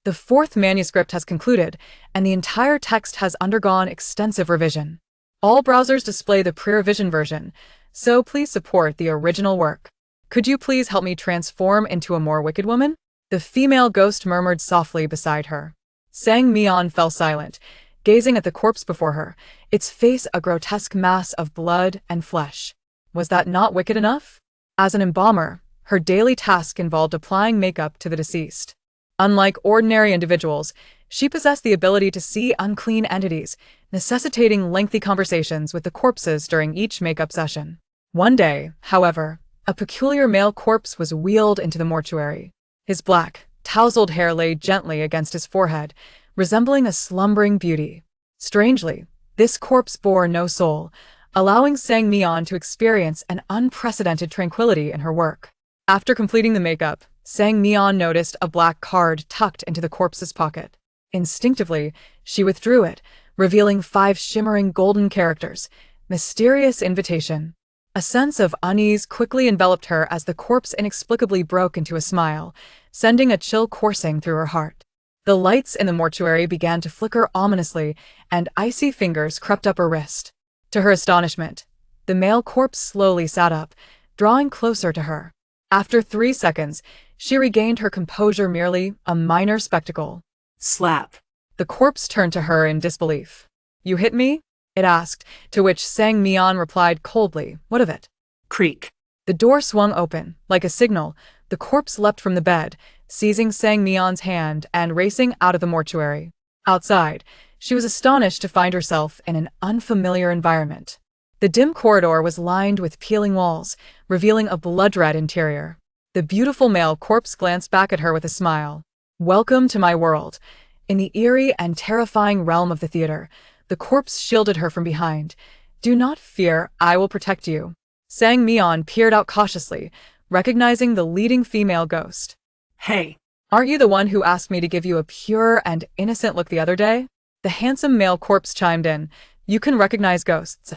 The fourth manuscript has concluded, and the entire text has undergone extensive revision. All browsers display the pre-revision version, so please support the original work. Could you please help me transform into a more wicked woman? The female ghost murmured softly beside her. Sang Mian fell silent, gazing at the corpse before her, its face a grotesque mass of blood and flesh. Was that not wicked enough? As an embalmer, her daily task involved applying makeup to the deceased. Unlike ordinary individuals, she possessed the ability to see unclean entities, necessitating lengthy conversations with the corpses during each makeup session. One day, however, a peculiar male corpse was wheeled into the mortuary. His black, tousled hair lay gently against his forehead, resembling a slumbering beauty. Strangely, this corpse bore no soul, allowing Sang Mian to experience an unprecedented tranquility in her work. After completing the makeup, Sang Mian noticed a black card tucked into the corpse's pocket. Instinctively, she withdrew it, revealing 5 shimmering golden characters. Mysterious invitation. A sense of unease quickly enveloped her as the corpse inexplicably broke into a smile, sending a chill coursing through her heart. The lights in the mortuary began to flicker ominously, and icy fingers crept up her wrist. To her astonishment, the male corpse slowly sat up, drawing closer to her. After 3 seconds, she regained her composure, merely a minor spectacle. Slap. The corpse turned to her in disbelief. "You hit me?" it asked, to which Sang Mian replied coldly, "What of it?" Creak. The door swung open. Like a signal, the corpse leapt from the bed, seizing Sang Mian's hand and racing out of the mortuary. Outside, she was astonished to find herself in an unfamiliar environment. The dim corridor was lined with peeling walls, revealing a blood-red interior. The beautiful male corpse glanced back at her with a smile. "Welcome to my world." In the eerie and terrifying realm of the theater, the corpse shielded her from behind. "Do not fear, I will protect you." Sang Mian peered out cautiously, recognizing the leading female ghost. Hey. "Aren't you the one who asked me to give you a pure and innocent look the other day?" The handsome male corpse chimed in. "You can recognize ghosts."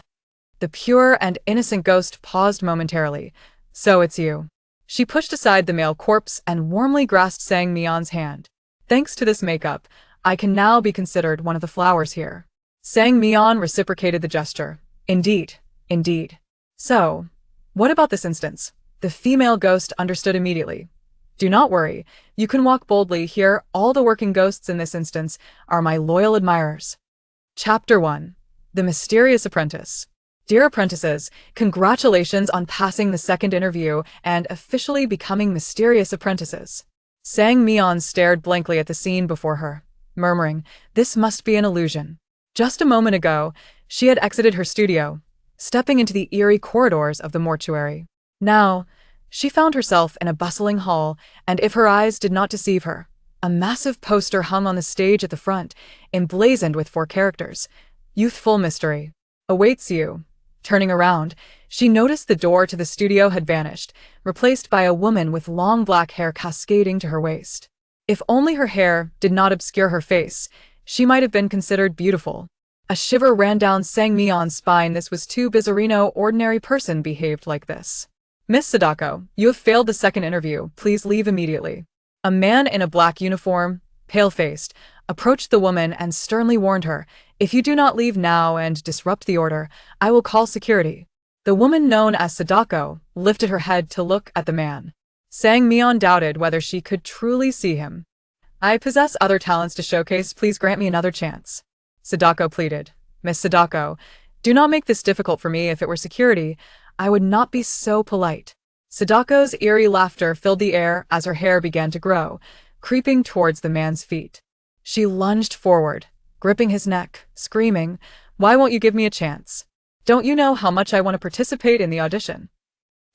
The pure and innocent ghost paused momentarily. "So it's you." She pushed aside the male corpse and warmly grasped Sang Mian's hand. "Thanks to this makeup, I can now be considered one of the flowers here." Sang Mian reciprocated the gesture. "Indeed, indeed." "So, what about this instance?" The female ghost understood immediately. "Do not worry, you can walk boldly here. All the working ghosts in this instance are my loyal admirers." Chapter 1. The Mysterious Apprentice. Dear apprentices, congratulations on passing the second interview and officially becoming mysterious apprentices. Sang Mian stared blankly at the scene before her, murmuring, "This must be an illusion." Just a moment ago, she had exited her studio, stepping into the eerie corridors of the mortuary. Now, she found herself in a bustling hall, and if her eyes did not deceive her, a massive poster hung on the stage at the front, emblazoned with 4 characters. "Youthful mystery awaits you." Turning around, she noticed the door to the studio had vanished, replaced by a woman with long black hair cascading to her waist. If only her hair did not obscure her face, she might have been considered beautiful. A shiver ran down Sang Mian's spine. This was too bizarre. No ordinary person behaved like this. "Miss Sadako, you have failed the second interview. Please leave immediately." A man in a black uniform, pale-faced, approached the woman and sternly warned her, "If you do not leave now and disrupt the order, I will call security." The woman, known as Sadako, lifted her head to look at the man. Sang Mian doubted whether she could truly see him. "I possess other talents to showcase. Please grant me another chance," Sadako pleaded. "Miss Sadako, do not make this difficult for me. If it were security, I would not be so polite." Sadako's eerie laughter filled the air as her hair began to grow, creeping towards the man's feet. She lunged forward, gripping his neck, screaming, "Why won't you give me a chance? Don't you know how much I want to participate in the audition?"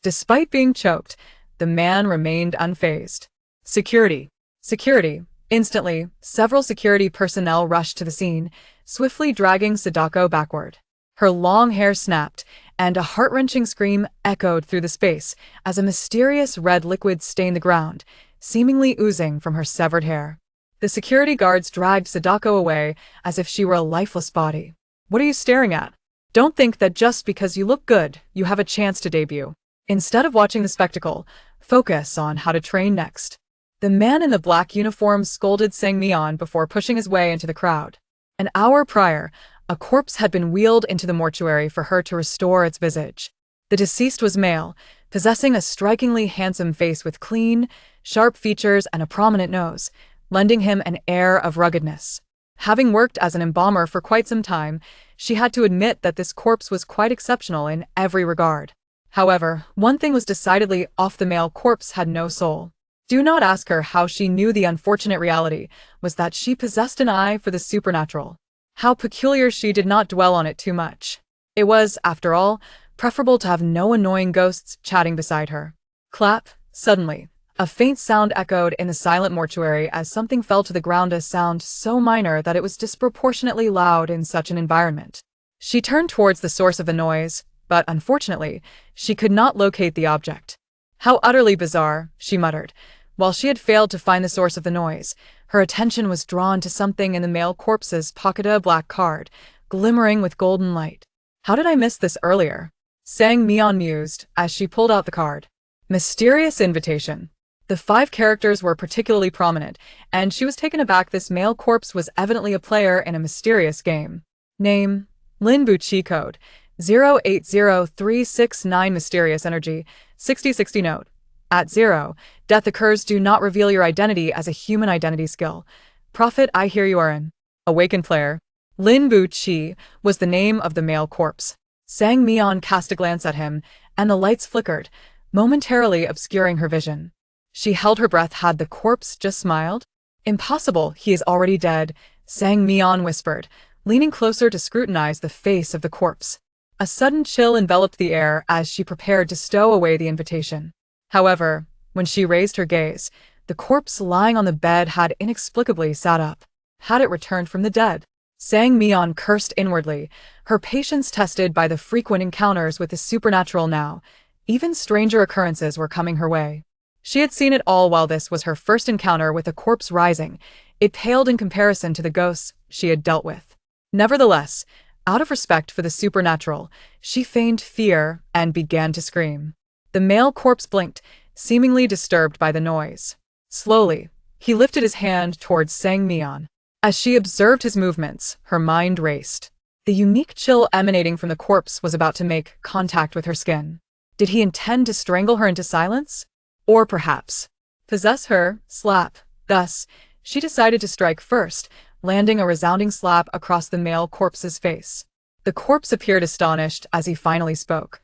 Despite being choked, the man remained unfazed. "Security! Security!" Instantly, several security personnel rushed to the scene, swiftly dragging Sadako backward. Her long hair snapped, and a heart-wrenching scream echoed through the space as a mysterious red liquid stained the ground, seemingly oozing from her severed hair. The security guards dragged Sadako away as if she were a lifeless body. "What are you staring at? Don't think that just because you look good, you have a chance to debut. Instead of watching the spectacle, focus on how to train next." The man in the black uniform scolded Sang Mian before pushing his way into the crowd. An hour prior, a corpse had been wheeled into the mortuary for her to restore its visage. The deceased was male, possessing a strikingly handsome face with clean, sharp features and a prominent nose, lending him an air of ruggedness. Having worked as an embalmer for quite some time, she had to admit that this corpse was quite exceptional in every regard. However, one thing was decidedly off: the male corpse had no soul. Do not ask her how she knew. The unfortunate reality was that she possessed an eye for the supernatural. How peculiar! She did not dwell on it too much. It was, after all, preferable to have no annoying ghosts chatting beside her. Clap! Suddenly, a faint sound echoed in the silent mortuary as something fell to the ground, a sound so minor that it was disproportionately loud in such an environment. She turned towards the source of the noise, but unfortunately, she could not locate the object. How utterly bizarre, she muttered. While she had failed to find the source of the noise, her attention was drawn to something in the male corpse's pocket: a black card, glimmering with golden light. How did I miss this earlier? Sang Mian mused as she pulled out the card. Mysterious invitation. The 5 characters were particularly prominent, and she was taken aback. This male corpse was evidently a player in a mysterious game. Name: Lin Buchi. Code: 080369. Mysterious energy: 6060. Note: at 0, death occurs. Do not reveal your identity as a human identity skill. Prophet: I hear you are an awakened player. Lin Buchi was the name of the male corpse. Sang Mian cast a glance at him, and the lights flickered, momentarily obscuring her vision. She held her breath. Had the corpse just smiled? Impossible, he is already dead, Sang Mian whispered, leaning closer to scrutinize the face of the corpse. A sudden chill enveloped the air as she prepared to stow away the invitation. However, when she raised her gaze, the corpse lying on the bed had inexplicably sat up. Had it returned from the dead? Sang Mian cursed inwardly, her patience tested by the frequent encounters with the supernatural now. Even stranger occurrences were coming her way. She had seen it all. While this was her first encounter with a corpse rising, it paled in comparison to the ghosts she had dealt with. Nevertheless, out of respect for the supernatural, she feigned fear and began to scream. The male corpse blinked, seemingly disturbed by the noise. Slowly, he lifted his hand towards Sang Mian. As she observed his movements, her mind raced. The unique chill emanating from the corpse was about to make contact with her skin. Did he intend to strangle her into silence? Or perhaps possess her? Slap. Thus, she decided to strike first, landing a resounding slap across the male corpse's face. The corpse appeared astonished as he finally spoke.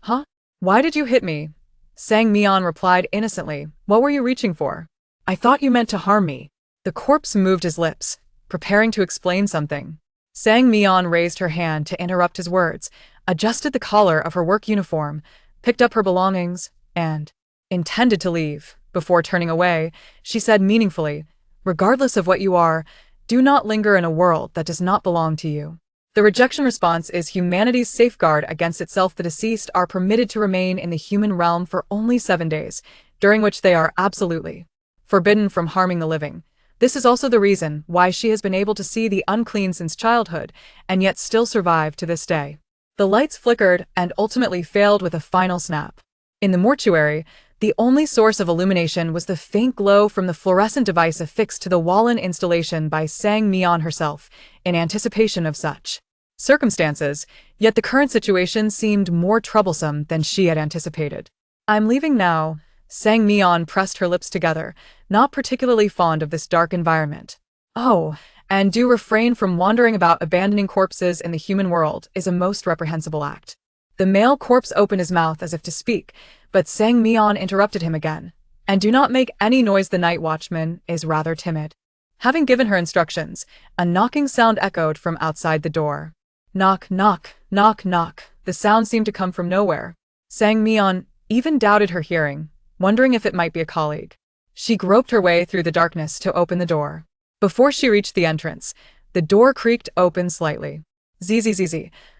Huh? Why did you hit me? Sang Mian replied innocently. What were you reaching for? I thought you meant to harm me. The corpse moved his lips, preparing to explain something. Sang Mian raised her hand to interrupt his words, adjusted the collar of her work uniform, picked up her belongings, and intended to leave. Before turning away, she said meaningfully, regardless of what you are, do not linger in a world that does not belong to you. The rejection response is humanity's safeguard against itself. The deceased are permitted to remain in the human realm for only 7 days, during which they are absolutely forbidden from harming the living. This is also the reason why she has been able to see the unclean since childhood, and yet still survive to this day. The lights flickered and ultimately failed with a final snap. In the mortuary, the only source of illumination was the faint glow from the fluorescent device affixed to the wall-in installation by Sang Mian herself, in anticipation of such circumstances, yet the current situation seemed more troublesome than she had anticipated. I'm leaving now. Sang Mian pressed her lips together, not particularly fond of this dark environment. Oh, and do refrain from wandering about. Abandoning corpses in the human world is a most reprehensible act. The male corpse opened his mouth as if to speak, but Sang Mian interrupted him again. And do not make any noise. The night watchman is rather timid. Having given her instructions, a knocking sound echoed from outside the door. Knock, knock, knock, knock. The sound seemed to come from nowhere. Sang Mian even doubted her hearing, wondering if it might be a colleague. She groped her way through the darkness to open the door. Before she reached the entrance, the door creaked open slightly. Zzz.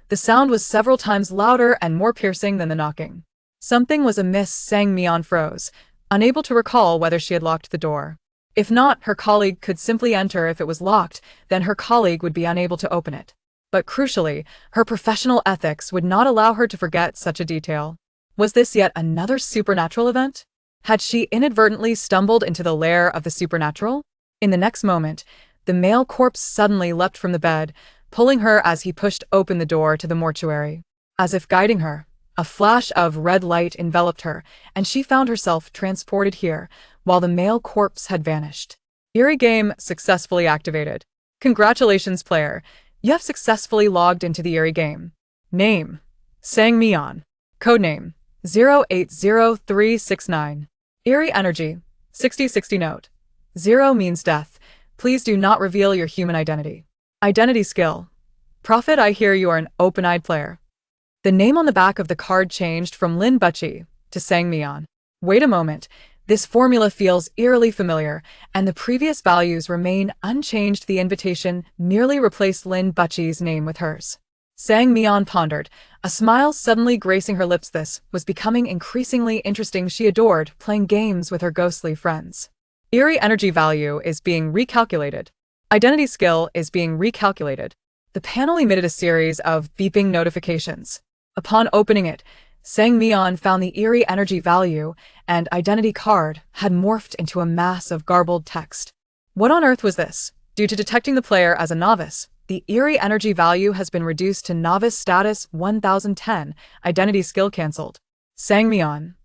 The sound was several times louder and more piercing than the knocking. Something was amiss. Sang Mian froze, unable to recall whether she had locked the door. If not, her colleague could simply enter. If it was locked, then her colleague would be unable to open it. But crucially, her professional ethics would not allow her to forget such a detail. Was this yet another supernatural event? Had she inadvertently stumbled into the lair of the supernatural? In the next moment, the male corpse suddenly leapt from the bed, pulling her as he pushed open the door to the mortuary. As if guiding her, a flash of red light enveloped her, and she found herself transported here, while the male corpse had vanished. Eerie game successfully activated. Congratulations, player. You have successfully logged into the Eerie game. Name: Sang Mian. Codename: 080369. Eerie energy: 6060 note. 0 means death. Please do not reveal your human identity. Identity skill: Prophet. I hear you are an open-eyed player. The name on the back of the card changed from Lin Butchie to Sang Mian. Wait a moment. This formula feels eerily familiar, and the previous values remain unchanged. The invitation merely replaced Lin Butchie's name with hers. Sang Mian pondered, a smile suddenly gracing her lips. This was becoming increasingly interesting. She adored playing games with her ghostly friends. Eerie energy value is being recalculated. Identity skill is being recalculated. The panel emitted a series of beeping notifications. Upon opening it, Sang Mian found the Eerie energy value and identity card had morphed into a mass of garbled text. What on earth was this? Due to detecting the player as a novice, the Eerie energy value has been reduced to novice status 1010, identity skill cancelled. Sang Mian.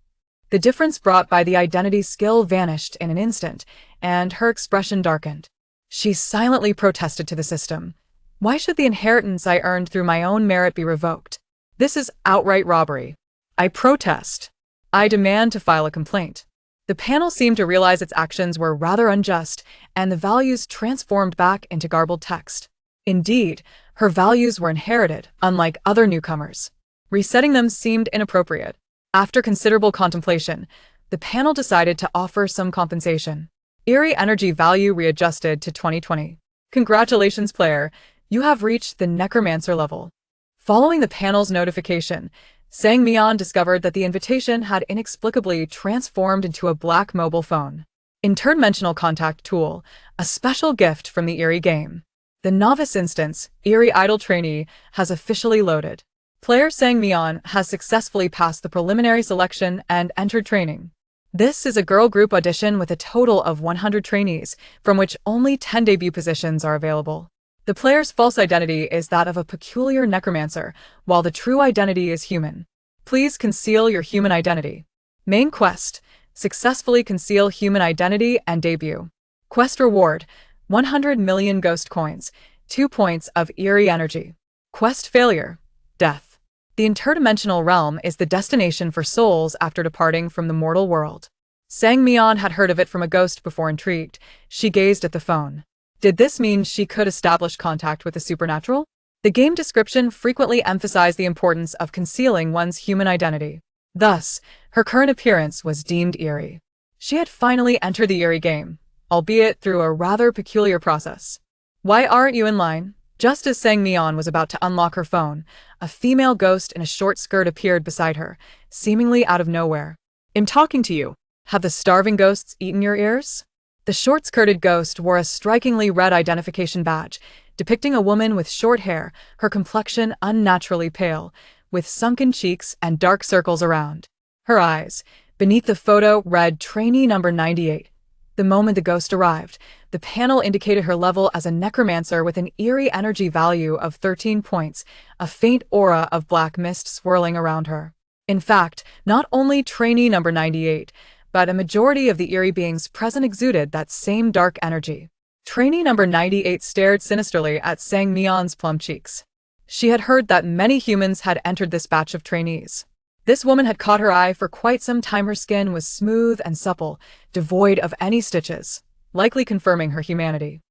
The difference brought by the identity skill vanished in an instant, and her expression darkened. She silently protested to the system. Why should the inheritance I earned through my own merit be revoked? This is outright robbery. I protest. I demand to file a complaint. The panel seemed to realize its actions were rather unjust, and the values transformed back into garbled text. Indeed, her values were inherited, unlike other newcomers. Resetting them seemed inappropriate. After considerable contemplation, the panel decided to offer some compensation. Eerie energy value readjusted to 2020. Congratulations, player. You have reached the necromancer level. Following the panel's notification, Sang Mian discovered that the invitation had inexplicably transformed into a black mobile phone. Interdimensional contact tool, a special gift from the Eerie game. The novice instance, Eerie Idol Trainee, has officially loaded. Player Sang Mian has successfully passed the preliminary selection and entered training. This is a girl group audition with a total of 100 trainees, from which only 10 debut positions are available. The player's false identity is that of a peculiar necromancer, while the true identity is human. Please conceal your human identity. Main quest: successfully conceal human identity and debut. Quest reward: 100 million ghost coins, 2 points of Eerie energy. Quest failure: death. The interdimensional realm is the destination for souls after departing from the mortal world. Sang Mian had heard of it from a ghost before. Intrigued, she gazed at the phone. Did this mean she could establish contact with the supernatural? The game description frequently emphasized the importance of concealing one's human identity. Thus, her current appearance was deemed eerie. She had finally entered the Eerie game, albeit through a rather peculiar process. Why aren't you in line? Just as Sang Mian was about to unlock her phone, a female ghost in a short skirt appeared beside her, seemingly out of nowhere. I'm talking to you. Have the starving ghosts eaten your ears? The short-skirted ghost wore a strikingly red identification badge, depicting a woman with short hair, her complexion unnaturally pale, with sunken cheeks and dark circles around her eyes. Beneath the photo read Trainee Number 98. The moment the ghost arrived, the panel indicated her level as a necromancer with an Eerie energy value of 13 points, a faint aura of black mist swirling around her. In fact, not only Trainee Number 98, but a majority of the Eerie beings present exuded that same dark energy. Trainee Number 98 stared sinisterly at Sang Mian's plump cheeks. She had heard that many humans had entered this batch of trainees. This woman had caught her eye for quite some time. Her skin was smooth and supple, devoid of any stitches, likely confirming her humanity.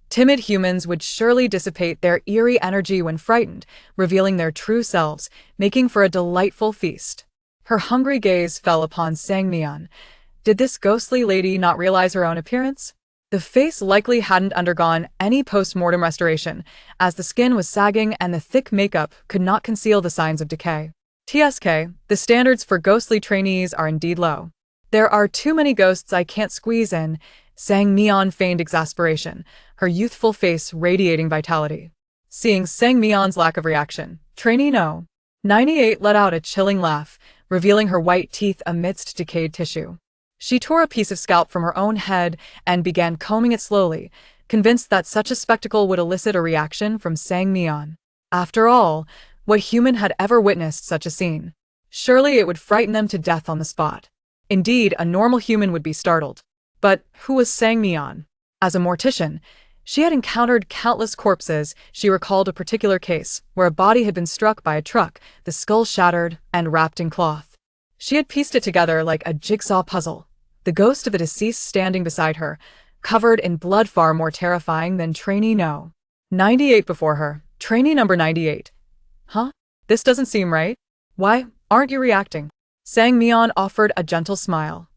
Timid humans would surely dissipate their Eerie energy when frightened, revealing their true selves, making for a delightful feast. Her hungry gaze fell upon Sang Mian. Did this ghostly lady not realize her own appearance? The face likely hadn't undergone any post-mortem restoration, as the skin was sagging and the thick makeup could not conceal the signs of decay. TSK, the standards for ghostly trainees are indeed low. There are too many ghosts I can't squeeze in. Sang Mian feigned exasperation, her youthful face radiating vitality. Seeing Sang Mian's lack of reaction, Trainee No. 98 let out a chilling laugh, revealing her white teeth amidst decayed tissue. She tore a piece of scalp from her own head and began combing it slowly, convinced that such a spectacle would elicit a reaction from Sang Mian. After all, what human had ever witnessed such a scene? Surely it would frighten them to death on the spot. Indeed, a normal human would be startled. But who was Sang Mian? As a mortician, she had encountered countless corpses. She recalled a particular case where a body had been struck by a truck, the skull shattered and wrapped in cloth. She had pieced it together like a jigsaw puzzle, the ghost of the deceased standing beside her, covered in blood far more terrifying than trainee no. 98 before her, trainee number 98. Huh? This doesn't seem right. Why aren't you reacting? Sang Mian offered a gentle smile.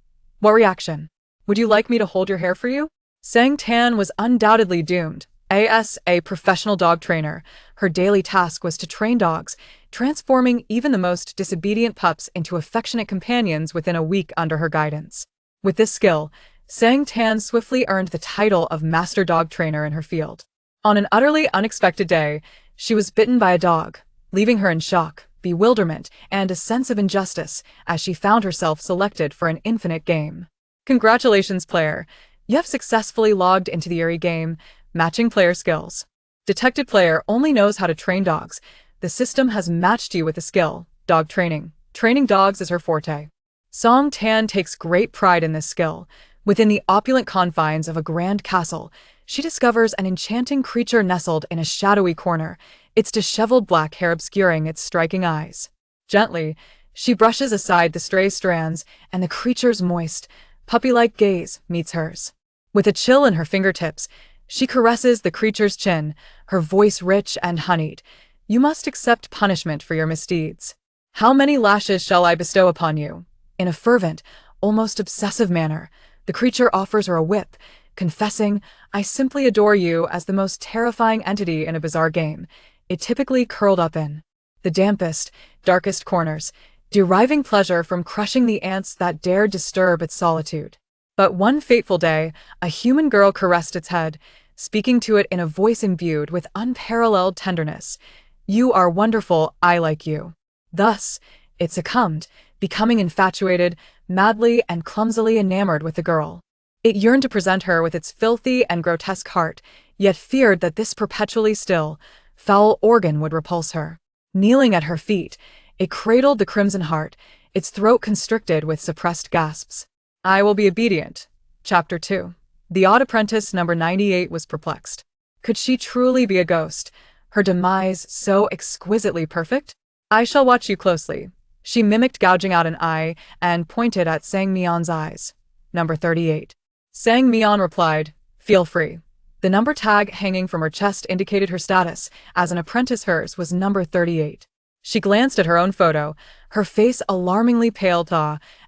What reaction? Would you like me to hold your hair for you? Sang Tan was undoubtedly doomed. As a professional dog trainer, her daily task was to train dogs, transforming even the most disobedient pups into affectionate companions within a week under her guidance. With this skill, Sang Tan swiftly earned the title of master dog trainer in her field. On an utterly unexpected day, she was bitten by a dog, leaving her in shock, bewilderment, and a sense of injustice as she found herself selected for an infinite game. Congratulations, player! You have successfully logged into the Eerie game, matching player skills. Detected player only knows how to train dogs. The system has matched you with a skill, dog training. Training dogs is her forte. Song Tan takes great pride in this skill. Within the opulent confines of a grand castle, she discovers an enchanting creature nestled in a shadowy corner, its disheveled black hair obscuring its striking eyes. Gently, she brushes aside the stray strands, and the creature's moist, puppy-like gaze meets hers. With a chill in her fingertips, she caresses the creature's chin, her voice rich and honeyed. You must accept punishment for your misdeeds. How many lashes shall I bestow upon you? In a fervent, almost obsessive manner, the creature offers her a whip, confessing, I simply adore you as the most terrifying entity in a bizarre game. It typically curled up in the dampest, darkest corners, deriving pleasure from crushing the ants that dared disturb its solitude. But one fateful day, a human girl caressed its head, speaking to it in a voice imbued with unparalleled tenderness. You are wonderful, I like you. Thus, it succumbed, becoming infatuated, madly and clumsily enamored with the girl. It yearned to present her with its filthy and grotesque heart, yet feared that this perpetually still, foul organ would repulse her. Kneeling at her feet, it cradled the crimson heart, its throat constricted with suppressed gasps. I will be obedient. Chapter 2. The odd apprentice number 98 was perplexed. Could she truly be a ghost? Her demise so exquisitely perfect? I shall watch you closely. She mimicked gouging out an eye and pointed at Sang Mian's eyes. Number 38. Sang Mian replied, Feel free. The number tag hanging from her chest indicated her status. As an apprentice, hers was number 38. She glanced at her own photo, her face alarmingly pale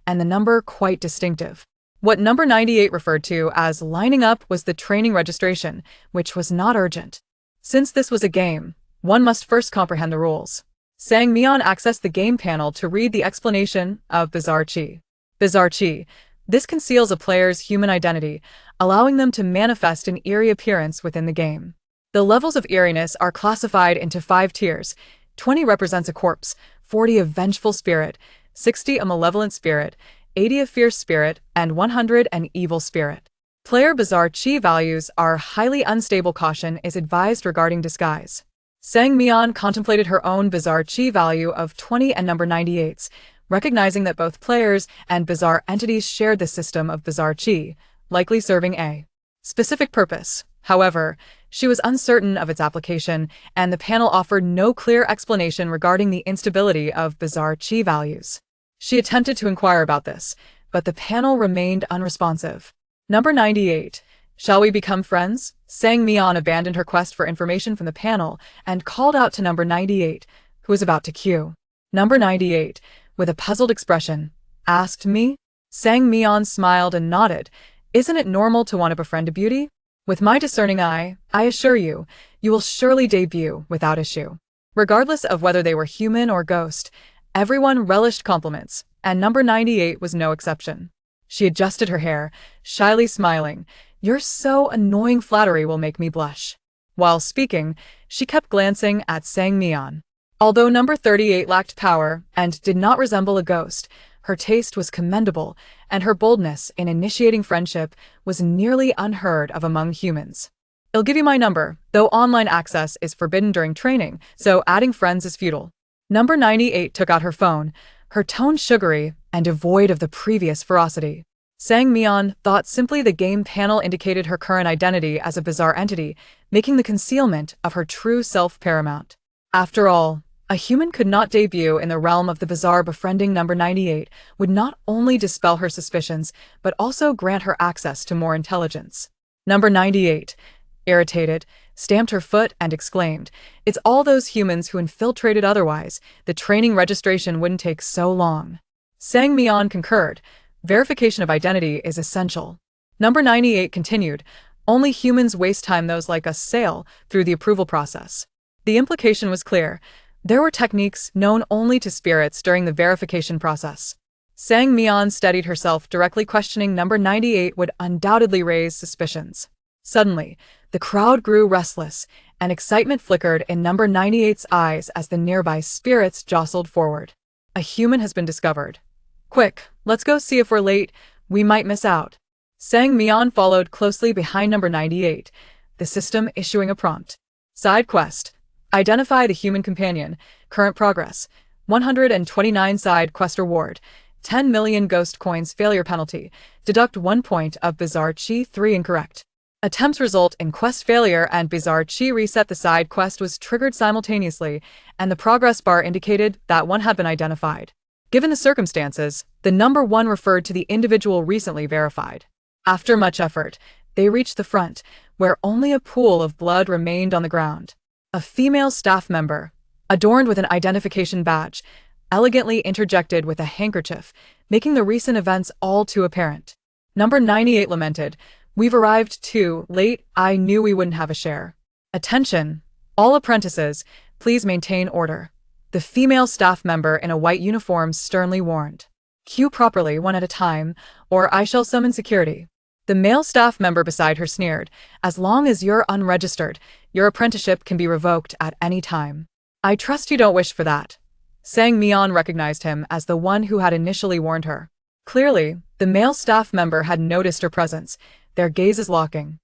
and the number quite distinctive. What number 98 referred to as lining up was the training registration, which was not urgent. Since this was a game, one must first comprehend the rules. Sang Mian accessed the game panel to read the explanation of Bizarre Chi. Bizarre Chi. This conceals a player's human identity, allowing them to manifest an eerie appearance within the game. The levels of eeriness are classified into 5 tiers. 20 represents a corpse, 40 a vengeful spirit, 60 a malevolent spirit, 80 a fierce spirit, and 100 an evil spirit. Player Bizarre Chi values are highly unstable. Caution is advised regarding disguise. Sang Mian contemplated her own Bizarre Chi value of 20 and number 98's, recognizing that both players and bizarre entities shared the system of Bizarre Chi, likely serving a specific purpose. However, she was uncertain of its application, and the panel offered no clear explanation regarding the instability of Bizarre Chi values. She attempted to inquire about this, but the panel remained unresponsive. Number 98. Shall we become friends? Sang Mian abandoned her quest for information from the panel and called out to number 98, who was about to queue. Number 98, with a puzzled expression, asked me? Sang Mian smiled and nodded. Isn't it normal to want to befriend a beauty? With my discerning eye, I assure you, you will surely debut without issue. Regardless of whether they were human or ghost, everyone relished compliments, and number 98 was no exception. She adjusted her hair, shyly smiling. You're so annoying, flattery will make me blush. While speaking, she kept glancing at Sang Mian. Although number 38 lacked power and did not resemble a ghost, her taste was commendable, and her boldness in initiating friendship was nearly unheard of among humans. I'll give you my number, though online access is forbidden during training, so adding friends is futile. Number 98 took out her phone, her tone sugary and devoid of the previous ferocity. Mian thought simply the game panel indicated her current identity as a bizarre entity, making the concealment of her true self paramount. After all, a human could not debut in the realm of the bizarre. Befriending number 98 would not only dispel her suspicions, but also grant her access to more intelligence. Number 98, irritated, stamped her foot and exclaimed, "It's all those humans who infiltrated otherwise. The training registration wouldn't take so long." Mian concurred. Verification of identity is essential. Number 98 continued, "Only humans waste time, those like us sail through the approval process." The implication was clear. There were techniques known only to spirits during the verification process. Mian steadied herself, directly questioning number 98 would undoubtedly raise suspicions. Suddenly, the crowd grew restless, and excitement flickered in number 98's eyes as the nearby spirits jostled forward. "A human has been discovered. Quick, let's go see if we're late, we might miss out." Mian followed closely behind number 98, the system issuing a prompt. Side quest. Identify the human companion. Current progress. 129 side quest reward. 10 million ghost coins failure penalty. Deduct 1 point of bizarre chi 3 incorrect. Attempts result in quest failure and bizarre chi reset. The side quest was triggered simultaneously, and the progress bar indicated that one had been identified. Given the circumstances, the number 1 referred to the individual recently verified. After much effort, they reached the front, where only a pool of blood remained on the ground. A female staff member, adorned with an identification badge, elegantly interjected with a handkerchief, making the recent events all too apparent. Number 98 lamented, "We've arrived too late, I knew we wouldn't have a share." "Attention! All apprentices, please maintain order," the female staff member in a white uniform sternly warned. "Queue properly one at a time, or I shall summon security." The male staff member beside her sneered, "As long as you're unregistered, your apprenticeship can be revoked at any time." "I trust you don't wish for that." Mian recognized him as the one who had initially warned her. Clearly, the male staff member had noticed her presence, their gazes locking.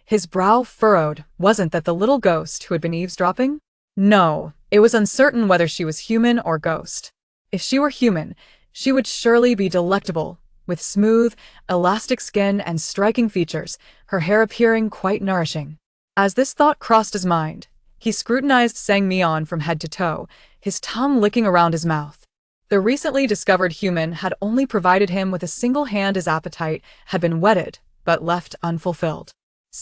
His brow furrowed. Wasn't that the little ghost who had been eavesdropping? No, it was uncertain whether she was human or ghost. If she were human, she would surely be delectable, with smooth, elastic skin and striking features, her hair appearing quite nourishing. As this thought crossed his mind, he scrutinized Mian from head to toe, his tongue licking around his mouth. The recently discovered human had only provided him with a single hand. His appetite had been whetted, but left unfulfilled.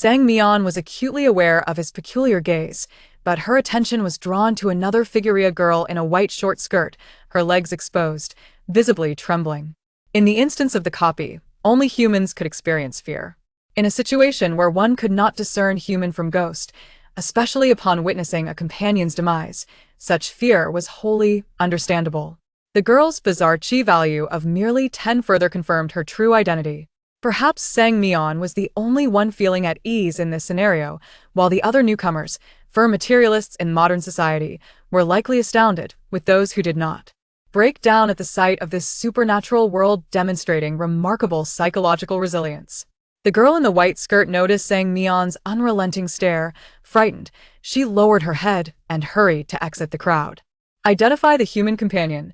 Mian was acutely aware of his peculiar gaze, but her attention was drawn to another figure, a girl in a white short skirt, her legs exposed, visibly trembling. In the instance of the copy, only humans could experience fear. In a situation where one could not discern human from ghost, especially upon witnessing a companion's demise, such fear was wholly understandable. The girl's bizarre chi value of merely 10 further confirmed her true identity. Perhaps Mian was the only one feeling at ease in this scenario, while the other newcomers, firm materialists in modern society, were likely astounded, with those who did not break down at the sight of this supernatural world demonstrating remarkable psychological resilience. The girl in the white skirt noticed Mian's unrelenting stare. Frightened, she lowered her head and hurried to exit the crowd. Identify the human companion.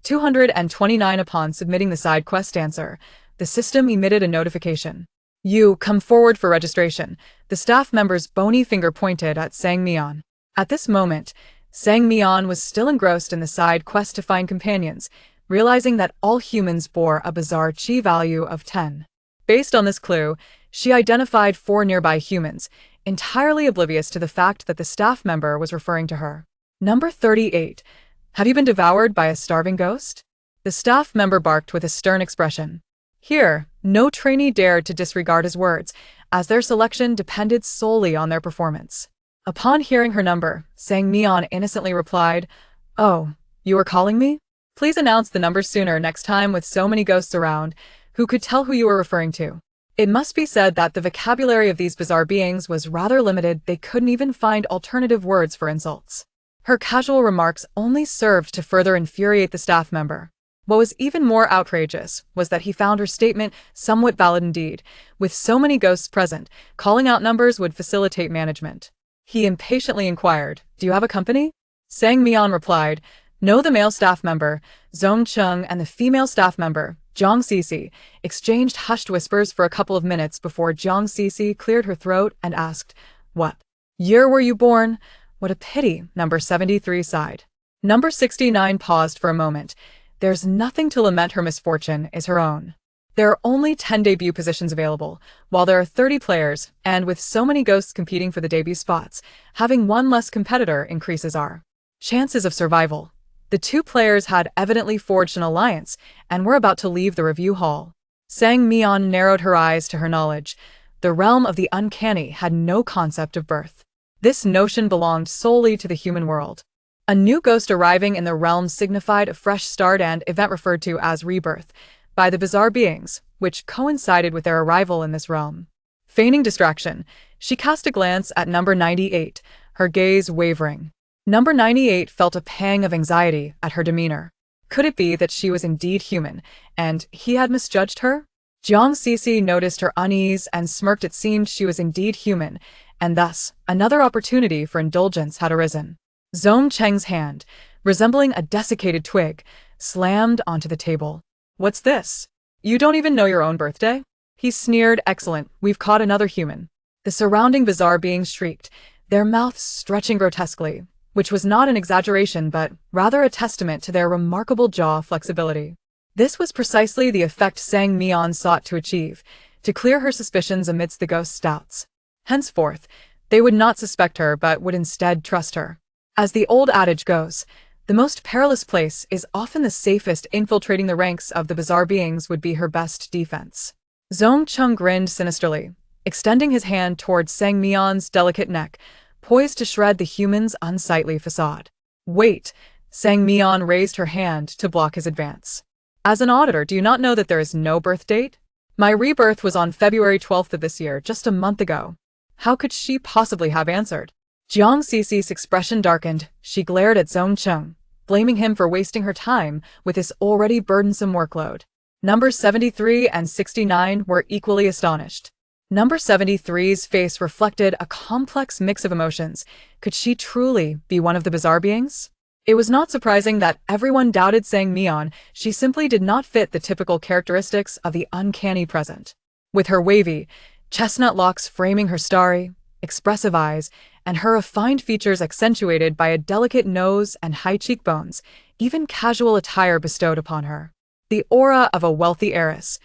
229. Upon submitting the side quest answer, the system emitted a notification. "You come forward for registration." The staff member's bony finger pointed at Mian. At this moment, Mian was still engrossed in the side quest to find companions, realizing that all humans bore a bizarre chi value of 10. Based on this clue, she identified 4 nearby humans, entirely oblivious to the fact that the staff member was referring to her. Number 38. "Have you been devoured by a starving ghost?" The staff member barked with a stern expression. Here, no trainee dared to disregard his words, as their selection depended solely on their performance. Upon hearing her number, Mian innocently replied, "Oh, you were calling me? Please announce the number sooner next time. With so many ghosts around, who could tell who you were referring to?" It must be said that the vocabulary of these bizarre beings was rather limited. They couldn't even find alternative words for insults. Her casual remarks only served to further infuriate the staff member. What was even more outrageous was that he found her statement somewhat valid indeed. With so many ghosts present, calling out numbers would facilitate management. He impatiently inquired, "Do you have a company?" Sang Mian replied, "No." The male staff member, Zong Chung, and the female staff member, Jiang Cece, exchanged hushed whispers for a couple of minutes before Jiang Cece cleared her throat and asked, "What year were you born?" "What a pity," Number 73 sighed. Number 69 paused for a moment. There's nothing to lament, her misfortune is her own. There are only 10 debut positions available, while there are 30 players, and with so many ghosts competing for the debut spots, having one less competitor increases our chances of survival. The two players had evidently forged an alliance and were about to leave the review hall. Sang Mian narrowed her eyes to her knowledge. The realm of the uncanny had no concept of birth. This notion belonged solely to the human world. A new ghost arriving in the realm signified a fresh start and event referred to as rebirth by the bizarre beings, which coincided with their arrival in this realm. Feigning distraction, she cast a glance at number 98, her gaze wavering. Number 98 felt a pang of anxiety at her demeanor. Could it be that she was indeed human, and he had misjudged her? Jiang Cece noticed her unease and smirked. It seemed she was indeed human, and thus another opportunity for indulgence had arisen. Zong Cheng's hand, resembling a desiccated twig, slammed onto the table. "What's this? You don't even know your own birthday?" He sneered. "Excellent, we've caught another human." The surrounding bizarre beings shrieked, their mouths stretching grotesquely, which was not an exaggeration but rather a testament to their remarkable jaw flexibility. This was precisely the effect Sang Mian sought to achieve, to clear her suspicions amidst the ghost's doubts. Henceforth, they would not suspect her but would instead trust her. As the old adage goes, the most perilous place is often the safest. Infiltrating the ranks of the bizarre beings would be her best defense. Zong Chung grinned sinisterly, extending his hand towards Sang Mian's delicate neck, poised to shred the human's unsightly facade. "Wait!" Sang Mian raised her hand to block his advance. "As an auditor, do you not know that there is no birth date? My rebirth was on February 12th of this year, just a month ago." How could she possibly have answered? Jiang Cece's expression darkened. She glared at Zong Chung, blaming him for wasting her time with this already burdensome workload. Numbers 73 and 69 were equally astonished. Number 73's face reflected a complex mix of emotions. Could she truly be one of the bizarre beings? It was not surprising that everyone doubted Sang Mian. She simply did not fit the typical characteristics of the uncanny present. With her wavy, chestnut locks framing her starry, expressive eyes, and her refined features accentuated by a delicate nose and high cheekbones, even casual attire bestowed upon her the aura of a wealthy heiress.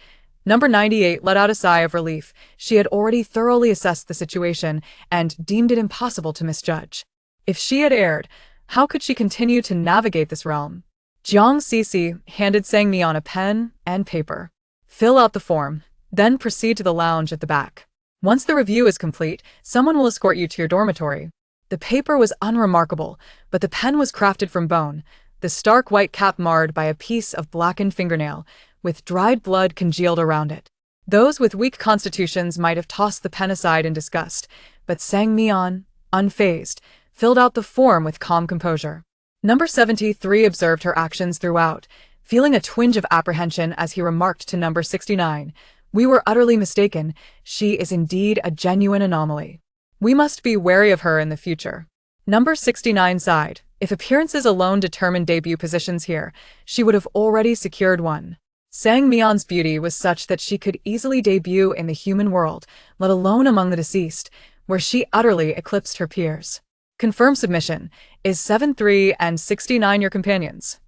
Number 98 let out a sigh of relief. She had already thoroughly assessed the situation and deemed it impossible to misjudge. If she had erred, how could she continue to navigate this realm? Jiang Cece handed Sang Mian a pen and paper. "Fill out the form, then proceed to the lounge at the back. Once the review is complete, someone will escort you to your dormitory." The paper was unremarkable, but the pen was crafted from bone, the stark white cap marred by a piece of blackened fingernail, with dried blood congealed around it. Those with weak constitutions might have tossed the pen aside in disgust, but Sang Mian, unfazed, filled out the form with calm composure. Number 73 observed her actions throughout, feeling a twinge of apprehension as he remarked to number 69, "We were utterly mistaken. She is indeed a genuine anomaly. We must be wary of her in the future." Number 69 sighed. If appearances alone determined debut positions here, she would have already secured one. Sang Mian's beauty was such that she could easily debut in the human world, let alone among the deceased, where she utterly eclipsed her peers. Confirm submission. Is 73 and 69 your companions?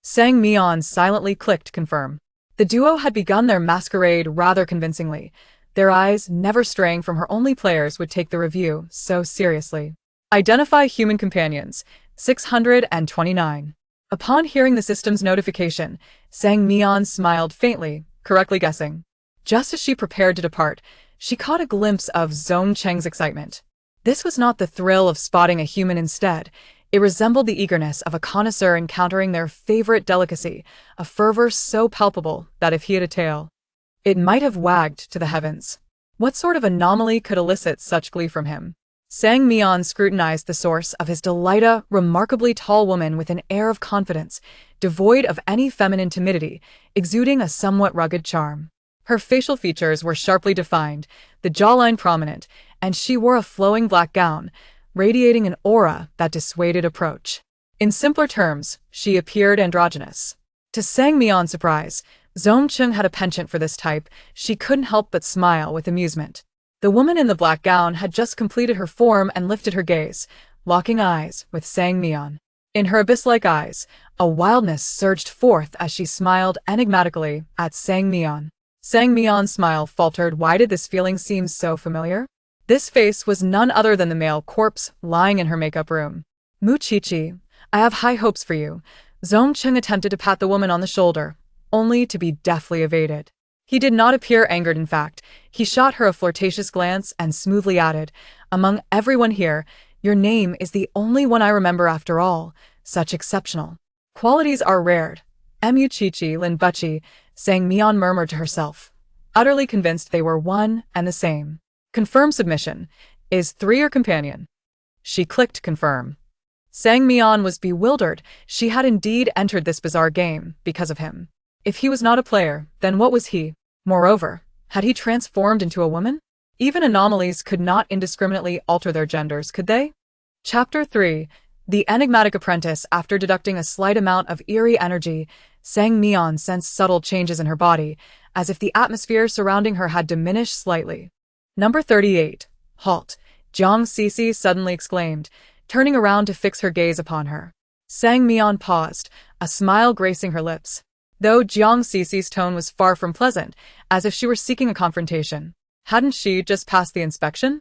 Sang Mian silently clicked confirm. The duo had begun their masquerade rather convincingly. Their eyes, never straying from her only players, would take the review so seriously. Identify human companions. 629. Upon hearing the system's notification, Sang Mian smiled faintly, correctly guessing. Just as she prepared to depart, she caught a glimpse of Zong Cheng's excitement. This was not the thrill of spotting a human. Instead, it resembled the eagerness of a connoisseur encountering their favorite delicacy, a fervor so palpable that if he had a tail, it might have wagged to the heavens. What sort of anomaly could elicit such glee from him? Sang Mian scrutinized the source of his delight, a remarkably tall woman with an air of confidence, devoid of any feminine timidity, exuding a somewhat rugged charm. Her facial features were sharply defined, the jawline prominent, and she wore a flowing black gown, radiating an aura that dissuaded approach. In simpler terms, she appeared androgynous. To Sang Mian's surprise, Zhongcheng had a penchant for this type. She couldn't help but smile with amusement. The woman in the black gown had just completed her form and lifted her gaze, locking eyes with Sang Mian. In her abyss-like eyes, a wildness surged forth as she smiled enigmatically at Sang Mian. Sang Mian's smile faltered. Why did this feeling seem so familiar? This face was none other than the male corpse lying in her makeup room. Muchichi, I have high hopes for you. Zhongcheng attempted to pat the woman on the shoulder, only to be deftly evaded. He did not appear angered. In fact, he shot her a flirtatious glance and smoothly added, "Among everyone here, your name is the only one I remember after all. Such exceptional qualities are rare." Muchichi Lin Buchi, Sang Mian murmured to herself, utterly convinced they were one and the same. Confirm submission. Is 3 your companion? She clicked confirm. Sang Mian was bewildered. She had indeed entered this bizarre game because of him. If he was not a player, then what was he? Moreover, had he transformed into a woman? Even anomalies could not indiscriminately alter their genders, could they? Chapter 3. The Enigmatic Apprentice. After deducting a slight amount of eerie energy, Sang Mian sensed subtle changes in her body, as if the atmosphere surrounding her had diminished slightly. Number 38. Halt! Jiang Sisi suddenly exclaimed, turning around to fix her gaze upon her. Sang Mian paused, a smile gracing her lips. Though Jiang Sisi's tone was far from pleasant, as if she were seeking a confrontation. Hadn't she just passed the inspection?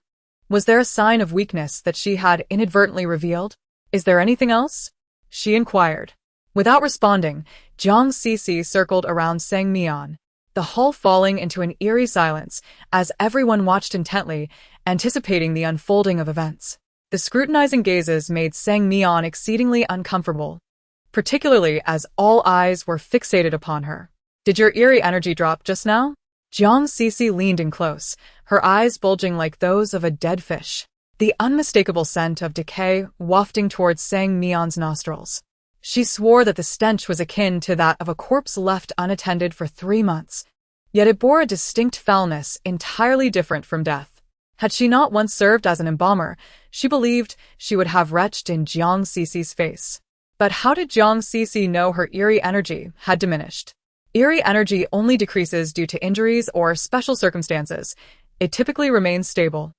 Was there a sign of weakness that she had inadvertently revealed? Is there anything else? She inquired. Without responding, Jiang Sisi circled around Sang Mian, the hall falling into an eerie silence as everyone watched intently, anticipating the unfolding of events. The scrutinizing gazes made Sang Mian exceedingly uncomfortable, particularly as all eyes were fixated upon her. Did your eerie energy drop just now? Jiang Sisi leaned in close, her eyes bulging like those of a dead fish, the unmistakable scent of decay wafting towards Sang Mian's nostrils. She swore that the stench was akin to that of a corpse left unattended for 3 months, yet it bore a distinct foulness entirely different from death. Had she not once served as an embalmer, she believed she would have retched in Jiang Sisi's face. But how did Jiang Sisi know her eerie energy had diminished? Eerie energy only decreases due to injuries or special circumstances. It typically remains stable.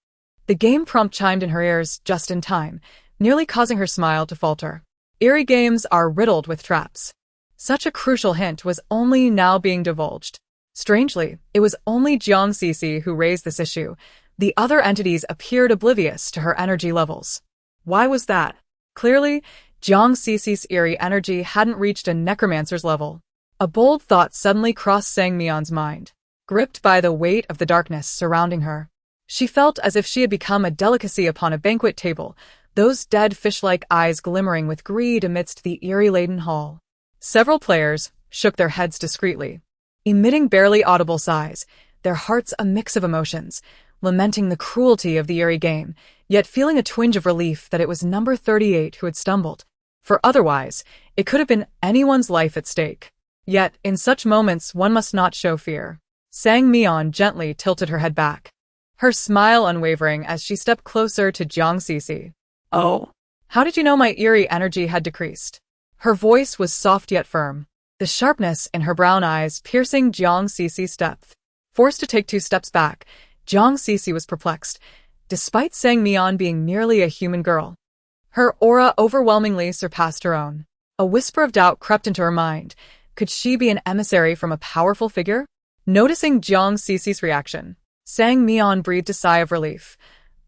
The game prompt chimed in her ears just in time, nearly causing her smile to falter. Eerie games are riddled with traps. Such a crucial hint was only now being divulged. Strangely, it was only Jiang Sisi who raised this issue. The other entities appeared oblivious to her energy levels. Why was that? Clearly, Jiang Sisi's eerie energy hadn't reached a necromancer's level. A bold thought suddenly crossed Sang Mian's mind. Gripped by the weight of the darkness surrounding her, she felt as if she had become a delicacy upon a banquet table, those dead fish-like eyes glimmering with greed amidst the eerie-laden hall. Several players shook their heads discreetly, emitting barely audible sighs, their hearts a mix of emotions, lamenting the cruelty of the eerie game, yet feeling a twinge of relief that it was number 38 who had stumbled. For otherwise, it could have been anyone's life at stake. Yet, in such moments one must not show fear. Sang Mian gently tilted her head back, her smile unwavering as she stepped closer to Jiang Sisi. "Oh, how did you know my eerie energy had decreased?" Her voice was soft yet firm, the sharpness in her brown eyes piercing Jiang Sisi's depth. Forced to take 2 steps back, Jiang Sisi was perplexed, despite Sang Mian being merely a human girl. Her aura overwhelmingly surpassed her own. A whisper of doubt crept into her mind. Could she be an emissary from a powerful figure? Noticing Jiang Sisi's reaction, Sang Mian breathed a sigh of relief.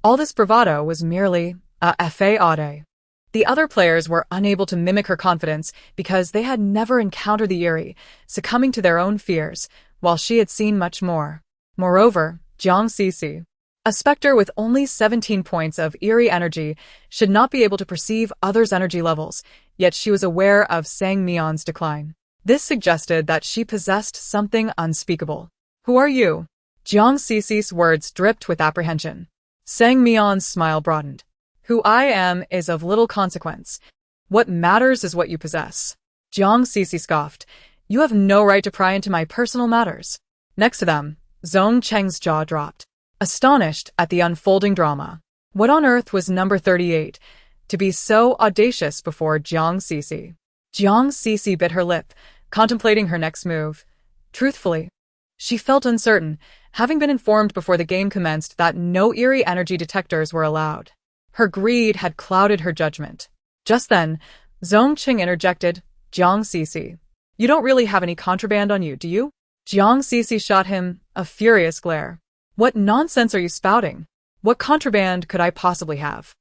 All this bravado was merely a fade. The other players were unable to mimic her confidence because they had never encountered the eerie, succumbing to their own fears, while she had seen much more. Moreover, Jiang Sisi, a specter with only 17 points of eerie energy, should not be able to perceive others' energy levels, yet she was aware of Sang Mian's decline. This suggested that she possessed something unspeakable. "Who are you?" Jiang Sisi's words dripped with apprehension. Sang Mian's smile broadened. Who I am is of little consequence. What matters is what you possess. Jiang Sisi scoffed. You have no right to pry into my personal matters. Next to them, Zhong Cheng's jaw dropped, astonished at the unfolding drama. What on earth was number 38? To be so audacious before Jiang Sisi. Jiang Sisi bit her lip, contemplating her next move. Truthfully, she felt uncertain, having been informed before the game commenced that no eerie energy detectors were allowed. Her greed had clouded her judgment. Just then, Zhong Qing interjected, Jiang Sisi. You don't really have any contraband on you, do you? Jiang Sisi shot him a furious glare. What nonsense are you spouting? What contraband could I possibly have?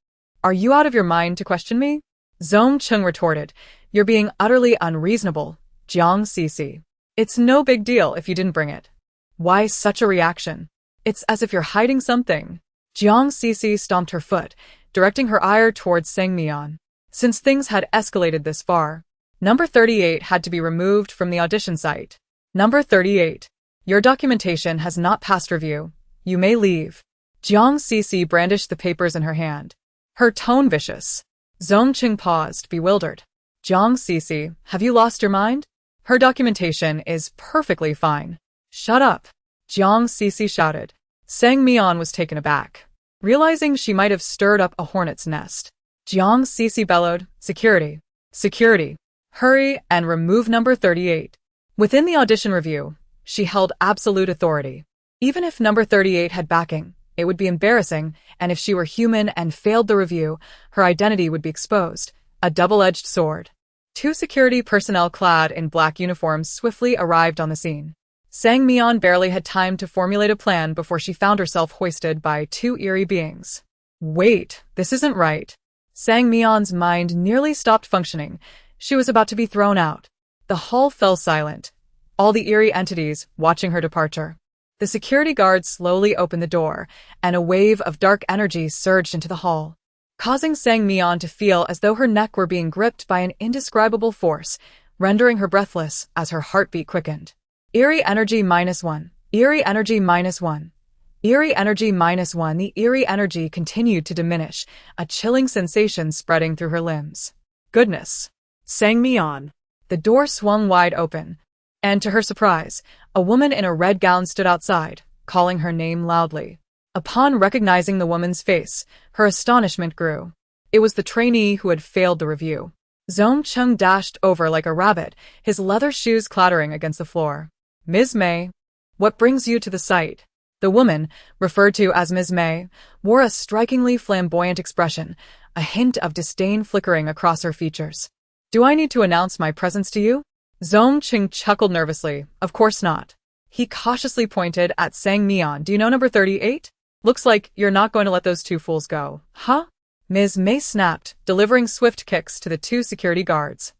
Are you out of your mind to question me? Zhong Qing retorted, You're being utterly unreasonable, Jiang Sisi. It's no big deal if you didn't bring it. Why such a reaction? It's as if you're hiding something. Jiang Sisi stomped her foot, directing her ire towards Sang Mian. Since things had escalated this far, number 38 had to be removed from the audition site. Number 38. Your documentation has not passed review. You may leave. Jiang Sisi brandished the papers in her hand, her tone vicious. Zhong Qing paused, bewildered. Jiang Sisi, have you lost your mind? Her documentation is perfectly fine. Shut up, Jiang Sisi shouted. Sang Mian was taken aback, realizing she might have stirred up a hornet's nest. Jiang Sisi bellowed, Security. Security. Hurry and remove number 38. Within the audition review, she held absolute authority. Even if number 38 had backing, it would be embarrassing, and if she were human and failed the review, her identity would be exposed, a double-edged sword. Two security personnel clad in black uniforms swiftly arrived on the scene. Sang Mian barely had time to formulate a plan before she found herself hoisted by two eerie beings. Wait, this isn't right. Sang Mian's mind nearly stopped functioning. She was about to be thrown out. The hall fell silent, all the eerie entities watching her departure. The security guard slowly opened the door, and a wave of dark energy surged into the hall, causing Sang Mian to feel as though her neck were being gripped by an indescribable force, rendering her breathless as her heartbeat quickened. Eerie energy -1. Eerie energy -1. Eerie energy -1. The eerie energy continued to diminish, a chilling sensation spreading through her limbs. Goodness! Sang Mian. The door swung wide open, and to her surprise, a woman in a red gown stood outside, calling her name loudly. Upon recognizing the woman's face, her astonishment grew. It was the trainee who had failed the review. Zhong Cheng dashed over like a rabbit, his leather shoes clattering against the floor. Ms. May, what brings you to the site? The woman, referred to as Ms. May, wore a strikingly flamboyant expression, a hint of disdain flickering across her features. Do I need to announce my presence to you? Zhong Qing chuckled nervously. Of course not. He cautiously pointed at Sang Mian. Do you know number 38? Looks like you're not going to let those two fools go, huh? Ms. May snapped, delivering swift kicks to the two security guards,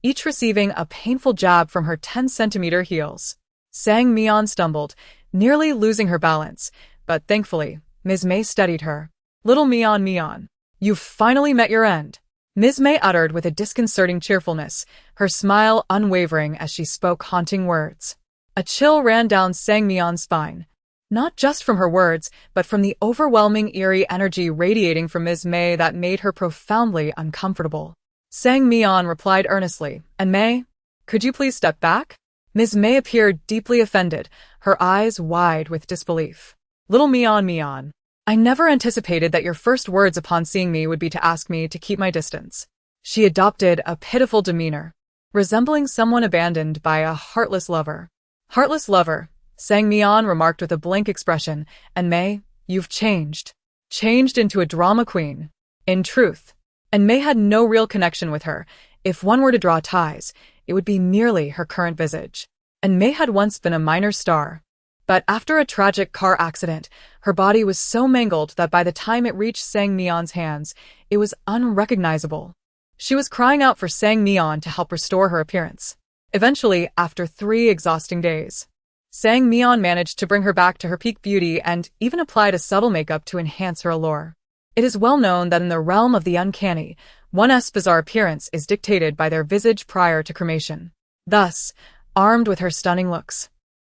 each receiving a painful jab from her 10-centimeter heels. Sang Mian stumbled, nearly losing her balance, but thankfully, Ms. May steadied her. Little Mian, you've finally met your end. Ms. May uttered with a disconcerting cheerfulness, her smile unwavering as she spoke haunting words. A chill ran down Sang Mian's spine, not just from her words, but from the overwhelming eerie energy radiating from Ms. May that made her profoundly uncomfortable. Sang Mian replied earnestly, And May, could you please step back? Ms. May appeared deeply offended, her eyes wide with disbelief. Little Mian, I never anticipated that your first words upon seeing me would be to ask me to keep my distance. She adopted a pitiful demeanor, resembling someone abandoned by a heartless lover. Heartless lover, Sang Mian remarked with a blank expression, and May, you've changed. Changed into a drama queen. In truth. And May had no real connection with her. If one were to draw ties, it would be merely her current visage. And May had once been a minor star. But after a tragic car accident, her body was so mangled that by the time it reached Sang Mian's hands, it was unrecognizable. She was crying out for Sang Mian to help restore her appearance. Eventually, after 3 exhausting days, Sang Mian managed to bring her back to her peak beauty and even applied a subtle makeup to enhance her allure. It is well known that in the realm of the uncanny, one's bizarre appearance is dictated by their visage prior to cremation. Thus, armed with her stunning looks,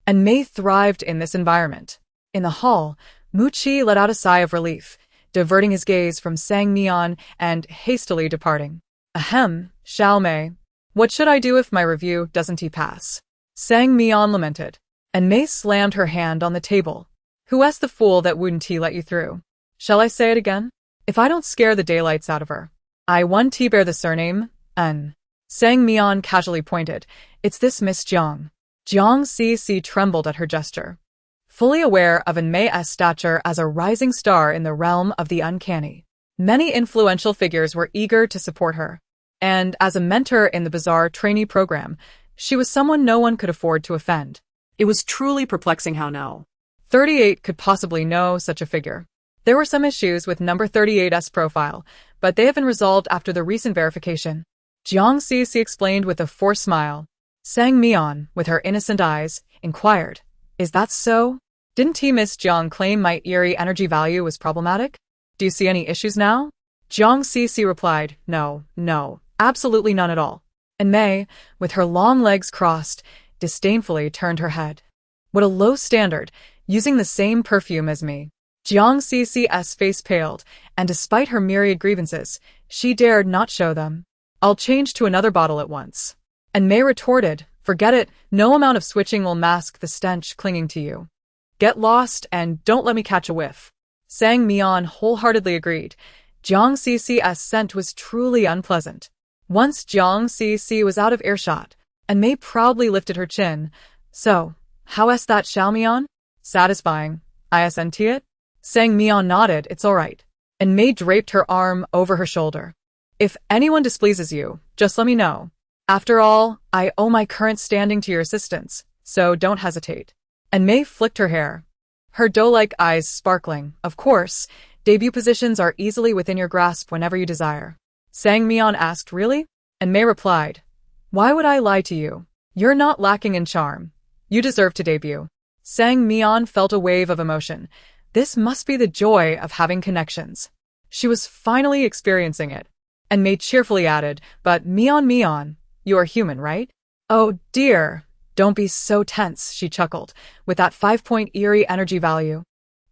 and May thrived in this environment. In the hall, Muchi let out a sigh of relief, diverting his gaze from Sang Mian and hastily departing. Ahem, Xiao Mei. What should I do if my review doesn't pass? Sang Mian lamented. And Mei slammed her hand on the table. Who asked the fool that wouldn't let you through? Shall I say it again? If I don't scare the daylights out of her. I won't bear the surname, Sang Mian casually pointed. It's this Miss Jiang. Jiang Cc trembled at her gesture. Fully aware of Mei's stature as a rising star in the realm of the uncanny, many influential figures were eager to support her. And as a mentor in the bizarre trainee program, she was someone no one could afford to offend. It was truly perplexing how no 38 could possibly know such a figure. There were some issues with number 38's profile, but they have been resolved after the recent verification. Jiang Cc explained with a forced smile. Sang Mian, with her innocent eyes, inquired, Is that so? Didn't Miss Jiang claim my eerie energy value was problematic? Do you see any issues now? Jiang Cc replied, No, absolutely none at all. And Mei, with her long legs crossed, disdainfully turned her head. What a low standard, using the same perfume as me. Jiang Cc's face paled, and despite her myriad grievances, she dared not show them. I'll change to another bottle at once. And Mei retorted, Forget it, no amount of switching will mask the stench clinging to you. Get lost and don't let me catch a whiff. Sang Mian wholeheartedly agreed. Jiang Cc's scent was truly unpleasant. Once Jiang Cc was out of earshot, and Mei proudly lifted her chin. So, how is that, Xiao Mian? Satisfying. Isn't it? Sang Mian nodded, It's all right. And Mei draped her arm over her shoulder. If anyone displeases you, just let me know. After all, I owe my current standing to your assistance, so don't hesitate. And Mei flicked her hair, her doe-like eyes sparkling. Of course, debut positions are easily within your grasp whenever you desire. Sang Mian asked, Really? And Mei replied, Why would I lie to you? You're not lacking in charm. You deserve to debut. Sang Mian felt a wave of emotion. This must be the joy of having connections. She was finally experiencing it. And Mei cheerfully added, But Mian, you are human, right? Oh dear. Don't be so tense, she chuckled, with that 5-point eerie energy value.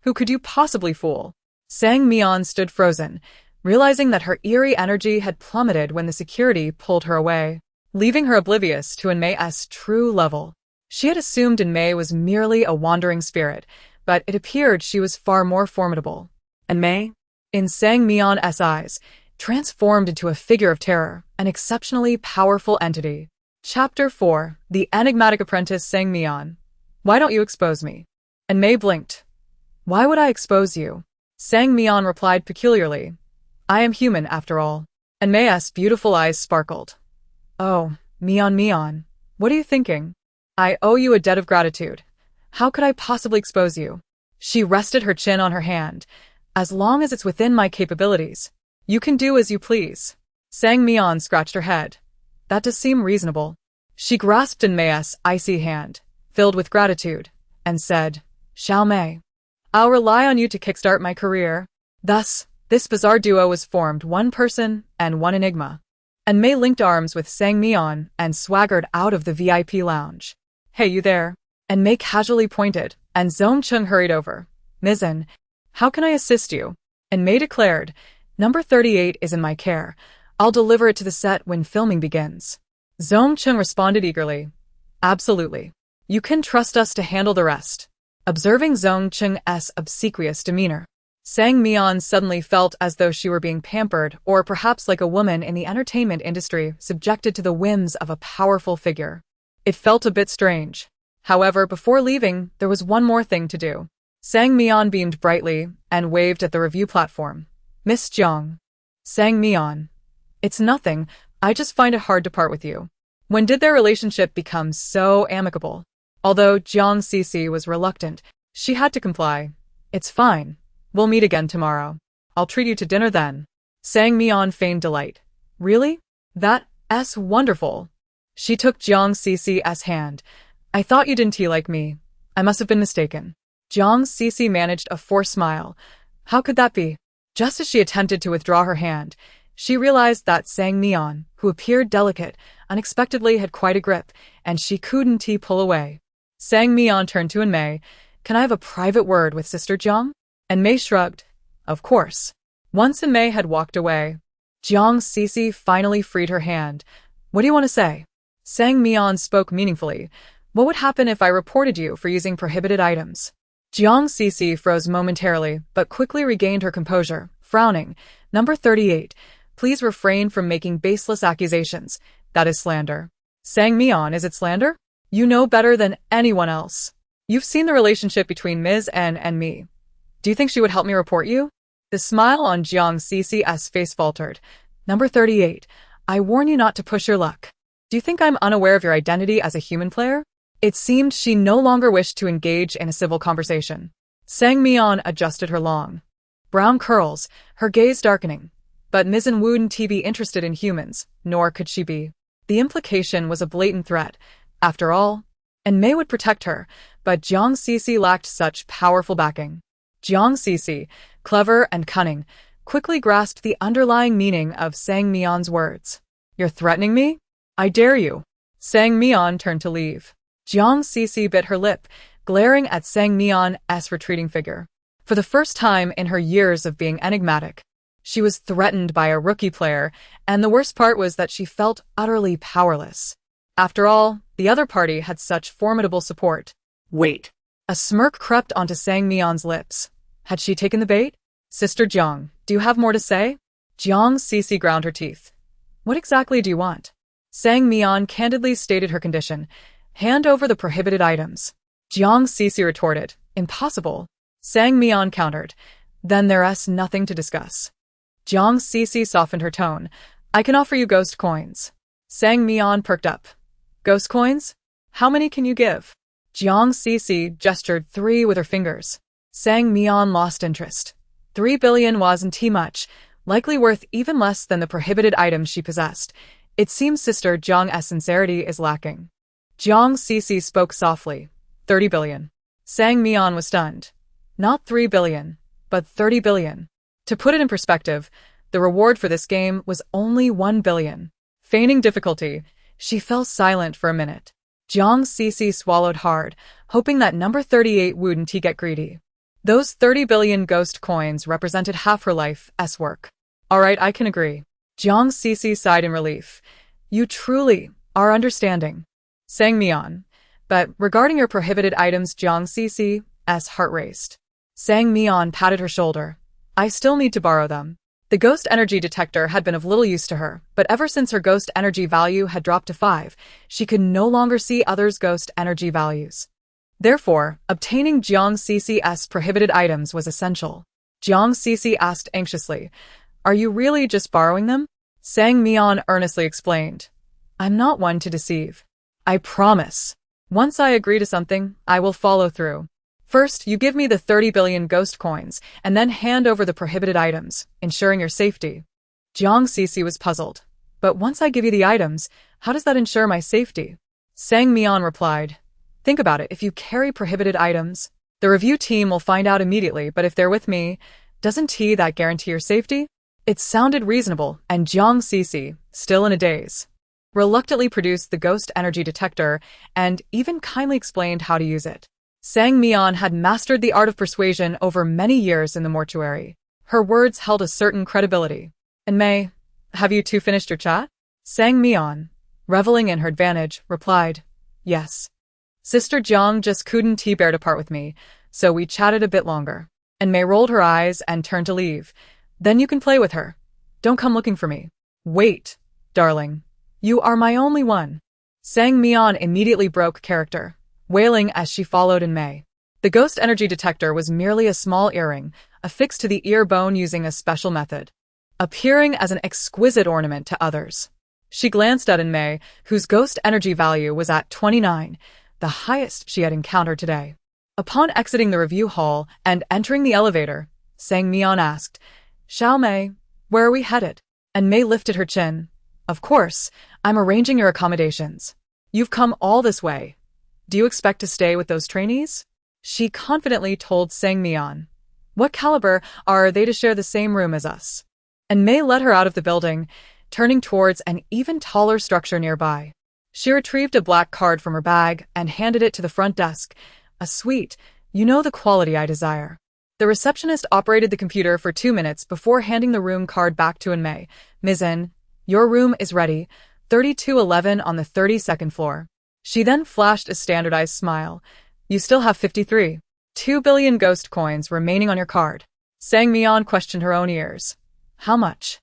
Who could you possibly fool? Sang Mian stood frozen, realizing that her eerie energy had plummeted when the security pulled her away, leaving her oblivious to Mei's true level. She had assumed Mei was merely a wandering spirit, but it appeared she was far more formidable. And Mei, in Sang Mian's eyes, transformed into a figure of terror, an exceptionally powerful entity. Chapter 4, The Enigmatic Apprentice Sang Mian. Why don't you expose me? And Mei blinked. Why would I expose you? Sang Mian replied peculiarly. I am human after all. And Mei's beautiful eyes sparkled. Oh, Mian, what are you thinking? I owe you a debt of gratitude. How could I possibly expose you? She rested her chin on her hand. As long as it's within my capabilities, you can do as you please. Sang Mian scratched her head. That does seem reasonable. She grasped Mei's icy hand, filled with gratitude, and said, Xiao Mei, I'll rely on you to kickstart my career. Thus, this bizarre duo was formed, one person and one enigma. And Mei linked arms with Sang Mian and swaggered out of the VIP lounge. Hey, you there? And Mei casually pointed, and Zong Chung hurried over. Mian, how can I assist you? And Mei declared, Number 38 is in my care. I'll deliver it to the set when filming begins. Zong Chung responded eagerly. Absolutely. You can trust us to handle the rest. Observing Zong Chung's obsequious demeanor, Sang Mian suddenly felt as though she were being pampered, or perhaps like a woman in the entertainment industry subjected to the whims of a powerful figure. It felt a bit strange. However, before leaving, there was one more thing to do. Sang Mian beamed brightly and waved at the review platform. Miss Jiang. Sang Mian. It's nothing, I just find it hard to part with you. When did their relationship become so amicable? Although Jiang Cc was reluctant, she had to comply. It's fine. We'll meet again tomorrow. I'll treat you to dinner then. Sang Mian feigned delight. Really? That's wonderful. She took Jiang Cc's hand. I thought you didn't like me. I must have been mistaken. Jiang Cc managed a forced smile. How could that be? Just as she attempted to withdraw her hand, she realized that Sang Mian, who appeared delicate, unexpectedly had quite a grip, and she couldn't pull away. Sang Mian turned to Mei. Can I have a private word with Sister Jiang? And Mei shrugged. Of course. Once Mei had walked away, Jiang Sisi finally freed her hand. What do you want to say? Sang Mian spoke meaningfully. What would happen if I reported you for using prohibited items? Jiang Sisi froze momentarily, but quickly regained her composure, frowning. Number 38. Please refrain from making baseless accusations. That is slander. Sang Mian, is it slander? You know better than anyone else. You've seen the relationship between Ms. N and me. Do you think she would help me report you? The smile on Jiang Sisi's face faltered. Number 38. I warn you not to push your luck. Do you think I'm unaware of your identity as a human player? It seemed she no longer wished to engage in a civil conversation. Sang Mian adjusted her long brown curls, her gaze darkening. But Ms. N wouldn't be interested in humans, nor could she be. The implication was a blatant threat. After all, and Mei would protect her, but Jiang Sisi lacked such powerful backing. Jiang Sisi, clever and cunning, quickly grasped the underlying meaning of Sang Mian's words. You're threatening me? I dare you. Sang Mian turned to leave. Jiang Sisi bit her lip, glaring at Sang Mian's retreating figure. For the first time in her years of being enigmatic, she was threatened by a rookie player, and the worst part was that she felt utterly powerless. After all, the other party had such formidable support. Wait. A smirk crept onto Sang Mian's lips. Had she taken the bait? Sister Jiang, do you have more to say? Jiang Sisi ground her teeth. What exactly do you want? Sang Mian candidly stated her condition. Hand over the prohibited items. Jiang Sisi retorted. Impossible. Sang Mian countered. Then there's nothing to discuss. Jiang Sisi softened her tone. I can offer you ghost coins. Sang Mian perked up. Ghost coins? How many can you give? Jiang Sisi gestured 3 with her fingers. Sang Mian lost interest. 3 billion wasn't too much, likely worth even less than the prohibited items she possessed. It seems Sister Jiang's sincerity is lacking. Jiang Sisi spoke softly. 30 billion. Sang Mian was stunned. Not 3 billion, but 30 billion. To put it in perspective, the reward for this game was only 1 billion. Feigning difficulty, she fell silent for a minute. Jiang Sisi swallowed hard, hoping that number 38 wouldn't get greedy. Those 30 billion ghost coins represented half her life's work. Alright, I can agree. Jiang Sisi sighed in relief. You truly are understanding. Sang Mian. But regarding your prohibited items, Jiang Sisi's heart raced. Sang Mian patted her shoulder. I still need to borrow them. The ghost energy detector had been of little use to her, but ever since her ghost energy value had dropped to 5, she could no longer see others' ghost energy values. Therefore, obtaining Jiang Sisi's prohibited items was essential. Jiang Sisi asked anxiously, Are you really just borrowing them? Sang Mian earnestly explained. I'm not one to deceive. I promise. Once I agree to something, I will follow through. First, you give me the 30 billion ghost coins, and then hand over the prohibited items, ensuring your safety. Jiang Sisi was puzzled. But once I give you the items, how does that ensure my safety? Sang Mian replied. Think about it, if you carry prohibited items, the review team will find out immediately, but if they're with me, doesn't that guarantee your safety? It sounded reasonable, and Jiang Sisi, still in a daze, reluctantly produced the ghost energy detector and even kindly explained how to use it. Sang Mian had mastered the art of persuasion over many years in the mortuary. Her words held a certain credibility. And Mei, have you two finished your chat? Sang Mian, reveling in her advantage, replied, Yes. Sister Jiang just couldn't bear to part with me, so we chatted a bit longer. And Mei rolled her eyes and turned to leave. Then you can play with her. Don't come looking for me. Wait, darling. You are my only one. Sang Mian immediately broke character, wailing as she followed in Mei. The ghost energy detector was merely a small earring, affixed to the ear bone using a special method, appearing as an exquisite ornament to others. She glanced at Mei, whose ghost energy value was at 29, the highest she had encountered today. Upon exiting the review hall and entering the elevator, Sang Mian asked, Xiao Mei, where are we headed? And Mei lifted her chin. Of course, I'm arranging your accommodations. You've come all this way. Do you expect to stay with those trainees? She confidently told Sang Mian. What caliber are they to share the same room as us? And Mei led her out of the building, turning towards an even taller structure nearby. She retrieved a black card from her bag and handed it to the front desk. A suite, you know the quality I desire. The receptionist operated the computer for 2 minutes before handing the room card back to May. Mian, your room is ready, 3211 on the 32nd floor. She then flashed a standardized smile. You still have 53. 2 billion ghost coins remaining on your card. Sang Mian questioned her own ears. How much?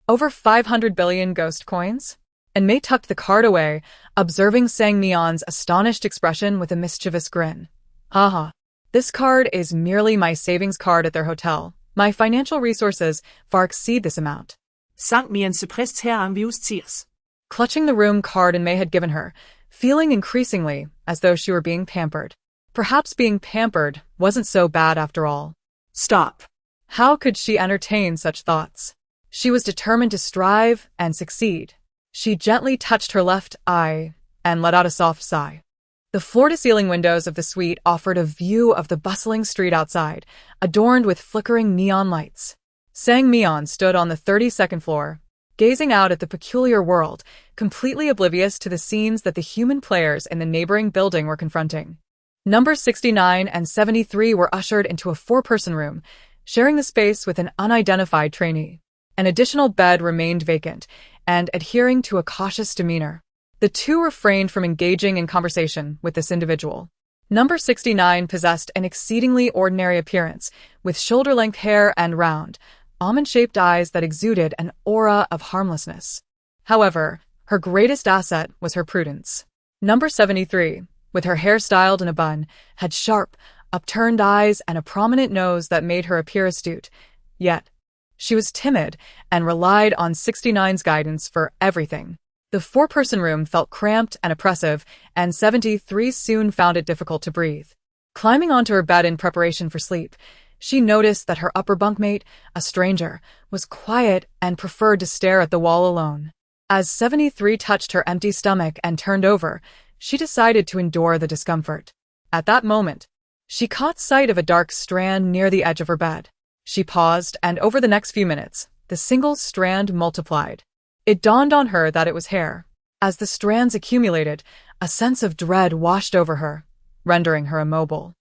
Over 500 billion ghost coins? And May tucked the card away, observing Sang Mian's astonished expression with a mischievous grin. Haha. This card is merely my savings card at their hotel. My financial resources far exceed this amount. Sankt Mian suppressed her anxious. Clutching the room card May had given her, feeling increasingly as though she were being pampered. Perhaps being pampered wasn't so bad after all. Stop. How could she entertain such thoughts? She was determined to strive and succeed. She gently touched her left eye and let out a soft sigh. The floor-to-ceiling windows of the suite offered a view of the bustling street outside, adorned with flickering neon lights. Sang Mian stood on the 32nd floor, gazing out at the peculiar world, completely oblivious to the scenes that the human players in the neighboring building were confronting. Numbers 69 and 73 were ushered into a 4-person room, sharing the space with an unidentified trainee. An additional bed remained vacant, and adhering to a cautious demeanor. The two refrained from engaging in conversation with this individual. Number 69 possessed an exceedingly ordinary appearance, with shoulder-length hair and round, almond-shaped eyes that exuded an aura of harmlessness. However, her greatest asset was her prudence. Number 73, with her hair styled in a bun, had sharp, upturned eyes and a prominent nose that made her appear astute. Yet, she was timid and relied on 69's guidance for everything. The 4-person room felt cramped and oppressive, and 73 soon found it difficult to breathe. Climbing onto her bed in preparation for sleep, she noticed that her upper bunkmate, a stranger, was quiet and preferred to stare at the wall alone. As 73 touched her empty stomach and turned over, she decided to endure the discomfort. At that moment, she caught sight of a dark strand near the edge of her bed. She paused, and over the next few minutes, the single strand multiplied. It dawned on her that it was hair. As the strands accumulated, a sense of dread washed over her, rendering her immobile.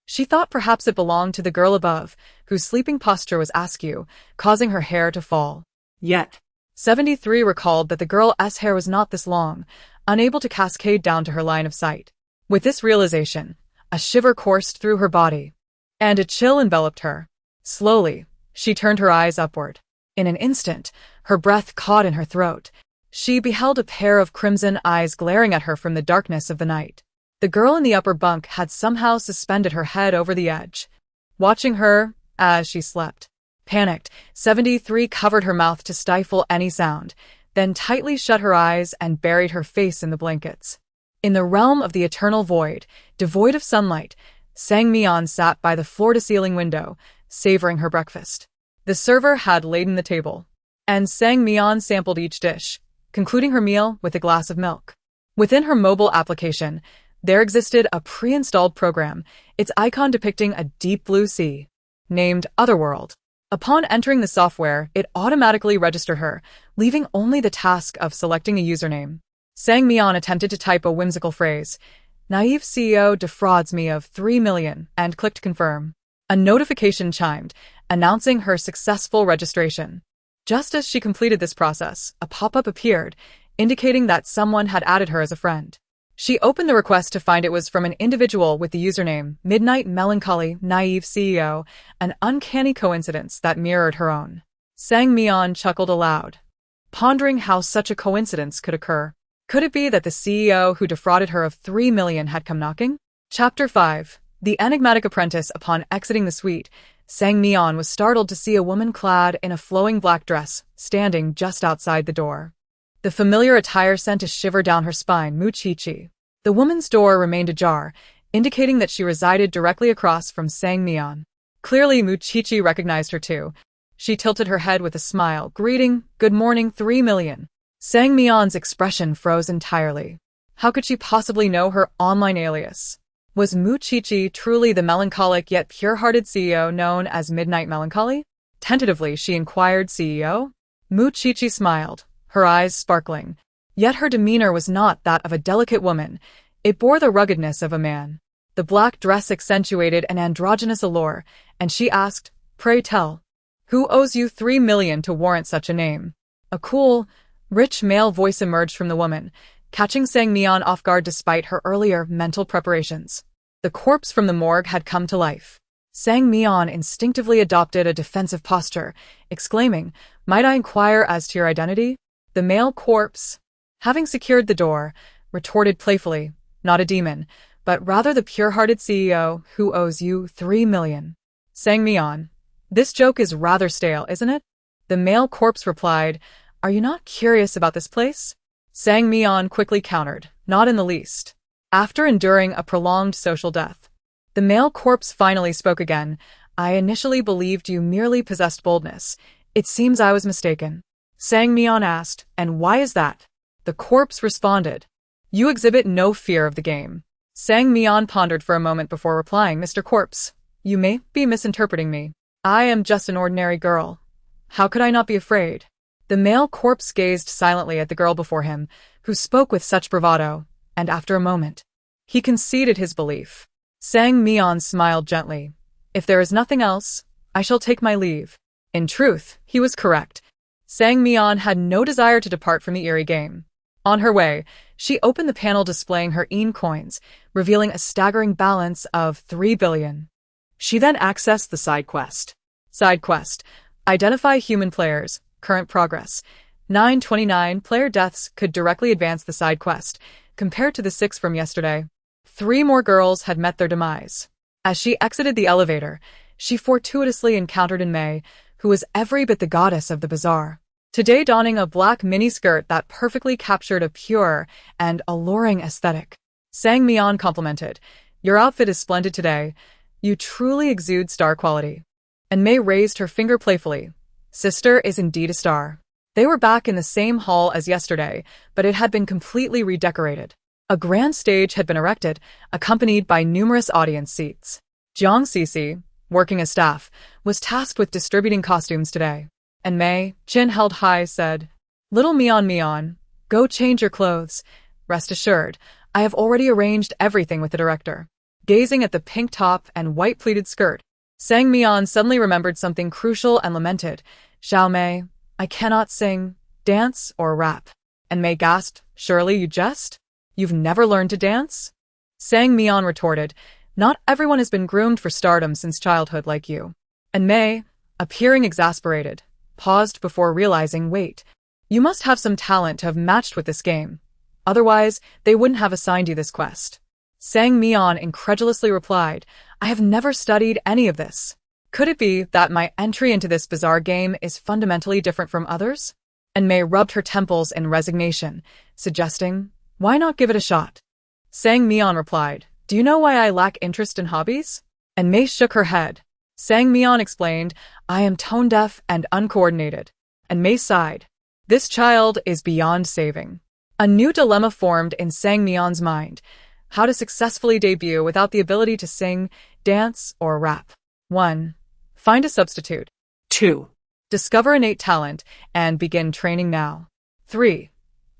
She thought perhaps it belonged to the girl above, whose sleeping posture was askew, causing her hair to fall. Yet, 73 recalled that the girl's hair was not this long, unable to cascade down to her line of sight. With this realization, a shiver coursed through her body, and a chill enveloped her. Slowly, she turned her eyes upward. In an instant, her breath caught in her throat. She beheld a pair of crimson eyes glaring at her from the darkness of the night. The girl in the upper bunk had somehow suspended her head over the edge, watching her as she slept. Panicked, 73 covered her mouth to stifle any sound, then tightly shut her eyes and buried her face in the blankets. In the realm of the eternal void, devoid of sunlight, Sang Mian sat by the floor-to-ceiling window, savoring her breakfast. The server had laden the table, and Sang Mian sampled each dish, concluding her meal with a glass of milk. Within her mobile application, there existed a pre-installed program, its icon depicting a deep blue sea, named Otherworld. Upon entering the software, it automatically registered her, leaving only the task of selecting a username. Sang Mian attempted to type a whimsical phrase, "Naive CEO defrauds me of 3 million," and clicked confirm. A notification chimed, announcing her successful registration. Just as she completed this process, a pop-up appeared, indicating that someone had added her as a friend. She opened the request to find it was from an individual with the username Midnight Melancholy Naive CEO, an uncanny coincidence that mirrored her own. Sang Mian chuckled aloud, pondering how such a coincidence could occur. Could it be that the CEO who defrauded her of 3 million had come knocking? Chapter 5. The enigmatic apprentice. Upon exiting the suite, Sang Mian was startled to see a woman clad in a flowing black dress, standing just outside the door. The familiar attire sent a shiver down her spine. Muchichi. The woman's door remained ajar, indicating that she resided directly across from Sang Mian. Clearly, Muchichi recognized her too. She tilted her head with a smile, greeting, "Good morning, 3 million." Sang Mian's expression froze entirely. How could she possibly know her online alias? Was Muchichi truly the melancholic yet pure-hearted CEO known as Midnight Melancholy? Tentatively, she inquired, "CEO?" Muchichi smiled, her eyes sparkling. Yet her demeanor was not that of a delicate woman. It bore the ruggedness of a man. The black dress accentuated an androgynous allure, and she asked, "Pray tell, who owes you 3 million to warrant such a name?" A cool, rich male voice emerged from the woman, catching Sang Mian off guard despite her earlier mental preparations. The corpse from the morgue had come to life. Sang Mian instinctively adopted a defensive posture, exclaiming, "Might I inquire as to your identity?" The male corpse, having secured the door, retorted playfully, "Not a demon, but rather the pure-hearted CEO who owes you 3 million. Sang Mian, this joke is rather stale, isn't it? The male corpse replied, "Are you not curious about this place?" Sang Mian quickly countered, "Not in the least." After enduring a prolonged social death, the male corpse finally spoke again. "I initially believed you merely possessed boldness. It seems I was mistaken." Sang Mian asked, "And why is that?" The corpse responded, "You exhibit no fear of the game." Sang Mian pondered for a moment before replying, "Mr. Corpse, you may be misinterpreting me. I am just an ordinary girl. How could I not be afraid?" The male corpse gazed silently at the girl before him, who spoke with such bravado, and after a moment, he conceded his belief. Sang Mian smiled gently. "If there is nothing else, I shall take my leave." In truth, he was correct. Sang Mian had no desire to depart from the Eerie game. On her way, she opened the panel displaying her coins, revealing a staggering balance of 3 billion. She then accessed the side quest. Side quest: identify human players, current progress. 929 player deaths could directly advance the side quest, compared to the 6 from yesterday. 3 more girls had met their demise. As she exited the elevator, she fortuitously encountered May, who was every bit the goddess of the bazaar. Today donning a black miniskirt that perfectly captured a pure and alluring aesthetic. Sang Mian complimented, "Your outfit is splendid today. You truly exude star quality." And May raised her finger playfully. "Sister is indeed a star." They were back in the same hall as yesterday, but it had been completely redecorated. A grand stage had been erected, accompanied by numerous audience seats. Jiang Cece, working as staff, was tasked with distributing costumes today. And May, chin held high, said, "Little Mian, go change your clothes. Rest assured, I have already arranged everything with the director." Gazing at the pink top and white pleated skirt, Sang Mian suddenly remembered something crucial and lamented, "Xiao Mei, I cannot sing, dance, or rap." And May gasped, "Surely you jest? You've never learned to dance?" Sang Mian retorted, "Not everyone has been groomed for stardom since childhood like you." And May, appearing exasperated, paused before realizing, "Wait, you must have some talent to have matched with this game. Otherwise, they wouldn't have assigned you this quest." Sang Mian incredulously replied, "I have never studied any of this. Could it be that my entry into this bizarre game is fundamentally different from others?" And May rubbed her temples in resignation, suggesting, "Why not give it a shot?" Sang Mian replied, "Do you know why I lack interest in hobbies?" And May shook her head. Sang Mian explained, "I am tone-deaf and uncoordinated." And May sighed. This child is beyond saving. A new dilemma formed in Sang Mian's mind: how to successfully debut without the ability to sing, dance, or rap. 1. Find a substitute. 2. Discover innate talent and begin training now. 3.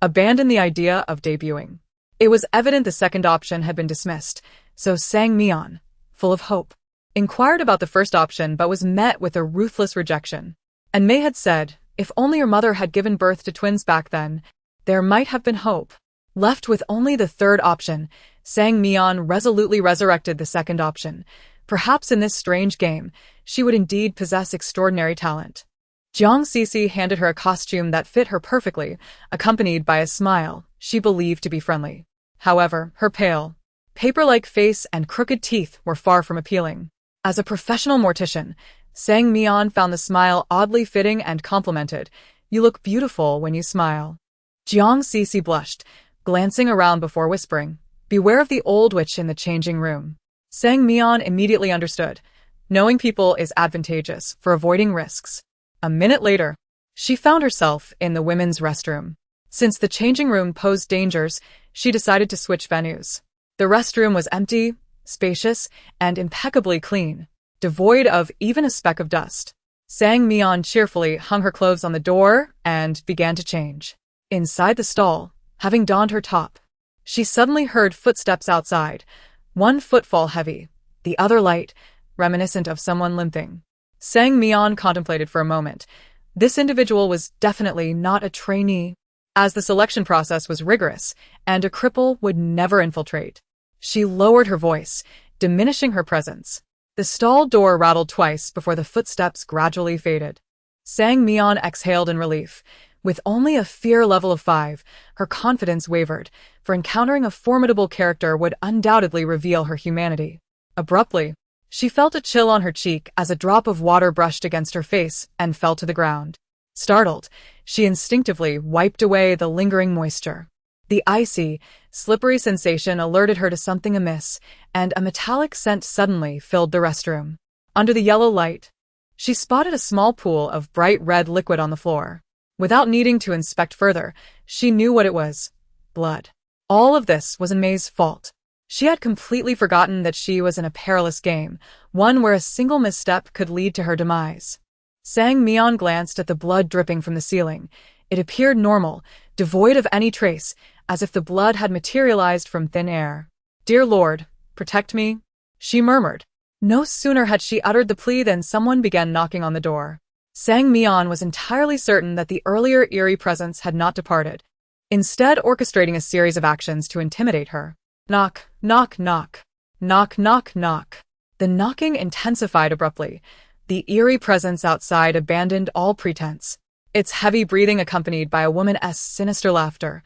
Abandon the idea of debuting. It was evident the second option had been dismissed, so Sang Mian, full of hope, inquired about the first option but was met with a ruthless rejection. And May had said, if only her mother had given birth to twins back then, there might have been hope. Left with only the third option, Sang Mian resolutely resurrected the second option. Perhaps in this strange game, she would indeed possess extraordinary talent. Jiang Cece handed her a costume that fit her perfectly, accompanied by a smile she believed to be friendly. However, her pale, paper-like face and crooked teeth were far from appealing. As a professional mortician, Sang Mian found the smile oddly fitting and complimented, "You look beautiful when you smile." Jiang Cece blushed, glancing around before whispering, "Beware of the old witch in the changing room." Sang Mian immediately understood. Knowing people is advantageous for avoiding risks. A minute later, she found herself in the women's restroom. Since the changing room posed dangers, she decided to switch venues. The restroom was empty, spacious, and impeccably clean, devoid of even a speck of dust. Sang Mian cheerfully hung her clothes on the door and began to change. Inside the stall, having donned her top, she suddenly heard footsteps outside. one footfall heavy, the other light, reminiscent of someone limping. Sang Mian contemplated for a moment. This individual was definitely not a trainee, as the selection process was rigorous, and a cripple would never infiltrate. She lowered her voice, diminishing her presence. The stall door rattled twice before the footsteps gradually faded. Sang Mian exhaled in relief. With only a fear level of 5, her confidence wavered, for encountering a formidable character would undoubtedly reveal her humanity. Abruptly, she felt a chill on her cheek as a drop of water brushed against her face and fell to the ground. Startled, she instinctively wiped away the lingering moisture. The icy, slippery sensation alerted her to something amiss, and a metallic scent suddenly filled the restroom. Under the yellow light, she spotted a small pool of bright red liquid on the floor. Without needing to inspect further, she knew what it was. Blood. All of this was May's fault. She had completely forgotten that she was in a perilous game, one where a single misstep could lead to her demise. Sang Mian glanced at the blood dripping from the ceiling. It appeared normal, devoid of any trace, as if the blood had materialized from thin air. "Dear Lord, protect me," she murmured. No sooner had she uttered the plea than someone began knocking on the door. Sang Mian was entirely certain that the earlier eerie presence had not departed, instead orchestrating a series of actions to intimidate her. Knock, knock, knock. Knock, knock, knock. The knocking intensified abruptly. The eerie presence outside abandoned all pretense, its heavy breathing accompanied by a woman's sinister laughter.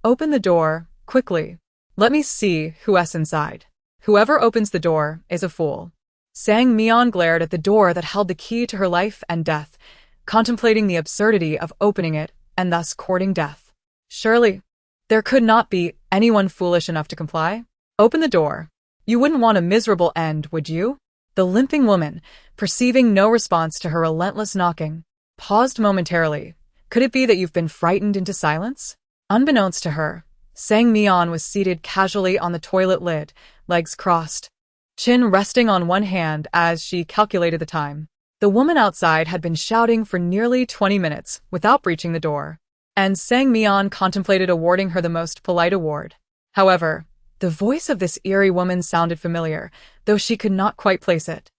"Open the door, quickly. Let me see who's inside. Whoever opens the door is a fool." Sang Mian glared at the door that held the key to her life and death, contemplating the absurdity of opening it and thus courting death. Surely, there could not be anyone foolish enough to comply. "Open the door. You wouldn't want a miserable end, would you?" The limping woman, perceiving no response to her relentless knocking, paused momentarily. "Could it be that you've been frightened into silence?" Unbeknownst to her, Sang Mian was seated casually on the toilet lid, legs crossed, chin resting on one hand as she calculated the time. The woman outside had been shouting for nearly 20 minutes without breaching the door, and Sang Mian contemplated awarding her the most polite award. However, the voice of this eerie woman sounded familiar, though she could not quite place it.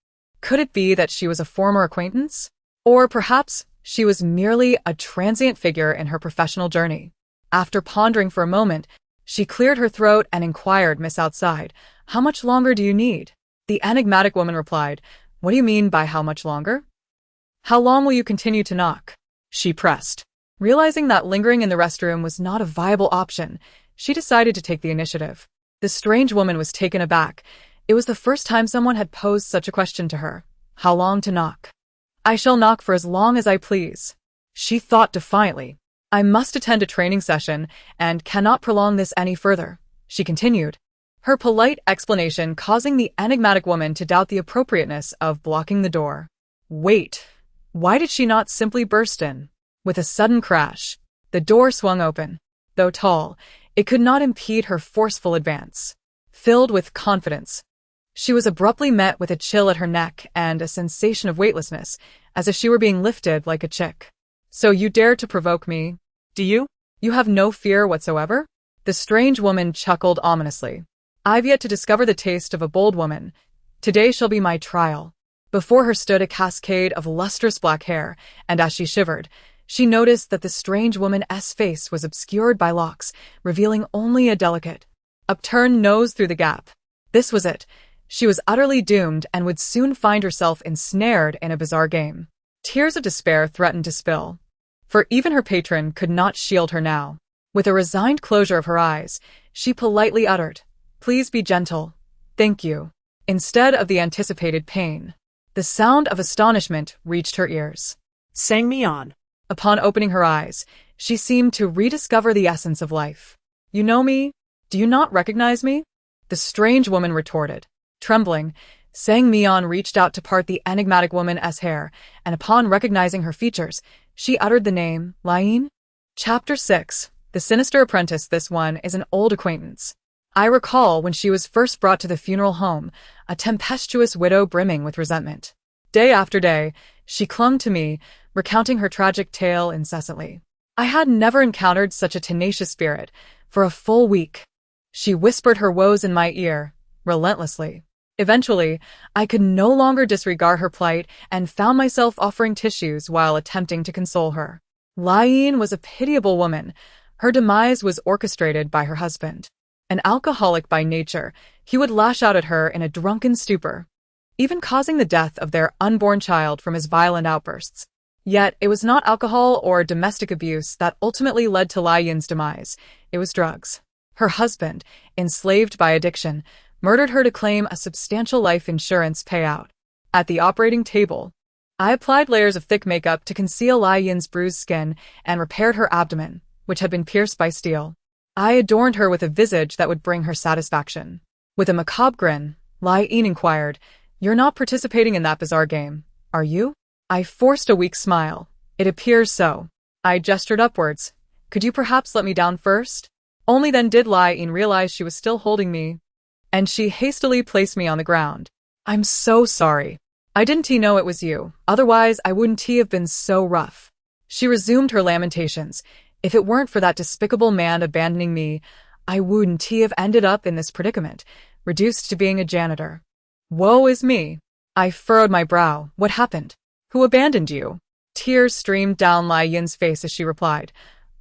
Could it be that she was a former acquaintance? Or perhaps she was merely a transient figure in her professional journey? After pondering for a moment, she cleared her throat and inquired, "Miss Outside, how much longer do you need?" The enigmatic woman replied, "What do you mean by how much longer? How long will you continue to knock?" She pressed. Realizing that lingering in the restroom was not a viable option, she decided to take the initiative. The strange woman was taken aback. It was the first time someone had posed such a question to her. "How long to knock?" "I shall knock for as long as I please," she thought defiantly. "I must attend a training session and cannot prolong this any further," she continued, her polite explanation causing the enigmatic woman to doubt the appropriateness of blocking the door. Wait, why did she not simply burst in? With a sudden crash, the door swung open. Though tall, it could not impede her forceful advance. Filled with confidence, she was abruptly met with a chill at her neck and a sensation of weightlessness, as if she were being lifted like a chick. "So you dare to provoke me, do you? You have no fear whatsoever?" The strange woman chuckled ominously. "I've yet to discover the taste of a bold woman. Today shall be my trial." Before her stood a cascade of lustrous black hair, and as she shivered, she noticed that the strange woman's face was obscured by locks, revealing only a delicate, upturned nose through the gap. This was it. She was utterly doomed and would soon find herself ensnared in a bizarre game. Tears of despair threatened to spill, for even her patron could not shield her now. With a resigned closure of her eyes, she politely uttered, "Please be gentle. Thank you." Instead of the anticipated pain, the sound of astonishment reached her ears. Sang Mian. Upon opening her eyes, she seemed to rediscover the essence of life. "You know me? Do you not recognize me?" the strange woman retorted. Trembling, Sang Mian reached out to part the enigmatic woman's hair, and upon recognizing her features, she uttered the name, Mian. Chapter 6. The Sinister Apprentice. This one is an old acquaintance. I recall when she was first brought to the funeral home, a tempestuous widow brimming with resentment. Day after day, she clung to me, recounting her tragic tale incessantly. I had never encountered such a tenacious spirit. For a full week, she whispered her woes in my ear, relentlessly. Eventually, I could no longer disregard her plight and found myself offering tissues while attempting to console her. Mian was a pitiable woman. Her demise was orchestrated by her husband. An alcoholic by nature, he would lash out at her in a drunken stupor, even causing the death of their unborn child from his violent outbursts. Yet, it was not alcohol or domestic abuse that ultimately led to Mian's demise. It was drugs. Her husband, enslaved by addiction, murdered her to claim a substantial life insurance payout. At the operating table, I applied layers of thick makeup to conceal Mian's bruised skin and repaired her abdomen, which had been pierced by steel. I adorned her with a visage that would bring her satisfaction. With a macabre grin, Mian inquired, "You're not participating in that bizarre game, are you?" I forced a weak smile. "It appears so." I gestured upwards. "Could you perhaps let me down first?" Only then did Mian realize she was still holding me, and she hastily placed me on the ground. "I'm so sorry. I didn't know it was you, otherwise I wouldn't have been so rough." She resumed her lamentations. "If it weren't for that despicable man abandoning me, I wouldn't have ended up in this predicament, reduced to being a janitor. Woe is me." I furrowed my brow. "What happened? Who abandoned you?" Tears streamed down Mian's face as she replied,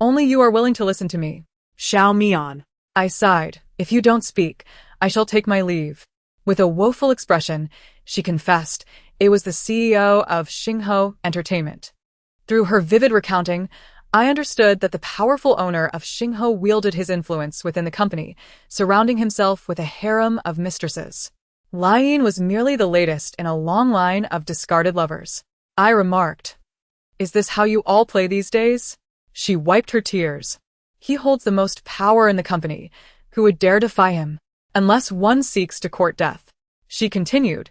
"Only you are willing to listen to me." Xiao Mian. I sighed. "If you don't speak, I shall take my leave." With a woeful expression, she confessed it was the CEO of Xingho Entertainment. Through her vivid recounting, I understood that the powerful owner of Xingho wielded his influence within the company, surrounding himself with a harem of mistresses. Mian was merely the latest in a long line of discarded lovers. I remarked, "Is this how you all play these days?" She wiped her tears. "He holds the most power in the company. Who would dare defy him? Unless one seeks to court death." She continued,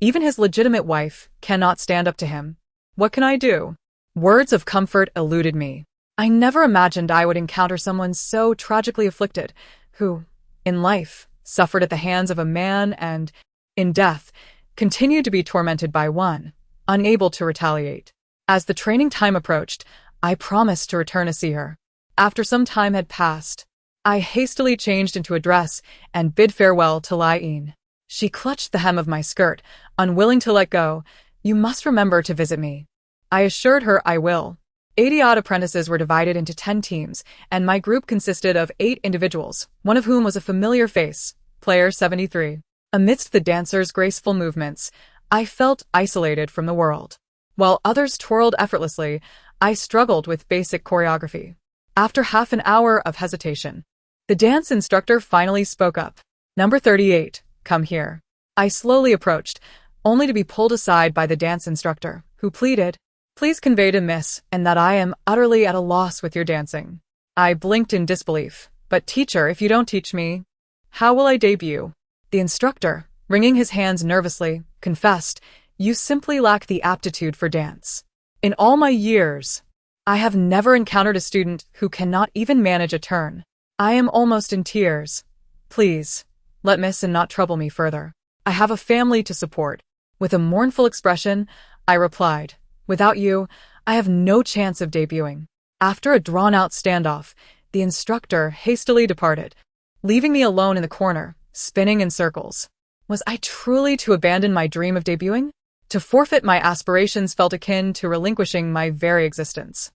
"Even his legitimate wife cannot stand up to him. What can I do?" Words of comfort eluded me. I never imagined I would encounter someone so tragically afflicted, who, in life, suffered at the hands of a man and, in death, continued to be tormented by one, unable to retaliate. As the training time approached, I promised to return to see her. After some time had passed, I hastily changed into a dress and bid farewell to Mian. She clutched the hem of my skirt, unwilling to let go. "You must remember to visit me." I assured her I will. 80-odd apprentices were divided into 10 teams, and my group consisted of 8 individuals, one of whom was a familiar face, player 73. Amidst the dancers' graceful movements, I felt isolated from the world. While others twirled effortlessly, I struggled with basic choreography. After half an hour of hesitation, the dance instructor finally spoke up. "Number 38, come here." I slowly approached, only to be pulled aside by the dance instructor, who pleaded, "Please convey to Miss and that I am utterly at a loss with your dancing." I blinked in disbelief. "But teacher, if you don't teach me, how will I debut?" The instructor, wringing his hands nervously, confessed, "You simply lack the aptitude for dance. In all my years, I have never encountered a student who cannot even manage a turn." I am almost in tears. "Please, let Miss and not trouble me further. I have a family to support." With a mournful expression, I replied, "Without you, I have no chance of debuting." After a drawn-out standoff, the instructor hastily departed, leaving me alone in the corner, spinning in circles. Was I truly to abandon my dream of debuting? To forfeit my aspirations felt akin to relinquishing my very existence.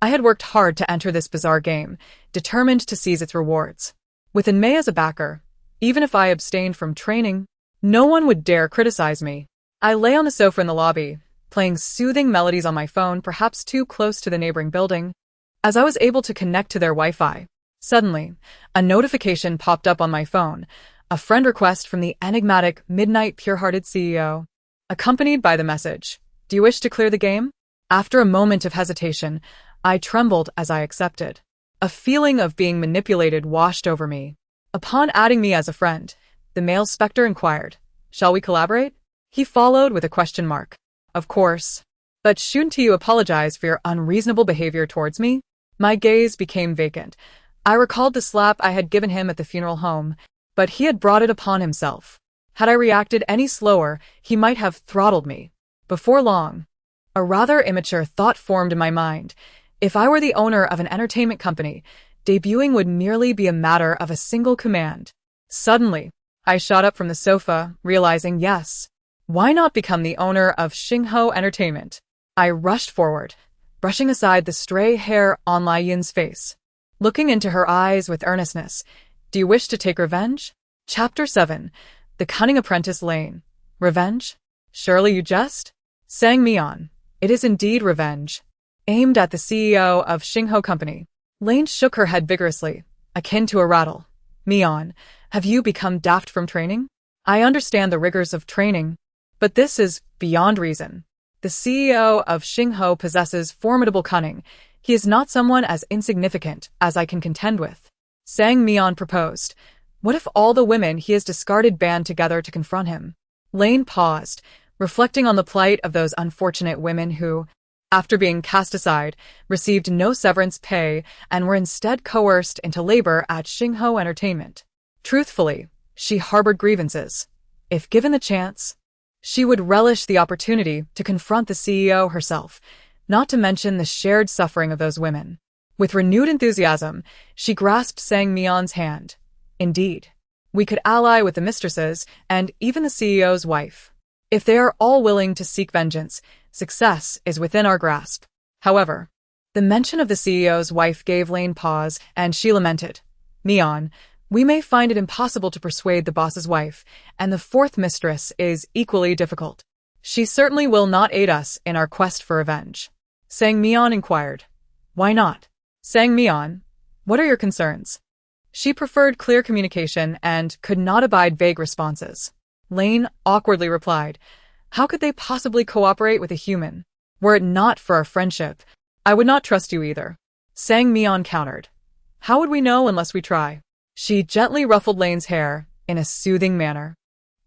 I had worked hard to enter this bizarre game, determined to seize its rewards. With May as a backer, even if I abstained from training, no one would dare criticize me. I lay on the sofa in the lobby, playing soothing melodies on my phone, perhaps too close to the neighboring building. As I was able to connect to their Wi-Fi, suddenly, a notification popped up on my phone, a friend request from the enigmatic Midnight Pure-Hearted CEO, accompanied by the message, "Do you wish to clear the game?" After a moment of hesitation, I trembled as I accepted. A feeling of being manipulated washed over me. Upon adding me as a friend, the male specter inquired, "Shall we collaborate?" He followed with a question mark. "Of course. But shouldn't you apologize for your unreasonable behavior towards me?" My gaze became vacant. I recalled the slap I had given him at the funeral home, but he had brought it upon himself. Had I reacted any slower, he might have throttled me. Before long, a rather immature thought formed in my mind. If I were the owner of an entertainment company, debuting would merely be a matter of a single command. Suddenly, I shot up from the sofa, realizing yes. Why not become the owner of Xingho Entertainment? I rushed forward, brushing aside the stray hair on Lai Yin's face. Looking into her eyes with earnestness. Do you wish to take revenge? Chapter 7. The Cunning Apprentice Lane. Revenge? Surely you jest? Sang Mian. It is indeed revenge. Aimed at the CEO of Xingho Company. Lane shook her head vigorously, akin to a rattle. Mian, have you become daft from training? I understand the rigors of training, but this is beyond reason. The CEO of Xingho possesses formidable cunning. He is not someone as insignificant as I can contend with. Sang Mian proposed. What if all the women he has discarded band together to confront him? Lane paused, reflecting on the plight of those unfortunate women who, after being cast aside, received no severance pay and were instead coerced into labor at Xingho Entertainment. Truthfully, she harbored grievances. If given the chance, she would relish the opportunity to confront the CEO herself, not to mention the shared suffering of those women. With renewed enthusiasm, she grasped Sang Mian's hand. Indeed, we could ally with the mistresses and even the CEO's wife. If they are all willing to seek vengeance, success is within our grasp. However, the mention of the CEO's wife gave Lane pause, and she lamented. Mian, we may find it impossible to persuade the boss's wife, and the fourth mistress is equally difficult. She certainly will not aid us in our quest for revenge. Sang Mian inquired. Why not? Sang Mian, what are your concerns? She preferred clear communication and could not abide vague responses. Lane awkwardly replied, how could they possibly cooperate with a human? Were it not for our friendship, I would not trust you either. Sang Mian countered. How would we know unless we try? She gently ruffled Lane's hair in a soothing manner.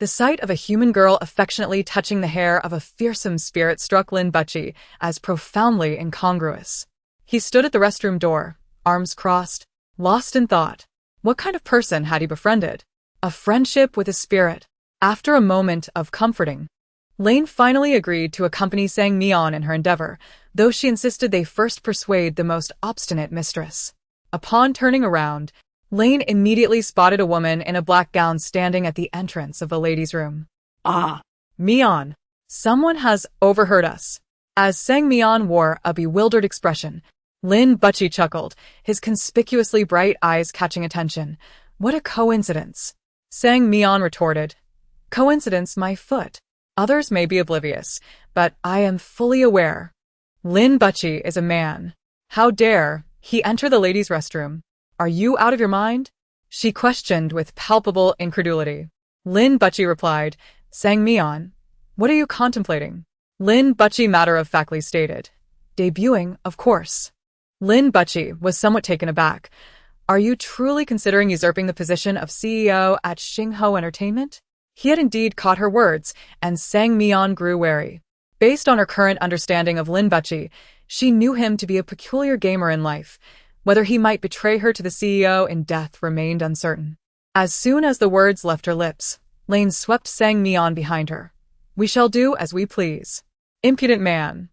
The sight of a human girl affectionately touching the hair of a fearsome spirit struck Lin Bucci as profoundly incongruous. He stood at the restroom door, arms crossed, lost in thought. What kind of person had he befriended? A friendship with a spirit. After a moment of comforting, Lane finally agreed to accompany Sang Mian in her endeavor, though she insisted they first persuade the most obstinate mistress. Upon turning around, Lane immediately spotted a woman in a black gown standing at the entrance of the ladies' room. Ah, Mian, someone has overheard us. As Sang Mian wore a bewildered expression, Lin Bucci chuckled, his conspicuously bright eyes catching attention. What a coincidence. Sang Mian retorted. Coincidence, my foot. Others may be oblivious, but I am fully aware. Lin Bucci is a man. How dare he enter the ladies' restroom? Are you out of your mind? She questioned with palpable incredulity. Lin Bucci replied, Sang Mian, what are you contemplating? Lin Bucci matter-of-factly stated. Debuting, of course. Lin Bucci was somewhat taken aback. Are you truly considering usurping the position of CEO at Xingho Entertainment? He had indeed caught her words, and Sang Mian grew wary. Based on her current understanding of Lin Bucci, she knew him to be a peculiar gamer in life. Whether he might betray her to the CEO in death remained uncertain. As soon as the words left her lips, Lane swept Sang Mian behind her. We shall do as we please. Impudent man.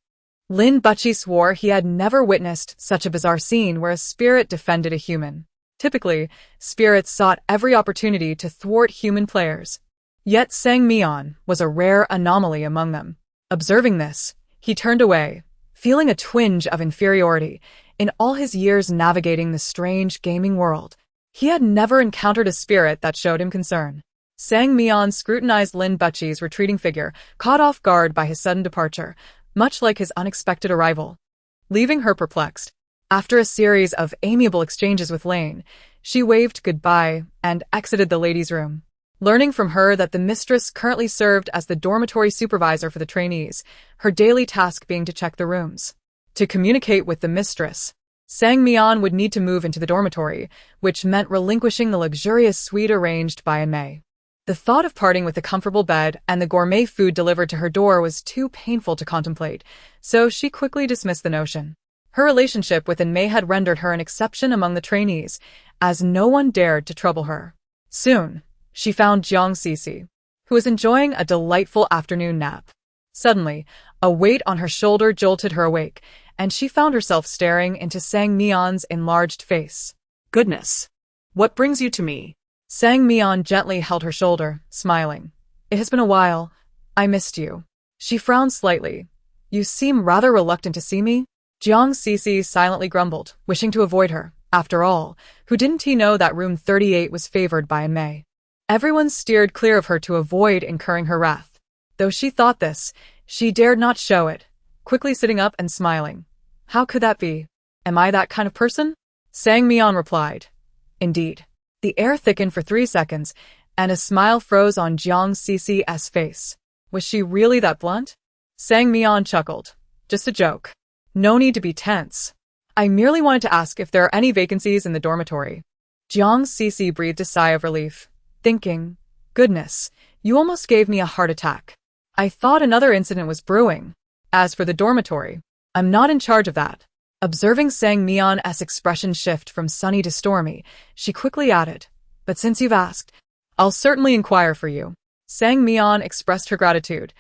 Lin Bucci swore he had never witnessed such a bizarre scene where a spirit defended a human. Typically, spirits sought every opportunity to thwart human players. Yet Sang Mian was a rare anomaly among them. Observing this, he turned away, feeling a twinge of inferiority. In all his years navigating the strange gaming world, he had never encountered a spirit that showed him concern. Sang Mian scrutinized Lin Bucci's retreating figure, caught off guard by his sudden departure, much like his unexpected arrival. Leaving her perplexed, after a series of amiable exchanges with Lane, she waved goodbye and exited the ladies' room. Learning from her that the mistress currently served as the dormitory supervisor for the trainees, her daily task being to check the rooms. To communicate with the mistress, Sang Mian would need to move into the dormitory, which meant relinquishing the luxurious suite arranged by May. The thought of parting with the comfortable bed and the gourmet food delivered to her door was too painful to contemplate, so she quickly dismissed the notion. Her relationship with May had rendered her an exception among the trainees, as no one dared to trouble her. Soon, she found Jiang Sisi, who was enjoying a delightful afternoon nap. Suddenly, a weight on her shoulder jolted her awake, and she found herself staring into Sang Mian's enlarged face. goodness. What brings you to me? Sang Mian gently held her shoulder, smiling. It has been a while. I missed you. She frowned slightly. You seem rather reluctant to see me? Jiang Cece silently grumbled, wishing to avoid her. After all, who didn't he know that room 38 was favored by Mei? Everyone steered clear of her to avoid incurring her wrath. Though she thought this, she dared not show it, quickly sitting up and smiling. How could that be? Am I that kind of person? Sang Mian replied. Indeed. The air thickened for 3 seconds, and a smile froze on Jiang Cece's face. Was she really that blunt? Sang Mian chuckled. Just a joke. No need to be tense. I merely wanted to ask if there are any vacancies in the dormitory. Jiang Cece breathed a sigh of relief, thinking, goodness, you almost gave me a heart attack. I thought another incident was brewing. As for the dormitory, I'm not in charge of that. Observing Sang Mian's expression shift from sunny to stormy, she quickly added, but since you've asked, I'll certainly inquire for you. Sang Mian expressed her gratitude.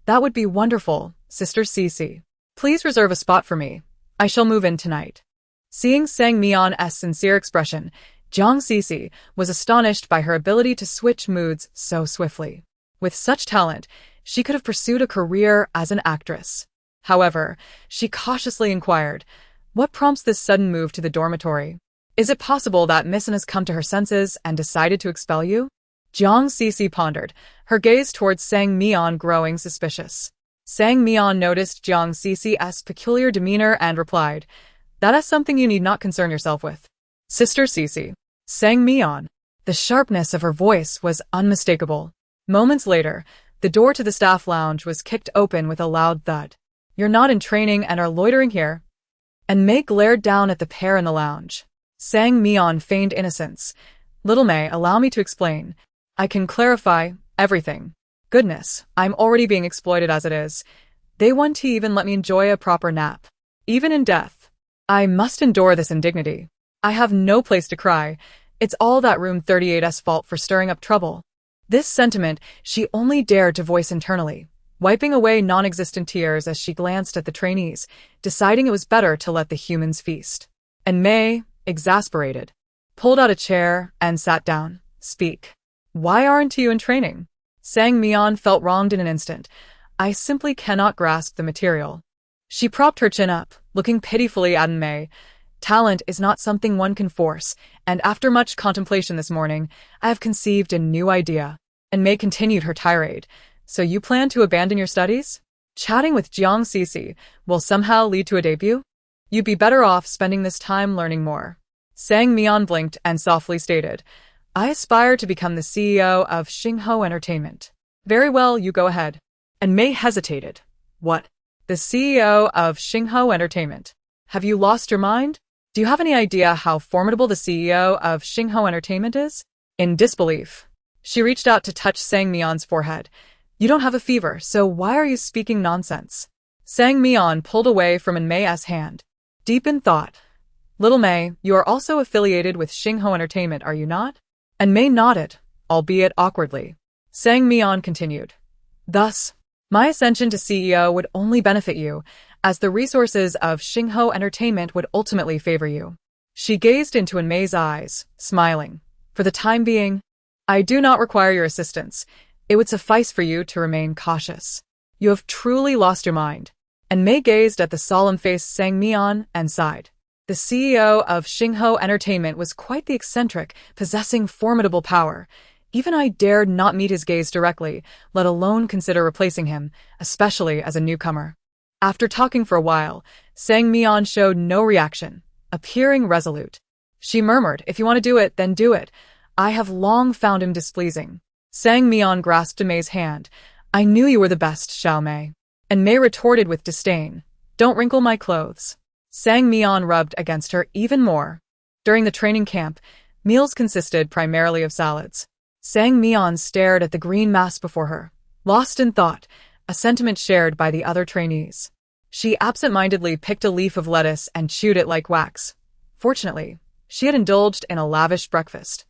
That would be wonderful, Sister Cece. Please reserve a spot for me. I shall move in tonight. Seeing Sang Mian's sincere expression, Jiang Cece was astonished by her ability to switch moods so swiftly. With such talent, she could have pursued a career as an actress. However, she cautiously inquired, what prompts this sudden move to the dormitory? Is it possible that Mian has come to her senses and decided to expel you? Jiang Cece pondered, her gaze towards Sang Mian growing suspicious. Sang Mian noticed Jiang Cece's peculiar demeanor and replied, that is something you need not concern yourself with. Sister Cece. Sang Mian. The sharpness of her voice was unmistakable. Moments later, the door to the staff lounge was kicked open with a loud thud. You're not in training and are loitering here. And Mei glared down at the pair in the lounge. Sang Mian feigned innocence. Little Mei, allow me to explain. I can clarify everything. Goodness, I'm already being exploited as it is. They want to even let me enjoy a proper nap. Even in death. I must endure this indignity. I have no place to cry. It's all that room 38's fault for stirring up trouble. This sentiment she only dared to voice internally, wiping away non-existent tears as she glanced at the trainees, deciding it was better to let the humans feast. And Mei, exasperated, pulled out a chair and sat down. Speak. Why aren't you in training? Sang Mian felt wronged in an instant. I simply cannot grasp the material. She propped her chin up, looking pitifully at Mei. Talent is not something one can force, and after much contemplation this morning, I have conceived a new idea. And Mei continued her tirade. So you plan to abandon your studies? Chatting with Jiang Cece will somehow lead to a debut? You'd be better off spending this time learning more. Sang Mian blinked and softly stated, I aspire to become the CEO of Xingho Entertainment. Very well, you go ahead. And Mei hesitated. What? The CEO of Xingho Entertainment? Have you lost your mind? Do you have any idea how formidable the CEO of Xingho Entertainment is? In disbelief, she reached out to touch Sang Mian's forehead. You don't have a fever, so why are you speaking nonsense? Sang Mian pulled away from Mei's hand. Deep in thought. Little Mei, you are also affiliated with Xingho Entertainment, are you not? And Mei nodded, albeit awkwardly. Sang Mian continued. Thus, my ascension to CEO would only benefit you, as the resources of Xingho Entertainment would ultimately favor you. She gazed into Mei's eyes, smiling. For the time being, I do not require your assistance. It would suffice for you to remain cautious. You have truly lost your mind. And Mei gazed at the solemn face Sang Mian and sighed. The CEO of Xingho Entertainment was quite the eccentric, possessing formidable power. Even I dared not meet his gaze directly, let alone consider replacing him, especially as a newcomer. After talking for a while, Sang Mian showed no reaction, appearing resolute. She murmured, if you want to do it, then do it. I have long found him displeasing. Sang Mian grasped Mei's hand. I knew you were the best, Xiao Mei. And Mei retorted with disdain. Don't wrinkle my clothes. Sang Mian rubbed against her even more. During the training camp, meals consisted primarily of salads. Sang Mian stared at the green mass before her, lost in thought, a sentiment shared by the other trainees. She absent-mindedly picked a leaf of lettuce and chewed it like wax. Fortunately, she had indulged in a lavish breakfast,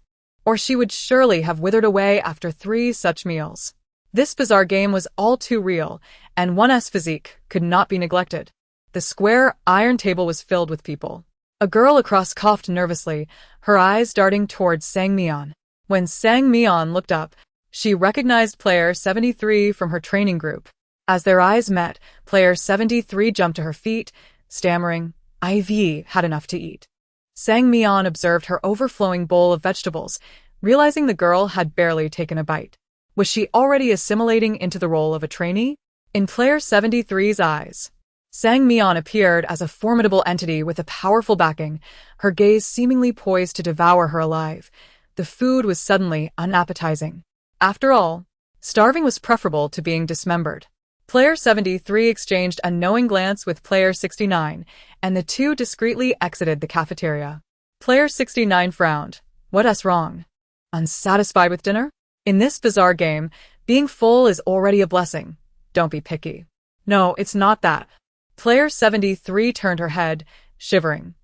or she would surely have withered away after 3 such meals. This bizarre game was all too real, and one's physique could not be neglected. The square iron table was filled with people. A girl across coughed nervously, her eyes darting towards Sang Mian. When Sang Mian looked up, she recognized player 73 from her training group. As their eyes met, player 73 jumped to her feet, stammering, "I've had enough to eat." Sang Mian observed her overflowing bowl of vegetables, realizing the girl had barely taken a bite. Was she already assimilating into the role of a trainee? In player 73's eyes, Sang Mian appeared as a formidable entity with a powerful backing, her gaze seemingly poised to devour her alive. The food was suddenly unappetizing. After all, starving was preferable to being dismembered. Player 73 exchanged a knowing glance with player 69, and the two discreetly exited the cafeteria. Player 69 frowned. What's wrong? Unsatisfied with dinner? In this bizarre game, being full is already a blessing. Don't be picky. No, it's not that. Player 73 turned her head, shivering.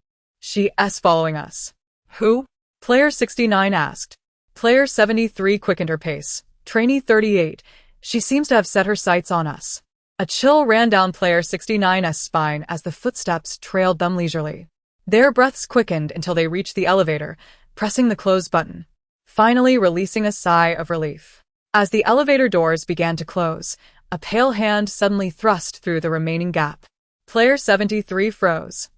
She's following us. Who? Player 69 asked. Player 73 quickened her pace. Trainee 38. She seems to have set her sights on us. A chill ran down player 69's spine as the footsteps trailed them leisurely. Their breaths quickened until they reached the elevator, pressing the close button, finally releasing a sigh of relief. As the elevator doors began to close, a pale hand suddenly thrust through the remaining gap. Player 73 froze,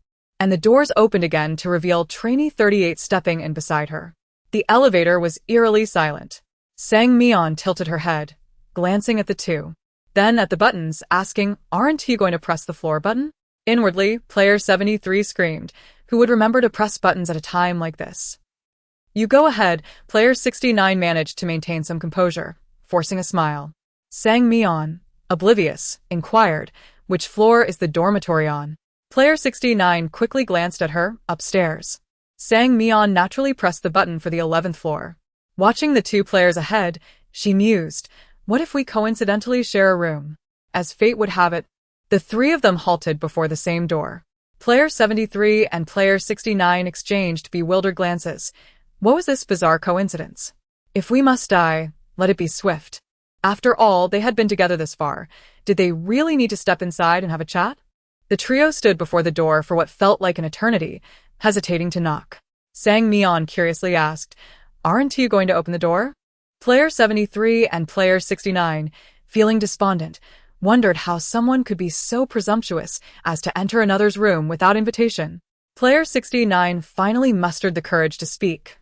and the doors opened again to reveal trainee 38 stepping in beside her. The elevator was eerily silent. Sang Mian tilted her head, glancing at the two, then at the buttons, asking, "Aren't you going to press the floor button?" Inwardly, player 73 screamed, who would remember to press buttons at a time like this. "You go ahead," player 69 managed to maintain some composure, forcing a smile. Sang Mian, oblivious, inquired, "Which floor is the dormitory on?" Player 69 quickly glanced at her, upstairs. Sang Mian naturally pressed the button for the 11th floor. Watching the two players ahead, she mused, what if we coincidentally share a room? As fate would have it, the three of them halted before the same door. Player 73 and player 69 exchanged bewildered glances. What was this bizarre coincidence? If we must die, let it be swift. After all, they had been together this far. Did they really need to step inside and have a chat? The trio stood before the door for what felt like an eternity, hesitating to knock. Sang Mian curiously asked, "Aren't you going to open the door?" Player 73 and player 69, feeling despondent, wondered how someone could be so presumptuous as to enter another's room without invitation. Player 69 finally mustered the courage to speak.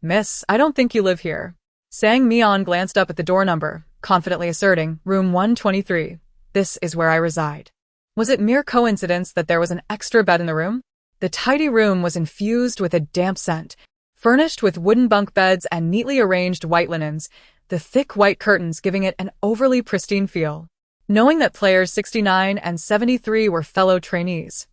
Miss, I don't think you live here." Sang Mian glanced up at the door number, confidently asserting, "Room 123. This is where I reside." Was it mere coincidence that there was an extra bed in the room? The tidy room was infused with a damp scent, furnished with wooden bunk beds and neatly arranged white linens, the thick white curtains giving it an overly pristine feel. Knowing that players 69 and 73 were fellow trainees,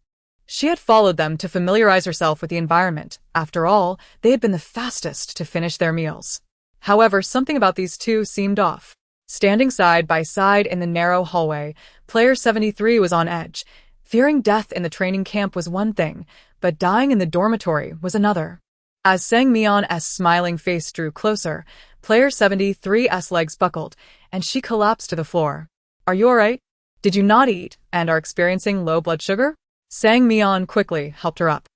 she had followed them to familiarize herself with the environment. After all, they had been the fastest to finish their meals. However, something about these two seemed off. Standing side by side in the narrow hallway, player 73 was on edge. Fearing death in the training camp was one thing, but dying in the dormitory was another. As Sang Mian's smiling face drew closer, player 73's legs buckled, and she collapsed to the floor. "Are you alright? Did you not eat and are experiencing low blood sugar?" Sang Mian quickly helped her up.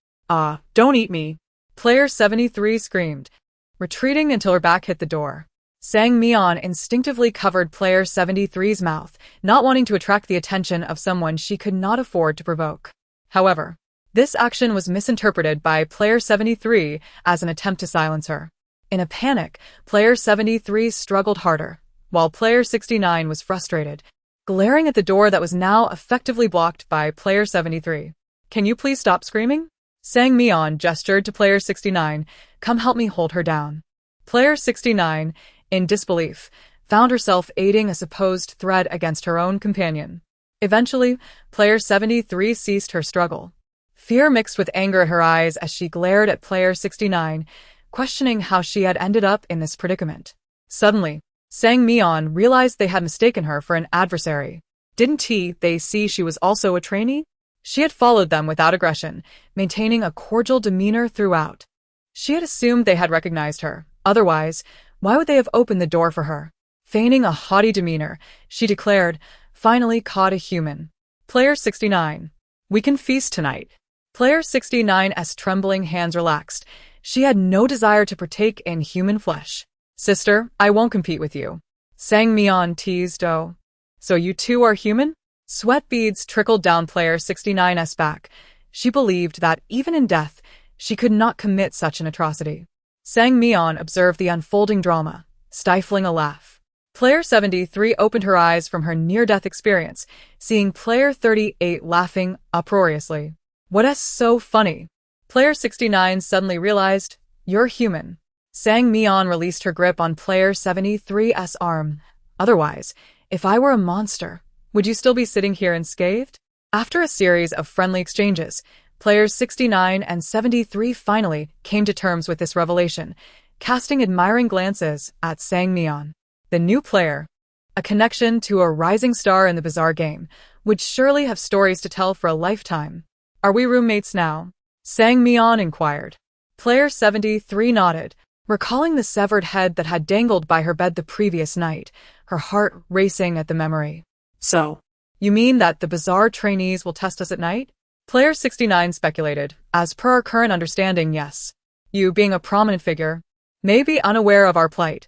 Don't eat me," player 73 screamed, retreating until her back hit the door. Sang Mian instinctively covered player 73's mouth, not wanting to attract the attention of someone she could not afford to provoke. However, this action was misinterpreted by player 73 as an attempt to silence her. In a panic, player 73 struggled harder, while player 69 was frustrated, glaring at the door that was now effectively blocked by player 73. "Can you please stop screaming?" Sang Mian gestured to player 69, "Come help me hold her down." Player 69, in disbelief, found herself aiding a supposed threat against her own companion. Eventually, player 73 ceased her struggle. Fear mixed with anger in her eyes as she glared at player 69, questioning how she had ended up in this predicament. Suddenly, Sang Mian realized they had mistaken her for an adversary. Didn't they see she was also a trainee? She had followed them without aggression, maintaining a cordial demeanor throughout. She had assumed they had recognized her. Otherwise, why would they have opened the door for her? Feigning a haughty demeanor, she declared, "Finally caught a human." Player 69. "We can feast tonight." Player 69's trembling hands relaxed, She had no desire to partake in human flesh. Sister, I won't compete with you. Sang Mian teased. Oh. So you too are human? Sweat beads trickled down player 69's back. She believed that, even in death, she could not commit such an atrocity. Sang Mian observed the unfolding drama, stifling a laugh. Player 73 opened her eyes from her near-death experience, seeing player 38 laughing uproariously. What's so funny? Player 69 suddenly realized, you're human. Sang Mian released her grip on player 73's arm. Otherwise, if I were a monster, would you still be sitting here unscathed? After a series of friendly exchanges, players 69 and 73 finally came to terms with this revelation, casting admiring glances at Sang Mian. The new player, a connection to a rising star in the bizarre game, would surely have stories to tell for a lifetime. Are we roommates now? Sang Mian inquired. Player 73 nodded, recalling the severed head that had dangled by her bed the previous night, her heart racing at the memory. So, You mean that the bizarre trainees will test us at night? Player 69 speculated. As per our current understanding, yes. You, being a prominent figure, may be unaware of our plight.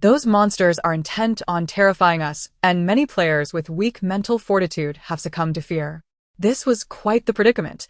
Those monsters are intent on terrifying us, and many players with weak mental fortitude have succumbed to fear. This was quite the predicament.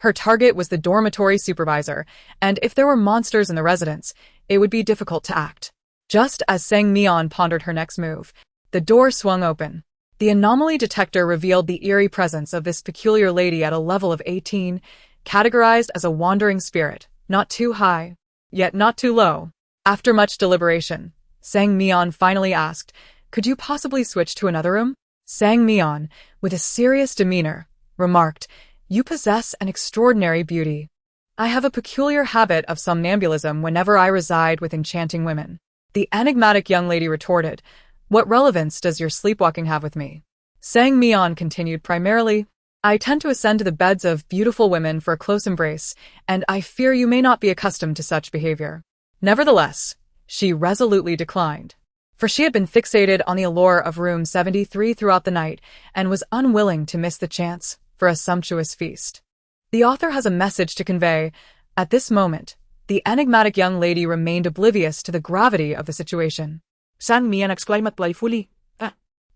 Her target was the dormitory supervisor, and if there were monsters in the residence, it would be difficult to act. Just as Sang Mian pondered her next move, the door swung open. The anomaly detector revealed the eerie presence of this peculiar lady at a level of 18, categorized as a wandering spirit, not too high, yet not too low. After much deliberation, Sang Mian finally asked, could you possibly switch to another room? Sang Mian, with a serious demeanor, remarked, you possess an extraordinary beauty. I have a peculiar habit of somnambulism whenever I reside with enchanting women. The enigmatic young lady retorted, what relevance does your sleepwalking have with me? Sang Mian continued primarily, I tend to ascend to the beds of beautiful women for a close embrace, and I fear you may not be accustomed to such behavior. Nevertheless, she resolutely declined, for she had been fixated on the allure of room 73 throughout the night and was unwilling to miss the chance for a sumptuous feast. The author has a message to convey. At this moment, the enigmatic young lady remained oblivious to the gravity of the situation. Sang Mian exclaimed playfully.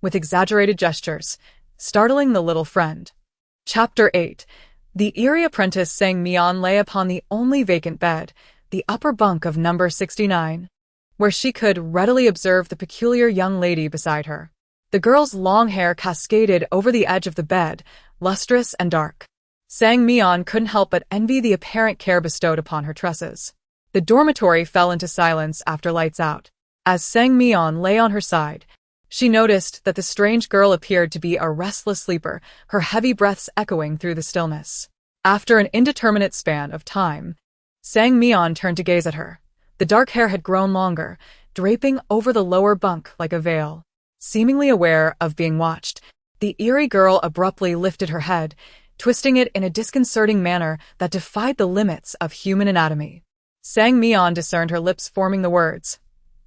With exaggerated gestures, startling the little friend. Chapter 8. The eerie apprentice Sang Mian lay upon the only vacant bed, the upper bunk of number 69, where she could readily observe the peculiar young lady beside her. The girl's long hair cascaded over the edge of the bed, lustrous and dark. Sang Mian couldn't help but envy the apparent care bestowed upon her tresses. The dormitory fell into silence after lights out. As Sang Mian lay on her side, she noticed that the strange girl appeared to be a restless sleeper, her heavy breaths echoing through the stillness. After an indeterminate span of time, Sang Mian turned to gaze at her. The dark hair had grown longer, draping over the lower bunk like a veil. Seemingly aware of being watched, the eerie girl abruptly lifted her head, twisting it in a disconcerting manner that defied the limits of human anatomy. Sang Mian discerned her lips forming the words,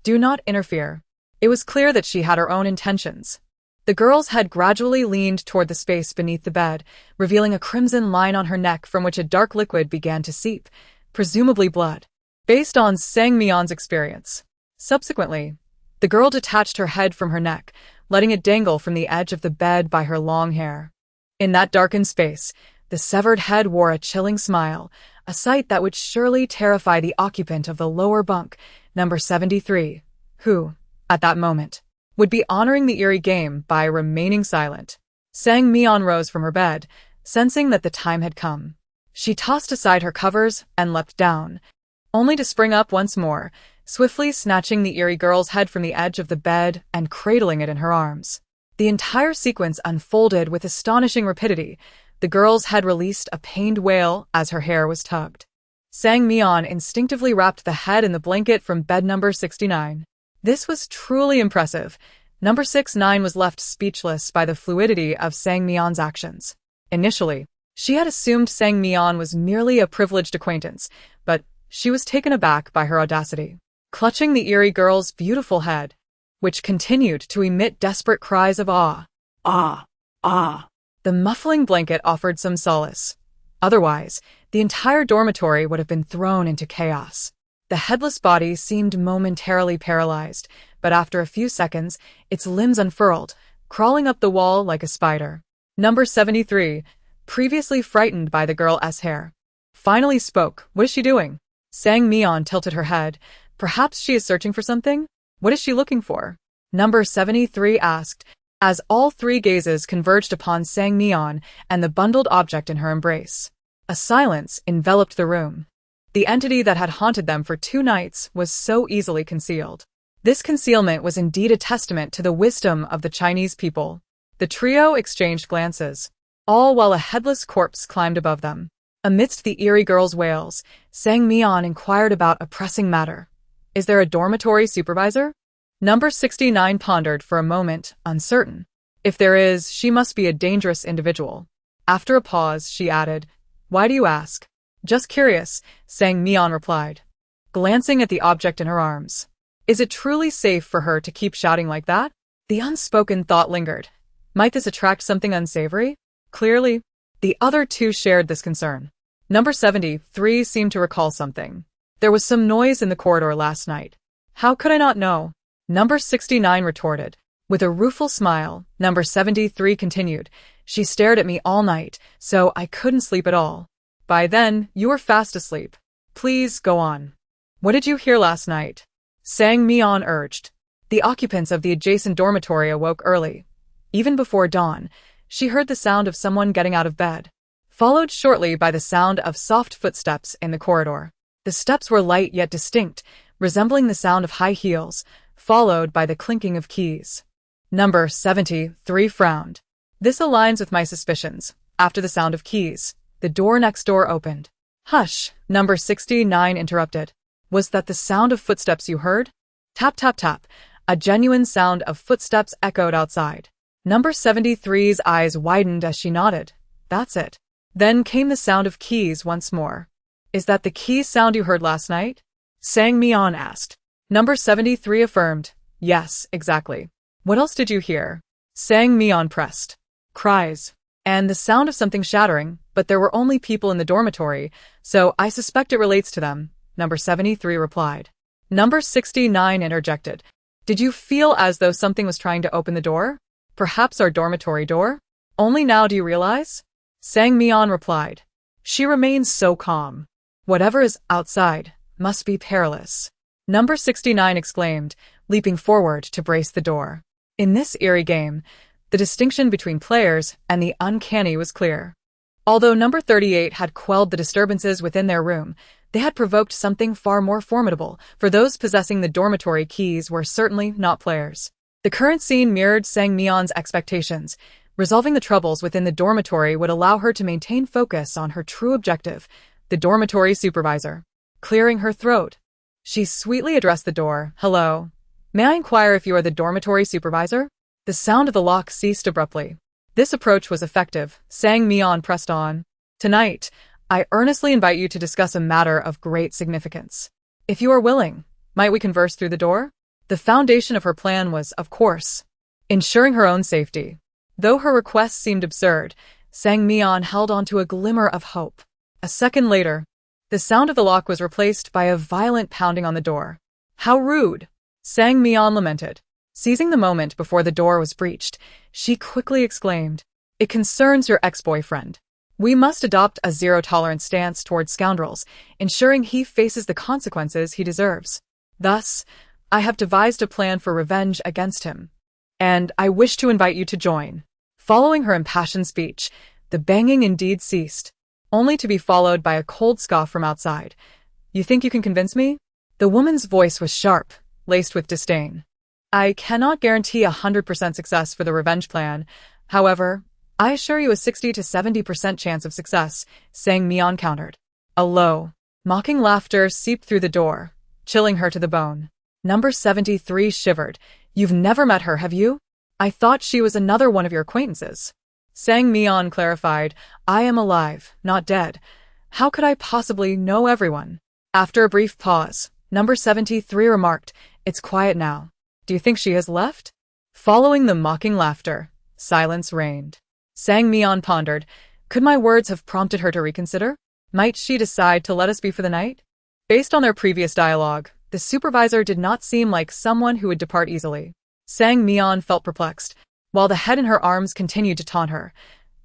"Do not interfere." It was clear that she had her own intentions. The girl's head gradually leaned toward the space beneath the bed, revealing a crimson line on her neck from which a dark liquid began to seep, presumably blood. Based on Sang Mian's experience. Subsequently, the girl detached her head from her neck, letting it dangle from the edge of the bed by her long hair. In that darkened space, the severed head wore a chilling smile, a sight that would surely terrify the occupant of the lower bunk, number 73, who, at that moment, would be honoring the eerie game by remaining silent. Sang Mian rose from her bed, sensing that the time had come. She tossed aside her covers and leapt down, only to spring up once more, swiftly snatching the eerie girl's head from the edge of the bed and cradling it in her arms. The entire sequence unfolded with astonishing rapidity. The girl's head released a pained wail as her hair was tugged. Sang Mian instinctively wrapped the head in the blanket from bed number 69. This was truly impressive. Number 69 was left speechless by the fluidity of Sang Mian's actions. Initially, she had assumed Sang Mian was merely a privileged acquaintance, but she was taken aback by her audacity. Clutching the eerie girl's beautiful head, which continued to emit desperate cries of awe. Ah, ah. The muffling blanket offered some solace. Otherwise, the entire dormitory would have been thrown into chaos. The headless body seemed momentarily paralyzed, but after a few seconds, its limbs unfurled, crawling up the wall like a spider. Number 73, previously frightened by the girl's hair, finally spoke. What is she doing? Sang Mian tilted her head. Perhaps she is searching for something? What is she looking for? Number 73 asked, as all three gazes converged upon Sang Mian and the bundled object in her embrace. A silence enveloped the room. The entity that had haunted them for 2 nights was so easily concealed. This concealment was indeed a testament to the wisdom of the Chinese people. The trio exchanged glances, all while a headless corpse climbed above them. Amidst the eerie girl's wails, Sang Mian inquired about a pressing matter. Is there a dormitory supervisor? Number 69 pondered for a moment, uncertain. If there is, she must be a dangerous individual. After a pause, she added, Why do you ask? Just curious, Sang Mian replied, glancing at the object in her arms. Is it truly safe for her to keep shouting like that? The unspoken thought lingered. Might this attract something unsavory? Clearly, the other two shared this concern. Number 73 seemed to recall something. There was some noise in the corridor last night. How could I not know? Number 69 retorted. With a rueful smile, Number 73 continued. She stared at me all night, so I couldn't sleep at all. By then, you were fast asleep. Please, go on. What did you hear last night? Sang Mian urged. The occupants of the adjacent dormitory awoke early. Even before dawn, she heard the sound of someone getting out of bed, followed shortly by the sound of soft footsteps in the corridor. The steps were light yet distinct, resembling the sound of high heels, followed by the clinking of keys. Number 73 frowned. This aligns with my suspicions. After the sound of keys, the door next door opened. Hush, Number 69 interrupted. Was that the sound of footsteps you heard? Tap, tap, tap. A genuine sound of footsteps echoed outside. Number 73's eyes widened as she nodded. That's it. Then came the sound of keys once more. Is that the key sound you heard last night? Sang Mian asked. Number 73 affirmed. Yes, exactly. What else did you hear? Sang Mian pressed. Cries. And the sound of something shattering, but there were only people in the dormitory, so I suspect it relates to them, Number 73 replied. Number 69 interjected. Did you feel as though something was trying to open the door? Perhaps our dormitory door? Only now do you realize? Sang Mian replied. She remains so calm. Whatever is outside must be perilous. Number 69 exclaimed, leaping forward to brace the door. In this eerie game, the distinction between players and the uncanny was clear. Although Number 38 had quelled the disturbances within their room, they had provoked something far more formidable, for those possessing the dormitory keys were certainly not players. The current scene mirrored Sang Mian's expectations. Resolving the troubles within the dormitory would allow her to maintain focus on her true objective, the dormitory supervisor. Clearing her throat, she sweetly addressed the door. Hello. May I inquire if you are the dormitory supervisor? The sound of the lock ceased abruptly. This approach was effective. Sang Mian pressed on. Tonight, I earnestly invite you to discuss a matter of great significance. If you are willing, might we converse through the door? The foundation of her plan was, of course, ensuring her own safety. Though her request seemed absurd, Sang Mian held on to a glimmer of hope. A second later, the sound of the lock was replaced by a violent pounding on the door. How rude! Sang Mian lamented. Seizing the moment before the door was breached, she quickly exclaimed, It concerns your ex-boyfriend. We must adopt a zero-tolerance stance towards scoundrels, ensuring he faces the consequences he deserves. Thus, I have devised a plan for revenge against him, and I wish to invite you to join. Following her impassioned speech, the banging indeed ceased, only to be followed by a cold scoff from outside. You think you can convince me? The woman's voice was sharp, laced with disdain. I cannot guarantee 100% success for the revenge plan. However, I assure you a 60 to 70% chance of success, Sang Mian countered. A low, mocking laughter seeped through the door, chilling her to the bone. Number 73 shivered. You've never met her, have you? I thought she was another one of your acquaintances. Sang Mian clarified, I am alive, not dead. How could I possibly know everyone? After a brief pause, Number 73 remarked, It's quiet now. Do you think she has left? Following the mocking laughter, silence reigned. Sang Mian pondered, Could my words have prompted her to reconsider? Might she decide to let us be for the night? Based on their previous dialogue, the supervisor did not seem like someone who would depart easily. Sang Mian felt perplexed, while the head in her arms continued to taunt her.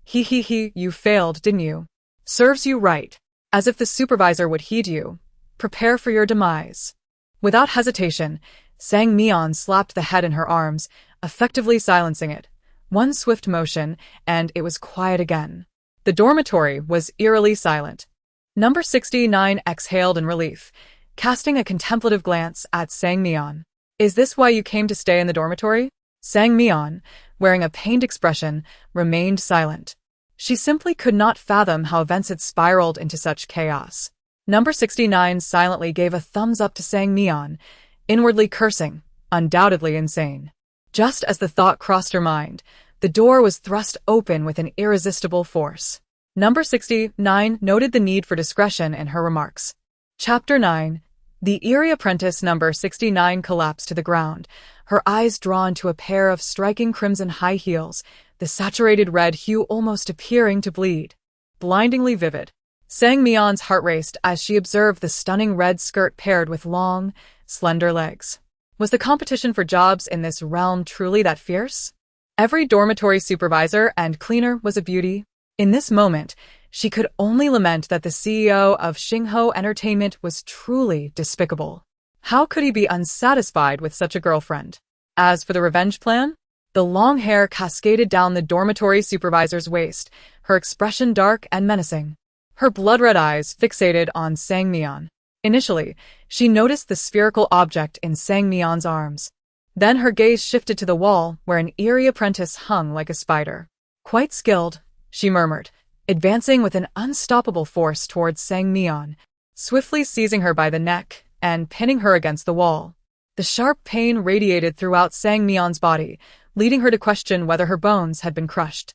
He, you failed, didn't you? Serves you right. As if the supervisor would heed you. Prepare for your demise. Without hesitation, Sang Mian slapped the head in her arms, effectively silencing it. One swift motion, and it was quiet again. The dormitory was eerily silent. Number 69 exhaled in relief, casting a contemplative glance at Sang Mian. Is this why you came to stay in the dormitory? Sang Mian, wearing a pained expression, remained silent. She simply could not fathom how events had spiraled into such chaos. Number 69 silently gave a thumbs up to Sang Mian, inwardly cursing, undoubtedly insane. Just as the thought crossed her mind, the door was thrust open with an irresistible force. Number 69 noted the need for discretion in her remarks. Chapter 9. The Eerie apprentice number 69 collapsed to the ground, her eyes drawn to a pair of striking crimson high heels, the saturated red hue almost appearing to bleed. Blindingly vivid. Sang Mian's heart raced as she observed the stunning red skirt paired with long, slender legs. Was the competition for jobs in this realm truly that fierce? Every dormitory supervisor and cleaner was a beauty. In this moment, she could only lament that the CEO of Xingho Entertainment was truly despicable. How could he be unsatisfied with such a girlfriend? As for the revenge plan, the long hair cascaded down the dormitory supervisor's waist, her expression dark and menacing. Her blood-red eyes fixated on Sang Mian. Initially, she noticed the spherical object in Sang Mian's arms. Then her gaze shifted to the wall where an Eerie apprentice hung like a spider. Quite skilled, she murmured, advancing with an unstoppable force towards Sang Mian, swiftly seizing her by the neck and pinning her against the wall. The sharp pain radiated throughout Sang Mian's body, leading her to question whether her bones had been crushed.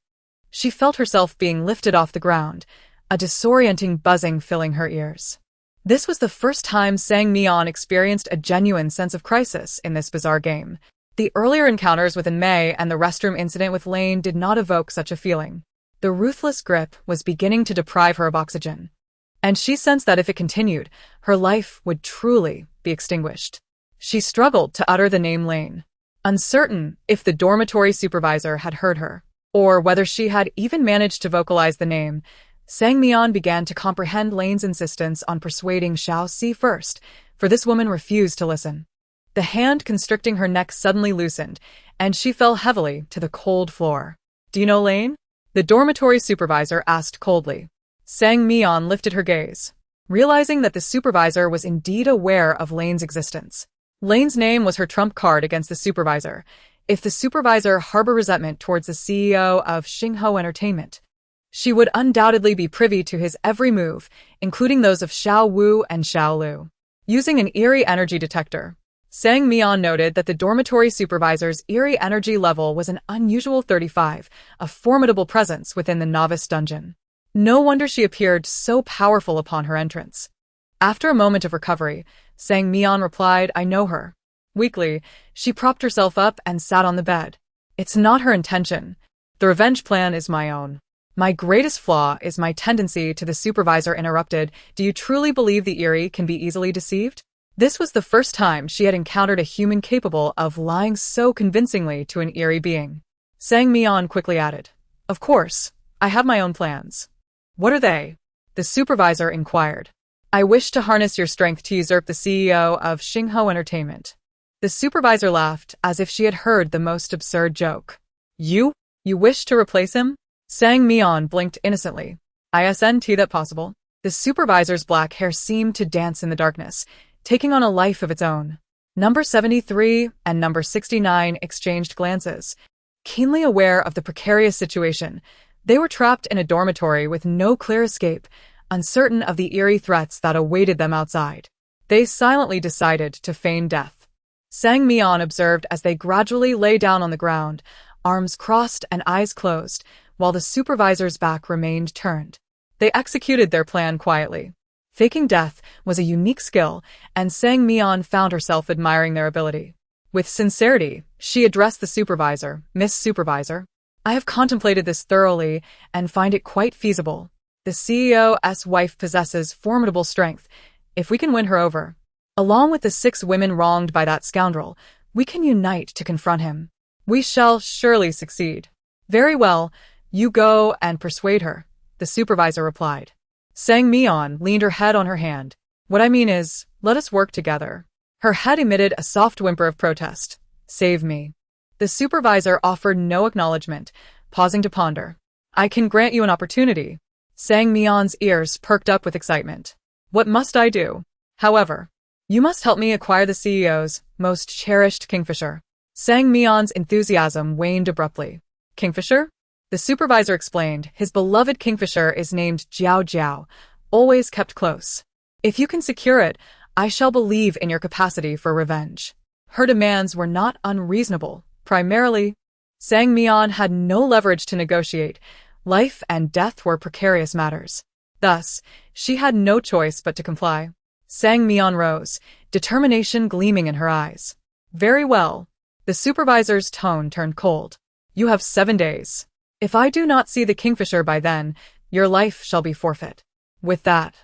She felt herself being lifted off the ground, a disorienting buzzing filling her ears. This was the first time Sang Mian experienced a genuine sense of crisis in this bizarre game. The earlier encounters with Mei and the restroom incident with Lane did not evoke such a feeling. The ruthless grip was beginning to deprive her of oxygen, and she sensed that if it continued, her life would truly be extinguished. She struggled to utter the name Lane, uncertain if the dormitory supervisor had heard her, or whether she had even managed to vocalize the name. Sang Mian began to comprehend Lane's insistence on persuading Xiao Si first, for this woman refused to listen. The hand constricting her neck suddenly loosened, and she fell heavily to the cold floor. Do you know Lane? The dormitory supervisor asked coldly. Sang Mian lifted her gaze, realizing that the supervisor was indeed aware of Lane's existence. Lane's name was her trump card against the supervisor. If the supervisor harbored resentment towards the CEO of Xingho Entertainment, she would undoubtedly be privy to his every move, including those of Xiao Wu and Xiao Lu. Using an Eerie energy detector, Sang Mian noted that the dormitory supervisor's Eerie energy level was an unusual 35, a formidable presence within the novice dungeon. No wonder she appeared so powerful upon her entrance. After a moment of recovery, Sang Mian replied, I know her. Weakly, she propped herself up and sat on the bed. It's not her intention. The revenge plan is my own. My greatest flaw is my tendency to the supervisor interrupted. Do you truly believe the Eerie can be easily deceived? This was the first time she had encountered a human capable of lying so convincingly to an Eerie being. Sang Mian quickly added, Of course, I have my own plans. What are they? The supervisor inquired. I wish to harness your strength to usurp the CEO of Xingho Entertainment. The supervisor laughed as if she had heard the most absurd joke. You wish to replace him? Sang Mian blinked innocently. Isn't that possible? The supervisor's black hair seemed to dance in the darkness, taking on a life of its own. Number 73 and number 69 exchanged glances. Keenly aware of the precarious situation, they were trapped in a dormitory with no clear escape, uncertain of the eerie threats that awaited them outside. They silently decided to feign death. Sang Mian observed as they gradually lay down on the ground, arms crossed and eyes closed, while the supervisor's back remained turned. They executed their plan quietly. Faking death was a unique skill, and Sang Mian found herself admiring their ability. With sincerity, she addressed the supervisor, Miss Supervisor. I have contemplated this thoroughly and find it quite feasible. The CEO's wife possesses formidable strength. If we can win her over, along with the 6 women wronged by that scoundrel, we can unite to confront him. We shall surely succeed. Very well, you go and persuade her, the supervisor replied. Sang Mian leaned her head on her hand. What I mean is, let us work together. Her head emitted a soft whimper of protest. Save me. The supervisor offered no acknowledgement, pausing to ponder. I can grant you an opportunity. Sang Mian's ears perked up with excitement. What must I do? However, you must help me acquire the CEO's most cherished kingfisher. Sang Mian's enthusiasm waned abruptly. Kingfisher? The supervisor explained, his beloved kingfisher is named Jiao Jiao, always kept close. If you can secure it, I shall believe in your capacity for revenge. Her demands were not unreasonable. Primarily, Sang Mian had no leverage to negotiate. Life and death were precarious matters. Thus, she had no choice but to comply. Sang Mian rose, determination gleaming in her eyes. Very well. The supervisor's tone turned cold. You have 7 days. If I do not see the kingfisher by then, your life shall be forfeit. With that,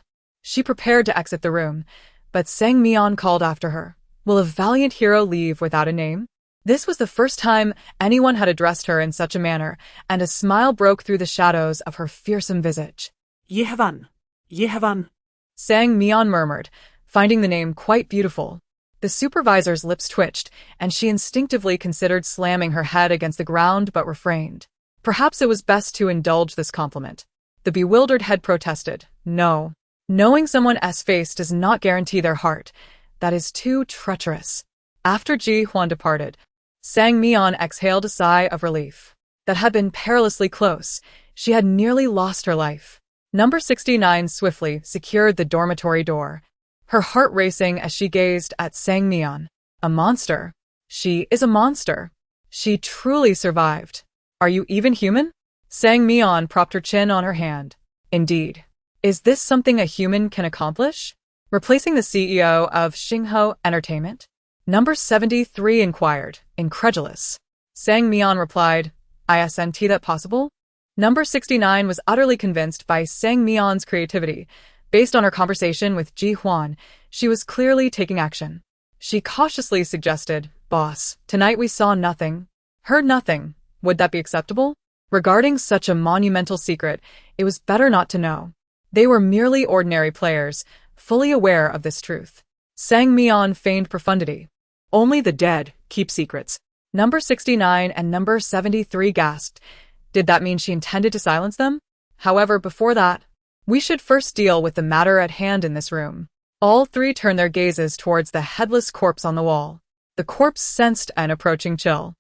she prepared to exit the room, but Sang Mian called after her. Will a valiant hero leave without a name? This was the first time anyone had addressed her in such a manner, and a smile broke through the shadows of her fearsome visage. Yehavan. Yehavan. Sang Mian murmured, finding the name quite beautiful. The supervisor's lips twitched, and she instinctively considered slamming her head against the ground but refrained. Perhaps it was best to indulge this compliment. The bewildered head protested. No. Knowing someone's face does not guarantee their heart. That is too treacherous. After Ji Huan departed, Sang Mian exhaled a sigh of relief. That had been perilously close. She had nearly lost her life. Number 69 swiftly secured the dormitory door, her heart racing as she gazed at Sang Mian. A monster. She is a monster. She truly survived. Are you even human? Sang Mian propped her chin on her hand. Indeed. Is this something a human can accomplish? Replacing the CEO of Xingho Entertainment? Number 73 inquired, incredulous. Sang Mian replied, Isn't that possible? Number 69 was utterly convinced by Sang Mian's creativity. Based on her conversation with Ji Huan, she was clearly taking action. She cautiously suggested, Boss, tonight we saw nothing, heard nothing. Would that be acceptable? Regarding such a monumental secret, it was better not to know. They were merely ordinary players, fully aware of this truth. Sang Mian feigned profundity. Only the dead keep secrets. Number 69 and number 73 gasped. Did that mean she intended to silence them? However, before that, we should first deal with the matter at hand in this room. All 3 turned their gazes towards the headless corpse on the wall. The corpse sensed an approaching chill.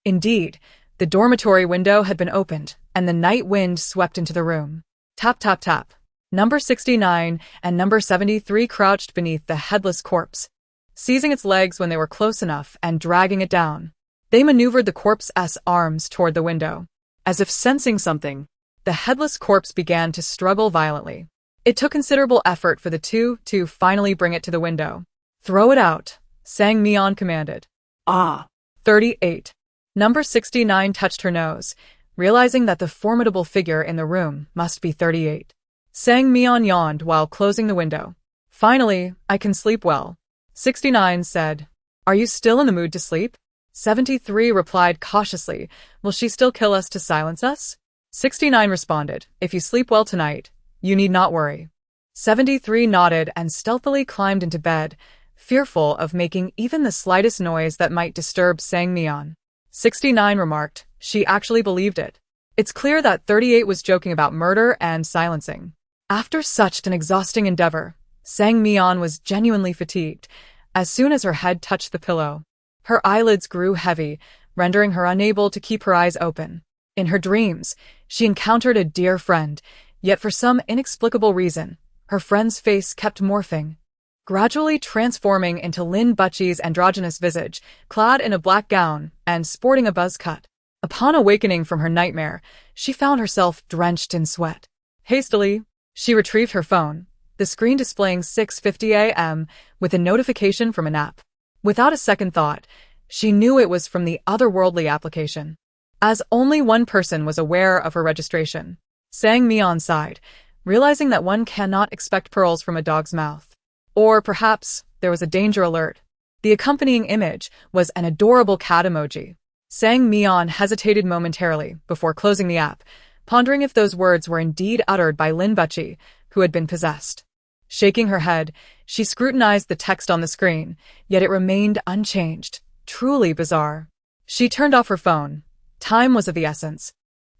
Indeed, the dormitory window had been opened, and the night wind swept into the room. Tap, tap, tap. Number 69 and number 73 crouched beneath the headless corpse, seizing its legs when they were close enough and dragging it down. They maneuvered the corpse's arms toward the window. As if sensing something, the headless corpse began to struggle violently. It took considerable effort for the 2 to finally bring it to the window. Throw it out, Sang Mian commanded. 38. Number 69 touched her nose, realizing that the formidable figure in the room must be 38. Sang Mian yawned while closing the window. Finally, I can sleep well. 69 said. Are you still in the mood to sleep? 73 replied cautiously. Will she still kill us to silence us? 69 responded. If you sleep well tonight, you need not worry. 73 nodded and stealthily climbed into bed, fearful of making even the slightest noise that might disturb Sang Mian. 69 remarked, she actually believed it. It's clear that 38 was joking about murder and silencing. After such an exhausting endeavor, Sang Mian was genuinely fatigued. As soon as her head touched the pillow, her eyelids grew heavy, rendering her unable to keep her eyes open. In her dreams, she encountered a dear friend, yet for some inexplicable reason, her friend's face kept morphing, gradually transforming into Lin Butchie's androgynous visage, clad in a black gown and sporting a buzz cut. Upon awakening from her nightmare, she found herself drenched in sweat. Hastily, she retrieved her phone, the screen displaying 6:50 a.m. with a notification from an app. Without a second thought, she knew it was from the otherworldly application. As only one person was aware of her registration, Sang Mian sighed, realizing that one cannot expect pearls from a dog's mouth. Or perhaps there was a danger alert. The accompanying image was an adorable cat emoji. Sang Mian hesitated momentarily before closing the app, pondering if those words were indeed uttered by Lin Butchie, who had been possessed. Shaking her head, she scrutinized the text on the screen, yet it remained unchanged. Truly bizarre. She turned off her phone. Time was of the essence,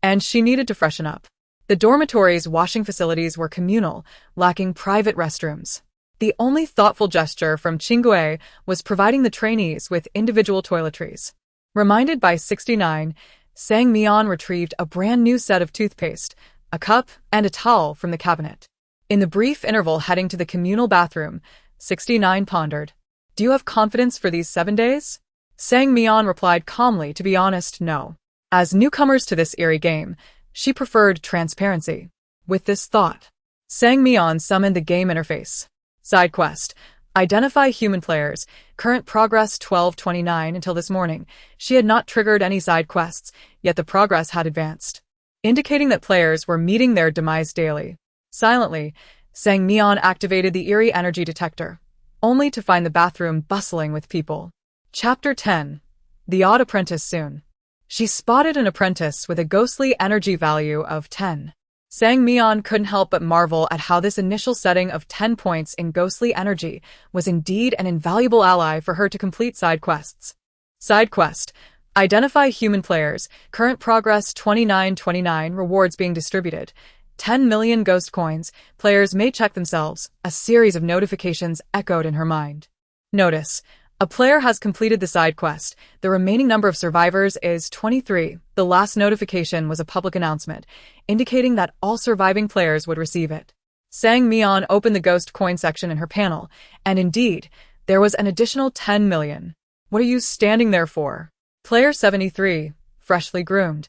and she needed to freshen up. The dormitory's washing facilities were communal, lacking private restrooms. The only thoughtful gesture from Chingue was providing the trainees with individual toiletries. Reminded by 69, Sang Mian retrieved a brand new set of toothpaste, a cup, and a towel from the cabinet. In the brief interval heading to the communal bathroom, 69 pondered, "Do you have confidence for these 7 days?" Sang Mian replied calmly, "To be honest, no." As newcomers to this eerie game, she preferred transparency. With this thought, Sang Mian summoned the game interface. Side quest. Identify human players. Current progress 1229 until this morning. She had not triggered any side quests, yet the progress had advanced, indicating that players were meeting their demise daily. Silently, Sang Mian activated the Eerie energy detector, only to find the bathroom bustling with people. Chapter 10. The Odd Apprentice Soon. She spotted an apprentice with a ghostly energy value of 10. Sang Mian couldn't help but marvel at how this initial setting of 10 points in ghostly energy was indeed an invaluable ally for her to complete side quests. Side quest. Identify human players. Current progress 2929. Rewards being distributed. 10 million ghost coins. Players may check themselves. A series of notifications echoed in her mind. Notice. A player has completed the side quest. The remaining number of survivors is 23. The last notification was a public announcement, indicating that all surviving players would receive it. Sang Mian opened the ghost coin section in her panel, and indeed, there was an additional 10 million. "What are you standing there for?" Player 73, freshly groomed,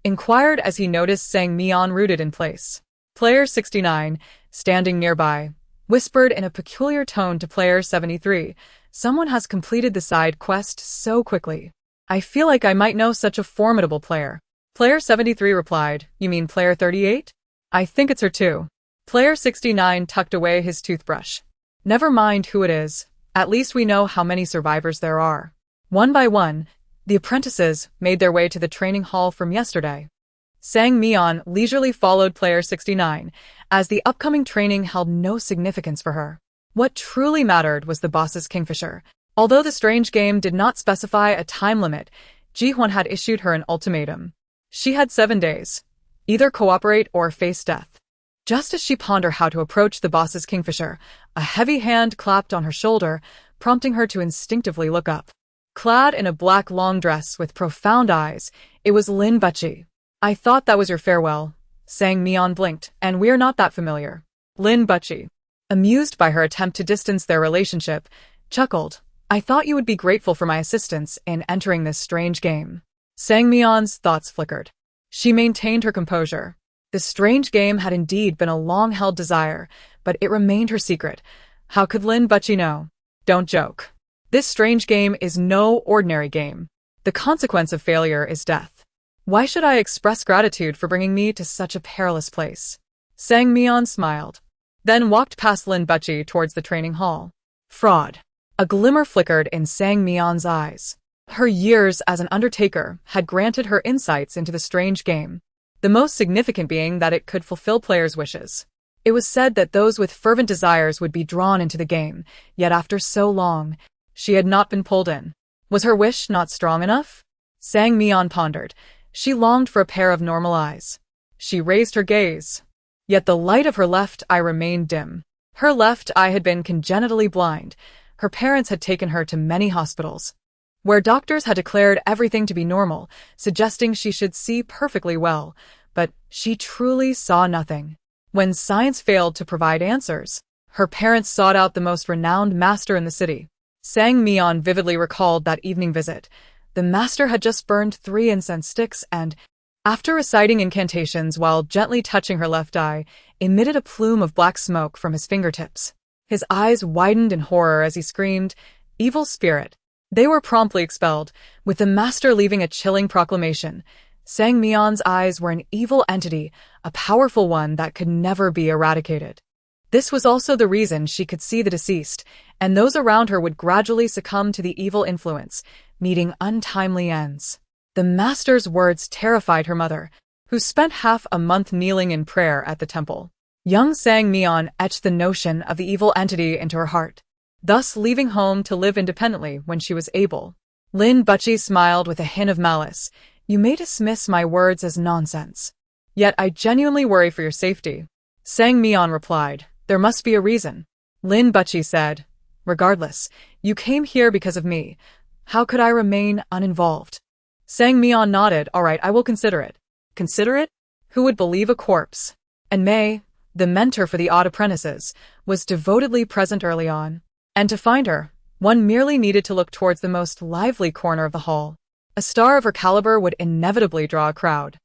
inquired as he noticed Sang Mian rooted in place. Player 69, standing nearby, whispered in a peculiar tone to Player 73, "Someone has completed the side quest so quickly. I feel like I might know such a formidable player." Player 73 replied, "You mean Player 38? I think it's her too." Player 69 tucked away his toothbrush. "Never mind who it is. At least we know how many survivors there are." One by one, the apprentices made their way to the training hall from yesterday. Sang Mian leisurely followed Player 69, as the upcoming training held no significance for her. What truly mattered was the boss's kingfisher. Although the strange game did not specify a time limit, Ji-Huan had issued her an ultimatum. She had 7 days. Either cooperate or face death. Just as she pondered how to approach the boss's kingfisher, a heavy hand clapped on her shoulder, prompting her to instinctively look up. Clad in a black long dress with profound eyes, it was Lin Butchie. "I thought that was your farewell." Sang Mian blinked, "And we're not that familiar." Lin Butchie, amused by her attempt to distance their relationship, chuckled, "I thought you would be grateful for my assistance in entering this strange game." Sang Mian's thoughts flickered. She maintained her composure. The strange game had indeed been a long-held desire, but it remained her secret. How could Lin Butchie know? "Don't joke. This strange game is no ordinary game. The consequence of failure is death. Why should I express gratitude for bringing me to such a perilous place?" Sang Mian smiled, then walked past Lin Butchie towards the training hall. Fraud. A glimmer flickered in Sang Mian's eyes. Her years as an undertaker had granted her insights into the strange game, the most significant being that it could fulfill players' wishes. It was said that those with fervent desires would be drawn into the game, yet after so long, she had not been pulled in. Was her wish not strong enough? Sang Mian pondered. She longed for a pair of normal eyes. She raised her gaze. Yet the light of her left eye remained dim. Her left eye had been congenitally blind. Her parents had taken her to many hospitals, where doctors had declared everything to be normal, suggesting she should see perfectly well, but she truly saw nothing. When science failed to provide answers, her parents sought out the most renowned master in the city. Sang Mian vividly recalled that evening visit. The master had just burned 3 incense sticks and, after reciting incantations while gently touching her left eye, emitted a plume of black smoke from his fingertips. His eyes widened in horror as he screamed, "Evil spirit!" They were promptly expelled, with the master leaving a chilling proclamation. Sang Mian's eyes were an evil entity, a powerful one that could never be eradicated. This was also the reason she could see the deceased, and those around her would gradually succumb to the evil influence, meeting untimely ends. The master's words terrified her mother, who spent half a month kneeling in prayer at the temple. Young Sang Mian etched the notion of the evil entity into her heart, thus leaving home to live independently when she was able. Lin Butchie smiled with a hint of malice. You may dismiss my words as nonsense. Yet I genuinely worry for your safety. Sang Mian replied, There must be a reason. Lin Butchie said, Regardless, you came here because of me. How could I remain uninvolved? Sang Mian nodded. All right, I will consider it. Consider it? Who would believe a corpse? And May, the mentor for the odd apprentices, was devotedly present early on. And to find her, one merely needed to look towards the most lively corner of the hall. A star of her caliber would inevitably draw a crowd.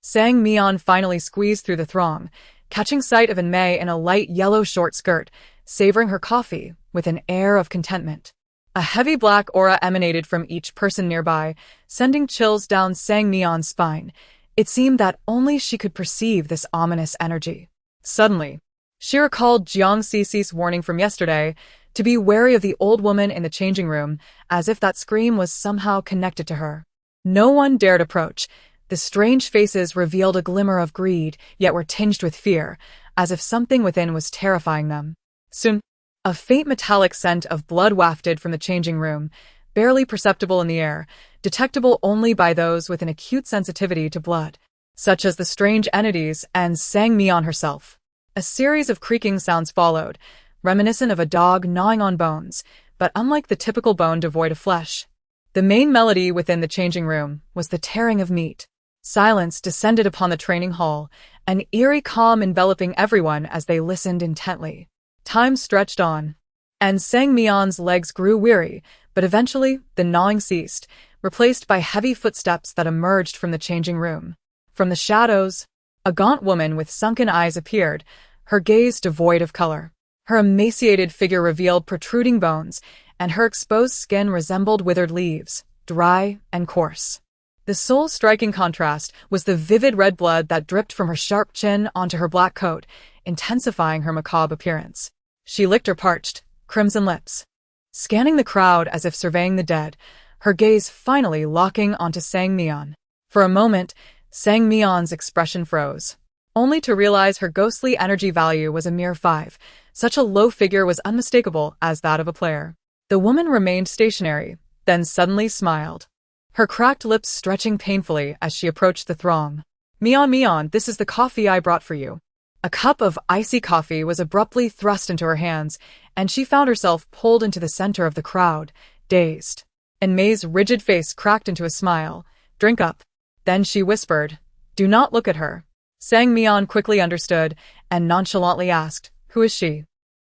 Sang Mian finally squeezed through the throng, catching sight of May in a light yellow short skirt, savoring her coffee with an air of contentment. A heavy black aura emanated from each person nearby, sending chills down Sang Mian's spine. It seemed that only she could perceive this ominous energy. Suddenly, she recalled Jiang Cici's warning from yesterday to be wary of the old woman in the changing room, as if that scream was somehow connected to her. No one dared approach. The strange faces revealed a glimmer of greed, yet were tinged with fear, as if something within was terrifying them. Soon, a faint metallic scent of blood wafted from the changing room, barely perceptible in the air, detectable only by those with an acute sensitivity to blood, such as the strange entities and Sang Mian herself. A series of creaking sounds followed, reminiscent of a dog gnawing on bones, but unlike the typical bone devoid of flesh. The main melody within the changing room was the tearing of meat. Silence descended upon the training hall, an eerie calm enveloping everyone as they listened intently. Time stretched on, and Sang Mian's legs grew weary, but eventually the gnawing ceased, replaced by heavy footsteps that emerged from the changing room. From the shadows, a gaunt woman with sunken eyes appeared, her gaze devoid of color. Her emaciated figure revealed protruding bones, and her exposed skin resembled withered leaves, dry and coarse. The sole striking contrast was the vivid red blood that dripped from her sharp chin onto her black coat, intensifying her macabre appearance. She licked her parched, crimson lips, scanning the crowd as if surveying the dead, her gaze finally locking onto Sang Mian. For a moment, Sang Mian's expression froze, only to realize her ghostly energy value was a mere 5. Such a low figure was unmistakable as that of a player. The woman remained stationary, then suddenly smiled, her cracked lips stretching painfully as she approached the throng. Mian, this is the coffee I brought for you. A cup of icy coffee was abruptly thrust into her hands, and she found herself pulled into the center of the crowd, dazed. And May's rigid face cracked into a smile. Drink up. Then she whispered, Do not look at her. Sang Mian quickly understood, and nonchalantly asked, Who is she?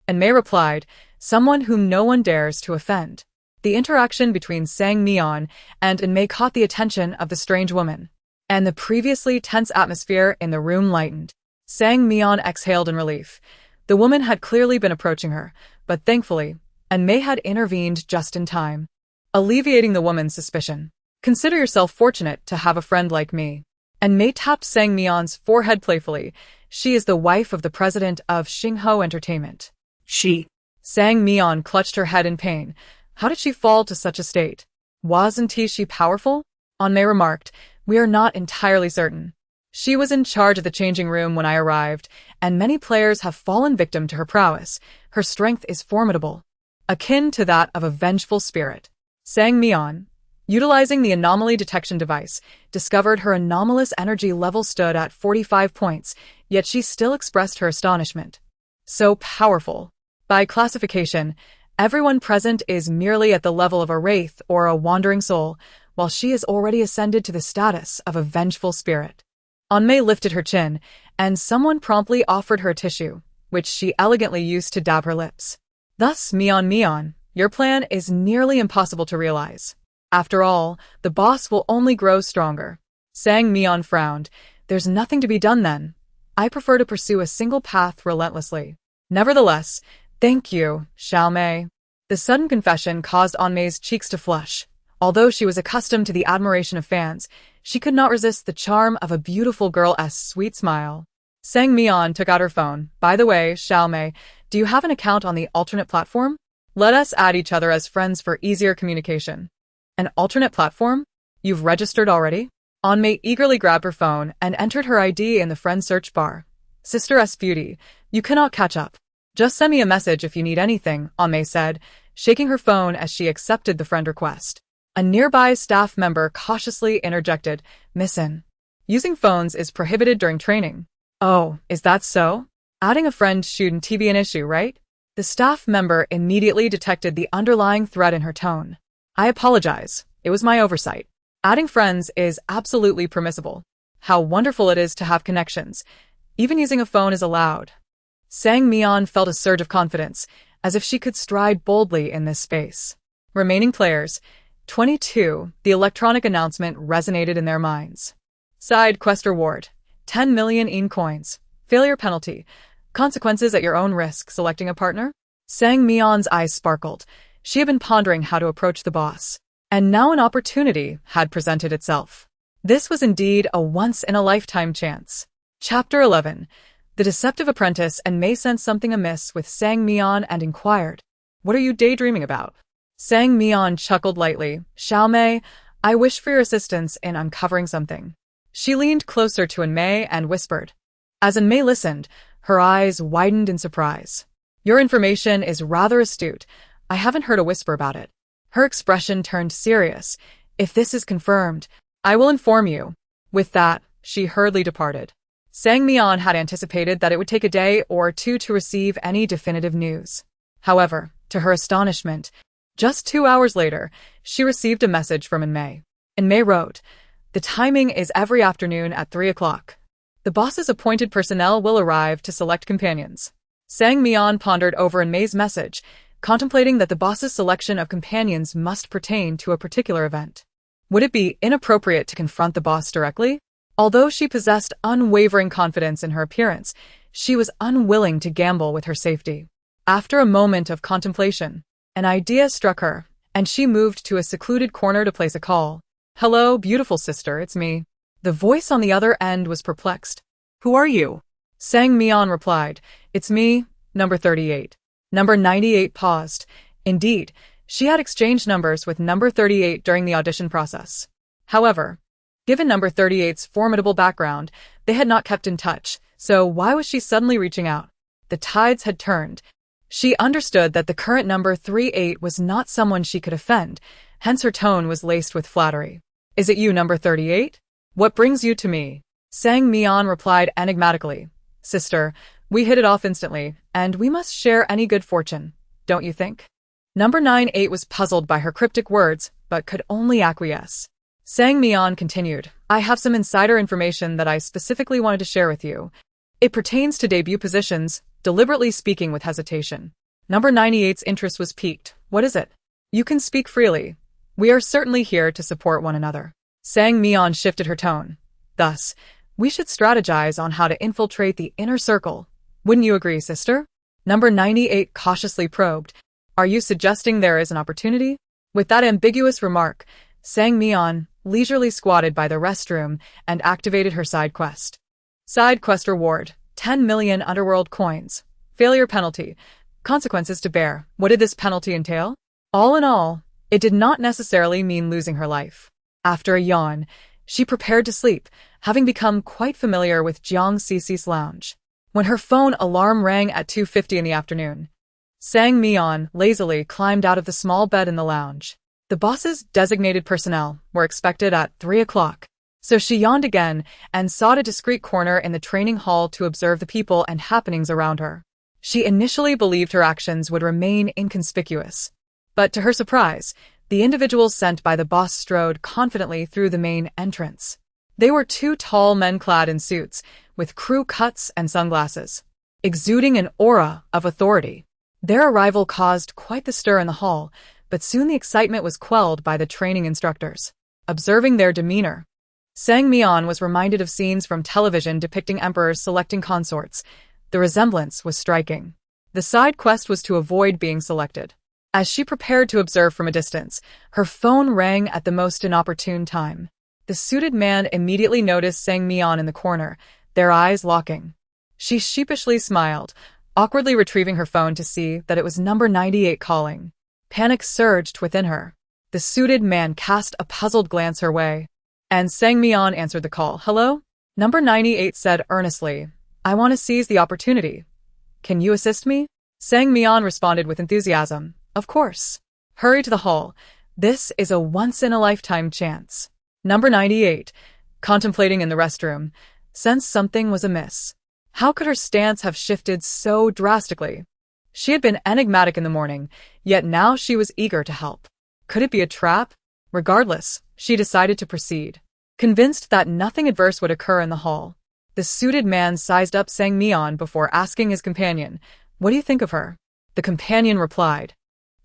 And May replied, Someone whom no one dares to offend. The interaction between Sang Mian and May caught the attention of the strange woman, and the previously tense atmosphere in the room lightened. Sang Mian exhaled in relief. The woman had clearly been approaching her, but thankfully, May had intervened just in time, alleviating the woman's suspicion. Consider yourself fortunate to have a friend like me. And May tapped Sang Mian's forehead playfully. She is the wife of the president of Xingho Entertainment. She. Sang Mian clutched her head in pain. How did she fall to such a state? Wasn't she powerful? May remarked, We are not entirely certain. She was in charge of the changing room when I arrived, and many players have fallen victim to her prowess. Her strength is formidable, akin to that of a vengeful spirit. Sang Mian, utilizing the anomaly detection device, discovered her anomalous energy level stood at 45 points, yet she still expressed her astonishment. So powerful. By classification, everyone present is merely at the level of a wraith or a wandering soul, while she has already ascended to the status of a vengeful spirit. May lifted her chin, and someone promptly offered her a tissue, which she elegantly used to dab her lips. Thus, Mian, your plan is nearly impossible to realize. After all, the boss will only grow stronger. Sang Mian frowned. There's nothing to be done then. I prefer to pursue a single path relentlessly. Nevertheless, thank you, Xiao Mei. The sudden confession caused May's cheeks to flush. Although she was accustomed to the admiration of fans, She could not resist the charm of a beautiful girl's sweet smile. Sang Mian took out her phone. By the way, Xiaomei, do you have an account on the alternate platform? Let us add each other as friends for easier communication. An alternate platform? You've registered already? Anmei eagerly grabbed her phone and entered her ID in the friend search bar. Sister S. Beauty, you cannot catch up. Just send me a message if you need anything, Anmei said, shaking her phone as she accepted the friend request. A nearby staff member cautiously interjected, Missin. Using phones is prohibited during training. Oh, is that so? Adding a friend shouldn't be an issue, right? The staff member immediately detected the underlying threat in her tone. I apologize. It was my oversight. Adding friends is absolutely permissible. How wonderful it is to have connections. Even using a phone is allowed. Sang Mian felt a surge of confidence, as if she could stride boldly in this space. Remaining players, 22, the electronic announcement resonated in their minds. Side quest reward, 10 million in coins. Failure penalty. Consequences at your own risk. Selecting a partner? Sang Mian's eyes sparkled. She had been pondering how to approach the boss. And now an opportunity had presented itself. This was indeed a once-in-a-lifetime chance. Chapter 11. The deceptive apprentice and Mei sensed something amiss with Sang Mian and inquired, What are you daydreaming about? Sang Mian chuckled lightly. Xiaomei, I wish for your assistance in uncovering something. She leaned closer to Anmei and whispered. As Anmei listened, her eyes widened in surprise. Your information is rather astute. I haven't heard a whisper about it. Her expression turned serious. If this is confirmed, I will inform you. With that, she hurriedly departed. Sang Mian had anticipated that it would take a day or two to receive any definitive news. However, to her astonishment, just 2 hours later, she received a message from Anmei. Anmei wrote, The timing is every afternoon at 3 o'clock. The boss's appointed personnel will arrive to select companions. Sang Mian pondered over Anmei's message, contemplating that the boss's selection of companions must pertain to a particular event. Would it be inappropriate to confront the boss directly? Although she possessed unwavering confidence in her appearance, she was unwilling to gamble with her safety. After a moment of contemplation, an idea struck her, and she moved to a secluded corner to place a call. Hello, beautiful sister, it's me. The voice on the other end was perplexed. Who are you? Sang Mian replied, It's me, number 38. Number 98 paused. Indeed, she had exchanged numbers with number 38 during the audition process. However, given number 38's formidable background, they had not kept in touch, so why was she suddenly reaching out? The tides had turned. She understood that the current number 38 was not someone she could offend, hence her tone was laced with flattery. Is it you, number 38? What brings you to me? Sang Mian replied enigmatically. Sister, we hit it off instantly, and we must share any good fortune, don't you think? Number 98 was puzzled by her cryptic words, but could only acquiesce. Sang Mian continued, I have some insider information that I specifically wanted to share with you. It pertains to debut positions, deliberately speaking with hesitation. Number 98's interest was piqued. What is it? You can speak freely. We are certainly here to support one another. Sang Mian shifted her tone. Thus, we should strategize on how to infiltrate the inner circle. Wouldn't you agree, sister? Number 98 cautiously probed. Are you suggesting there is an opportunity? With that ambiguous remark, Sang Mian leisurely squatted by the restroom and activated her side quest. Side quest reward, 10 million underworld coins. Failure penalty. Consequences to bear. What did this penalty entail? All in all, it did not necessarily mean losing her life. After a yawn, she prepared to sleep, having become quite familiar with Jiang Cici's lounge. When her phone alarm rang at 2:50 in the afternoon, Sang Mian lazily climbed out of the small bed in the lounge. The boss's designated personnel were expected at 3 o'clock, so she yawned again and sought a discreet corner in the training hall to observe the people and happenings around her. She initially believed her actions would remain inconspicuous, but to her surprise, the individuals sent by the boss strode confidently through the main entrance. They were 2 tall men clad in suits, with crew cuts and sunglasses, exuding an aura of authority. Their arrival caused quite the stir in the hall, but soon the excitement was quelled by the training instructors. Observing their demeanor, Sang Mian was reminded of scenes from television depicting emperors selecting consorts. The resemblance was striking. The side quest was to avoid being selected. As she prepared to observe from a distance, her phone rang at the most inopportune time. The suited man immediately noticed Sang Mian in the corner, their eyes locking. She sheepishly smiled, awkwardly retrieving her phone to see that it was number 98 calling. Panic surged within her. The suited man cast a puzzled glance her way, and Sang Mian answered the call. "Hello?" Number 98 said earnestly, "I want to seize the opportunity. Can you assist me?" Sang Mian responded with enthusiasm, "Of course. Hurry to the hall. This is a once-in-a-lifetime chance." Number 98, contemplating in the restroom, sensed something was amiss. How could her stance have shifted so drastically? She had been enigmatic in the morning, yet now she was eager to help. Could it be a trap? Regardless, she decided to proceed, convinced that nothing adverse would occur in the hall. The suited man sized up Sang Mian before asking his companion, "What do you think of her?" The companion replied,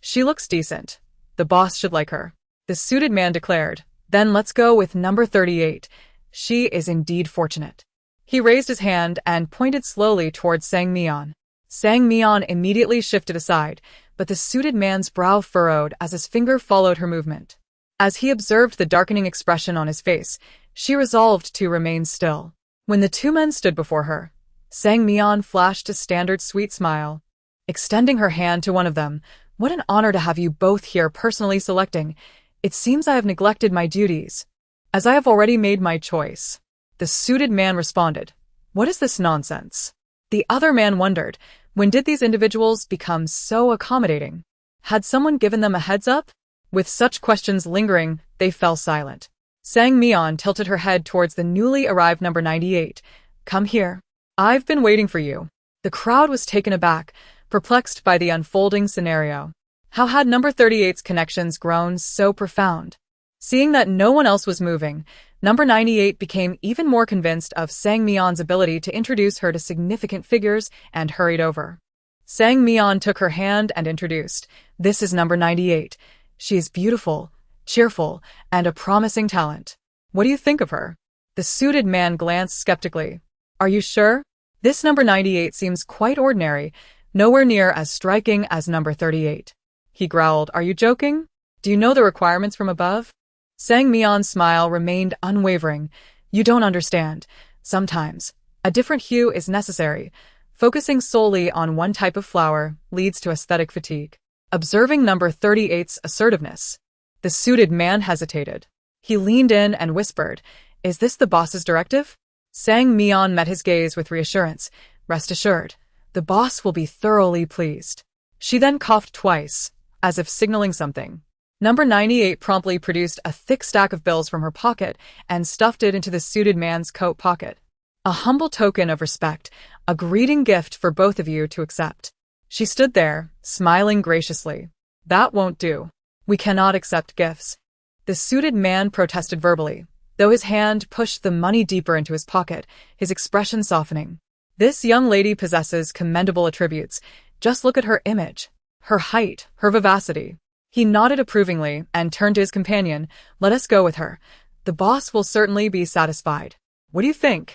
"She looks decent. The boss should like her." The suited man declared, "Then let's go with number 38. She is indeed fortunate." He raised his hand and pointed slowly towards Sang Mian. Sang Mian immediately shifted aside, but the suited man's brow furrowed as his finger followed her movement. As he observed the darkening expression on his face, she resolved to remain still. When the two men stood before her, Sang Mian flashed a standard sweet smile. Extending her hand to one of them, "What an honor to have you both here personally selecting. It seems I have neglected my duties, as I have already made my choice." The suited man responded, "What is this nonsense?" The other man wondered, when did these individuals become so accommodating? Had someone given them a heads up? With such questions lingering, they fell silent. Sang Mian tilted her head towards the newly arrived number 98. "Come here. I've been waiting for you." The crowd was taken aback, perplexed by the unfolding scenario. How had number 38's connections grown so profound? Seeing that no one else was moving, number 98 became even more convinced of Sang Mian's ability to introduce her to significant figures and hurried over. Sang Mian took her hand and introduced, "This is number 98. She is beautiful, cheerful, and a promising talent. What do you think of her?" The suited man glanced skeptically. "Are you sure? This number 98 seems quite ordinary, nowhere near as striking as number 38. He growled, "Are you joking? Do you know the requirements from above?" Sang Mian's smile remained unwavering. "You don't understand. Sometimes, a different hue is necessary. Focusing solely on one type of flower leads to aesthetic fatigue." Observing number 38's assertiveness, the suited man hesitated. He leaned in and whispered, "Is this the boss's directive?" Sang Mian met his gaze with reassurance. "Rest assured, the boss will be thoroughly pleased." She then coughed twice, as if signaling something. Number 98 promptly produced a thick stack of bills from her pocket and stuffed it into the suited man's coat pocket. "A humble token of respect, a greeting gift for both of you to accept." She stood there, smiling graciously. "That won't do. We cannot accept gifts." The suited man protested verbally, though his hand pushed the money deeper into his pocket, his expression softening. "This young lady possesses commendable attributes. Just look at her image, her height, her vivacity." He nodded approvingly and turned to his companion. "Let us go with her. The boss will certainly be satisfied. What do you think?"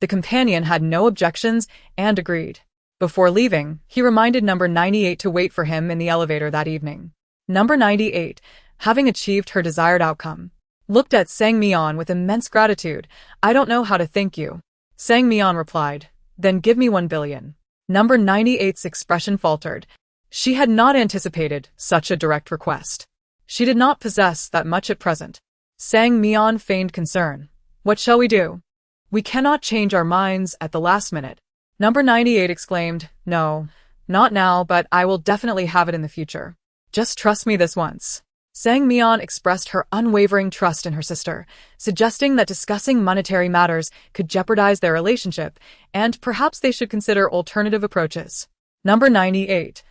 The companion had no objections and agreed. Before leaving, he reminded number 98 to wait for him in the elevator that evening. Number 98, having achieved her desired outcome, looked at Sang Mian with immense gratitude. "I don't know how to thank you." Sang Mian replied, "Then give me 1 billion. Number 98's expression faltered. She had not anticipated such a direct request. She did not possess that much at present. Sang Mian feigned concern. "What shall we do? We cannot change our minds at the last minute." Number 98 exclaimed, "No, not now, but I will definitely have it in the future. Just trust me this once." Sang Mian expressed her unwavering trust in her sister, suggesting that discussing monetary matters could jeopardize their relationship, and perhaps they should consider alternative approaches. Number 98,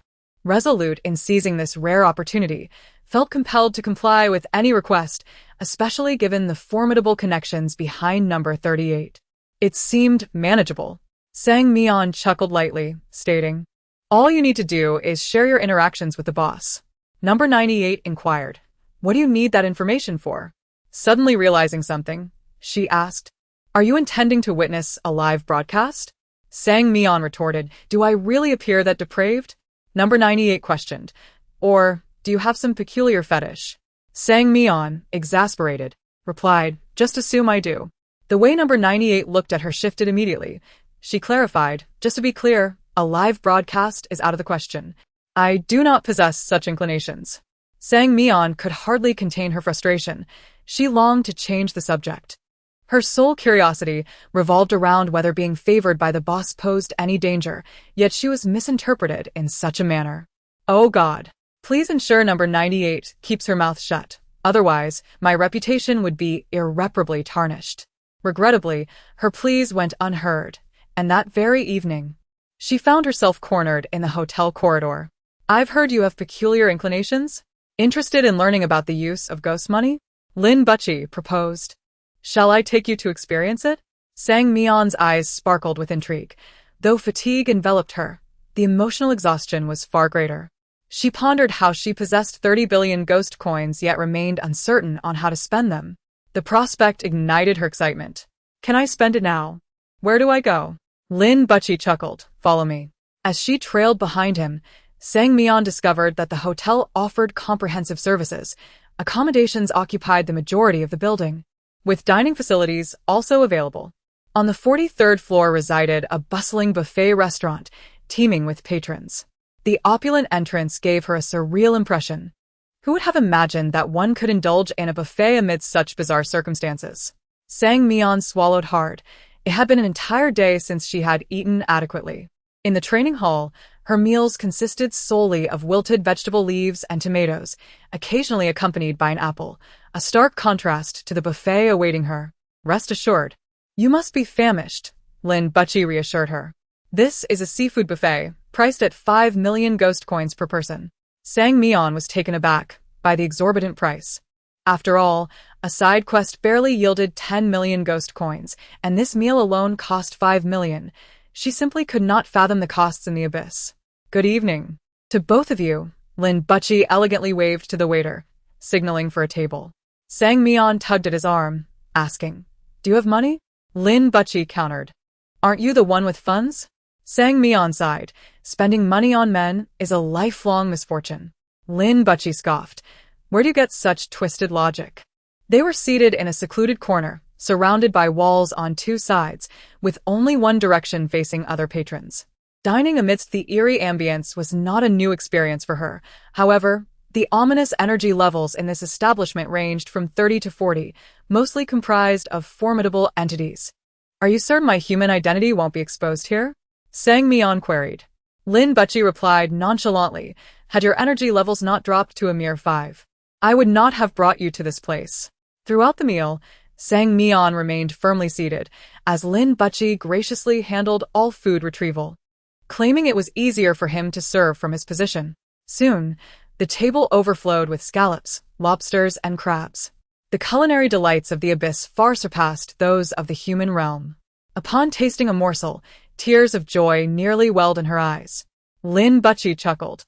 resolute in seizing this rare opportunity, felt compelled to comply with any request, especially given the formidable connections behind number 38. It seemed manageable. Sang Mian chuckled lightly, stating, "All you need to do is share your interactions with the boss." Number 98 inquired, "What do you need that information for?" Suddenly realizing something, she asked, "Are you intending to witness a live broadcast?" Sang Mian retorted, "Do I really appear that depraved?" Number 98 questioned, "Or do you have some peculiar fetish?" Sang Mian, exasperated, replied, Just assume I do. The way number 98 looked at her shifted immediately. She clarified, just to be clear, a live broadcast is out of the question. I do not possess such inclinations. Sang Mian could hardly contain her frustration. She longed to change the subject. Her sole curiosity revolved around whether being favored by the boss posed any danger, yet she was misinterpreted in such a manner. Oh God. Please ensure number 98 keeps her mouth shut. Otherwise, my reputation would be irreparably tarnished. Regrettably, her pleas went unheard, and that very evening, she found herself cornered in the hotel corridor. I've heard you have peculiar inclinations? Interested in learning about the use of ghost money? Lin Butchie proposed. Shall I take you to experience it? Sang Mian's eyes sparkled with intrigue. Though fatigue enveloped her, the emotional exhaustion was far greater. She pondered how she possessed 30 billion ghost coins yet remained uncertain on how to spend them. The prospect ignited her excitement. Can I spend it now? Where do I go? Lin Butchie chuckled. Follow me. As she trailed behind him, Sang Mian discovered that the hotel offered comprehensive services. Accommodations occupied the majority of the building, with dining facilities also available. On the 43rd floor resided a bustling buffet restaurant, teeming with patrons. The opulent entrance gave her a surreal impression. Who would have imagined that one could indulge in a buffet amidst such bizarre circumstances? Sang Mian swallowed hard. It had been an entire day since she had eaten adequately. In the training hall, her meals consisted solely of wilted vegetable leaves and tomatoes, occasionally accompanied by an apple, a stark contrast to the buffet awaiting her. Rest assured. You must be famished, Lin Butchie reassured her. This is a seafood buffet, priced at 5 million ghost coins per person. Sang Mian was taken aback by the exorbitant price. After all, a side quest barely yielded 10 million ghost coins, and this meal alone cost 5 million. She simply could not fathom the costs in the abyss. Good evening. To both of you, Lin Butchie elegantly waved to the waiter, signaling for a table. Sang Mian tugged at his arm, asking, Do you have money? Lin Butchie countered. Aren't you the one with funds? Sang Mian sighed. Spending money on men is a lifelong misfortune. Lin Butchie scoffed. Where do you get such twisted logic? They were seated in a secluded corner, surrounded by walls on two sides, with only one direction facing other patrons. Dining amidst the eerie ambience was not a new experience for her. However, the ominous energy levels in this establishment ranged from 30 to 40, mostly comprised of formidable entities. Are you certain my human identity won't be exposed here? Sang Mian queried. Lin Butchie replied nonchalantly, Had your energy levels not dropped to a mere 5, I would not have brought you to this place. Throughout the meal, Sang Mian remained firmly seated, as Lin Butchie graciously handled all food retrieval, claiming it was easier for him to serve from his position. Soon, the table overflowed with scallops, lobsters, and crabs. The culinary delights of the abyss far surpassed those of the human realm. Upon tasting a morsel, tears of joy nearly welled in her eyes. Lin Butchie chuckled.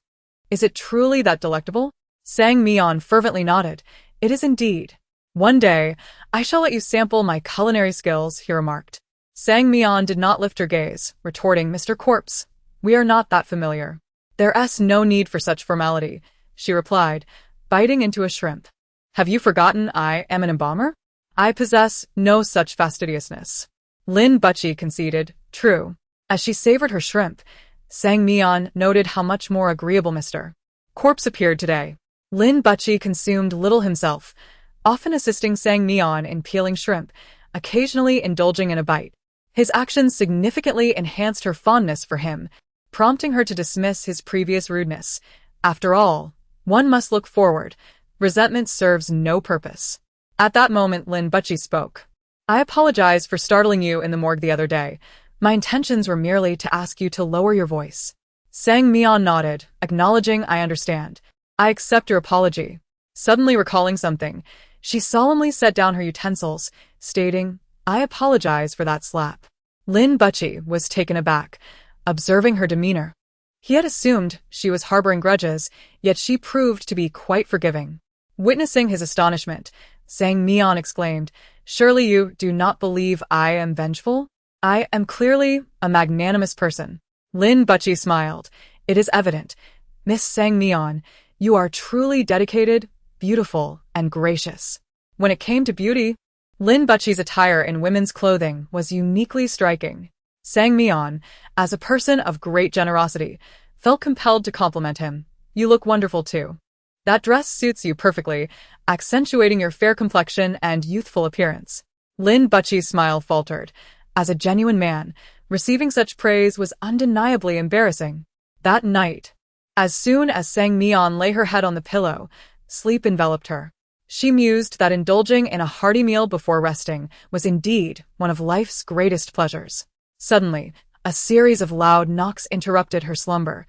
Is it truly that delectable? Sang Mian fervently nodded. It is indeed. One day, I shall let you sample my culinary skills, he remarked. Sang Mian did not lift her gaze, retorting, Mr. Corpse, we are not that familiar. There's no need for such formality, she replied, biting into a shrimp. Have you forgotten I am an embalmer? I possess no such fastidiousness. Lin Butchie conceded, true. As she savored her shrimp, Sang Mian noted how much more agreeable Mr. Corpse appeared today. Lin Butchie consumed little himself, often assisting Sang Mian in peeling shrimp, occasionally indulging in a bite. His actions significantly enhanced her fondness for him, prompting her to dismiss his previous rudeness. After all, one must look forward. Resentment serves no purpose. At that moment, Lin Butchie spoke. I apologize for startling you in the morgue the other day. My intentions were merely to ask you to lower your voice. Sang Mian nodded, acknowledging I understand. I accept your apology. Suddenly recalling something, she solemnly set down her utensils, stating, I apologize for that slap. Lin Butchie was taken aback, observing her demeanor. He had assumed she was harboring grudges, yet she proved to be quite forgiving. Witnessing his astonishment, Sang Mian exclaimed, Surely you do not believe I am vengeful? I am clearly a magnanimous person. Lin Butchie smiled. It is evident. Miss Sang Mian, you are truly dedicated, beautiful, and gracious. When it came to beauty, Lin Butchi's attire in women's clothing was uniquely striking. Sang Mian, as a person of great generosity, felt compelled to compliment him. You look wonderful too. That dress suits you perfectly, accentuating your fair complexion and youthful appearance. Lin Butchi's smile faltered. As a genuine man, receiving such praise was undeniably embarrassing. That night, as soon as Sang Mian lay her head on the pillow, sleep enveloped her. She mused that indulging in a hearty meal before resting was indeed one of life's greatest pleasures. Suddenly, a series of loud knocks interrupted her slumber.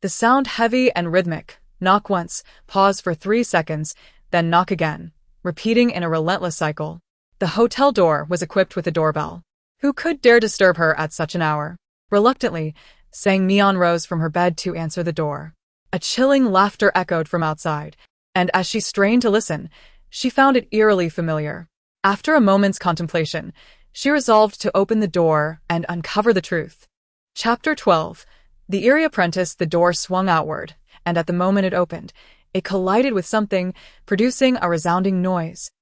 The sound heavy and rhythmic. Knock once, pause for 3 seconds, then knock again, repeating in a relentless cycle. The hotel door was equipped with a doorbell. Who could dare disturb her at such an hour? Reluctantly, Sang Mian rose from her bed to answer the door. A chilling laughter echoed from outside, and as she strained to listen, she found it eerily familiar. After a moment's contemplation, she resolved to open the door and uncover the truth. Chapter 12. The Eerie Apprentice. The door swung outward, and at the moment it opened, it collided with something, producing a resounding noise.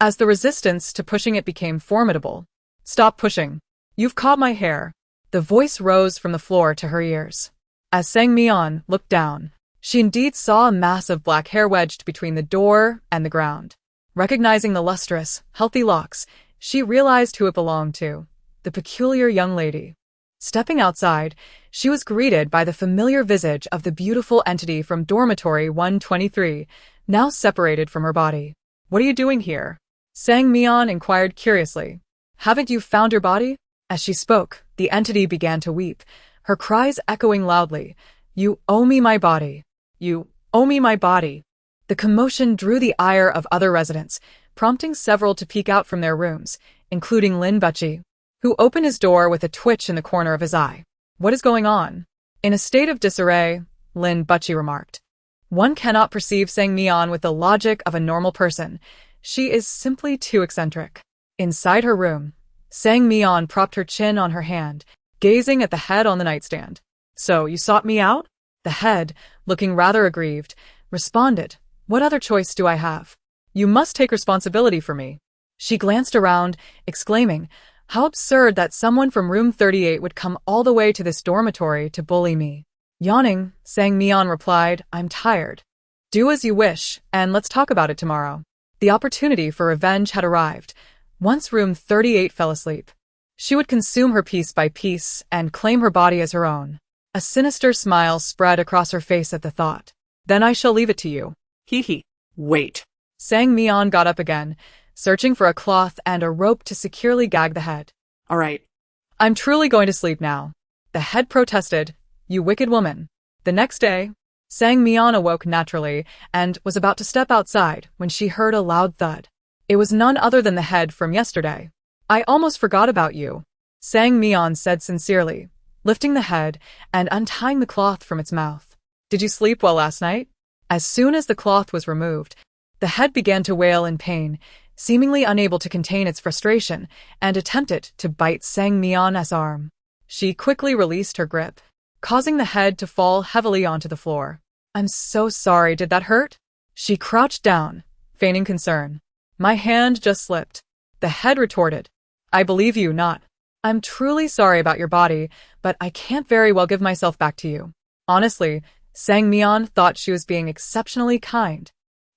As the resistance to pushing it became formidable, "Stop pushing. You've caught my hair." The voice rose from the floor to her ears. As Sang Mian looked down, she indeed saw a mass of black hair wedged between the door and the ground. Recognizing the lustrous, healthy locks, she realized who it belonged to, the peculiar young lady. Stepping outside, she was greeted by the familiar visage of the beautiful entity from dormitory 123, now separated from her body. "What are you doing here?" Sang Mian inquired curiously. "Haven't you found your body?" As she spoke, the entity began to weep, her cries echoing loudly. "You owe me my body. You owe me my body." The commotion drew the ire of other residents, prompting several to peek out from their rooms, including Lin Butchi, who opened his door with a twitch in the corner of his eye. "What is going on?" In a state of disarray, Lin Butchi remarked. "One cannot perceive Sang Mian with the logic of a normal person. She is simply too eccentric." Inside her room, Sang Mian propped her chin on her hand, gazing at the head on the nightstand. "So, you sought me out?" The head, looking rather aggrieved, responded, "What other choice do I have? You must take responsibility for me." She glanced around, exclaiming, "How absurd that someone from room 38 would come all the way to this dormitory to bully me." Yawning, Sang Mian replied, "I'm tired. Do as you wish, and let's talk about it tomorrow." The opportunity for revenge had arrived. Once room 38 fell asleep, she would consume her piece by piece and claim her body as her own. A sinister smile spread across her face at the thought. "Then I shall leave it to you." Hee hee. Wait. Sang Mian got up again, searching for a cloth and a rope to securely gag the head. All right. "I'm truly going to sleep now." The head protested, "You wicked woman." The next day, Sang Mian awoke naturally and was about to step outside when she heard a loud thud. It was none other than the head from yesterday. "I almost forgot about you," Sang Mian said sincerely, lifting the head and untying the cloth from its mouth. "Did you sleep well last night?" As soon as the cloth was removed, the head began to wail in pain, seemingly unable to contain its frustration, and attempted to bite Sang Mian's arm. She quickly released her grip, causing the head to fall heavily onto the floor. "I'm so sorry, did that hurt?" She crouched down, feigning concern. "My hand just slipped." The head retorted, "I believe you not. I'm truly sorry about your body, but I can't very well give myself back to you." Honestly, Sang Mian thought she was being exceptionally kind.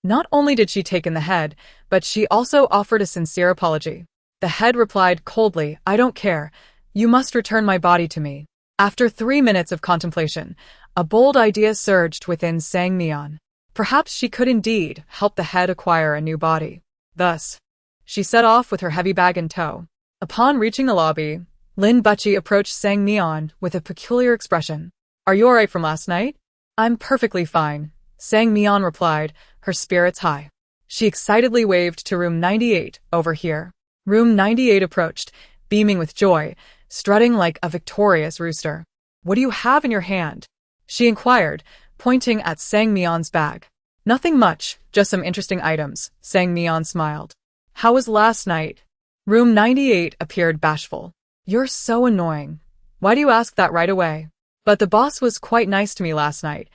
Not only did she take in the head, but she also offered a sincere apology. The head replied coldly, "I don't care. You must return my body to me." After 3 minutes of contemplation, a bold idea surged within Sang Mian. Perhaps she could indeed help the head acquire a new body. Thus, she set off with her heavy bag in tow. Upon reaching the lobby, Lin Butchi approached Sang Mian with a peculiar expression. "Are you alright from last night?" "I'm perfectly fine," Sang Mian replied, her spirits high. She excitedly waved to room 98, "Over here." Room 98 approached, beaming with joy, strutting like a victorious rooster. "What do you have in your hand?" she inquired, pointing at Sang Mian's bag. "Nothing much, just some interesting items," Sang Mian smiled. "How was last night?" Room 98 appeared bashful. "You're so annoying. Why do you ask that right away?" "But the boss was quite nice to me last night.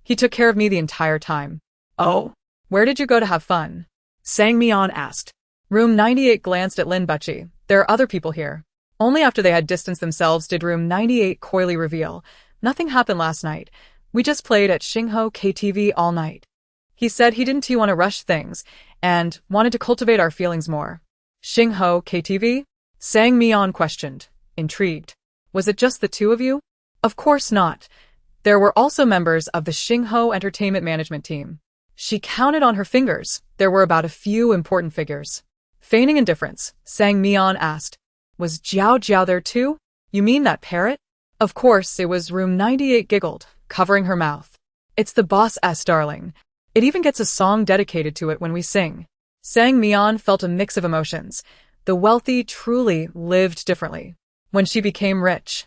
He took care of me the entire time." "Oh? "Where did you go to have fun?" Sang Mian asked. Room 98 glanced at Lin Bucci. There are other people here. Only after they had distanced themselves did Room 98 coyly reveal. Nothing happened last night. We just played at Xingho KTV all night. He said he didn't want to rush things, and wanted to cultivate our feelings more. Xingho KTV? Sang Mian questioned, intrigued. Was it just the two of you? Of course not. There were also members of the Xingho Entertainment Management team. She counted on her fingers. There were about a few important figures. Feigning indifference, Sang Mian asked, was Jiao Jiao there too? You mean that parrot? Of course, it was. Room 98 giggled, covering her mouth. It's the boss's darling. It even gets a song dedicated to it when we sing. Sang Mian felt a mix of emotions. The wealthy truly lived differently. When she became rich,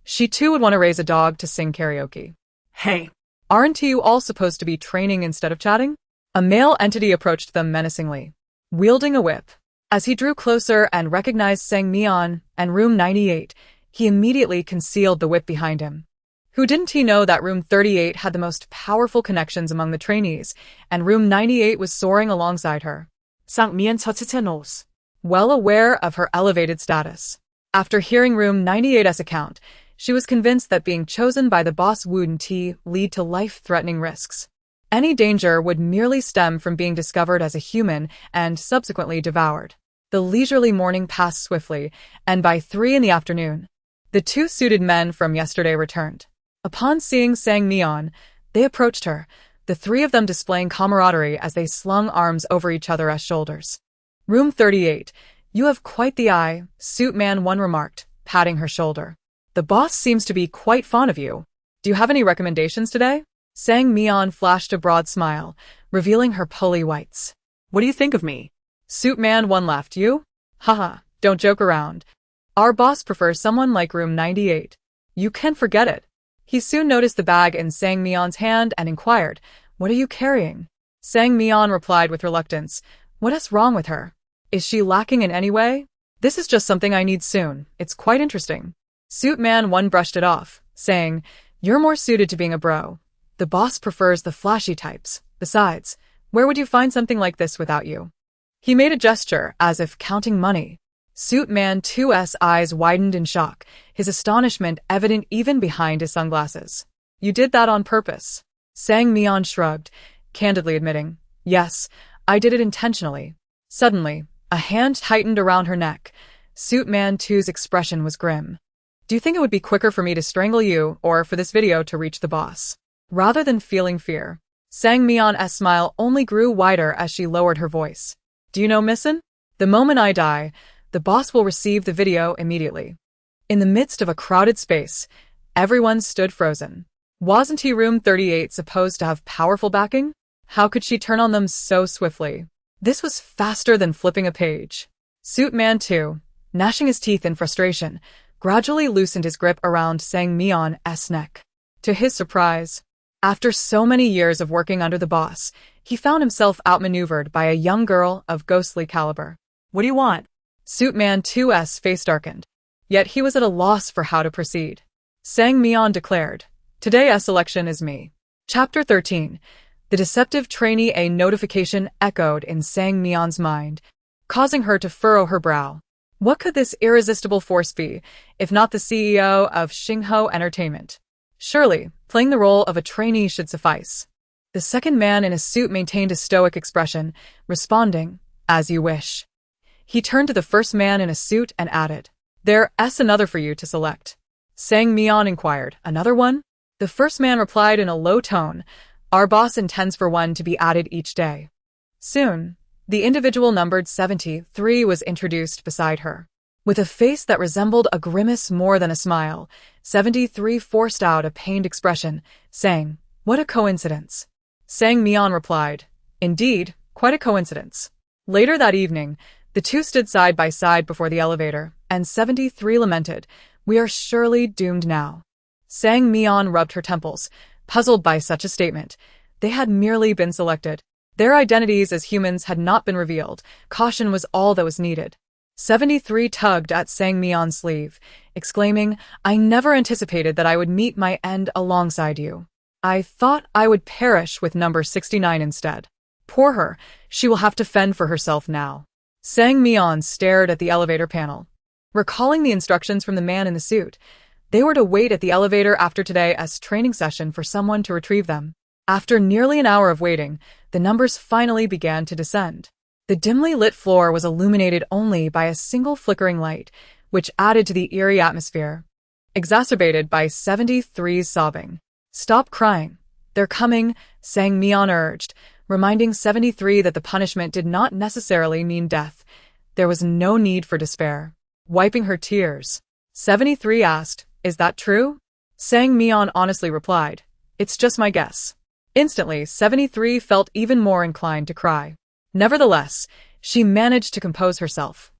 she too would want to raise a dog to sing karaoke. Hey. Aren't you all supposed to be training instead of chatting? A male entity approached them menacingly, wielding a whip. As he drew closer and recognized Sang Mian and Room 98, he immediately concealed the whip behind him. Who didn't he know that Room 38 had the most powerful connections among the trainees, and Room 98 was soaring alongside her? Sang Mian knows. Well aware of her elevated status. After hearing Room 98's account, she was convinced that being chosen by the boss wouldn't lead to life-threatening risks. Any danger would merely stem from being discovered as a human and subsequently devoured. The leisurely morning passed swiftly, and by 3 p.m, the two suited men from yesterday returned. Upon seeing Sang Mian, they approached her, the three of them displaying camaraderie as they slung arms over each other's shoulders. Room 38, you have quite the eye, Suit Man 1 remarked, patting her shoulder. The boss seems to be quite fond of you. Do you have any recommendations today? Sang Mian flashed a broad smile, revealing her pearly whites. What do you think of me? Suit Man 1 laughed. You? Haha, don't joke around. Our boss prefers someone like Room 98. You can forget it. He soon noticed the bag in Sang Mian's hand and inquired, what are you carrying? Sang Mian replied with reluctance, what is wrong with her? Is she lacking in any way? This is just something I need soon. It's quite interesting. Suit Man 1 brushed it off, saying, you're more suited to being a bro. The boss prefers the flashy types. Besides, where would you find something like this without you? He made a gesture, as if counting money. Suit Man 2's eyes widened in shock, his astonishment evident even behind his sunglasses. You did that on purpose. Sang Mian shrugged, candidly admitting, yes, I did it intentionally. Suddenly, a hand tightened around her neck. Suit Man 2's expression was grim. Do you think it would be quicker for me to strangle you or for this video to reach the boss? Rather than feeling fear, Sang Mian's smile only grew wider as she lowered her voice. Do you know, Missin? The moment I die, the boss will receive the video immediately. In the midst of a crowded space, everyone stood frozen. Wasn't he Room 38 supposed to have powerful backing? How could she turn on them so swiftly? This was faster than flipping a page. Suit Man 2, gnashing his teeth in frustration, gradually loosened his grip around Sang Mian's neck. To his surprise, after so many years of working under the boss, he found himself outmaneuvered by a young girl of ghostly caliber. What do you want? Suit Man 2's face darkened. Yet he was at a loss for how to proceed. Sang Mian declared, today's selection is me. Chapter 13. The deceptive trainee. A notification echoed in Sang Mian's mind, causing her to furrow her brow. What could this irresistible force be, if not the CEO of Xingho Entertainment? Surely, playing the role of a trainee should suffice. The second man in a suit maintained a stoic expression, responding, as you wish. He turned to the first man in a suit and added, there's another for you to select. Sang Mian inquired, another one? The first man replied in a low tone, our boss intends for one to be added each day. Soon, the individual numbered 73 was introduced beside her. With a face that resembled a grimace more than a smile, 73 forced out a pained expression, saying, what a coincidence. Sang Mian replied, indeed, quite a coincidence. Later that evening, the two stood side by side before the elevator, and 73 lamented, we are surely doomed now. Sang Mian rubbed her temples, puzzled by such a statement. They had merely been selected. Their identities as humans had not been revealed. Caution was all that was needed. 73 tugged at Sang Mian's sleeve, exclaiming, I never anticipated that I would meet my end alongside you. I thought I would perish with number 69 instead. Poor her, she will have to fend for herself now. Sang Mian stared at the elevator panel. Recalling the instructions from the man in the suit, they were to wait at the elevator after today's training session for someone to retrieve them. After nearly an hour of waiting, the numbers finally began to descend. The dimly lit floor was illuminated only by a single flickering light, which added to the eerie atmosphere, exacerbated by 73's sobbing. "Stop crying. They're coming," Sang Mian urged, reminding 73 that the punishment did not necessarily mean death. There was no need for despair. Wiping her tears, 73 asked, "Is that true?" Sang Mian honestly replied, "It's just my guess." Instantly, 73 felt even more inclined to cry. Nevertheless, she managed to compose herself,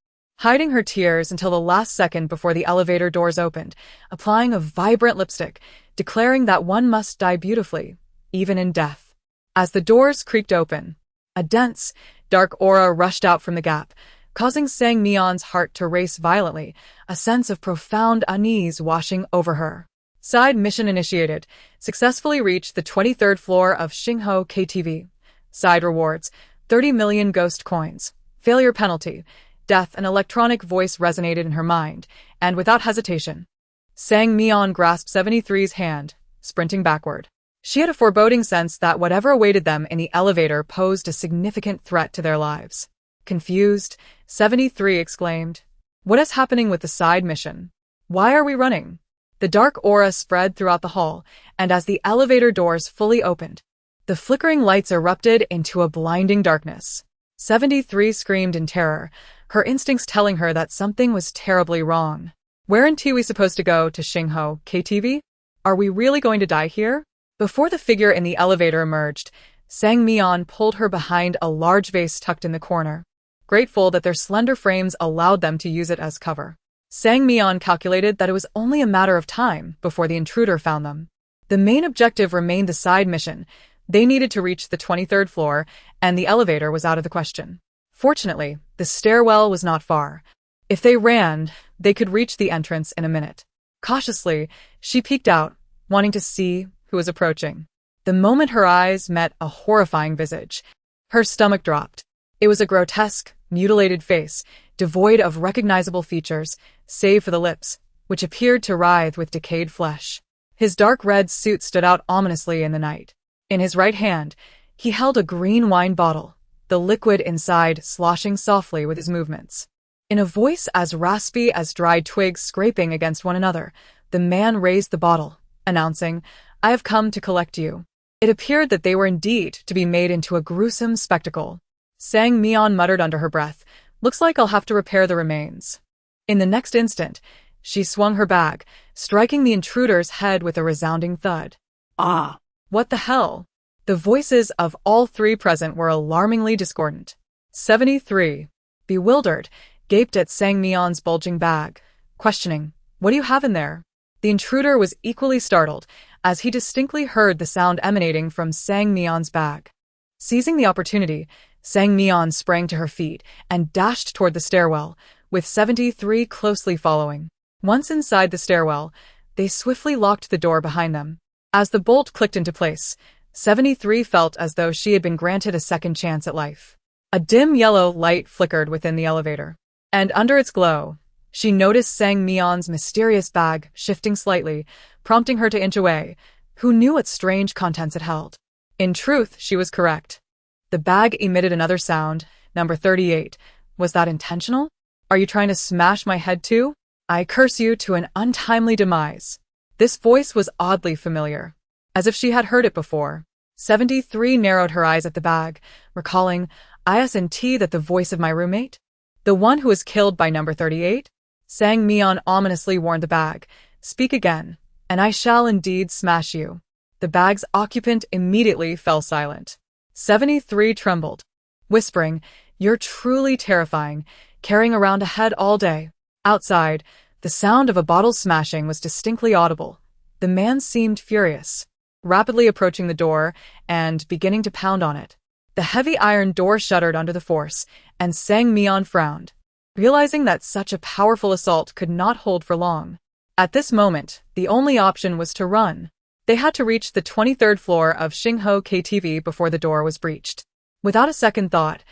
hiding her tears until the last second before the elevator doors opened, applying a vibrant lipstick, declaring that one must die beautifully, even in death. As the doors creaked open, a dense, dark aura rushed out from the gap, causing Sang Mian's heart to race violently, a sense of profound unease washing over her. Side mission initiated. Successfully reached the 23rd floor of Xingho KTV. Side rewards: 30 million ghost coins. Failure penalty: death. An electronic voice resonated in her mind, and without hesitation, Sang Mian grasped 73's hand, sprinting backward. She had a foreboding sense that whatever awaited them in the elevator posed a significant threat to their lives. Confused, 73 exclaimed, "What is happening with the side mission? Why are we running?" The dark aura spread throughout the hall, and as the elevator doors fully opened, the flickering lights erupted into a blinding darkness. 73 screamed in terror, her instincts telling her that something was terribly wrong. "Weren't we supposed to go to Xingho KTV? Are we really going to die here?" Before the figure in the elevator emerged, Sang Mian pulled her behind a large vase tucked in the corner, grateful that their slender frames allowed them to use it as cover. Sang Mian calculated that it was only a matter of time before the intruder found them. The main objective remained the side mission. They needed to reach the 23rd floor, and the elevator was out of the question. Fortunately, the stairwell was not far. If they ran, they could reach the entrance in a minute. Cautiously, she peeked out, wanting to see who was approaching. The moment her eyes met a horrifying visage, her stomach dropped. It was a grotesque, mutilated face, devoid of recognizable features, save for the lips, which appeared to writhe with decayed flesh. His dark red suit stood out ominously in the night. In his right hand, he held a green wine bottle, the liquid inside sloshing softly with his movements. In a voice as raspy as dried twigs scraping against one another, the man raised the bottle, announcing, "I have come to collect you." It appeared that they were indeed to be made into a gruesome spectacle. Sang Mian muttered under her breath, "Looks like I'll have to repair the remains." In the next instant, she swung her bag, striking the intruder's head with a resounding thud. Ah! What the hell? The voices of all three present were alarmingly discordant. 73, bewildered, gaped at Sang Mian's bulging bag, questioning, "What do you have in there?" The intruder was equally startled, as he distinctly heard the sound emanating from Sang Mian's bag. Seizing the opportunity, Sang Mian sprang to her feet and dashed toward the stairwell, with 73 closely following. Once inside the stairwell, they swiftly locked the door behind them. As the bolt clicked into place, 73 felt as though she had been granted a second chance at life. A dim yellow light flickered within the elevator, and under its glow, she noticed Sang Mian's mysterious bag shifting slightly, prompting her to inch away. Who knew what strange contents it held? In truth, she was correct. The bag emitted another sound, number 38. Was that intentional? "Are you trying to smash my head too? I curse you to an untimely demise." This voice was oddly familiar, as if she had heard it before. 73 narrowed her eyes at the bag, recalling, "Isn't that the voice of my roommate? The one who was killed by number 38? Sang Mian ominously warned the bag, "Speak again, and I shall indeed smash you." The bag's occupant immediately fell silent. 73 trembled, whispering, "You're truly terrifying, carrying around a head all day." Outside, the sound of a bottle smashing was distinctly audible. The man seemed furious, rapidly approaching the door and beginning to pound on it. The heavy iron door shuddered under the force, and Sang Mian frowned, realizing that such a powerful assault could not hold for long. At this moment, the only option was to run. They had to reach the 23rd floor of Xingho KTV before the door was breached. Without a second thought,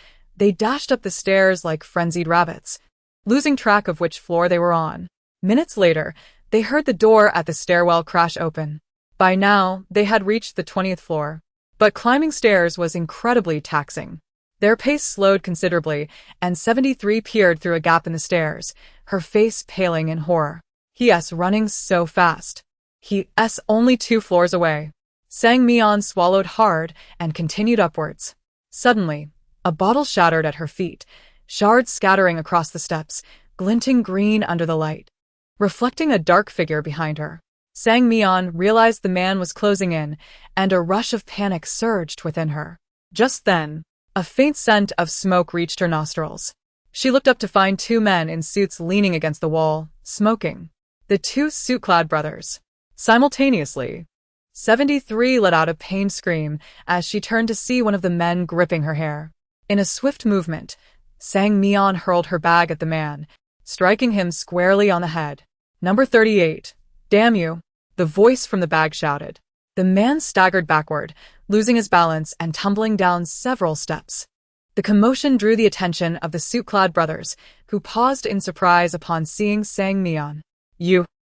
They dashed up the stairs like frenzied rabbits, losing track of which floor they were on. Minutes later, they heard the door at the stairwell crash open. By now, they had reached the 20th floor. But climbing stairs was incredibly taxing. Their pace slowed considerably, and 73 peered through a gap in the stairs, her face paling in horror. He*s running so fast. He*s only 2 floors away. Sang Mian swallowed hard and continued upwards. Suddenly, a bottle shattered at her feet, shards scattering across the steps, glinting green under the light, reflecting a dark figure behind her. Sang Mian realized the man was closing in, and a rush of panic surged within her. Just then, a faint scent of smoke reached her nostrils. She looked up to find 2 men in suits leaning against the wall, smoking. The 2 suit-clad brothers. Simultaneously, 73 let out a pained scream as she turned to see one of the men gripping her hair. In a swift movement, Sang Mian hurled her bag at the man, striking him squarely on the head. "Number 38, damn you," the voice from the bag shouted. The man staggered backward, losing his balance and tumbling down several steps. The commotion drew the attention of the suit-clad brothers, who paused in surprise upon seeing Sang Mian.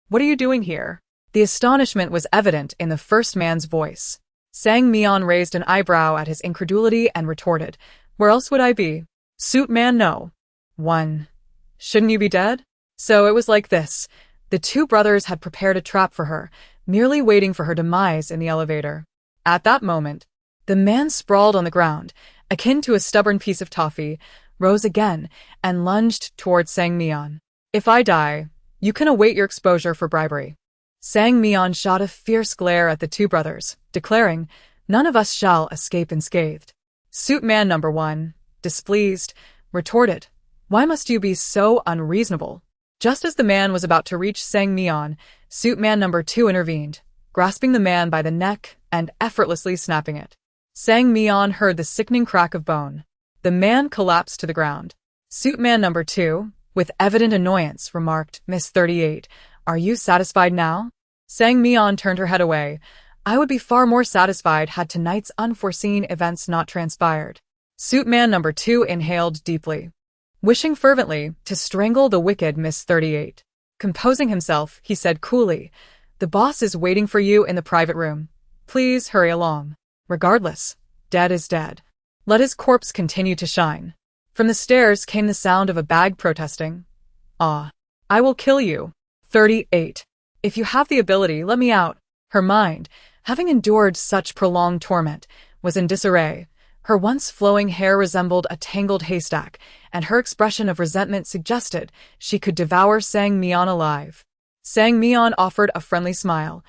What are you doing here?" The astonishment was evident in the first man's voice. Sang Mian raised an eyebrow at his incredulity and retorted, "Where else would I be?" Suit man, no. Shouldn't you be dead? So it was like this. The 2 brothers had prepared a trap for her, merely waiting for her demise in the elevator. At that moment, the man sprawled on the ground, akin to a stubborn piece of toffee, rose again, and lunged towards Sang Mian. "If I die, you can await your exposure for bribery." Sang Mian shot a fierce glare at the 2 brothers, declaring, "None of us shall escape unscathed." Suit man number 1, displeased, retorted, "Why must you be so unreasonable?" Just as the man was about to reach Sang Mian, suit man number 2 intervened, grasping the man by the neck and effortlessly snapping it. Sang Mian heard the sickening crack of bone. The man collapsed to the ground. Suit man number 2, with evident annoyance, remarked, "Miss 38, are you satisfied now?" Sang Mian turned her head away. "I would be far more satisfied had tonight's unforeseen events not transpired." Suit man number 2 inhaled deeply, wishing fervently to strangle the wicked Miss 38. Composing himself, he said coolly, "The boss is waiting for you in the private room. Please hurry along. Regardless, dead is dead. Let his corpse continue to shine." From the stairs came the sound of a bag protesting, "Ah, I will kill you. 38. If you have the ability, let me out." Her mind, having endured such prolonged torment, was in disarray. Her once flowing hair resembled a tangled haystack, and her expression of resentment suggested she could devour Sang Mian alive. Sang Mian offered a friendly smile.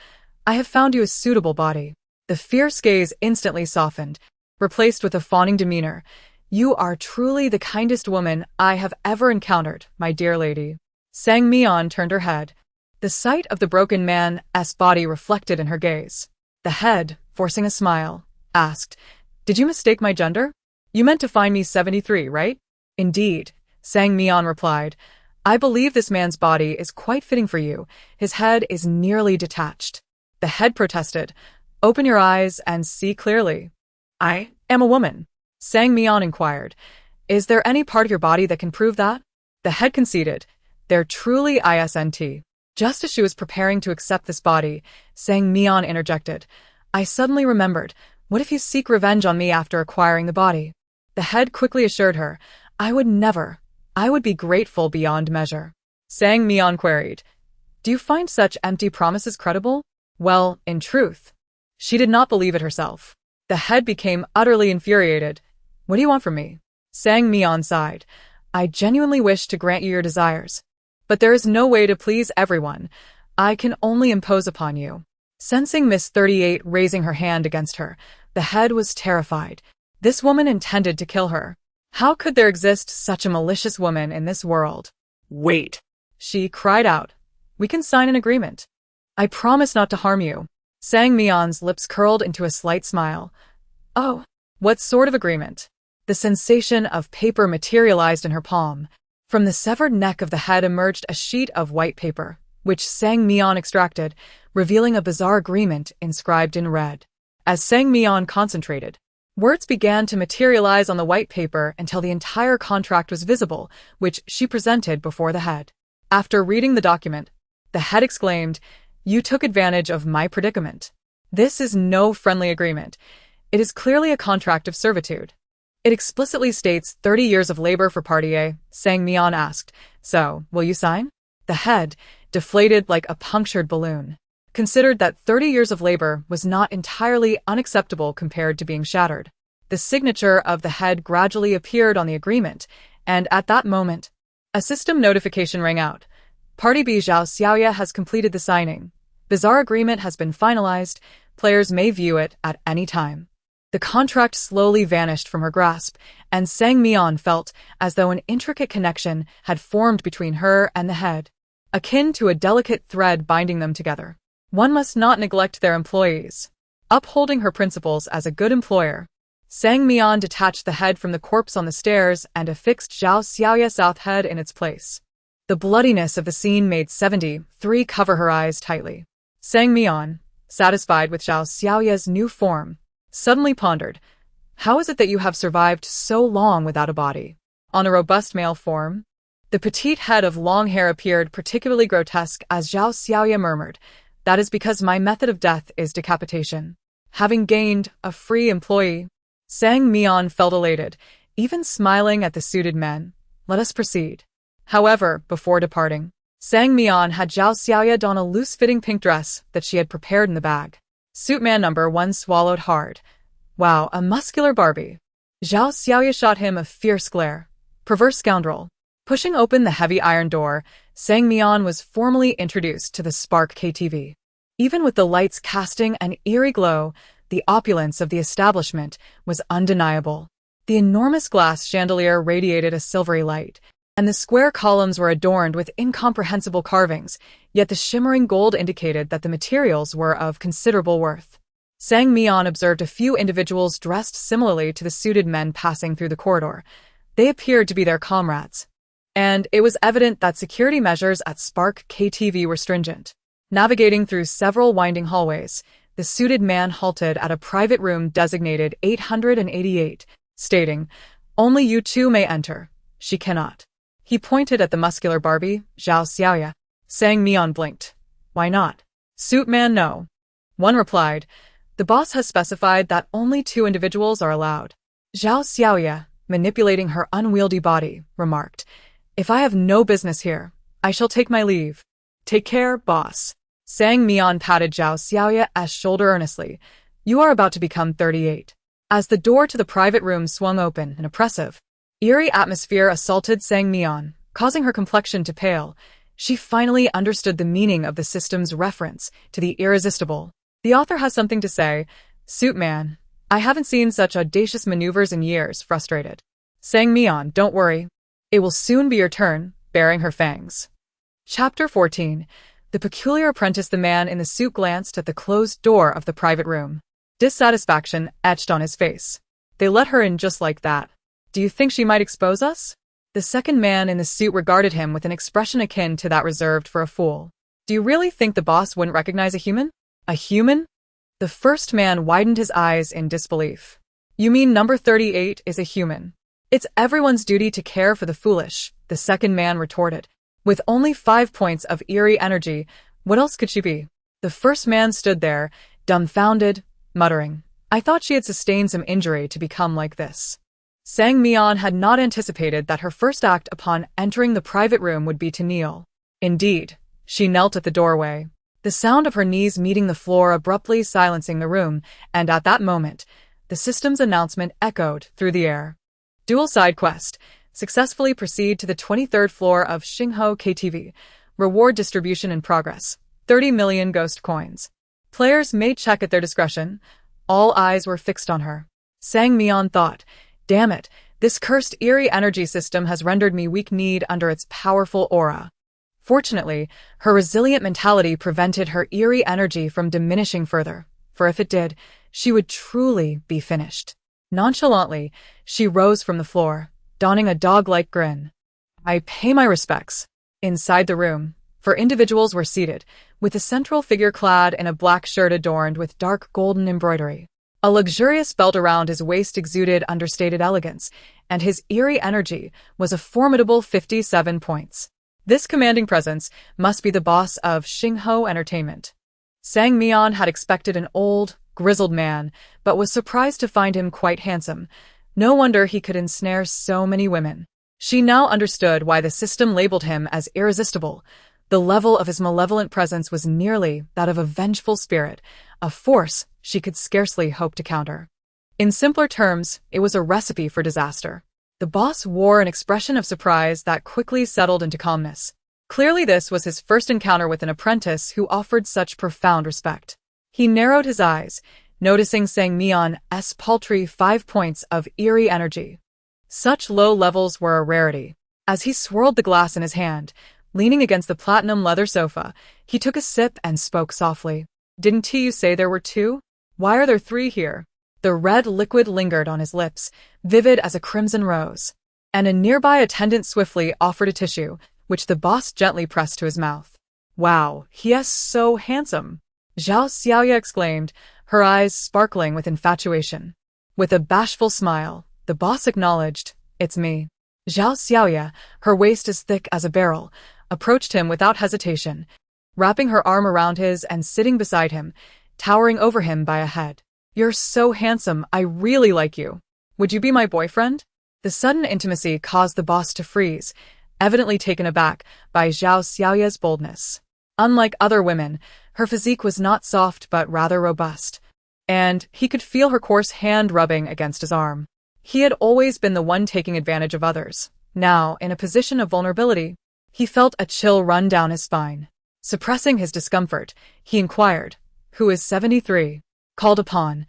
"I have found you a suitable body." The fierce gaze instantly softened, replaced with a fawning demeanor. "You are truly the kindest woman I have ever encountered, my dear lady." Sang Mian turned her head. The sight of the broken man's body reflected in her gaze. The head, forcing a smile, asked, "Did you mistake my gender? You meant to find me 73, right?" "Indeed," Sang Mian replied. "I believe this man's body is quite fitting for you. His head is nearly detached." The head protested, "Open your eyes and see clearly." "I am a woman," Sang Mian inquired. "Is there any part of your body that can prove that?" The head conceded, "There truly isn't." Just as she was preparing to accept this body, Sang Mian interjected, "I suddenly remembered, what if you seek revenge on me after acquiring the body?" The head quickly assured her, "I would never. I would be grateful beyond measure." Sang Mian queried, "Do you find such empty promises credible?" Well, in truth, she did not believe it herself. The head became utterly infuriated. "What do you want from me?" Sang Mian sighed. "I genuinely wish to grant you your desires. But there is no way to please everyone. I can only impose upon you." Sensing Miss 38 raising her hand against her, the head was terrified. This woman intended to kill her. How could there exist such a malicious woman in this world? "Wait," she cried out. "We can sign an agreement. I promise not to harm you." Sang Mian's lips curled into a slight smile. "Oh, what sort of agreement?" The sensation of paper materialized in her palm. From the severed neck of the head emerged a sheet of white paper, which Sang Mian extracted, revealing a bizarre agreement inscribed in red. As Sang Mian concentrated, Words began to materialize on the white paper until the entire contract was visible, which she presented before the head. After reading the document, the head exclaimed, "You took advantage of my predicament. This is no friendly agreement. It is clearly a contract of servitude." It explicitly states 30 years of labor for Party A, Sang Mian asked, "So, will you sign?" The head, deflated like a punctured balloon, considered that 30 years of labor was not entirely unacceptable compared to being shattered. The signature of the head gradually appeared on the agreement, and at that moment, a system notification rang out. Party B Zhao Xiaoya has completed the signing. Bizarre agreement has been finalized. Players may view it at any time. The contract slowly vanished from her grasp, and Sang Mian felt as though an intricate connection had formed between her and the head, akin to a delicate thread binding them together. One must not neglect their employees. Upholding her principles as a good employer, Sang Mian detached the head from the corpse on the stairs and affixed Zhao Xiaoya's south head in its place. The bloodiness of the scene made 73 cover her eyes tightly. Sang Mian, satisfied with Zhao Xiaoya's new form, suddenly pondered, "How is it that you have survived so long without a body?" On a robust male form, the petite head of long hair appeared particularly grotesque as Zhao Xiaoya murmured, "That is because my method of death is decapitation." Having gained a free employee, Sang Mian felt elated, even smiling at the suited men. "Let us proceed." However, before departing, Sang Mian had Zhao Xiaoya don a loose-fitting pink dress that she had prepared in the bag. Suitman number 1 swallowed hard. "Wow, a muscular Barbie." Zhao Xiaoya shot him a fierce glare. "Perverse scoundrel." Pushing open the heavy iron door, Sang Mian was formally introduced to the Spark KTV. Even with the lights casting an eerie glow, the opulence of the establishment was undeniable. The enormous glass chandelier radiated a silvery light, and the square columns were adorned with incomprehensible carvings, yet the shimmering gold indicated that the materials were of considerable worth. Sang Mian observed a few individuals dressed similarly to the suited men passing through the corridor. They appeared to be their comrades, and it was evident that security measures at Spark KTV were stringent. Navigating through several winding hallways, the suited man halted at a private room designated 888, stating, "Only you two may enter. She cannot." He pointed at the muscular Barbie, Zhao Xiaoya. Sang Mian blinked. "Why not?" "Suitman, no." One replied, "The boss has specified that only 2 individuals are allowed." Zhao Xiaoya, manipulating her unwieldy body, remarked, "If I have no business here, I shall take my leave." "Take care, boss." Sang Mian patted Zhao Xiaoya's shoulder earnestly. "You are about to become 38. As the door to the private room swung open, an oppressive, eerie atmosphere assaulted Sang Mian, causing her complexion to pale. She finally understood the meaning of the system's reference to the irresistible. "The author has something to say. Suitman, I haven't seen such audacious maneuvers in years," frustrated. Sang Mian, "Don't worry. It will soon be your turn," baring her fangs. Chapter 14. The peculiar apprentice. The man in the suit glanced at the closed door of the private room. Dissatisfaction etched on his face. "They let her in just like that. Do you think she might expose us?" The second man in the suit regarded him with an expression akin to that reserved for a fool. "Do you really think the boss wouldn't recognize a human?" "A human?" The first man widened his eyes in disbelief. "You mean number 38 is a human? It's everyone's duty to care for the foolish," the second man retorted. "With only 5 points of eerie energy, what else could she be?" The first man stood there, dumbfounded, muttering, "I thought she had sustained some injury to become like this." Sang Mian had not anticipated that her first act upon entering the private room would be to kneel. Indeed, she knelt at the doorway, the sound of her knees meeting the floor abruptly silencing the room, and at that moment, the system's announcement echoed through the air. Dual side quest. Successfully proceed to the 23rd floor of Xingho KTV. Reward distribution in progress. 30 million ghost coins. Players may check at their discretion. All eyes were fixed on her. Sang Mian thought, "Damn it, this cursed eerie energy system has rendered me weak-kneed under its powerful aura." Fortunately, her resilient mentality prevented her eerie energy from diminishing further, for if it did, she would truly be finished. Nonchalantly, she rose from the floor, donning a dog-like grin. "I pay my respects." Inside the room, 4 individuals were seated, with the central figure clad in a black shirt adorned with dark golden embroidery. A luxurious belt around his waist exuded understated elegance, and his eerie energy was a formidable 57 points. This commanding presence must be the boss of Xingho Entertainment. Sang Mian had expected an old, grizzled man, but was surprised to find him quite handsome. No wonder he could ensnare so many women. She now understood why the system labeled him as irresistible. The level of his malevolent presence was nearly that of a vengeful spirit, a force she could scarcely hope to counter. In simpler terms, it was a recipe for disaster. The boss wore an expression of surprise that quickly settled into calmness. Clearly this was his first encounter with an apprentice who offered such profound respect. He narrowed his eyes, noticing Sang Mian's paltry 5 points of eerie energy. Such low levels were a rarity. As he swirled the glass in his hand, leaning against the platinum leather sofa, he took a sip and spoke softly. "Didn't you say there were 2? Why are there 3 here?" The red liquid lingered on his lips, vivid as a crimson rose, and a nearby attendant swiftly offered a tissue, which the boss gently pressed to his mouth. "Wow, he is so handsome!" Zhao Xiaoya exclaimed, her eyes sparkling with infatuation. With a bashful smile, the boss acknowledged, "It's me." Zhao Xiaoya, her waist as thick as a barrel, approached him without hesitation, wrapping her arm around his and sitting beside him, towering over him by a head. "You're so handsome, I really like you. Would you be my boyfriend?" The sudden intimacy caused the boss to freeze, evidently taken aback by Zhao Xiaoya's boldness. Unlike other women, her physique was not soft but rather robust, and he could feel her coarse hand rubbing against his arm. He had always been the one taking advantage of others. Now, in a position of vulnerability, he felt a chill run down his spine. Suppressing his discomfort, he inquired, "Who is 73? Called upon,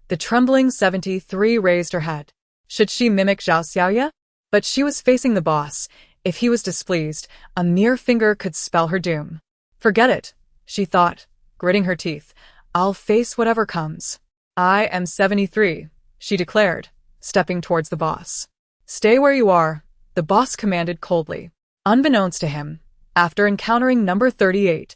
the trembling 73 raised her head. Should she mimic Zhao Xiaoya? But she was facing the boss. If he was displeased, a mere finger could spell her doom. "Forget it," she thought, gritting her teeth. "I'll face whatever comes." "I am 73, she declared, stepping towards the boss. "Stay where you are," the boss commanded coldly. Unbeknownst to him, after encountering number 38,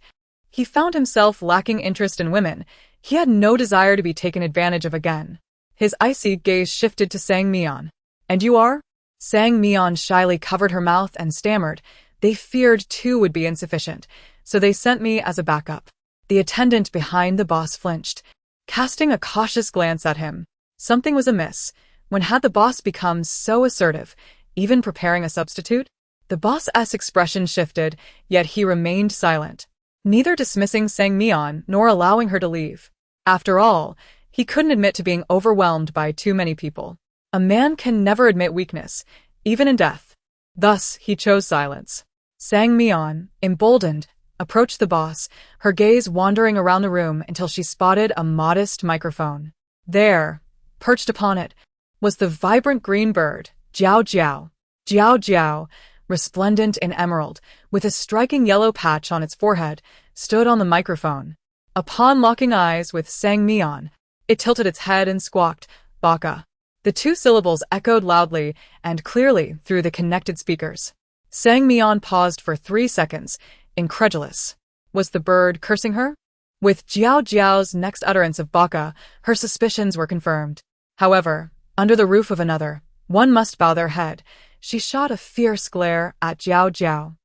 he found himself lacking interest in women. He had no desire to be taken advantage of again. His icy gaze shifted to Sang Mian. "And you are?" Sang Mian shyly covered her mouth and stammered. They feared 2 would be insufficient, so they sent me as a backup. The attendant behind the boss flinched, casting a cautious glance at him. Something was amiss. When had the boss become so assertive, even preparing a substitute? The boss's expression shifted, yet he remained silent, neither dismissing Sang Mian nor allowing her to leave. After all, he couldn't admit to being overwhelmed by too many people. A man can never admit weakness, even in death. Thus, he chose silence. Sang Mian, emboldened, approached the boss, her gaze wandering around the room until she spotted a modest microphone. There, perched upon it, was the vibrant green bird, Jiao Jiao. Jiao Jiao, resplendent in emerald, with a striking yellow patch on its forehead, stood on the microphone. Upon locking eyes with Sang Mian, it tilted its head and squawked, "Baka." The 2 syllables echoed loudly and clearly through the connected speakers. Sang Mian paused for 3 seconds, incredulous. Was the bird cursing her? With Jiao Jiao's next utterance of "Baka," her suspicions were confirmed. However, under the roof of another, one must bow their head. She shot a fierce glare at Jiao Jiao,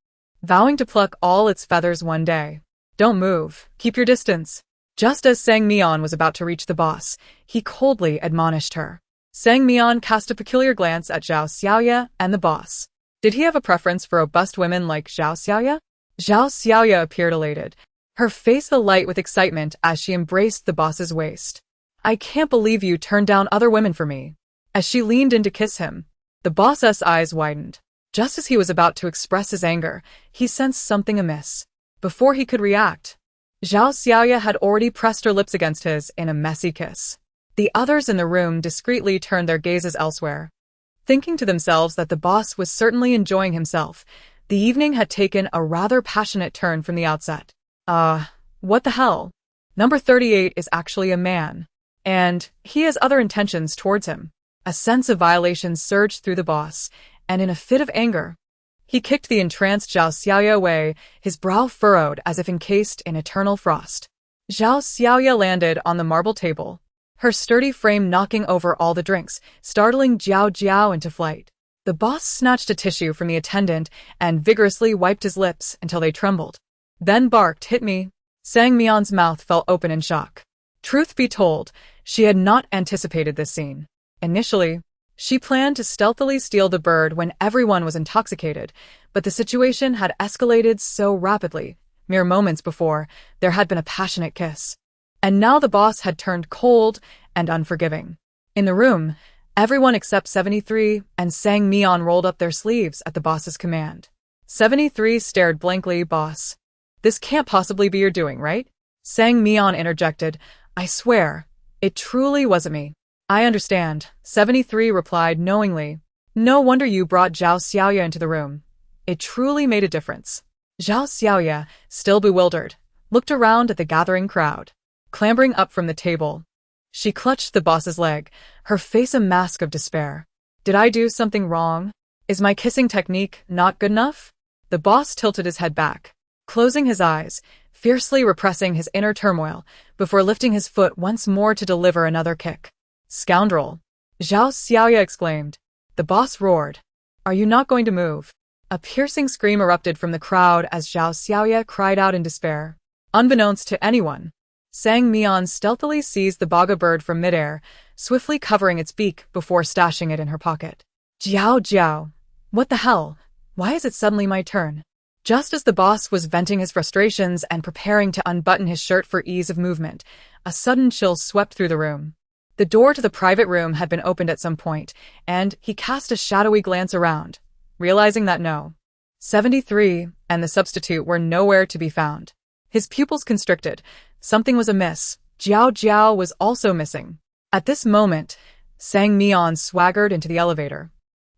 vowing to pluck all its feathers one day. "Don't move, keep your distance." Just as Sang Mian was about to reach the boss, he coldly admonished her. Sang Mian cast a peculiar glance at Zhao Xiaoya and the boss. Did he have a preference for robust women like Zhao Xiaoya? Zhao Xiaoya appeared elated, her face alight with excitement as she embraced the boss's waist. "I can't believe you turned down other women for me." As she leaned in to kiss him, the boss's eyes widened. Just as he was about to express his anger, he sensed something amiss. Before he could react, Zhao Xiaoya had already pressed her lips against his in a messy kiss. The others in the room discreetly turned their gazes elsewhere, thinking to themselves that the boss was certainly enjoying himself. The evening had taken a rather passionate turn from the outset. What the hell? Number 38 is actually a man, and he has other intentions towards him. A sense of violation surged through the boss, and in a fit of anger, he kicked the entranced Zhao Xiaoya away, his brow furrowed as if encased in eternal frost. Zhao Xiaoya landed on the marble table, her sturdy frame knocking over all the drinks, startling Jiao Jiao into flight. The boss snatched a tissue from the attendant and vigorously wiped his lips until they trembled. Then barked, "Hit me." Sang Mian's mouth fell open in shock. Truth be told, she had not anticipated this scene. Initially, she planned to stealthily steal the bird when everyone was intoxicated, but the situation had escalated so rapidly. Mere moments before, there had been a passionate kiss. And now the boss had turned cold and unforgiving. In the room, everyone except 73 and Sang Mian rolled up their sleeves at the boss's command. 73 stared blankly. "Boss, this can't possibly be your doing, right?" Sang Mian interjected. "I swear, it truly wasn't me." "I understand," 73 replied knowingly. "No wonder you brought Zhao Xiaoya into the room. It truly made a difference." Zhao Xiaoya, still bewildered, looked around at the gathering crowd. Clambering up from the table, she clutched the boss's leg, her face a mask of despair. "Did I do something wrong? Is my kissing technique not good enough?" The boss tilted his head back, closing his eyes, fiercely repressing his inner turmoil before lifting his foot once more to deliver another kick. "Scoundrel!" Zhao Xiaoya exclaimed. The boss roared. "Are you not going to move?" A piercing scream erupted from the crowd as Zhao Xiaoya cried out in despair. Unbeknownst to anyone, Sang Mian stealthily seized the baga bird from midair, swiftly covering its beak before stashing it in her pocket. "Jiao Jiao! What the hell? Why is it suddenly my turn?" Just as the boss was venting his frustrations and preparing to unbutton his shirt for ease of movement, a sudden chill swept through the room. The door to the private room had been opened at some point, and he cast a shadowy glance around, realizing that no. 73 and the substitute were nowhere to be found. His pupils constricted. Something was amiss. Jiao Jiao was also missing. At this moment, Sang Mian swaggered into the elevator,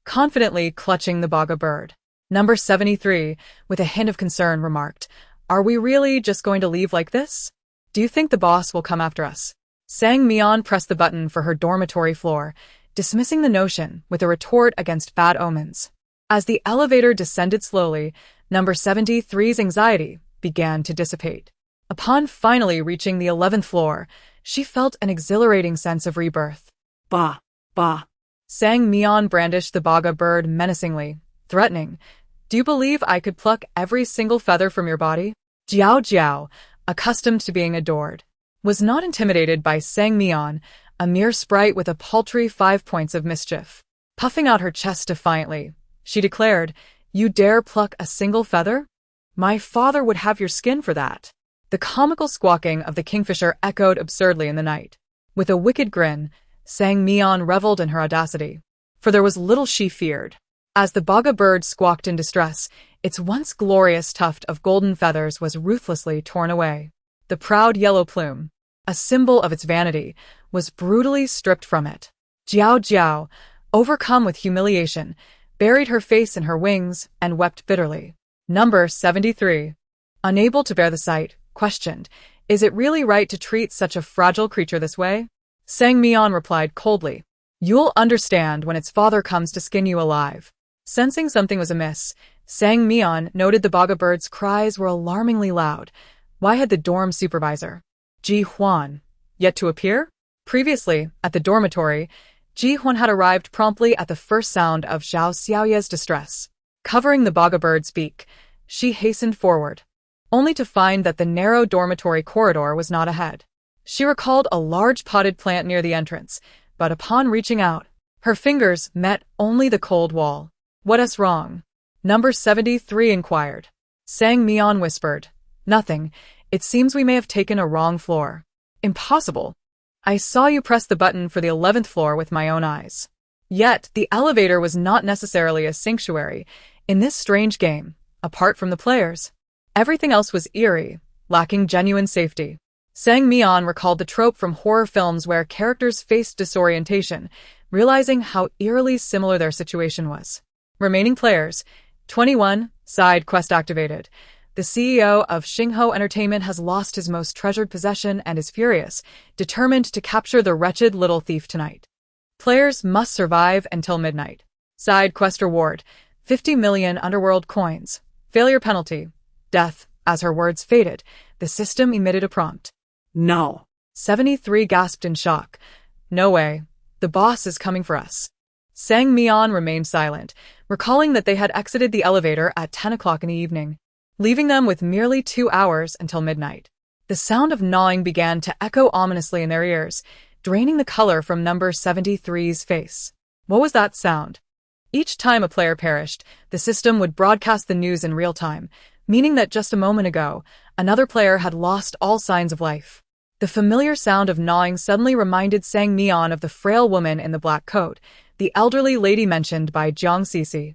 confidently clutching the baga bird. Number 73, with a hint of concern, remarked, "Are we really just going to leave like this? Do you think the boss will come after us?" Sang Mian pressed the button for her dormitory floor, dismissing the notion with a retort against bad omens. As the elevator descended slowly, number 73's anxiety began to dissipate. Upon finally reaching the 11th floor, she felt an exhilarating sense of rebirth. Bah, bah. Sang Mian brandished the baga bird menacingly, threatening, "Do you believe I could pluck every single feather from your body?" Jiao Jiao, accustomed to being adored, was not intimidated by Sang Mian, a mere sprite with a paltry 5 points of mischief. Puffing out her chest defiantly, she declared, "You dare pluck a single feather? My father would have your skin for that." The comical squawking of the kingfisher echoed absurdly in the night. With a wicked grin, Sang Mian reveled in her audacity, for there was little she feared. As the baga bird squawked in distress, its once glorious tuft of golden feathers was ruthlessly torn away. The proud yellow plume, a symbol of its vanity, was brutally stripped from it. Jiao Jiao, overcome with humiliation, buried her face in her wings and wept bitterly. Number 73, unable to bear the sight, questioned, "Is it really right to treat such a fragile creature this way?" Sang Mian replied coldly, "You'll understand when its father comes to skin you alive." Sensing something was amiss, Sang Mian noted the baga bird's cries were alarmingly loud. Why had the dorm supervisor, Ji Huan, yet to appear? Previously, at the dormitory, Ji Huan had arrived promptly at the first sound of Zhao Xiaoya's distress. Covering the baga bird's beak, she hastened forward, only to find that the narrow dormitory corridor was not ahead. She recalled a large potted plant near the entrance, but upon reaching out, her fingers met only the cold wall. "What's wrong?" Number 73 inquired. Sang Mian whispered, "Nothing. It seems we may have taken a wrong floor." "Impossible. I saw you press the button for the 11th floor with my own eyes." Yet, the elevator was not necessarily a sanctuary in this strange game, apart from the players. Everything else was eerie, lacking genuine safety. Sang Mian recalled the trope from horror films where characters faced disorientation, realizing how eerily similar their situation was. Remaining players, 21, side quest activated. The CEO of Xingho Entertainment has lost his most treasured possession and is furious, determined to capture the wretched little thief tonight. Players must survive until midnight. Side quest reward, 50 million underworld coins. Failure penalty, death. As her words faded, the system emitted a prompt. No. 73 gasped in shock. No way. The boss is coming for us. Sang Mian remained silent, recalling that they had exited the elevator at 10 o'clock in the evening, leaving them with merely 2 hours until midnight. The sound of gnawing began to echo ominously in their ears, draining the color from number 73's face. What was that sound? Each time a player perished, the system would broadcast the news in real time, meaning that just a moment ago, another player had lost all signs of life. The familiar sound of gnawing suddenly reminded Sang Mian of the frail woman in the black coat, the elderly lady mentioned by Jiang Sisi,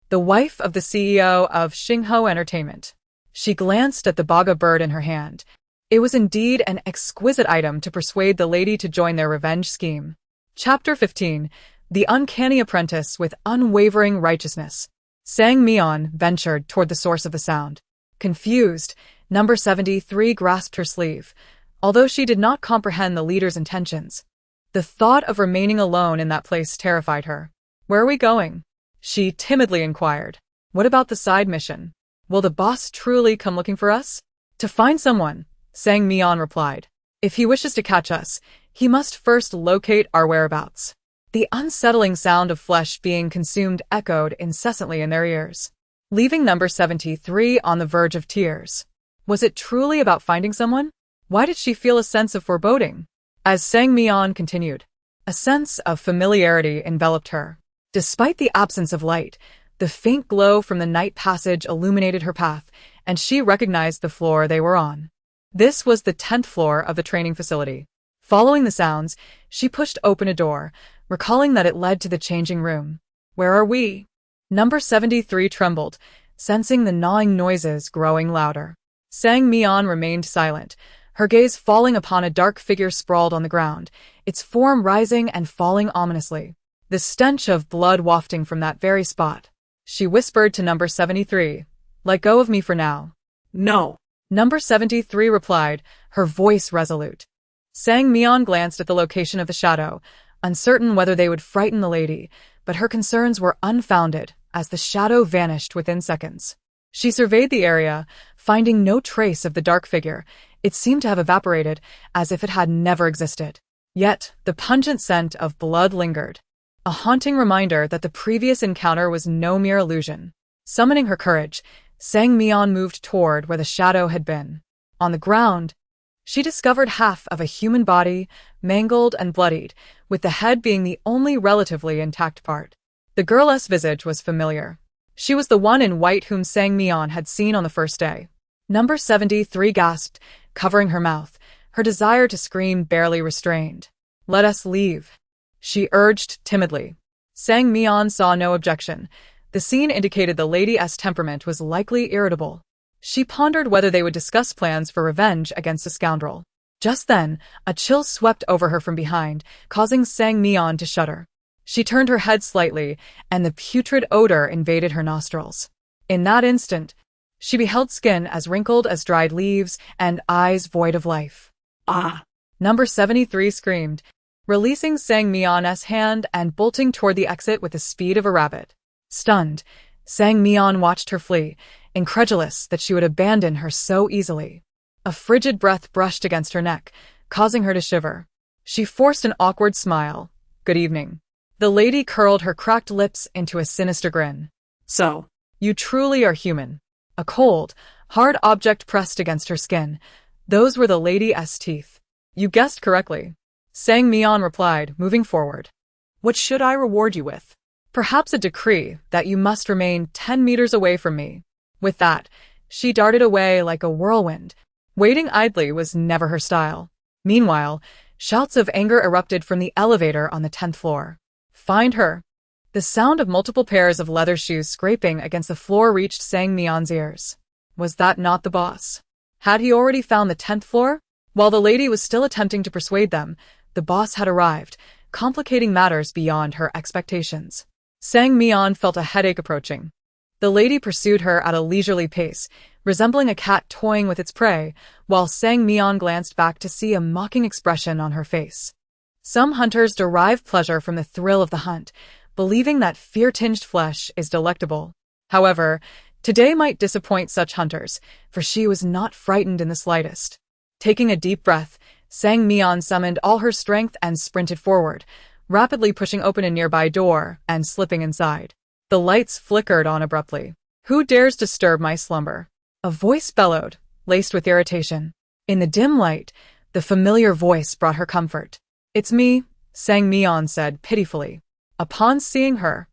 the wife of the CEO of Xingho Entertainment. She glanced at the baga bird in her hand. It was indeed an exquisite item to persuade the lady to join their revenge scheme. Chapter 15. The Uncanny Apprentice with Unwavering Righteousness. Sang Mian ventured toward the source of the sound. Confused, number 73 grasped her sleeve, although she did not comprehend the leader's intentions. The thought of remaining alone in that place terrified her. Where are we going? She timidly inquired. What about the side mission? Will the boss truly come looking for us? To find someone, Sang Mian replied. If he wishes to catch us, he must first locate our whereabouts. The unsettling sound of flesh being consumed echoed incessantly in their ears, leaving number 73 on the verge of tears. Was it truly about finding someone? Why did she feel a sense of foreboding? As Sang Mian continued, a sense of familiarity enveloped her. Despite the absence of light, the faint glow from the night passage illuminated her path, and she recognized the floor they were on. This was the 10th floor of the training facility. Following the sounds, she pushed open a door, recalling that it led to the changing room. Where are we? Number 73 trembled, sensing the gnawing noises growing louder. Sang Mian remained silent, her gaze falling upon a dark figure sprawled on the ground, its form rising and falling ominously, the stench of blood wafting from that very spot. She whispered to number 73, "Let go of me for now." No. Number 73 replied, her voice resolute. Sang Mian glanced at the location of the shadow, uncertain whether they would frighten the lady, but her concerns were unfounded as the shadow vanished within seconds. She surveyed the area, finding no trace of the dark figure. It seemed to have evaporated, as if it had never existed. Yet, the pungent scent of blood lingered, a haunting reminder that the previous encounter was no mere illusion. Summoning her courage, Sang Mian moved toward where the shadow had been. On the ground, she discovered half of a human body, mangled and bloodied, with the head being the only relatively intact part. The girl's visage was familiar. She was the one in white whom Sang Mian had seen on the first day. Number 73 gasped, covering her mouth, her desire to scream barely restrained. "Let us leave," she urged timidly. Sang Mian saw no objection. The scene indicated the lady's temperament was likely irritable. She pondered whether they would discuss plans for revenge against the scoundrel. Just then, a chill swept over her from behind, causing Sang Mian to shudder. She turned her head slightly, and the putrid odor invaded her nostrils. In that instant, she beheld skin as wrinkled as dried leaves and eyes void of life. Ah! Number 73 screamed, releasing Sang Mian's hand and bolting toward the exit with the speed of a rabbit. Stunned, Sang Mian watched her flee, incredulous that she would abandon her so easily. A frigid breath brushed against her neck, causing her to shiver. She forced an awkward smile. "Good evening." The lady curled her cracked lips into a sinister grin. So, "You truly are human." A cold, hard object pressed against her skin. Those were the lady's teeth. "You guessed correctly," Sang Mian replied, moving forward. what should I reward you with? "Perhaps a decree that you must remain 10 meters away from me." With that, she darted away like a whirlwind. Waiting idly was never her style. Meanwhile, shouts of anger erupted from the elevator on the 10th floor. "Find her." The sound of multiple pairs of leather shoes scraping against the floor reached Sang Mian's ears. Was that not the boss? Had he already found the 10th floor? While the lady was still attempting to persuade them, the boss had arrived, complicating matters beyond her expectations. Sang Mian felt a headache approaching. The lady pursued her at a leisurely pace, resembling a cat toying with its prey, while Sang Mian glanced back to see a mocking expression on her face. Some hunters derive pleasure from the thrill of the hunt, believing that fear-tinged flesh is delectable. However, today might disappoint such hunters, for she was not frightened in the slightest. Taking a deep breath, Sang Mian summoned all her strength and sprinted forward, rapidly pushing open a nearby door and slipping inside. The lights flickered on abruptly. "Who dares disturb my slumber?" A voice bellowed, laced with irritation. In the dim light, the familiar voice brought her comfort. "It's me," Sang Mian said pitifully. Upon seeing her,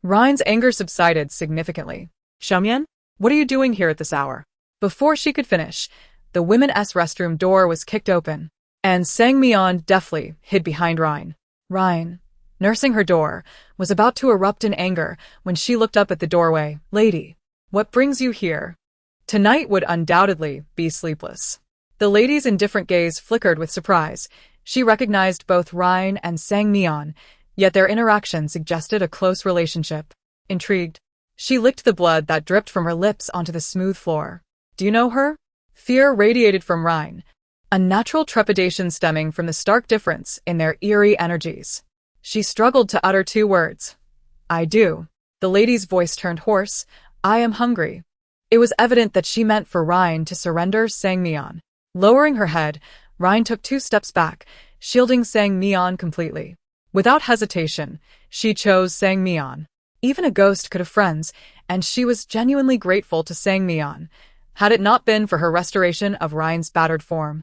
Ryan's anger subsided significantly. Mian, what are you doing here at this hour? Before she could finish, the women's restroom door was kicked open, and Sang Mian deftly hid behind Ryan. Ryan, nursing her door, was about to erupt in anger when she looked up at the doorway. "Lady, what brings you here?" Tonight would undoubtedly be sleepless. The lady's indifferent gaze flickered with surprise. She recognized both Ryan and Sang Mian, yet their interaction suggested a close relationship. Intrigued, she licked the blood that dripped from her lips onto the smooth floor. "Do you know her?" Fear radiated from Ryan, a natural trepidation stemming from the stark difference in their eerie energies. She struggled to utter two words. "I do." The lady's voice turned hoarse. "I am hungry." It was evident that she meant for Ryan to surrender Sang Mian. Lowering her head, Ryan took 2 steps back, shielding Sang Mian completely. Without hesitation, she chose Sang Mian. Even a ghost could have friends, and she was genuinely grateful to Sang Mian. Had it not been for her restoration of Ryan's battered form,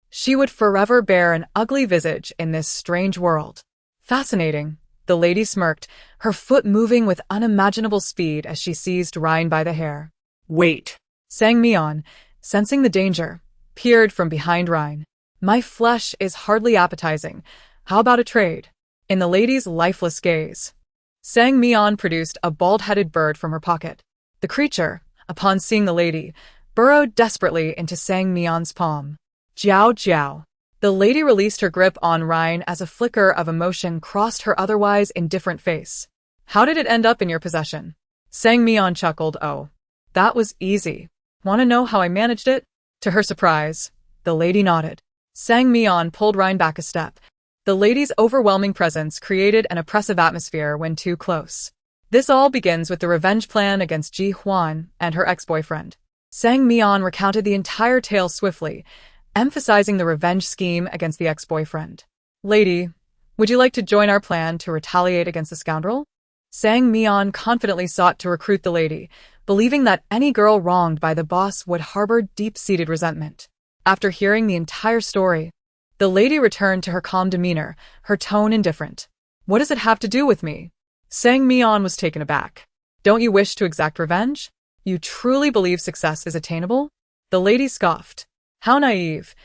she would forever bear an ugly visage in this strange world. Fascinating, the lady smirked, her foot moving with unimaginable speed as she seized Ryan by the hair. "Wait." Sang Mian, sensing the danger, peered from behind Ryan. "My flesh is hardly appetizing. How about a trade?" In the lady's lifeless gaze, Sang Mian produced a bald-headed bird from her pocket. The creature, upon seeing the lady, burrowed desperately into Sang Mian's palm. "Jiao Jiao." The lady released her grip on Ryan as a flicker of emotion crossed her otherwise indifferent face. "How did it end up in your possession?" Sang Mian chuckled. "Oh, that was easy. Want to know how I managed it?" To her surprise, the lady nodded. Sang Mian pulled Ryan back a step. The lady's overwhelming presence created an oppressive atmosphere when too close. "This all begins with the revenge plan against Ji Huan and her ex-boyfriend." Sang Mian recounted the entire tale swiftly, emphasizing the revenge scheme against the ex-boyfriend. "Lady, would you like to join our plan to retaliate against the scoundrel?" Sang Mian confidently sought to recruit the lady, believing that any girl wronged by the boss would harbor deep-seated resentment. After hearing the entire story, the lady returned to her calm demeanor, her tone indifferent. "What does it have to do with me?" Sang Mian was taken aback. "Don't you wish to exact revenge? You truly believe success is attainable?" The lady scoffed. "How naive.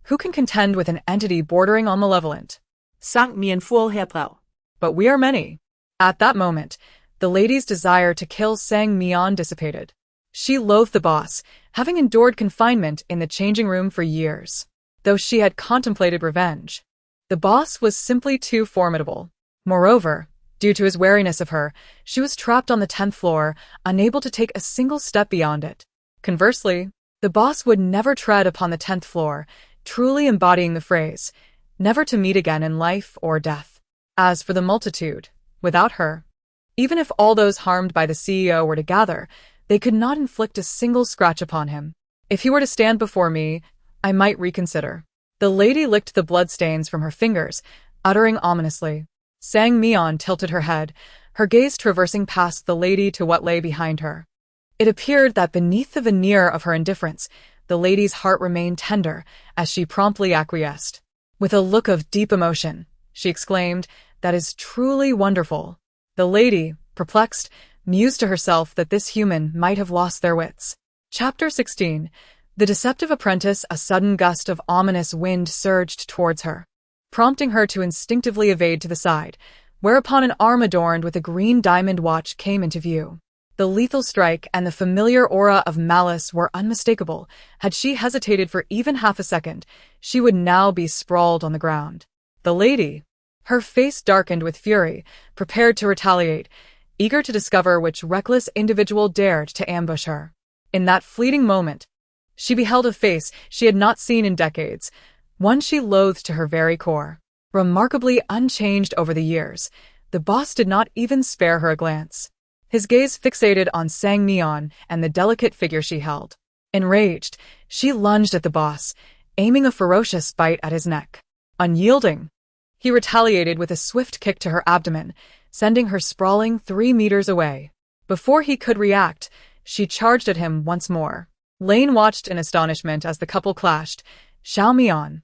Who can contend with an entity bordering on malevolent?" Sang Mian full herbrau. "But we are many." At that moment, the lady's desire to kill Sang Mian dissipated. She loathed the boss, having endured confinement in the changing room for years. Though she had contemplated revenge, the boss was simply too formidable. Moreover, due to his wariness of her, she was trapped on the 10th floor, unable to take a single step beyond it. Conversely, the boss would never tread upon the 10th floor, truly embodying the phrase, never to meet again in life or death. As for the multitude, without her, even if all those harmed by the CEO were to gather, they could not inflict a single scratch upon him. "If he were to stand before me, I might reconsider." The lady licked the bloodstains from her fingers, uttering ominously. Sang Mian tilted her head, her gaze traversing past the lady to what lay behind her. It appeared that beneath the veneer of her indifference, the lady's heart remained tender, as she promptly acquiesced. With a look of deep emotion, she exclaimed, "That is truly wonderful." The lady, perplexed, mused to herself that this human might have lost their wits. Chapter 16. The Deceptive Apprentice. A sudden gust of ominous wind surged towards her, prompting her to instinctively evade to the side, whereupon an arm adorned with a green diamond watch came into view. The lethal strike and the familiar aura of malice were unmistakable. Had she hesitated for even half a second, she would now be sprawled on the ground. The lady, her face darkened with fury, prepared to retaliate, eager to discover which reckless individual dared to ambush her. In that fleeting moment, she beheld a face she had not seen in decades, one she loathed to her very core. Remarkably unchanged over the years, the boss did not even spare her a glance. His gaze fixated on Sang Mian and the delicate figure she held. Enraged, she lunged at the boss, aiming a ferocious bite at his neck. Unyielding, he retaliated with a swift kick to her abdomen, sending her sprawling 3 meters away. Before he could react, she charged at him once more. Lane watched in astonishment as the couple clashed. Xiao Mian,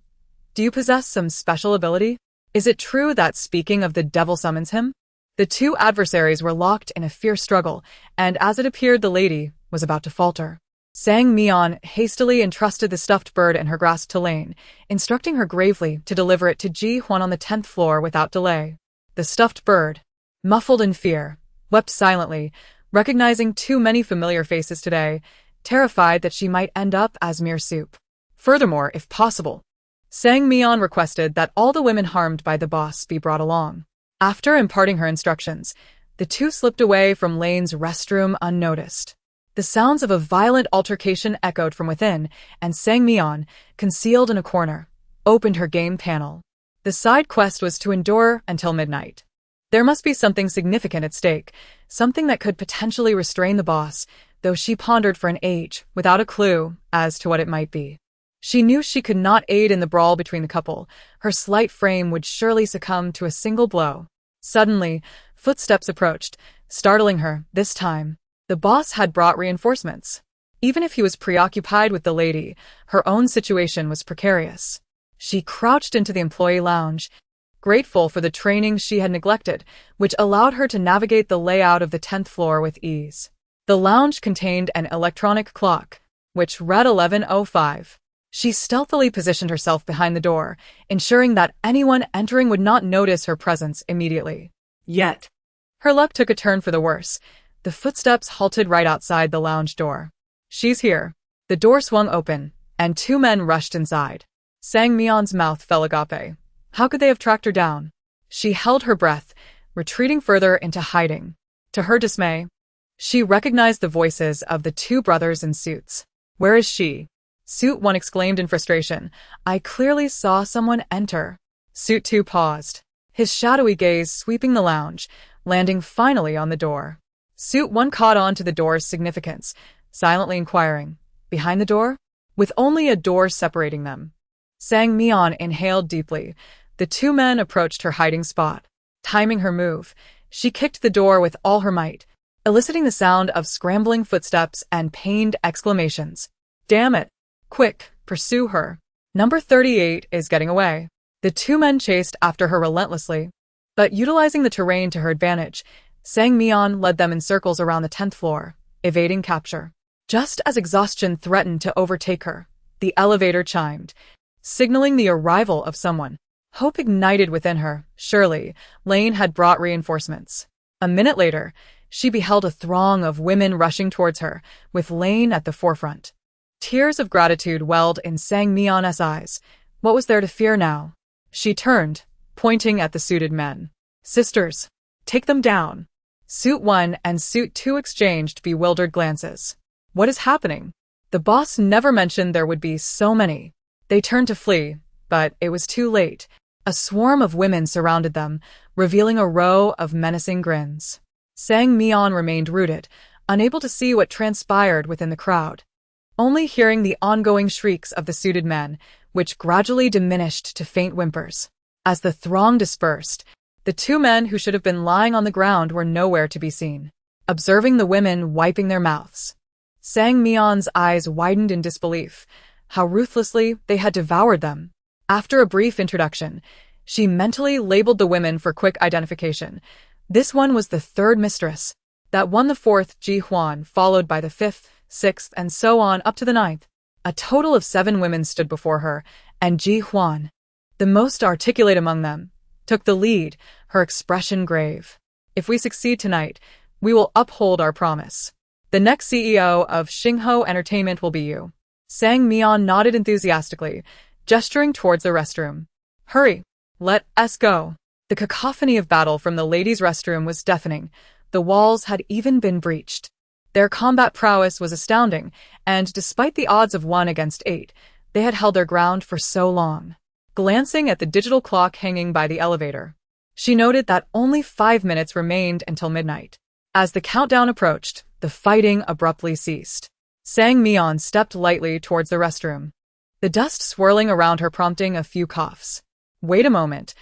do you possess some special ability? Is it true that speaking of the devil summons him? The two adversaries were locked in a fierce struggle, and as it appeared the lady was about to falter. Sang Mian hastily entrusted the stuffed bird in her grasp to Lane, instructing her gravely to deliver it to Ji Huan on the 10th floor without delay. The stuffed bird, muffled in fear, wept silently, recognizing too many familiar faces today, terrified that she might end up as mere soup. Furthermore, if possible, Sang Mian requested that all the women harmed by the boss be brought along. After imparting her instructions, the two slipped away from Lane's restroom unnoticed. The sounds of a violent altercation echoed from within, and Sang Mian, concealed in a corner, opened her game panel. The side quest was to endure until midnight. There must be something significant at stake, something that could potentially restrain the boss, though she pondered for an age, without a clue as to what it might be. She knew she could not aid in the brawl between the couple. Her slight frame would surely succumb to a single blow. Suddenly, footsteps approached, startling her, this time. The boss had brought reinforcements. Even if he was preoccupied with the lady, her own situation was precarious. She crouched into the employee lounge, grateful for the training she had neglected, which allowed her to navigate the layout of the 10th floor with ease. The lounge contained an electronic clock, which read 11:05. She stealthily positioned herself behind the door, ensuring that anyone entering would not notice her presence immediately. Yet, her luck took a turn for the worse. The footsteps halted right outside the lounge door. She's here. The door swung open, and two men rushed inside. Sang Mian's mouth fell agape. How could they have tracked her down? She held her breath, retreating further into hiding. To her dismay, she recognized the voices of the two brothers in suits. Where is she? Suit 1 exclaimed in frustration. I clearly saw someone enter. Suit 2 paused, his shadowy gaze sweeping the lounge, landing finally on the door. Suit 1 caught on to the door's significance, silently inquiring, behind the door? With only a door separating them. Sang Mian inhaled deeply. The two men approached her hiding spot. Timing her move, she kicked the door with all her might, eliciting the sound of scrambling footsteps and pained exclamations. Damn it! Quick, pursue her. Number 38 is getting away. The two men chased after her relentlessly, but utilizing the terrain to her advantage, Sang Mian led them in circles around the 10th floor, evading capture. Just as exhaustion threatened to overtake her, the elevator chimed, signaling the arrival of someone. Hope ignited within her. Surely, Lane had brought reinforcements. A minute later, she beheld a throng of women rushing towards her, with Lane at the forefront. Tears of gratitude welled in Sang Mian's eyes. What was there to fear now? She turned, pointing at the suited men. Sisters, take them down. Suit 1 and Suit 2 exchanged bewildered glances. What is happening? The boss never mentioned there would be so many. They turned to flee, but it was too late. A swarm of women surrounded them, revealing a row of menacing grins. Sang Mian remained rooted, unable to see what transpired within the crowd, only hearing the ongoing shrieks of the suited men, which gradually diminished to faint whimpers. As the throng dispersed, the two men who should have been lying on the ground were nowhere to be seen. Observing the women wiping their mouths, Sang Mian's eyes widened in disbelief. How ruthlessly they had devoured them. After a brief introduction, she mentally labeled the women for quick identification. This one was the third mistress. That one the fourth, Ji Huan, followed by the fifth, sixth, and so on up to the ninth. A total of 7 women stood before her, and Ji Huan, the most articulate among them, took the lead, her expression grave. If we succeed tonight, we will uphold our promise. The next CEO of Xingho Entertainment will be you. Sang Mian nodded enthusiastically, gesturing towards the restroom. Hurry, let us go. The cacophony of battle from the ladies' restroom was deafening. The walls had even been breached. Their combat prowess was astounding, and despite the odds of 1 against 8, they had held their ground for so long. Glancing at the digital clock hanging by the elevator, she noted that only 5 minutes remained until midnight. As the countdown approached, the fighting abruptly ceased. Sang Mian stepped lightly towards the restroom. the dust swirling around her prompting a few coughs. Wait a moment.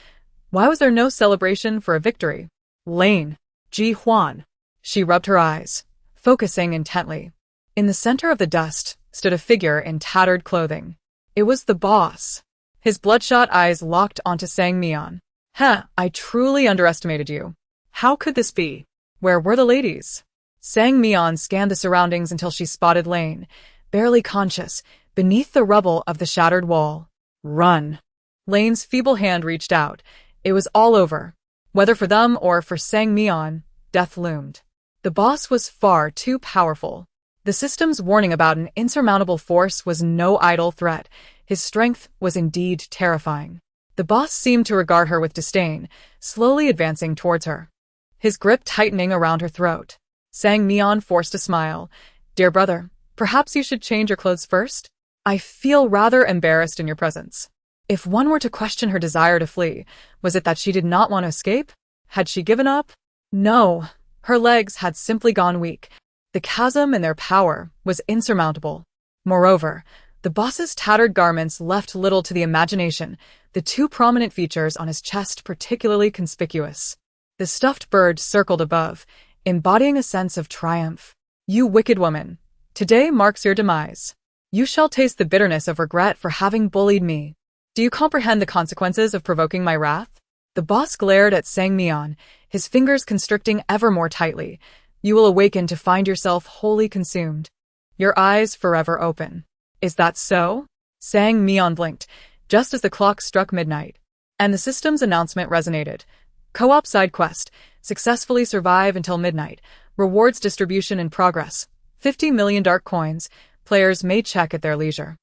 Why was there no celebration for a victory? Lane. Ji Huan. She rubbed her eyes, focusing intently. In the center of the dust stood a figure in tattered clothing. It was the boss. His bloodshot eyes locked onto Sang Mian. I truly underestimated you. How could this be? Where were the ladies? Sang Mian scanned the surroundings until she spotted Lane, barely conscious, beneath the rubble of the shattered wall. Run. Lane's feeble hand reached out. It was all over. Whether for them or for Sang Mian, death loomed. The boss was far too powerful. The system's warning about an insurmountable force was no idle threat. His strength was indeed terrifying. The boss seemed to regard her with disdain, slowly advancing towards her, his grip tightening around her throat. Sang Mian forced a smile. Dear brother, perhaps you should change your clothes first? I feel rather embarrassed in your presence. If one were to question her desire to flee, was it that she did not want to escape? Had she given up? No, her legs had simply gone weak. The chasm in their power was insurmountable. Moreover, the boss's tattered garments left little to the imagination, the two prominent features on his chest particularly conspicuous. The stuffed bird circled above, embodying a sense of triumph. You wicked woman, today marks your demise. You shall taste the bitterness of regret for having bullied me. Do you comprehend the consequences of provoking my wrath? The boss glared at Sang Mian, his fingers constricting ever more tightly. You will awaken to find yourself wholly consumed. Your eyes forever open. Is that so? Sang Mian blinked, just as the clock struck midnight. And the system's announcement resonated. Co-op side quest. Successfully survive until midnight. Rewards distribution in progress. 50 million dark coins. Players may check at their leisure.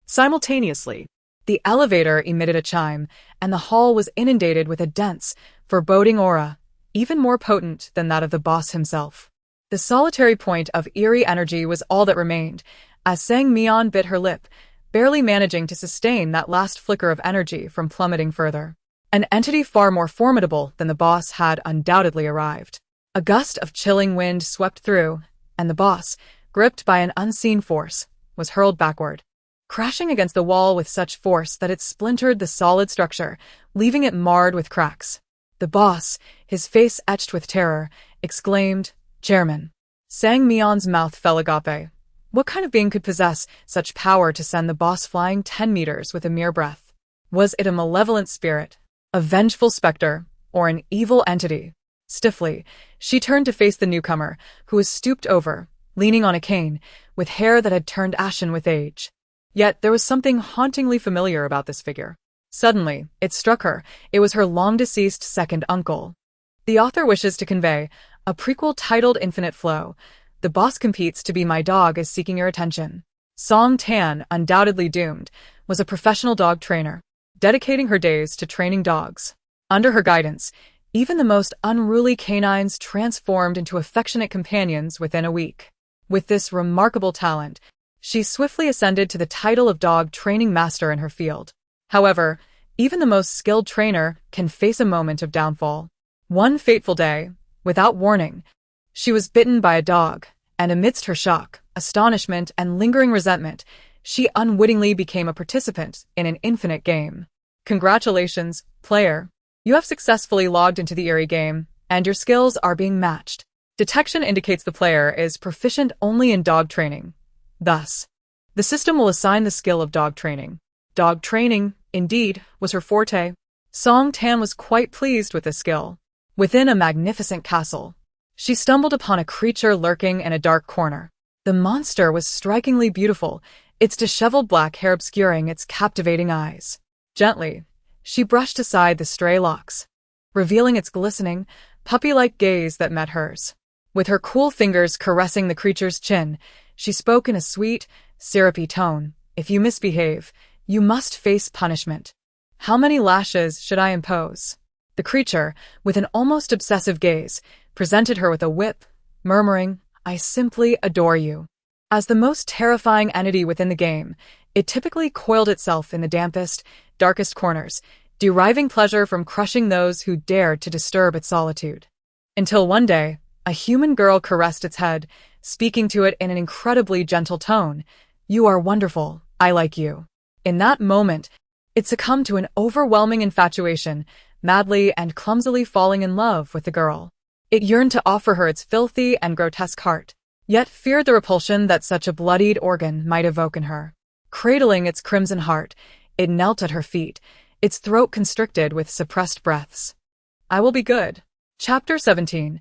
Simultaneously, the elevator emitted a chime, and the hall was inundated with a dense, foreboding aura, even more potent than that of the boss himself. The solitary point of eerie energy was all that remained, as Sang Mian bit her lip, barely managing to sustain that last flicker of energy from plummeting further. An entity far more formidable than the boss had undoubtedly arrived. A gust of chilling wind swept through, and the boss, gripped by an unseen force, was hurled backward, crashing against the wall with such force that it splintered the solid structure, leaving it marred with cracks. The boss, his face etched with terror, exclaimed, Chairman. Sang Mian's mouth fell agape. What kind of being could possess such power to send the boss flying 10 meters with a mere breath? Was it a malevolent spirit, a vengeful specter, or an evil entity? Stiffly, she turned to face the newcomer, who was stooped over, leaning on a cane, with hair that had turned ashen with age. Yet there was something hauntingly familiar about this figure. Suddenly, it struck her. It was her long-deceased second uncle. The author wishes to convey a prequel titled Infinite Flow. The boss competes to be my dog is seeking your attention. Song Tan, undoubtedly doomed, was a professional dog trainer, dedicating her days to training dogs. Under her guidance, even the most unruly canines transformed into affectionate companions within a week. With this remarkable talent, she swiftly ascended to the title of dog training master in her field. However, even the most skilled trainer can face a moment of downfall. One fateful day, without warning, she was bitten by a dog, and amidst her shock, astonishment, and lingering resentment, she unwittingly became a participant in an infinite game. Congratulations, player. You have successfully logged into the Eerie game, and your skills are being matched. Detection indicates the player is proficient only in dog training. Thus, the system will assign the skill of dog training. Dog training, indeed, was her forte. Song Tan was quite pleased with this skill. Within a magnificent castle, she stumbled upon a creature lurking in a dark corner. The monster was strikingly beautiful, its disheveled black hair obscuring its captivating eyes. Gently, she brushed aside the stray locks, revealing its glistening, puppy-like gaze that met hers. With her cool fingers caressing the creature's chin, she spoke in a sweet, syrupy tone. If you misbehave, you must face punishment. How many lashes should I impose? The creature, with an almost obsessive gaze, presented her with a whip, murmuring, I simply adore you. As the most terrifying entity within the game, it typically coiled itself in the dampest, darkest corners, deriving pleasure from crushing those who dared to disturb its solitude. Until one day, a human girl caressed its head, speaking to it in an incredibly gentle tone. You are wonderful, I like you. In that moment, it succumbed to an overwhelming infatuation, madly and clumsily falling in love with the girl. It yearned to offer her its filthy and grotesque heart, yet feared the repulsion that such a bloodied organ might evoke in her. Cradling its crimson heart, it knelt at her feet, its throat constricted with suppressed breaths. I will be good. Chapter 17.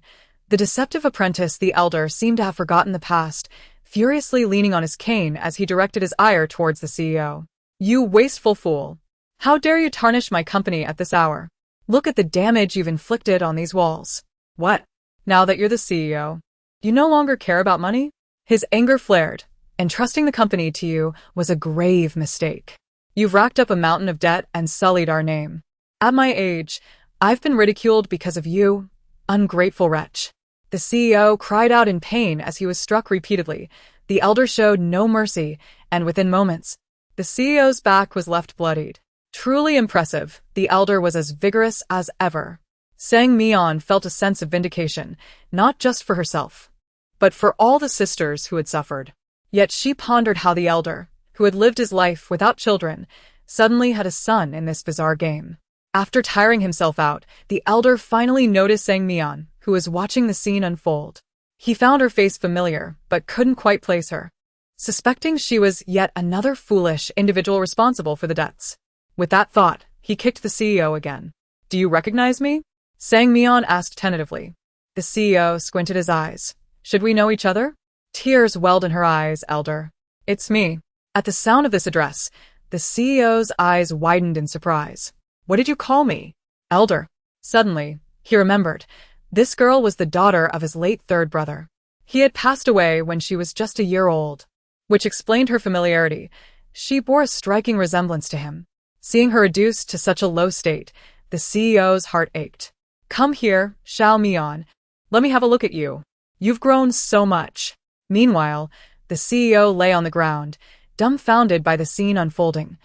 The deceptive apprentice, the elder, seemed to have forgotten the past, furiously leaning on his cane as he directed his ire towards the CEO. You wasteful fool! How dare you tarnish my company at this hour? Look at the damage you've inflicted on these walls. What? Now that you're the CEO, you no longer care about money? His anger flared. Entrusting the company to you was a grave mistake. You've racked up a mountain of debt and sullied our name. At my age, I've been ridiculed because of you, ungrateful wretch. The CEO cried out in pain as he was struck repeatedly. The elder showed no mercy, and within moments, the CEO's back was left bloodied. Truly impressive, the elder was as vigorous as ever. Sang Mian felt a sense of vindication, not just for herself, but for all the sisters who had suffered. Yet she pondered how the elder, who had lived his life without children, suddenly had a son in this bizarre game. After tiring himself out, the elder finally noticed Sang Mian, who was watching the scene unfold. He found her face familiar, but couldn't quite place her, suspecting she was yet another foolish individual responsible for the deaths. With that thought, he kicked the CEO again. Do you recognize me? Sang Mian asked tentatively. The CEO squinted his eyes. Should we know each other? Tears welled in her eyes, elder. It's me. At the sound of this address, the CEO's eyes widened in surprise. What did you call me? Elder. Suddenly, he remembered. This girl was the daughter of his late third brother. He had passed away when she was just a year old, which explained her familiarity. She bore a striking resemblance to him. Seeing her reduced to such a low state, the CEO's heart ached. Come here, Xiao Mian. Let me have a look at you. You've grown so much. Meanwhile, the CEO lay on the ground, dumbfounded by the scene unfolding.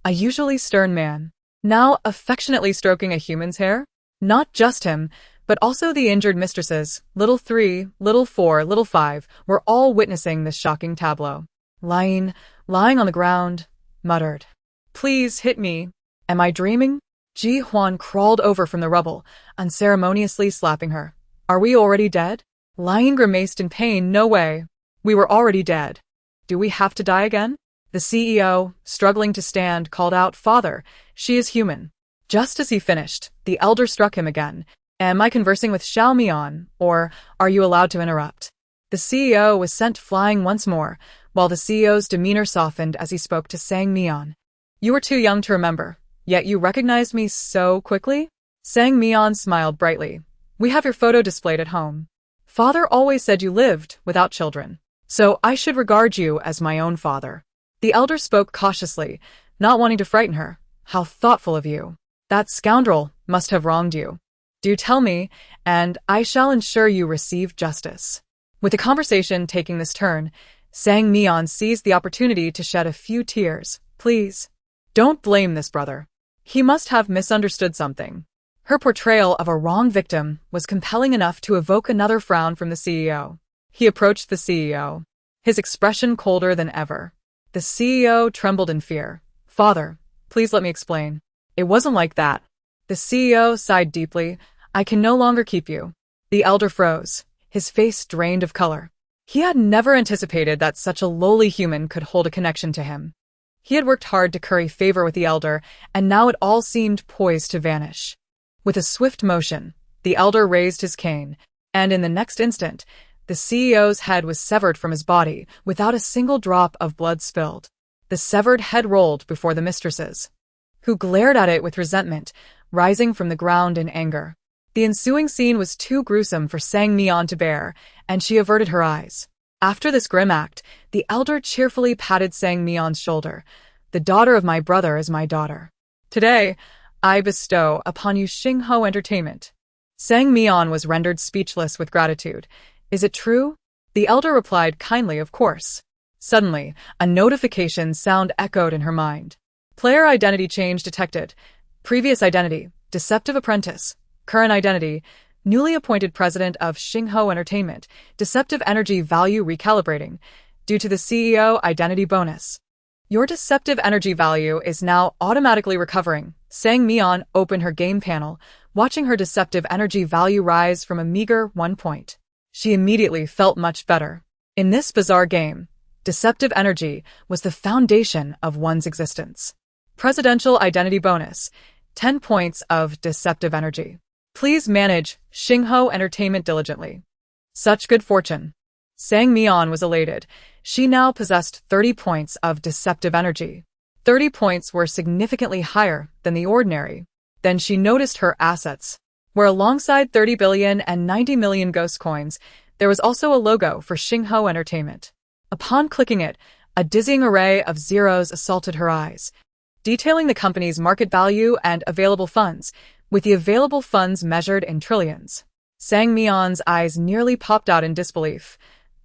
A usually stern man, now affectionately stroking a human's hair? Not just him, but also the injured mistresses, little 3, little 4, little 5, were all witnessing this shocking tableau. Lying on the ground, muttered. Please hit me. Am I dreaming? Ji Huan crawled over from the rubble, unceremoniously slapping her. Are we already dead? Lying grimaced in pain. No way. We were already dead. Do we have to die again? The CEO, struggling to stand, called out, Father, she is human. Just as he finished, the elder struck him again. Am I conversing with Xiao Mian, or are you allowed to interrupt? The CEO was sent flying once more, while the CEO's demeanor softened as he spoke to Sang Mian. You were too young to remember, yet you recognized me so quickly? Sang Mian smiled brightly. We have your photo displayed at home. Father always said you lived without children, so I should regard you as my own father. The elder spoke cautiously, not wanting to frighten her. How thoughtful of you. That scoundrel must have wronged you. Do tell me, and I shall ensure you receive justice. With the conversation taking this turn, Sang Mian seized the opportunity to shed a few tears. Please, don't blame this brother. He must have misunderstood something. Her portrayal of a wrong victim was compelling enough to evoke another frown from the CEO. He approached the CEO, his expression colder than ever. The CEO trembled in fear. Father, please let me explain. It wasn't like that. The CEO sighed deeply. I can no longer keep you. The elder froze, his face drained of color. He had never anticipated that such a lowly human could hold a connection to him. He had worked hard to curry favor with the elder, and now it all seemed poised to vanish. With a swift motion, the elder raised his cane, and in the next instant, the CEO's head was severed from his body without a single drop of blood spilled. The severed head rolled before the mistresses, who glared at it with resentment, rising from the ground in anger. The ensuing scene was too gruesome for Sang Mian to bear, and she averted her eyes. After this grim act, the elder cheerfully patted Sang Mian's shoulder. The daughter of my brother is my daughter. Today, I bestow upon you Xingho entertainment. Sang Mian was rendered speechless with gratitude. Is it true? The elder replied kindly, of course. Suddenly, a notification sound echoed in her mind. Player identity change detected. Previous identity, deceptive apprentice. Current identity, newly appointed president of Xingho Entertainment. Deceptive energy value recalibrating, due to the CEO identity bonus. Your deceptive energy value is now automatically recovering. Sang Mian opened her game panel, watching her deceptive energy value rise from a meager 1 point. She immediately felt much better. In this bizarre game, deceptive energy was the foundation of one's existence. Presidential Identity Bonus, 10 points of deceptive energy. Please manage Xingho Entertainment diligently. Such good fortune. Sang Mian was elated. She now possessed 30 points of deceptive energy. 30 points were significantly higher than the ordinary. Then she noticed her assets, where alongside 30 billion and 90 million ghost coins, there was also a logo for Xingho Entertainment. Upon clicking it, a dizzying array of zeros assaulted her eyes, detailing the company's market value and available funds, with the available funds measured in trillions. Sang Mian's eyes nearly popped out in disbelief.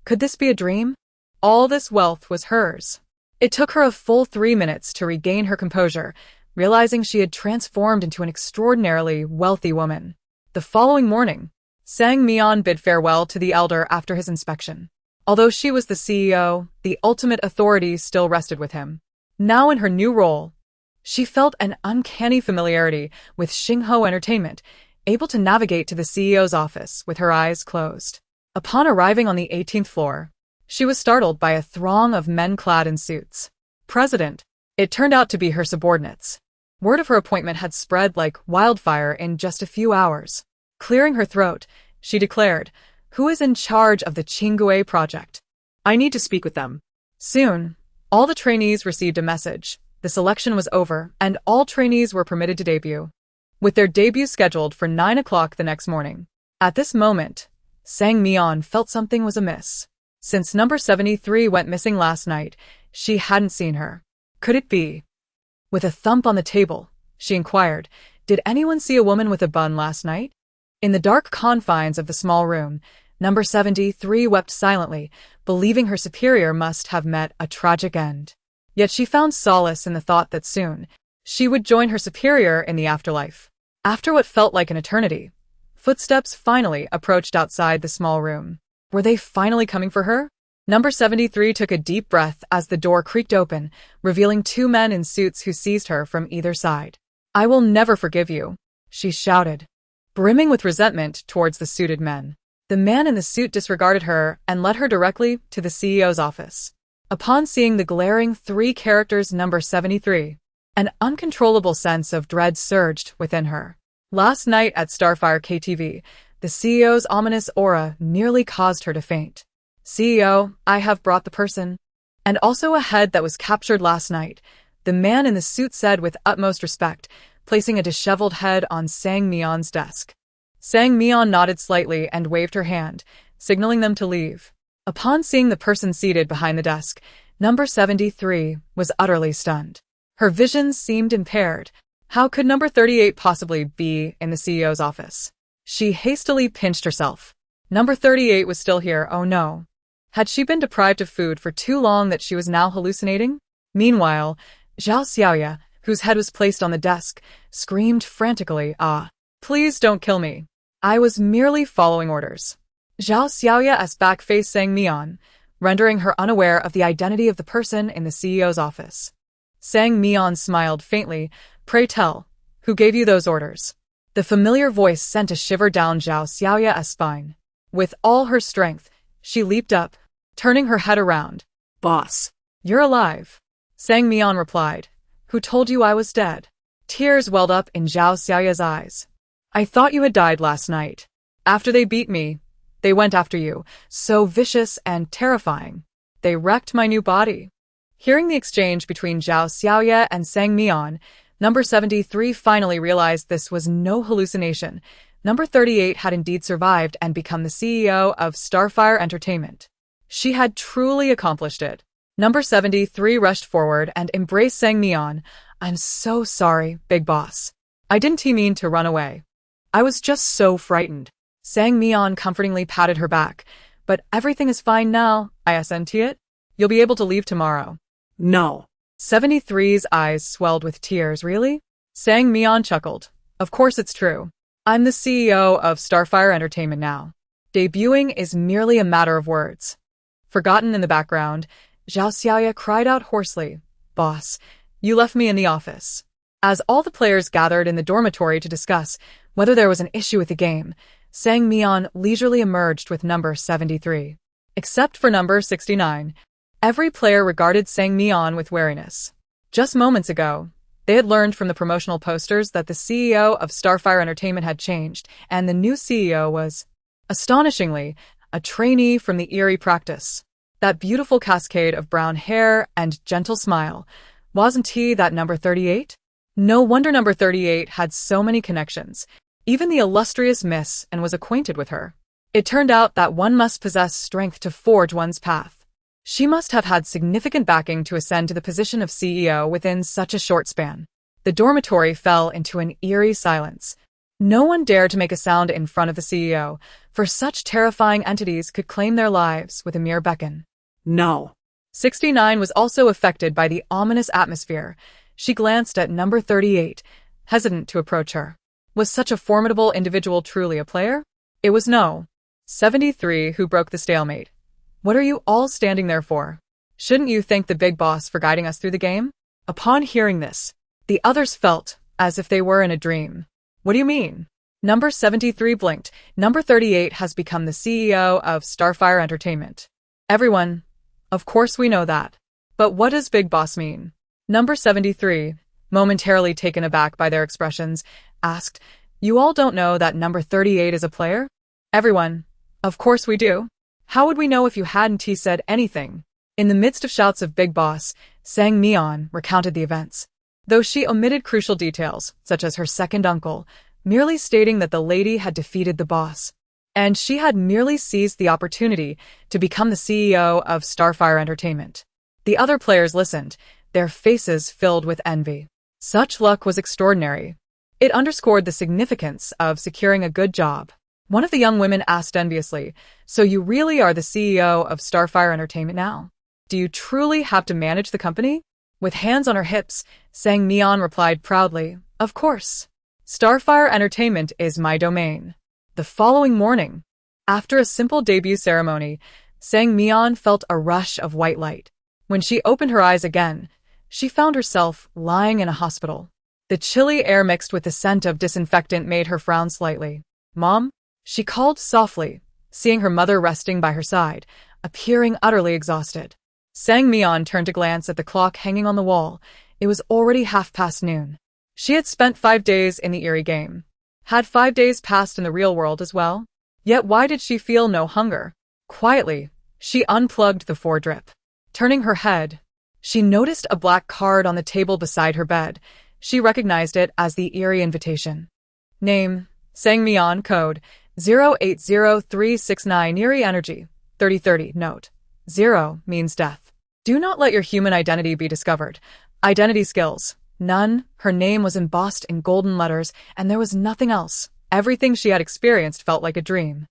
Could this be a dream? All this wealth was hers. It took her a full 3 minutes to regain her composure, realizing she had transformed into an extraordinarily wealthy woman. The following morning, Sang Mian bid farewell to the elder after his inspection. Although she was the CEO, the ultimate authority still rested with him. Now in her new role, she felt an uncanny familiarity with Xingho Entertainment, able to navigate to the CEO's office with her eyes closed. Upon arriving on the 18th floor, she was startled by a throng of men clad in suits. President. It turned out to be her subordinates. Word of her appointment had spread like wildfire in just a few hours. Clearing her throat, she declared, "Who is in charge of the Qinggui project?" I need to speak with them. Soon, all the trainees received a message. The selection was over, and all trainees were permitted to debut, with their debut scheduled for 9 o'clock the next morning. At this moment, Sang Mian felt something was amiss. Since number 73 went missing last night, she hadn't seen her. Could it be? With a thump on the table, she inquired, "Did anyone see a woman with a bun last night?" In the dark confines of the small room, number 73 wept silently, believing her superior must have met a tragic end. Yet she found solace in the thought that soon, she would join her superior in the afterlife. After what felt like an eternity, footsteps finally approached outside the small room. Were they finally coming for her? Number 73 took a deep breath as the door creaked open, revealing 2 men in suits who seized her from either side. "I will never forgive you," she shouted, brimming with resentment towards the suited men. The man in the suit disregarded her and led her directly to the CEO's office. Upon seeing the glaring 3 characters number 73, an uncontrollable sense of dread surged within her. Last night at Starfire KTV, the CEO's ominous aura nearly caused her to faint. "CEO, I have brought the person." And also a head that was captured last night, the man in the suit said with utmost respect, placing a disheveled head on Sang Mian's desk. Sang Mian nodded slightly and waved her hand, signaling them to leave. Upon seeing the person seated behind the desk, number 73 was utterly stunned. Her vision seemed impaired. How could number 38 possibly be in the CEO's office? She hastily pinched herself. Number 38 was still here, oh no. Had she been deprived of food for too long that she was now hallucinating? Meanwhile, Zhao Xiaoya, whose head was placed on the desk, screamed frantically, "Ah, please don't kill me. I was merely following orders." Zhao Xiaoya's back faced Sang Mian, rendering her unaware of the identity of the person in the CEO's office. Sang Mian smiled faintly. "Pray tell, who gave you those orders?" The familiar voice sent a shiver down Zhao Xiaoya's spine. With all her strength, she leaped up, turning her head around. "Boss." "You're alive," Sang Mian replied. "Who told you I was dead?" Tears welled up in Zhao Xiaoya's eyes. "I thought you had died last night. After they beat me, they went after you, so vicious and terrifying. They wrecked my new body." Hearing the exchange between Zhao Xiaoya and Sang Mian, number 73 finally realized this was no hallucination. Number 38 had indeed survived and become the CEO of Starfire Entertainment. She had truly accomplished it. Number 73 rushed forward and embraced Sang Mian. "I'm so sorry, big boss. I didn't mean to run away. I was just so frightened." Sang Mian comfortingly patted her back. "But everything is fine now, isn't it? You'll be able to leave tomorrow." "No." 73's eyes swelled with tears. "Really?" Sang Mian chuckled. "Of course it's true. I'm the CEO of Starfire Entertainment now. Debuting is merely a matter of words." Forgotten in the background, Zhao Xiaoya cried out hoarsely, Boss, you left me in the office. As all the players gathered in the dormitory to discuss whether there was an issue with the game, Mian leisurely emerged with number 73. Except for number 69, every player regarded Mian with wariness. Just moments ago, they had learned from the promotional posters that the CEO of Starfire Entertainment had changed, and the new CEO was, astonishingly, a trainee from the Eerie practice. That beautiful cascade of brown hair and gentle smile, wasn't he that number 38? No wonder number 38 had so many connections. Even the illustrious Miss and was acquainted with her. It turned out that one must possess strength to forge one's path. She must have had significant backing to ascend to the position of CEO within such a short span. The dormitory fell into an eerie silence. No one dared to make a sound in front of the CEO, for such terrifying entities could claim their lives with a mere beckon. No. 69 was also affected by the ominous atmosphere. She glanced at number 38, hesitant to approach her. Was such a formidable individual truly a player? It was no. 73 who broke the stalemate. What are you all standing there for? Shouldn't you thank the big boss for guiding us through the game? Upon hearing this, the others felt as if they were in a dream. What do you mean? Number 73 blinked. Number 38 has become the CEO of Starfire Entertainment. Everyone, of course we know that. But what does big boss mean? Number 73, momentarily taken aback by their expressions, asked, You all don't know that number 38 is a player? Everyone, of course we do. How would we know if you hadn't said anything? In the midst of shouts of Big Boss, Mian recounted the events. Though she omitted crucial details, such as her second uncle, merely stating that the lady had defeated the boss. And she had merely seized the opportunity to become the CEO of Starfire Entertainment. The other players listened, their faces filled with envy. Such luck was extraordinary. It underscored the significance of securing a good job. One of the young women asked enviously, So you really are the CEO of Starfire Entertainment now? Do you truly have to manage the company? With hands on her hips, Mian replied proudly, Of course. Starfire Entertainment is my domain. The following morning, after a simple debut ceremony, Mian felt a rush of white light. When she opened her eyes again, she found herself lying in a hospital. The chilly air mixed with the scent of disinfectant made her frown slightly. Mom? She called softly, seeing her mother resting by her side, appearing utterly exhausted. Mian turned to glance at the clock hanging on the wall. It was already noon. She had spent 5 days in the Eerie game. Had 5 days passed in the real world as well? Yet why did she feel no hunger? Quietly, she unplugged the foredrip. Turning her head, she noticed a black card on the table beside her bed. She recognized it as the Eerie invitation. Name, Mian, code 080369 Eerie Energy, 3030, note. 0 means death. Do not let your human identity be discovered. Identity skills, none. Her name was embossed in golden letters, and there was nothing else. Everything she had experienced felt like a dream.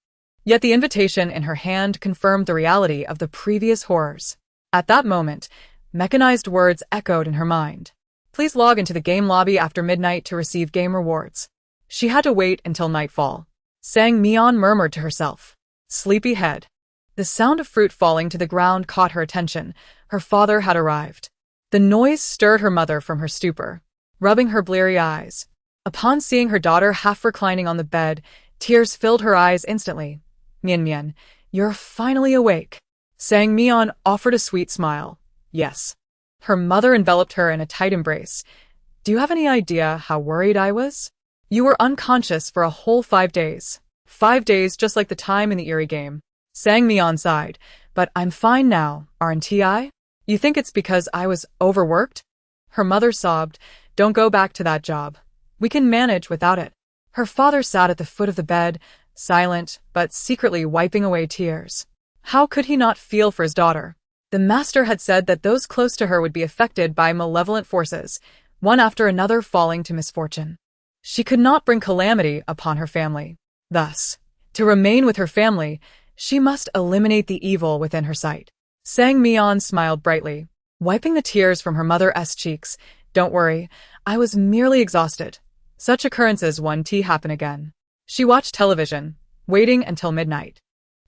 Yet the invitation in her hand confirmed the reality of the previous horrors. At that moment, mechanized words echoed in her mind. Please log into the game lobby after midnight to receive game rewards. She had to wait until nightfall. Mian murmured to herself. Sleepy head. The sound of fruit falling to the ground caught her attention. Her father had arrived. The noise stirred her mother from her stupor, rubbing her bleary eyes. Upon seeing her daughter half reclining on the bed, tears filled her eyes instantly. Mian, you're finally awake. Mian offered a sweet smile. Yes. Her mother enveloped her in a tight embrace. Do you have any idea how worried I was? You were unconscious for a whole 5 days. 5 days just like the time in the Eerie game. Mian sighed. But I'm fine now, aren't I? You think it's because I was overworked? Her mother sobbed. Don't go back to that job. We can manage without it. Her father sat at the foot of the bed, silent, but secretly wiping away tears. How could he not feel for his daughter? The master had said that those close to her would be affected by malevolent forces, one after another falling to misfortune. She could not bring calamity upon her family. Thus, to remain with her family, she must eliminate the evil within her sight. Mian smiled brightly, wiping the tears from her mother's cheeks. Don't worry, I was merely exhausted. Such occurrences won't happen again. She watched television, waiting until midnight.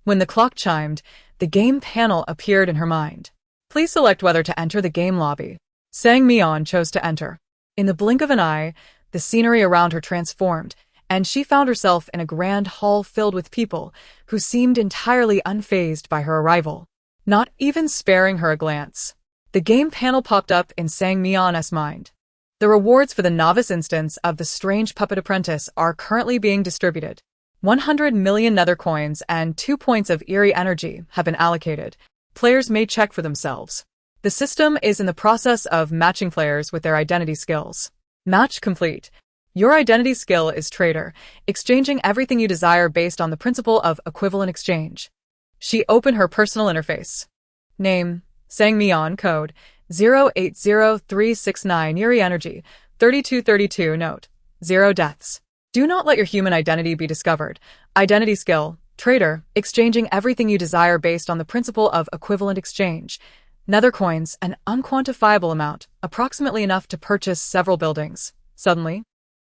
When the clock chimed, the game panel appeared in her mind. Please select whether to enter the game lobby. Sang Mian chose to enter. In the blink of an eye, the scenery around her transformed, and she found herself in a grand hall filled with people who seemed entirely unfazed by her arrival, not even sparing her a glance. The game panel popped up in Sang Mian's mind. The rewards for the novice instance of the strange puppet apprentice are currently being distributed. 100 million nether coins and 2 points of eerie energy have been allocated. Players may check for themselves. The system is in the process of matching players with their identity skills. Match complete. Your identity skill is trader, exchanging everything you desire based on the principle of equivalent exchange. She opened her personal interface. Name, Sang Mian, code 080369, Eerie energy 3232, note 0 deaths. Do not let your human identity be discovered. Identity skill, trader, exchanging everything you desire based on the principle of equivalent exchange. Nether coins, an unquantifiable amount, approximately enough to purchase several buildings. Suddenly,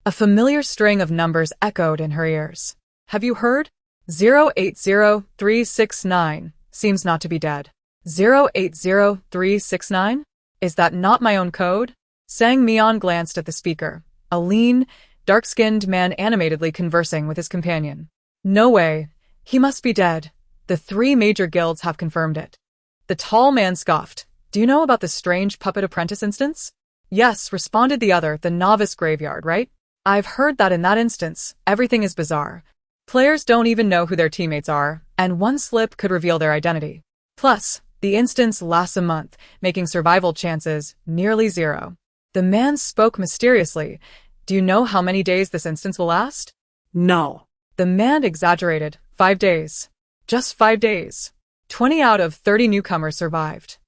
a familiar string of numbers echoed in her ears. Have you heard? 080369 seems not to be dead. 080369? Is that not my own code? Sang Mian glanced at the speaker, a lean, dark-skinned man animatedly conversing with his companion. No way. He must be dead. The 3 major guilds have confirmed it. The tall man scoffed. Do you know about the strange puppet apprentice instance? Yes, responded the other, the novice graveyard, right? I've heard that in that instance, everything is bizarre. Players don't even know who their teammates are, and one slip could reveal their identity. Plus, the instance lasts a month, making survival chances nearly 0. The man spoke mysteriously. Do you know how many days this instance will last? No. The man exaggerated. 5 days. Just 5 days. 20 out of 30 newcomers survived.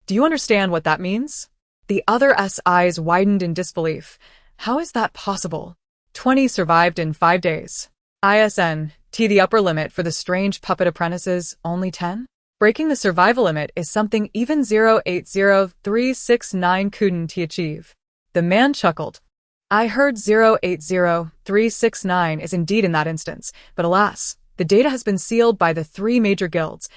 Do you understand what that means? The other's eyes widened in disbelief. How is that possible? 20 survived in 5 days. The upper limit for the strange puppet apprentices, only 10? Breaking the survival limit is something even 080369 couldn't achieve. The man chuckled. I heard 080369 is indeed in that instance, but alas, the data has been sealed by the 3 major guilds.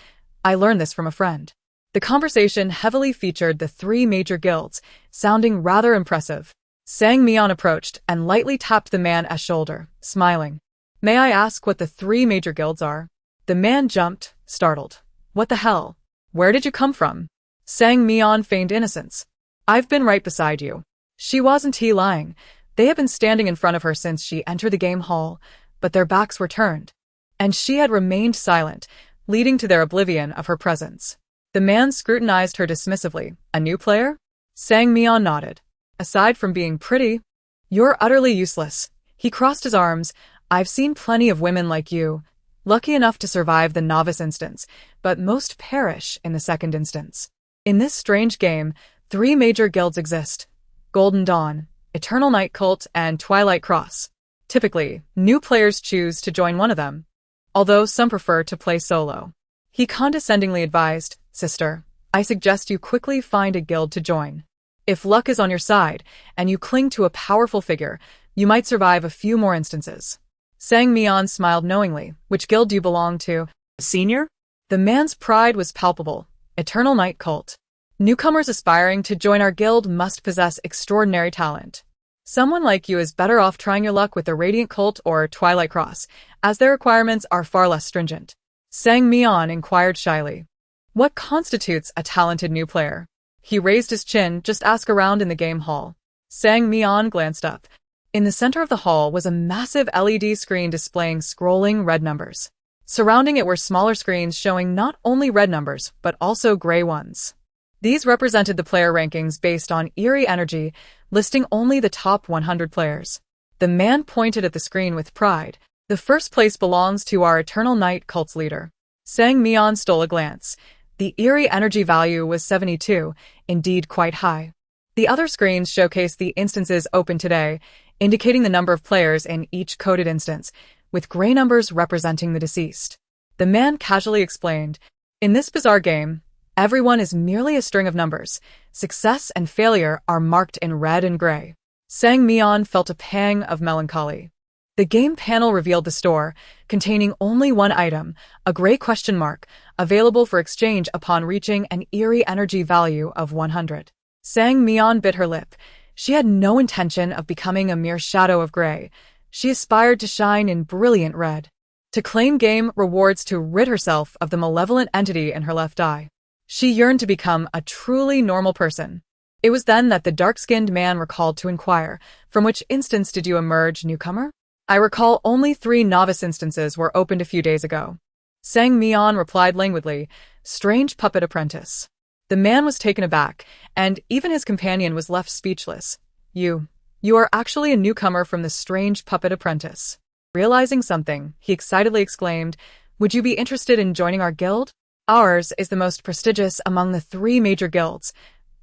I learned this from a friend. The conversation heavily featured the 3 major guilds, sounding rather impressive. Sang Mian approached and lightly tapped the man's shoulder, smiling. May I ask what the 3 major guilds are? The man jumped, startled. What the hell? Where did you come from? Sang Mian feigned innocence. I've been right beside you. She wasn't lying. They had been standing in front of her since she entered the game hall, but their backs were turned. And she had remained silent, leading to their oblivion of her presence. The man scrutinized her dismissively. A new player? Sang Mian nodded. Aside from being pretty, you're utterly useless. He crossed his arms. I've seen plenty of women like you, lucky enough to survive the novice instance, but most perish in the second instance. In this strange game, 3 major guilds exist: Golden Dawn, Eternal Night Cult, and Twilight Cross. Typically, new players choose to join one of them, although some prefer to play solo. He condescendingly advised, Sister, I suggest you quickly find a guild to join. If luck is on your side, and you cling to a powerful figure, you might survive a few more instances. Sang Mian smiled knowingly. Which guild do you belong to? Senior? The man's pride was palpable. Eternal Night Cult. Newcomers aspiring to join our guild must possess extraordinary talent. Someone like you is better off trying your luck with the Radiant Cult or Twilight Cross, as their requirements are far less stringent. Sang Mian inquired shyly. What constitutes a talented new player? He raised his chin. Just ask around in the game hall. Sang Mian glanced up. In the center of the hall was a massive LED screen displaying scrolling red numbers. Surrounding it were smaller screens showing not only red numbers, but also gray ones. These represented the player rankings based on Eerie energy, listing only the top 100 players. The man pointed at the screen with pride. The first place belongs to our Eternal Night Cult's leader. Sang Mian stole a glance. The Eerie energy value was 72, indeed quite high. The other screens showcased the instances open today, indicating the number of players in each coded instance, with gray numbers representing the deceased. The man casually explained, in this bizarre game, everyone is merely a string of numbers. Success and failure are marked in red and gray. Sang Mian felt a pang of melancholy. The game panel revealed the store, containing only one item, a gray question mark, available for exchange upon reaching an Eerie energy value of 100. Sang Mian bit her lip. She had no intention of becoming a mere shadow of gray. She aspired to shine in brilliant red. To claim game rewards to rid herself of the malevolent entity in her left eye. She yearned to become a truly normal person. It was then that the dark-skinned man recalled to inquire, "From which instance did you emerge, newcomer?" "I recall only 3 novice instances were opened a few days ago." Sang Mian replied languidly, "Strange puppet apprentice." The man was taken aback, and even his companion was left speechless. You are actually a newcomer from the strange puppet apprentice." Realizing something, he excitedly exclaimed, "Would you be interested in joining our guild? Ours is the most prestigious among the 3 major guilds.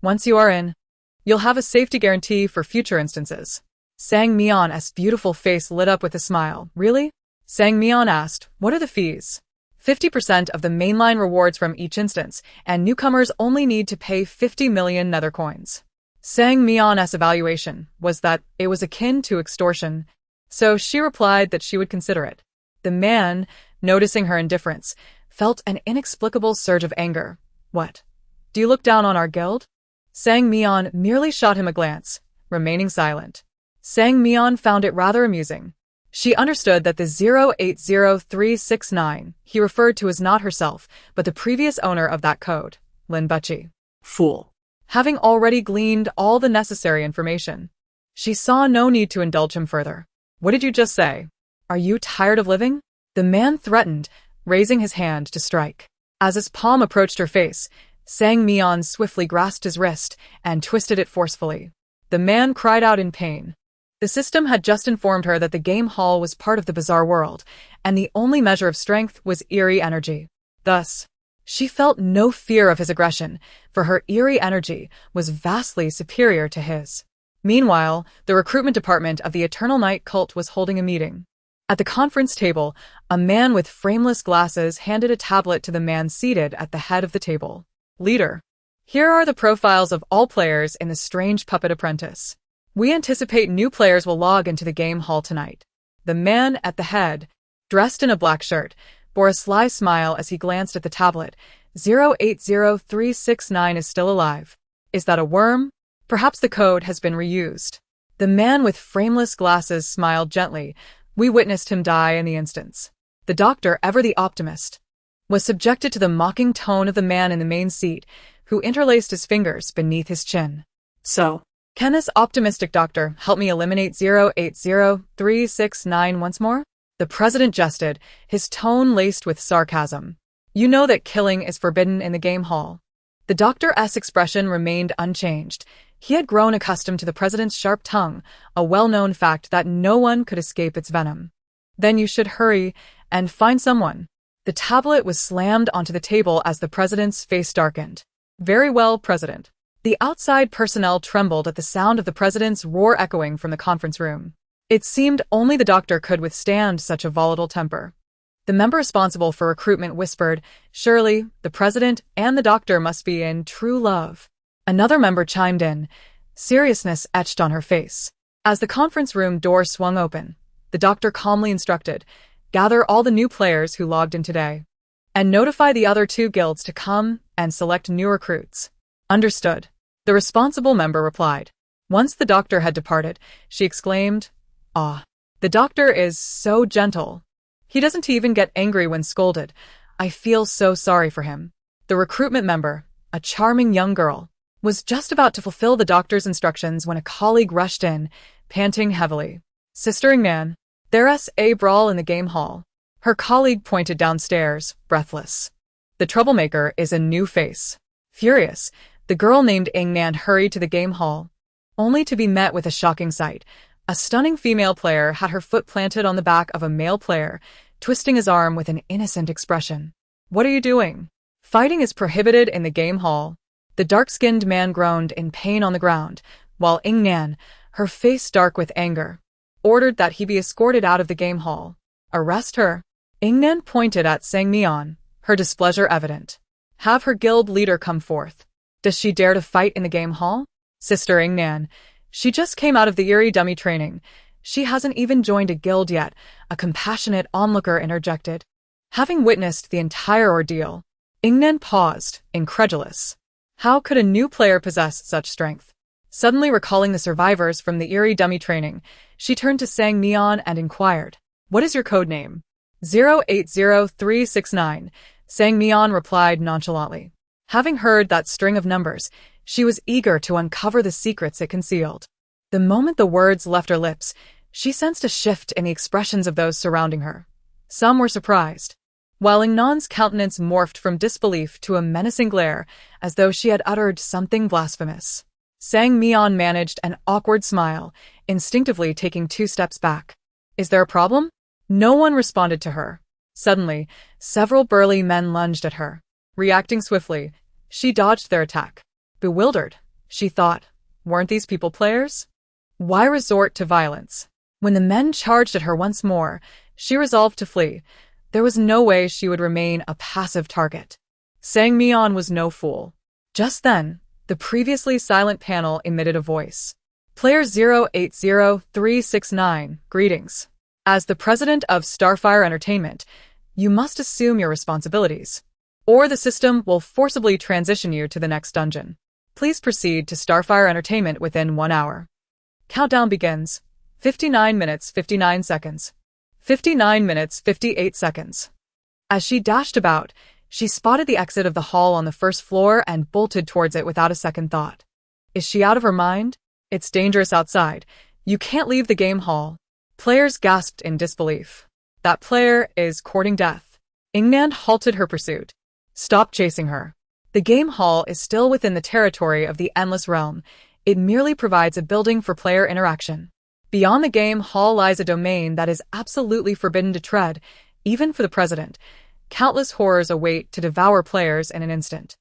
Once you are in, you'll have a safety guarantee for future instances." Sang Mian's beautiful face lit up with a smile. "Really?" Sang Mian asked, "What are the fees?" 50% of the mainline rewards from each instance, and newcomers only need to pay 50 million nether coins. Sang Mian's evaluation was that it was akin to extortion, so she replied that she would consider it. The man, noticing her indifference, felt an inexplicable surge of anger. "What? Do you look down on our guild?" Sang Mian merely shot him a glance, remaining silent. Sang Mian found it rather amusing. She understood that the 080369 he referred to as not herself, but the previous owner of that code, Lin Bucci. Fool. Having already gleaned all the necessary information, she saw no need to indulge him further. "What did you just say? Are you tired of living?" The man threatened, raising his hand to strike. As his palm approached her face, Sang Mian swiftly grasped his wrist and twisted it forcefully. The man cried out in pain. The system had just informed her that the game hall was part of the bizarre world, and the only measure of strength was Eerie energy. Thus, she felt no fear of his aggression, for her Eerie energy was vastly superior to his. Meanwhile, the recruitment department of the Eternal Night cult was holding a meeting. At the conference table, a man with frameless glasses handed a tablet to the man seated at the head of the table. "Leader, here are the profiles of all players in the Strange Puppet Apprentice. We anticipate new players will log into the game hall tonight." The man at the head, dressed in a black shirt, bore a sly smile as he glanced at the tablet. 080369 is still alive. Is that a worm? Perhaps the code has been reused. The man with frameless glasses smiled gently. We witnessed him die in the instance. The doctor, ever the optimist, was subjected to the mocking tone of the man in the main seat, who interlaced his fingers beneath his chin. So, "Can this optimistic doctor help me eliminate 080369 once more?" The president jested, his tone laced with sarcasm. "You know that killing is forbidden in the game hall." The doctor's expression remained unchanged. He had grown accustomed to the president's sharp tongue, a well-known fact that no one could escape its venom. "Then you should hurry and find someone." The tablet was slammed onto the table as the president's face darkened. "Very well, President." The outside personnel trembled at the sound of the president's roar echoing from the conference room. It seemed only the doctor could withstand such a volatile temper. The member responsible for recruitment whispered, "Surely, the president and the doctor must be in true love." Another member chimed in, seriousness etched on her face. As the conference room door swung open, the doctor calmly instructed, "Gather all the new players who logged in today, and notify the other 2 guilds to come and select new recruits." "Understood," the responsible member replied. Once the doctor had departed, she exclaimed, "Ah, the doctor is so gentle. He doesn't even get angry when scolded. I feel so sorry for him." The recruitment member, a charming young girl, was just about to fulfill the doctor's instructions when a colleague rushed in, panting heavily. "Sister Mian, there's a brawl in the game hall." Her colleague pointed downstairs, breathless. "The troublemaker is a new face." Furious, the girl named Mian hurried to the game hall, only to be met with a shocking sight. A stunning female player had her foot planted on the back of a male player, twisting his arm with an innocent expression. "What are you doing? Fighting is prohibited in the game hall." The dark-skinned man groaned in pain on the ground, while Mian, her face dark with anger, ordered that he be escorted out of the game hall. "Arrest her." Mian pointed at Sang Mian, her displeasure evident. "Have her guild leader come forth. Does she dare to fight in the game hall?" "Sister Mian, she just came out of the Eerie dummy training. She hasn't even joined a guild yet," a compassionate onlooker interjected. Having witnessed the entire ordeal, Mian paused, incredulous. How could a new player possess such strength? Suddenly recalling the survivors from the Eerie dummy training, she turned to Sang Mian and inquired, "What is your code name?" 080369, Sang Mian replied nonchalantly. Having heard that string of numbers, she was eager to uncover the secrets it concealed. The moment the words left her lips, she sensed a shift in the expressions of those surrounding her. Some were surprised, while Ingnan's countenance morphed from disbelief to a menacing glare, as though she had uttered something blasphemous. Sang Mian managed an awkward smile, instinctively taking 2 steps back. "Is there a problem?" No one responded to her. Suddenly, several burly men lunged at her. Reacting swiftly, she dodged their attack. Bewildered, she thought, weren't these people players? Why resort to violence? When the men charged at her once more, she resolved to flee. There was no way she would remain a passive target. Sang Mian was no fool. Just then, the previously silent panel emitted a voice. "Player 080369, greetings. As the president of Starfire Entertainment, you must assume your responsibilities, or the system will forcibly transition you to the next dungeon. Please proceed to Starfire Entertainment within 1 hour. Countdown begins. 59 minutes 59 seconds. 59 minutes 58 seconds. As she dashed about, she spotted the exit of the hall on the first floor and bolted towards it without a second thought. Is she out of her mind? It's dangerous outside. You can't leave the game hall. Players gasped in disbelief. That player is courting death. Ingnan halted her pursuit. Stop chasing her. The game hall is still within the territory of the Endless Realm. It merely provides a building for player interaction. Beyond the game hall lies a domain that is absolutely forbidden to tread, even for the president. Countless horrors await to devour players in an instant.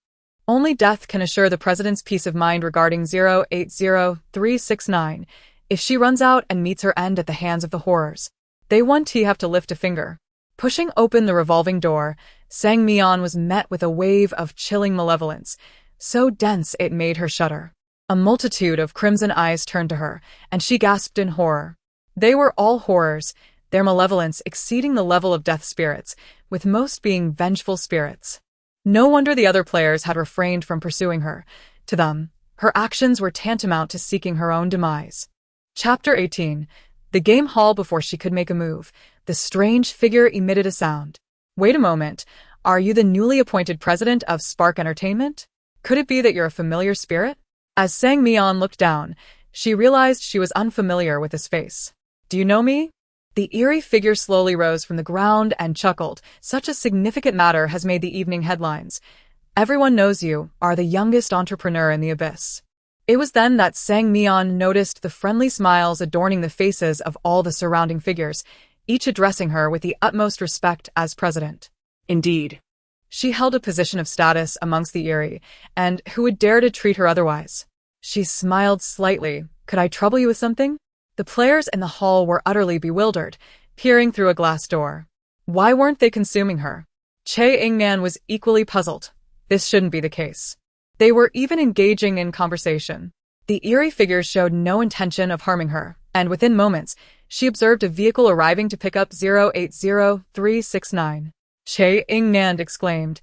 Only death can assure the president's peace of mind regarding 080369. If she runs out and meets her end at the hands of the horrors, they won't have to lift a finger. Pushing open the revolving door, Sang Mian was met with a wave of chilling malevolence, so dense it made her shudder. A multitude of crimson eyes turned to her, and she gasped in horror. They were all horrors, their malevolence exceeding the level of death spirits, with most being vengeful spirits. No wonder the other players had refrained from pursuing her. To them, her actions were tantamount to seeking her own demise. Chapter 18. The game hall. Before she could make a move, the strange figure emitted a sound. Wait a moment, are you the newly appointed president of Spark Entertainment? Could it be that you're a familiar spirit? As Sang Mian looked down, she realized she was unfamiliar with his face. Do you know me? The eerie figure slowly rose from the ground and chuckled. Such a significant matter has made the evening headlines. Everyone knows you are the youngest entrepreneur in the abyss. It was then that Sang Mian noticed the friendly smiles adorning the faces of all the surrounding figures, each addressing her with the utmost respect as president. Indeed, she held a position of status amongst the Eerie, and who would dare to treat her otherwise? She smiled slightly. Could I trouble you with something? The players in the hall were utterly bewildered, peering through a glass door. Why weren't they consuming her? Che Ingnan was equally puzzled. This shouldn't be the case. They were even engaging in conversation. The Eerie figures showed no intention of harming her, and within moments, she observed a vehicle arriving to pick up 080369. Che Ingnan exclaimed.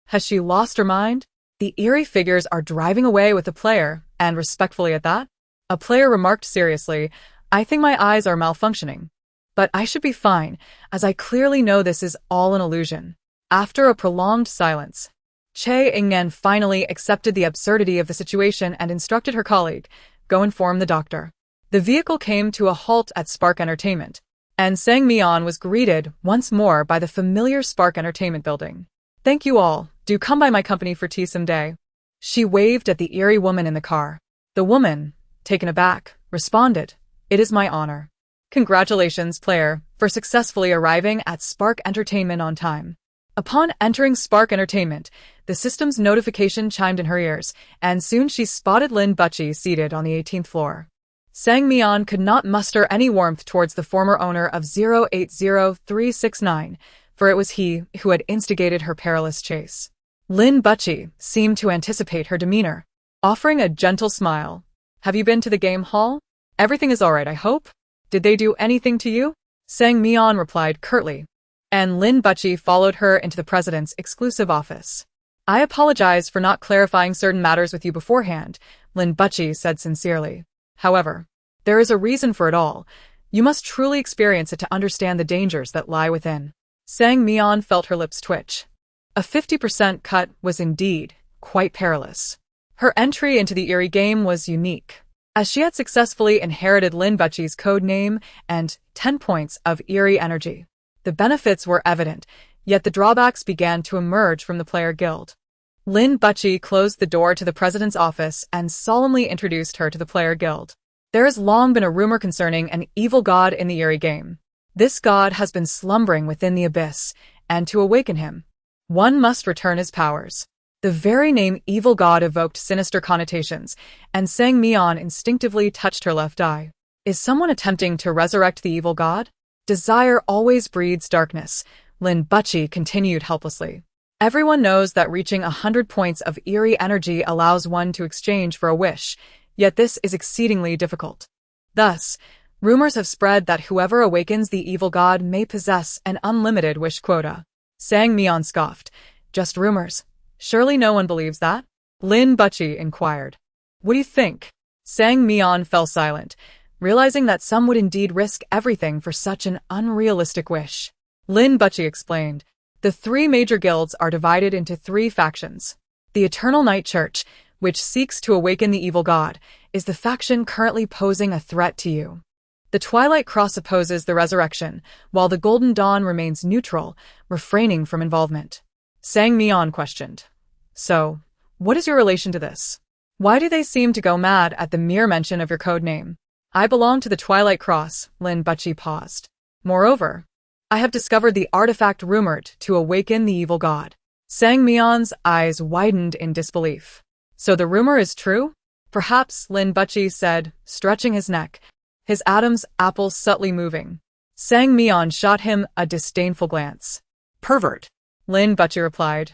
Has she lost her mind? The Eerie figures are driving away with the player, and respectfully at that. A player remarked seriously, I think my eyes are malfunctioning. But I should be fine, as I clearly know this is all an illusion. After a prolonged silence, Che Ingnan finally accepted the absurdity of the situation and instructed her colleague, go inform the doctor. The vehicle came to a halt at Spark Entertainment, and Sang Mian was greeted once more by the familiar Spark Entertainment building. Thank you all, do come by my company for tea someday. She waved at the Eerie woman in the car. The woman, taken aback, responded, it is my honor. Congratulations, player, for successfully arriving at Spark Entertainment on time. Upon entering Spark Entertainment, the system's notification chimed in her ears, and soon she spotted Lin Butchie seated on the 18th floor. Sang Mian could not muster any warmth towards the former owner of 080369, for it was he who had instigated her perilous chase. Lin Butchie seemed to anticipate her demeanor, offering a gentle smile. Have you been to the game hall? Everything is all right, I hope? Did they do anything to you? Sang Mian replied curtly, and Lin Butchie followed her into the president's exclusive office. I apologize for not clarifying certain matters with you beforehand, Lin Butchie said sincerely. However, there is a reason for it all. You must truly experience it to understand the dangers that lie within. Sang Mian felt her lips twitch. A 50% cut was indeed quite perilous. Her entry into the Eerie game was unique, as she had successfully inherited Lin Butchie's code name and 10 points of Eerie energy. The benefits were evident, yet the drawbacks began to emerge from the player guild. Lin Butchie closed the door to the president's office and solemnly introduced her to the player guild. There has long been a rumor concerning an evil god in the Eerie game. This god has been slumbering within the abyss, and to awaken him, one must return his powers. The very name evil god evoked sinister connotations, and Sang Mian instinctively touched her left eye. Is someone attempting to resurrect the evil god? Desire always breeds darkness, Lin Butchie continued helplessly. Everyone knows that reaching 100 points of Eerie energy allows one to exchange for a wish, yet this is exceedingly difficult. Thus, rumors have spread that whoever awakens the evil god may possess an unlimited wish quota. Sang Mian scoffed. Just rumors. Surely no one believes that? Lin Butchie inquired. What do you think? Sang Mian fell silent, realizing that some would indeed risk everything for such an unrealistic wish. Lin Butchie explained. The three major guilds are divided into three factions. The Eternal Night Church, which seeks to awaken the evil god, is the faction currently posing a threat to you. The Twilight Cross opposes the resurrection, while the Golden Dawn remains neutral, refraining from involvement. Sang Mian questioned. So, what is your relation to this? Why do they seem to go mad at the mere mention of your code name? I belong to the Twilight Cross, Lin Butchie paused. Moreover, I have discovered the artifact rumored to awaken the evil god. Sang Mian's eyes widened in disbelief. So the rumor is true? Perhaps, Lin Butchie said, stretching his neck, his Adam's apple subtly moving. Sang Mian shot him a disdainful glance. Pervert, Lin Butchie replied.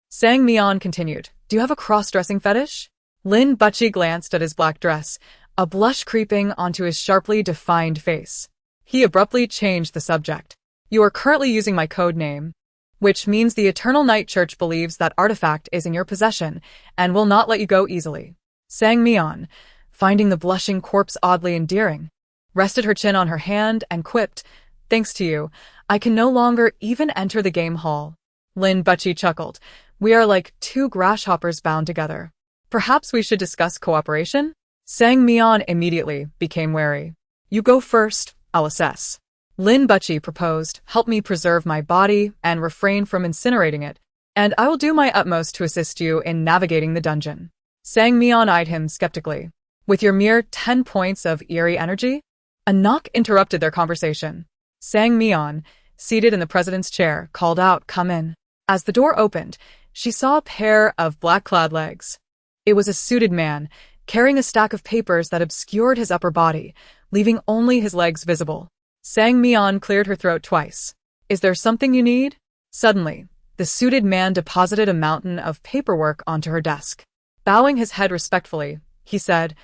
Sang Mian continued, do you have a cross-dressing fetish? Lin Butchie glanced at his black dress, a blush creeping onto his sharply defined face. He abruptly changed the subject. You are currently using my code name, which means the Eternal Night Church believes that artifact is in your possession and will not let you go easily. Sang Mian, finding the blushing corpse oddly endearing, rested her chin on her hand and quipped, thanks to you, I can no longer even enter the game hall. Lin Butchie chuckled. We are like two grasshoppers bound together. Perhaps we should discuss cooperation? Sang Mian immediately became wary. You go first, I'll assess. Lin Butchie proposed, help me preserve my body and refrain from incinerating it, and I will do my utmost to assist you in navigating the dungeon. Sang Mian eyed him skeptically. With your mere 10 points of Eerie energy? A knock interrupted their conversation. Sang Mian, seated in the president's chair, called out, come in. As the door opened, she saw a pair of black-clad legs. It was a suited man, carrying a stack of papers that obscured his upper body, leaving only his legs visible. Sang Mian cleared her throat twice. Is there something you need? Suddenly, the suited man deposited a mountain of paperwork onto her desk. Bowing his head respectfully, he said,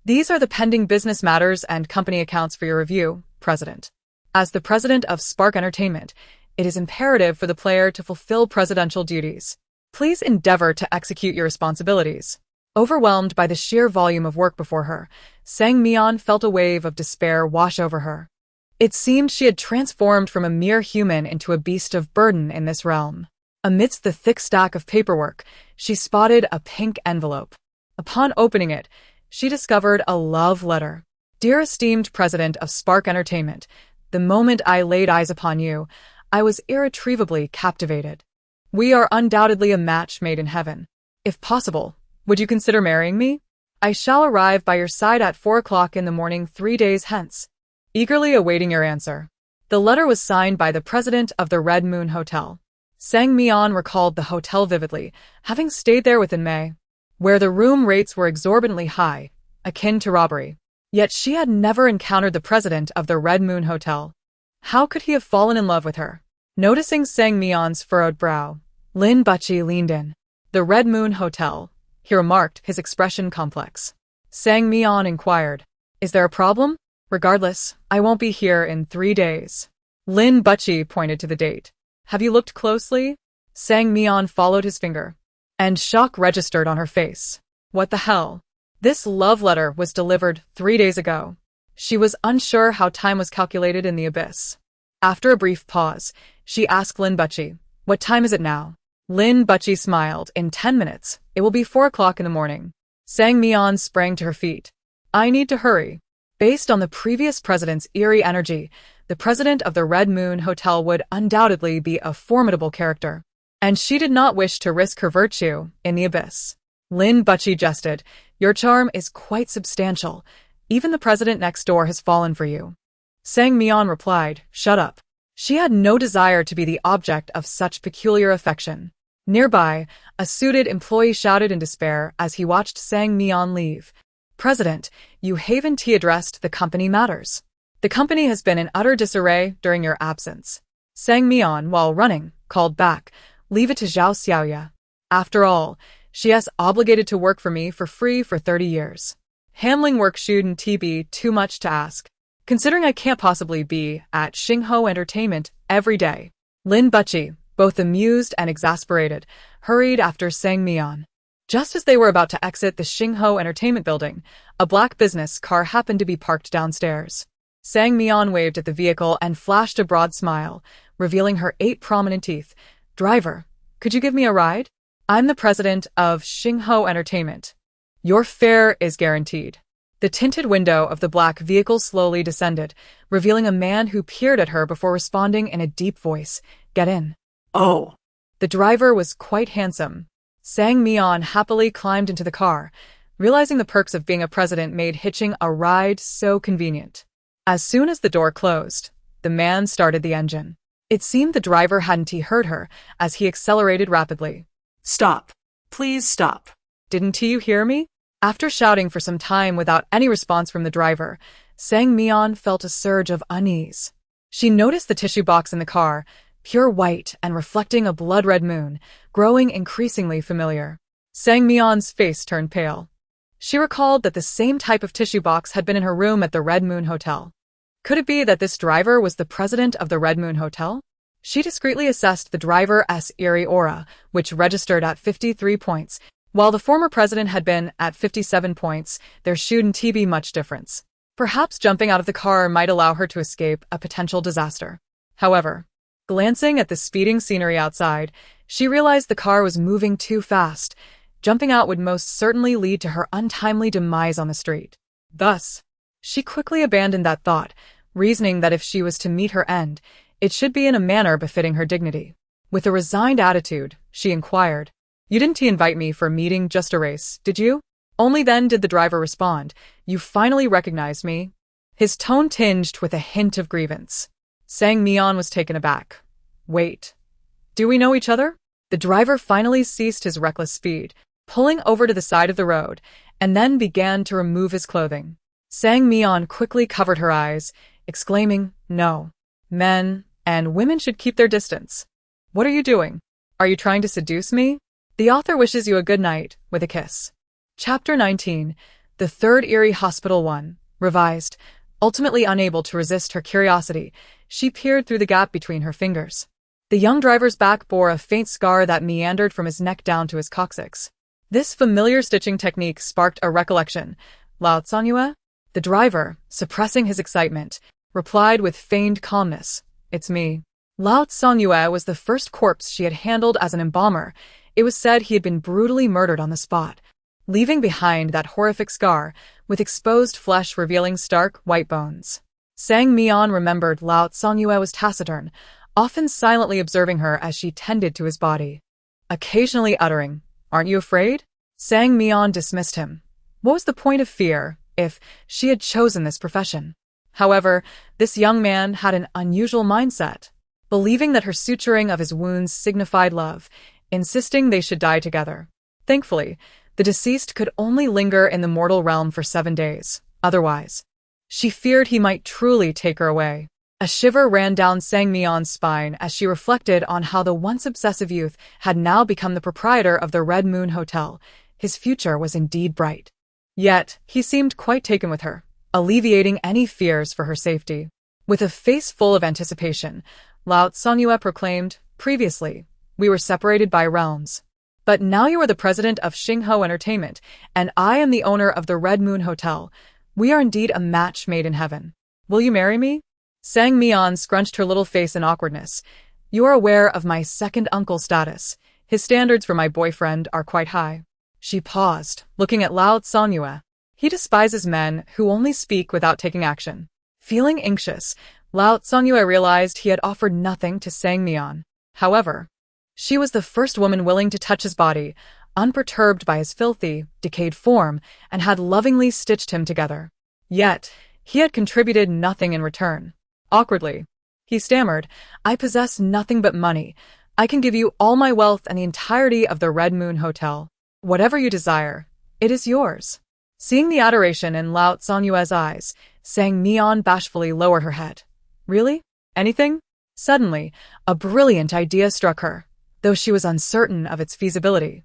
these are the pending business matters and company accounts for your review, President. As the president of Spark Entertainment, it is imperative for the player to fulfill presidential duties. Please endeavor to execute your responsibilities. Overwhelmed by the sheer volume of work before her, Sang Mian felt a wave of despair wash over her. It seemed she had transformed from a mere human into a beast of burden in this realm. Amidst the thick stack of paperwork, she spotted a pink envelope. Upon opening it, she discovered a love letter. Dear esteemed President of Spark Entertainment, the moment I laid eyes upon you, I was irretrievably captivated. We are undoubtedly a match made in heaven. If possible, would you consider marrying me? I shall arrive by your side at 4 o'clock in the morning 3 days hence. Eagerly awaiting your answer. The letter was signed by the president of the Red Moon Hotel. Sang Mian recalled the hotel vividly, having stayed there within May, where the room rates were exorbitantly high, akin to robbery. Yet she had never encountered the president of the Red Moon Hotel. How could he have fallen in love with her? Noticing Sang Mian's furrowed brow, Lin Butchie leaned in. The Red Moon Hotel, he remarked, his expression complex. Sang Mian inquired, is there a problem? Regardless, I won't be here in 3 days. Lin Butchie pointed to the date. Have you looked closely? Sang Mian followed his finger. and shock registered on her face. What the hell? This love letter was delivered 3 days ago. She was unsure how time was calculated in the abyss. After a brief pause, she asked Lin Butchie, "What time is it now?" Lin Butchie smiled. "In 10 minutes. It will be 4 o'clock in the morning." Sang Mian sprang to her feet. "I need to hurry." Based on the previous president's eerie energy, the president of the Red Moon Hotel would undoubtedly be a formidable character, and she did not wish to risk her virtue in the abyss. Lin Butchie jested, "Your charm is quite substantial. Even the president next door has fallen for you." Sang Mian replied, "Shut up." She had no desire to be the object of such peculiar affection. Nearby, a suited employee shouted in despair as he watched Sang Mian leave. "President, you haven't addressed the company matters. The company has been in utter disarray during your absence." Sang Mian, while running, called back, "Leave it to Zhao Xiaoya. After all, she has obligated to work for me for free for 30 years. Handling work shouldn't be too much to ask, considering I can't possibly be at Xingho Entertainment every day." Lin Butchie, both amused and exasperated, hurried after Sang Mian. Just as they were about to exit the Xingho Entertainment building, a black business car happened to be parked downstairs. Sang Mian waved at the vehicle and flashed a broad smile, revealing her 8 prominent teeth. "Driver, could you give me a ride? I'm the president of Xingho Entertainment. Your fare is guaranteed." The tinted window of the black vehicle slowly descended, revealing a man who peered at her before responding in a deep voice, "Get in." Oh. The driver was quite handsome. Sang Mian happily climbed into the car, realizing the perks of being a president made hitching a ride so convenient. As soon as the door closed, the man started the engine. It seemed the driver hadn't heard her as he accelerated rapidly. "Stop. Please stop." "Didn't you hear me?" After shouting for some time without any response from the driver, Sang Mian felt a surge of unease. She noticed the tissue box in the car, pure white and reflecting a blood-red moon, growing increasingly familiar. Sang Mian's face turned pale. She recalled that the same type of tissue box had been in her room at the Red Moon Hotel. Could it be that this driver was the president of the Red Moon Hotel? She discreetly assessed the driver's Eerie aura, which registered at 53 points. While the former president had been at 57 points, there shouldn't be much difference. Perhaps jumping out of the car might allow her to escape a potential disaster. However, glancing at the speeding scenery outside, she realized the car was moving too fast. Jumping out would most certainly lead to her untimely demise on the street. Thus, she quickly abandoned that thought, reasoning that if she was to meet her end, it should be in a manner befitting her dignity. With a resigned attitude, she inquired, "You didn't invite me for a meeting, just a race, did you?" Only then did the driver respond, "You finally recognized me?" His tone tinged with a hint of grievance. Sang Mian was taken aback. "Wait. Do we know each other?" The driver finally ceased his reckless speed, pulling over to the side of the road, and then began to remove his clothing. Sang Mian quickly covered her eyes, exclaiming, "No. Men and women should keep their distance. What are you doing? Are you trying to seduce me?" The author wishes you a good night, with a kiss. Chapter 19, The Third Eerie Hospital 1, Revised. Ultimately unable to resist her curiosity, she peered through the gap between her fingers. The young driver's back bore a faint scar that meandered from his neck down to his coccyx. This familiar stitching technique sparked a recollection. "Lao Tsanyue?" The driver, suppressing his excitement, replied with feigned calmness, "It's me." Lao Tsanyue was the first corpse she had handled as an embalmer. It was said he had been brutally murdered on the spot, leaving behind that horrific scar, with exposed flesh revealing stark, white bones. Sang Mian remembered Lao Tsanyue was taciturn, often silently observing her as she tended to his body. Occasionally uttering, "Aren't you afraid?" Sang Mian dismissed him. What was the point of fear, if she had chosen this profession? However, this young man had an unusual mindset, believing that her suturing of his wounds signified love, insisting they should die together. Thankfully, the deceased could only linger in the mortal realm for 7 days. Otherwise, she feared he might truly take her away. A shiver ran down Sang Mian's spine as she reflected on how the once obsessive youth had now become the proprietor of the Red Moon Hotel. His future was indeed bright. Yet, he seemed quite taken with her, alleviating any fears for her safety. With a face full of anticipation, Lao Tsanyue proclaimed, "Previously, we were separated by realms. But now you are the president of Xingho Entertainment, and I am the owner of the Red Moon Hotel. We are indeed a match made in heaven. Will you marry me? Sang Mian scrunched her little face in awkwardness. You are aware of my second uncle status. His standards for my boyfriend are quite high. She paused, looking at Lao Tsanyue. He despises men who only speak without taking action. Feeling anxious, Lao Tsanyue realized he had offered nothing to Sang Mian. However, she was the first woman willing to touch his body, unperturbed by his filthy, decayed form, and had lovingly stitched him together. Yet, he had contributed nothing in return. Awkwardly, he stammered, I possess nothing but money. I can give you all my wealth and the entirety of the Red Moon Hotel. Whatever you desire, it is yours. Seeing the adoration in Lao Tsanyue's eyes, Sang Mian bashfully lowered her head. Really? Anything? Suddenly, a brilliant idea struck her, though she was uncertain of its feasibility.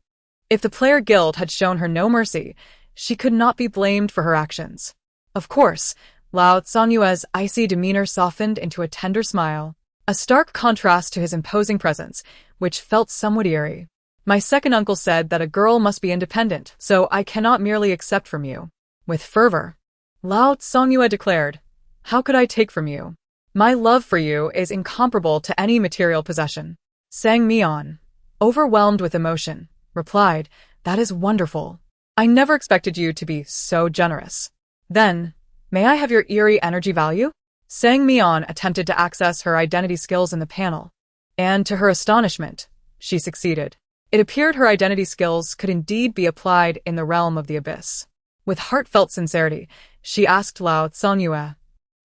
If the player guild had shown her no mercy, she could not be blamed for her actions. Of course, Lao Tsanyue's icy demeanor softened into a tender smile, a stark contrast to his imposing presence, which felt somewhat eerie. My second uncle said that a girl must be independent, so I cannot merely accept from you. With fervor, Lao Tsanyue declared, How could I take from you? My love for you is incomparable to any material possession. Sang Mian, overwhelmed with emotion, replied, That is wonderful. I never expected you to be so generous. Then, may I have your eerie energy value? Sang Mian attempted to access her identity skills in the panel, and to her astonishment, she succeeded. It appeared her identity skills could indeed be applied in the realm of the abyss. With heartfelt sincerity, she asked Lao Tsanyue,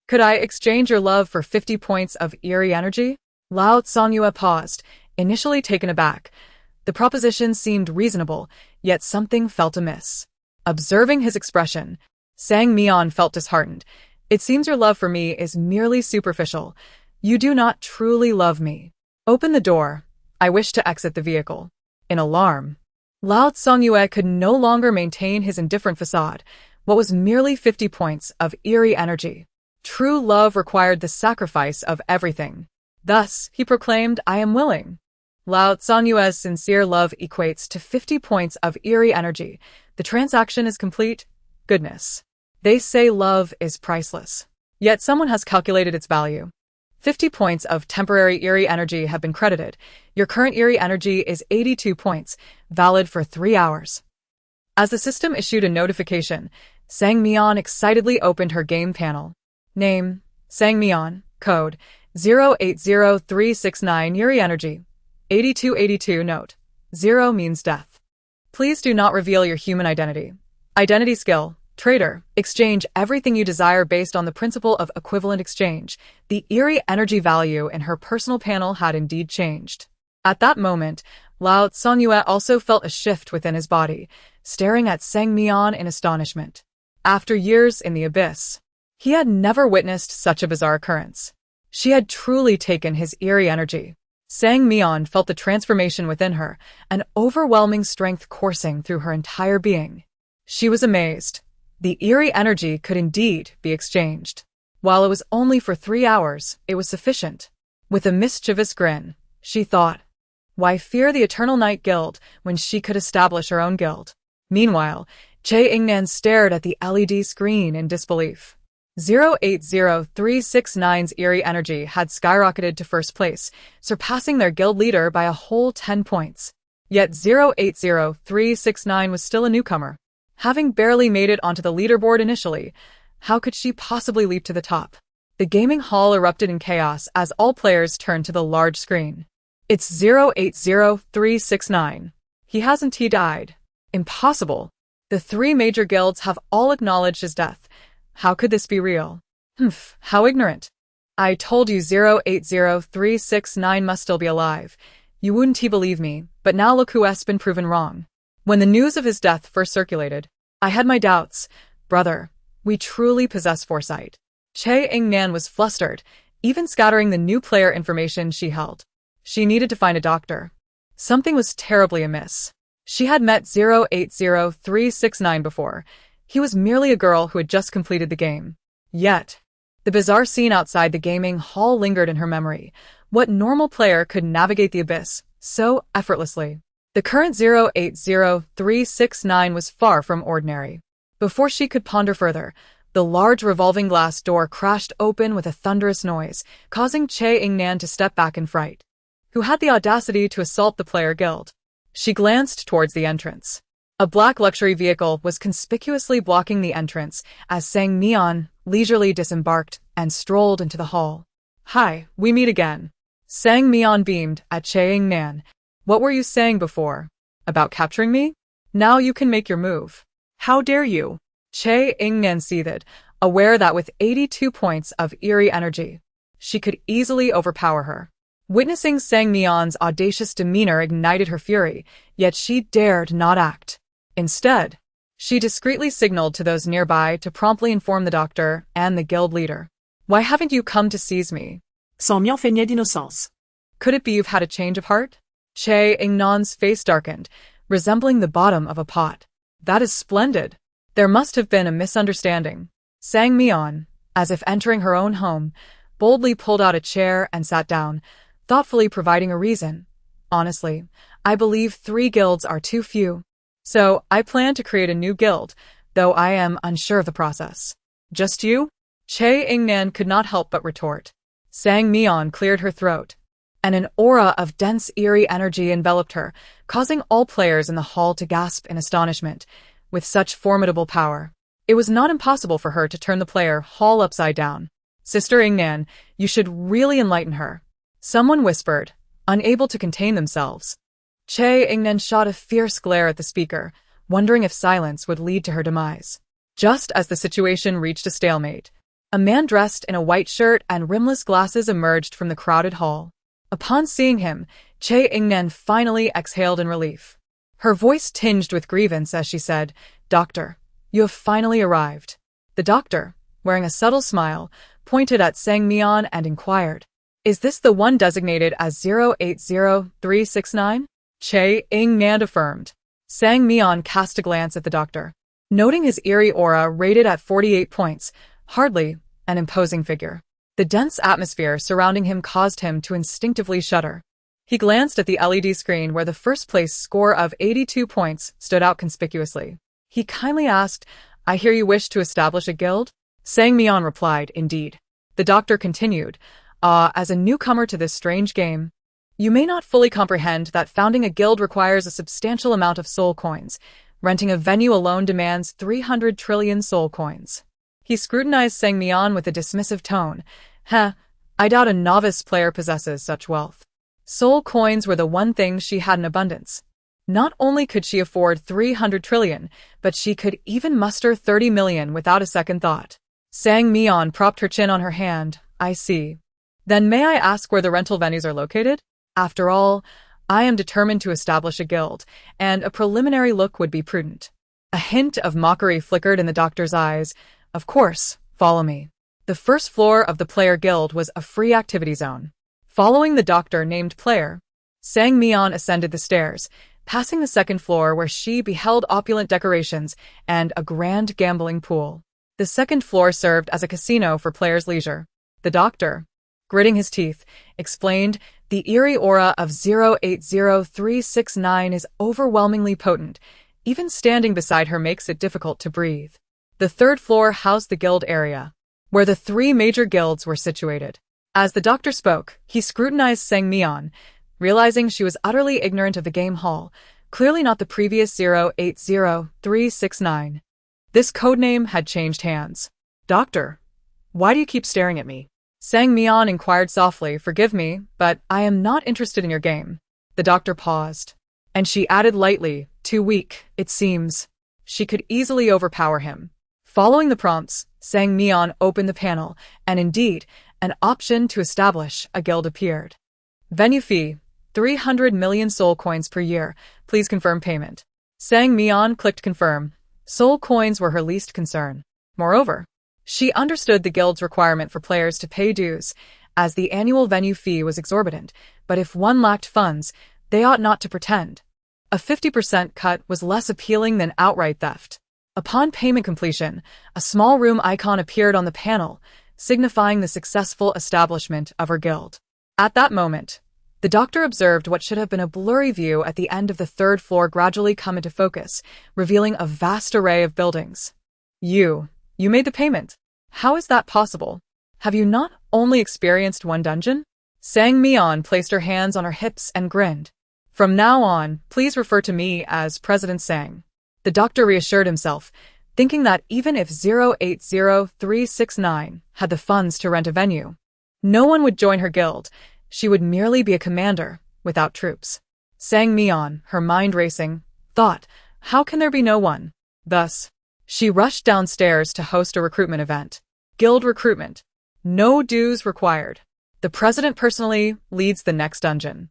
Could I exchange your love for 50 points of eerie energy? Lao Tsanyue paused, initially taken aback. The proposition seemed reasonable, yet something felt amiss. Observing his expression, Sang Mian felt disheartened. It seems your love for me is merely superficial. You do not truly love me. Open the door. I wish to exit the vehicle. In alarm, Lao Tsanyue could no longer maintain his indifferent facade. What was merely 50 points of eerie energy? True love required the sacrifice of everything. Thus, he proclaimed, I am willing. Lao Tsanyue's sincere love equates to 50 points of eerie energy. The transaction is complete. Goodness. They say love is priceless. Yet someone has calculated its value. 50 points of temporary eerie energy have been credited. Your current eerie energy is 82 points, valid for 3 hours. As the system issued a notification, Sang Mian excitedly opened her game panel. Name, Sang Mian, code, 080369 eerie energy. 8282 note. 0 means death. Please do not reveal your human identity. Identity skill. Trader. Exchange everything you desire based on the principle of equivalent exchange. The eerie energy value in her personal panel had indeed changed. At that moment, Lao Tsanyue also felt a shift within his body, staring at Sang Mian in astonishment. After years in the abyss, he had never witnessed such a bizarre occurrence. She had truly taken his eerie energy. Sang Mian felt the transformation within her, an overwhelming strength coursing through her entire being. She was amazed. The eerie energy could indeed be exchanged. While it was only for 3 hours, it was sufficient. With a mischievous grin, she thought, why fear the Eternal Night Guild when she could establish her own guild? Meanwhile, Che Ingnan stared at the LED screen in disbelief. 080369's eerie energy had skyrocketed to first place, surpassing their guild leader by a whole 10 points. Yet 080369 was still a newcomer. Having barely made it onto the leaderboard initially, how could she possibly leap to the top? The gaming hall erupted in chaos as all players turned to the large screen. It's 080369. He died. Impossible. The 3 major guilds have all acknowledged his death. How could this be real? How ignorant. I told you 080369 must still be alive. You wouldn't believe me, but now look who has been proven wrong. When the news of his death first circulated, I had my doubts. Brother, we truly possess foresight. Che Ingnan was flustered, even scattering the new player information she held. She needed to find a doctor. Something was terribly amiss. She had met 080369 before. He was merely a girl who had just completed the game. Yet, the bizarre scene outside the gaming hall lingered in her memory. What normal player could navigate the abyss so effortlessly? The current 080369 was far from ordinary. Before she could ponder further, the large revolving glass door crashed open with a thunderous noise, causing Che Ingnan to step back in fright. Who had the audacity to assault the player guild? She glanced towards the entrance. A black luxury vehicle was conspicuously blocking the entrance as Sang Mian leisurely disembarked and strolled into the hall. Hi, we meet again. Sang Mian beamed at Che Ingnan. What were you saying before? About capturing me? Now you can make your move. How dare you? Che Ingnan seethed, aware that with 82 points of Eerie energy, she could easily overpower her. Witnessing Sang Mian's audacious demeanor ignited her fury, yet she dared not act. Instead, she discreetly signaled to those nearby to promptly inform the doctor and the guild leader. Why haven't you come to seize me? Sans Mian feignait d'innocence. Could it be you've had a change of heart? Che Ingnan's face darkened, resembling the bottom of a pot. That is splendid. There must have been a misunderstanding. Sang Mian, as if entering her own home, boldly pulled out a chair and sat down, thoughtfully providing a reason. Honestly, I believe 3 guilds are too few. So, I plan to create a new guild, though I am unsure of the process. Just you? Che Ingnan could not help but retort. Sang Mian cleared her throat, and an aura of dense eerie energy enveloped her, causing all players in the hall to gasp in astonishment. With such formidable power, it was not impossible for her to turn the player hall upside down. Sister Ingnan, you should really enlighten her. Someone whispered, unable to contain themselves. Che Ingnan shot a fierce glare at the speaker, wondering if silence would lead to her demise. Just as the situation reached a stalemate, a man dressed in a white shirt and rimless glasses emerged from the crowded hall. Upon seeing him, Che Ingnan finally exhaled in relief. Her voice tinged with grievance as she said, Doctor, you have finally arrived. The doctor, wearing a subtle smile, pointed at Sang Mian and inquired, Is this the one designated as 080369? Che Ingnan affirmed. Sang Mian cast a glance at the doctor, noting his eerie aura rated at 48 points, hardly an imposing figure. The dense atmosphere surrounding him caused him to instinctively shudder. He glanced at the LED screen where the first-place score of 82 points stood out conspicuously. He kindly asked, I hear you wish to establish a guild? Sang Mian replied, Indeed. The doctor continued, as a newcomer to this strange game, you may not fully comprehend that founding a guild requires a substantial amount of soul coins. Renting a venue alone demands 300 trillion soul coins. He scrutinized Sang Mian with a dismissive tone. I doubt a novice player possesses such wealth. Soul coins were the one thing she had in abundance. Not only could she afford 300 trillion, but she could even muster 30 million without a second thought. Sang Mian propped her chin on her hand. I see. Then may I ask where the rental venues are located? After all, I am determined to establish a guild, and a preliminary look would be prudent. A hint of mockery flickered in the doctor's eyes. Of course, follow me. The first floor of the player guild was a free activity zone. Following the doctor named player, Sang Mian ascended the stairs, passing the second floor where she beheld opulent decorations and a grand gambling pool. The second floor served as a casino for players' leisure. The doctor, gritting his teeth, explained, the eerie aura of 080369 is overwhelmingly potent. Even standing beside her makes it difficult to breathe. The third floor housed the guild area, where the 3 major guilds were situated. As the doctor spoke, he scrutinized Sang Mian, realizing she was utterly ignorant of the game hall, clearly not the previous 080369. This codename had changed hands. Doctor, why do you keep staring at me? Sang Mian inquired softly, Forgive me, but I am not interested in your game. The doctor paused, and she added lightly, Too weak, it seems. She could easily overpower him. Following the prompts, Sang Mian opened the panel, and indeed, an option to establish a guild appeared. Venue fee, 300 million soul coins per year. Please confirm payment. Sang Mian clicked confirm. Soul coins were her least concern. Moreover, she understood the guild's requirement for players to pay dues, as the annual venue fee was exorbitant, but if one lacked funds, they ought not to pretend. A 50% cut was less appealing than outright theft. Upon payment completion, a small room icon appeared on the panel, signifying the successful establishment of her guild. At that moment, The doctor observed what should have been a blurry view at the end of the third floor gradually come into focus, revealing a vast array of buildings. You made the payment. How is that possible? Have you not only experienced one dungeon? Sang Mian placed her hands on her hips and grinned. From now on, please refer to me as President Sang. The doctor reassured himself, thinking that even if 080369 had the funds to rent a venue, no one would join her guild. She would merely be a commander, without troops. Sang Mian, her mind racing, thought, how can there be no one? Thus, she rushed downstairs to host a recruitment event. Guild recruitment. No dues required. The president personally leads the next dungeon.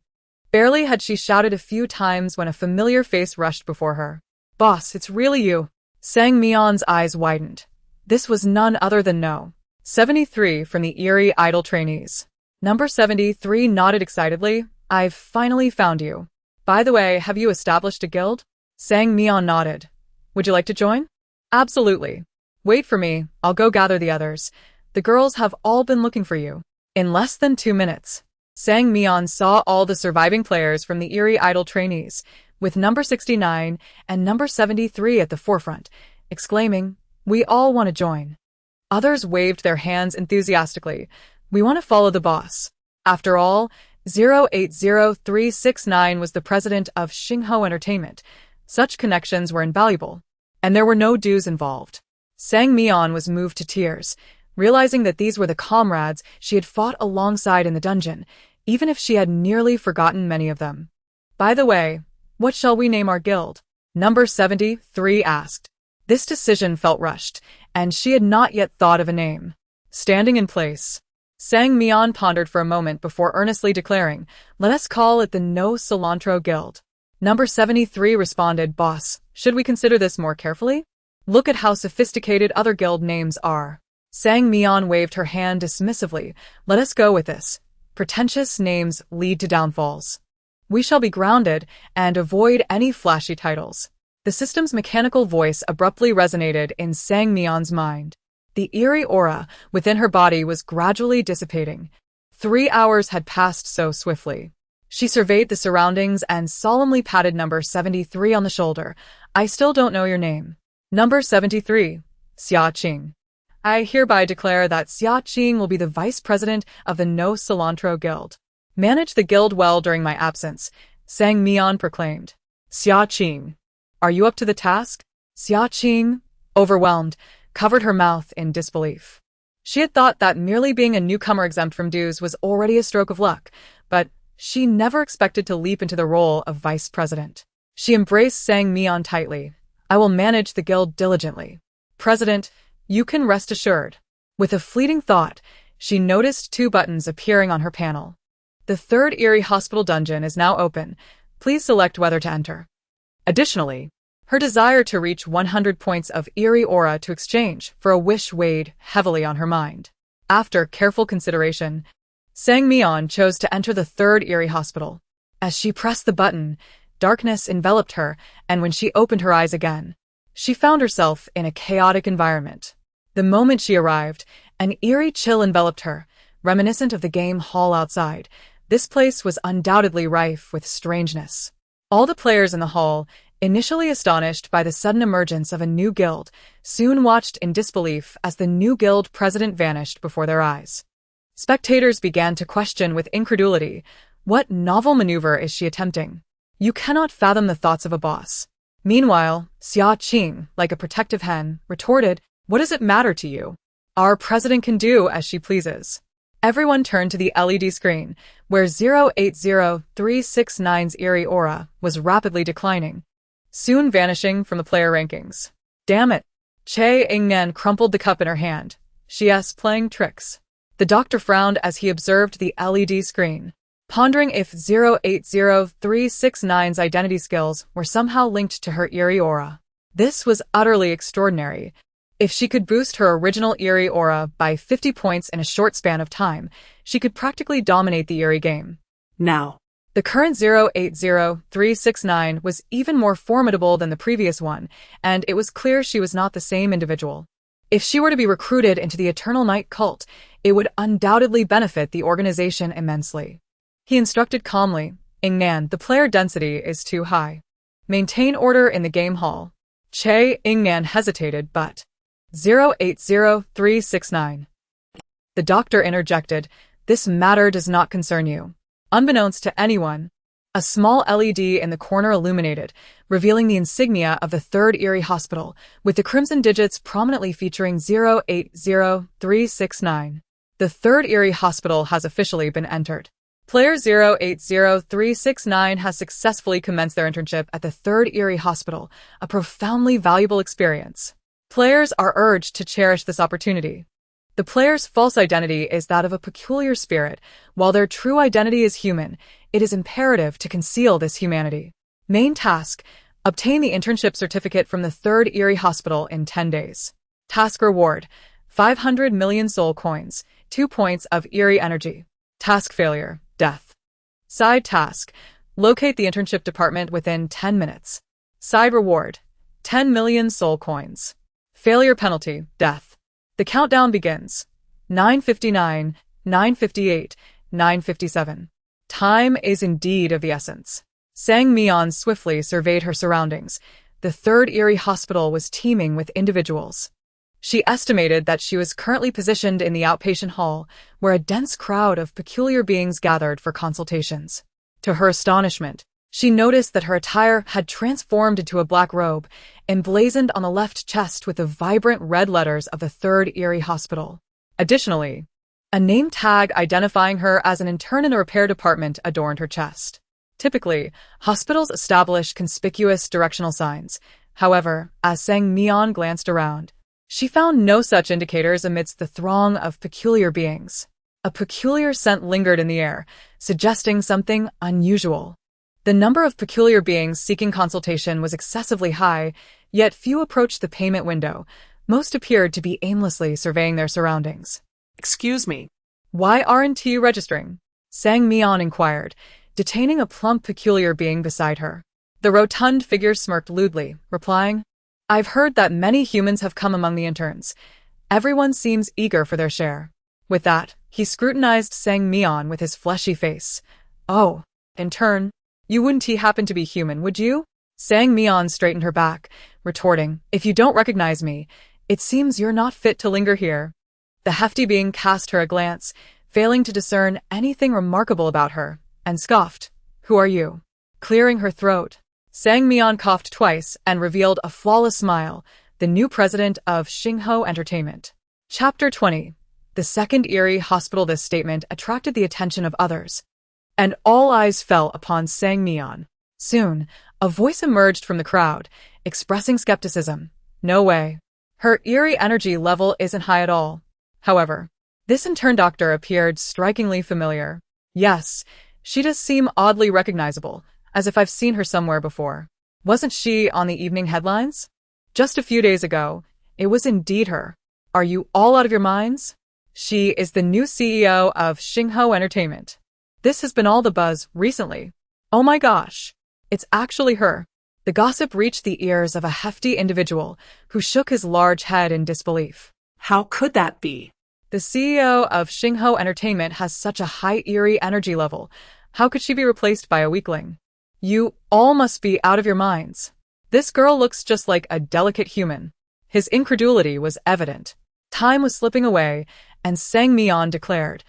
Barely had she shouted a few times when a familiar face rushed before her. Boss, it's really you. Sang Mian's eyes widened. This was none other than No. 73 from the Eerie idol trainees. Number 73 nodded excitedly. I've finally found you. By the way, have you established a guild? Sang Mian nodded. Would you like to join? Absolutely. Wait for me, I'll go gather the others. The girls have all been looking for you. In less than 2 minutes, Sang Mian saw all the surviving players from the Eerie idol trainees, with number 69 and number 73 at the forefront, exclaiming, we all want to join. Others waved their hands enthusiastically. We want to follow the boss. After all, 080369 was the president of Xingho Entertainment. Such connections were invaluable, and there were no dues involved. Sang Mian was moved to tears, realizing that these were the comrades she had fought alongside in the dungeon, even if she had nearly forgotten many of them. By the way, what shall we name our guild? Number 73 asked. This decision felt rushed, and she had not yet thought of a name. Standing in place, Sang Mian pondered for a moment before earnestly declaring, let us call it the No Cilantro Guild. Number 73 responded, Boss, should we consider this more carefully? Look at how sophisticated other guild names are. Sang Mian waved her hand dismissively. Let us go with this. Pretentious names lead to downfalls. We shall be grounded and avoid any flashy titles. The system's mechanical voice abruptly resonated in Sang Mian's mind. The eerie aura within her body was gradually dissipating. 3 hours had passed so swiftly. She surveyed the surroundings and solemnly patted number 73 on the shoulder. I still don't know your name. Number 73, Xia Qing. I hereby declare that Xia Qing will be the vice president of the No Cilantro Guild. Manage the guild well during my absence, Sang Mian proclaimed. Xia Qing. Are you up to the task? Xia Qing, overwhelmed, covered her mouth in disbelief. She had thought that merely being a newcomer exempt from dues was already a stroke of luck, but she never expected to leap into the role of vice president. She embraced Sang Mian tightly. I will manage the guild diligently. President, you can rest assured. With a fleeting thought, she noticed 2 buttons appearing on her panel. The third Eerie Hospital dungeon is now open. Please select whether to enter. Additionally, her desire to reach 100 points of Eerie aura to exchange for a wish weighed heavily on her mind. After careful consideration, Sang Mian chose to enter the third Eerie Hospital. As she pressed the button, darkness enveloped her, and when she opened her eyes again, she found herself in a chaotic environment. The moment she arrived, an eerie chill enveloped her, reminiscent of the game hall outside. This place was undoubtedly rife with strangeness. All the players in the hall, initially astonished by the sudden emergence of a new guild, soon watched in disbelief as the new guild president vanished before their eyes. Spectators began to question with incredulity, what novel maneuver is she attempting? You cannot fathom the thoughts of a boss. Meanwhile, Xia Qing, like a protective hen, retorted, what does it matter to you? Our president can do as she pleases. Everyone turned to the LED screen, where 080369's eerie aura was rapidly declining, soon vanishing from the player rankings. Damn it! Che Ingnan crumpled the cup in her hand. She's playing tricks. The doctor frowned as he observed the LED screen, pondering if 080369's identity skills were somehow linked to her eerie aura. This was utterly extraordinary. If she could boost her original eerie aura by 50 points in a short span of time, she could practically dominate the eerie game. Now, the current 080369 was even more formidable than the previous one, and it was clear she was not the same individual. If she were to be recruited into the Eternal Night cult, it would undoubtedly benefit the organization immensely. He instructed calmly. Ingnan, the player density is too high. Maintain order in the game hall. Che Ingnan hesitated but 080369. The doctor interjected, this matter does not concern you. Unbeknownst to anyone, a small LED in the corner illuminated, revealing the insignia of the 3rd Eerie Hospital, with the crimson digits prominently featuring 080369. The 3rd Eerie Hospital has officially been entered. Player 080369 has successfully commenced their internship at the 3rd Eerie Hospital, a profoundly valuable experience. Players are urged to cherish this opportunity. The player's false identity is that of a peculiar spirit, while their true identity is human. It is imperative to conceal this humanity. Main task: obtain the internship certificate from the 3rd Eerie Hospital in 10 days. Task reward: 500 million soul coins, 2 points of Eerie energy. Task failure: death. Side task: locate the internship department within 10 minutes. Side reward: 10 million soul coins. Failure penalty: death. The countdown begins. 9:59, 9:58, 9:57. Time is indeed of the essence. Sang Mian swiftly surveyed her surroundings. The 3rd Eerie Hospital was teeming with individuals. She estimated that she was currently positioned in the outpatient hall, where a dense crowd of peculiar beings gathered for consultations. To her astonishment, she noticed that her attire had transformed into a black robe, emblazoned on the left chest with the vibrant red letters of the 3rd Eerie Hospital. Additionally, a name tag identifying her as an intern in the repair department adorned her chest. Typically, hospitals establish conspicuous directional signs. However, as Sang Mian glanced around, she found no such indicators amidst the throng of peculiar beings. A peculiar scent lingered in the air, suggesting something unusual. The number of peculiar beings seeking consultation was excessively high, yet few approached the payment window. Most appeared to be aimlessly surveying their surroundings. Excuse me. Why aren't you registering? Sang Mian inquired, detaining a plump peculiar being beside her. The rotund figure smirked lewdly, replying, I've heard that many humans have come among the interns. Everyone seems eager for their share. With that, he scrutinized Sang Mian with his fleshy face. Oh, intern, you wouldn't happen to be human, would you? Sang Mian straightened her back, retorting, if you don't recognize me, it seems you're not fit to linger here. The hefty being cast her a glance, failing to discern anything remarkable about her, and scoffed, Who are you? Clearing her throat, Sang Mian coughed twice and revealed a flawless smile, the new president of Xingho Entertainment. Chapter 20. The 2nd Eerie Hospital. This statement attracted the attention of others, and all eyes fell upon Sang Mian. Soon, a voice emerged from the crowd, expressing skepticism. No way. Her Eerie energy level isn't high at all. However, this intern doctor appeared strikingly familiar. Yes, she does seem oddly recognizable, as if I've seen her somewhere before. Wasn't she on the evening headlines? Just a few days ago, it was indeed her. Are you all out of your minds? She is the new CEO of Xingho Entertainment. This has been all the buzz recently. Oh my gosh, it's actually her. The gossip reached the ears of a hefty individual who shook his large head in disbelief. How could that be? The CEO of Xingho Entertainment has such a high Eerie energy level. How could she be replaced by a weakling? You all must be out of your minds. This girl looks just like a delicate human. His incredulity was evident. Time was slipping away, and Sang Mian declared,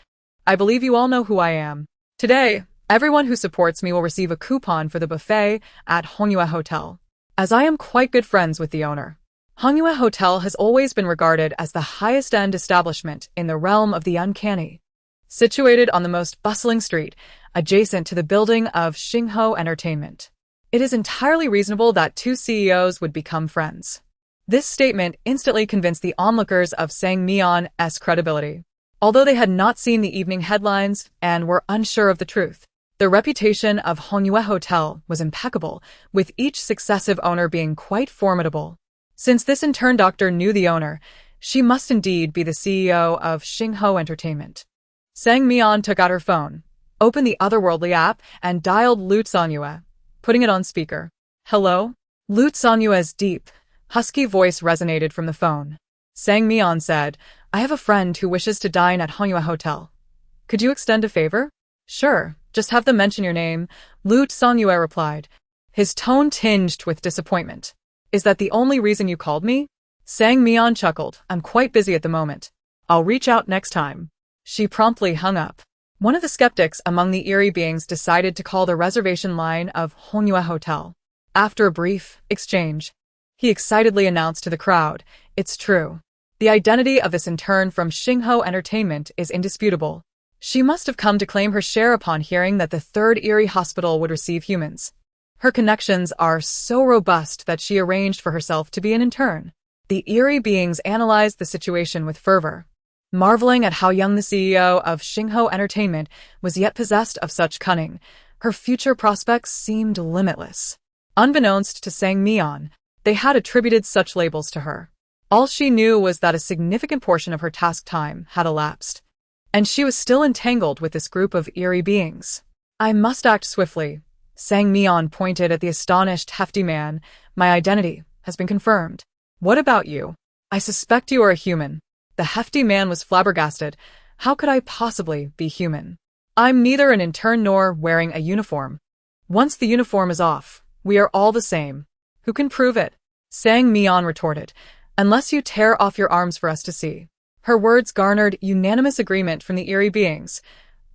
I believe you all know who I am. Today, everyone who supports me will receive a coupon for the buffet at Hongyue Hotel, as I am quite good friends with the owner. Hongyue Hotel has always been regarded as the highest-end establishment in the realm of the uncanny. Situated on the most bustling street, adjacent to the building of Xingho Entertainment, it is entirely reasonable that two CEOs would become friends. This statement instantly convinced the onlookers of Sang Mian's credibility. Although they had not seen the evening headlines and were unsure of the truth, the reputation of Hongyue Hotel was impeccable, with each successive owner being quite formidable. Since this intern doctor knew the owner, she must indeed be the CEO of Xingho Entertainment. Sang Mian took out her phone, opened the otherworldly app, and dialed Lu Sanyue, putting it on speaker. Hello? Lu Sanyue's deep, husky voice resonated from the phone. Sang Mian said, I have a friend who wishes to dine at Hongyue Hotel. Could you extend a favor? Sure, Just have them mention your name, Lu Songyue replied, his tone tinged with disappointment. Is that the only reason you called me? Sang Mian chuckled. I'm quite busy at the moment. I'll reach out next time. She promptly hung up. One of the skeptics among the Eerie beings decided to call the reservation line of Hongyue Hotel. After a brief exchange, he excitedly announced to the crowd, it's true. The identity of this intern from Xingho Entertainment is indisputable. She must have come to claim her share upon hearing that the third Eerie hospital would receive humans. Her connections are so robust that she arranged for herself to be an intern. The Eerie beings analyzed the situation with fervor, marveling at how young the CEO of Xingho Entertainment was yet possessed of such cunning. Her future prospects seemed limitless. Unbeknownst to Sang Mian, they had attributed such labels to her. All she knew was that a significant portion of her task time had elapsed, and she was still entangled with this group of Eerie beings. I must act swiftly. Sang Mian pointed at the astonished, hefty man. My identity has been confirmed. What about you? I suspect you are a human. The hefty man was flabbergasted. How could I possibly be human? I'm neither an intern nor wearing a uniform. Once the uniform is off, we are all the same. Who can prove it? Sang Mian retorted. Unless you tear off your arms for us to see. Her words garnered unanimous agreement from the Eerie beings,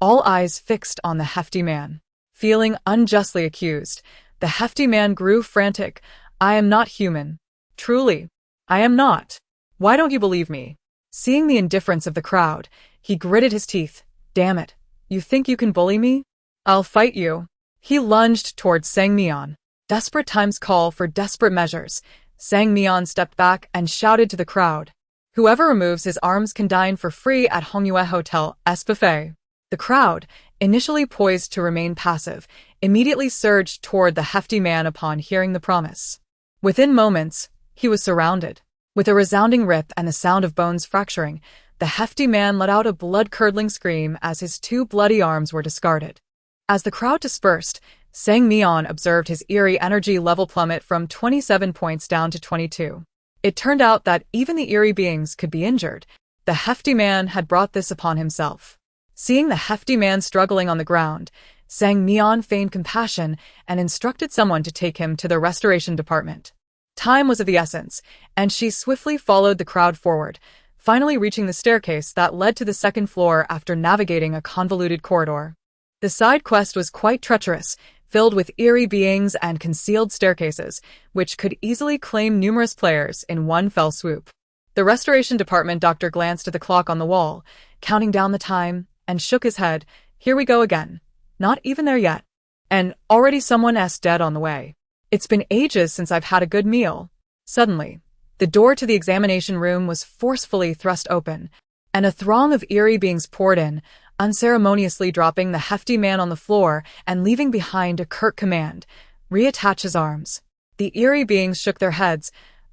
all eyes fixed on the hefty man. Feeling unjustly accused, the hefty man grew frantic. I am not human. Truly, I am not. Why don't you believe me? Seeing the indifference of the crowd, he gritted his teeth. Damn it. You think you can bully me? I'll fight you. He lunged towards Sang Mian. Desperate times call for desperate measures. Sang Mian stepped back and shouted to the crowd. Whoever removes his arms can dine for free at Hongyue Hotel's buffet. The crowd, initially poised to remain passive, immediately surged toward the hefty man upon hearing the promise. Within moments, he was surrounded. With a resounding rip and the sound of bones fracturing, the hefty man let out a blood-curdling scream as his two bloody arms were discarded. As the crowd dispersed, Sang Mian observed his Eerie energy level plummet from 27 points down to 22. It turned out that even the Eerie beings could be injured. The hefty man had brought this upon himself. Seeing the hefty man struggling on the ground, Sang Mian feigned compassion and instructed someone to take him to the restoration department. Time was of the essence, and she swiftly followed the crowd forward, finally reaching the staircase that led to the second floor after navigating a convoluted corridor. The side quest was quite treacherous, filled with Eerie beings and concealed staircases, which could easily claim numerous players in one fell swoop. The restoration department doctor glanced at the clock on the wall, counting down the time, and shook his head. Here we go again. Not even there yet. And already someone's dead on the way. It's been ages since I've had a good meal. Suddenly, the door to the examination room was forcefully thrust open, and a throng of Eerie beings poured in, unceremoniously dropping the hefty man on the floor and leaving behind a curt command, reattach his arms. The Eerie beings shook their heads,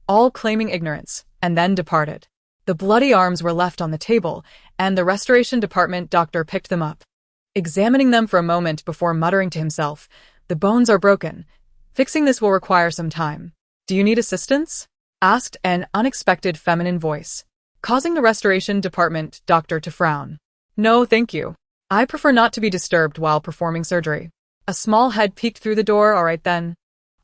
all claiming ignorance, and then departed. The bloody arms were left on the table, and the restoration department doctor picked them up, examining them for a moment before muttering to himself, the bones are broken. Fixing this will require some time. Do you need assistance? Asked an unexpected feminine voice, causing the restoration department doctor to frown. No, thank you. I prefer not to be disturbed while performing surgery. A small head peeked through the door. All right then.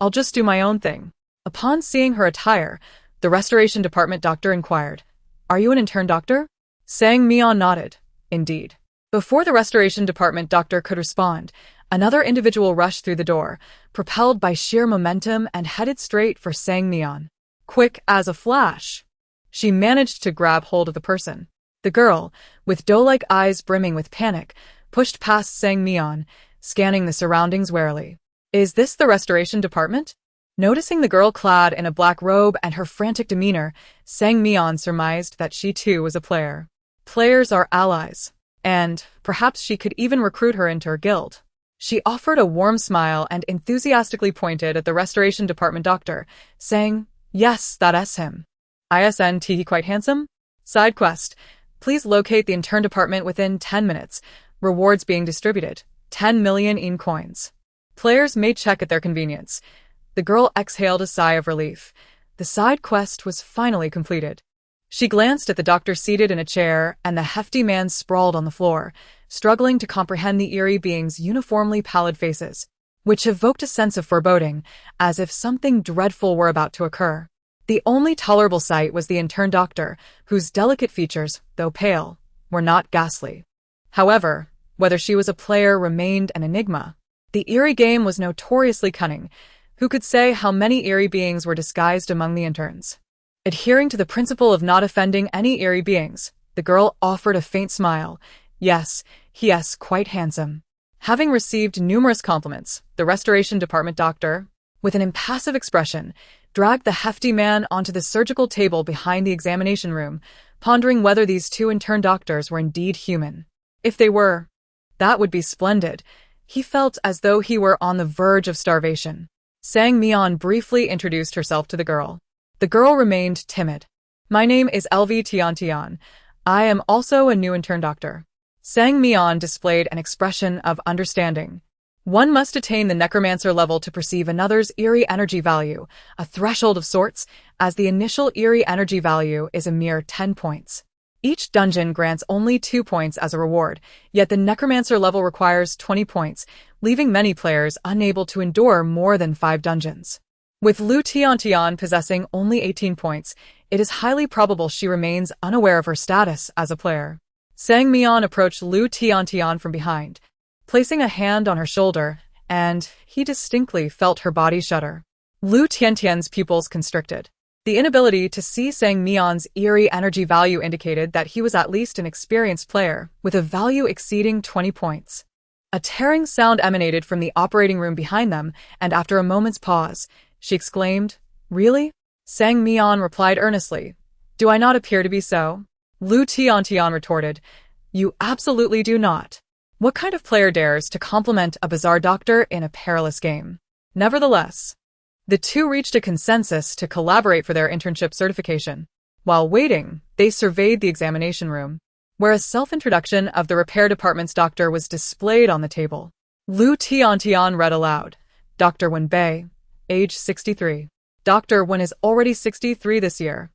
I'll just do my own thing. Upon seeing her attire, the restoration department doctor inquired, Are you an intern doctor? Sang Mian nodded. Indeed. Before the restoration department doctor could respond, another individual rushed through the door, propelled by sheer momentum and headed straight for Sang Mian. Quick as a flash, she managed to grab hold of the person. The girl, with doe-like eyes brimming with panic, pushed past Sang Mian, scanning the surroundings warily. Is this the restoration department? Noticing the girl clad in a black robe and her frantic demeanor, Sang Mian surmised that she too was a player. Players are allies, and perhaps she could even recruit her into her guild. She offered a warm smile and enthusiastically pointed at the restoration department doctor, saying, Yes, that's him. Isn't he quite handsome? Side quest. Please locate the intern department within 10 minutes. Rewards being distributed. 10 million in coins. Players may check at their convenience. The girl exhaled a sigh of relief. The side quest was finally completed. She glanced at the doctor seated in a chair and the hefty man sprawled on the floor, struggling to comprehend the eerie being's uniformly pallid faces, which evoked a sense of foreboding, as if something dreadful were about to occur. The only tolerable sight was the intern doctor, whose delicate features, though pale, were not ghastly. However, whether she was a player remained an enigma. The eerie game was notoriously cunning. Who could say how many eerie beings were disguised among the interns? Adhering to the principle of not offending any eerie beings, the girl offered a faint smile. Yes, quite handsome. Having received numerous compliments, the restoration department doctor, with an impassive expression, dragged the hefty man onto the surgical table behind the examination room, pondering whether these two intern doctors were indeed human. If they were, that would be splendid. He felt as though he were on the verge of starvation. Mian briefly introduced herself to the girl. The girl remained timid. My name is LV Tian. I am also a new intern doctor. Mian displayed an expression of understanding. One must attain the necromancer level to perceive another's eerie energy value, a threshold of sorts, as the initial eerie energy value is a mere 10 points. Each dungeon grants only 2 points as a reward, yet the necromancer level requires 20 points, leaving many players unable to endure more than 5 dungeons. With Lu Tian possessing only 18 points, it is highly probable she remains unaware of her status as a player. Mian approached Lu Tian from behind, placing a hand on her shoulder, and he distinctly felt her body shudder. Lu Tian's pupils constricted. The inability to see Mian's eerie energy value indicated that he was at least an experienced player, with a value exceeding 20 points. A tearing sound emanated from the operating room behind them, and after a moment's pause, she exclaimed, "Really?" Mian replied earnestly, "Do I not appear to be so?" Lu Tian retorted, "You absolutely do not. What kind of player dares to compliment a bizarre doctor in a perilous game?" Nevertheless, the two reached a consensus to collaborate for their internship certification. While waiting, they surveyed the examination room, where a self-introduction of the repair department's doctor was displayed on the table. Lu Tian read aloud, Dr. Wen Bei, age 63. Dr. Wen is already 63 this year.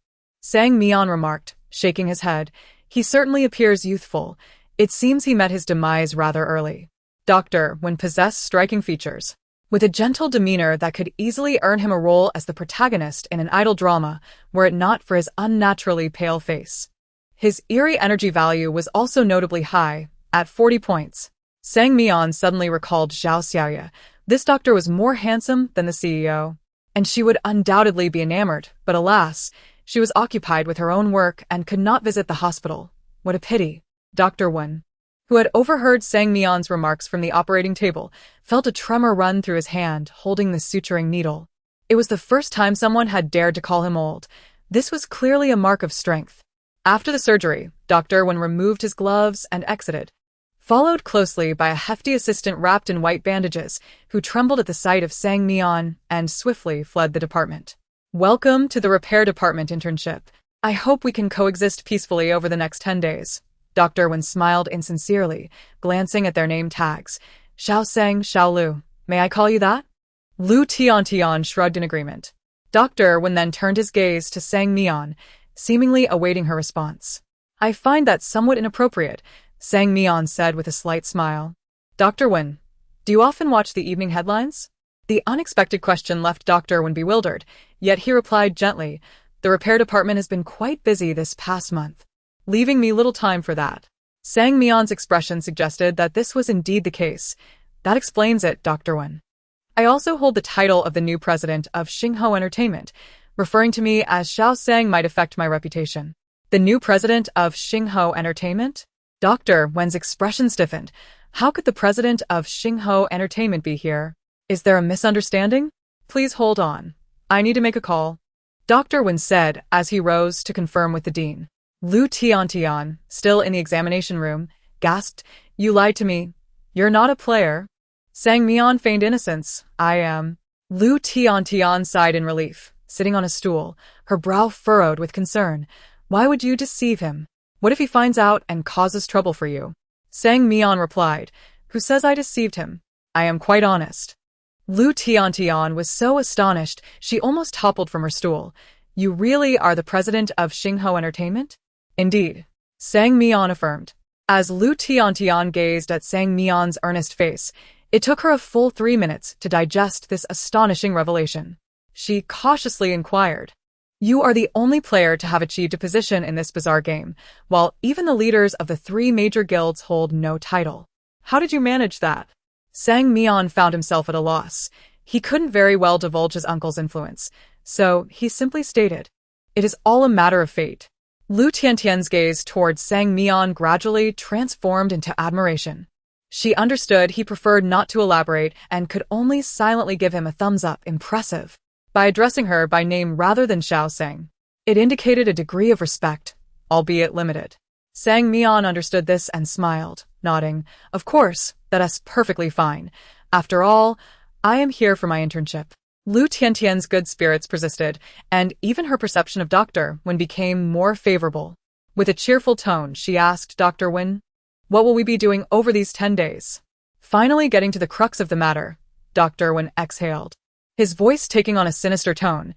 Mian remarked, shaking his head. He certainly appears youthful. It seems he met his demise rather early. Dr. Wen possessed striking features, with a gentle demeanor that could easily earn him a role as the protagonist in an idol drama, were it not for his unnaturally pale face. His eerie energy value was also notably high, at 40 points. Mian suddenly recalled Zhao Xiaoya. This doctor was more handsome than the CEO, and she would undoubtedly be enamored, but alas, she was occupied with her own work and could not visit the hospital. What a pity. Dr. Wen, who had overheard Mian's remarks from the operating table, felt a tremor run through his hand, holding the suturing needle. It was the first time someone had dared to call him old. This was clearly a mark of strength. After the surgery, Dr. Wen removed his gloves and exited, followed closely by a hefty assistant wrapped in white bandages, who trembled at the sight of Mian and swiftly fled the department. Welcome to the repair department internship. I hope we can coexist peacefully over the next 10 days. Dr. Wen smiled insincerely, glancing at their name tags. Xiao Lu. May I call you that? Lu Tian shrugged in agreement. Dr. Wen then turned his gaze to Mian, seemingly awaiting her response. I find that somewhat inappropriate, Mian said with a slight smile. Dr. Wen, do you often watch the evening headlines? The unexpected question left Dr. Wen bewildered, yet he replied gently, the repair department has been quite busy this past month, leaving me little time for that. Mian's expression suggested that this was indeed the case. That explains it, Dr. Wen. I also hold the title of the new president of Xingho Entertainment. Referring to me as Xiao Sang might affect my reputation. The new president of Xingho Entertainment? Dr. Wen's expression stiffened. How could the president of Xingho Entertainment be here? Is there a misunderstanding? Please hold on. I need to make a call. Dr. Wen said as he rose to confirm with the dean. Lu Tian, still in the examination room, gasped, You lied to me. You're not a player. Mian feigned innocence. I am. Lu Tian sighed in relief, sitting on a stool, her brow furrowed with concern. Why would you deceive him? What if he finds out and causes trouble for you? Mian replied, Who says I deceived him? I am quite honest. Lu Tian was so astonished she almost toppled from her stool. You really are the president of Xingho Entertainment? Indeed. Mian affirmed. As Lu Tiantian gazed at Sang Mian's earnest face, it took her a full 3 minutes to digest this astonishing revelation. She cautiously inquired, "You are the only player to have achieved a position in this bizarre game, while even the leaders of the 3 major guilds hold no title. How did you manage that?" Sang Mian found himself at a loss. He couldn't very well divulge his uncle's influence, so he simply stated, "It is all a matter of fate." Lu Tiantian's gaze towards Sang Mian gradually transformed into admiration. She understood he preferred not to elaborate and could only silently give him a thumbs up. Impressive. By addressing her by name rather than Xiao Sang, it indicated a degree of respect, albeit limited. Sang Mian understood this and smiled, nodding, "Of course, that's perfectly fine. After all, I am here for my internship." Lu Tiantian's good spirits persisted, and even her perception of Dr. Wen became more favorable. With a cheerful tone, she asked Dr. Wen, "What will we be doing over these 10 days? Finally getting to the crux of the matter, Dr. Wen exhaled, his voice taking on a sinister tone.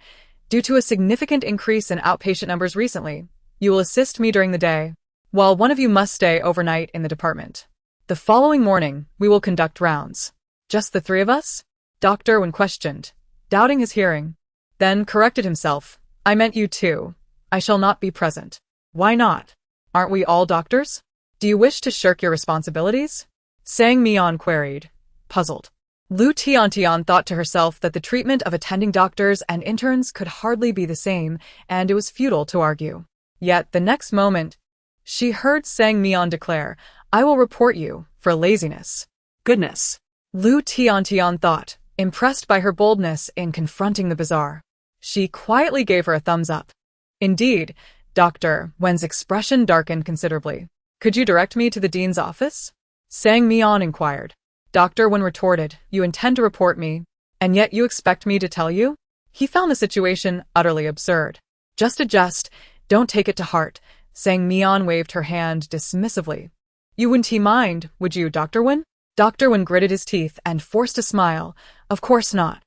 "Due to a significant increase in outpatient numbers recently, you will assist me during the day, while one of you must stay overnight in the department. The following morning, we will conduct rounds." "Just the 3 of us?" Dr. Wen questioned, doubting his hearing. Then corrected himself, "I meant you too. I shall not be present." "Why not? Aren't we all doctors? Do you wish to shirk your responsibilities?" Sang Mian queried, puzzled. Lu Tiantian thought to herself that the treatment of attending doctors and interns could hardly be the same, and it was futile to argue. Yet the next moment, she heard Sang Mian declare, "I will report you for laziness." Goodness. Lu Tiantian thought, impressed by her boldness in confronting the bizarre. She quietly gave her a thumbs up. Indeed, Dr. Wen's expression darkened considerably. "Could you direct me to the dean's office?" Sang Mian inquired. Dr. Wen retorted, "You intend to report me, and yet you expect me to tell you?" He found the situation utterly absurd. "Just a jest, don't take it to heart." Sang Mian waved her hand dismissively. "You wouldn't mind, would you, Dr. Wen?" Dr. Wen gritted his teeth and forced a smile. "Of course not."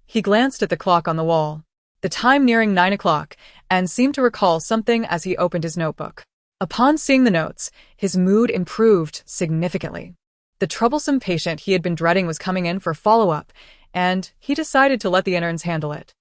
He glanced at the clock on the wall, the time nearing 9 o'clock, and seemed to recall something as he opened his notebook. Upon seeing the notes, his mood improved significantly. The troublesome patient he had been dreading was coming in for follow-up, and he decided to let the interns handle it.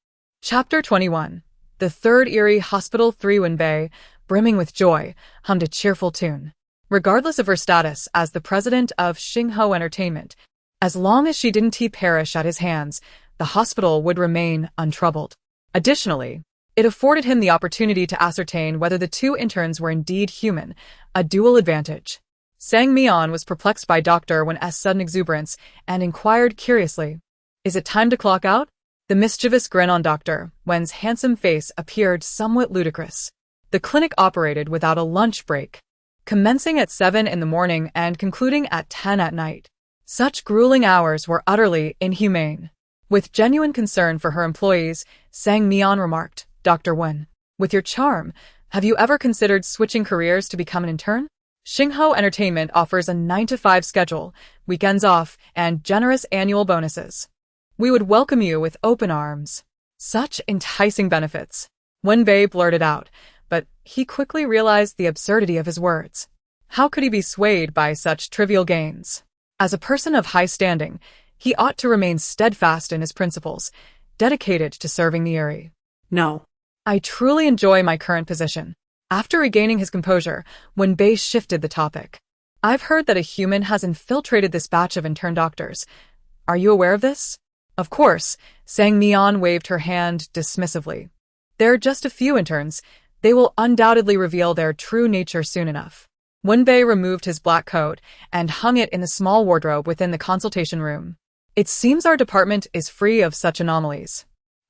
Chapter 21. The third Eerie Hospital 3 Wenbei, brimming with joy, hummed a cheerful tune. Regardless of her status as the president of Xingho Entertainment, as long as she didn't perish at his hands, the hospital would remain untroubled. Additionally, it afforded him the opportunity to ascertain whether the 2 interns were indeed human, a dual advantage. Sang Mian was perplexed by Dr. Wen's sudden exuberance and inquired curiously, "Is it time to clock out?" The mischievous grin on Dr. Wen's handsome face appeared somewhat ludicrous. The clinic operated without a lunch break, commencing at 7 in the morning and concluding at 10 at night. Such grueling hours were utterly inhumane. With genuine concern for her employees, Sang Mian remarked, "Dr. Wen, with your charm, have you ever considered switching careers to become an intern? Xingho Entertainment offers a 9-to-5 schedule, weekends off, and generous annual bonuses. We would welcome you with open arms." Such enticing benefits. Wenbei blurted out, but he quickly realized the absurdity of his words. How could he be swayed by such trivial gains? As a person of high standing, he ought to remain steadfast in his principles, dedicated to serving the Eerie. No. "I truly enjoy my current position." After regaining his composure, Wenbei shifted the topic. "I've heard that a human has infiltrated this batch of intern doctors. Are you aware of this?" "Of course," Sang Mian waved her hand dismissively. "There are just a few interns. They will undoubtedly reveal their true nature soon enough." Wenbei removed his black coat and hung it in the small wardrobe within the consultation room. "It seems our department is free of such anomalies.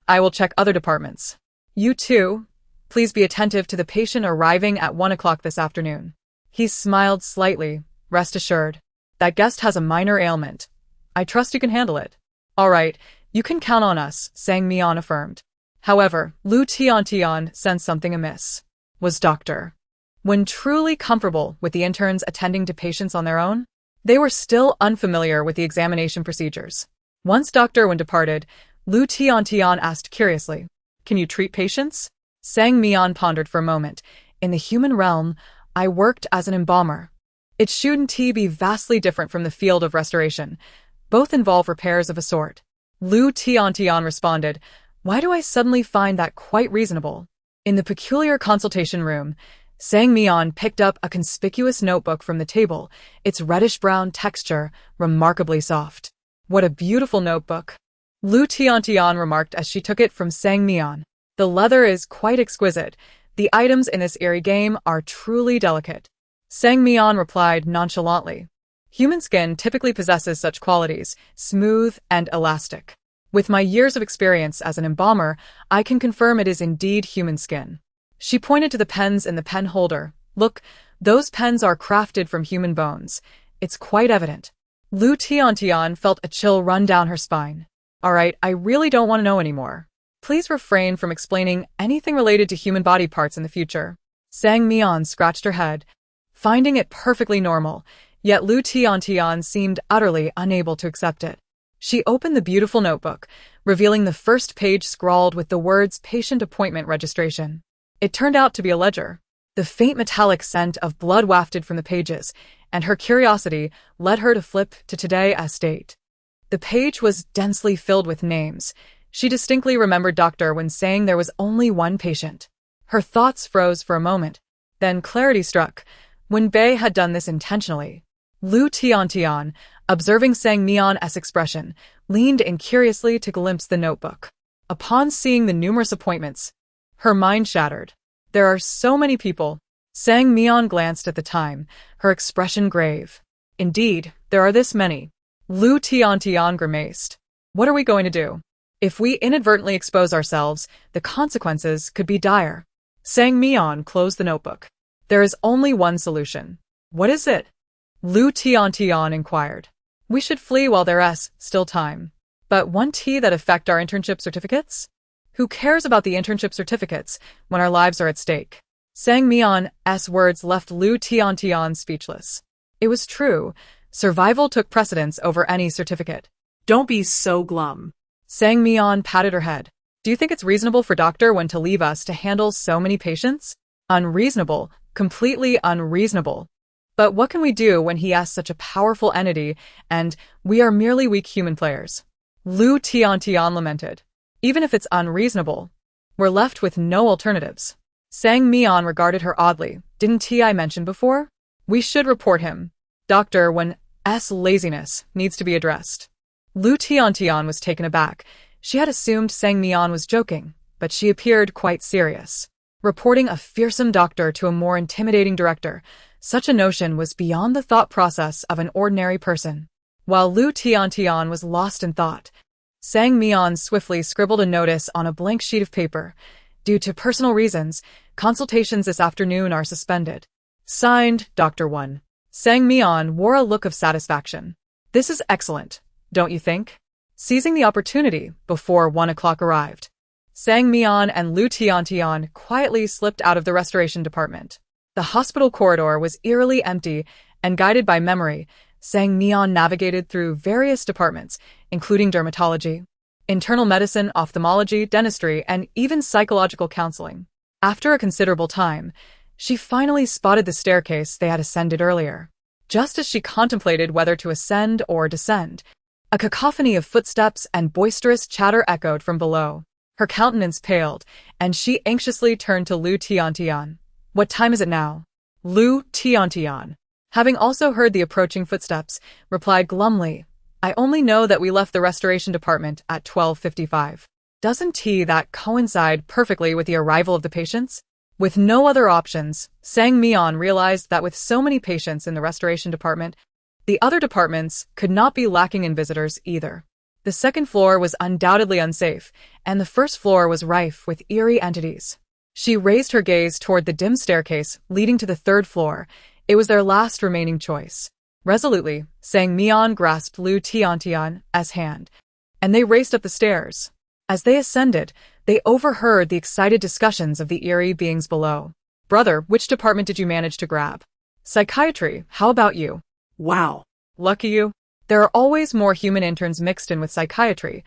I will check other departments. You too. Please be attentive to the patient arriving at 1 o'clock this afternoon." He smiled slightly. "Rest assured. That guest has a minor ailment. I trust you can handle it." "All right, you can count on us," Sang Mian affirmed. However, Lu Tiantian sensed something amiss. Was Dr. Wen truly comfortable with the interns attending to patients on their own? They were still unfamiliar with the examination procedures. Once Dr. Wen departed, Lu Tiantian asked curiously, "Can you treat patients?" Sang Mian pondered for a moment. "In the human realm, I worked as an embalmer. It shouldn't be vastly different from the field of restoration. Both involve repairs of a sort. Lu Tiantian responded, "Why do I suddenly find that quite reasonable?" In the peculiar consultation room, Sang Mian picked up a conspicuous notebook from the table, its reddish-brown texture remarkably soft. "What a beautiful notebook," Lu Tiantian remarked as she took it from Sang Mian. "The leather is quite exquisite. The items in this eerie game are truly delicate." Sang Mian replied nonchalantly. Human skin typically possesses such qualities, smooth and elastic. With my years of experience as an embalmer, I can confirm it is indeed human skin. She pointed to the pens in the pen holder. "Look, those pens are crafted from human bones. It's quite evident." Lu Tiantian felt a chill run down her spine. "All right, I really don't want to know anymore. Please refrain from explaining anything related to human body parts in the future." Sang Mian scratched her head, finding it perfectly normal, yet Lu Tiantian seemed utterly unable to accept it. She opened the beautiful notebook, revealing the first page scrawled with the words "Patient Appointment Registration." It turned out to be a ledger. The faint metallic scent of blood wafted from the pages, and her curiosity led her to flip to today's date. The page was densely filled with names. She distinctly remembered Doctor when saying there was only one patient. Her thoughts froze for a moment. Then clarity struck. When Bei had done this intentionally. Lu Tiantian, observing Sang Mian's expression, leaned in curiously to glimpse the notebook. Upon seeing the numerous appointments, her mind shattered. There are so many people. Sang Mian glanced at the time, her expression grave. Indeed, there are this many. Lu Tiantian grimaced. What are we going to do? If we inadvertently expose ourselves, the consequences could be dire. Sang Mian closed the notebook. There is only one solution. What is it? Lu Tiantian inquired. We should flee while there's still time. But won't that affect our internship certificates? Who cares about the internship certificates when our lives are at stake? Sang Mian's words left Lu Tiantian speechless. It was true. Survival took precedence over any certificate. Don't be so glum. Sang Mian patted her head. Do you think it's reasonable for Dr. Wen to leave us to handle so many patients? Unreasonable. Completely unreasonable. But what can we do when he has such a powerful entity and we are merely weak human players? Lu Tiantian lamented. Even if it's unreasonable, we're left with no alternatives. Sang Mian regarded her oddly. Didn't I mention before? We should report him. Dr. Wen's laziness needs to be addressed. Lu Tiantian was taken aback. She had assumed Sang Mian was joking, but she appeared quite serious. Reporting a fearsome doctor to a more intimidating director, such a notion was beyond the thought process of an ordinary person. While Lu Tiantian was lost in thought, Sang Mian swiftly scribbled a notice on a blank sheet of paper. Due to personal reasons, consultations this afternoon are suspended. Signed, Dr. Wen. Sang Mian wore a look of satisfaction. This is excellent, don't you think? Seizing the opportunity before 1 o'clock arrived, Sang Mian and Lu Tiantian quietly slipped out of the restoration department. The hospital corridor was eerily empty, and guided by memory, Sang Mian navigated through various departments, including dermatology, internal medicine, ophthalmology, dentistry, and even psychological counseling. After a considerable time, she finally spotted the staircase they had ascended earlier. Just as she contemplated whether to ascend or descend, a cacophony of footsteps and boisterous chatter echoed from below. Her countenance paled, and she anxiously turned to Lu Tiantian. What time is it now? Lu Tiantian, having also heard the approaching footsteps, replied glumly, I only know that we left the restoration department at 12:55. Doesn't that coincide perfectly with the arrival of the patients? With no other options, Sang Mian realized that with so many patients in the restoration department, the other departments could not be lacking in visitors either. The second floor was undoubtedly unsafe, and the first floor was rife with eerie entities. She raised her gaze toward the dim staircase leading to the third floor. It was their last remaining choice. Resolutely, Sang Mian grasped Lu Tiantian's hand, and they raced up the stairs. As they ascended, they overheard the excited discussions of the eerie beings below. Brother, which department did you manage to grab? Psychiatry, how about you? Wow. Lucky you. There are always more human interns mixed in with psychiatry.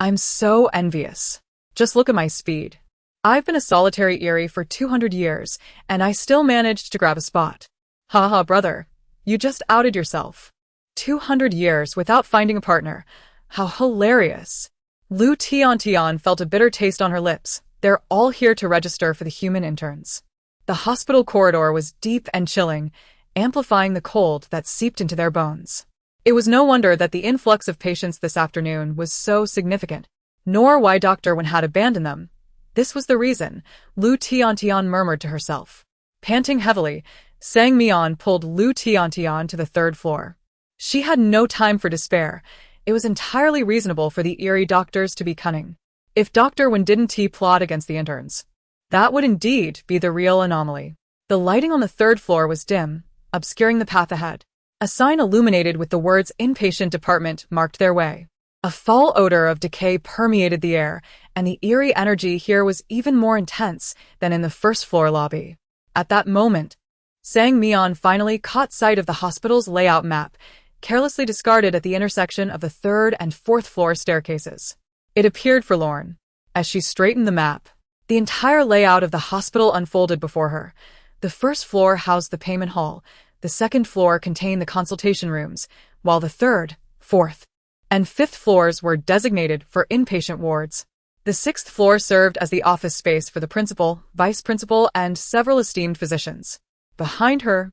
I'm so envious. Just look at my speed. I've been a solitary Eerie for 200 years, and I still managed to grab a spot. Haha, brother. You just outed yourself. 200 years without finding a partner. How hilarious. Lu Tiantian felt a bitter taste on her lips. They're all here to register for the human interns. The hospital corridor was deep and chilling, amplifying the cold that seeped into their bones. It was no wonder that the influx of patients this afternoon was so significant, nor why Dr. Wen had abandoned them. This was the reason, Lu Tiantian murmured to herself. Panting heavily, Sang Mian pulled Lu Tiantian to the third floor. She had no time for despair. It was entirely reasonable for the Eerie doctors to be cunning. If Dr. Wen didn't plot against the interns, that would indeed be the real anomaly. The lighting on the third floor was dim, obscuring the path ahead. A sign illuminated with the words "Inpatient Department" marked their way. A foul odor of decay permeated the air, and the eerie energy here was even more intense than in the first-floor lobby. At that moment, Sang Mian finally caught sight of the hospital's layout map, carelessly discarded at the intersection of the third and fourth floor staircases. It appeared forlorn. As she straightened the map, the entire layout of the hospital unfolded before her. The first floor housed the payment hall, the second floor contained the consultation rooms, while the third, fourth, and fifth floors were designated for inpatient wards. The sixth floor served as the office space for the principal, vice principal, and several esteemed physicians. Behind her,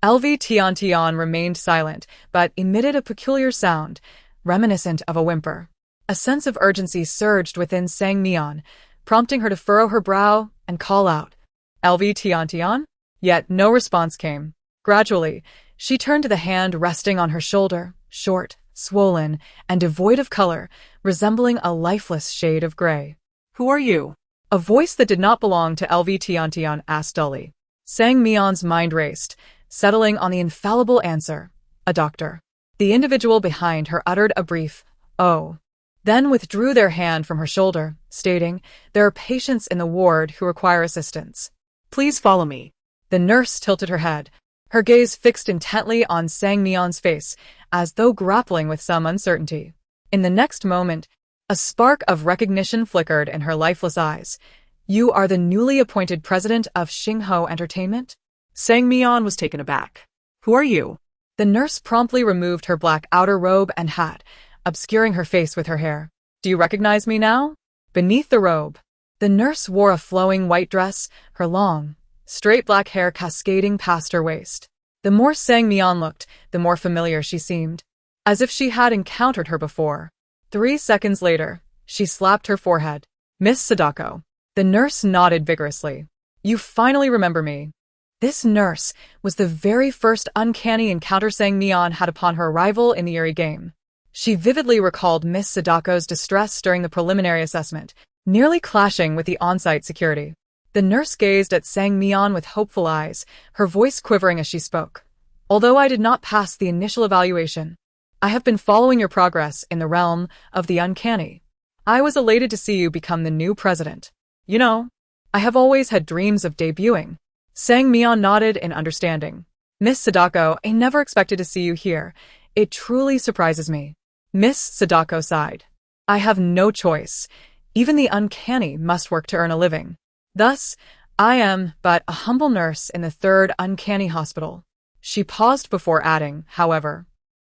LV Tiantian remained silent, but emitted a peculiar sound, reminiscent of a whimper. A sense of urgency surged within Sang Mian, prompting her to furrow her brow and call out, "LV Tiantian?" Yet no response came. Gradually, she turned to the hand resting on her shoulder, short, swollen, and devoid of color, resembling a lifeless shade of gray. Who are you? A voice that did not belong to LV Tiantian asked dully. Sang Mian's mind raced, settling on the infallible answer, a doctor. The individual behind her uttered a brief, "Oh," then withdrew their hand from her shoulder, stating, "There are patients in the ward who require assistance. Please follow me." The nurse tilted her head, her gaze fixed intently on Sang Mian's face, as though grappling with some uncertainty. In the next moment, a spark of recognition flickered in her lifeless eyes. "You are the newly appointed president of Xingho Entertainment?" Sang Mian was taken aback. "Who are you?" The nurse promptly removed her black outer robe and hat, obscuring her face with her hair. "Do you recognize me now?" Beneath the robe, the nurse wore a flowing white dress, her long, straight black hair cascading past her waist. The more Sang Mian looked, the more familiar she seemed, as if she had encountered her before. 3 seconds later, she slapped her forehead. "Miss Sadako." The nurse nodded vigorously. "You finally remember me." This nurse was the very first uncanny encounter Sang Mian had upon her arrival in the Eerie game. She vividly recalled Miss Sadako's distress during the preliminary assessment, nearly clashing with the on-site security. The nurse gazed at Sang Mian with hopeful eyes, her voice quivering as she spoke. "Although I did not pass the initial evaluation, I have been following your progress in the realm of the uncanny. I was elated to see you become the new president. You know, I have always had dreams of debuting." Sang Mian nodded in understanding. "Miss Sadako, I never expected to see you here. It truly surprises me." Miss Sadako sighed. "I have no choice. Even the uncanny must work to earn a living. Thus, I am but a humble nurse in the third uncanny hospital." She paused before adding, however,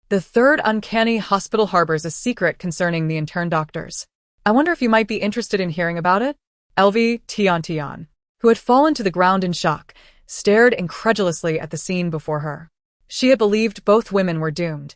"The third uncanny hospital harbors a secret concerning the intern doctors. I wonder if you might be interested in hearing about it?" LV Tiantian, who had fallen to the ground in shock, stared incredulously at the scene before her. She had believed both women were doomed,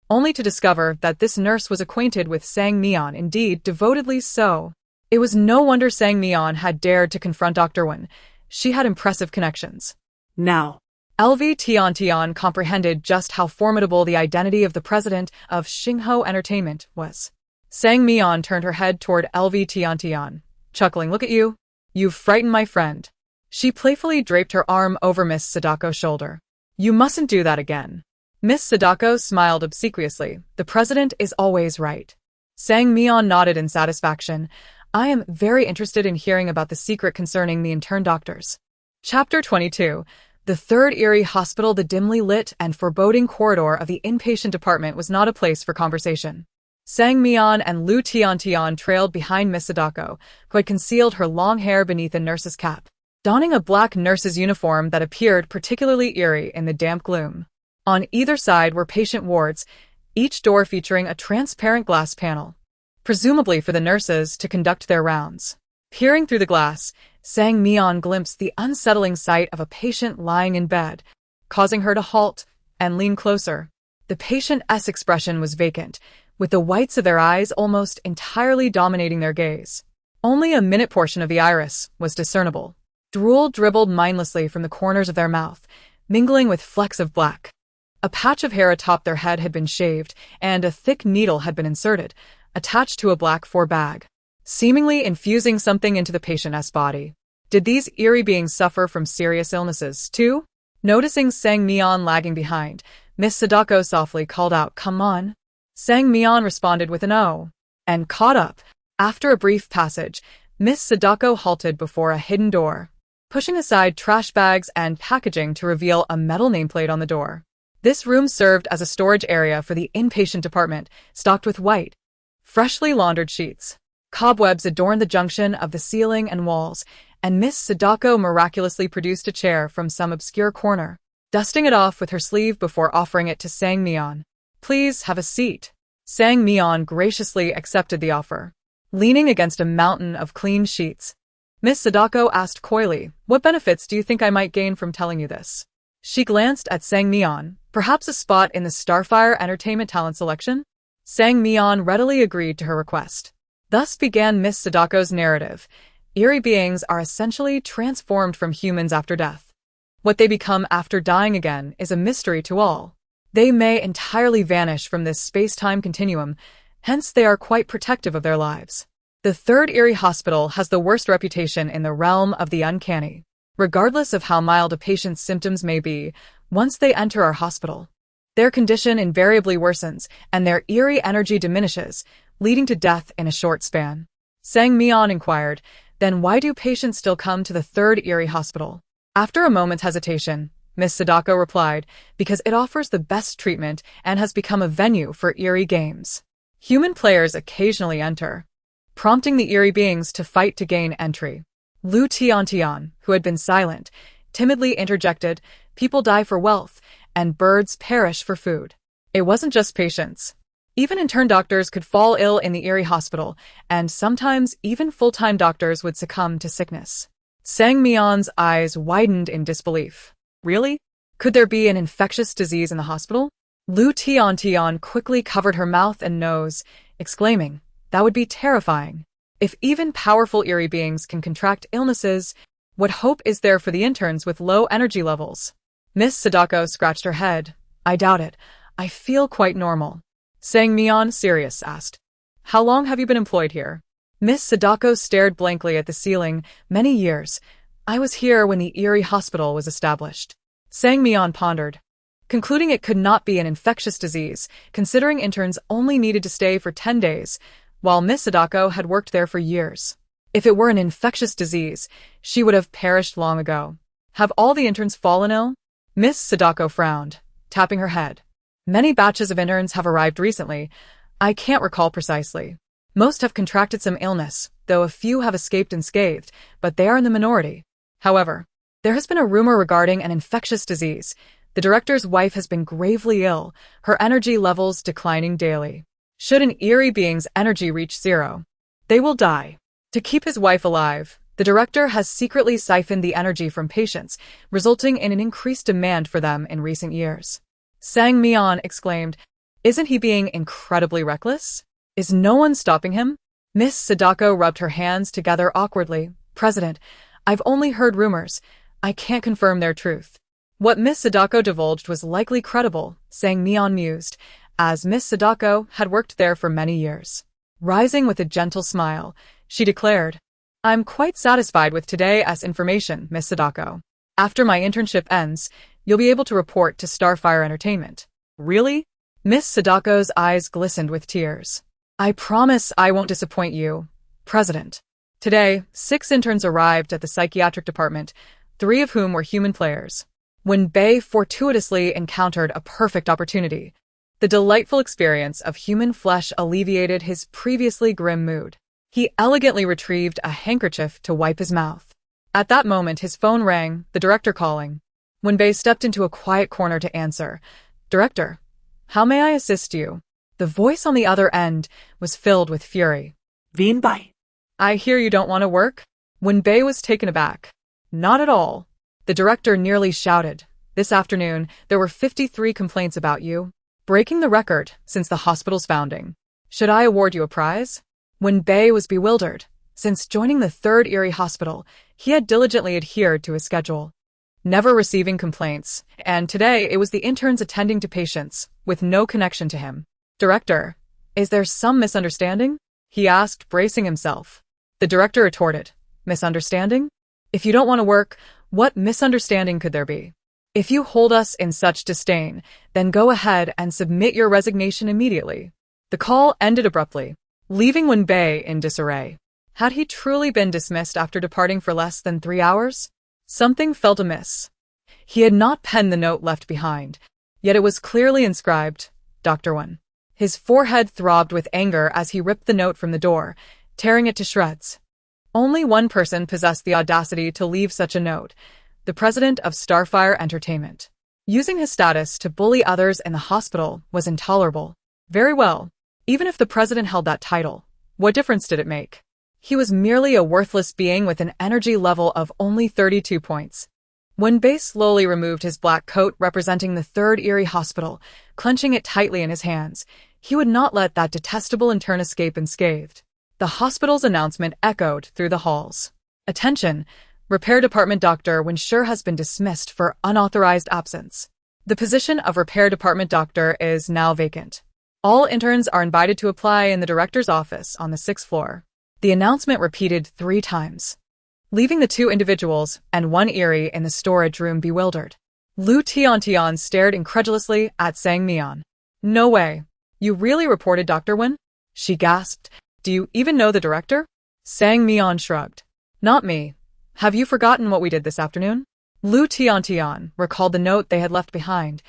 only to discover that this nurse was acquainted with Sang Mian, indeed devotedly so. It was no wonder Sang Mian had dared to confront Dr. Wen. She had impressive connections. Now, LV Tiantian comprehended just how formidable the identity of the president of Xingho Entertainment was. Sang Mian turned her head toward LV Tiantian, chuckling, "Look at you. You've frightened my friend." She playfully draped her arm over Miss Sadako's shoulder. "You mustn't do that again." Miss Sadako smiled obsequiously. "The president is always right." Sang Mian nodded in satisfaction. "I am very interested in hearing about the secret concerning the intern doctors." Chapter 22. The third Eerie hospital. The dimly lit and foreboding corridor of the inpatient department was not a place for conversation. Sang Mian and Lu Tiantian trailed behind Miss Sadako, who had concealed her long hair beneath a nurse's cap, donning a black nurse's uniform that appeared particularly eerie in the damp gloom. On either side were patient wards, each door featuring a transparent glass panel, presumably for the nurses to conduct their rounds. Peering through the glass, Sang Mian glimpsed the unsettling sight of a patient lying in bed, causing her to halt and lean closer. The patient's expression was vacant, with the whites of their eyes almost entirely dominating their gaze. Only a minute portion of the iris was discernible. Drool dribbled mindlessly from the corners of their mouth, mingling with flecks of black. A patch of hair atop their head had been shaved, and a thick needle had been inserted, attached to a black fur bag, seemingly infusing something into the patient's body. Did these eerie beings suffer from serious illnesses, too? Noticing Sang Mian lagging behind, Miss Sadako softly called out, "Come on." Sang Mian responded with an "oh," and caught up. After a brief passage, Miss Sadako halted before a hidden door, pushing aside trash bags and packaging to reveal a metal nameplate on the door. This room served as a storage area for the inpatient department, stocked with white, freshly laundered sheets. Cobwebs adorned the junction of the ceiling and walls, and Miss Sadako miraculously produced a chair from some obscure corner, dusting it off with her sleeve before offering it to Sang Mian. "Please have a seat." Sang Mian graciously accepted the offer, leaning against a mountain of clean sheets. Miss Sadako asked coyly, "What benefits do you think I might gain from telling you this?" She glanced at Sang Mian. "Perhaps a spot in the Starfire Entertainment talent selection?" Sang Mian readily agreed to her request. Thus began Miss Sadako's narrative. Eerie beings are essentially transformed from humans after death. What they become after dying again is a mystery to all. They may entirely vanish from this space-time continuum, hence they are quite protective of their lives. The Third Eerie Hospital has the worst reputation in the realm of the uncanny. Regardless of how mild a patient's symptoms may be, once they enter our hospital, their condition invariably worsens, and their eerie energy diminishes, leading to death in a short span. Sang Mian inquired, "Then why do patients still come to the Third Eerie Hospital?" After a moment's hesitation, Miss Sadako replied, "Because it offers the best treatment and has become a venue for eerie games. Human players occasionally enter, prompting the eerie beings to fight to gain entry." Lu Tiantian, who had been silent, timidly interjected, "People die for wealth, and birds perish for food." It wasn't just patients. Even intern doctors could fall ill in the Eerie Hospital, and sometimes even full-time doctors would succumb to sickness. Sang Mian's eyes widened in disbelief. Really? Could there be an infectious disease in the hospital? Lu Tiantian quickly covered her mouth and nose, exclaiming, "That would be terrifying. If even powerful eerie beings can contract illnesses, what hope is there for the interns with low energy levels?" Miss Sadako scratched her head. "I doubt it. I feel quite normal." Sang Mian, serious, asked, "How long have you been employed here?" Miss Sadako stared blankly at the ceiling. "Many years. I was here when the Eerie Hospital was established." Sang Mian pondered, concluding it could not be an infectious disease, considering interns only needed to stay for 10 days, while Miss Sadako had worked there for years. If it were an infectious disease, she would have perished long ago. "Have all the interns fallen ill?" Miss Sadako frowned, tapping her head. "Many batches of interns have arrived recently. I can't recall precisely. Most have contracted some illness, though a few have escaped unscathed, but they are in the minority. However, there has been a rumor regarding an infectious disease. The director's wife has been gravely ill, her energy levels declining daily. Should an eerie being's energy reach zero, they will die. To keep his wife alive, the director has secretly siphoned the energy from patients, resulting in an increased demand for them in recent years." Sang Mian exclaimed, "Isn't he being incredibly reckless? Is no one stopping him?" Miss Sadako rubbed her hands together awkwardly. "President, I've only heard rumors. I can't confirm their truth." What Miss Sadako divulged was likely credible, Sang Mian mused, as Miss Sadako had worked there for many years. Rising with a gentle smile, she declared, "I'm quite satisfied with today's information, Miss Sadako. After my internship ends, you'll be able to report to Starfire Entertainment." "Really?" Miss Sadako's eyes glistened with tears. "I promise I won't disappoint you, President." Today, 6 interns arrived at the psychiatric department, 3 of whom were human players. When Bei fortuitously encountered a perfect opportunity, the delightful experience of human flesh alleviated his previously grim mood. He elegantly retrieved a handkerchief to wipe his mouth. At that moment his phone rang, the director calling. When Bei stepped into a quiet corner to answer, Director, how may I assist you? The voice on the other end was filled with fury. Vien by. I hear you don't want to work? Wenbei was taken aback. Not at all. The director nearly shouted. This afternoon, there were 53 complaints about you, breaking the record since the hospital's founding. Should I award you a prize? Wenbei was bewildered. Since joining the third Eerie hospital, he had diligently adhered to his schedule, never receiving complaints, and today it was the interns attending to patients, with no connection to him. Director, is there some misunderstanding? He asked, bracing himself. The director retorted, misunderstanding? If you don't want to work, what misunderstanding could there be? If you hold us in such disdain, then go ahead and submit your resignation immediately. The call ended abruptly, leaving Wenbei in disarray. Had he truly been dismissed after departing for less than 3 hours? Something felt amiss. He had not penned the note left behind, yet it was clearly inscribed, Dr. Wen. His forehead throbbed with anger as he ripped the note from the door, tearing it to shreds. Only one person possessed the audacity to leave such a note, the president of Starfire Entertainment. Using his status to bully others in the hospital was intolerable. Very well. Even if the president held that title, what difference did it make? He was merely a worthless being with an energy level of only 32 points. Wenbei slowly removed his black coat representing the third Eerie hospital, clenching it tightly in his hands. He would not let that detestable intern escape unscathed. The hospital's announcement echoed through the halls. Attention! Repair Department Doctor Wenshur has been dismissed for unauthorized absence. The position of Repair Department Doctor is now vacant. All interns are invited to apply in the director's office on the 6th floor. The announcement repeated 3 times, leaving the 2 individuals and 1 Eerie in the storage room bewildered. Lu Tiantian stared incredulously at Sang Mian. No way. You really reported Dr. Wen? She gasped. Do you even know the director? Sang Mian shrugged. Not me. Have you forgotten what we did this afternoon? Lu Tiantian recalled the note they had left behind,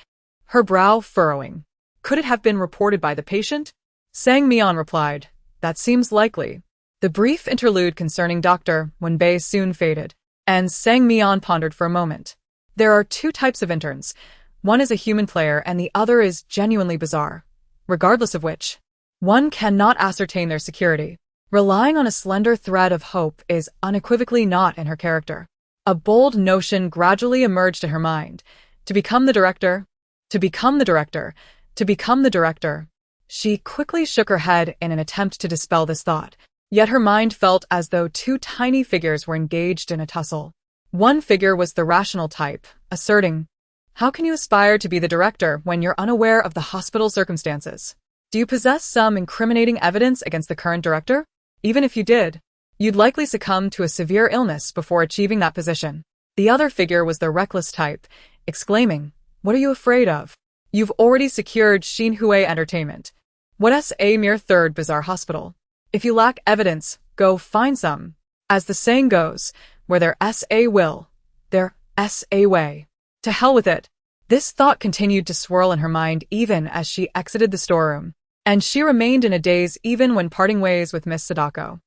her brow furrowing. Could it have been reported by the patient? Sang Mian replied, that seems likely. The brief interlude concerning Dr. Wenbei soon faded, and Sang Mian pondered for a moment. There are 2 types of interns. One is a human player and the other is genuinely bizarre. Regardless of which, one cannot ascertain their security. Relying on a slender thread of hope is unequivocally not in her character. A bold notion gradually emerged in her mind. To become the director. To become the director. To become the director. She quickly shook her head in an attempt to dispel this thought. Yet her mind felt as though 2 tiny figures were engaged in a tussle. One figure was the rational type, asserting, how can you aspire to be the director when you're unaware of the hospital circumstances? Do you possess some incriminating evidence against the current director? Even if you did, you'd likely succumb to a severe illness before achieving that position. The other figure was the reckless type, exclaiming, what are you afraid of? You've already secured Xinhui Entertainment. What's a mere third bizarre hospital? If you lack evidence, go find some. As the saying goes, where there's a will, there's a way. To hell with it. This thought continued to swirl in her mind even as she exited the storeroom, and she remained in a daze even when parting ways with Miss Sadako.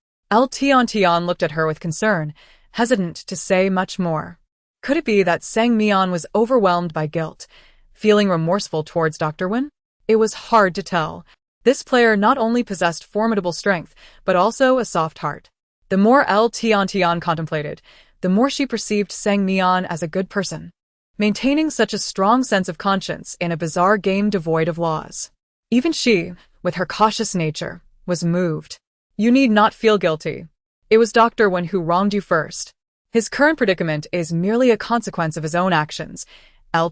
Tian looked at her with concern, hesitant to say much more. Could it be that Sang Mian was overwhelmed by guilt, feeling remorseful towards Dr. Wen? It was hard to tell. This player not only possessed formidable strength, but also a soft heart. The more Tian contemplated, the more she perceived Sang Mian as a good person, maintaining such a strong sense of conscience in a bizarre game devoid of laws. Even she, with her cautious nature, was moved. You need not feel guilty. It was Dr. Wen who wronged you first. His current predicament is merely a consequence of his own actions.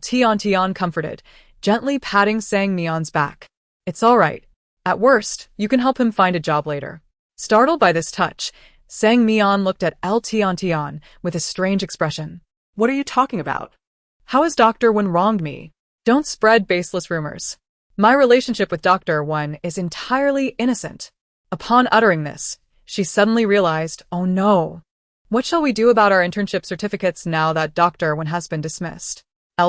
Tian comforted, gently patting Sang Mian's back. It's all right. At worst, you can help him find a job later. Startled by this touch, Sang Mian looked at Tian with a strange expression. What are you talking about? How has Dr. Wen wronged me? Don't spread baseless rumors. My relationship with Dr. Wen is entirely innocent. Upon uttering this, she suddenly realized, oh no. What shall we do about our internship certificates now that Dr. Wen has been dismissed?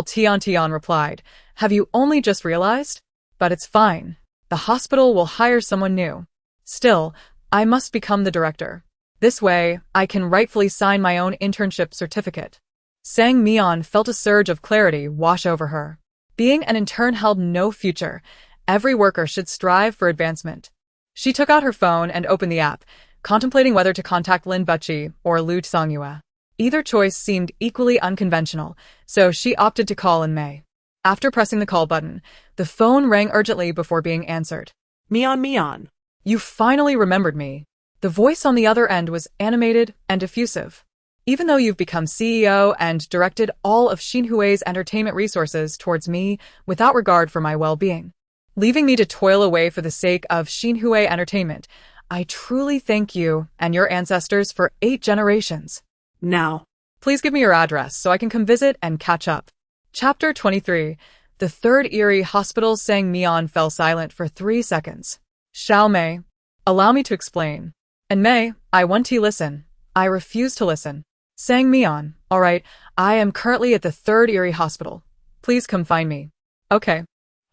Tian replied, have you only just realized? But it's fine. The hospital will hire someone new. Still, I must become the director. This way, I can rightfully sign my own internship certificate. Sang Mian felt a surge of clarity wash over her. Being an intern held no future. Every worker should strive for advancement. She took out her phone and opened the app, contemplating whether to contact Lin Buchi or Lu Songyue. Either choice seemed equally unconventional, so she opted to call in May. After pressing the call button, the phone rang urgently before being answered. Mian. You finally remembered me. The voice on the other end was animated and effusive. Even though you've become CEO and directed all of Xinhua's entertainment resources towards me without regard for my well-being, leaving me to toil away for the sake of Xinhua Entertainment, I truly thank you and your ancestors for 8 generations. Now, Please give me your address so I can come visit and catch up. Chapter 23. The third Eerie hospital. Sang Mian fell silent for 3 seconds. Xiao Mei, allow me to explain. And Mei, I want to listen. I refuse to listen. Sang Mian, all right, I am currently at the third Eerie hospital. Please come find me. Okay.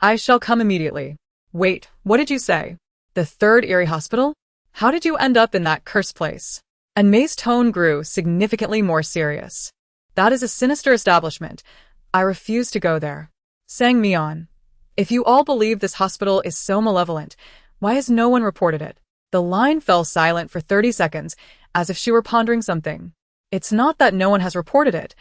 I shall come immediately. Wait, what did you say? The third Eerie hospital? How did you end up in that cursed place? And Mei's tone grew significantly more serious. That is a sinister establishment. I refuse to go there. Sang Mian, if you all believe this hospital is so malevolent, why has no one reported it? The line fell silent for 30 seconds, as if she were pondering something. It's not that no one has reported it,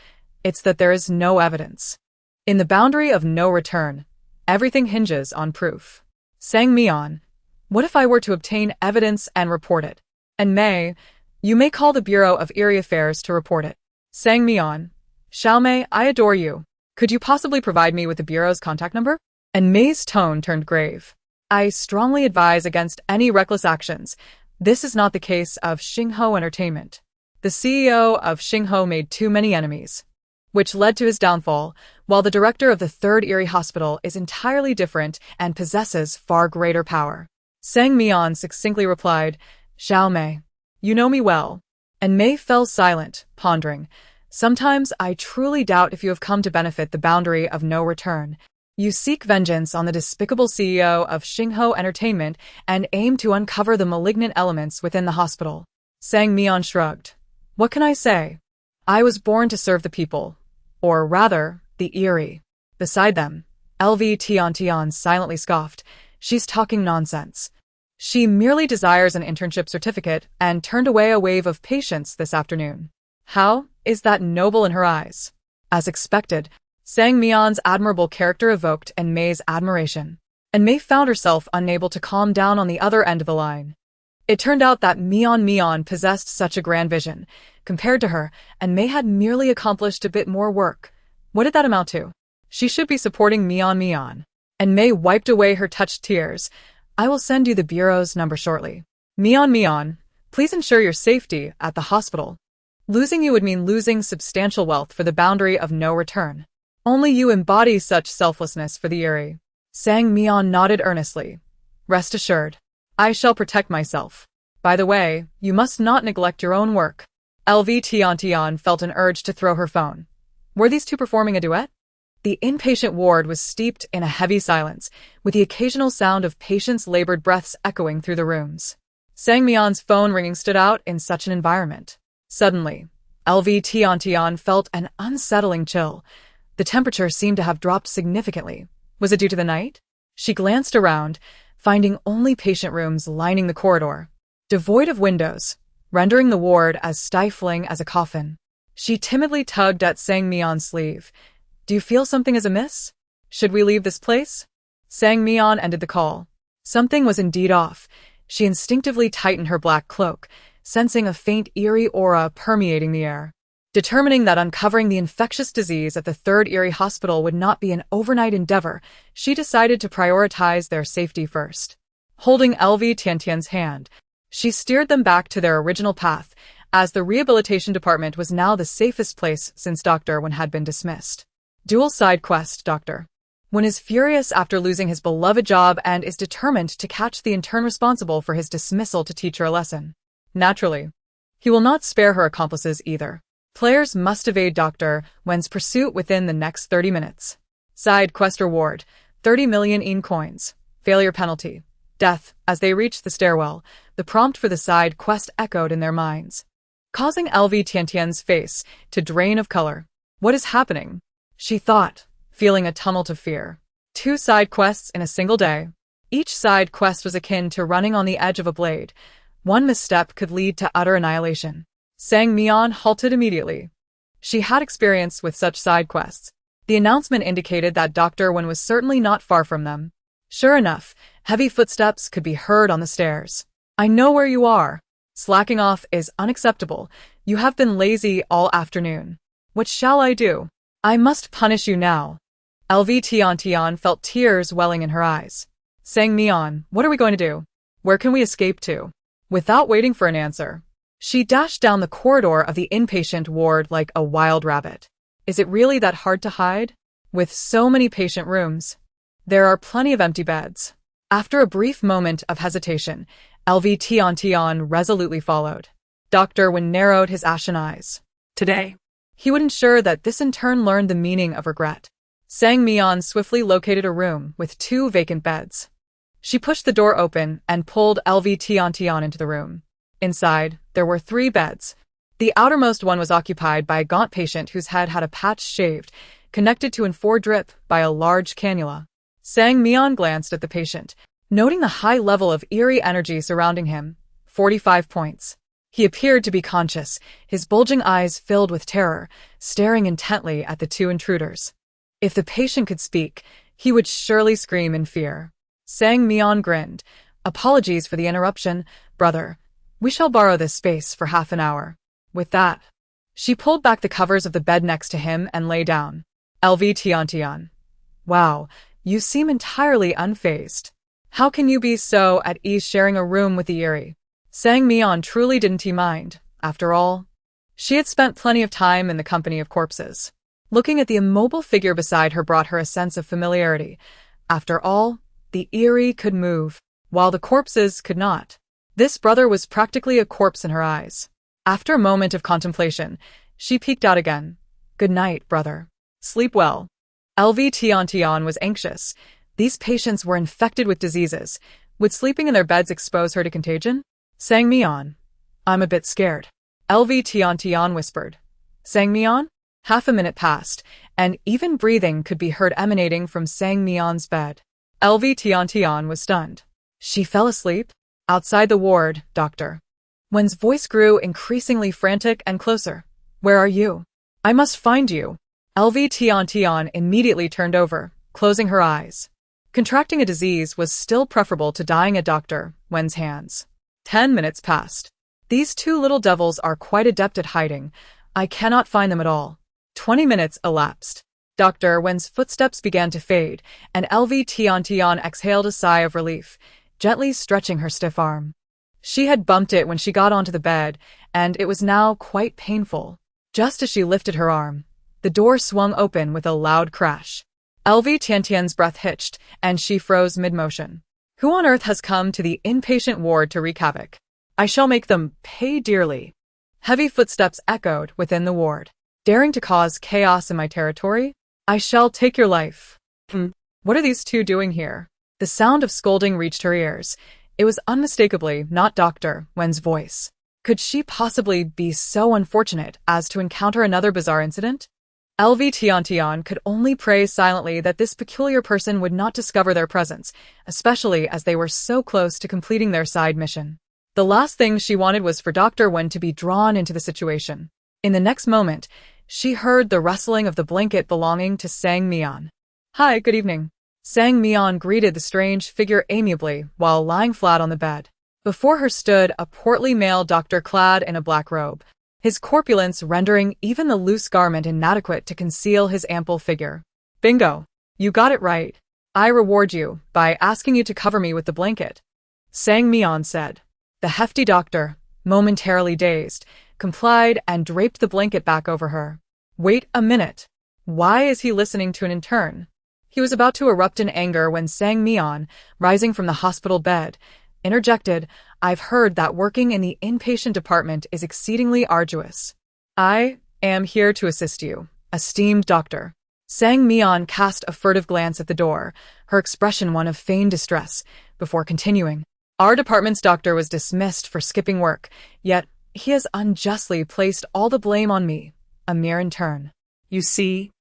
it's that there is no evidence. In the boundary of no return, everything hinges on proof. Sang Mian, what if I were to obtain evidence and report it? And Mei, you may call the Bureau of Eerie Affairs to report it. Sang Mian, Xiao Mei, I adore you. Could you possibly provide me with the Bureau's contact number? And Mei's tone turned grave. I strongly advise against any reckless actions. This is not the case of Xinhua Entertainment. The CEO of Xinhua made too many enemies, which led to his downfall, while the director of the third Eerie hospital is entirely different and possesses far greater power. Sang Mian succinctly replied, Xiao Mei, you know me well. And Mei fell silent, pondering. Sometimes I truly doubt if you have come to benefit the boundary of no return. You seek vengeance on the despicable CEO of Xinhua Entertainment and aim to uncover the malignant elements within the hospital. Sang Mian shrugged. What can I say? I was born to serve the people. Or rather, the Eerie. Beside them, LV Tian silently scoffed. She's talking nonsense. She merely desires an internship certificate and turned away a wave of patients this afternoon. How is that noble in her eyes? As expected, Sang Mian's admirable character evoked and Mei's admiration, and Mei found herself unable to calm down on the other end of the line. It turned out that Mian possessed such a grand vision, compared to her, and Mei had merely accomplished a bit more work. What did that amount to? She should be supporting Mian. And Mei wiped away her touched tears. I will send you the Bureau's number shortly. Mian, please ensure your safety at the hospital. Losing you would mean losing substantial wealth for the boundary of no return. Only you embody such selflessness for the Eerie. Sang Mian nodded earnestly. Rest assured, I shall protect myself. By the way, you must not neglect your own work. LV Tian felt an urge to throw her phone. Were these two performing a duet? The inpatient ward was steeped in a heavy silence, with the occasional sound of patients' labored breaths echoing through the rooms. Sang Mian's phone ringing stood out in such an environment. Suddenly, LV Tian felt an unsettling chill. The temperature seemed to have dropped significantly. Was it due to the night? She glanced around, finding only patient rooms lining the corridor, devoid of windows, rendering the ward as stifling as a coffin. She timidly tugged at Sang Mian's sleeve. Do you feel something is amiss? Should we leave this place? Sang Mian ended the call. Something was indeed off. She instinctively tightened her black cloak, sensing a faint eerie aura permeating the air. Determining that uncovering the infectious disease at the third Eerie hospital would not be an overnight endeavor, she decided to prioritize their safety first. Holding LV Tiantian's hand, she steered them back to their original path, as the rehabilitation department was now the safest place since Dr. Wen had been dismissed. Dual side quest, Dr. Wen is furious after losing his beloved job and is determined to catch the intern responsible for his dismissal to teach her a lesson. Naturally, he will not spare her accomplices either. Players must evade Dr. Wen's pursuit within the next 30 minutes. Side quest reward, 30 million yen coins. Failure penalty, death. As they reached the stairwell, the prompt for the side quest echoed in their minds, causing LV Tiantian's face to drain of color. What is happening? She thought, feeling a tumult of fear. 2 side quests in a single day. Each side quest was akin to running on the edge of a blade. One misstep could lead to utter annihilation. Mian halted immediately. She had experience with such side quests. The announcement indicated that Dr. Wen was certainly not far from them. Sure enough, heavy footsteps could be heard on the stairs. I know where you are. Slacking off is unacceptable. You have been lazy all afternoon. What shall I do? I must punish you now. LV Tian felt tears welling in her eyes. Mian, what are we going to do? Where can we escape to? Without waiting for an answer, she dashed down the corridor of the inpatient ward like a wild rabbit. Is it really that hard to hide? With so many patient rooms, there are plenty of empty beds. After a brief moment of hesitation, LV Tian resolutely followed. Dr. Wen narrowed his ashen eyes. Today. He would ensure that this in turn learned the meaning of regret. Mian swiftly located a room with 2 vacant beds. She pushed the door open and pulled LV Tian into the room. Inside, there were 3 beds. The outermost one was occupied by a gaunt patient whose head had a patch shaved, connected to an 4 drip by a large cannula. Mian glanced at the patient, noting the high level of eerie energy surrounding him. 45 points. He appeared to be conscious, his bulging eyes filled with terror, staring intently at the 2 intruders. If the patient could speak, he would surely scream in fear. Mian grinned. Apologies for the interruption, brother. We shall borrow this space for half an hour. With that, she pulled back the covers of the bed next to him and lay down. LV Tian. Wow, you seem entirely unfazed. How can you be so at ease sharing a room with the Eerie? Mian truly didn't mind, after all. She had spent plenty of time in the company of corpses. Looking at the immobile figure beside her brought her a sense of familiarity. After all, the Eerie could move, while the corpses could not. This brother was practically a corpse in her eyes. After a moment of contemplation, she peeked out again. Good night, brother. Sleep well. LV Tian was anxious. These patients were infected with diseases. Would sleeping in their beds expose her to contagion? Mian. I'm a bit scared. LV Tian whispered. Mian? Half a minute passed, and even breathing could be heard emanating from Mian's bed. LV Tian was stunned. She fell asleep? Outside the ward, Dr. Wen's voice grew increasingly frantic and closer. Where are you? I must find you. LV Tian immediately turned over, closing her eyes. Contracting a disease was still preferable to dying at Dr. Wen's hands. 10 minutes passed. These 2 little devils are quite adept at hiding. I cannot find them at all. 20 minutes elapsed. Dr. Wen's footsteps began to fade, and LV Tian exhaled a sigh of relief, gently stretching her stiff arm. She had bumped it when she got onto the bed, and it was now quite painful. Just as she lifted her arm, the door swung open with a loud crash. LV Tian's breath hitched, and she froze mid-motion. Who on earth has come to the inpatient ward to wreak havoc? I shall make them pay dearly. Heavy footsteps echoed within the ward. Daring to cause chaos in my territory? I shall take your life. What are these 2 doing here? The sound of scolding reached her ears. It was unmistakably not Dr. Wen's voice. Could she possibly be so unfortunate as to encounter another bizarre incident? LV Tian could only pray silently that this peculiar person would not discover their presence, especially as they were so close to completing their side mission. The last thing she wanted was for Dr. Wen to be drawn into the situation. In the next moment, she heard the rustling of the blanket belonging to Mian. Hi, good evening. Mian greeted the strange figure amiably while lying flat on the bed. Before her stood a portly male doctor clad in a black robe, his corpulence rendering even the loose garment inadequate to conceal his ample figure. Bingo! You got it right. I reward you by asking you to cover me with the blanket. Mian said. The hefty doctor, momentarily dazed, complied and draped the blanket back over her. Wait a minute. Why is he listening to an intern? He was about to erupt in anger when Mian, rising from the hospital bed, interjected, I've heard that working in the inpatient department is exceedingly arduous. I am here to assist you, esteemed doctor. Mian cast a furtive glance at the door, her expression one of feigned distress, before continuing. Our department's doctor was dismissed for skipping work, yet he has unjustly placed all the blame on me, a mere intern. You see?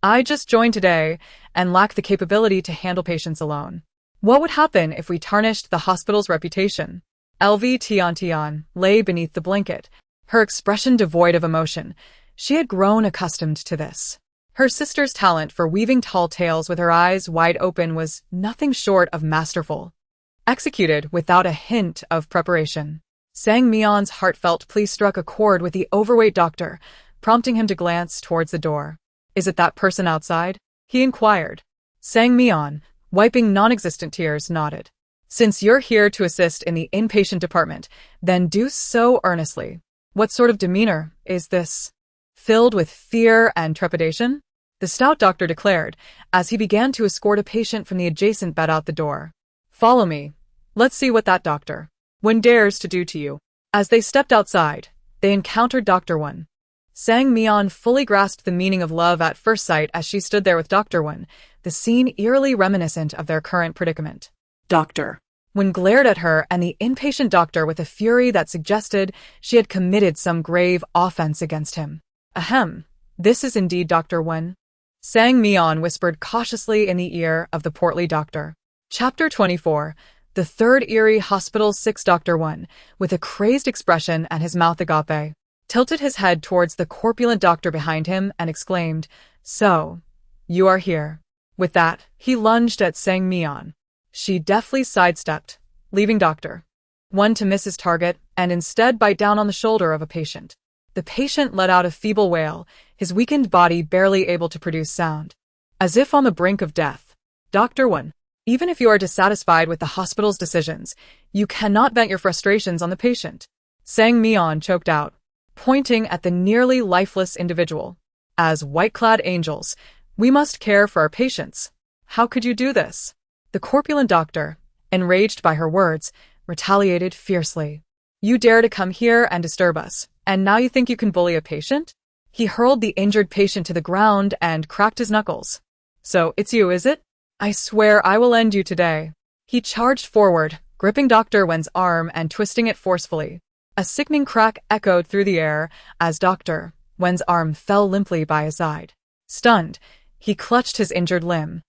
I just joined today and lack the capability to handle patients alone. What would happen if we tarnished the hospital's reputation? LV Tian lay beneath the blanket, her expression devoid of emotion. She had grown accustomed to this. Her sister's talent for weaving tall tales with her eyes wide open was nothing short of masterful, executed without a hint of preparation. Mian's heartfelt plea struck a chord with the overweight doctor, prompting him to glance towards the door. Is it that person outside? He inquired. Mian, wiping non-existent tears, nodded. Since you're here to assist in the inpatient department, then do so earnestly. What sort of demeanor is this? Filled with fear and trepidation? The stout doctor declared, as he began to escort a patient from the adjacent bed out the door. Follow me. Let's see what that doctor dares to do to you. As they stepped outside, they encountered Dr. Wen. Mian fully grasped the meaning of love at first sight as she stood there with Dr. Wen, the scene eerily reminiscent of their current predicament. Doctor. Wen glared at her and the inpatient doctor with a fury that suggested she had committed some grave offense against him. Ahem, this is indeed Dr. Wen. Mian whispered cautiously in the ear of the portly doctor. Chapter 24. The Third Eerie Hospital 6. Dr. Wen, with a crazed expression and his mouth agape, tilted his head towards the corpulent doctor behind him and exclaimed, So, you are here. With that, he lunged at Mian. She deftly sidestepped, leaving Dr. Wen to miss his target and instead bite down on the shoulder of a patient. The patient let out a feeble wail, his weakened body barely able to produce sound. As if on the brink of death. Dr. Wen, even if you are dissatisfied with the hospital's decisions, you cannot vent your frustrations on the patient. Mian choked out, pointing at the nearly lifeless individual. As white-clad angels, we must care for our patients. How could you do this? The corpulent doctor, enraged by her words, retaliated fiercely. You dare to come here and disturb us, and now you think you can bully a patient? He hurled the injured patient to the ground and cracked his knuckles. So, it's you, is it? I swear I will end you today. He charged forward, gripping Dr. Wen's arm and twisting it forcefully. A sickening crack echoed through the air as Dr. Wen's arm fell limply by his side. Stunned, he clutched his injured limb,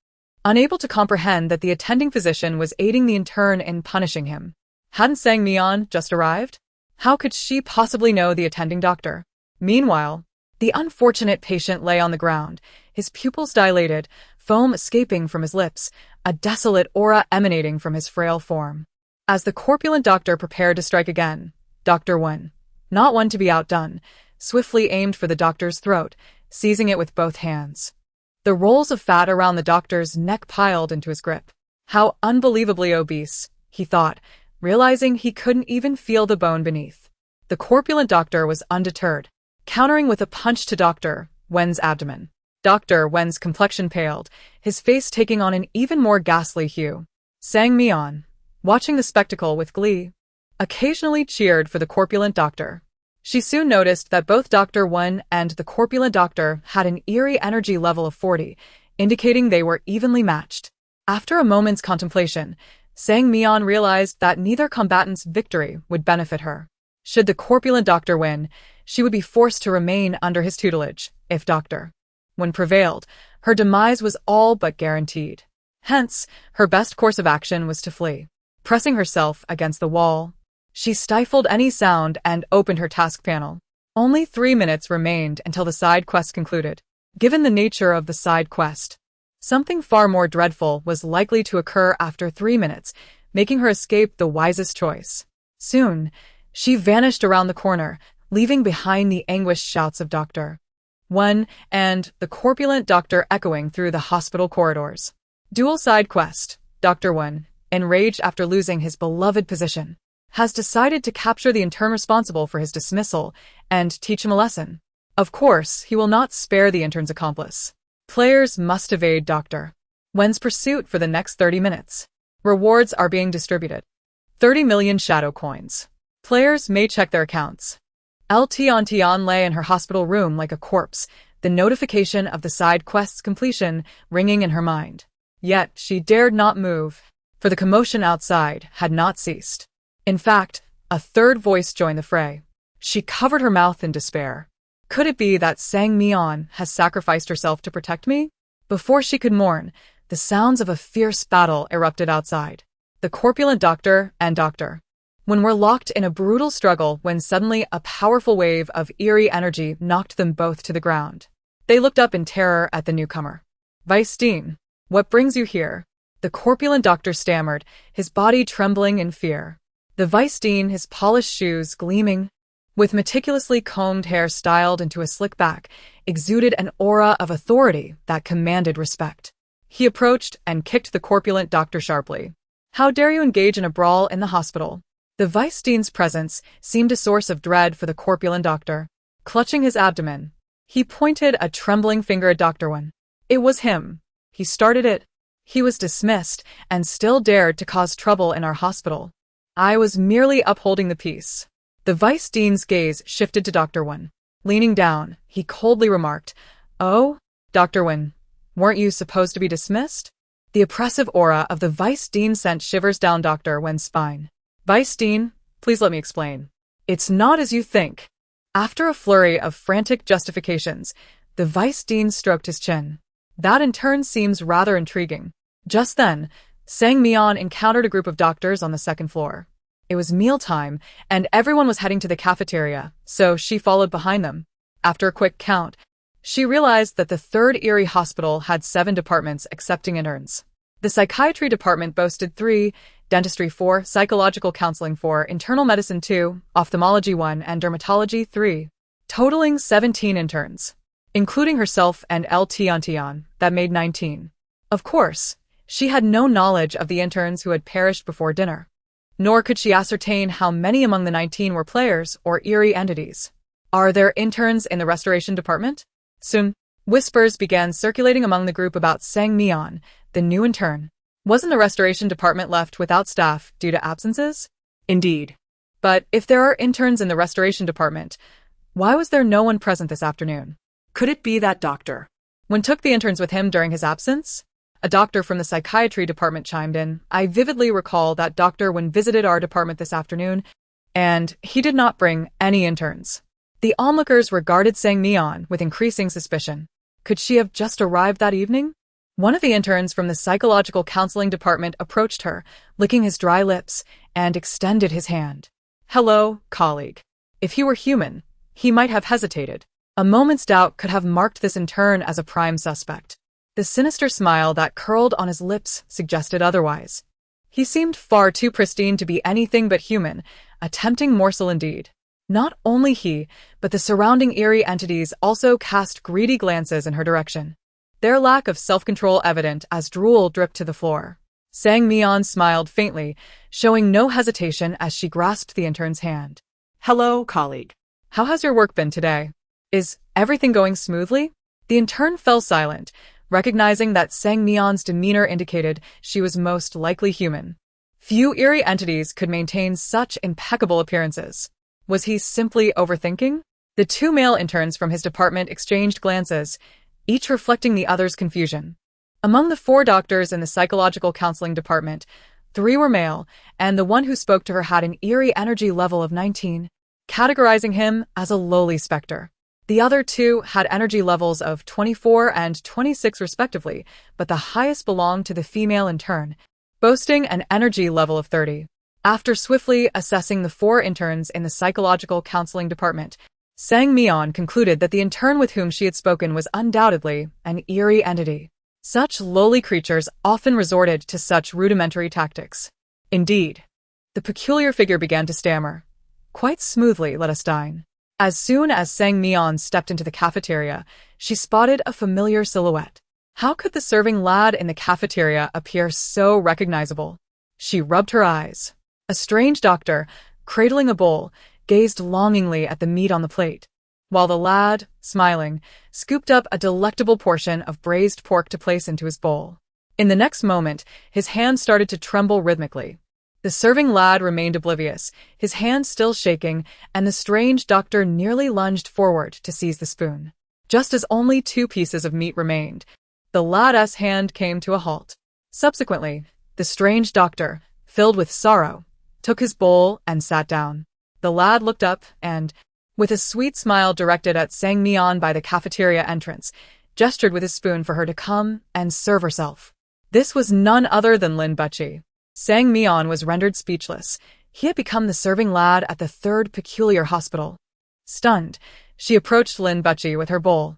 unable to comprehend that the attending physician was aiding the intern in punishing him. Hadn't Mian just arrived? How could she possibly know the attending doctor? Meanwhile, the unfortunate patient lay on the ground, his pupils dilated, foam escaping from his lips, a desolate aura emanating from his frail form. As the corpulent doctor prepared to strike again, Dr. Wen, not one to be outdone, swiftly aimed for the doctor's throat, seizing it with both hands. The rolls of fat around the doctor's neck piled into his grip. How unbelievably obese, he thought, realizing he couldn't even feel the bone beneath. The corpulent doctor was undeterred, countering with a punch to Dr. Wen's abdomen. Dr. Wen's complexion paled, his face taking on an even more ghastly hue. Mian, watching the spectacle with glee, occasionally cheered for the corpulent doctor. She soon noticed that both Dr. Wen and the corpulent doctor had an eerie energy level of 40, indicating they were evenly matched. After a moment's contemplation, Mian realized that neither combatant's victory would benefit her. Should the corpulent doctor win, she would be forced to remain under his tutelage. If Dr. Wen prevailed, her demise was all but guaranteed. Hence, her best course of action was to flee. Pressing herself against the wall, she stifled any sound and opened her task panel. Only 3 minutes remained until the side quest concluded. Given the nature of the side quest, something far more dreadful was likely to occur after 3 minutes, making her escape the wisest choice. Soon, she vanished around the corner, leaving behind the anguished shouts of Dr. Wen and the corpulent doctor echoing through the hospital corridors. Dual side quest. Dr. Wen, enraged after losing his beloved position, has decided to capture the intern responsible for his dismissal and teach him a lesson. Of course, he will not spare the intern's accomplice. Players must evade Dr. Wen's pursuit for the next 30 minutes. Rewards are being distributed. 30 million shadow coins. Players may check their accounts. Tian lay in her hospital room like a corpse, the notification of the side quest's completion ringing in her mind. Yet she dared not move, for the commotion outside had not ceased. In fact, a third voice joined the fray. She covered her mouth in despair. Could it be that Sang Mian has sacrificed herself to protect me? Before she could mourn, the sounds of a fierce battle erupted outside. The corpulent doctor and doctor. When we're locked in a brutal struggle when suddenly a powerful wave of eerie energy knocked them both to the ground. They looked up in terror at the newcomer. Weisstein, what brings you here? The corpulent doctor stammered, his body trembling in fear. The Weisstein, his polished shoes gleaming, with meticulously combed hair styled into a slick back, exuded an aura of authority that commanded respect. He approached and kicked the corpulent doctor sharply. How dare you engage in a brawl in the hospital? The Weisstein's presence seemed a source of dread for the corpulent doctor. Clutching his abdomen, he pointed a trembling finger at Dr. Wen. It was him. He started it. He was dismissed and still dared to cause trouble in our hospital. I was merely upholding the peace. The Weisstein's gaze shifted to Dr. Wen. Leaning down, he coldly remarked, "Oh, Dr. Wen, weren't you supposed to be dismissed?" The oppressive aura of the Weisstein sent shivers down Dr. Wen's spine. Weisstein, please let me explain. It's not as you think. After a flurry of frantic justifications, the Weisstein stroked his chin. That in turn seems rather intriguing. Just then, Sang Mian encountered a group of doctors on the second floor. It was mealtime, and everyone was heading to the cafeteria, so she followed behind them. After a quick count, she realized that the third Eerie hospital had 7 departments accepting interns. The psychiatry department boasted 3, dentistry 4, psychological counseling 4, internal medicine 2, ophthalmology 1, and dermatology 3, totaling 17 interns, including herself and El Tian, that made 19. Of course, she had no knowledge of the interns who had perished before dinner. Nor could she ascertain how many among the 19 were players or Eerie entities. Are there interns in the restoration department? Soon, whispers began circulating among the group about Sang Mian, the new intern. Wasn't the restoration department left without staff due to absences? Indeed. But if there are interns in the restoration department, why was there no one present this afternoon? Could it be that doctor? Wen took the interns with him during his absence? A doctor from the psychiatry department chimed in. I vividly recall that Dr. Wen visited our department this afternoon, and he did not bring any interns. The onlookers regarded Sang Mian with increasing suspicion. Could she have just arrived that evening? One of the interns from the psychological counseling department approached her, licking his dry lips, and extended his hand. Hello, colleague. If he were human, he might have hesitated. A moment's doubt could have marked this intern as a prime suspect. The sinister smile that curled on his lips suggested otherwise. He seemed far too pristine to be anything but human, a tempting morsel indeed. Not only he, but the surrounding Eerie entities also cast greedy glances in her direction, their lack of self-control evident as drool dripped to the floor. Sang Mian smiled faintly, showing no hesitation as she grasped the intern's hand. Hello, colleague. How has your work been today? Is everything going smoothly? The intern fell silent, recognizing that Sang Mian's demeanor indicated she was most likely human. Few Eerie entities could maintain such impeccable appearances. Was he simply overthinking? The 2 male interns from his department exchanged glances, each reflecting the other's confusion. Among the 4 doctors in the psychological counseling department, 3 were male, and the one who spoke to her had an Eerie energy level of 19, categorizing him as a lowly specter. The other 2 had energy levels of 24 and 26 respectively, but the highest belonged to the female intern, boasting an energy level of 30. After swiftly assessing the 4 interns in the psychological counseling department, Sang Mian concluded that the intern with whom she had spoken was undoubtedly an Eerie entity. Such lowly creatures often resorted to such rudimentary tactics. Indeed, the peculiar figure began to stammer. Quite smoothly, let us dine. As soon as Sang Mian stepped into the cafeteria, she spotted a familiar silhouette. How could the serving lad in the cafeteria appear so recognizable? She rubbed her eyes. A strange doctor, cradling a bowl, gazed longingly at the meat on the plate, while the lad, smiling, scooped up a delectable portion of braised pork to place into his bowl. In the next moment, his hand started to tremble rhythmically. The serving lad remained oblivious, his hand still shaking, and the strange doctor nearly lunged forward to seize the spoon. Just as only 2 pieces of meat remained, the lad's hand came to a halt. Subsequently, the strange doctor, filled with sorrow, took his bowl and sat down. The lad looked up and, With a sweet smile directed at Sang Mian by the cafeteria entrance, gestured with his spoon for her to come and serve herself. This was none other than Lin Butchie. Sang Mian was rendered speechless. He had become the serving lad at the third peculiar hospital. Stunned, she approached Lin Butchie with her bowl,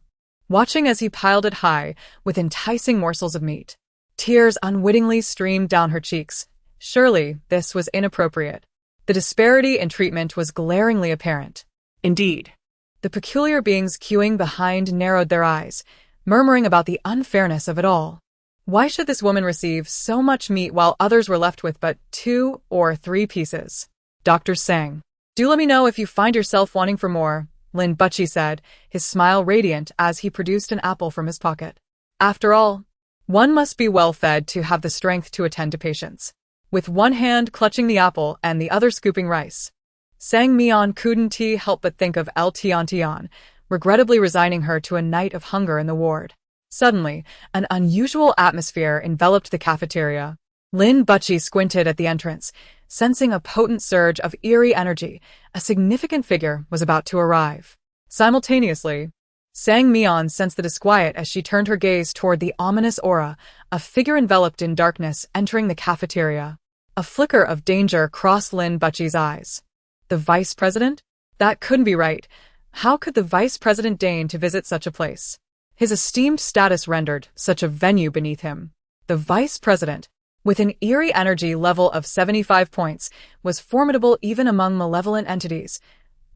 watching as he piled it high with enticing morsels of meat. Tears unwittingly streamed down her cheeks. Surely, this was inappropriate. The disparity in treatment was glaringly apparent. Indeed. The peculiar beings queuing behind narrowed their eyes, murmuring about the unfairness of it all. Why should this woman receive so much meat while others were left with but 2 or 3 pieces? Dr. Sang. Do let me know if you find yourself wanting for more, Lin Butchie said, his smile radiant as he produced an apple from his pocket. After all, one must be well fed to have the strength to attend to patients. With one hand clutching the apple and the other scooping rice, Sang Mian couldn't help but think of El Tian Tian, regrettably resigning her to a night of hunger in the ward. Suddenly, an unusual atmosphere enveloped the cafeteria. Lin Butchie squinted at the entrance, sensing a potent surge of eerie energy. A significant figure was about to arrive. Simultaneously, Sang Mian sensed the disquiet as she turned her gaze toward the ominous aura, a figure enveloped in darkness entering the cafeteria. A flicker of danger crossed Lin Butchie's eyes. The vice president? That couldn't be right. How could the vice president deign to visit such a place? His esteemed status rendered such a venue beneath him. The vice president, with an eerie energy level of 75 points, was formidable even among malevolent entities.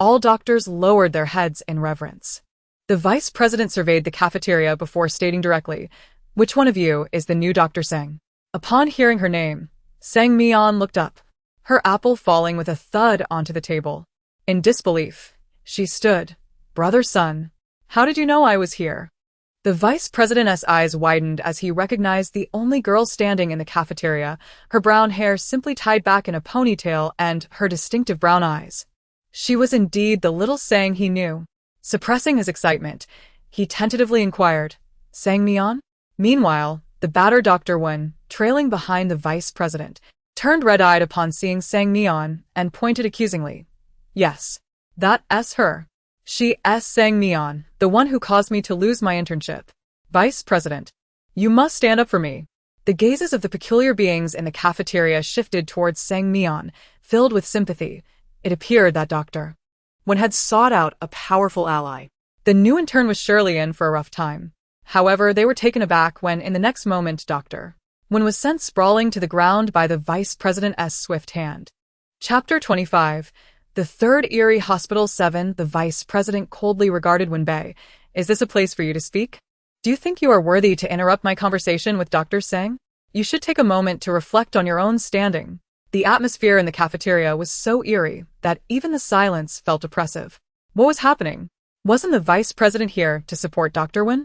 All doctors lowered their heads in reverence. The vice president surveyed the cafeteria before stating directly, "Which one of you is the new Dr. Sang?" Upon hearing her name, Sang Mian looked up, her apple falling with a thud onto the table. In disbelief, she stood. "Brother Sun, how did you know I was here?" The vice president's eyes widened as he recognized the only girl standing in the cafeteria, her brown hair simply tied back in a ponytail and her distinctive brown eyes. She was indeed the little Sang he knew. Suppressing his excitement, he tentatively inquired, "Sang Mian?" Meanwhile, the battered Dr. Wen, trailing behind the vice president, turned red-eyed upon seeing Sang Mian and pointed accusingly. "Yes, that's her. She's Sang Mian, the one who caused me to lose my internship. Vice President, you must stand up for me." The gazes of the peculiar beings in the cafeteria shifted towards Sang Mian, filled with sympathy. It appeared that Dr. Wen had sought out a powerful ally. The new intern was surely in for a rough time. However, they were taken aback when, in the next moment, Dr. Wen was sent sprawling to the ground by the vice president's swift hand. Chapter 25. The Third Eerie Hospital 7. The vice president coldly regarded Wenbei. "Is this a place for you to speak? Do you think you are worthy to interrupt my conversation with Dr. Sang? You should take a moment to reflect on your own standing." The atmosphere in the cafeteria was so eerie that even the silence felt oppressive. What was happening? Wasn't the vice president here to support Dr. Wen?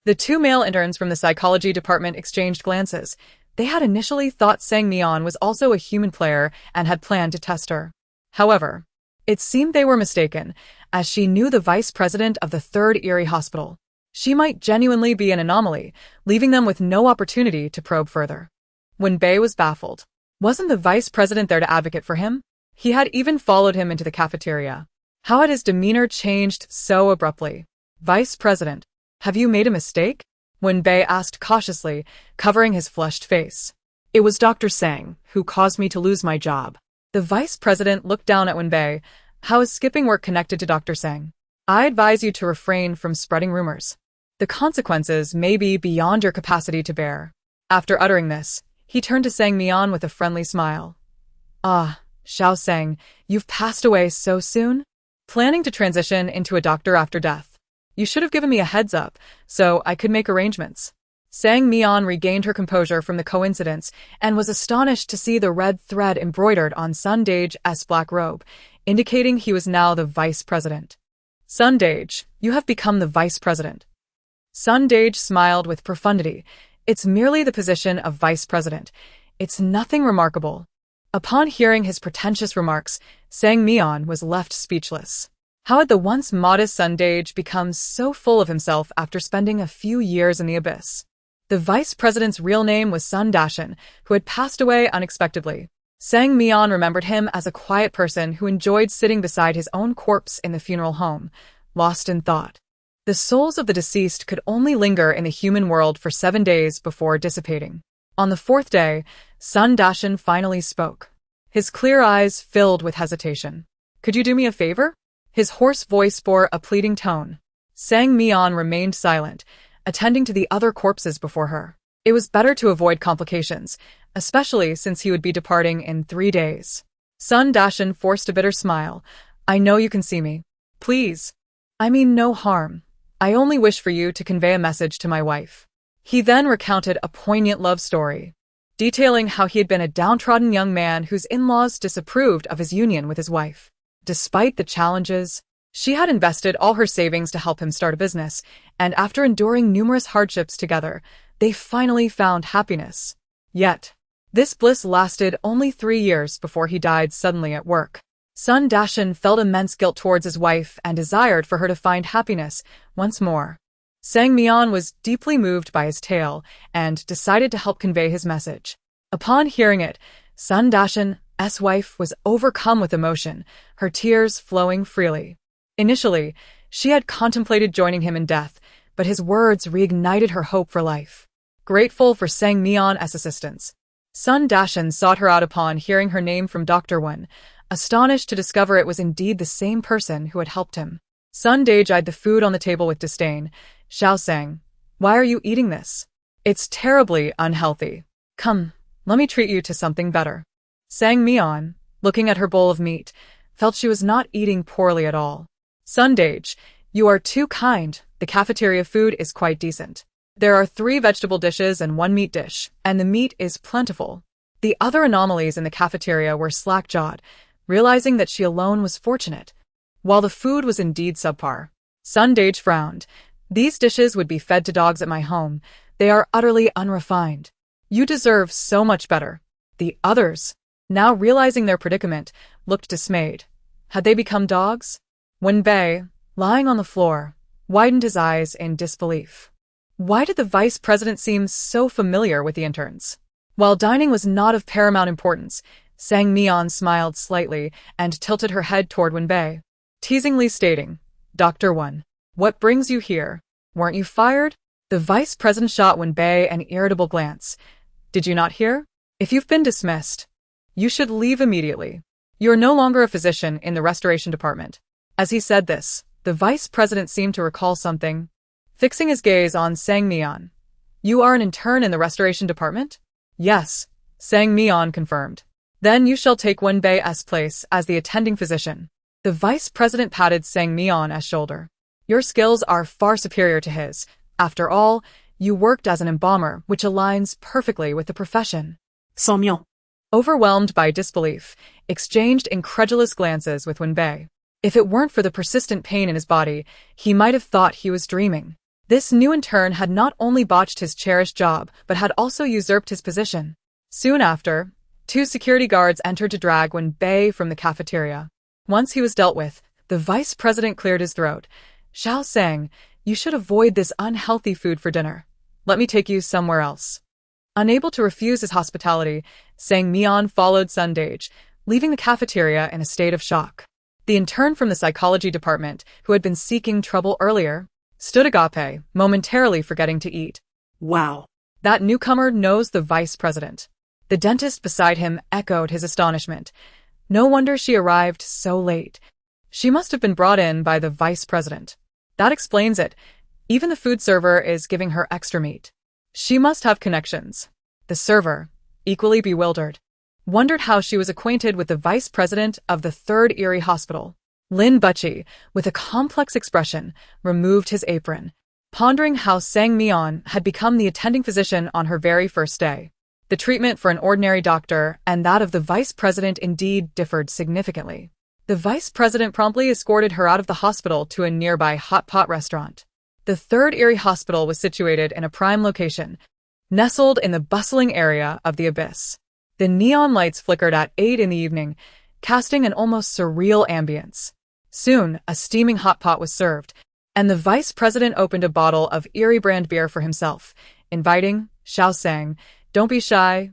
The 2 male interns from the psychology department exchanged glances. They had initially thought Sang Mian was also a human player and had planned to test her. However, it seemed they were mistaken, as she knew the vice president of the Third Eerie Hospital. She might genuinely be an anomaly, leaving them with no opportunity to probe further. Wenbei was baffled. Wasn't the vice president there to advocate for him? He had even followed him into the cafeteria. How had his demeanor changed so abruptly? "Vice President, have you made a mistake?" Wenbei asked cautiously, covering his flushed face. It was Dr. Sang who caused me to lose my job. The vice president looked down at Wenbei. "How is skipping work connected to Dr. Sang? I advise you to refrain from spreading rumors. The consequences may be beyond your capacity to bear." After uttering this, he turned to Sang Mian with a friendly smile. "Ah, Xiao Sang, you've passed away so soon? Planning to transition into a doctor after death. You should have given me a heads up, so I could make arrangements." Sang Mian regained her composure from the coincidence and was astonished to see the red thread embroidered on Sun Dage's black robe, indicating he was now the vice president. "Sun Dage, you have become the vice president." Sun Dage smiled with profundity. "It's merely the position of vice president. It's nothing remarkable." Upon hearing his pretentious remarks, Sang Mian was left speechless. How had the once modest Sun Dage become so full of himself after spending a few years in the abyss? The vice president's real name was Sun Dashan, who had passed away unexpectedly. Sang Mian remembered him as a quiet person who enjoyed sitting beside his own corpse in the funeral home, lost in thought. The souls of the deceased could only linger in the human world for 7 days before dissipating. On the 4th day, Sun Dashan finally spoke. His clear eyes filled with hesitation. "Could you do me a favor?" His hoarse voice bore a pleading tone. Sang Mian remained silent, attending to the other corpses before her. It was better to avoid complications, especially since he would be departing in 3 days. Sun Dashan forced a bitter smile. "I know you can see me. Please. I mean no harm. I only wish for you to convey a message to my wife." He then recounted a poignant love story, detailing how he had been a downtrodden young man whose in-laws disapproved of his union with his wife. Despite the challenges, she had invested all her savings to help him start a business, and after enduring numerous hardships together, they finally found happiness. Yet, this bliss lasted only 3 years before he died suddenly at work. Sun Dashan felt immense guilt towards his wife and desired for her to find happiness once more. Sang Mian was deeply moved by his tale and decided to help convey his message. Upon hearing it, Sun Dashan's wife was overcome with emotion, her tears flowing freely. Initially, she had contemplated joining him in death, but his words reignited her hope for life. Grateful for Sang Mian's assistance, Sun Dashan sought her out upon hearing her name from Dr. Wen, astonished to discover it was indeed the same person who had helped him. Sun Dage eyed the food on the table with disdain. "Xiao Sang, why are you eating this? It's terribly unhealthy. Come, let me treat you to something better." Sang Mian, looking at her bowl of meat, felt she was not eating poorly at all. "Sun Dage, you are too kind. The cafeteria food is quite decent. There are 3 vegetable dishes and 1 meat dish, and the meat is plentiful." The other anomalies in the cafeteria were slack-jawed, realizing that she alone was fortunate. While the food was indeed subpar, Sun Dage frowned. "These dishes would be fed to dogs at my home. They are utterly unrefined. You deserve so much better." The others, now realizing their predicament, looked dismayed. Had they become dogs? Wenbei, lying on the floor, widened his eyes in disbelief. Why did the vice president seem so familiar with the interns? While dining was not of paramount importance, Sang Mian smiled slightly and tilted her head toward Wenbei, teasingly stating, "Dr. Wen, what brings you here? Weren't you fired?" The vice president shot Wenbei an irritable glance. "Did you not hear? If you've been dismissed, you should leave immediately. You are no longer a physician in the restoration department." As he said this, the vice president seemed to recall something. Fixing his gaze on Sang Mian. "You are an intern in the restoration department?" "Yes," Sang Mian confirmed. "Then you shall take Wenbei's place as the attending physician." The vice president patted Sang Mian's shoulder. "Your skills are far superior to his. After all, you worked as an embalmer, which aligns perfectly with the profession." Mian, Overwhelmed by disbelief, exchanged incredulous glances with Wenbei. If it weren't for the persistent pain in his body, he might have thought he was dreaming. This new intern had not only botched his cherished job, but had also usurped his position. Soon after, 2 security guards entered to drag Wenbei from the cafeteria. Once he was dealt with, the vice president cleared his throat. "Xiao Sang, you should avoid this unhealthy food for dinner. Let me take you somewhere else." Unable to refuse his hospitality, Sang Mian followed Sun Dage, leaving the cafeteria in a state of shock. The intern from the psychology department, who had been seeking trouble earlier, stood agape, momentarily forgetting to eat. "Wow. That newcomer knows the vice president." The dentist beside him echoed his astonishment. No wonder she arrived so late. She must have been brought in by the vice president. That explains it. Even the food server is giving her extra meat. She must have connections. The server, equally bewildered, wondered how she was acquainted with the vice president of the 3rd Eerie Hospital. Lin Butchie, with a complex expression, removed his apron, pondering how Sang Mian had become the attending physician on her very first day. The treatment for an ordinary doctor and that of the vice president indeed differed significantly. The vice president promptly escorted her out of the hospital to a nearby hot pot restaurant. The 3rd Eerie Hospital was situated in a prime location, nestled in the bustling area of the Abyss. The neon lights flickered at 8 in the evening, casting an almost surreal ambience. Soon, a steaming hot pot was served, and the vice president opened a bottle of Eerie brand beer for himself, inviting, "Xiao Sang, don't be shy.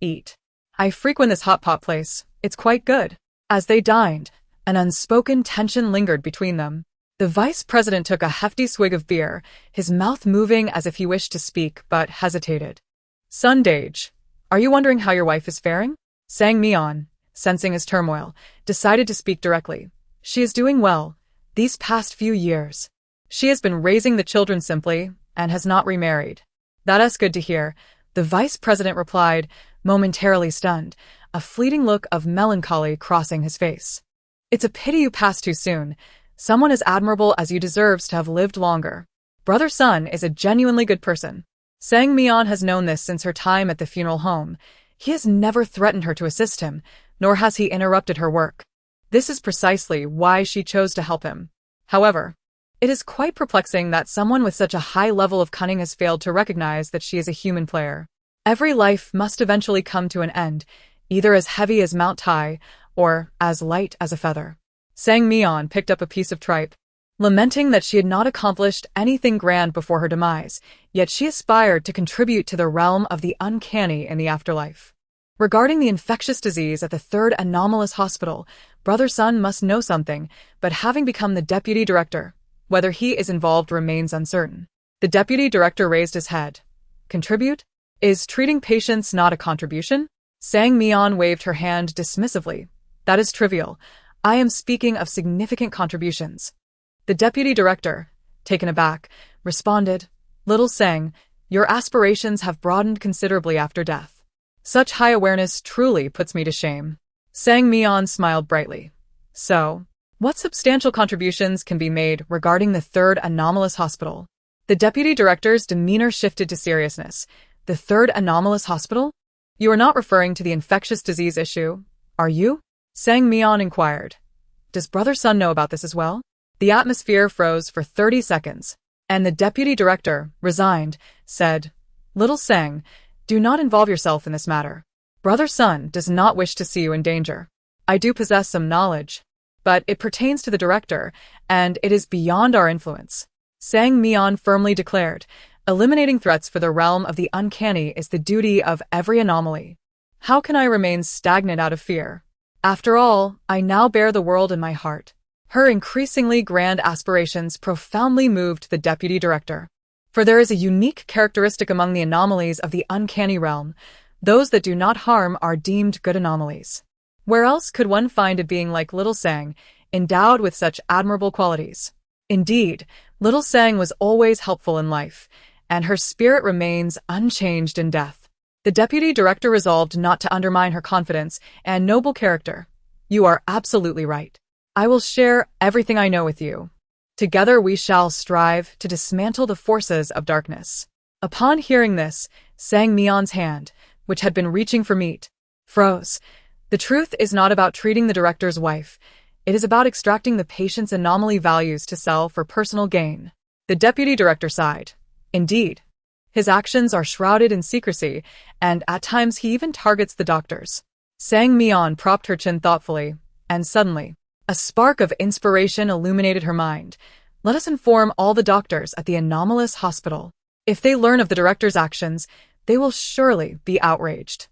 Eat." I frequent this hot pot place. It's quite good. As they dined, an unspoken tension lingered between them. The vice president took a hefty swig of beer, his mouth moving as if he wished to speak but hesitated. Son Dage, are you wondering how your wife is faring? Sang Mian, sensing his turmoil, decided to speak directly. She is doing well, these past few years. She has been raising the children simply, and has not remarried. That's good to hear, the vice president replied, momentarily stunned, a fleeting look of melancholy crossing his face. It's a pity you passed too soon. Someone as admirable as you deserves to have lived longer. Brother Sun is a genuinely good person. Sang Mian has known this since her time at the funeral home. He has never threatened her to assist him, nor has he interrupted her work. This is precisely why she chose to help him. However, it is quite perplexing that someone with such a high level of cunning has failed to recognize that she is a human player. Every life must eventually come to an end, either as heavy as Mount Tai, or as light as a feather. Sang Mian picked up a piece of tripe, lamenting that she had not accomplished anything grand before her demise, yet she aspired to contribute to the realm of the uncanny in the afterlife. Regarding the infectious disease at the third anomalous hospital, Brother Sun must know something, but having become the deputy director, whether he is involved remains uncertain. The deputy director raised his head. Contribute? Is treating patients not a contribution? Sang Mian waved her hand dismissively. That is trivial. I am speaking of significant contributions. The deputy director, taken aback, responded, Little Sang, your aspirations have broadened considerably after death. Such high awareness truly puts me to shame. Sang Mian smiled brightly. So, what substantial contributions can be made regarding the third anomalous hospital? The deputy director's demeanor shifted to seriousness. The third anomalous hospital? You are not referring to the infectious disease issue, are you? Sang Mian inquired. Does Brother Sun know about this as well? The atmosphere froze for 30 seconds, and the deputy director, resigned, said, Little Sang, do not involve yourself in this matter. Brother Sun does not wish to see you in danger. I do possess some knowledge, but it pertains to the director, and it is beyond our influence. Sang Mian firmly declared, eliminating threats for the realm of the uncanny is the duty of every anomaly. How can I remain stagnant out of fear? After all, I now bear the world in my heart. Her increasingly grand aspirations profoundly moved the deputy director. For there is a unique characteristic among the anomalies of the uncanny realm. Those that do not harm are deemed good anomalies. Where else could one find a being like Little Sang, endowed with such admirable qualities? Indeed, Little Sang was always helpful in life, and her spirit remains unchanged in death. The deputy director resolved not to undermine her confidence and noble character. You are absolutely right. I will share everything I know with you. Together we shall strive to dismantle the forces of darkness. Upon hearing this, Sang Mian's hand, which had been reaching for meat, froze. The truth is not about treating the director's wife. It is about extracting the patient's anomaly values to sell for personal gain. The deputy director sighed. Indeed. His actions are shrouded in secrecy, and at times he even targets the doctors. Sang Mian propped her chin thoughtfully, and suddenly, a spark of inspiration illuminated her mind. Let us inform all the doctors at the anomalous hospital. If they learn of the director's actions, they will surely be outraged.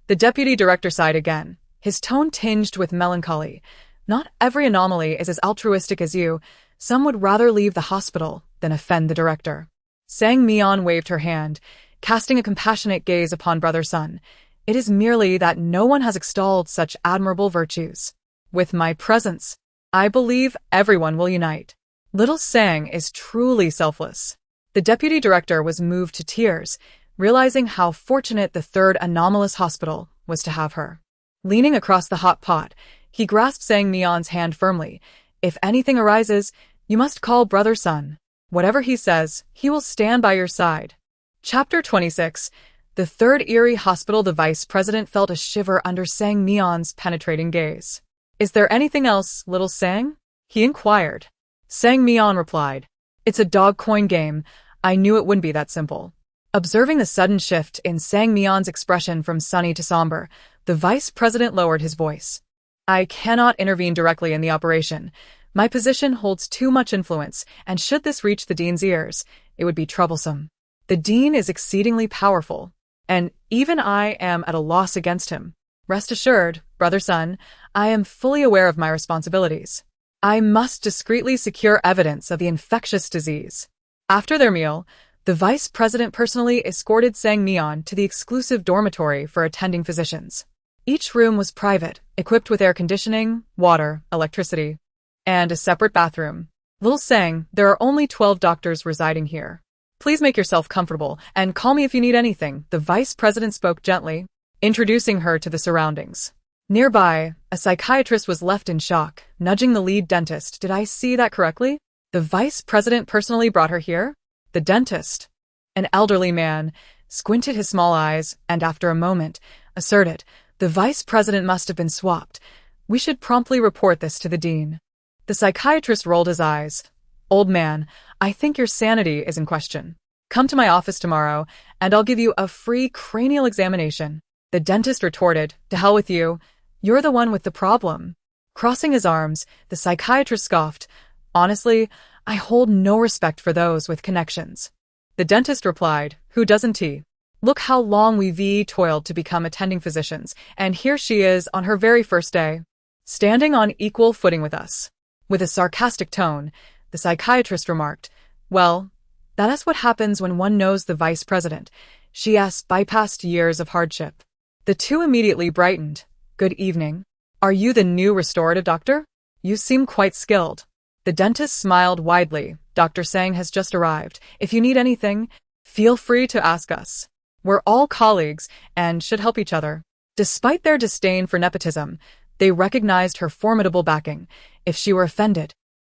The deputy director sighed again, his tone tinged with melancholy. Not every anomaly is as altruistic as you. Some would rather leave the hospital than offend the director. Sang Mian waved her hand, casting a compassionate gaze upon Brother Sun. It is merely that no one has extolled such admirable virtues. With my presence, I believe everyone will unite. Little Sang is truly selfless. The deputy director was moved to tears, realizing how fortunate the third anomalous hospital was to have her. Leaning across the hot pot, he grasped Sang Mian's hand firmly. If anything arises, you must call Brother Sun. Whatever he says, he will stand by your side. Chapter 26. The third Eerie hospital. The vice president felt a shiver under Sang Mian's penetrating gaze. Is there anything else, Little Sang? He inquired. Sang Mian replied. It's a dog coin game. I knew it wouldn't be that simple. Observing the sudden shift in Sang Mian's expression from sunny to somber, the vice president lowered his voice. I cannot intervene directly in the operation. My position holds too much influence, and should this reach the dean's ears, it would be troublesome. The dean is exceedingly powerful, and even I am at a loss against him. Rest assured, brother Sun, I am fully aware of my responsibilities. I must discreetly secure evidence of the infectious disease. After their meal, the vice president personally escorted Sang Mian to the exclusive dormitory for attending physicians. Each room was private, equipped with air conditioning, water, electricity, and a separate bathroom. Little Sang, there are only 12 doctors residing here. Please make yourself comfortable and call me if you need anything, the vice president spoke gently, introducing her to the surroundings. Nearby, a psychiatrist was left in shock, nudging the lead dentist. Did I see that correctly? The vice president personally brought her here? The dentist, an elderly man, squinted his small eyes and after a moment, asserted, the vice president must have been swapped. We should promptly report this to the dean. The psychiatrist rolled his eyes. Old man, I think your sanity is in question. Come to my office tomorrow, and I'll give you a free cranial examination. The dentist retorted, to hell with you. You're the one with the problem. Crossing his arms, the psychiatrist scoffed. Honestly, I hold no respect for those with connections. The dentist replied, who doesn't he? Look how long we've toiled to become attending physicians, and here she is on her very first day, standing on equal footing with us. With a sarcastic tone, the psychiatrist remarked, well, that is what happens when one knows the vice president. She has bypassed years of hardship. The two immediately brightened. Good evening. Are you the new restorative doctor? You seem quite skilled. The dentist smiled widely. Dr. Sang has just arrived. If you need anything, feel free to ask us. We're all colleagues and should help each other. Despite their disdain for nepotism, they recognized her formidable backing. If she were offended,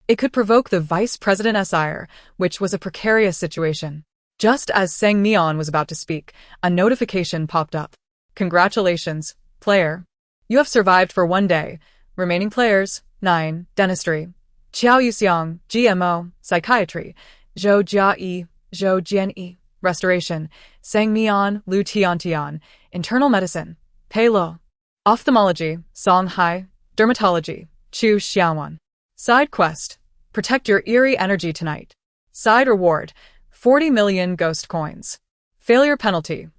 it could provoke the vice president's ire, which was a precarious situation. Just as Sang Mian was about to speak, a notification popped up. Congratulations, player. You have survived for 1 day. Remaining players, 9, dentistry. Qiao Yuxiang, GMO, psychiatry. Zhou Jia Zhou Jian restoration. Sang Mian, Lu Tian, internal medicine. Pei Lo, ophthalmology. Song Hai, dermatology. Chu Xiaowan. Side quest. Protect your eerie energy tonight. Side reward. 40 million ghost coins. Failure penalty.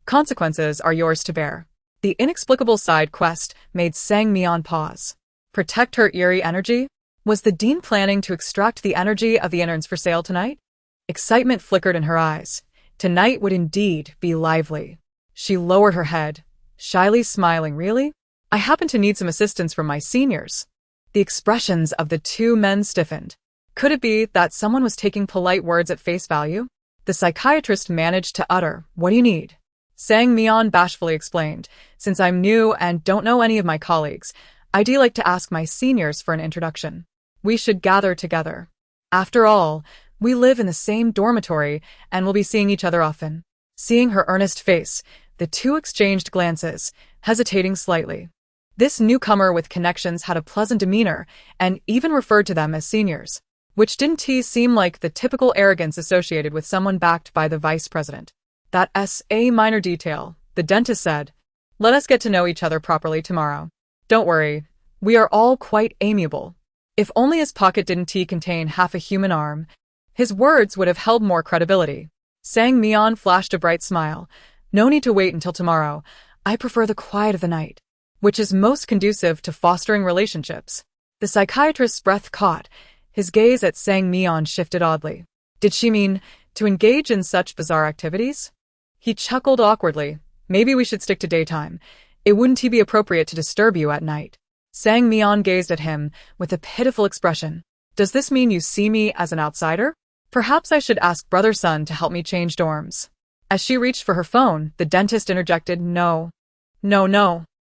Consequences are yours to bear. The inexplicable side quest made Sang Mian pause. Protect her eerie energy? Was the dean planning to extract the energy of the interns for sale tonight? Excitement flickered in her eyes. Tonight would indeed be lively. She lowered her head, shyly smiling. Really? I happen to need some assistance from my seniors. The expressions of the two men stiffened. Could it be that someone was taking polite words at face value? The psychiatrist managed to utter, what do you need? Sang Mian bashfully explained, since I'm new and don't know any of my colleagues, I'd like to ask my seniors for an introduction. We should gather together. After all, we live in the same dormitory and will be seeing each other often. Seeing her earnest face, the two exchanged glances, hesitating slightly. This newcomer with connections had a pleasant demeanor and even referred to them as seniors, which didn't seem like the typical arrogance associated with someone backed by the vice president. That's a minor detail, the dentist said. Let us get to know each other properly tomorrow. Don't worry, we are all quite amiable. If only his pocket didn't contain half a human arm, his words would have held more credibility. Sang Mian flashed a bright smile. No need to wait until tomorrow. I prefer the quiet of the night, which is most conducive to fostering relationships. The psychiatrist's breath caught. His gaze at Sang Mian shifted oddly. Did she mean to engage in such bizarre activities? He chuckled awkwardly. Maybe we should stick to daytime. It wouldn't be appropriate to disturb you at night. Sang Mian gazed at him with a pitiful expression. Does this mean you see me as an outsider? Perhaps I should ask Brother Sun to help me change dorms. As she reached for her phone, the dentist interjected, No.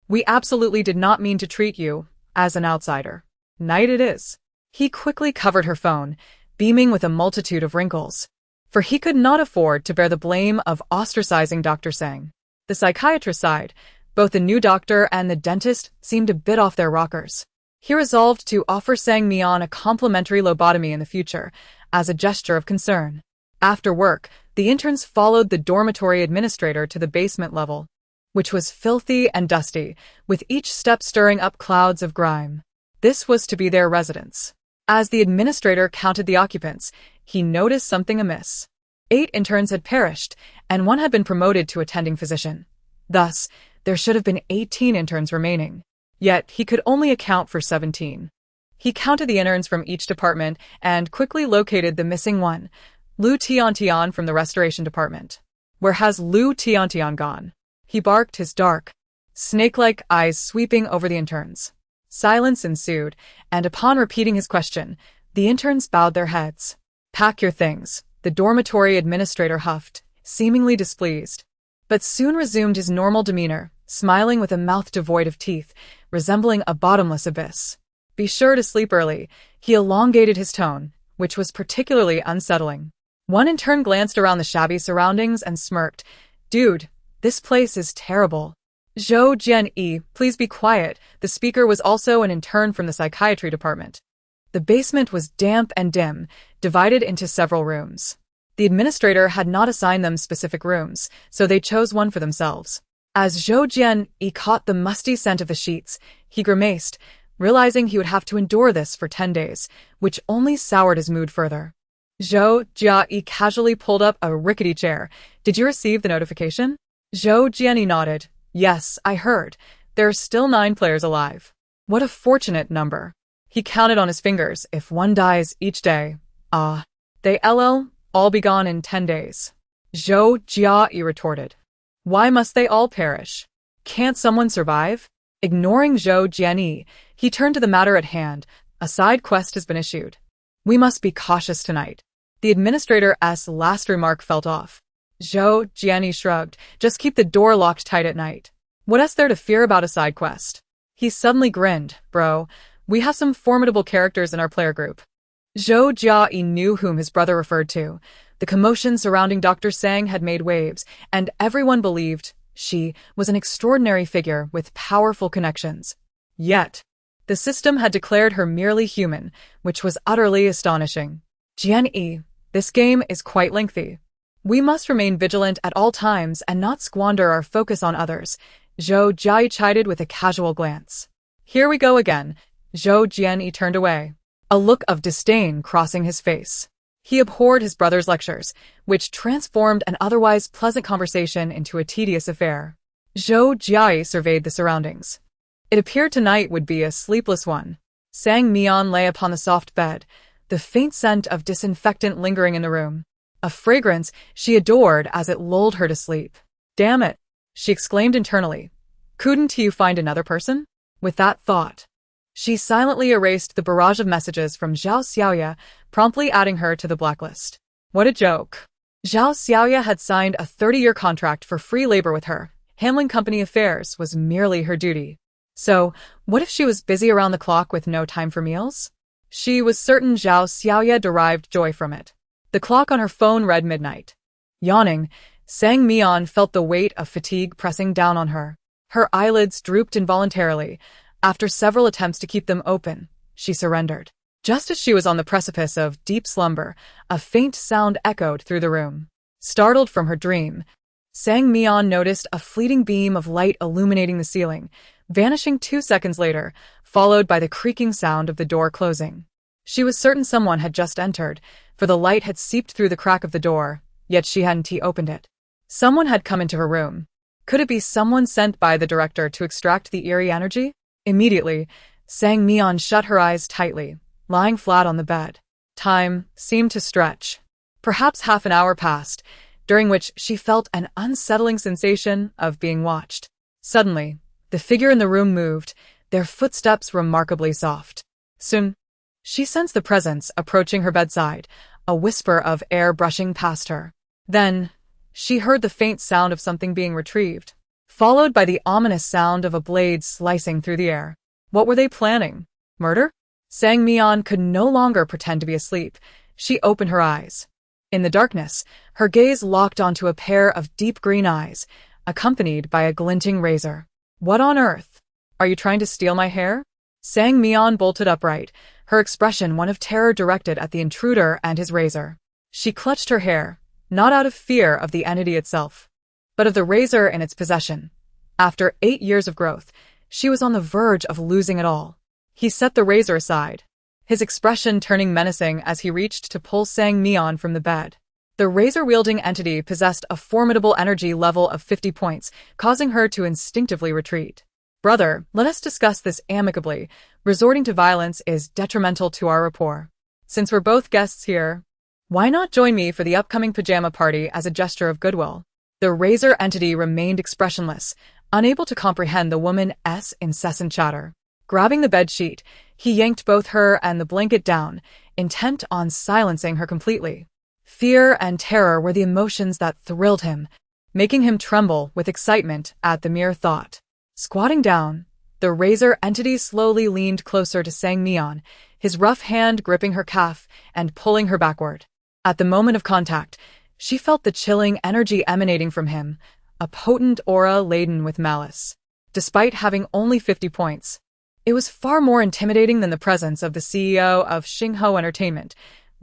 We absolutely did not mean to treat you as an outsider. Night it is. He quickly covered her phone, beaming with a multitude of wrinkles. For he could not afford to bear the blame of ostracizing Dr. Sang. The psychiatrist sighed. Both the new doctor and the dentist seemed a bit off their rockers. He resolved to offer Sang Mian a complimentary lobotomy in the future, as a gesture of concern. After work, the interns followed the dormitory administrator to the basement level, which was filthy and dusty, with each step stirring up clouds of grime. This was to be their residence. As the administrator counted the occupants, he noticed something amiss. 8 interns had perished, and one had been promoted to attending physician. Thus, there should have been 18 interns remaining. Yet, he could only account for 17. He counted the interns from each department and quickly located the missing one, Lu Tiantian from the restoration department. Where has Lu Tiantian gone? He barked, his dark, snake-like eyes sweeping over the interns. Silence ensued, and upon repeating his question, the interns bowed their heads. Pack your things, the dormitory administrator huffed, seemingly displeased, but soon resumed his normal demeanor, smiling with a mouth devoid of teeth, resembling a bottomless abyss. Be sure to sleep early. He elongated his tone, which was particularly unsettling. One intern glanced around the shabby surroundings and smirked. Dude, this place is terrible. Zhou Jianyi, please be quiet. The speaker was also an intern from the psychiatry department. The basement was damp and dim, divided into several rooms. The administrator had not assigned them specific rooms, so they chose one for themselves. As Zhou Jianyi caught the musty scent of the sheets, he grimaced, realizing he would have to endure this for 10 days, which only soured his mood further. Zhou Jianyi casually pulled up a rickety chair. Did you receive the notification? Zhou Jianyi nodded. Yes, I heard. There are still 9 players alive. What a fortunate number. He counted on his fingers. If one dies each day. They'll all be gone in 10 days. Zhou Jianyi retorted. Why must they all perish? Can't someone survive? Ignoring Zhou Jianyi, he turned to the matter at hand. A side quest has been issued. We must be cautious tonight. The administrator's last remark felt off. Zhou Jianyi shrugged. Just keep the door locked tight at night. What is there to fear about a side quest? He suddenly grinned. Bro, we have some formidable characters in our player group. Zhou Jianyi knew whom his brother referred to. The commotion surrounding Dr. Sang had made waves, and everyone believed she was an extraordinary figure with powerful connections. Yet, the system had declared her merely human, which was utterly astonishing. Jianyi, this game is quite lengthy. We must remain vigilant at all times and not squander our focus on others, Zhou Jianyi chided with a casual glance. Here we go again. Zhou Jianyi turned away, a look of disdain crossing his face. He abhorred his brother's lectures, which transformed an otherwise pleasant conversation into a tedious affair. Zhou Jianyi surveyed the surroundings. It appeared tonight would be a sleepless one. Sang Mian lay upon the soft bed, the faint scent of disinfectant lingering in the room. A fragrance she adored as it lulled her to sleep. Damn it, she exclaimed internally. Couldn't you find another person? With that thought, she silently erased the barrage of messages from Zhao Xiaoya, promptly adding her to the blacklist. What a joke. Zhao Xiaoya had signed a 30-year contract for free labor with her. Handling company affairs was merely her duty. So, what if she was busy around the clock with no time for meals? She was certain Zhao Xiaoya derived joy from it. The clock on her phone read midnight. Yawning, Sang Mian felt the weight of fatigue pressing down on her. Her eyelids drooped involuntarily. After several attempts to keep them open, she surrendered. Just as she was on the precipice of deep slumber, a faint sound echoed through the room. Startled from her dream, Sang Mian noticed a fleeting beam of light illuminating the ceiling, vanishing 2 seconds later, followed by the creaking sound of the door closing. She was certain someone had just entered, for the light had seeped through the crack of the door, yet she hadn't opened it. Someone had come into her room. Could it be someone sent by the director to extract the eerie energy? Immediately, Sang Mian shut her eyes tightly, lying flat on the bed. Time seemed to stretch. Perhaps half an hour passed, during which she felt an unsettling sensation of being watched. Suddenly, the figure in the room moved, their footsteps remarkably soft. Soon, she sensed the presence approaching her bedside, a whisper of air brushing past her. Then, she heard the faint sound of something being retrieved, followed by the ominous sound of a blade slicing through the air. What were they planning? Murder? Sang Mian could no longer pretend to be asleep. She opened her eyes. In the darkness, her gaze locked onto a pair of deep green eyes, accompanied by a glinting razor. What on earth? Are you trying to steal my hair? Sang Mian bolted upright, her expression one of terror directed at the intruder and his razor. She clutched her hair, not out of fear of the entity itself, but of the razor in its possession. After 8 years of growth, she was on the verge of losing it all. He set the razor aside, his expression turning menacing as he reached to pull Sang Mian from the bed. The razor-wielding entity possessed a formidable energy level of 50 points, causing her to instinctively retreat. Brother, let us discuss this amicably. Resorting to violence is detrimental to our rapport. Since we're both guests here, why not join me for the upcoming pajama party as a gesture of goodwill? The razor entity remained expressionless, unable to comprehend the woman's incessant chatter. Grabbing the bedsheet, he yanked both her and the blanket down, intent on silencing her completely. Fear and terror were the emotions that thrilled him, making him tremble with excitement at the mere thought. Squatting down, the razor entity slowly leaned closer to Sang Mian, his rough hand gripping her calf and pulling her backward. At the moment of contact, she felt the chilling energy emanating from him, a potent aura laden with malice. Despite having only 50 points, it was far more intimidating than the presence of the CEO of Xingho Entertainment.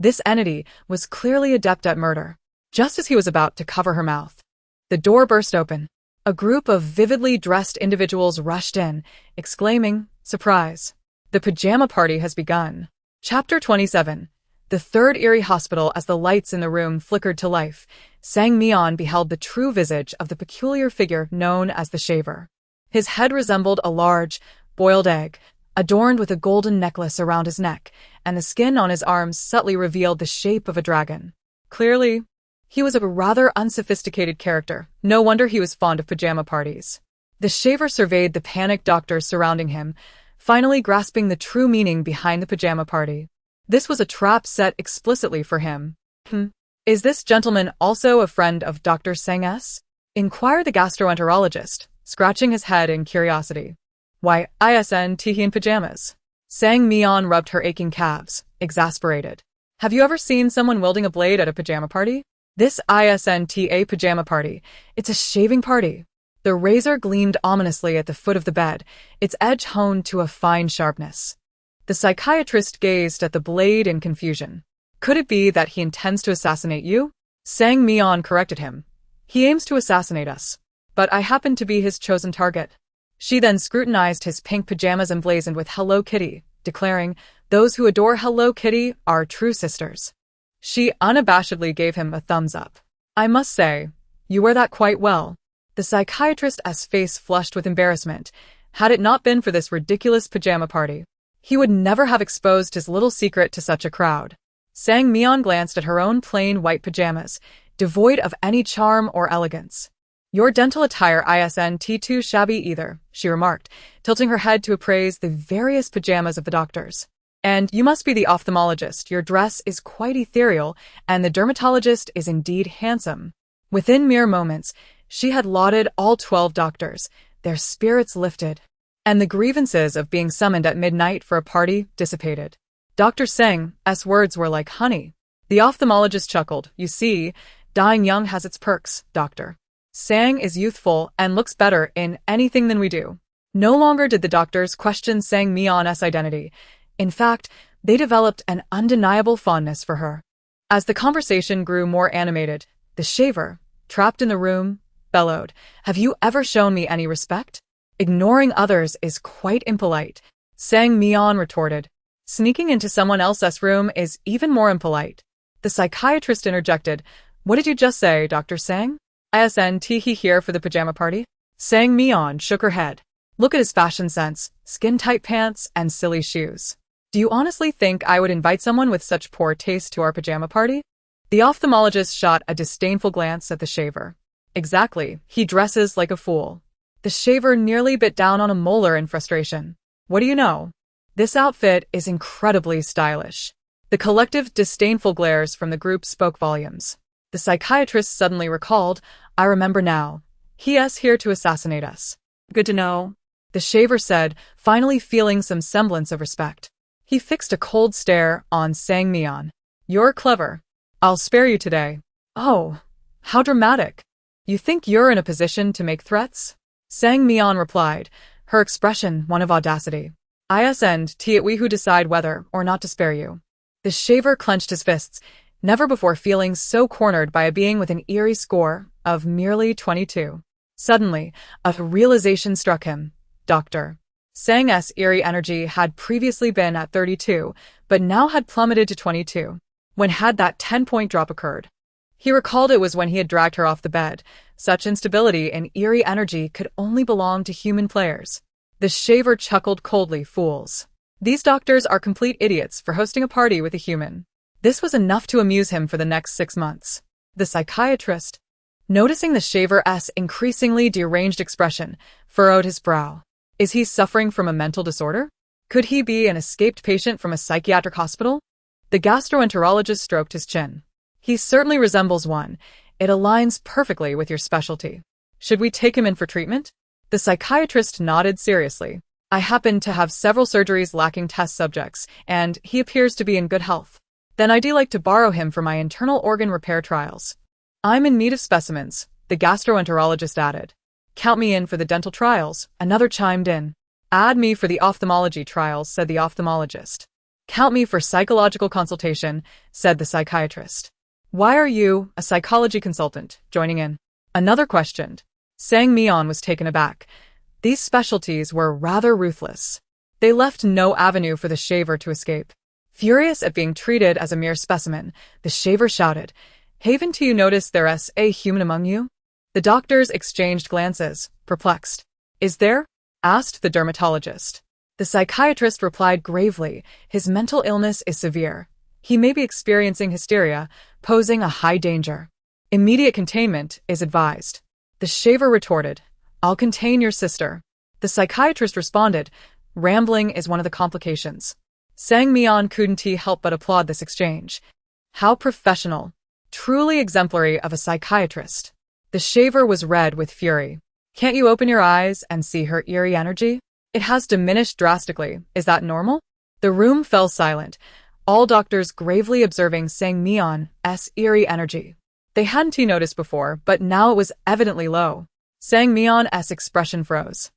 This entity was clearly adept at murder. Just as he was about to cover her mouth, the door burst open. A group of vividly dressed individuals rushed in, exclaiming, "Surprise! The pajama party has begun." Chapter 27. The third Eerie hospital. As the lights in the room flickered to life, Sang Mian beheld the true visage of the peculiar figure known as the Shaver. His head resembled a large, boiled egg, adorned with a golden necklace around his neck, and the skin on his arms subtly revealed the shape of a dragon. Clearly, he was a rather unsophisticated character. No wonder he was fond of pajama parties. The Shaver surveyed the panicked doctors surrounding him, finally grasping the true meaning behind the pajama party. This was a trap set explicitly for him. Is this gentleman also a friend of Dr. Sang's? Inquired the gastroenterologist, scratching his head in curiosity. Why, isn't he in pajamas? Sang Mian rubbed her aching calves, exasperated. Have you ever seen someone wielding a blade at a pajama party? This isn't a pajama party. It's a shaving party. The razor gleamed ominously at the foot of the bed, its edge honed to a fine sharpness. The psychiatrist gazed at the blade in confusion. Could it be that he intends to assassinate you? Sang Mian corrected him. He aims to assassinate us, but I happen to be his chosen target. She then scrutinized his pink pajamas emblazoned with Hello Kitty, declaring, "Those who adore Hello Kitty are true sisters." She unabashedly gave him a thumbs up. "I must say, you wear that quite well." The psychiatrist's face flushed with embarrassment. Had it not been for this ridiculous pajama party, he would never have exposed his little secret to such a crowd. Sang Mian glanced at her own plain white pajamas, devoid of any charm or elegance. "Your dental attire isn't too shabby either," she remarked, tilting her head to appraise the various pajamas of the doctors. "And you must be the ophthalmologist. Your dress is quite ethereal, and the dermatologist is indeed handsome." Within mere moments, she had lauded all 12 doctors, their spirits lifted, and the grievances of being summoned at midnight for a party dissipated. Dr. Sang's words were like honey. The ophthalmologist chuckled. "You see, dying young has its perks, Doctor. Sang is youthful and looks better in anything than we do." No longer did the doctors question Sang Mian's identity. In fact, they developed an undeniable fondness for her. As the conversation grew more animated, the Shaver, trapped in the room, bellowed, "Have you ever shown me any respect? Ignoring others is quite impolite." Sang Mian retorted. "Sneaking into someone else's room is even more impolite." The psychiatrist interjected. "What did you just say, Dr. Sang? Isn't he here for the pajama party?" Sang Mian shook her head. "Look at his fashion sense, skin-tight pants and silly shoes. Do you honestly think I would invite someone with such poor taste to our pajama party?" The ophthalmologist shot a disdainful glance at the Shaver. "Exactly, he dresses like a fool." The Shaver nearly bit down on a molar in frustration. "What do you know? This outfit is incredibly stylish." The collective disdainful glares from the group spoke volumes. The psychiatrist suddenly recalled, "I remember now. He is here to assassinate us." "Good to know," the Shaver said, finally feeling some semblance of respect. He fixed a cold stare on Sang Mian. "You're clever. I'll spare you today." "Oh, how dramatic. You think you're in a position to make threats?" Sang Mian replied, her expression one of audacity. "Isn't it we who decide whether or not to spare you?" The Shaver clenched his fists, never before feeling so cornered by a being with an eerie score of merely 22. Suddenly, a realization struck him. Dr. Sang's eerie energy had previously been at 32, but now had plummeted to 22. When had that 10-point drop occurred? He recalled it was when he had dragged her off the bed. Such instability and eerie energy could only belong to human players. The shaver chuckled coldly, fools. These doctors are complete idiots for hosting a party with a human. This was enough to amuse him for the next 6 months. The psychiatrist, noticing the shaver's increasingly deranged expression, furrowed his brow. Is he suffering from a mental disorder? Could he be an escaped patient from a psychiatric hospital? The gastroenterologist stroked his chin. He certainly resembles one. It aligns perfectly with your specialty. Should we take him in for treatment? The psychiatrist nodded seriously. I happen to have several surgeries lacking test subjects, and he appears to be in good health. Then I'd like to borrow him for my internal organ repair trials. I'm in need of specimens, the gastroenterologist added. Count me in for the dental trials, another chimed in. Add me for the ophthalmology trials, said the ophthalmologist. Count me for psychological consultation, said the psychiatrist. Why are you, a psychology consultant, joining in? Another questioned. Sang Mian was taken aback. These specialties were rather ruthless. They left no avenue for the shaver to escape. Furious at being treated as a mere specimen, the shaver shouted, Haven't you noticed there's a human among you? The doctors exchanged glances, perplexed. Is there? Asked the dermatologist. The psychiatrist replied gravely, his mental illness is severe. He may be experiencing hysteria, posing a high danger. Immediate containment is advised. The shaver retorted, I'll contain your sister. The psychiatrist responded, rambling is one of the complications. Sang Mian couldn't help but applaud this exchange. How professional. Truly exemplary of a psychiatrist. The shaver was red with fury. Can't you open your eyes and see her eerie energy? It has diminished drastically. Is that normal? The room fell silent, all doctors gravely observing Sang Mian's eerie energy. They hadn't noticed before, but now it was evidently low. Sang Mian's expression froze.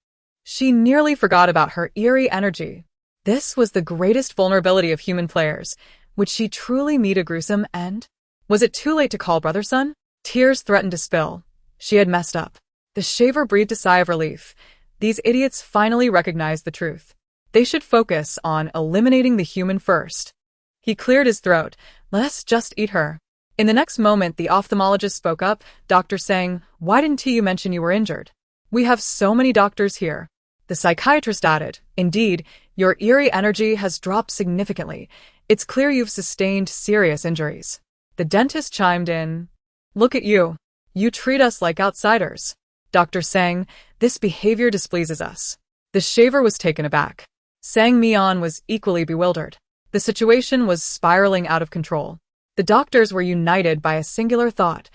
She nearly forgot about her eerie energy. This was the greatest vulnerability of human players. Would she truly meet a gruesome end? Was it too late to call brother son? Tears threatened to spill. She had messed up. The shaver breathed a sigh of relief. These idiots finally recognized the truth. They should focus on eliminating the human first. He cleared his throat. Let's just eat her. In the next moment, the ophthalmologist spoke up. Dr. Sang, why didn't you mention you were injured? We have so many doctors here. The psychiatrist added, indeed, your eerie energy has dropped significantly. It's clear you've sustained serious injuries. The dentist chimed in. Look at you. You treat us like outsiders. Dr. Sang, this behavior displeases us. The shaver was taken aback. Sang Mian was equally bewildered. The situation was spiraling out of control. The doctors were united by a singular thought.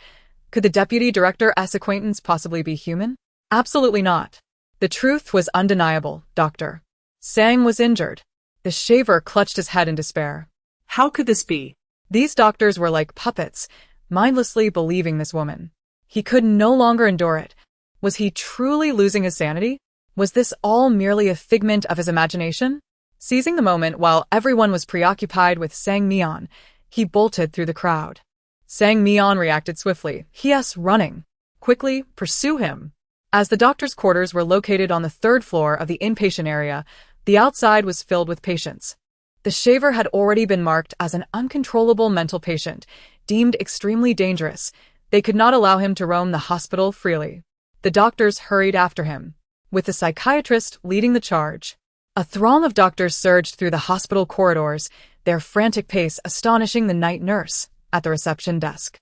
Could the deputy director's acquaintance possibly be human? Absolutely not. The truth was undeniable, Doctor. Sang was injured. The shaver clutched his head in despair. How could this be? These doctors were like puppets, mindlessly believing this woman. He could no longer endure it. Was he truly losing his sanity? Was this all merely a figment of his imagination? Seizing the moment while everyone was preoccupied with Sang Mian, he bolted through the crowd. Sang Mian reacted swiftly. He.s. running. Quickly, pursue him. As the doctor's quarters were located on the 3rd floor of the inpatient area, the outside was filled with patients. The shaver had already been marked as an uncontrollable mental patient, deemed extremely dangerous. They could not allow him to roam the hospital freely. The doctors hurried after him, with the psychiatrist leading the charge. A throng of doctors surged through the hospital corridors, their frantic pace astonishing the night nurse at the reception desk.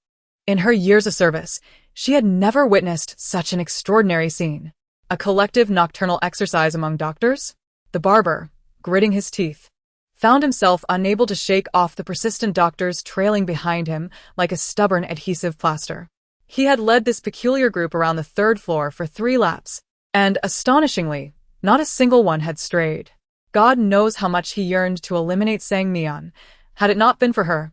In her years of service, she had never witnessed such an extraordinary scene. A collective nocturnal exercise among doctors? The barber, gritting his teeth, found himself unable to shake off the persistent doctors trailing behind him like a stubborn adhesive plaster. He had led this peculiar group around the 3rd floor for 3 laps, and, astonishingly, not a single one had strayed. God knows how much he yearned to eliminate Sang Mian. Had it not been for her,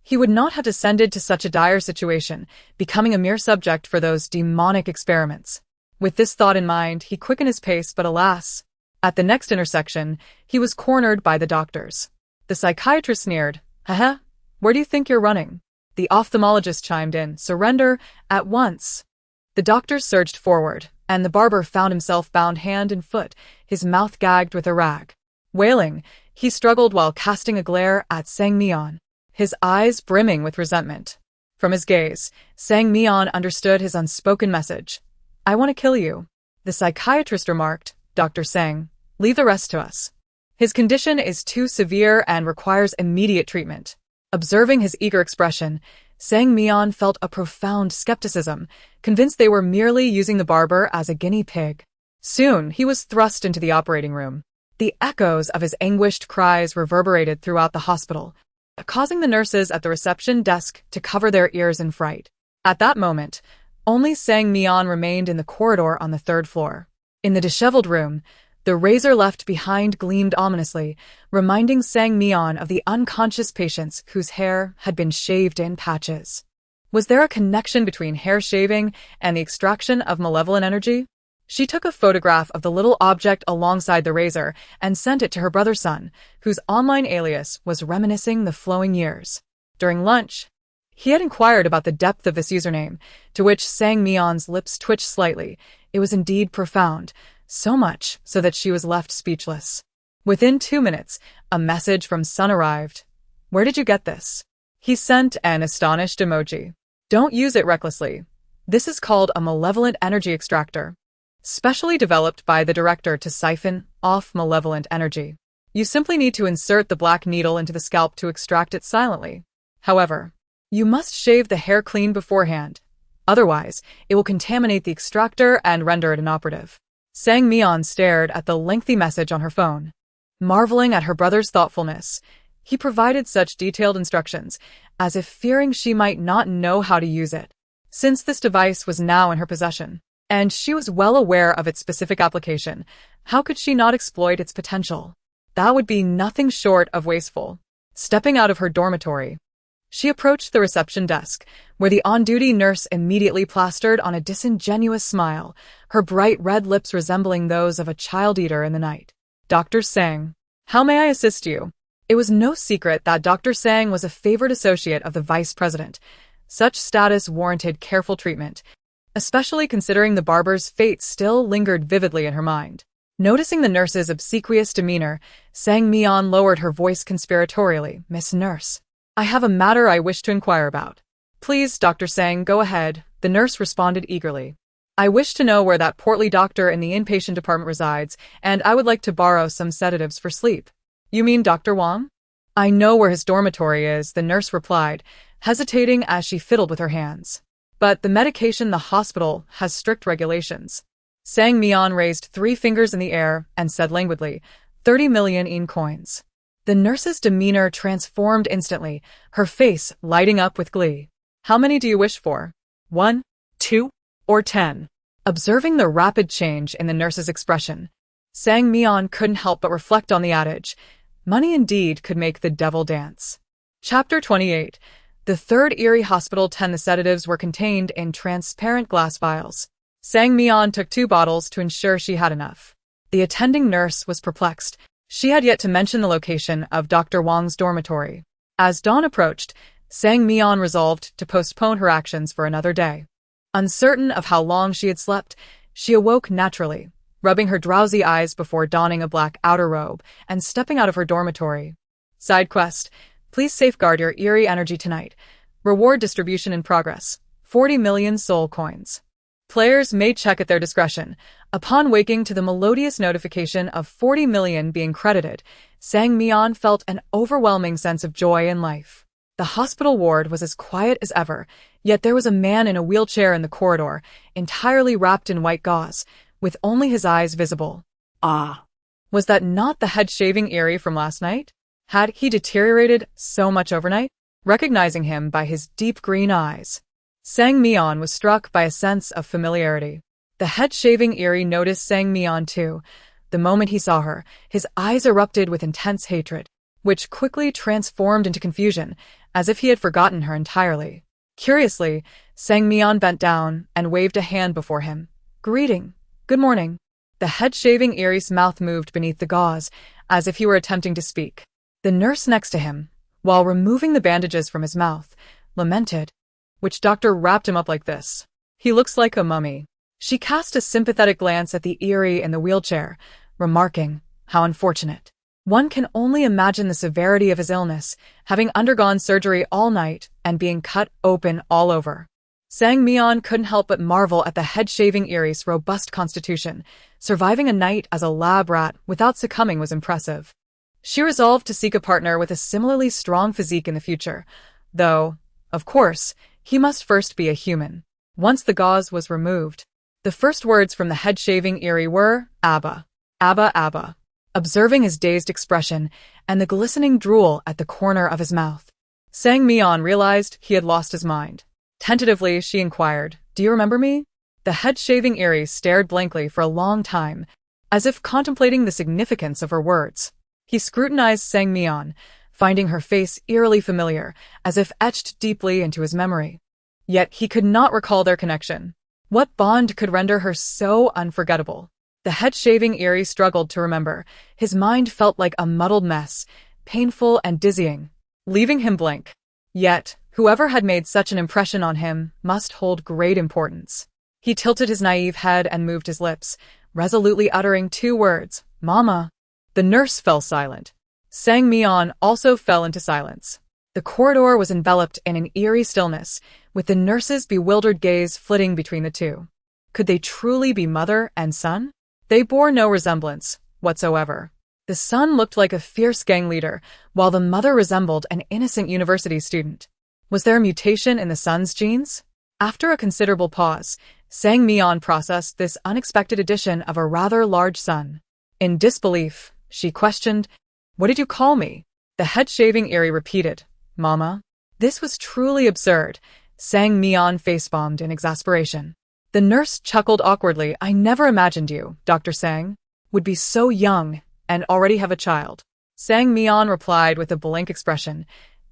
he would not have descended to such a dire situation, becoming a mere subject for those demonic experiments. With this thought in mind, he quickened his pace, but alas, at the next intersection, he was cornered by the doctors. The psychiatrist sneered. Haha, where do you think you're running? The ophthalmologist chimed in. Surrender at once. The doctors surged forward, and the barber found himself bound hand and foot, his mouth gagged with a rag. Wailing, he struggled while casting a glare at Sang Mian, his eyes brimming with resentment. From his gaze, Sang Mian understood his unspoken message. I want to kill you. The psychiatrist remarked, Dr. Sang, leave the rest to us. His condition is too severe and requires immediate treatment. Observing his eager expression, Sang Mian felt a profound skepticism, convinced they were merely using the barber as a guinea pig. Soon, he was thrust into the operating room. The echoes of his anguished cries reverberated throughout the hospital, causing the nurses at the reception desk to cover their ears in fright. At that moment, only Sang Mian remained in the corridor on the third floor. In the disheveled room, the razor left behind gleamed ominously, reminding Sang Mian of the unconscious patients whose hair had been shaved in patches. Was there a connection between hair shaving and the extraction of malevolent energy? She took a photograph of the little object alongside the razor and sent it to her brother's son, whose online alias was reminiscing the flowing years. During lunch, he had inquired about the depth of this username, to which Sang Mian's lips twitched slightly. It was indeed profound, so much so that she was left speechless. Within 2 minutes, a message from Sun arrived. Where did you get this? He sent an astonished emoji. Don't use it recklessly. This is called a malevolent energy extractor, specially developed by the director to siphon off malevolent energy. You simply need to insert the black needle into the scalp to extract it silently. However, you must shave the hair clean beforehand. Otherwise, it will contaminate the extractor and render it inoperative. Sang Mian stared at the lengthy message on her phone. Marveling at her brother's thoughtfulness, he provided such detailed instructions, as if fearing she might not know how to use it. Since this device was now in her possession, and she was well aware of its specific application, how could she not exploit its potential? That would be nothing short of wasteful. Stepping out of her dormitory, she approached the reception desk, where the on-duty nurse immediately plastered on a disingenuous smile, her bright red lips resembling those of a child-eater in the night. Dr. Sang, how may I assist you? It was no secret that Dr. Sang was a favored associate of the vice president. Such status warranted careful treatment, especially considering the barber's fate still lingered vividly in her mind. Noticing the nurse's obsequious demeanor, Sang Mian lowered her voice conspiratorially. Miss Nurse, I have a matter I wish to inquire about. Please, Dr. Sang, go ahead, the nurse responded eagerly. I wish to know where that portly doctor in the inpatient department resides, and I would like to borrow some sedatives for sleep. You mean Dr. Wang? I know where his dormitory is, the nurse replied, hesitating as she fiddled with her hands. But the medication the hospital has strict regulations. Sang Mian raised 3 fingers in the air and said languidly, 30 million in coins. The nurse's demeanor transformed instantly, her face lighting up with glee. How many do you wish for? 1, 2, or 10? Observing the rapid change in the nurse's expression, Sang Mian couldn't help but reflect on the adage, money indeed could make the devil dance. Chapter 28. The third Eerie Hospital 10. The sedatives were contained in transparent glass vials. Sang Mian took 2 bottles to ensure she had enough. The attending nurse was perplexed. She had yet to mention the location of Dr. Wang's dormitory. As dawn approached, Sang Mian resolved to postpone her actions for another day. Uncertain of how long she had slept, she awoke naturally, rubbing her drowsy eyes before donning a black outer robe and stepping out of her dormitory. Side quest. Please safeguard your eerie energy tonight. Reward distribution in progress. 40 million soul coins. Players may check at their discretion. Upon waking to the melodious notification of 40 million being credited, Sang Mian felt an overwhelming sense of joy in life. The hospital ward was as quiet as ever, yet there was a man in a wheelchair in the corridor, entirely wrapped in white gauze, with only his eyes visible. Ah! Was that not the head-shaving Eerie from last night? Had he deteriorated so much overnight? Recognizing him by his deep green eyes, Sang Mian was struck by a sense of familiarity. The head-shaving Eerie noticed Sang Mian too. The moment he saw her, his eyes erupted with intense hatred, which quickly transformed into confusion, as if he had forgotten her entirely. Curiously, Sang Mian bent down and waved a hand before him. Greeting. Good morning. The head-shaving Eerie's mouth moved beneath the gauze, as if he were attempting to speak. The nurse next to him, while removing the bandages from his mouth, lamented. Which doctor wrapped him up like this? He looks like a mummy. She cast a sympathetic glance at the Eerie in the wheelchair, remarking, how unfortunate. One can only imagine the severity of his illness, having undergone surgery all night and being cut open all over. Sang Mian couldn't help but marvel at the head-shaving Eerie's robust constitution. Surviving a night as a lab rat without succumbing was impressive. She resolved to seek a partner with a similarly strong physique in the future, though, of course, he must first be a human. Once the gauze was removed, the first words from the head-shaving Eerie were, "Abba. Abba, Abba." Observing his dazed expression and the glistening drool at the corner of his mouth, Sang Mian realized he had lost his mind. Tentatively, she inquired, "Do you remember me?" The head-shaving Eerie stared blankly for a long time, as if contemplating the significance of her words. He scrutinized Sang Mian, finding her face eerily familiar, as if etched deeply into his memory. Yet he could not recall their connection. What bond could render her so unforgettable? The head-shaving Eerie struggled to remember. His mind felt like a muddled mess, painful and dizzying, leaving him blank. Yet, whoever had made such an impression on him must hold great importance. He tilted his naive head and moved his lips, resolutely uttering 2 words, "Mama." The nurse fell silent. Sang Mian also fell into silence. The corridor was enveloped in an eerie stillness, with the nurse's bewildered gaze flitting between the two. Could they truly be mother and son? They bore no resemblance whatsoever. The son looked like a fierce gang leader, while the mother resembled an innocent university student. Was there a mutation in the son's genes? After a considerable pause, Sang Mian processed this unexpected addition of a rather large son. In disbelief, she questioned, "What did you call me?" The head-shaving Eerie repeated, "Mama." This was truly absurd. Sang Mian face-bombed in exasperation. The nurse chuckled awkwardly. "I never imagined you, Dr. Sang, would be so young and already have a child." Sang Mian replied with a blank expression,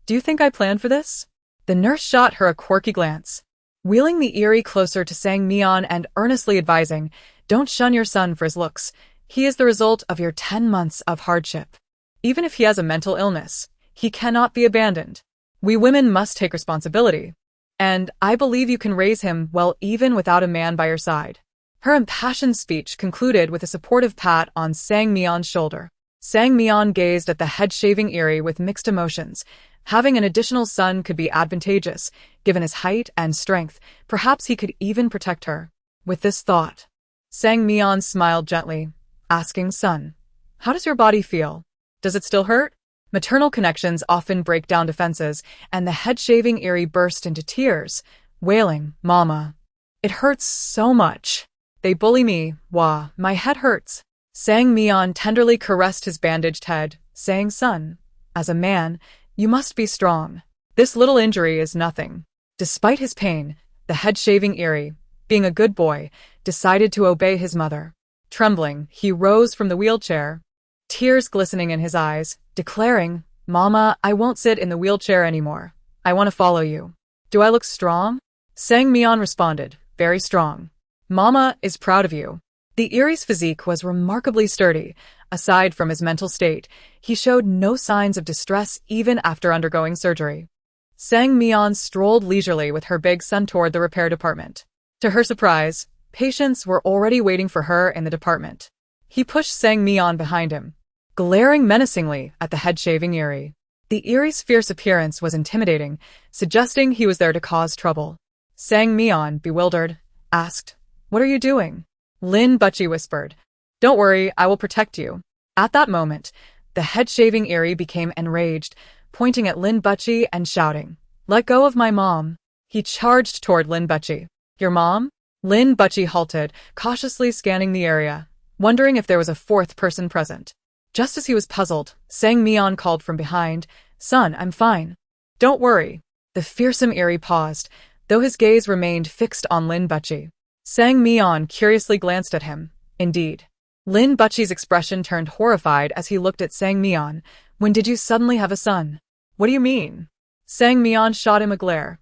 "Do you think I planned for this?" The nurse shot her a quirky glance, wheeling the Eerie closer to Sang Mian and earnestly advising, "Don't shun your son for his looks. He is the result of your 10 months of hardship. Even if he has a mental illness, he cannot be abandoned. We women must take responsibility. And I believe you can raise him well even without a man by your side." Her impassioned speech concluded with a supportive pat on Sang Mian's shoulder. Sang Mian gazed at the head-shaving Eerie with mixed emotions. Having an additional son could be advantageous, given his height and strength. Perhaps he could even protect her. With this thought, Sang Mian smiled gently, asking, "Son, how does your body feel? Does it still hurt?" Maternal connections often break down defenses, and the head-shaving Eerie burst into tears, wailing, "Mama, it hurts so much. They bully me. Wah, my head hurts." Sang Mian tenderly caressed his bandaged head, saying, "Son, as a man, you must be strong. This little injury is nothing." Despite his pain, the head-shaving Eerie, being a good boy, decided to obey his mother. Trembling, he rose from the wheelchair, tears glistening in his eyes, declaring, "Mama, I won't sit in the wheelchair anymore. I want to follow you." "Do I look strong?" Sang Mian responded, "Very strong. Mama is proud of you." The Eerie's physique was remarkably sturdy. Aside from his mental state, he showed no signs of distress even after undergoing surgery. Sang Mian strolled leisurely with her big son toward the repair department. To her surprise, patients were already waiting for her in the department. He pushed Sang Mian behind him, glaring menacingly at the head-shaving Eerie. The Eerie's fierce appearance was intimidating, suggesting he was there to cause trouble. Sang Mian, bewildered, asked, "What are you doing?" Lin Butchie whispered, "Don't worry, I will protect you." At that moment, the head-shaving Eerie became enraged, pointing at Lin Butchie and shouting, "Let go of my mom." He charged toward Lin Butchie. "Your mom?" Lin Butchie halted, cautiously scanning the area, wondering if there was a 4th person present. Just as he was puzzled, Sang Mian called from behind, "Son, I'm fine. Don't worry." The fearsome Eerie paused, though his gaze remained fixed on Lin Butchie. Sang Mian curiously glanced at him. Indeed, Lin Butchie's expression turned horrified as he looked at Sang Mian. "When did you suddenly have a son?" "What do you mean?" Sang Mian shot him a glare.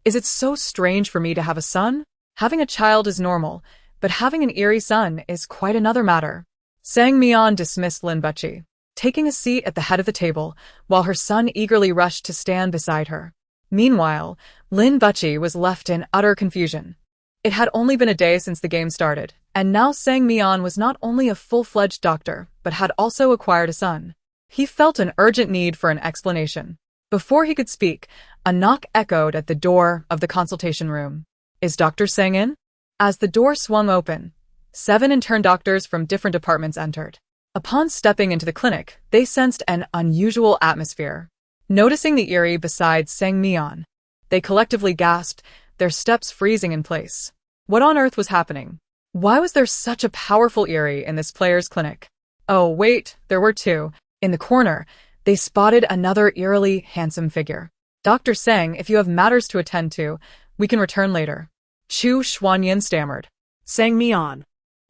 "Is it so strange for me to have a son? Having a child is normal, but having an Eerie son is quite another matter." Sang Mian dismissed Lin Butchie, taking a seat at the head of the table, while her son eagerly rushed to stand beside her. Meanwhile, Lin Butchie was left in utter confusion. It had only been a day since the game started, and now Sang Mian was not only a full-fledged doctor, but had also acquired a son. He felt an urgent need for an explanation. Before he could speak, a knock echoed at the door of the consultation room. Is Dr. Seng in? As the door swung open, 7 intern doctors from different departments entered. Upon stepping into the clinic, they sensed an unusual atmosphere. Noticing the Eerie beside Sang Mian, they collectively gasped, their steps freezing in place. What on earth was happening? Why was there such a powerful Eerie in this player's clinic? Oh, wait, there were 2. In the corner, they spotted another eerily handsome figure. Dr. Seng, if you have matters to attend to, we can return later. Chu Xuanyan stammered. Sang Mian.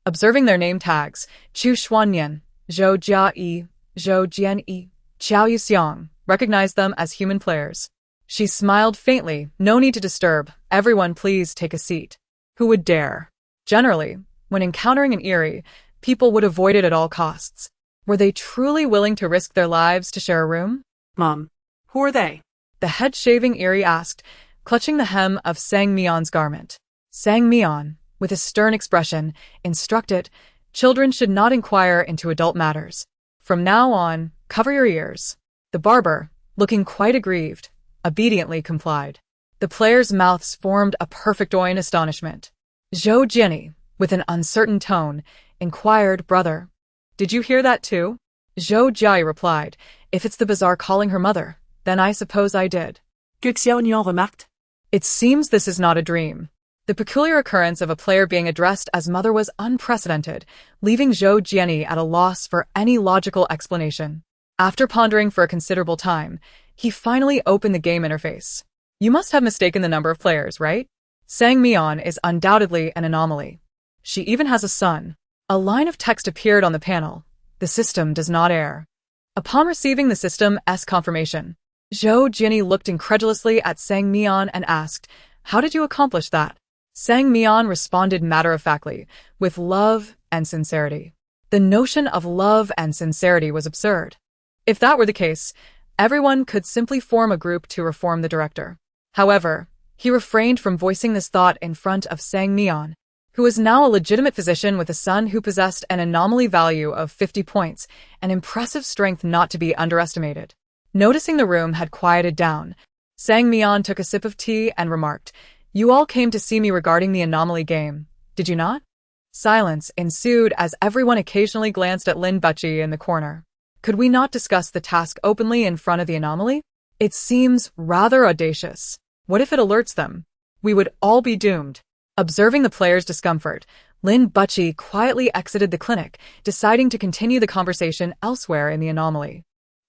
Observing their name tags, Chu Xuanyan, Zhou Jia Zhou Jianyi, Xiao Yuxiang, recognized them as human players. She smiled faintly. No need to disturb. Everyone please take a seat. Who would dare? Generally, when encountering an Eerie, people would avoid it at all costs. Were they truly willing to risk their lives to share a room? Mom, who are they? The head-shaving Eerie asked, clutching the hem of Sang Mian's garment. Sang Mian, with a stern expression, instructed, children should not inquire into adult matters. From now on, cover your ears. The barber, looking quite aggrieved, obediently complied. The players' mouths formed a perfect O in astonishment. Zhou Jianyi, with an uncertain tone, inquired, brother, did you hear that too? Zhou Jianyi replied, if it's the bazaar calling her mother, then I suppose I did. Que Xiaonian remarqued. It seems this is not a dream. The peculiar occurrence of a player being addressed as mother was unprecedented, leaving Zhou Jianyi at a loss for any logical explanation. After pondering for a considerable time, he finally opened the game interface. You must have mistaken the number of players, right? Sang Mian is undoubtedly an anomaly. She even has a son. A line of text appeared on the panel. The system does not err. Upon receiving the system's confirmation, Zhou Jianyi looked incredulously at Sang Mian and asked, how did you accomplish that? Sang Mian responded matter-of-factly, with love and sincerity. The notion of love and sincerity was absurd. If that were the case, everyone could simply form a group to reform the director. However, he refrained from voicing this thought in front of Sang Mian, who was now a legitimate physician with a son who possessed an anomaly value of 50 points, an impressive strength not to be underestimated. Noticing the room had quieted down, Sang Mian took a sip of tea and remarked, you all came to see me regarding the anomaly game, did you not? Silence ensued as everyone occasionally glanced at Lin Buchi in the corner. Could we not discuss the task openly in front of the anomaly? It seems rather audacious. What if it alerts them? We would all be doomed. Observing the players' discomfort, Lin Buchi quietly exited the clinic, deciding to continue the conversation elsewhere in the anomaly.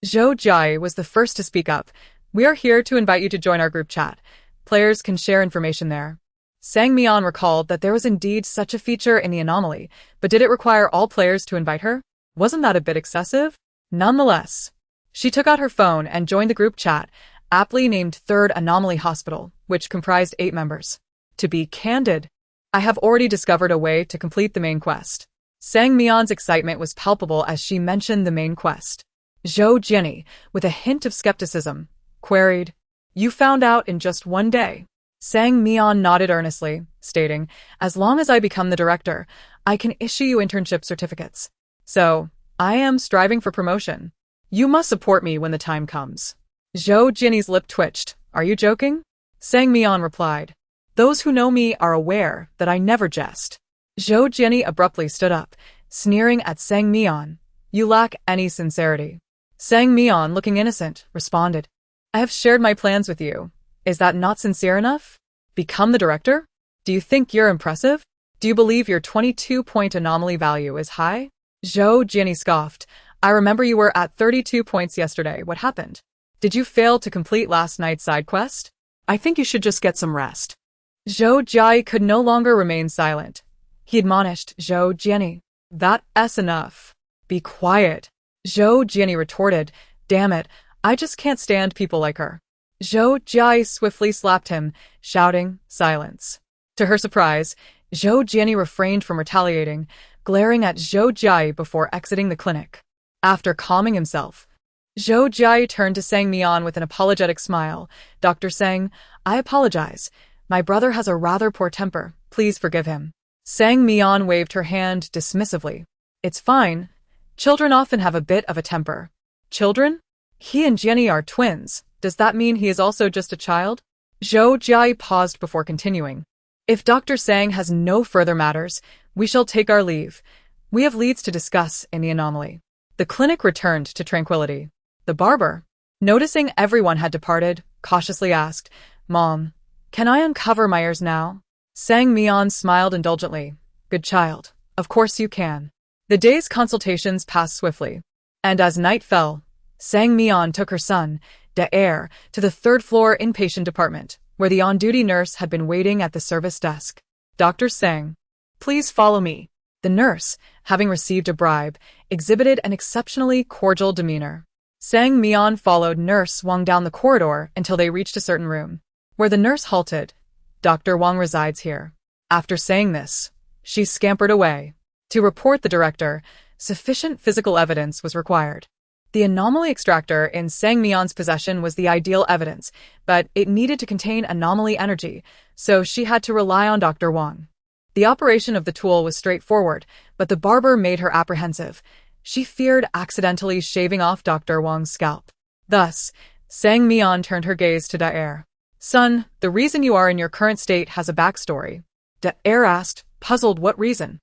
Zhou Jianyi was the first to speak up. We are here to invite you to join our group chat. Players can share information there. Sang Mian recalled that there was indeed such a feature in the anomaly, but did it require all players to invite her? Wasn't that a bit excessive? Nonetheless, she took out her phone and joined the group chat, aptly named Third Anomaly Hospital, which comprised 8 members. To be candid, I have already discovered a way to complete the main quest. Sang Mian's excitement was palpable as she mentioned the main quest. Zhou Jianyi, with a hint of skepticism, queried, you found out in just one day. Sang Mian nodded earnestly, stating, as long as I become the director, I can issue you internship certificates. So, I am striving for promotion. You must support me when the time comes. Zhou Jianyi's lip twitched. Are you joking? Sang Mian replied, those who know me are aware that I never jest. Zhou Jianyi abruptly stood up, sneering at Sang Mian. You lack any sincerity. Sang Mian, looking innocent, responded, I have shared my plans with you. Is that not sincere enough? Become the director? Do you think you're impressive? Do you believe your 22-point anomaly value is high? Zhou Jianyi scoffed. I remember you were at 32 points yesterday. What happened? Did you fail to complete last night's side quest? I think you should just get some rest. Zhou Jianyi could no longer remain silent. He admonished Zhou Jianyi. That's enough. Be quiet. Zhou Jianyi retorted, damn it, I just can't stand people like her. Zhou Jianyi swiftly slapped him, shouting, silence. To her surprise, Zhou Jianyi refrained from retaliating, glaring at Zhou Jianyi before exiting the clinic. After calming himself, Zhou Jianyi turned to Sang Mian with an apologetic smile. Dr. Sang, I apologize. My brother has a rather poor temper. Please forgive him. Sang Mian waved her hand dismissively. It's fine. Children often have a bit of a temper. Children? He and Jenny are twins. Does that mean he is also just a child? Zhou Jiai paused before continuing. If Dr. Sang has no further matters, we shall take our leave. We have leads to discuss in the anomaly. The clinic returned to tranquility. The barber, noticing everyone had departed, cautiously asked, Mom, can I uncover my ears now? Sang Mian smiled indulgently. Good child, of course you can. The day's consultations passed swiftly, and as night fell, Sang Mian took her son, Daer, to the third-floor inpatient department, where the on-duty nurse had been waiting at the service desk. Dr. Sang, please follow me. The nurse, having received a bribe, exhibited an exceptionally cordial demeanor. Sang Mian followed Nurse Wang down the corridor until they reached a certain room, where the nurse halted. Dr. Wang resides here. After saying this, she scampered away. To report the director, sufficient physical evidence was required. The anomaly extractor in Sang Mian's possession was the ideal evidence, but it needed to contain anomaly energy, so she had to rely on Dr. Wang. The operation of the tool was straightforward, but the barber made her apprehensive. She feared accidentally shaving off Dr. Wang's scalp. Thus, Sang Mian turned her gaze to Daer. Son, the reason you are in your current state has a backstory. Daer asked, puzzled what reason.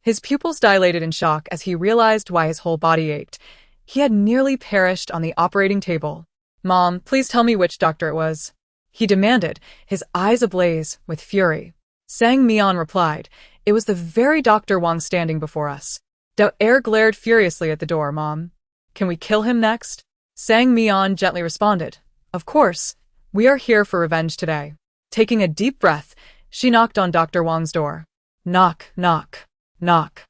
His pupils dilated in shock as he realized why his whole body ached. He had nearly perished on the operating table. Mom, please tell me which doctor it was. He demanded, his eyes ablaze with fury. Sang Mian replied, it was the very Dr. Wang standing before us. Daer glared furiously at the door. Mom, can we kill him next? Sang Mian gently responded, of course, we are here for revenge today. Taking a deep breath, she knocked on Dr. Wang's door. Knock, knock, knock,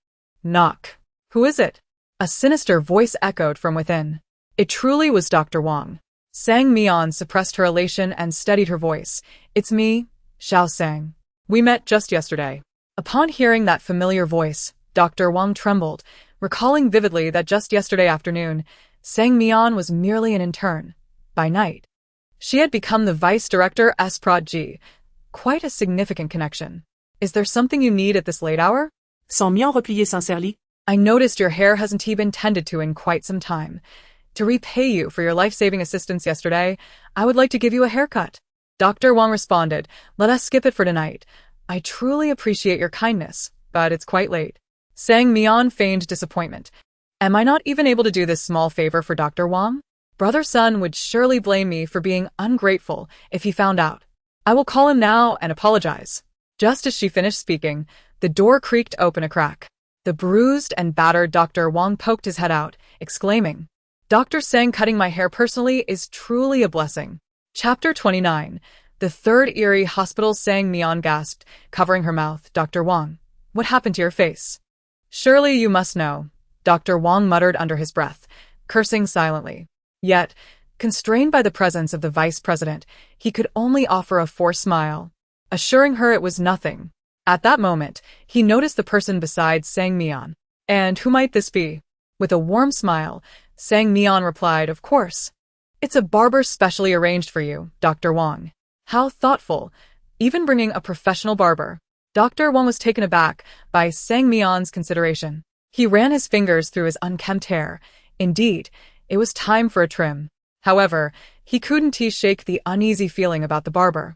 knock. Who is it? A sinister voice echoed from within. It truly was Dr. Wang. Sang Mian suppressed her elation and steadied her voice. It's me, Xiao Sang. We met just yesterday. Upon hearing that familiar voice, Dr. Wang trembled, recalling vividly that just yesterday afternoon, Sang Mian was merely an intern. By night, she had become the vice director Esprot G. Quite a significant connection. Is there something you need at this late hour? Sans Mian replier sincèrely. I noticed your hair hasn't been tended to in quite some time. To repay you for your life-saving assistance yesterday, I would like to give you a haircut. Dr. Wang responded, let us skip it for tonight. I truly appreciate your kindness, but it's quite late. Sang Mian feigned disappointment. Am I not even able to do this small favor for Dr. Wang? Brother Sun would surely blame me for being ungrateful if he found out. I will call him now and apologize. Just as she finished speaking, the door creaked open a crack. The bruised and battered Dr. Wang poked his head out, exclaiming, Dr. Sang cutting my hair personally is truly a blessing. Chapter 29. The third Eerie hospital. Sang Mian gasped, covering her mouth. Dr. Wang, what happened to your face? Surely you must know, Dr. Wang muttered under his breath, cursing silently. Yet, constrained by the presence of the vice president, he could only offer a forced smile, assuring her it was nothing. At that moment, he noticed the person beside Sang Mian. And who might this be? With a warm smile, Sang Mian replied, of course. It's a barber specially arranged for you, Dr. Wang. How thoughtful, even bringing a professional barber. Dr. Wang was taken aback by Sang Mian's consideration. He ran his fingers through his unkempt hair. Indeed, it was time for a trim. However, he couldn't shake the uneasy feeling about the barber,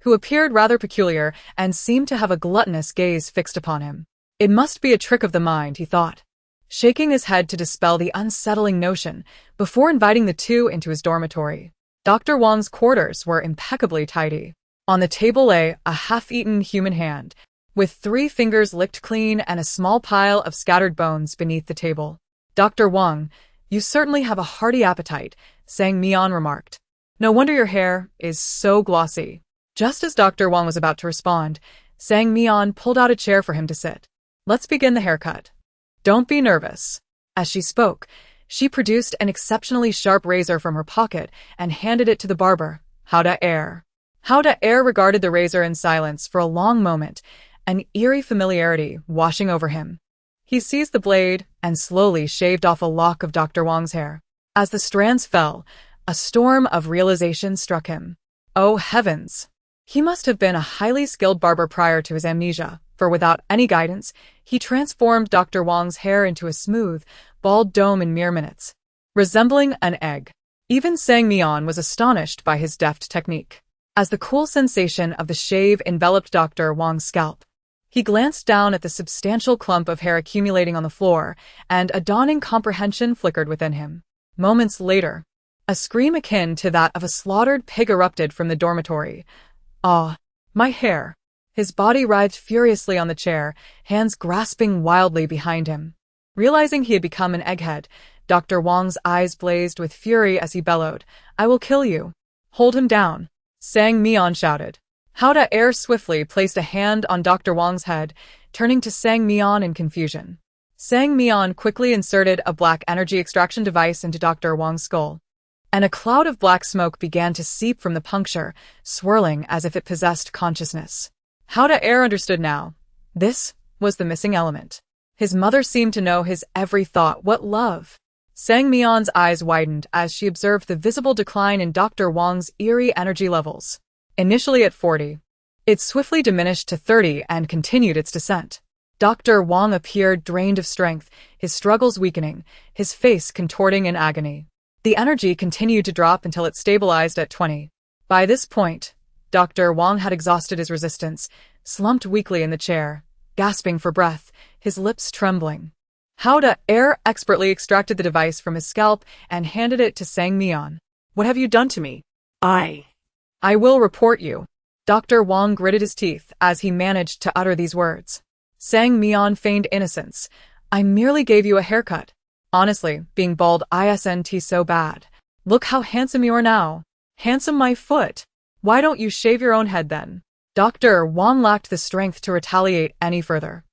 who appeared rather peculiar and seemed to have a gluttonous gaze fixed upon him. It must be a trick of the mind, he thought, shaking his head to dispel the unsettling notion before inviting the two into his dormitory. Dr. Wang's quarters were impeccably tidy. On the table lay a half-eaten human hand, with 3 fingers licked clean and a small pile of scattered bones beneath the table. Dr. Wang, you certainly have a hearty appetite, Sang Mian remarked. No wonder your hair is so glossy. Just as Dr. Wang was about to respond, Sang Mian pulled out a chair for him to sit. Let's begin the haircut. Don't be nervous. As she spoke, she produced an exceptionally sharp razor from her pocket and handed it to the barber. How Daer regarded the razor in silence for a long moment, an eerie familiarity washing over him. He seized the blade and slowly shaved off a lock of Dr. Wang's hair. As the strands fell, a storm of realization struck him. Oh heavens! He must have been a highly skilled barber prior to his amnesia, for without any guidance, he transformed Dr. Wang's hair into a smooth, bald dome in mere minutes. resembling an egg. Even Sang Mian was astonished by his deft technique. As the cool sensation of the shave enveloped Dr. Wang's scalp, he glanced down at the substantial clump of hair accumulating on the floor, and a dawning comprehension flickered within him. Moments later, a scream akin to that of a slaughtered pig erupted from the dormitory. "Ah, my hair!" His body writhed furiously on the chair, hands grasping wildly behind him. Realizing he had become an egghead, Dr. Wang's eyes blazed with fury as he bellowed, "I will kill you. Hold him down." Sang Mian shouted. Howda Air swiftly placed a hand on Dr. Wang's head, turning to Sang Mian in confusion. Sang Mian quickly inserted a black energy extraction device into Dr. Wang's skull, and a cloud of black smoke began to seep from the puncture, swirling as if it possessed consciousness. Howda Air understood now. This was the missing element. His mother seemed to know his every thought. What love! Sang Mian's eyes widened as she observed the visible decline in Dr. Wang's eerie energy levels. Initially at 40, it swiftly diminished to 30 and continued its descent. Dr. Wang appeared drained of strength, his struggles weakening, his face contorting in agony. The energy continued to drop until it stabilized at 20. By this point, Dr. Wang had exhausted his resistance, slumped weakly in the chair, gasping for breath, his lips trembling. Howda Air expertly extracted the device from his scalp and handed it to Sang Mian. "What have you done to me?" I will report you." Dr. Wang gritted his teeth as he managed to utter these words. Sang Mian feigned innocence. "I merely gave you a haircut. Honestly, being bald isn't so bad. Look how handsome you are now." "Handsome my foot. Why don't you shave your own head then?" Dr. Wang lacked the strength to retaliate any further.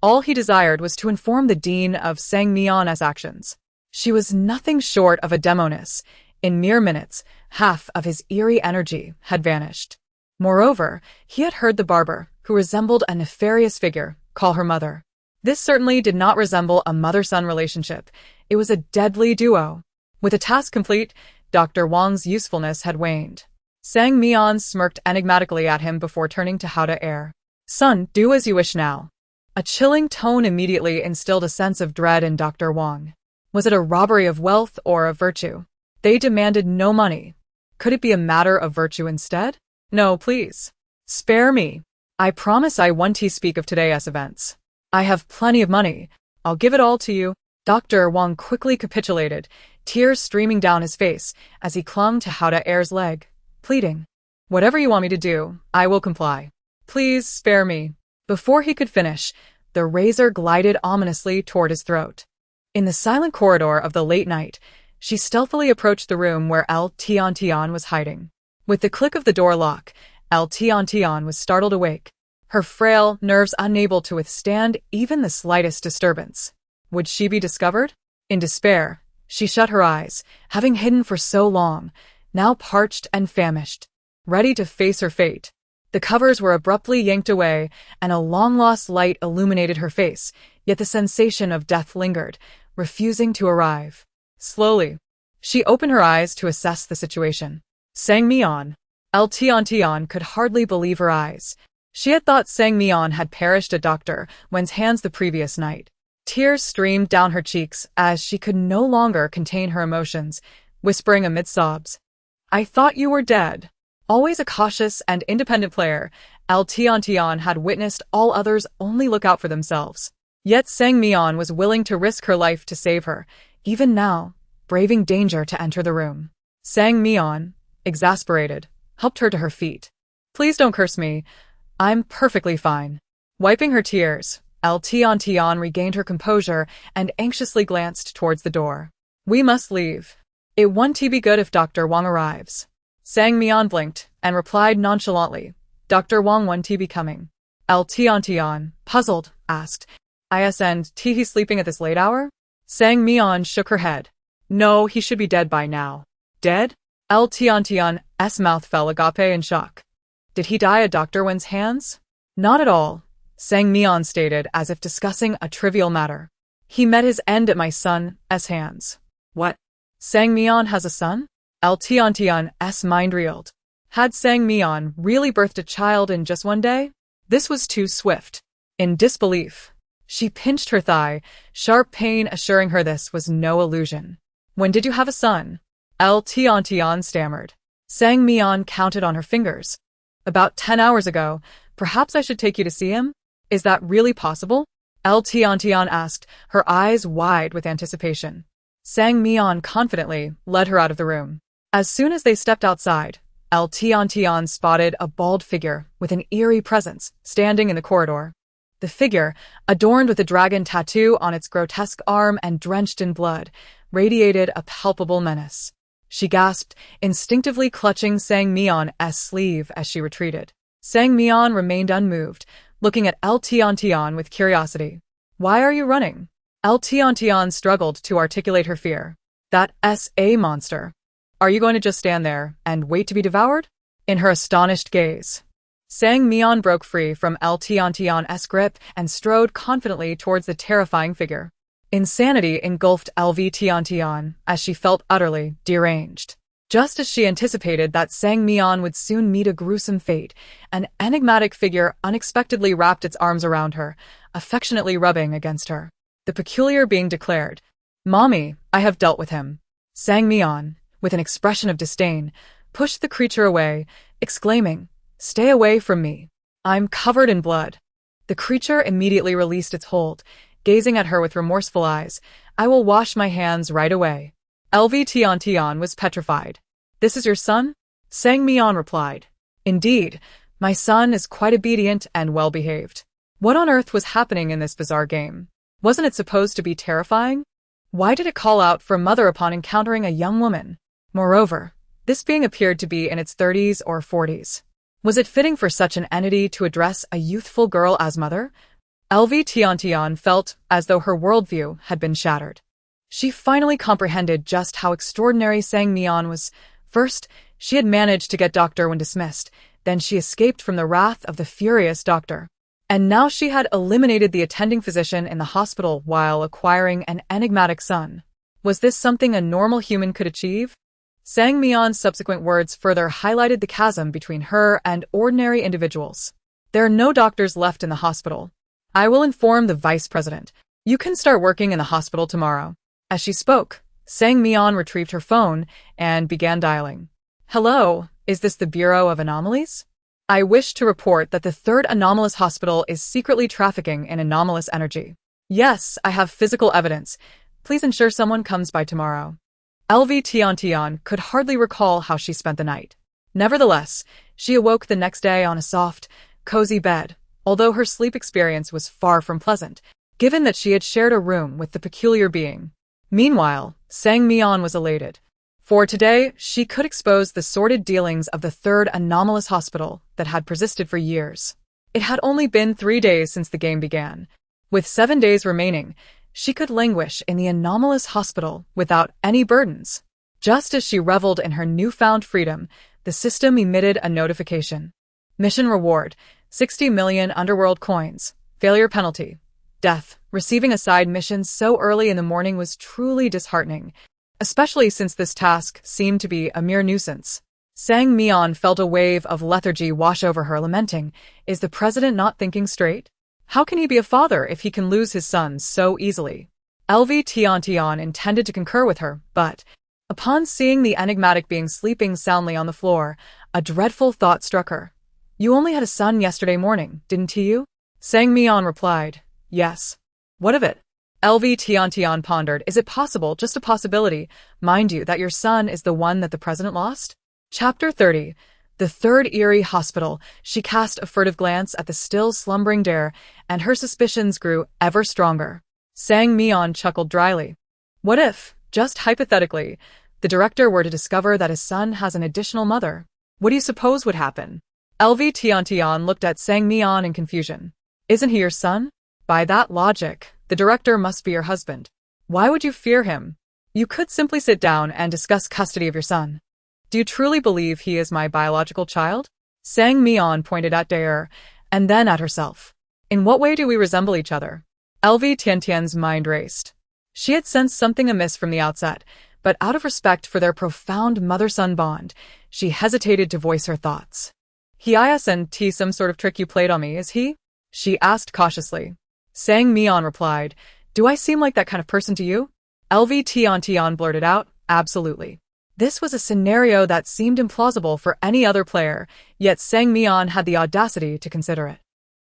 All he desired was to inform the dean of Sang Mian's actions. She was nothing short of a demoness. In mere minutes, half of his eerie energy had vanished. Moreover, he had heard the barber, who resembled a nefarious figure, call her mother. This certainly did not resemble a mother-son relationship. It was a deadly duo. With the task complete, Dr. Wang's usefulness had waned. Sang Mian smirked enigmatically at him before turning to Howda Air. "Son, do as you wish now." A chilling tone immediately instilled a sense of dread in Dr. Wang. Was it a robbery of wealth or of virtue? They demanded no money. Could it be a matter of virtue instead? "No, please. Spare me. I promise I won't speak of today's events. I have plenty of money. I'll give it all to you." Dr. Wang quickly capitulated, tears streaming down his face as he clung to Howda Air's leg, pleading, "Whatever you want me to do, I will comply. Please spare me." Before he could finish, the razor glided ominously toward his throat. In the silent corridor of the late night, she stealthily approached the room where El Tian was hiding. With the click of the door lock, El Tian was startled awake, her frail nerves unable to withstand even the slightest disturbance. Would she be discovered? In despair, she shut her eyes, having hidden for so long, now parched and famished, ready to face her fate. The covers were abruptly yanked away, and a long-lost light illuminated her face, yet the sensation of death lingered, refusing to arrive. Slowly, she opened her eyes to assess the situation. Sang Mian. El Tian could hardly believe her eyes. She had thought Sang Mian had perished at Dr. Wen's hands the previous night. Tears streamed down her cheeks as she could no longer contain her emotions, whispering amid sobs, "I thought you were dead." Always a cautious and independent player, El Tian had witnessed all others only look out for themselves. Yet Sang Mian was willing to risk her life to save her, even now, braving danger to enter the room. Sang Mian, exasperated, helped her to her feet. "Please don't curse me. I'm perfectly fine." Wiping her tears, El Tian regained her composure and anxiously glanced towards the door. "We must leave. It won't be good if Dr. Wang arrives." Sang Mian blinked and replied nonchalantly, "Dr. Wang won't be coming." El Tian, puzzled, asked, "Isn't he sleeping at this late hour?" Sang Mian shook her head. "No, he should be dead by now." "Dead?" El Tian's mouth fell agape in shock. "Did he die at Dr. Wen's hands?" "Not at all," Sang Mian stated as if discussing a trivial matter. "He met his end at my son's hands." "What? Sang Mian has a son?" El Tian's mind reeled. Had Sang Mian really birthed a child in just one day? This was too swift. In disbelief, she pinched her thigh, sharp pain assuring her this was no illusion. When did you have a son? Tian stammered. Sang Mian counted on her fingers. About 10 hours ago. Perhaps I should take you to see him? Is that really possible? Tian asked, her eyes wide with anticipation. Sang Mian confidently led her out of the room. As soon as they stepped outside, Tian spotted a bald figure with an eerie presence standing in the corridor. The figure, adorned with a dragon tattoo on its grotesque arm and drenched in blood, radiated a palpable menace. She gasped, instinctively clutching Sang Mian's sleeve as she retreated. Sang Mian remained unmoved, looking at Tian with curiosity. Why are you running? Tian struggled to articulate her fear. That's a monster. Are you going to just stand there and wait to be devoured? In her astonished gaze, Sang Mian broke free from Tian's grip and strode confidently towards the terrifying figure. Insanity engulfed Tian as she felt utterly deranged. Just as she anticipated that Sang Mian would soon meet a gruesome fate, an enigmatic figure unexpectedly wrapped its arms around her, affectionately rubbing against her. The peculiar being declared, "Mommy, I have dealt with him." Sang Mian, with an expression of disdain, pushed the creature away, exclaiming, "Stay away from me. I'm covered in blood." The creature immediately released its hold, gazing at her with remorseful eyes. "I will wash my hands right away." Tian was petrified. "This is your son?" Sang Mian replied. "Indeed, my son is quite obedient and well-behaved." What on earth was happening in this bizarre game? Wasn't it supposed to be terrifying? Why did it call out for mother upon encountering a young woman? Moreover, this being appeared to be in its 30s or 40s. Was it fitting for such an entity to address a youthful girl as mother? Tian felt as though her worldview had been shattered. She finally comprehended just how extraordinary Sang Mian was. First, she had managed to get Doctor Wen dismissed, then she escaped from the wrath of the furious doctor. And now she had eliminated the attending physician in the hospital while acquiring an enigmatic son. Was this something a normal human could achieve? Sang Mian's subsequent words further highlighted the chasm between her and ordinary individuals. There are no doctors left in the hospital. I will inform the vice president. You can start working in the hospital tomorrow. As she spoke, Sang Mian retrieved her phone and began dialing. Hello, is this the Bureau of Anomalies? I wish to report that the third anomalous hospital is secretly trafficking in anomalous energy. Yes, I have physical evidence. Please ensure someone comes by tomorrow. Tian could hardly recall how she spent the night. Nevertheless, she awoke the next day on a soft, cozy bed, although her sleep experience was far from pleasant, given that she had shared a room with the peculiar being. Meanwhile, Sang Mian was elated. For today, she could expose the sordid dealings of the third anomalous hospital that had persisted for years. It had only been 3 days since the game began. With 7 days remaining, she could languish in the anomalous hospital without any burdens. Just as she reveled in her newfound freedom, the system emitted a notification. Mission reward, 60 million underworld coins. Failure penalty, death. Receiving a side mission so early in the morning was truly disheartening, especially since this task seemed to be a mere nuisance. Sang Mian felt a wave of lethargy wash over her, lamenting, "Is the president not thinking straight? How can he be a father if he can lose his sons so easily?" Tian intended to concur with her, but, upon seeing the enigmatic being sleeping soundly on the floor, a dreadful thought struck her. "You only had a son yesterday morning, didn't you?" Sang Mian replied, "Yes." "What of it?" Tian pondered. "Is it possible, just a possibility, mind you, that your son is the one that the president lost?" Chapter 30. The Third Eerie Hospital. She cast a furtive glance at the still slumbering dare, and her suspicions grew ever stronger. Sang Mian chuckled dryly. What if, just hypothetically, the director were to discover that his son has an additional mother? What do you suppose would happen? Tian looked at Sang Mian in confusion. "Isn't he your son? By that logic, the director must be your husband. Why would you fear him? You could simply sit down and discuss custody of your son." "Do you truly believe he is my biological child?" Sang Mian pointed at Dare, and then at herself. "In what way do we resemble each other?" Tian's mind raced. She had sensed something amiss from the outset, but out of respect for their profound mother-son bond, she hesitated to voice her thoughts. "He isn't some sort of trick you played on me, is he?" she asked cautiously. Sang Mian replied, "Do I seem like that kind of person to you?" LV Tian blurted out, absolutely. This was a scenario that seemed implausible for any other player, yet Sang Mian had the audacity to consider it.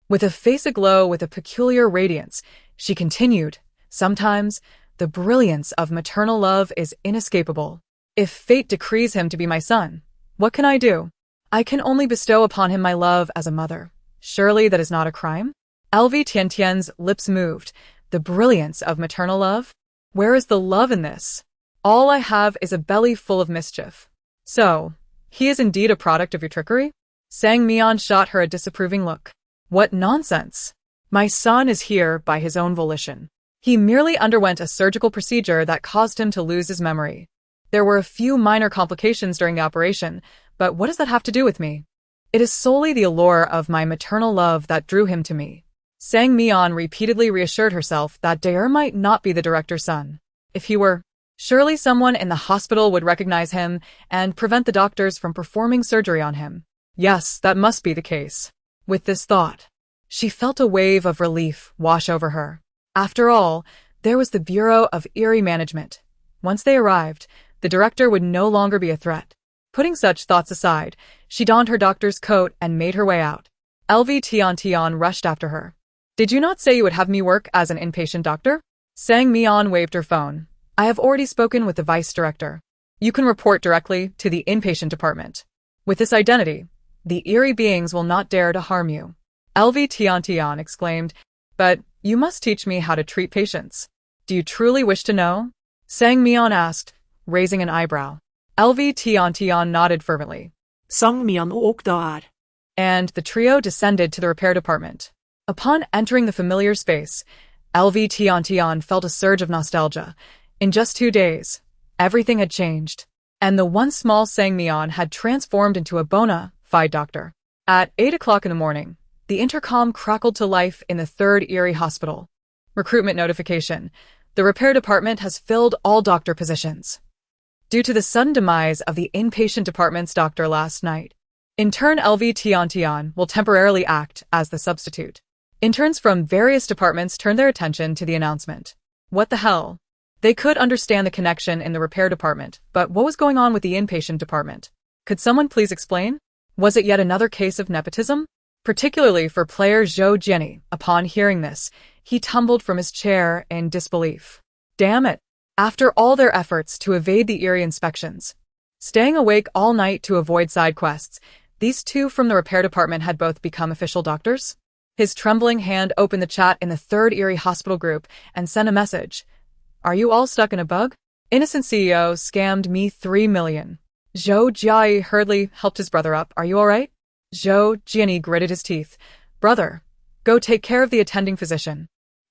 With a face aglow with a peculiar radiance, she continued, sometimes, the brilliance of maternal love is inescapable. If fate decrees him to be my son, what can I do? I can only bestow upon him my love as a mother. Surely that is not a crime? LV Tian's lips moved. The brilliance of maternal love? Where is the love in this? All I have is a belly full of mischief. So, he is indeed a product of your trickery? Sang Mian shot her a disapproving look. What nonsense! My son is here by his own volition. He merely underwent a surgical procedure that caused him to lose his memory. There were a few minor complications during the operation, but what does that have to do with me? It is solely the allure of my maternal love that drew him to me. Sang Mian repeatedly reassured herself that Daer might not be the director's son. If he were, surely someone in the hospital would recognize him and prevent the doctors from performing surgery on him. Yes, that must be the case. With this thought, she felt a wave of relief wash over her. After all, there was the Bureau of Eerie Management. Once they arrived, the director would no longer be a threat. Putting such thoughts aside, she donned her doctor's coat and made her way out. LV Tian rushed after her. Did you not say you would have me work as an inpatient doctor? Sang Mian waved her phone. I have already spoken with the vice director. You can report directly to the inpatient department. With this identity, the eerie beings will not dare to harm you. LV Tian exclaimed, but you must teach me how to treat patients. Do you truly wish to know? Sang Mian asked, raising an eyebrow. LV Tian nodded fervently. Sang Mian ook daar. And the trio descended to the repair department. Upon entering the familiar space, LV Tian felt a surge of nostalgia. In just 2 days, everything had changed, and the once small Sang Mian had transformed into a bona fide doctor. At 8 o'clock in the morning, the intercom crackled to life in the 3rd Eerie Hospital. Recruitment notification. The repair department has filled all doctor positions. Due to the sudden demise of the inpatient department's doctor last night, intern LV Tian will temporarily act as the substitute. Interns from various departments turned their attention to the announcement. What the hell? They could understand the connection in the repair department, but what was going on with the inpatient department? Could someone please explain? Was it yet another case of nepotism? Particularly for player Zhou Jiani. Upon hearing this, he tumbled from his chair in disbelief. Damn it! After all their efforts to evade the Eerie inspections, staying awake all night to avoid side quests, these two from the repair department had both become official doctors? His trembling hand opened the chat in the 3rd Eerie Hospital group and sent a message. Are you all stuck in a bug? Innocent CEO scammed me 3 million. Zhou Jiai hurriedly helped his brother up. Are you alright? Zhou Jiani gritted his teeth. Brother, go take care of the attending physician.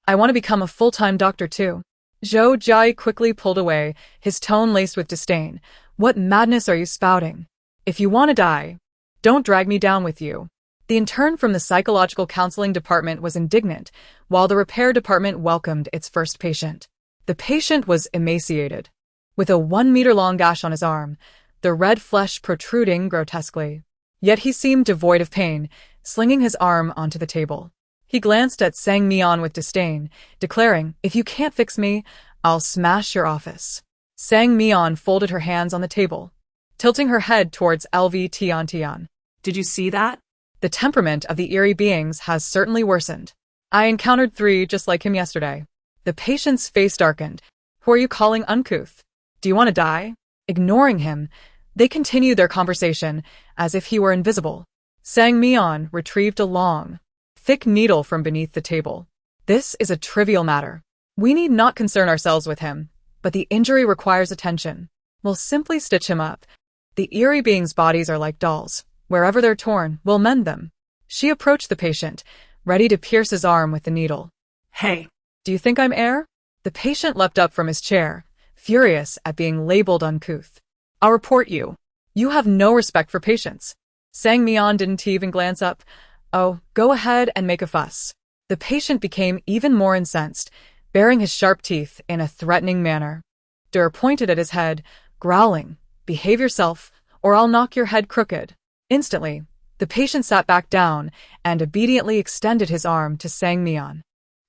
I want to become a full-time doctor too. Zhou Jiai quickly pulled away, his tone laced with disdain. What madness are you spouting? If you want to die, don't drag me down with you. The intern from the psychological counseling department was indignant, while the repair department welcomed its first patient. The patient was emaciated, with a 1-meter-long gash on his arm, the red flesh protruding grotesquely. Yet he seemed devoid of pain, slinging his arm onto the table. He glanced at Sang Mian with disdain, declaring, if you can't fix me, I'll smash your office. Sang Mian folded her hands on the table, tilting her head towards LV Tian. Did you see that? The temperament of the Eerie beings has certainly worsened. I encountered 3 just like him yesterday. The patient's face darkened. Who are you calling uncouth? Do you want to die? Ignoring him, they continued their conversation as if he were invisible. Sang Mian retrieved a long, thick needle from beneath the table. This is a trivial matter. We need not concern ourselves with him, but the injury requires attention. We'll simply stitch him up. The Eerie beings' bodies are like dolls. Wherever they're torn, we'll mend them. She approached the patient, ready to pierce his arm with the needle. Hey, do you think I'm air? The patient leapt up from his chair, furious at being labeled uncouth. I'll report you. You have no respect for patients. Sang Mian didn't even glance up. Oh, go ahead and make a fuss. The patient became even more incensed, baring his sharp teeth in a threatening manner. Durr pointed at his head, growling, behave yourself, or I'll knock your head crooked. Instantly, the patient sat back down and obediently extended his arm to Sang Mian.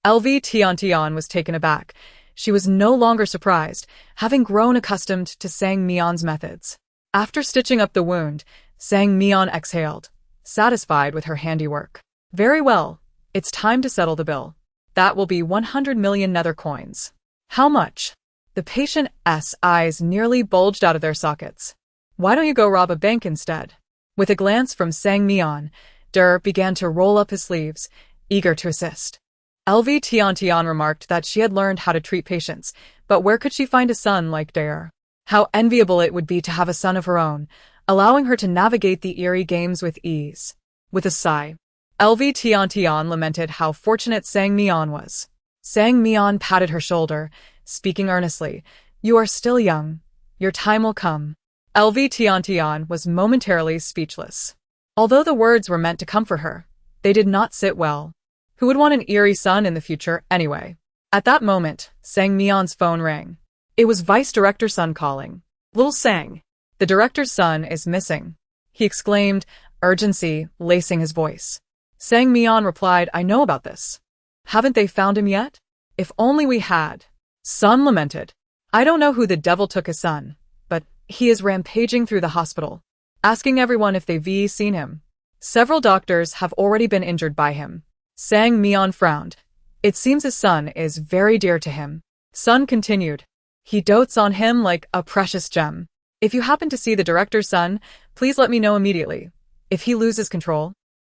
LV Tian was taken aback. She was no longer surprised, having grown accustomed to Sang Mian's methods. After stitching up the wound, Sang Mian exhaled, satisfied with her handiwork. Very well, it's time to settle the bill. That will be 100 million nether coins. How much? The patient's eyes nearly bulged out of their sockets. Why don't you go rob a bank instead? With a glance from Sang Mian, Der began to roll up his sleeves, eager to assist. LV Tian remarked that she had learned how to treat patients, but where could she find a son like Der? How enviable it would be to have a son of her own, allowing her to navigate the Eerie games with ease. With a sigh, LV Tian lamented how fortunate Sang Mian was. Sang Mian patted her shoulder, speaking earnestly. You are still young. Your time will come. LV Tian was momentarily speechless. Although the words were meant to comfort her, they did not sit well. Who would want an Eerie son in the future, anyway? At that moment, Sang Mian's phone rang. It was Vice Director Sun calling. Little Sang. The director's son is missing, he exclaimed, urgency lacing his voice. Sang Mian replied, I know about this. Haven't they found him yet? If only we had. Sun lamented. I don't know who the devil took his son, but he is rampaging through the hospital, asking everyone if they've seen him. Several doctors have already been injured by him. Sang Mian frowned. It seems his son is very dear to him. Sun continued. He dotes on him like a precious gem. If you happen to see the director's son, please let me know immediately. If he loses control,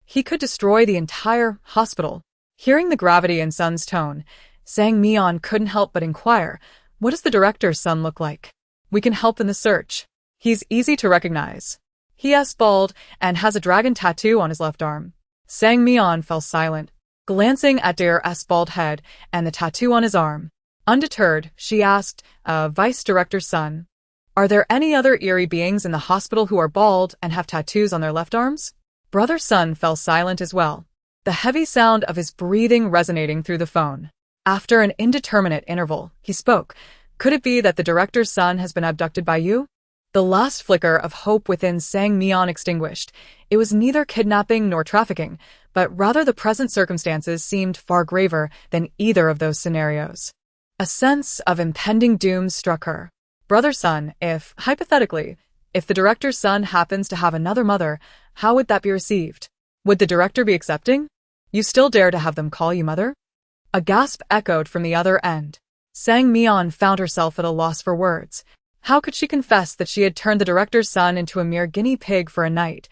he could destroy the entire hospital. Hearing the gravity in Sun's tone, Sang Mian couldn't help but inquire, what does the director's son look like? We can help in the search. He's easy to recognize. He is bald and has a dragon tattoo on his left arm. Sang Mian fell silent, glancing at Der's bald head and the tattoo on his arm. Undeterred, she asked, Vice Director's son, are there any other Eerie beings in the hospital who are bald and have tattoos on their left arms? Brother Sun fell silent as well, the heavy sound of his breathing resonating through the phone. After an indeterminate interval, he spoke. Could it be that the director's son has been abducted by you? The last flicker of hope within Sang Mian extinguished. It was neither kidnapping nor trafficking, but rather the present circumstances seemed far graver than either of those scenarios. A sense of impending doom struck her. Brother Sun, hypothetically, if the director's son happens to have another mother, how would that be received? Would the director be accepting? You still dare to have them call you mother? A gasp echoed from the other end. Sang Mian found herself at a loss for words. How could she confess that she had turned the director's son into a mere guinea pig for a night,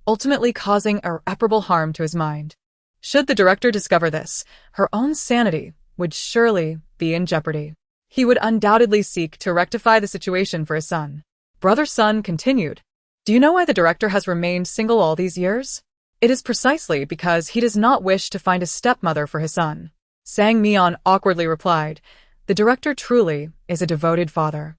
ultimately causing irreparable harm to his mind? Should the director discover this, her own sanity would surely be in jeopardy. He would undoubtedly seek to rectify the situation for his son. Brother Sun continued. Do you know why the director has remained single all these years? It is precisely because he does not wish to find a stepmother for his son. Sang Mian awkwardly replied. The director truly is a devoted father.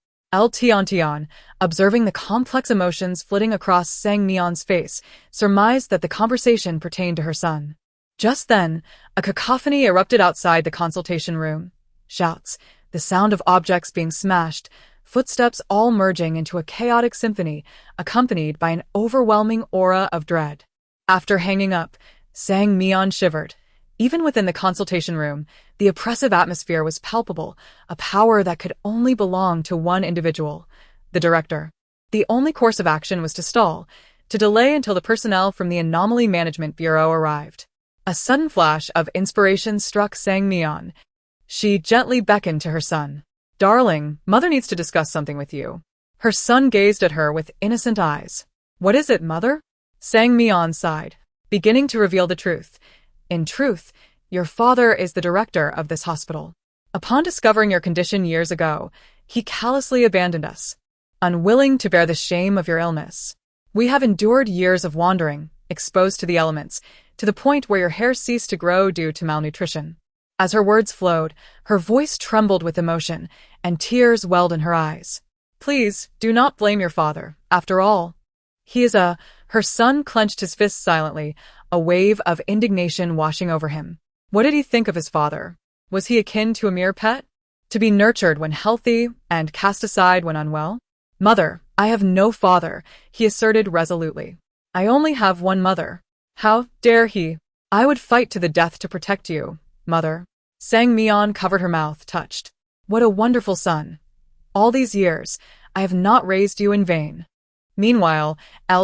Tian, observing the complex emotions flitting across Sang Mian's face, surmised that the conversation pertained to her son. Just then, a cacophony erupted outside the consultation room. Shouts, the sound of objects being smashed, footsteps all merging into a chaotic symphony, accompanied by an overwhelming aura of dread. After hanging up, Sang Mian shivered. Even within the consultation room, the oppressive atmosphere was palpable, a power that could only belong to one individual, the director. The only course of action was to stall, to delay until the personnel from the Anomaly Management Bureau arrived. A sudden flash of inspiration struck Sang Mian. She gently beckoned to her son. Darling, mother needs to discuss something with you. Her son gazed at her with innocent eyes. What is it, mother? Sang Mian sighed, beginning to reveal the truth. In truth, your father is the director of this hospital. Upon discovering your condition years ago, he callously abandoned us, unwilling to bear the shame of your illness. We have endured years of wandering, exposed to the elements, to the point where your hair ceased to grow due to malnutrition. As her words flowed, her voice trembled with emotion, and tears welled in her eyes. Please, do not blame your father. After all, he is Her son clenched his fists silently, a wave of indignation washing over him. What did he think of his father? Was he akin to a mere pet? To be nurtured when healthy and cast aside when unwell? Mother, I have no father, he asserted resolutely. I only have one mother. How dare he? I would fight to the death to protect you, mother. Sang Mian covered her mouth, touched. What a wonderful son. All these years, I have not raised you in vain. Meanwhile,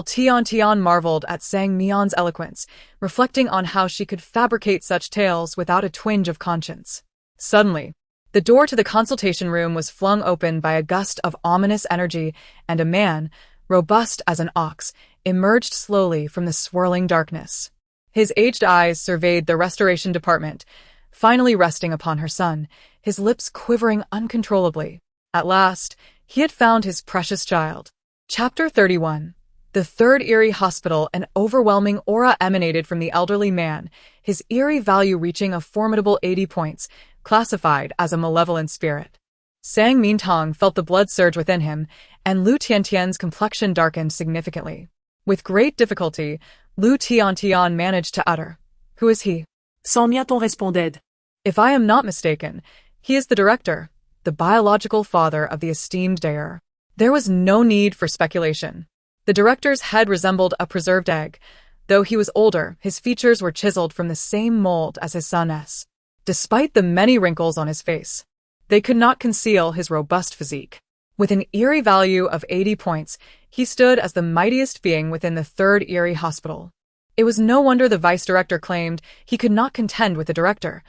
Tian marveled at Sang Mian's eloquence, reflecting on how she could fabricate such tales without a twinge of conscience. Suddenly, the door to the consultation room was flung open by a gust of ominous energy, and a man, robust as an ox, emerged slowly from the swirling darkness. His aged eyes surveyed the restoration department, finally resting upon her son, his lips quivering uncontrollably. At last, he had found his precious child. Chapter 31. The third Eerie hospital. An overwhelming aura emanated from the elderly man, his Eerie value reaching a formidable 80 points, classified as a malevolent spirit. Sang Mintong felt the blood surge within him, and Lu Tiantian's complexion darkened significantly. With great difficulty, Lu Tiantian managed to utter, "Who is he?" Sans Mian responded. If I am not mistaken, he is the director, the biological father of the esteemed Daer. There was no need for speculation. The director's head resembled a preserved egg. Though he was older, his features were chiseled from the same mold as his son's. Despite the many wrinkles on his face, they could not conceal his robust physique. With an Eerie value of 80 points, he stood as the mightiest being within the third Eerie hospital. It was no wonder the vice-director claimed he could not contend with the director.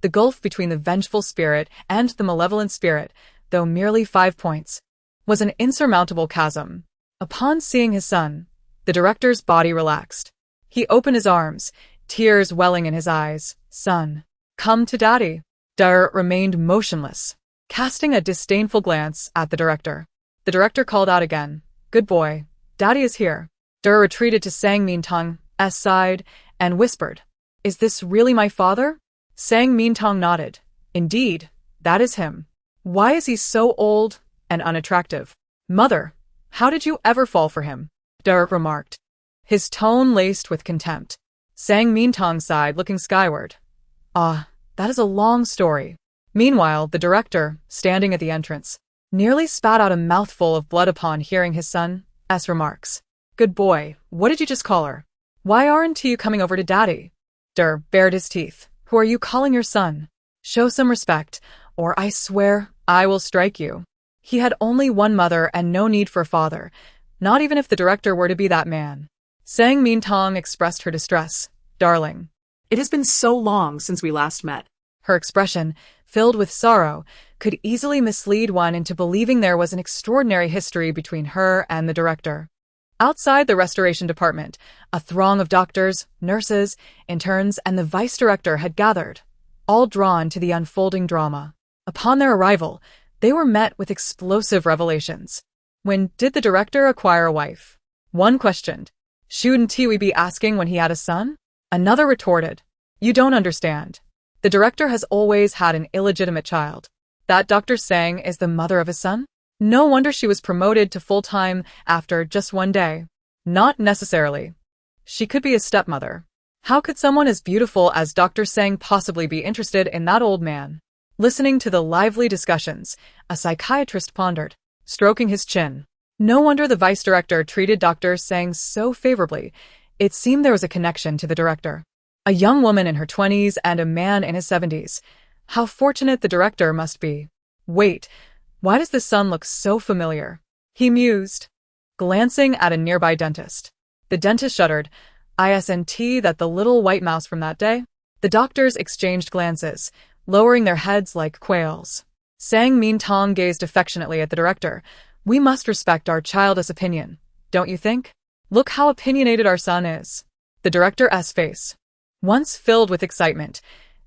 The gulf between the vengeful spirit and the malevolent spirit, though merely 5 points, was an insurmountable chasm. Upon seeing his son, the director's body relaxed. He opened his arms, tears welling in his eyes. "Son, come to daddy." Daer remained motionless, casting a disdainful glance at the director. The director called out again, "Good boy, daddy is here." Daer retreated to Sang Mintong's side and whispered, "Is this really my father?" Sang Mintong nodded. "Indeed, that is him. Why is he so old and unattractive?" "Mother, how did you ever fall for him?" Daer remarked, his tone laced with contempt. Sang Mintong sighed, looking skyward. "Ah, that is a long story." Meanwhile, the director, standing at the entrance, nearly spat out a mouthful of blood upon hearing his son's remarks. "Good boy, what did you just call her? Why aren't you coming over to daddy?" Daer bared his teeth. "Who are you calling your son? Show some respect, or I swear I will strike you." He had only one mother and no need for a father, not even if the director were to be that man. Sang Mintong expressed her distress. "Darling." It has been so long since we last met. Her expression, filled with sorrow, could easily mislead one into believing there was an extraordinary history between her and the director. Outside the restoration department, a throng of doctors, nurses, interns, and the vice-director had gathered, all drawn to the unfolding drama. Upon their arrival, they were met with explosive revelations. When did the director acquire a wife? One questioned, "Shouldn't we be asking when he had a son?" Another retorted, "You don't understand. The director has always had an illegitimate child. That Dr. Sang is the mother of his son? No wonder she was promoted to full-time after just one day." "Not necessarily. She could be a stepmother. How could someone as beautiful as Dr. Sang possibly be interested in that old man?" Listening to the lively discussions, a psychiatrist pondered, stroking his chin. No wonder the vice-director treated Dr. Sang so favorably. It seemed there was a connection to the director. A young woman in her 20s and a man in his 70s. How fortunate the director must be. Wait, why does the son look so familiar? He mused, glancing at a nearby dentist. The dentist shuddered. "Isn't that the little white mouse from that day?" The doctors exchanged glances, lowering their heads like quails. Sang Mintong gazed affectionately at the director. "We must respect our child's opinion, don't you think? Look how opinionated our son is." The director's face, once filled with excitement,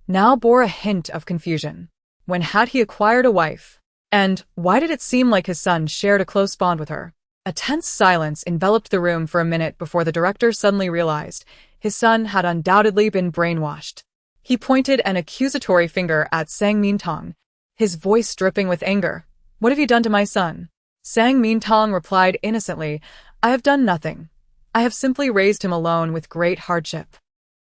now bore a hint of confusion. When had he acquired a wife? And why did it seem like his son shared a close bond with her? A tense silence enveloped the room for a minute before the director suddenly realized his son had undoubtedly been brainwashed. He pointed an accusatory finger at Sang Mintong, his voice dripping with anger. "What have you done to my son?" Sang Mintong replied innocently, "I have done nothing. I have simply raised him alone with great hardship."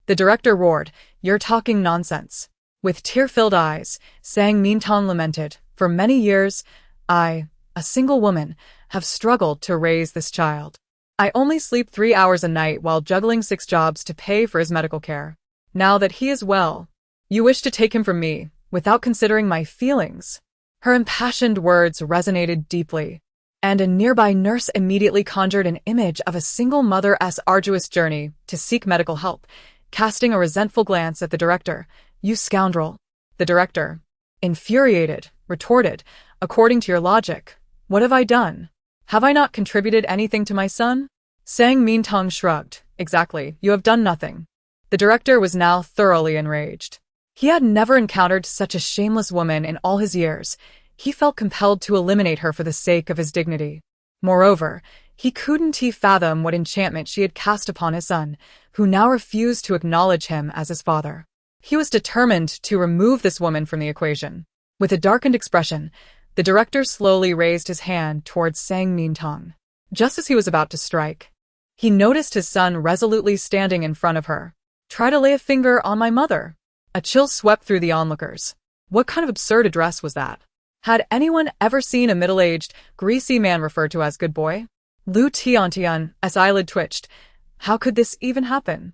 The director roared, "You're talking nonsense." With tear-filled eyes, Sang Mintong lamented, "For many years, I, a single woman, have struggled to raise this child. I only sleep 3 hours a night while juggling 6 jobs to pay for his medical care. Now that he is well, you wish to take him from me, without considering my feelings." Her impassioned words resonated deeply, and a nearby nurse immediately conjured an image of a single mother's arduous journey to seek medical help, casting a resentful glance at the director. "You scoundrel." The director, infuriated, retorted, "According to your logic, what have I done? Have I not contributed anything to my son?" Sang Mintong shrugged. "Exactly, you have done nothing." The director was now thoroughly enraged. He had never encountered such a shameless woman in all his years. He felt compelled to eliminate her for the sake of his dignity. Moreover, he couldn't fathom what enchantment she had cast upon his son, who now refused to acknowledge him as his father. He was determined to remove this woman from the equation. With a darkened expression, the director slowly raised his hand towards Sang Mintong. Just as he was about to strike, he noticed his son resolutely standing in front of her. "Try to lay a finger on my mother." A chill swept through the onlookers. What kind of absurd address was that? Had anyone ever seen a middle-aged, greasy man referred to as good boy? Lu Tiantian's eyelid twitched. How could this even happen?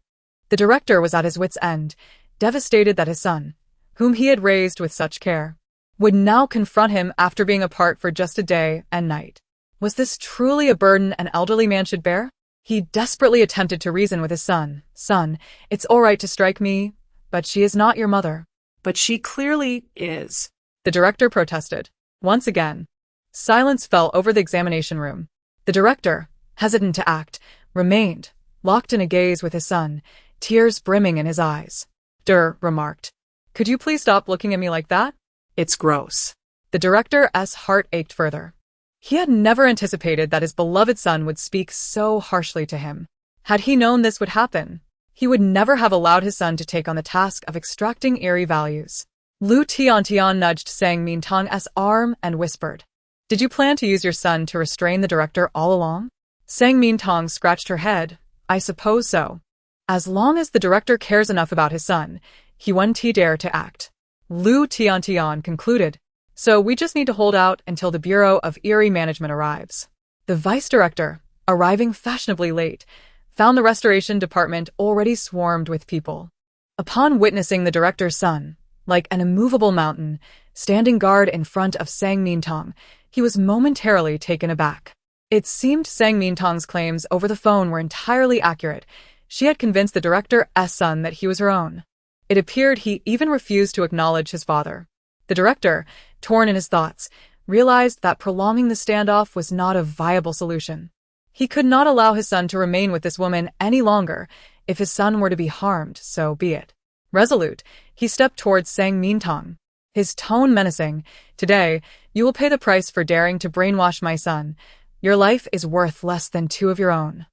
The director was at his wit's end, devastated that his son, whom he had raised with such care, would now confront him after being apart for just a day and night. Was this truly a burden an elderly man should bear? He desperately attempted to reason with his son. "Son, it's all right to strike me, but she is not your mother." But she clearly is. The director protested. Once again, silence fell over the examination room. The director, hesitant to act, remained, locked in a gaze with his son, tears brimming in his eyes. Durr remarked, "Could you please stop looking at me like that?" It's gross. The director's heart ached further. He had never anticipated that his beloved son would speak so harshly to him. Had he known this would happen, he would never have allowed his son to take on the task of extracting Eerie values. Lu Tiantian nudged Sang Mintong's arm and whispered, "Did you plan to use your son to restrain the director all along?" Sang Mintong scratched her head. "I suppose so. As long as the director cares enough about his son, he won't dare to act." Lu Tiantian concluded, "So we just need to hold out until the Bureau of Eerie Management arrives." The vice director, arriving fashionably late, found the restoration department already swarmed with people. Upon witnessing the director's son, like an immovable mountain, standing guard in front of Sang Mintong, he was momentarily taken aback. It seemed Sang Mintong's claims over the phone were entirely accurate. She had convinced the director's son that he was her own. It appeared he even refused to acknowledge his father. The director, torn in his thoughts, realized that prolonging the standoff was not a viable solution. He could not allow his son to remain with this woman any longer. If his son were to be harmed, so be it. Resolute, he stepped towards Sang Mintong, his tone menacing. "Today, you will pay the price for daring to brainwash my son. Your life is worth less than two of your own."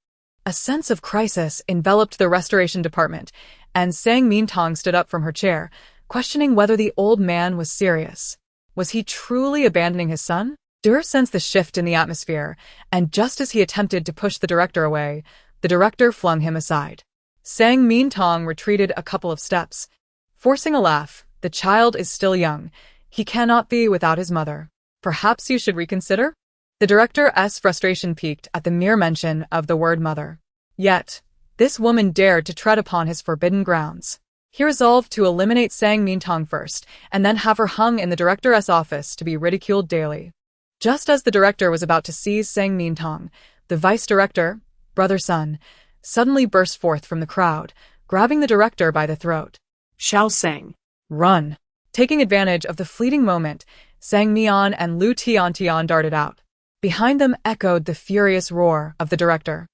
A sense of crisis enveloped the restoration department, and Sang Mintong stood up from her chair, questioning whether the old man was serious. Was he truly abandoning his son? Durr sensed the shift in the atmosphere, and just as he attempted to push the director away, the director flung him aside. Sang Mintong retreated a couple of steps, forcing a laugh. "The child is still young. He cannot be without his mother. Perhaps you should reconsider?" The director's frustration peaked at the mere mention of the word mother. Yet, this woman dared to tread upon his forbidden grounds. He resolved to eliminate Sang Mintong first, and then have her hung in the director's office to be ridiculed daily. Just as the director was about to seize Sang Mintong, the vice director, brother-son, suddenly burst forth from the crowd, grabbing the director by the throat. Xiao Sang. "Run!" Taking advantage of the fleeting moment, Sang Mian and Lu Tiantian darted out. Behind them echoed the furious roar of the director,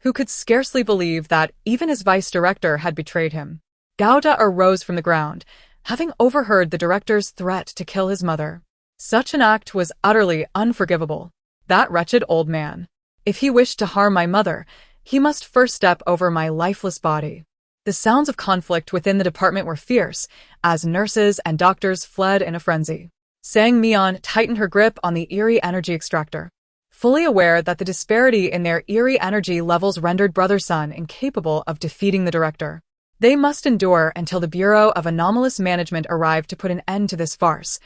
who could scarcely believe that even his vice director had betrayed him. Gauda arose from the ground, having overheard the director's threat to kill his mother. Such an act was utterly unforgivable. That wretched old man. If he wished to harm my mother, he must first step over my lifeless body. The sounds of conflict within the department were fierce, as nurses and doctors fled in a frenzy. Sang Mian tightened her grip on the Eerie energy extractor, fully aware that the disparity in their Eerie energy levels rendered brother-son incapable of defeating the director. They must endure until the Bureau of Anomalous Management arrived to put an end to this farce.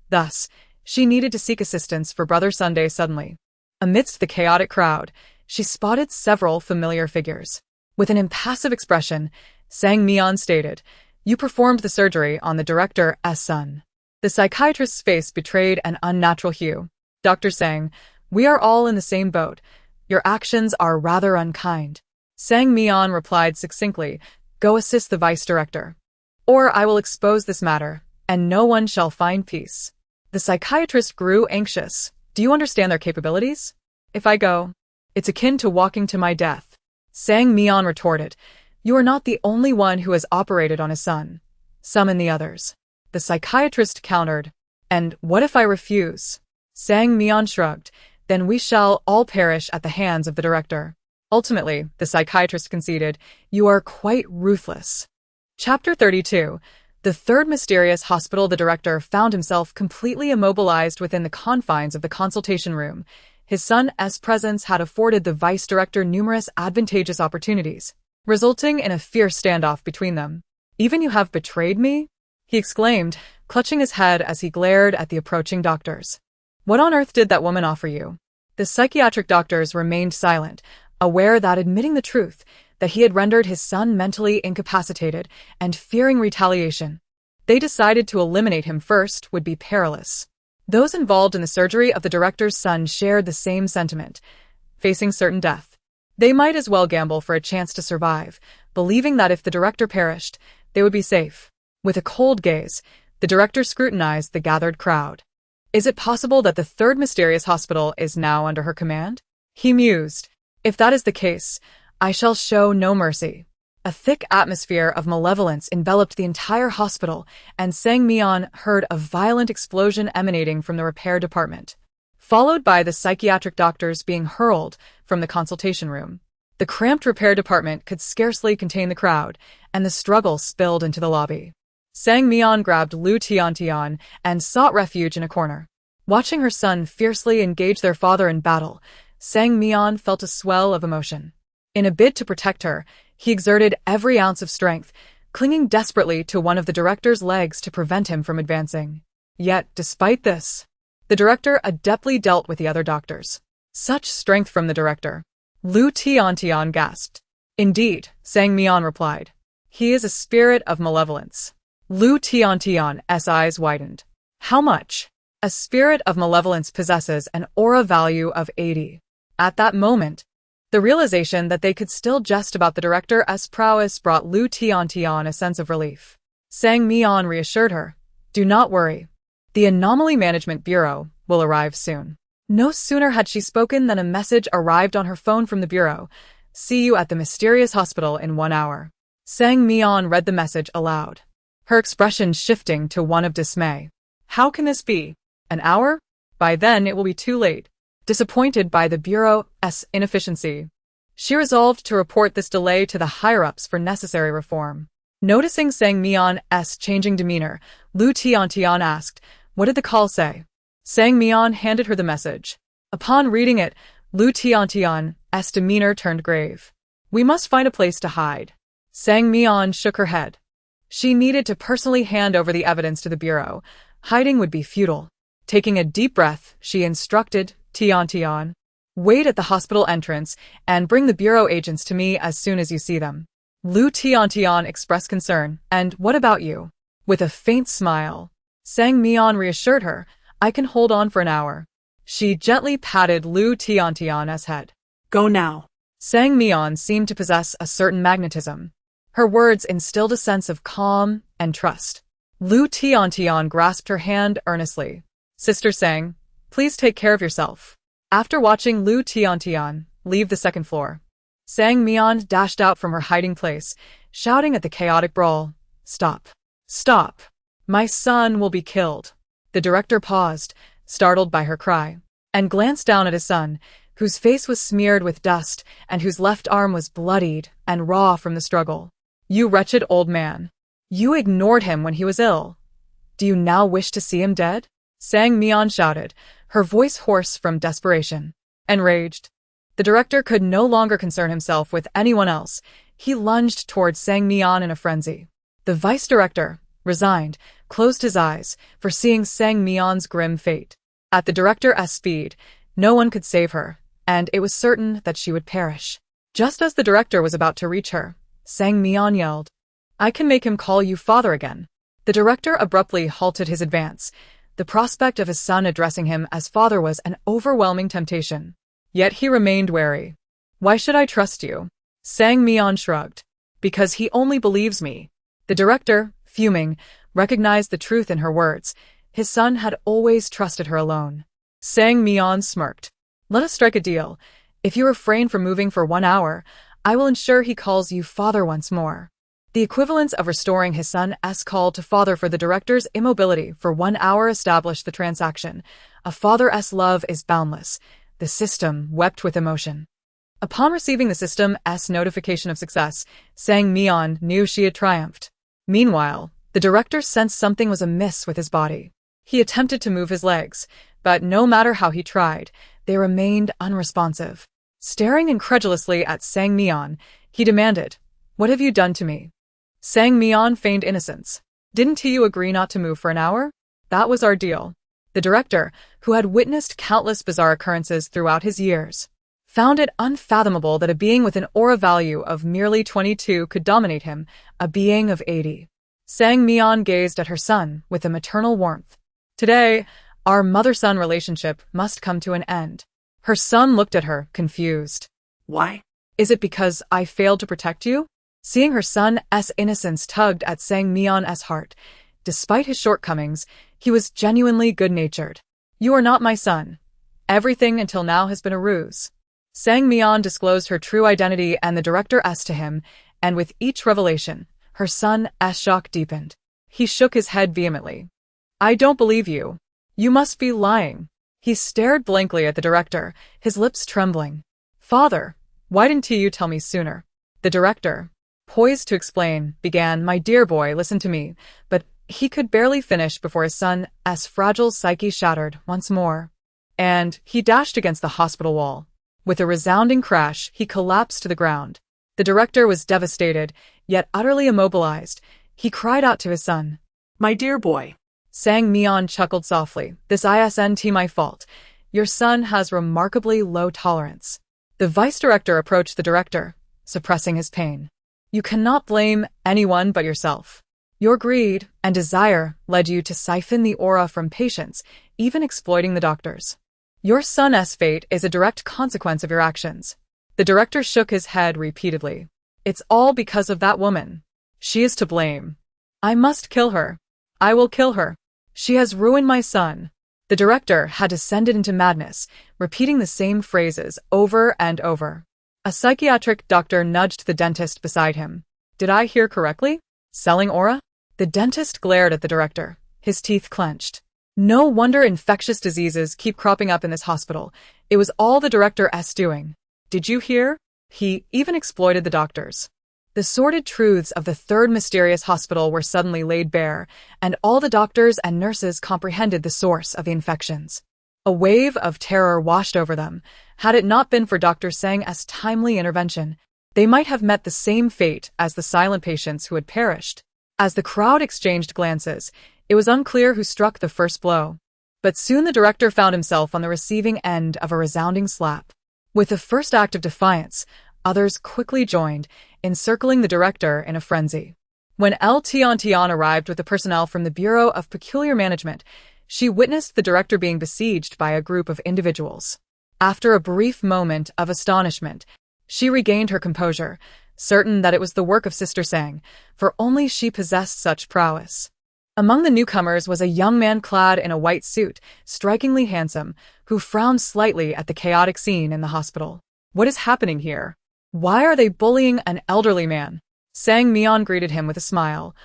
Thus, she needed to seek assistance for Brother Sunday suddenly. Amidst the chaotic crowd, she spotted several familiar figures. With an impassive expression, Sang Mian stated, "You performed the surgery on the director's son." The psychiatrist's face betrayed an unnatural hue. Dr. Sang, we are all in the same boat. Your actions are rather unkind. Sang Mian replied succinctly, go assist the vice director. Or I will expose this matter, and no one shall find peace. The psychiatrist grew anxious. Do you understand their capabilities? If I go, it's akin to walking to my death. Sang Mian retorted, you are not the only one who has operated on his son. Summon the others. The psychiatrist countered, and what if I refuse? Sang Mian shrugged, then we shall all perish at the hands of the director. Ultimately, the psychiatrist conceded, you are quite ruthless. Chapter 32. The third mysterious hospital. The director found himself completely immobilized within the confines of the consultation room. His son's presence had afforded the vice director numerous advantageous opportunities, resulting in a fierce standoff between them. Even you have betrayed me? He exclaimed, clutching his head as he glared at the approaching doctors. What on earth did that woman offer you? The psychiatric doctors remained silent, aware that admitting the truth, that he had rendered his son mentally incapacitated and fearing retaliation. They decided to eliminate him first would be perilous. Those involved in the surgery of the director's son shared the same sentiment, facing certain death. They might as well gamble for a chance to survive, believing that if the director perished, they would be safe. With a cold gaze, the director scrutinized the gathered crowd. Is it possible that the third mysterious hospital is now under her command? He mused. If that is the case, I shall show no mercy. A thick atmosphere of malevolence enveloped the entire hospital, and Sang Mian heard a violent explosion emanating from the repair department, followed by the psychiatric doctors being hurled from the consultation room. The cramped repair department could scarcely contain the crowd, and the struggle spilled into the lobby. Sang Mian grabbed Lu Tiantian and sought refuge in a corner. Watching her son fiercely engage their father in battle, Sang Mian felt a swell of emotion. In a bid to protect her, he exerted every ounce of strength, clinging desperately to one of the director's legs to prevent him from advancing. Yet, despite this, the director adeptly dealt with the other doctors. Such strength from the director. Lu Tiantian gasped. Indeed, Sang Mian replied. He is a spirit of malevolence. Lu Tiantian's eyes widened. How much? A spirit of malevolence possesses an aura value of 80. At that moment, the realization that they could still jest about the director's prowess brought Lu Tiantian a sense of relief. Sang Mian reassured her, do not worry. The Anomaly Management Bureau will arrive soon. No sooner had she spoken than a message arrived on her phone from the bureau. See you at the mysterious hospital in 1 hour. Sang Mian read the message aloud, her expression shifting to one of dismay. How can this be? An hour? By then it will be too late. Disappointed by the bureau's inefficiency, she resolved to report this delay to the higher-ups for necessary reform. Noticing Sang Mian's changing demeanor, Lu Tiantian asked, what did the call say? Sang Mian handed her the message. Upon reading it, Lu Tiantian's demeanor turned grave. We must find a place to hide. Sang Mian shook her head. She needed to personally hand over the evidence to the bureau. Hiding would be futile. Taking a deep breath, she instructed Tiantian, wait at the hospital entrance and bring the bureau agents to me as soon as you see them. Lu Tiantian expressed concern. And what about you? With a faint smile, Sang Mian reassured her, I can hold on for an hour. She gently patted Lu Tiantian's head. Go now. Sang Mian seemed to possess a certain magnetism. Her words instilled a sense of calm and trust. Lu Tiantian grasped her hand earnestly. Sister Sang, please take care of yourself. After watching Lu Tiantian leave the second floor, Sang Mian dashed out from her hiding place, shouting at the chaotic brawl. Stop. Stop. My son will be killed. The director paused, startled by her cry, and glanced down at his son, whose face was smeared with dust and whose left arm was bloodied and raw from the struggle. You wretched old man. You ignored him when he was ill. Do you now wish to see him dead? Sang Mian shouted, her voice hoarse from desperation. Enraged, the director could no longer concern himself with anyone else. He lunged towards Sang Mian in a frenzy. The vice director, resigned, closed his eyes, foreseeing Sang Mian's grim fate. At the director's speed, no one could save her, and it was certain that she would perish. Just as the director was about to reach her, Sang Mian yelled, I can make him call you father again. The director abruptly halted his advance. The prospect of his son addressing him as father was an overwhelming temptation. Yet he remained wary. Why should I trust you? Sang Mian shrugged. Because he only believes me. The director, fuming, recognized the truth in her words. His son had always trusted her alone. Sang Mian smirked. Let us strike a deal. If you refrain from moving for 1 hour, I will ensure he calls you father once more. The equivalence of restoring his son's call to father for the director's immobility for 1 hour established the transaction. A father's love is boundless. The system wept with emotion. Upon receiving the system's notification of success, Sang Mian knew she had triumphed. Meanwhile, the director sensed something was amiss with his body. He attempted to move his legs, but no matter how he tried, they remained unresponsive. Staring incredulously at Sang Mian, he demanded, What have you done to me? Sang Mian feigned innocence. Didn't you agree not to move for an hour? That was our deal. The director, who had witnessed countless bizarre occurrences throughout his years, found it unfathomable that a being with an aura value of merely 22 could dominate him, a being of 80. Sang Mian gazed at her son with a maternal warmth. Today, our mother-son relationship must come to an end. Her son looked at her, confused. Why? Is it because I failed to protect you? Seeing her son's innocence tugged at Sang Mian's heart. Despite his shortcomings, he was genuinely good-natured. You are not my son. Everything until now has been a ruse. Sang Mian disclosed her true identity and the director's to him, and with each revelation, her son's shock deepened. He shook his head vehemently. I don't believe you. You must be lying. He stared blankly at the director, his lips trembling. Father, why didn't you tell me sooner? The director, poised to explain, began, My dear boy, listen to me, but he could barely finish before his son's fragile psyche shattered once more. And he dashed against the hospital wall. With a resounding crash, he collapsed to the ground. The director was devastated, yet utterly immobilized. He cried out to his son. My dear boy. Sang Mian chuckled softly. This isn't my fault. Your son has remarkably low tolerance. The vice director approached the director, suppressing his pain. You cannot blame anyone but yourself. Your greed and desire led you to siphon the aura from patients, even exploiting the doctors. Your son's fate is a direct consequence of your actions. The director shook his head repeatedly. It's all because of that woman. She is to blame. I must kill her. I will kill her. She has ruined my son. The director had descended into madness, repeating the same phrases over and over. A psychiatric doctor nudged the dentist beside him. Did I hear correctly? Selling aura? The dentist glared at the director, his teeth clenched. No wonder infectious diseases keep cropping up in this hospital. It was all the director's doing. Did you hear? He even exploited the doctors. The sordid truths of the third mysterious hospital were suddenly laid bare, and all the doctors and nurses comprehended the source of the infections. A wave of terror washed over them. Had it not been for Dr. Sang's timely intervention, they might have met the same fate as the silent patients who had perished. As the crowd exchanged glances, it was unclear who struck the first blow. But soon the director found himself on the receiving end of a resounding slap. With the first act of defiance, others quickly joined, encircling the director in a frenzy. When L. Tian arrived with the personnel from the Bureau of Peculiar Management, she witnessed the director being besieged by a group of individuals. After a brief moment of astonishment, she regained her composure, certain that it was the work of Sister Sang, for only she possessed such prowess. Among the newcomers was a young man clad in a white suit, strikingly handsome, who frowned slightly at the chaotic scene in the hospital. What is happening here? Why are they bullying an elderly man? Sang Mian greeted him with a smile.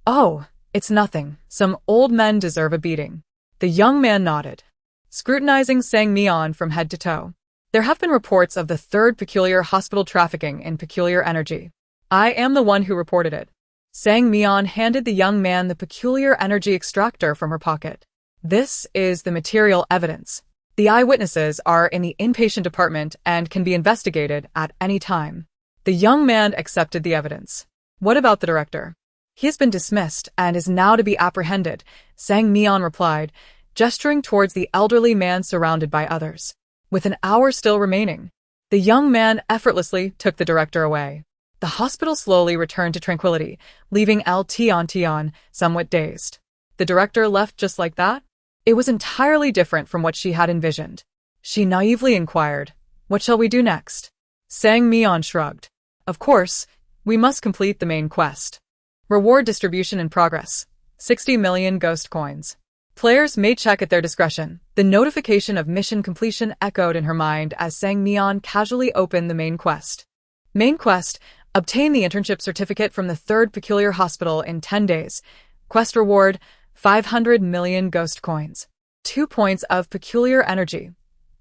Oh, it's nothing. Some old men deserve a beating. The young man nodded, scrutinizing Sang Mian from head to toe. There have been reports of the third peculiar hospital trafficking in peculiar energy. I am the one who reported it. Sang Mian handed the young man the peculiar energy extractor from her pocket. This is the material evidence. The eyewitnesses are in the inpatient department and can be investigated at any time. The young man accepted the evidence. What about the director? He has been dismissed and is now to be apprehended, Sang Mian replied, gesturing towards the elderly man surrounded by others. With an hour still remaining, the young man effortlessly took the director away. The hospital slowly returned to tranquility, leaving Tion somewhat dazed. The director left just like that? It was entirely different from what she had envisioned. She naively inquired, "What shall we do next?" Sang Mian shrugged. "Of course, we must complete the main quest. Reward distribution in progress. 60 million ghost coins. Players may check at their discretion." The notification of mission completion echoed in her mind as Sang Mian casually opened the main quest. Main quest: obtain the internship certificate from the third peculiar hospital in 10 days. Quest reward: 500 million ghost coins. 2 points of peculiar energy.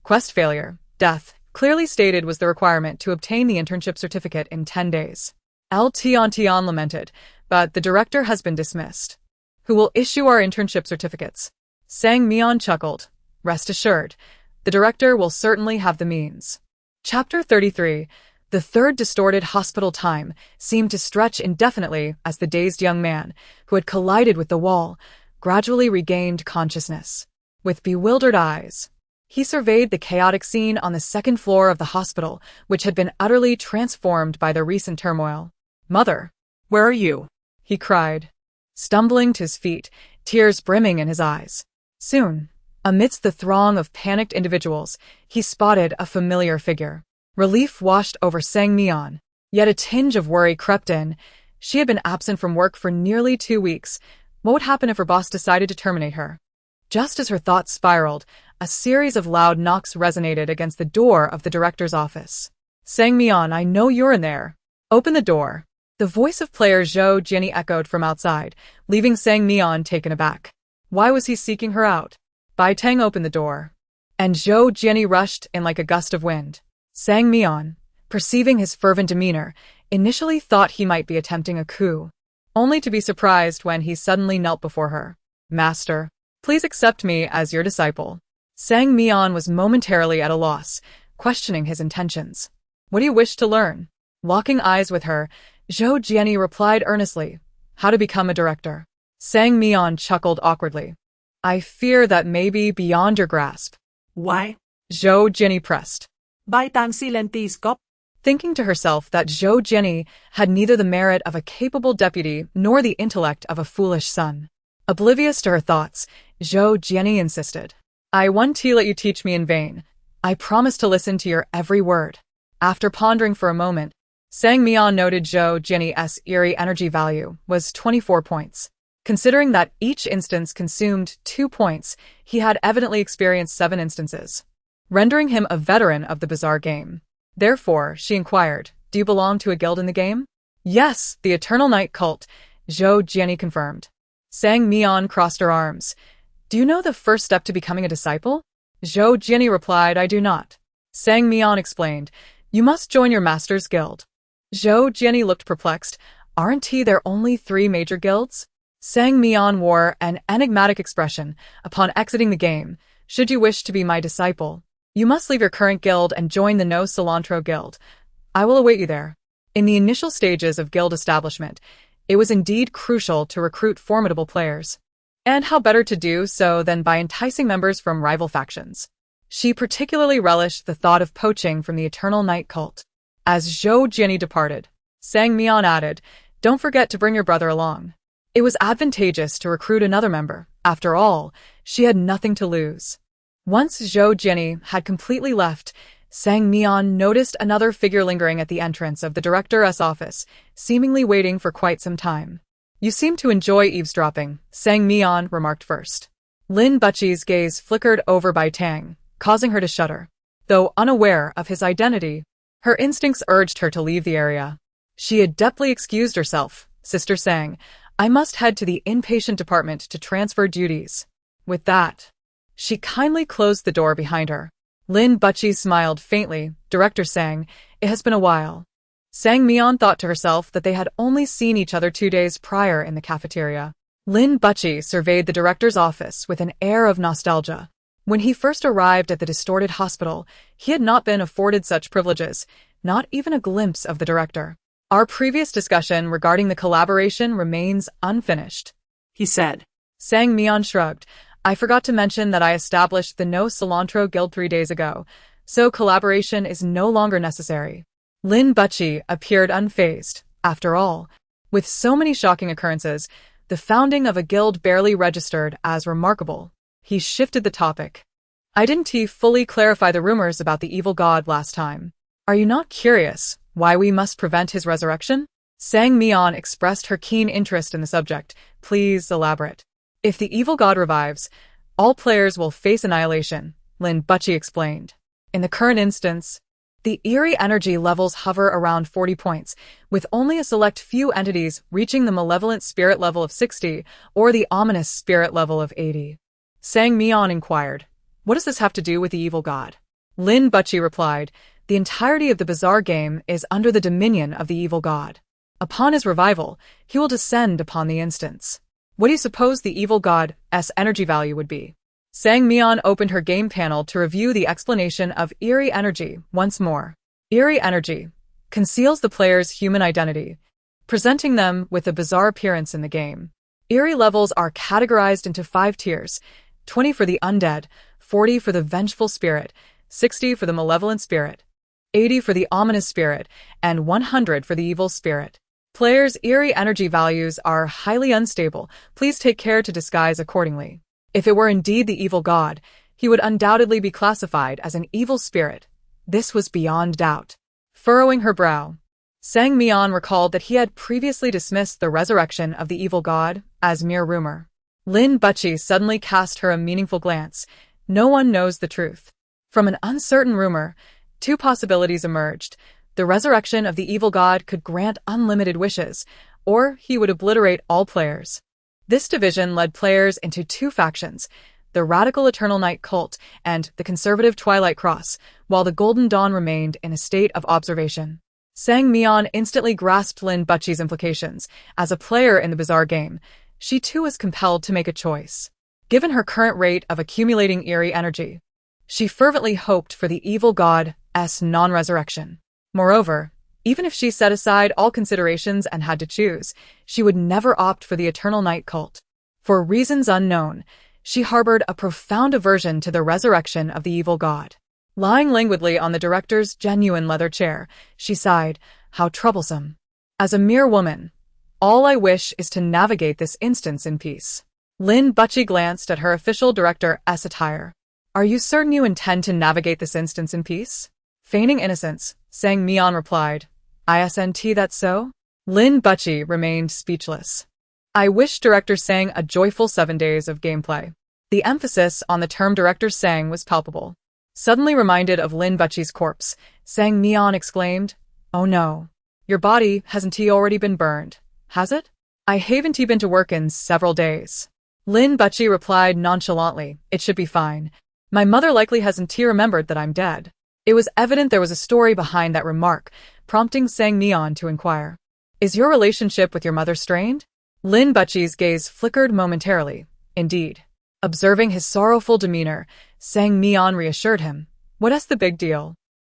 Quest failure: death. Clearly stated was the requirement to obtain the internship certificate in 10 days. Tion lamented, but the director has been dismissed. Who will issue our internship certificates? Sang Mian chuckled. Rest assured, the director will certainly have the means. Chapter 33. The third distorted hospital time seemed to stretch indefinitely as the dazed young man, who had collided with the wall, gradually regained consciousness. With bewildered eyes, he surveyed the chaotic scene on the second floor of the hospital, which had been utterly transformed by the recent turmoil. "Mother, Where are you? he cried, stumbling to his feet, tears brimming in his eyes. Soon, amidst the throng of panicked individuals, he spotted a familiar figure. Relief washed over Sang Mian, yet a tinge of worry crept in. She had been absent from work for nearly 2 weeks. What would happen if her boss decided to terminate her? Just as her thoughts spiraled, a series of loud knocks resonated against the door of the director's office. "Sang Mian, I know you're in there. Open the door." The voice of player Zhou Jianyi echoed from outside, leaving Sang Mian taken aback. Why was he seeking her out? Bai Tang opened the door, and Zhou Jianyi rushed in like a gust of wind. Sang Mian, perceiving his fervent demeanor, initially thought he might be attempting a coup, only to be surprised when he suddenly knelt before her. "Master, please accept me as your disciple." Sang Mian was momentarily at a loss, questioning his intentions. "What do you wish to learn?" Locking eyes with her, Zhou Jianyi replied earnestly, "How to become a director." Sang Mian chuckled awkwardly. "I fear that may be beyond your grasp." Why? Zhou Jianyi pressed, Bai Tang silentisco. thinking to herself that Zhou Jianyi had neither the merit of a capable deputy nor the intellect of a foolish son. Oblivious to her thoughts, Zhou Jianyi insisted, "I won't let you teach me in vain. I promise to listen to your every word." After pondering for a moment, Sang Mian noted Zhou Jianyi's eerie energy value was 24 points. Considering that each instance consumed 2 points, he had evidently experienced 7 instances, rendering him a veteran of the bizarre game. Therefore, she inquired, "Do you belong to a guild in the game?" "Yes, the Eternal Night Cult," Zhou Jianyi confirmed. Sang Mian crossed her arms. "Do you know the first step to becoming a disciple?" Zhou Jianyi replied, "I do not." Sang Mian explained, "You must join your master's guild." Zhou Jianyi looked perplexed. Aren't there only 3 major guilds? Sang Mian wore an enigmatic expression upon exiting the game. "Should you wish to be my disciple, you must leave your current guild and join the No Cilantro Guild. I will await you there." In the initial stages of guild establishment, it was indeed crucial to recruit formidable players. And how better to do so than by enticing members from rival factions? She particularly relished the thought of poaching from the Eternal Night Cult. As Zhou Jianyi departed, Sang Mian added, "Don't forget to bring your brother along." It was advantageous to recruit another member. After all, she had nothing to lose. Once Zhou Jianyi had completely left, Sang Mian noticed another figure lingering at the entrance of the director's office, seemingly waiting for quite some time. "You seem to enjoy eavesdropping," Sang Mian remarked first. Lin Buchi's gaze flickered over Bai Tang, causing her to shudder. Though unaware of his identity, her instincts urged her to leave the area. She adeptly excused herself. "Sister Sang, I must head to the inpatient department to transfer duties." With that, she kindly closed the door behind her. Lin Buchi smiled faintly. "Director Sang, it has been a while." Sang Mian thought to herself that they had only seen each other 2 days prior in the cafeteria. Lin Buchi surveyed the director's office with an air of nostalgia. When he first arrived at the distorted hospital, he had not been afforded such privileges, not even a glimpse of the director. "Our previous discussion regarding the collaboration remains unfinished," he said. Sang Mian shrugged. "I forgot to mention that I established the No Cilantro Guild 3 days ago, so collaboration is no longer necessary." Lin Buchi appeared unfazed. After all, with so many shocking occurrences, the founding of a guild barely registered as remarkable. He shifted the topic. I didn't he fully clarify the rumors about the evil god last time? Are you not curious why we must prevent his resurrection? Sang Mian expressed her keen interest in the subject. Please elaborate. If the evil god revives, all players will face annihilation, Lin Buchi explained. In the current instance, the Eerie energy levels hover around 40 points, with only a select few entities reaching the malevolent spirit level of 60 or the ominous spirit level of 80. Sang Mian inquired, what does this have to do with the evil god? Lin Buchi replied, the entirety of the bizarre game is under the dominion of the evil god. Upon his revival, he will descend upon the instance. What do you suppose the evil god's energy value would be? Sang Mian opened her game panel to review the explanation of Eerie energy once more. Eerie energy conceals the player's human identity, presenting them with a bizarre appearance in the game. Eerie levels are categorized into 5 tiers, 20 for the undead, 40 for the vengeful spirit, 60 for the malevolent spirit, 80 for the ominous spirit, and 100 for the evil spirit. Players' Eerie energy values are highly unstable. Please take care to disguise accordingly. If it were indeed the evil god, he would undoubtedly be classified as an evil spirit. This was beyond doubt. Furrowing her brow, Sang Mian recalled that he had previously dismissed the resurrection of the evil god as mere rumor. Lin Buchi suddenly cast her a meaningful glance. No one knows the truth. From an uncertain rumor, 2 possibilities emerged. The resurrection of the evil god could grant unlimited wishes, or he would obliterate all players. This division led players into 2 factions, the radical Eternal Night cult and the conservative Twilight Cross, while the Golden Dawn remained in a state of observation. Sang Mian instantly grasped Lin Buchi's implications. As a player in the bizarre game, she too was compelled to make a choice. Given her current rate of accumulating Eerie energy, she fervently hoped for the evil god's non-resurrection. Moreover, even if she set aside all considerations and had to choose, she would never opt for the Eternal Night cult. For reasons unknown, she harbored a profound aversion to the resurrection of the evil god. Lying languidly on the director's genuine leather chair, she sighed, how troublesome. As a mere woman, all I wish is to navigate this instance in peace. Lin Buchi glanced at her official director's attire. Are you certain you intend to navigate this instance in peace? Feigning innocence, Sang Mian replied, Isn't that so? Lin Buchi remained speechless. I wish Director Sang a joyful 7 days of gameplay. The emphasis on the term Director Sang was palpable. Suddenly reminded of Lin Buchi's corpse, Sang Mian exclaimed, oh no. Your body hasn't already been burned, has it? I haven't been to work in several days. Lin Buchi replied nonchalantly, it should be fine. My mother likely hasn't remembered that I'm dead. It was evident there was a story behind that remark, prompting Sang Mian to inquire. Is your relationship with your mother strained? Lin Buchi's gaze flickered momentarily. Indeed. Observing his sorrowful demeanor, Sang Mian reassured him. What's the big deal?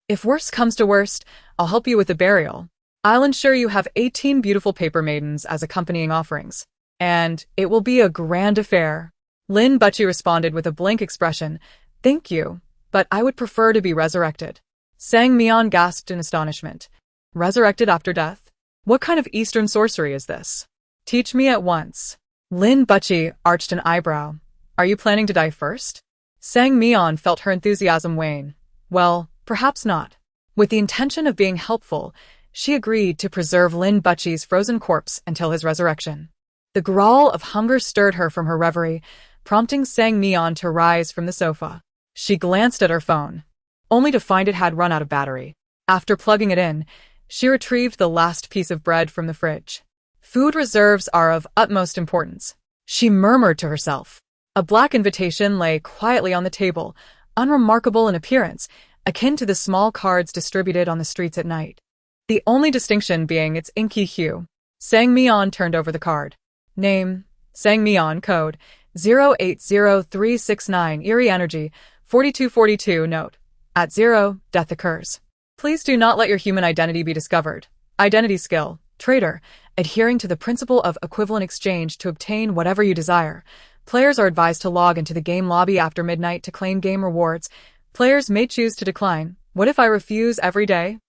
If worst comes to worst, I'll help you with the burial. I'll ensure you have 18 beautiful paper maidens as accompanying offerings. And it will be a grand affair. Lin Buchi responded with a blank expression. Thank you, but I would prefer to be resurrected. Sang Mian gasped in astonishment. Resurrected after death? What kind of Eastern sorcery is this? Teach me at once. Lin Buchi arched an eyebrow. Are you planning to die first? Sang Mian felt her enthusiasm wane. Well, perhaps not. With the intention of being helpful, she agreed to preserve Lin Buchi's frozen corpse until his resurrection. The growl of hunger stirred her from her reverie, prompting Sang Mian to rise from the sofa. She glanced at her phone, only to find it had run out of battery. After plugging it in, she retrieved the last piece of bread from the fridge. Food reserves are of utmost importance, she murmured to herself. A black invitation lay quietly on the table, unremarkable in appearance, akin to the small cards distributed on the streets at night. The only distinction being its inky hue. Sang Mian turned over the card. Name, Sang Mian, code 080369, Eerie energy, 4242, note. At 0, death occurs. Please do not let your human identity be discovered. Identity skill, trader, adhering to the principle of equivalent exchange to obtain whatever you desire. Players are advised to log into the game lobby after midnight to claim game rewards. Players may choose to decline. What if I refuse every day?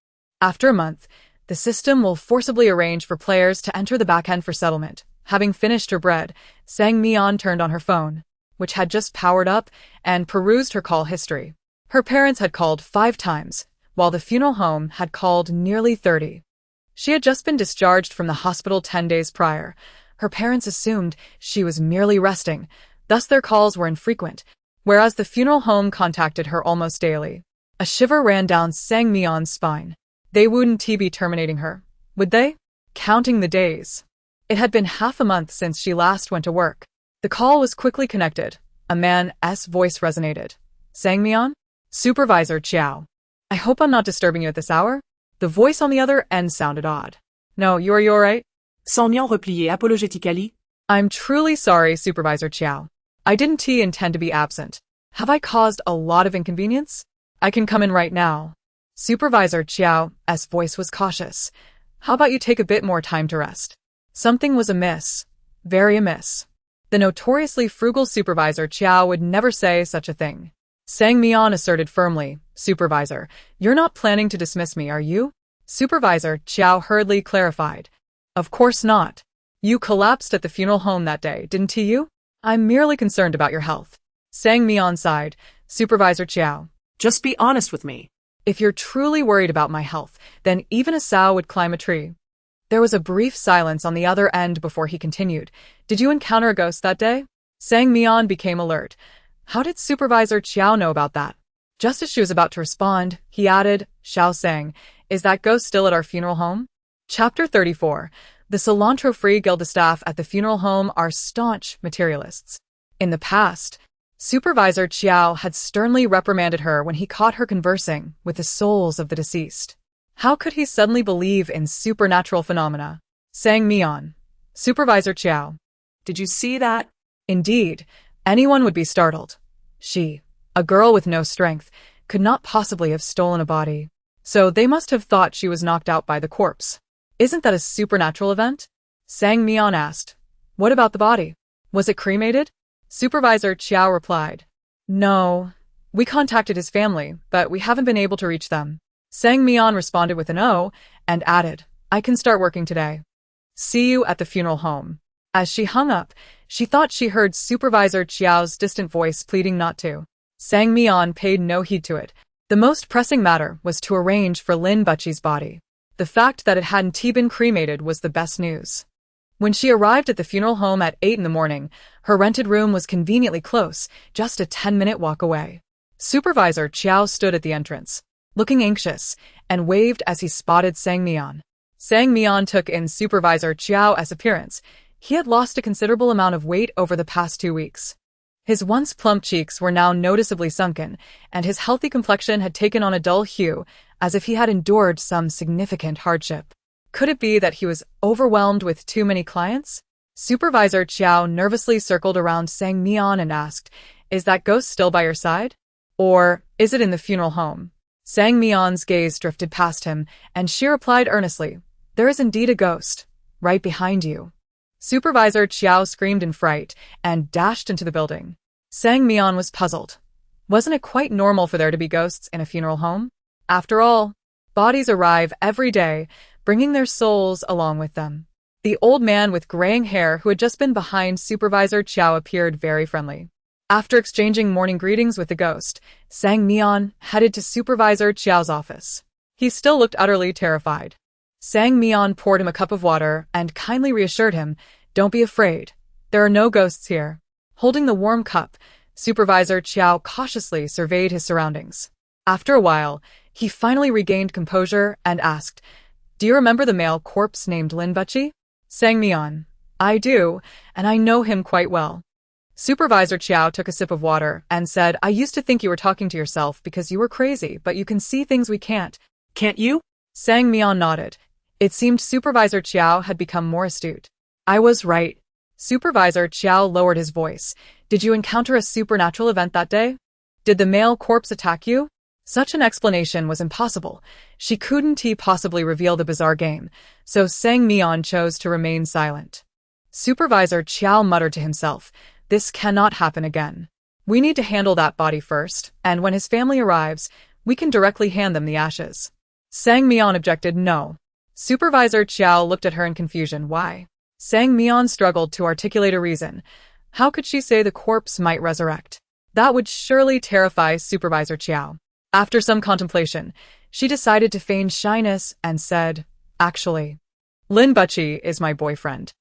After a month, the system will forcibly arrange for players to enter the backend for settlement. Having finished her bread, Sang Mian turned on her phone, which had just powered up, and perused her call history. Her parents had called 5 times, while the funeral home had called nearly 30. She had just been discharged from the hospital 10 days prior. Her parents assumed she was merely resting, thus their calls were infrequent, whereas the funeral home contacted her almost daily. A shiver ran down Sang Mian's spine. They wouldn't be terminating her, would they? Counting the days. It had been half a month since she last went to work. The call was quickly connected. A man's voice resonated. Sang Mian? Supervisor Chiao. I hope I'm not disturbing you at this hour? The voice on the other end sounded odd. No, you all right? Sans Mian replier apologétically. I'm truly sorry, Supervisor Chiao. I didn't intend to be absent. Have I caused a lot of inconvenience? I can come in right now. Supervisor Chiao's voice was cautious. How about you take a bit more time to rest? Something was amiss. Very amiss. The notoriously frugal Supervisor Chiao would never say such a thing. Sang Mian asserted firmly, Supervisor, you're not planning to dismiss me, are you? Supervisor Chiao hurriedly clarified. Of course not. You collapsed at the funeral home that day, didn't you? I'm merely concerned about your health. Sang Mian sighed. Supervisor Chiao. Just be honest with me. If you're truly worried about my health, then even a sow would climb a tree. There was a brief silence on the other end before he continued. Did you encounter a ghost that day? Sang Mian became alert. How did Supervisor Chiao know about that? Just as she was about to respond, he added, Xiao Sang, is that ghost still at our funeral home? Chapter 34. The cilantro-free Gilda staff at the funeral home are staunch materialists. In the past, Supervisor Chiao had sternly reprimanded her when he caught her conversing with the souls of the deceased. How could he suddenly believe in supernatural phenomena? Sang Mian. Supervisor Chiao. Did you see that? Indeed, anyone would be startled. She, a girl with no strength, could not possibly have stolen a body. So they must have thought she was knocked out by the corpse. Isn't that a supernatural event? Sang Mian asked. What about the body? Was it cremated? Supervisor Chiao replied. No. We contacted his family, but we haven't been able to reach them. Sang Mian responded with an O, and added, I can start working today. See you at the funeral home. As she hung up, she thought she heard Supervisor Chiao's distant voice pleading not to. Sang Mian paid no heed to it. The most pressing matter was to arrange for Lin Butchie's body. The fact that it hadn't been cremated was the best news. When she arrived at the funeral home at 8 in the morning, her rented room was conveniently close, just a 10-minute walk away. Supervisor Chiao stood at the entrance, looking anxious, and waved as he spotted Sang Mian. Sang Mian took in Supervisor Chiao's appearance. He had lost a considerable amount of weight over the past 2 weeks. His once plump cheeks were now noticeably sunken, and his healthy complexion had taken on a dull hue, as if he had endured some significant hardship. Could it be that he was overwhelmed with too many clients? Supervisor Chiao nervously circled around Sang Mian and asked, Is that ghost still by your side? Or is it in the funeral home? Sang Mian's gaze drifted past him, and she replied earnestly, There is indeed a ghost, right behind you. Supervisor Chiao screamed in fright and dashed into the building. Sang Mian was puzzled. Wasn't it quite normal for there to be ghosts in a funeral home? After all, bodies arrive every day, bringing their souls along with them. The old man with graying hair who had just been behind Supervisor Chiao appeared very friendly. After exchanging morning greetings with the ghost, Sang Mian headed to Supervisor Chiao's office. He still looked utterly terrified. Sang Mian poured him a cup of water and kindly reassured him, Don't be afraid. There are no ghosts here. Holding the warm cup, Supervisor Chiao cautiously surveyed his surroundings. After a while, he finally regained composure and asked, Do you remember the male corpse named Lin Butchie? Sang Mian. I do, and I know him quite well. Supervisor Chiao took a sip of water and said, I used to think you were talking to yourself because you were crazy, but you can see things we can't. Can't you? Sang Mian nodded. It seemed Supervisor Chiao had become more astute. I was right. Supervisor Chiao lowered his voice. Did you encounter a supernatural event that day? Did the male corpse attack you? Such an explanation was impossible. She couldn't possibly reveal the bizarre game, so Sang Mian chose to remain silent. Supervisor Chiao muttered to himself, This cannot happen again. We need to handle that body first, and when his family arrives, we can directly hand them the ashes. Sang Mian objected no. Supervisor Chiao looked at her in confusion. Why? Sang Mian struggled to articulate a reason. How could she say the corpse might resurrect? That would surely terrify Supervisor Chiao. After some contemplation, she decided to feign shyness and said, "Actually, Lin Butchie is my boyfriend."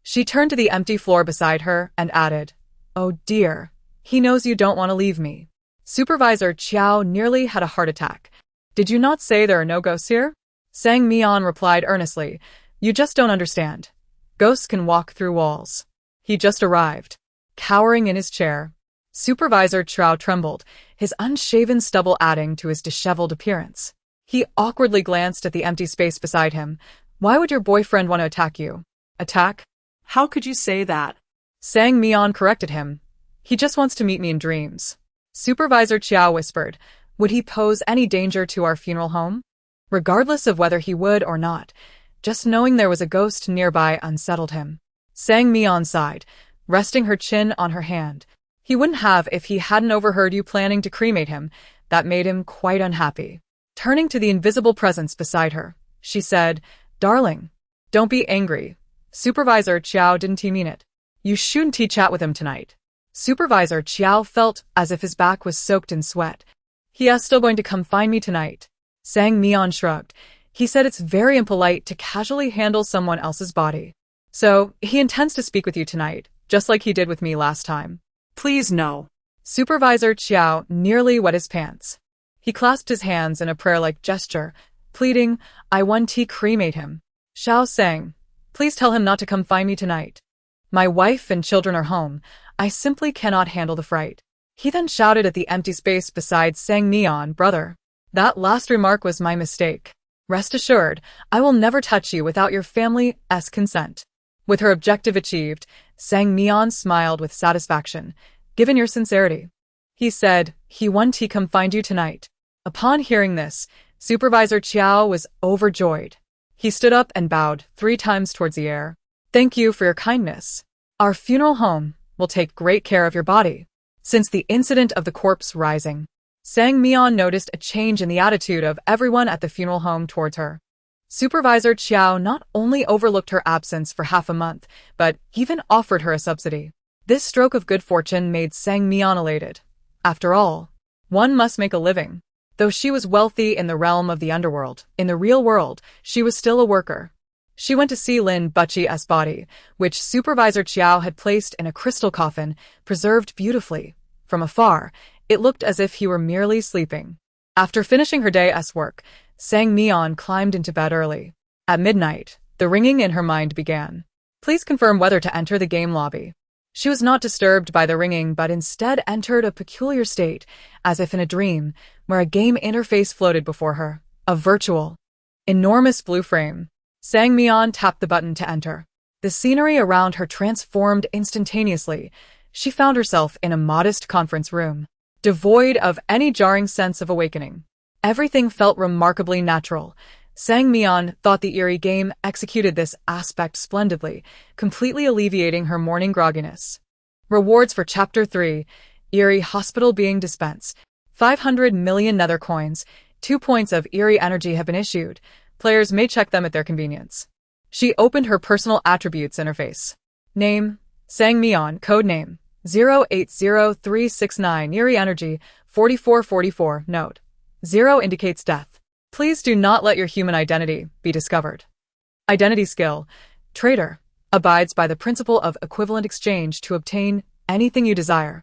She turned to the empty floor beside her and added, "Oh dear, he knows you don't want to leave me." Supervisor Chiao nearly had a heart attack. "Did you not say there are no ghosts here?" Sang Mian replied earnestly, "You just don't understand. Ghosts can walk through walls." He just arrived. Cowering in his chair, Supervisor Chiao trembled, his unshaven stubble adding to his disheveled appearance. He awkwardly glanced at the empty space beside him. "Why would your boyfriend want to attack you?" "Attack? How could you say that?" Sang Mian corrected him. "He just wants to meet me in dreams." Supervisor Chiao whispered, "Would he pose any danger to our funeral home?" Regardless of whether he would or not, just knowing there was a ghost nearby unsettled him. Sang Mian sighed, resting her chin on her hand. He wouldn't have if he hadn't overheard you planning to cremate him. That made him quite unhappy. Turning to the invisible presence beside her, she said, "Darling, don't be angry. Supervisor Chiao didn't mean it. You shouldn't chat with him tonight." Supervisor Chiao felt as if his back was soaked in sweat. "He is still going to come find me tonight." Sang Mian shrugged. "He said it's very impolite to casually handle someone else's body. So, he intends to speak with you tonight, just like he did with me last time." "Please no." Supervisor Chiao nearly wet his pants. He clasped his hands in a prayer-like gesture, pleading, "I want to cremate him." Xiao sang, "Please tell him not to come find me tonight. My wife and children are home. I simply cannot handle the fright." He then shouted at the empty space beside Sang Mian, "Brother, that last remark was my mistake. Rest assured, I will never touch you without your family's consent." With her objective achieved, Sang Mian smiled with satisfaction. "Given your sincerity," he said, "he want to come find you tonight." Upon hearing this, Supervisor Chiao was overjoyed. He stood up and bowed 3 times towards the air. "Thank you for your kindness. Our funeral home will take great care of your body." Since the incident of the corpse rising, Sang Mian noticed a change in the attitude of everyone at the funeral home towards her. Supervisor Chiao not only overlooked her absence for half a month, but even offered her a subsidy. This stroke of good fortune made Sang Mian elated. After all, one must make a living. Though she was wealthy in the realm of the underworld, in the real world, she was still a worker. She went to see Lin Butchie's body, which Supervisor Chiao had placed in a crystal coffin, preserved beautifully. From afar, it looked as if he were merely sleeping. After finishing her day's work, Sang Mian climbed into bed early. At midnight, the ringing in her mind began. "Please confirm whether to enter the game lobby." She was not disturbed by the ringing but instead entered a peculiar state, as if in a dream, where a game interface floated before her. A virtual, enormous blue frame. Sang Mian tapped the button to enter. The scenery around her transformed instantaneously. She found herself in a modest conference room, devoid of any jarring sense of awakening. Everything felt remarkably natural. Sang Mian thought the Eerie game executed this aspect splendidly, completely alleviating her morning grogginess. Rewards for Chapter 3, Eerie Hospital being dispensed. 500 million nether coins, 2 points of Eerie energy have been issued. Players may check them at their convenience. She opened her personal attributes interface. Name, Sang Mian, code name, 080369, Eerie energy, 4444, note. 0 indicates death. Please do not let your human identity be discovered. Identity skill. Trader. Abides by the principle of equivalent exchange to obtain anything you desire.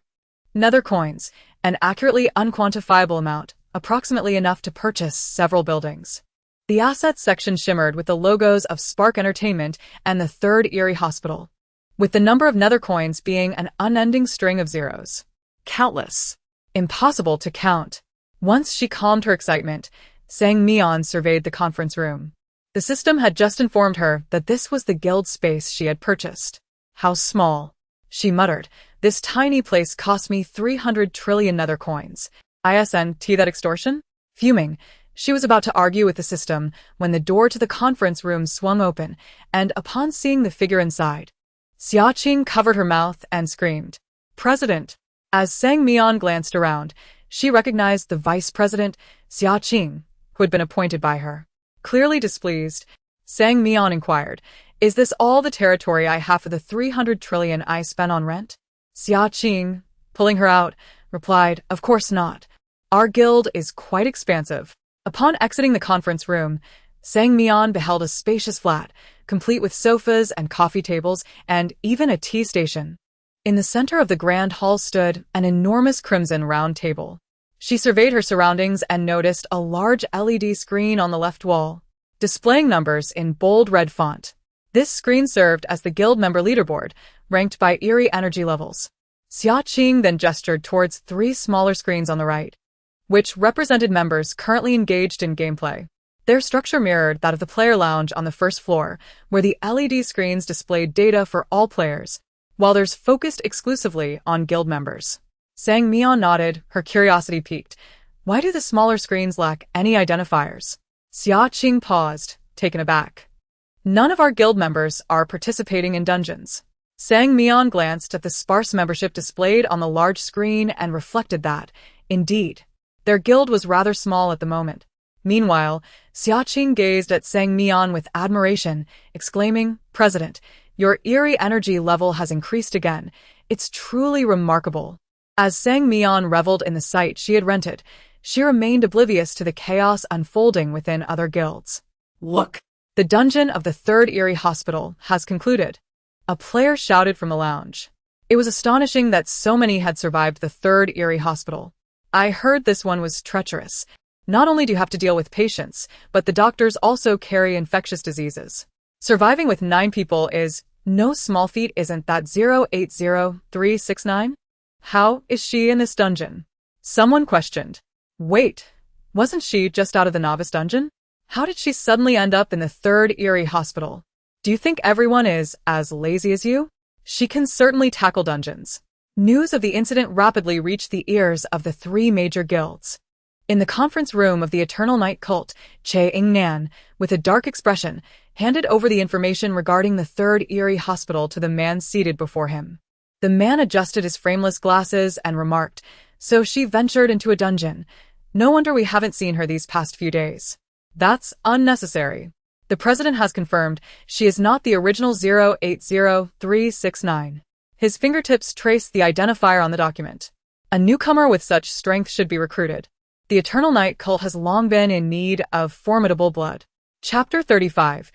Nether coins. An accurately unquantifiable amount, approximately enough to purchase several buildings. The assets section shimmered with the logos of Spark Entertainment and the Third Eerie Hospital, with the number of nether coins being an unending string of zeros. Countless. Impossible to count. Once she calmed her excitement, Sang Mian surveyed the conference room. The system had just informed her that this was the guild space she had purchased. How small, she muttered. This tiny place cost me 300 trillion nether coins. ISNT that extortion? Fuming, she was about to argue with the system when the door to the conference room swung open, and upon seeing the figure inside, Xiaqing covered her mouth and screamed, "President!" As Sang Mian glanced around, she recognized the vice president, Xiaqing, who had been appointed by her. Clearly displeased, Sang Mian inquired, "Is this all the territory I have for the 300 trillion I spent on rent?" Xia Qing, pulling her out, replied, "Of course not. Our guild is quite expansive." Upon exiting the conference room, Sang Mian beheld a spacious flat, complete with sofas and coffee tables and even a tea station. In the center of the grand hall stood an enormous crimson round table. She surveyed her surroundings and noticed a large LED screen on the left wall, displaying numbers in bold red font. This screen served as the guild member leaderboard, ranked by Eerie energy levels. Xia Qing then gestured towards 3 smaller screens on the right, which represented members currently engaged in gameplay. Their structure mirrored that of the player lounge on the first floor, where the LED screens displayed data for all players, while theirs focused exclusively on guild members. Sang Mian nodded, her curiosity piqued. Why do the smaller screens lack any identifiers? Xia Qing paused, taken aback. None of our guild members are participating in dungeons. Sang Mian glanced at the sparse membership displayed on the large screen and reflected that, indeed, their guild was rather small at the moment. Meanwhile, Xia Qing gazed at Sang Mian with admiration, exclaiming, "President, your Eerie energy level has increased again. It's truly remarkable." As Sang Mian reveled in the sight she had rented, she remained oblivious to the chaos unfolding within other guilds. Look! The dungeon of the Third Eerie Hospital has concluded. A player shouted from the lounge. It was astonishing that so many had survived the Third Eerie Hospital. I heard this one was treacherous. Not only do you have to deal with patients, but the doctors also carry infectious diseases. Surviving with 9 people is no small feat, isn't that 080369? How is she in this dungeon? Someone questioned. Wait, wasn't she just out of the novice dungeon? How did she suddenly end up in the Third Eerie Hospital? Do you think everyone is as lazy as you? She can certainly tackle dungeons. News of the incident rapidly reached the ears of the 3 major guilds. In the conference room of the Eternal Night Cult, Che Ingnan, with a dark expression, handed over the information regarding the Third Eerie Hospital to the man seated before him. The man adjusted his frameless glasses and remarked, "So she ventured into a dungeon. No wonder we haven't seen her these past few days. That's unnecessary. The president has confirmed she is not the original 080369. His fingertips traced the identifier on the document. A newcomer with such strength should be recruited. The Eternal Night Cult has long been in need of formidable blood." Chapter 35.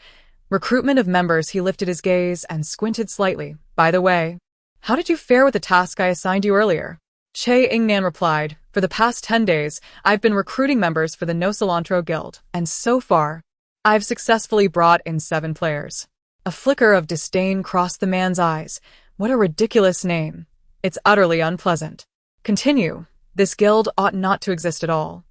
Recruitment of members. He lifted his gaze and squinted slightly. "By the way, how did you fare with the task I assigned you earlier?" Che Ingnan replied, "For the past 10 days, I've been recruiting members for the No Cilantro Guild, and so far, I've successfully brought in 7 players." A flicker of disdain crossed the man's eyes. What a ridiculous name. It's utterly unpleasant. Continue. This guild ought not to exist at all.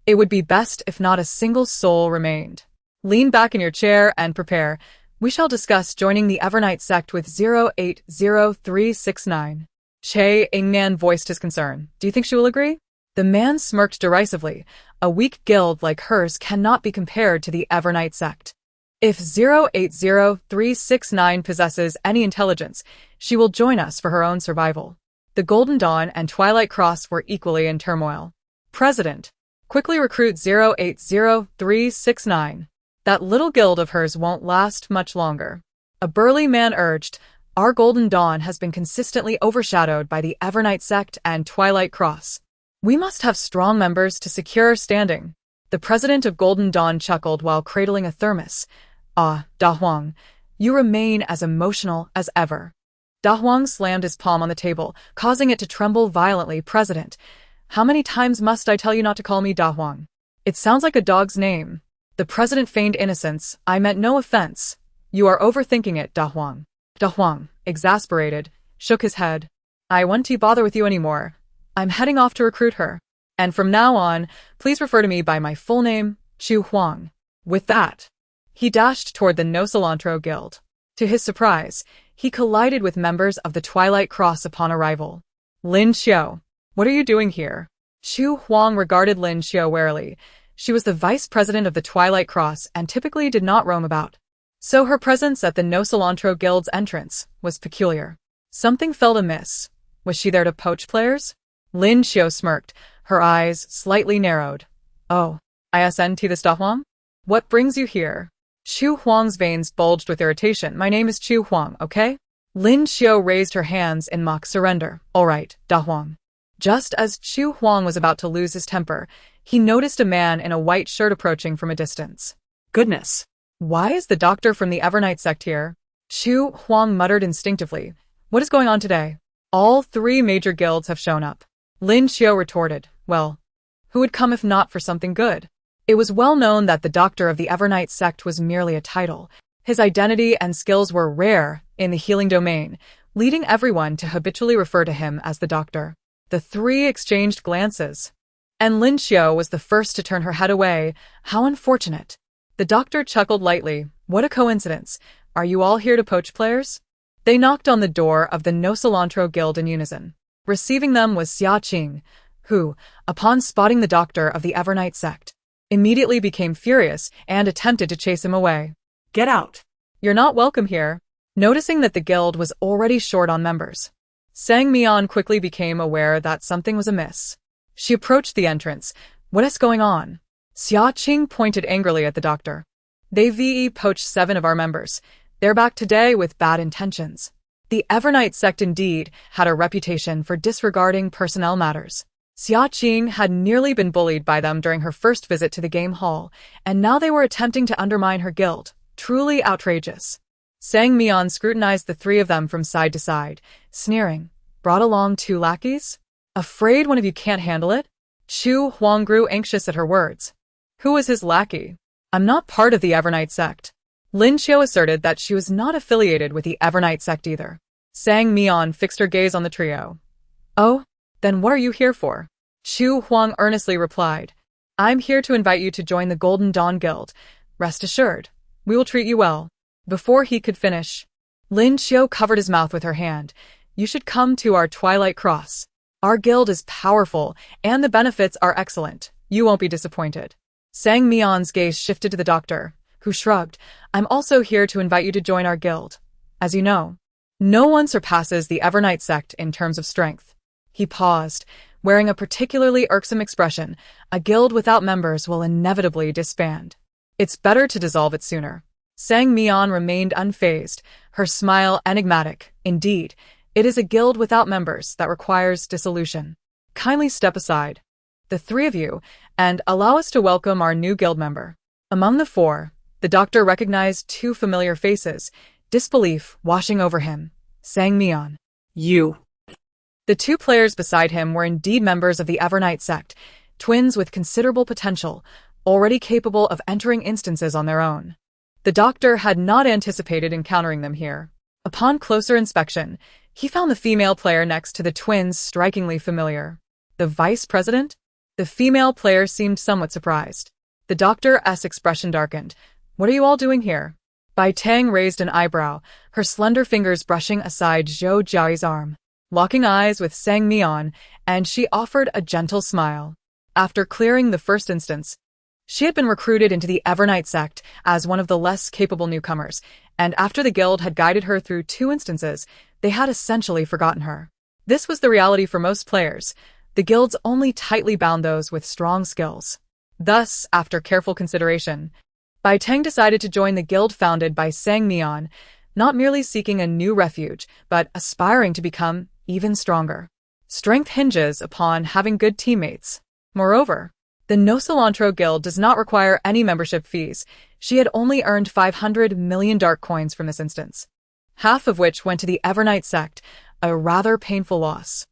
It would be best if not a single soul remained. Lean back in your chair and prepare. We shall discuss joining the Evernight sect with 080369. Che Ingnan voiced his concern. "Do you think she will agree?" The man smirked derisively. A weak guild like hers cannot be compared to the Evernight sect. If 080369 possesses any intelligence, she will join us for her own survival. The Golden Dawn and Twilight Cross were equally in turmoil. "President, quickly recruit 080369. That little guild of hers won't last much longer." A burly man urged. "Our Golden Dawn has been consistently overshadowed by the Evernight sect and Twilight Cross. We must have strong members to secure our standing." The president of Golden Dawn chuckled while cradling a thermos. "Ah, Da Huang, you remain as emotional as ever." Da Huang slammed his palm on the table, causing it to tremble violently. "President, how many times must I tell you not to call me Da Huang? It sounds like a dog's name." The president feigned innocence. "I meant no offense. You are overthinking it, Da Huang." Da Huang, exasperated, shook his head. "I won't bother with you anymore. I'm heading off to recruit her. And from now on, please refer to me by my full name, Chu Huang." With that, he dashed toward the No Cilantro Guild. To his surprise, he collided with members of the Twilight Cross upon arrival. "Lin Xiao, what are you doing here?" Chu Huang regarded Lin Xiao warily. She was the vice president of the Twilight Cross and typically did not roam about. So her presence at the No Cilantro Guild's entrance was peculiar. Something felt amiss. Was she there to poach players? Lin Xiao smirked, her eyes slightly narrowed. "Oh, ISNT this Da Huang? What brings you here? Chu Huang's veins bulged with irritation. My name is Chu Huang, okay? Lin Xiao raised her hands in mock surrender. All right, Da Huang. Just as Chu Huang was about to lose his temper, he noticed a man in a white shirt approaching from a distance. Goodness. Why is the doctor from the Evernight sect here? Chu Huang muttered instinctively. What is going on today? All three major guilds have shown up. Lin Xiao retorted. Well, who would come if not for something good? It was well known that the doctor of the Evernight sect was merely a title. His identity and skills were rare in the healing domain, leading everyone to habitually refer to him as the doctor. The three exchanged glances, and Lin Xiao was the first to turn her head away. How unfortunate. The doctor chuckled lightly. What a coincidence. Are you all here to poach players? They knocked on the door of the No Cilantro Guild in unison. Receiving them was Xia Qing, who, upon spotting the doctor of the Evernight sect, immediately became furious and attempted to chase him away. Get out. You're not welcome here. Noticing that the guild was already short on members, Mian quickly became aware that something was amiss. She approached the entrance. What is going on? Xia Qing pointed angrily at the doctor. They poached 7 of our members. They're back today with bad intentions. The Evernight sect indeed had a reputation for disregarding personnel matters. Xia Qing had nearly been bullied by them during her first visit to the game hall, and now they were attempting to undermine her guild. Truly outrageous. Mian scrutinized the 3 of them from side to side, sneering. Brought along 2 lackeys? Afraid one of you can't handle it? Chu Huang grew anxious at her words. Who was his lackey? I'm not part of the Evernight sect. Lin Xiao asserted that she was not affiliated with the Evernight sect either. Mian fixed her gaze on the trio. Oh? Then what are you here for? Chu Huang earnestly replied. I'm here to invite you to join the Golden Dawn Guild. Rest assured, we will treat you well. Before he could finish, Lin Xiao covered his mouth with her hand. You should come to our Twilight Cross. Our guild is powerful, and the benefits are excellent. You won't be disappointed. Mian's gaze shifted to the doctor, who shrugged. I'm also here to invite you to join our guild. As you know, no one surpasses the Evernight sect in terms of strength. He paused, wearing a particularly irksome expression. A guild without members will inevitably disband. It's better to dissolve it sooner. Mian remained unfazed, her smile enigmatic. Indeed, it is a guild without members that requires dissolution. Kindly step aside, the 3 of you, and allow us to welcome our new guild member. Among the 4, the doctor recognized 2 familiar faces, disbelief washing over him. Mian. You. The 2 players beside him were indeed members of the Evernight sect, twins with considerable potential, already capable of entering instances on their own. The doctor had not anticipated encountering them here. Upon closer inspection, he found the female player next to the twins strikingly familiar. The vice president? The female player seemed somewhat surprised. The doctor's expression darkened. What are you all doing here? Bai Tang raised an eyebrow, her slender fingers brushing aside Zhou Jiao's arm. Locking eyes with Mian, and she offered a gentle smile. After clearing the first instance, she had been recruited into the Evernight sect as one of the less capable newcomers, and after the guild had guided her through 2 instances, they had essentially forgotten her. This was the reality for most players. The guilds only tightly bound those with strong skills. Thus, after careful consideration, Bai Tang decided to join the guild founded by Mian, not merely seeking a new refuge, but aspiring to become even stronger. Strength hinges upon having good teammates. Moreover, the No Cilantro Guild does not require any membership fees. She had only earned 500 million dark coins from this instance, half of which went to the Evernight sect, a rather painful loss.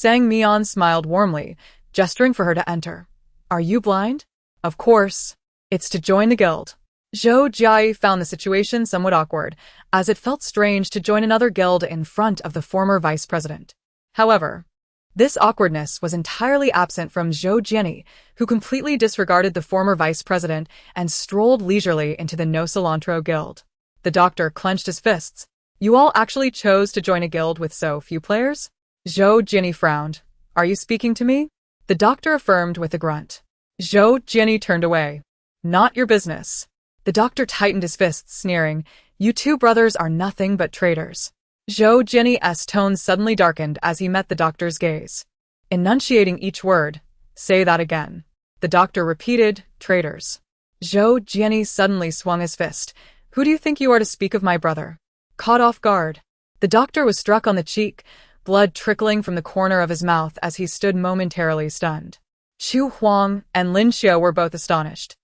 Mian smiled warmly, gesturing for her to enter. Are you blind? Of course. It's to join the guild. Zhou Jiai found the situation somewhat awkward, as it felt strange to join another guild in front of the former vice president. However, this awkwardness was entirely absent from Zhou Jiani, who completely disregarded the former vice president and strolled leisurely into the No Cilantro Guild. The doctor clenched his fists. You all actually chose to join a guild with so few players? Zhou Jiani frowned. Are you speaking to me? The doctor affirmed with a grunt. Zhou Jiani turned away. Not your business. The doctor tightened his fists, sneering. You 2 brothers are nothing but traitors. Zhou Jiani's tone suddenly darkened as he met the doctor's gaze. Enunciating each word. Say that again. The doctor repeated, traitors. Zhou Jiani suddenly swung his fist. Who do you think you are to speak of my brother? Caught off guard. The doctor was struck on the cheek, blood trickling from the corner of his mouth as he stood momentarily stunned. Chu Huang and Lin Xiao were both astonished.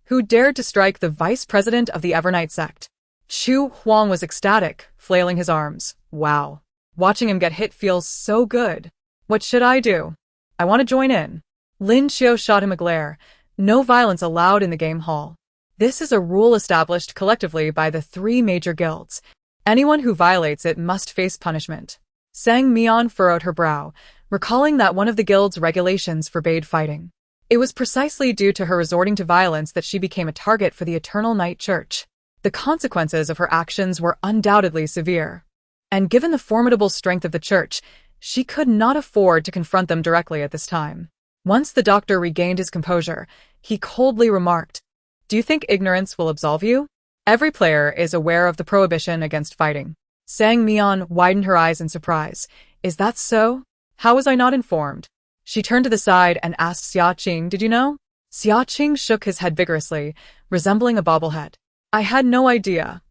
Who dared to strike the vice president of the Evernight sect? Chu Huang was ecstatic, flailing his arms. Wow. Watching him get hit feels so good. What should I do? I want to join in. Lin Xiao shot him a glare. No violence allowed in the game hall. This is a rule established collectively by the 3 major guilds. Anyone who violates it must face punishment. Sang Mian furrowed her brow, recalling that one of the guild's regulations forbade fighting. It was precisely due to her resorting to violence that she became a target for the Eternal Night Church. The consequences of her actions were undoubtedly severe. And given the formidable strength of the church, she could not afford to confront them directly at this time. Once the doctor regained his composure, he coldly remarked, "Do you think ignorance will absolve you? Every player is aware of the prohibition against fighting." Sang Mian widened her eyes in surprise. Is that so? How was I not informed? She turned to the side and asked Xia Qing, did you know? Xia Qing shook his head vigorously, resembling a bobblehead. I had no idea.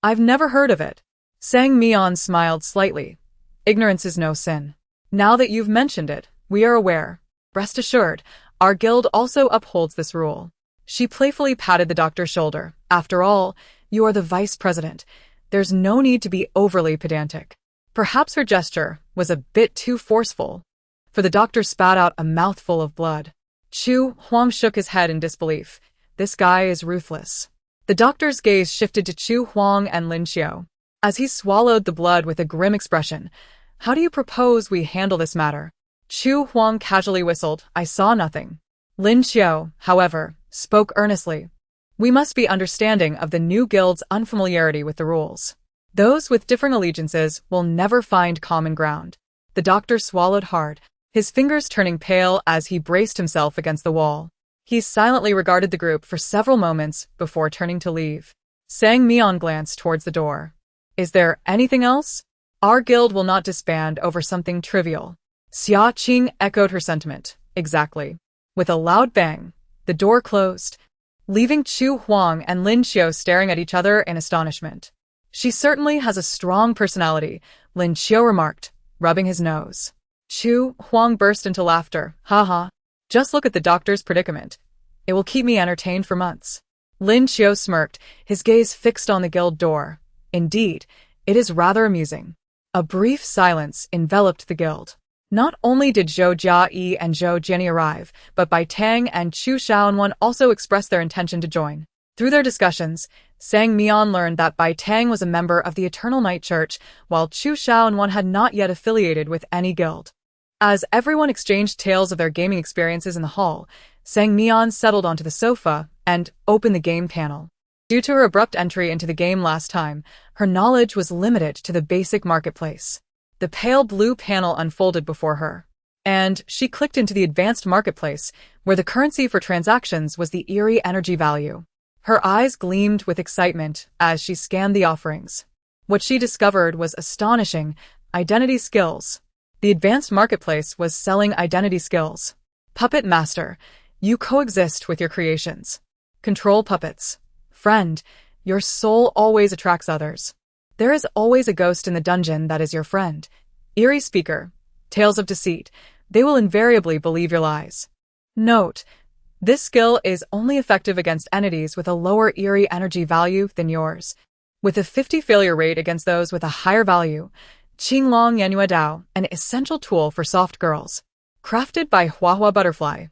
I've never heard of it. Sang Mian smiled slightly. Ignorance is no sin. Now that you've mentioned it, we are aware. Rest assured, our guild also upholds this rule. She playfully patted the doctor's shoulder. After all, you are the vice president. There's no need to be overly pedantic. Perhaps her gesture was a bit too forceful, for the doctor spat out a mouthful of blood. Chu Huang shook his head in disbelief. This guy is ruthless. The doctor's gaze shifted to Chu Huang and Lin Xiao. As he swallowed the blood with a grim expression, how do you propose we handle this matter? Chu Huang casually whistled. I saw nothing. Lin Xiao, however, spoke earnestly. We must be understanding of the new guild's unfamiliarity with the rules. Those with differing allegiances will never find common ground. The doctor swallowed hard, his fingers turning pale as he braced himself against the wall. He silently regarded the group for several moments before turning to leave. Sang Mian glanced towards the door. Is there anything else? Our guild will not disband over something trivial. Xia Qing echoed her sentiment. Exactly. With a loud bang, the door closed, leaving Chu Huang and Lin Xiao staring at each other in astonishment. She certainly has a strong personality, Lin Xiao remarked, rubbing his nose. Chu Huang burst into laughter. Ha. Just look at the doctor's predicament. It will keep me entertained for months. Lin Xiao smirked, his gaze fixed on the guild door. Indeed, it is rather amusing. A brief silence enveloped the guild. Not only did Zhou Jiayi and Zhou Jiani arrive, but Bai Tang and Chu Shaowen also expressed their intention to join. Through their discussions, Sang Mian learned that Bai Tang was a member of the Eternal Night Church, while Chu Shaowen had not yet affiliated with any guild. As everyone exchanged tales of their gaming experiences in the hall, Sang Mian settled onto the sofa and opened the game panel. Due to her abrupt entry into the game last time, her knowledge was limited to the basic marketplace. The pale blue panel unfolded before her, and she clicked into the advanced marketplace, where the currency for transactions was the Eerie energy value. Her eyes gleamed with excitement as she scanned the offerings. What she discovered was astonishing: identity skills. The advanced marketplace was selling identity skills. Puppet Master, you coexist with your creations. Control puppets. Friend, your soul always attracts others. There is always a ghost in the dungeon that is your friend. Eerie Speaker. Tales of deceit. They will invariably believe your lies. Note: this skill is only effective against entities with a lower Eerie energy value than yours, with a 50 failure rate against those with a higher value. Qinglong Yanhua Dao, an essential tool for soft girls. Crafted by Huahua Butterfly.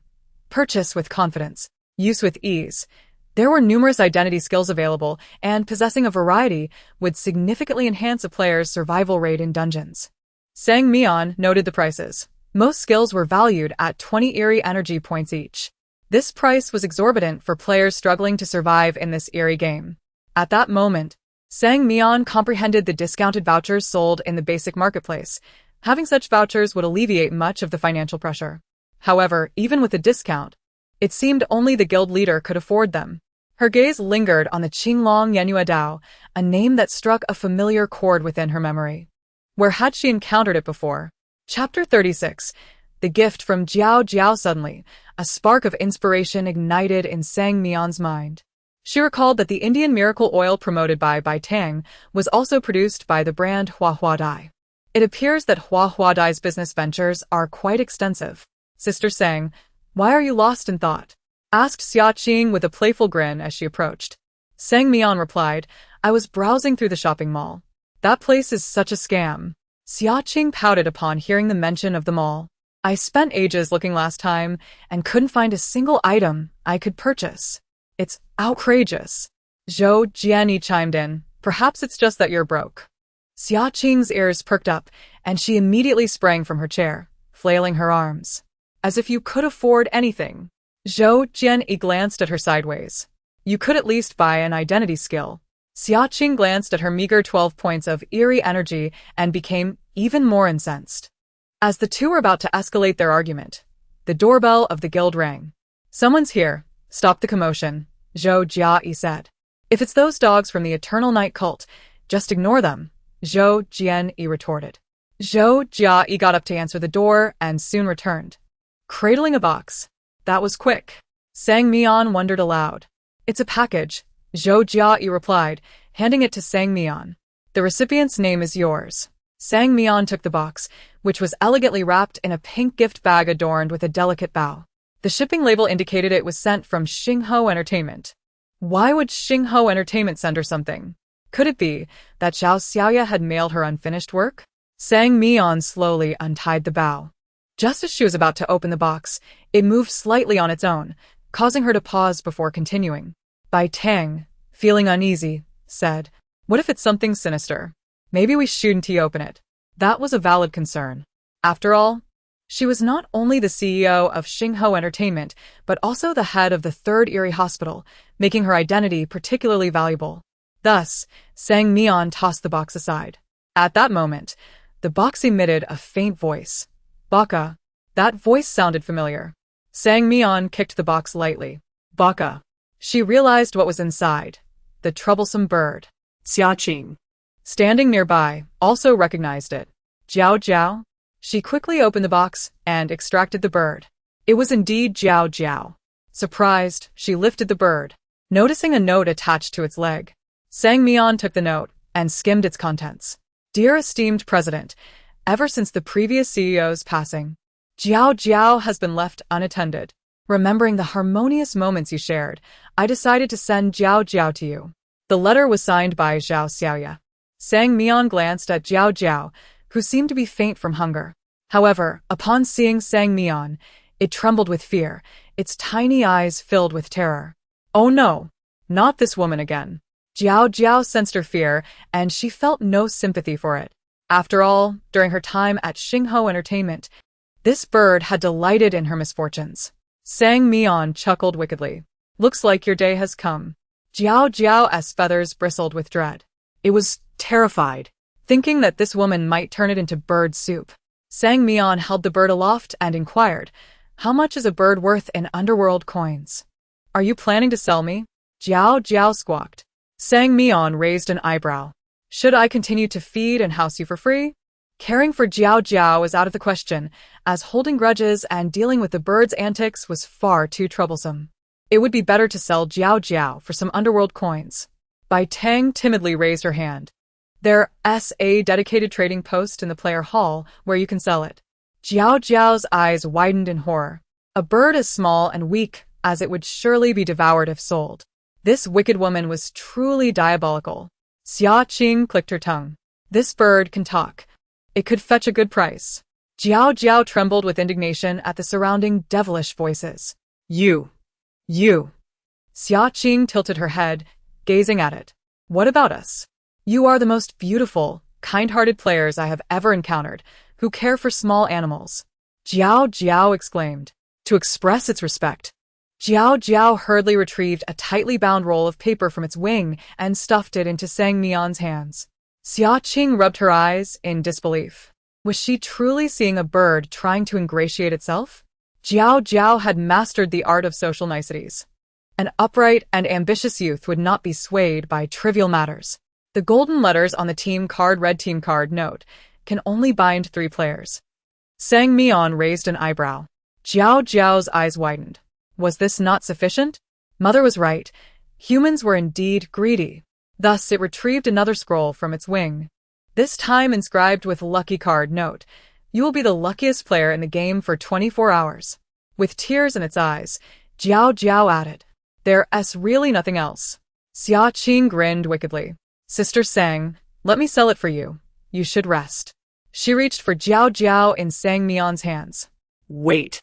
Purchase with confidence. Use with ease. There were numerous identity skills available, and possessing a variety would significantly enhance a player's survival rate in dungeons. Sang Mian noted the prices. Most skills were valued at 20 Eerie energy points each. This price was exorbitant for players struggling to survive in this Eerie game. At that moment, Sang Mian comprehended the discounted vouchers sold in the basic marketplace. Having such vouchers would alleviate much of the financial pressure. However, even with a discount, it seemed only the guild leader could afford them. Her gaze lingered on the Qinglong Yanhua Dao, a name that struck a familiar chord within her memory. Where had she encountered it before? Chapter 36. The gift from Jiao Jiao. Suddenly, A spark of inspiration ignited in Sang Mian's mind. She recalled that the Indian miracle oil promoted by Tang was also produced by the brand Hua Hua Dai. It appears that Hua Hua Dai's business ventures are quite extensive. Sister Sang, why are you lost in thought? Asked Xia Qing with a playful grin as she approached. Sang Mian replied, I was browsing through the shopping mall. That place is such a scam. Xia Qing pouted upon hearing the mention of the mall. I spent ages looking last time and couldn't find a single item I could purchase. It's outrageous. Zhou Jianyi chimed in, perhaps it's just that you're broke. Xia Qing's ears perked up, and she immediately sprang from her chair, flailing her arms. As if you could afford anything. Zhou Jianyi glanced at her sideways. You could at least buy an identity skill. Xia Qing glanced at her meager 12 points of eerie energy and became even more incensed. As the two were about to escalate their argument, the doorbell of the guild rang. Someone's here. Stop the commotion, Zhou Jiayi said. If it's those dogs from the Eternal Night cult, just ignore them, Zhou Jianyi retorted. Zhou Jiayi got up to answer the door and soon returned, cradling a box. That was quick. Sang Mian wondered aloud. It's a package, Zhou Jiayi replied, handing it to Sang Mian. The recipient's name is yours. Sang Mian took the box, which was elegantly wrapped in a pink gift bag adorned with a delicate bow. The shipping label indicated it was sent from Xingho Entertainment. Why would Xingho Entertainment send her something? Could it be that Zhao Xiaoya had mailed her unfinished work? Sang Mian slowly untied the bow. Just as she was about to open the box, it moved slightly on its own, causing her to pause before continuing. Bai Tang, feeling uneasy, said, what if it's something sinister? Maybe we shouldn't open it. That was a valid concern. After all, she was not only the CEO of Xingho Entertainment, but also the head of the Third Eerie Hospital, making her identity particularly valuable. Thus, Sang Mian tossed the box aside. At that moment, the box emitted a faint voice. Baka. That voice sounded familiar. Sang Mian kicked the box lightly. Baka. She realized what was inside. The troublesome bird. Xia Qing, Standing nearby, also recognized it. Jiao Jiao? She quickly opened the box and extracted the bird. It was indeed Jiao Jiao. Surprised, she lifted the bird, noticing a note attached to its leg. Sang Mian took the note and skimmed its contents. Dear esteemed President, ever since the previous CEO's passing, Jiao Jiao has been left unattended. Remembering the harmonious moments you shared, I decided to send Jiao Jiao to you. The letter was signed by Zhao Xiaoya. Sang Mian glanced at Jiao Jiao, who seemed to be faint from hunger. However, upon seeing Sang Mian, it trembled with fear, its tiny eyes filled with terror. Oh no, not this woman again. Jiao Jiao sensed her fear, and she felt no sympathy for it. After all, during her time at Xingho Entertainment, this bird had delighted in her misfortunes. Sang Mian chuckled wickedly. Looks like your day has come. Jiao Jiao's feathers bristled with dread. It was terrified, thinking that this woman might turn it into bird soup. Sang Mian held the bird aloft and inquired, how much is a bird worth in underworld coins? Are you planning to sell me? Jiao Jiao squawked. Sang Mian raised an eyebrow. Should I continue to feed and house you for free? Caring for Jiao Jiao was out of the question, as holding grudges and dealing with the bird's antics was far too troublesome. It would be better to sell Jiao Jiao for some underworld coins. Bai Tang timidly raised her hand. There's a dedicated trading post in the player hall where you can sell it. Jiao Jiao's eyes widened in horror. A bird as small and weak as it would surely be devoured if sold. This wicked woman was truly diabolical. Xia Qing clicked her tongue. This bird can talk. It could fetch a good price. Jiao Jiao trembled with indignation at the surrounding devilish voices. You. Xia Qing tilted her head, gazing at it. What about us? You are the most beautiful, kind-hearted players I have ever encountered, who care for small animals. Jiao Jiao exclaimed. To express its respect. Jiao Jiao hurriedly retrieved a tightly bound roll of paper from its wing and stuffed it into Sang Mian's hands. Xia Qing rubbed her eyes in disbelief. Was she truly seeing a bird trying to ingratiate itself? Jiao Jiao had mastered the art of social niceties. An upright and ambitious youth would not be swayed by trivial matters. The golden letters on the team card red team card note can only bind 3 players. Sang Mian raised an eyebrow. Jiao Jiao's eyes widened. Was this not sufficient? Mother was right. Humans were indeed greedy. Thus it retrieved another scroll from its wing. This time inscribed with lucky card note. You will be the luckiest player in the game for 24 hours. With tears in its eyes, Jiao Jiao added, There's really nothing else. Xia Qing grinned wickedly. Sister Sang, let me sell it for you. You should rest. She reached for Jiao Jiao in Sang Mian's hands. Wait.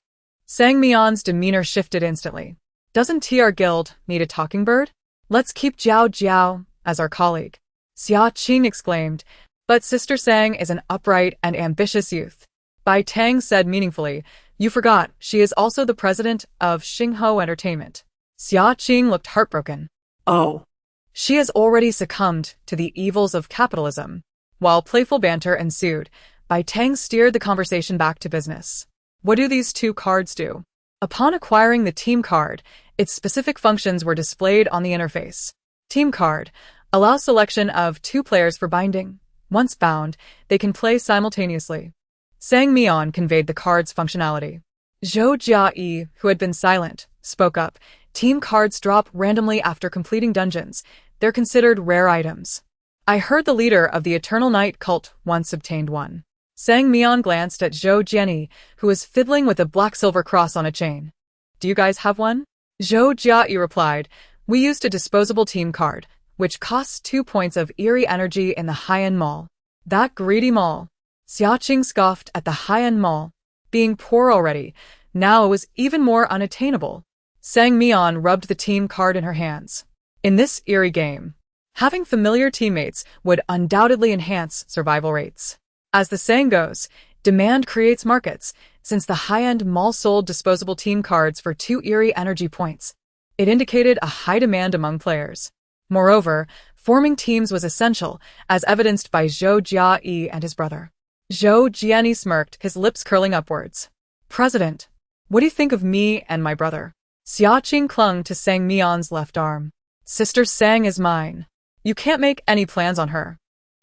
Sang Mian's demeanor shifted instantly. Doesn't TR Guild need a talking bird? Let's keep Jiao Jiao as our colleague. Xia Qing exclaimed, but Sister Sang is an upright and ambitious youth. Bai Tang said meaningfully, you forgot, she is also the president of Xingho Entertainment. Xia Qing looked heartbroken. Oh. She has already succumbed to the evils of capitalism. While playful banter ensued, Bai Tang steered the conversation back to business. What do these two cards do? Upon acquiring the team card, its specific functions were displayed on the interface. Team card allows selection of 2 players for binding. Once bound, they can play simultaneously. Sang Mian conveyed the card's functionality. Zhou Jiayi, who had been silent, spoke up. Team cards drop randomly after completing dungeons. They're considered rare items. I heard the leader of the Eternal Night cult once obtained one. Sang Mian glanced at Zhou Jiani, who was fiddling with a black-silver cross on a chain. Do you guys have one? Zhou Jiayi replied, we used a disposable team card, which costs 2 points of Eerie energy in the high-end mall. That greedy mall. Xiaoqing scoffed at the high-end mall. Being poor already, now it was even more unattainable. Sang Mian rubbed the team card in her hands. In this Eerie game, having familiar teammates would undoubtedly enhance survival rates. As the saying goes, demand creates markets. Since the high-end mall sold disposable team cards for 2 Eerie energy points, it indicated a high demand among players. Moreover, forming teams was essential, as evidenced by Zhou Jiayi and his brother. Zhou Jiani smirked, his lips curling upwards. President, what do you think of me and my brother? Xiaoqing clung to Sang Mian's left arm. Sister Sang is mine. You can't make any plans on her.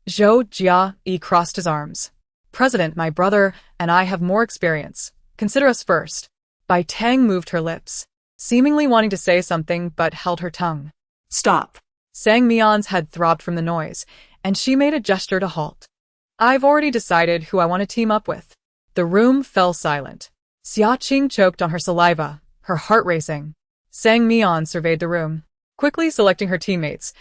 Zhou Jiayi crossed his arms. President, my brother and I have more experience. Consider us first. Bai Tang moved her lips, seemingly wanting to say something but held her tongue. Stop. Sang Mian's head throbbed from the noise, and she made a gesture to halt. I've already decided who I want to team up with. The room fell silent. Xiaoqing choked on her saliva, her heart racing. Sang Mian surveyed the room, quickly selecting her teammates.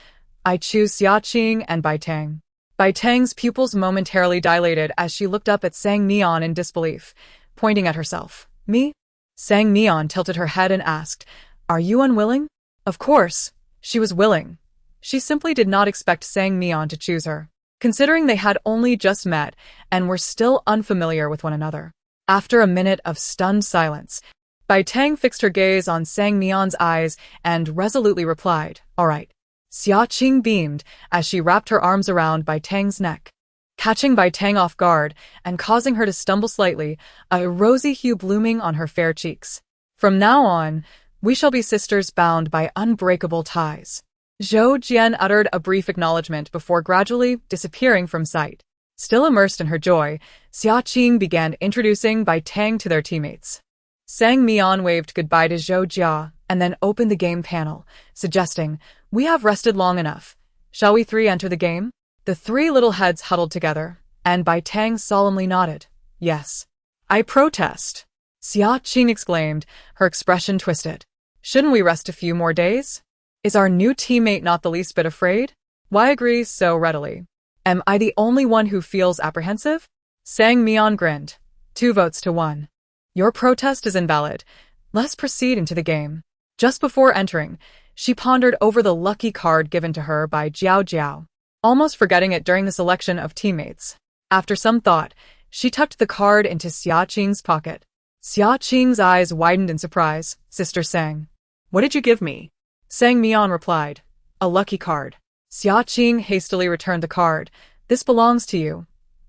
I choose Xiaoqing and Bai Tang. Bai Tang's pupils momentarily dilated as she looked up at Sang Mian in disbelief, pointing at herself. Me? Sang Mian tilted her head and asked, Are you unwilling? Of course, she was willing. She simply did not expect Sang Mian to choose her, considering they had only just met and were still unfamiliar with one another. After a minute of stunned silence, Bai Tang fixed her gaze on Sang Mian's eyes and resolutely replied, All right. Xiaoqing beamed as she wrapped her arms around Bai Tang's neck, catching Bai Tang off guard and causing her to stumble slightly, a rosy hue blooming on her fair cheeks. From now on, we shall be sisters bound by unbreakable ties. Zhou Jian uttered a brief acknowledgement before gradually disappearing from sight. Still immersed in her joy, Xiaoqing began introducing Bai Tang to their teammates. Sang Mian waved goodbye to Zhou Jia and then opened the game panel, suggesting, We have rested long enough. Shall we 3 enter the game? The 3 little heads huddled together, and Bai Tang solemnly nodded. Yes. I protest. Xiaoqing exclaimed, her expression twisted. Shouldn't we rest a few more days? Is our new teammate not the least bit afraid? Why agree so readily? Am I the only one who feels apprehensive? Sang Mian grinned. 2 votes to 1. Your protest is invalid. Let's proceed into the game. Just before entering, she pondered over the lucky card given to her by Jiao Jiao, almost forgetting it during the selection of teammates. After some thought, she tucked the card into Xiaoqing's pocket. Xiaoqing's eyes widened in surprise. Sister Sang, what did you give me? Sang Mian replied, A lucky card. Xiaoqing hastily returned the card. This belongs to you.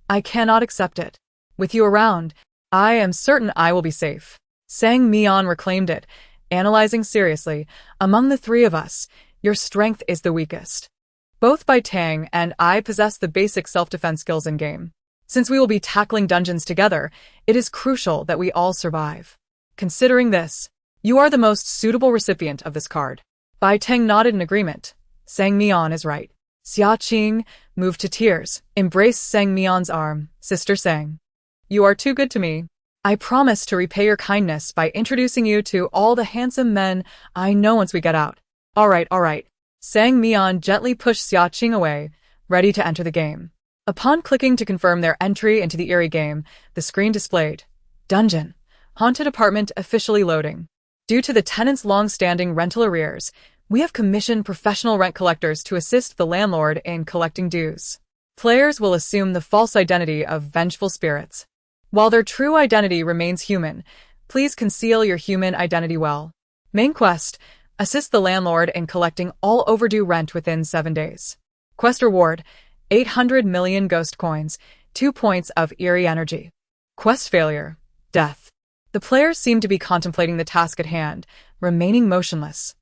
I cannot accept it. With you around, I am certain I will be safe. Sang Mian reclaimed it, analyzing seriously. Among the 3 of us, your strength is the weakest. Both Bai Tang and I possess the basic self-defense skills in-game. Since we will be tackling dungeons together, it is crucial that we all survive. Considering this, you are the most suitable recipient of this card. Bai Teng nodded in agreement. Sang Mian is right. Xia Qing, moved to tears, embraced Sang Mian's arm. Sister Sang, you are too good to me. I promise to repay your kindness by introducing you to all the handsome men I know once we get out. All right. Sang Mian gently pushed Xia Qing away, ready to enter the game. Upon clicking to confirm their entry into the Eerie game, the screen displayed, Dungeon, Haunted Apartment officially loading. Due to the tenant's long-standing rental arrears, we have commissioned professional rent collectors to assist the landlord in collecting dues. Players will assume the false identity of vengeful spirits. While their true identity remains human, please conceal your human identity well. Main quest, assist the landlord in collecting all overdue rent within 7 days. Quest reward, 800 million ghost coins, 2 points of eerie energy. Quest failure, death. The players seemed to be contemplating the task at hand, remaining motionless.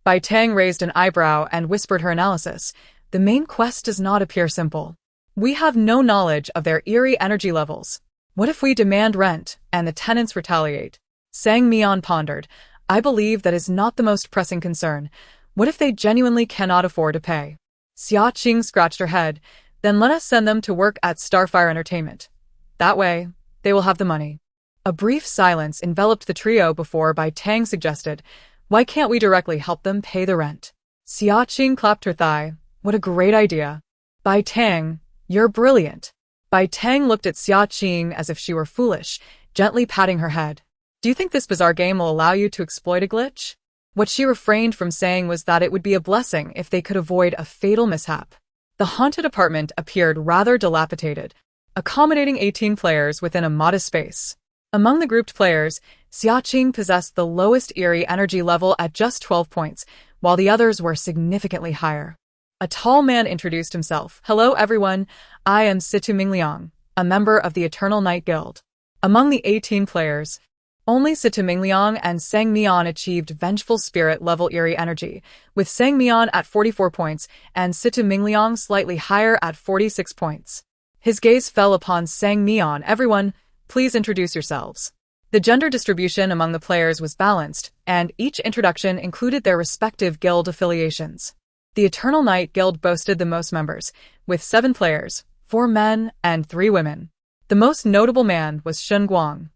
Bai Tang raised an eyebrow and whispered her analysis. The main quest does not appear simple. We have no knowledge of their eerie energy levels. What if we demand rent, and the tenants retaliate? Sang Mian pondered. I believe that is not the most pressing concern. What if they genuinely cannot afford to pay? Xia Qing scratched her head. Then let us send them to work at Starfire Entertainment. That way, they will have the money. A brief silence enveloped the trio before Bai Tang suggested, why can't we directly help them pay the rent? Xia Qing clapped her thigh. What a great idea. Bai Tang, you're brilliant. Bai Tang looked at Xia Qing as if she were foolish, gently patting her head. Do you think this bizarre game will allow you to exploit a glitch? What she refrained from saying was that it would be a blessing if they could avoid a fatal mishap. The haunted apartment appeared rather dilapidated, accommodating 18 players within a modest space. Among the grouped players, Xia Qing possessed the lowest eerie energy level at just 12 points, while the others were significantly higher. A tall man introduced himself. Hello everyone, I am Situ Mingliang, a member of the Eternal Night Guild. Among the 18 players, only Situ Mingliang and Sang Mian achieved Vengeful Spirit level eerie energy, with Sang Mian at 44 points and Situ Mingliang slightly higher at 46 points. His gaze fell upon Sang Mian. Everyone, please introduce yourselves. The gender distribution among the players was balanced, and each introduction included their respective guild affiliations. The Eternal Night Guild boasted the most members, with 7 players, 4 men and 3 women. The most notable man was Shun Guang,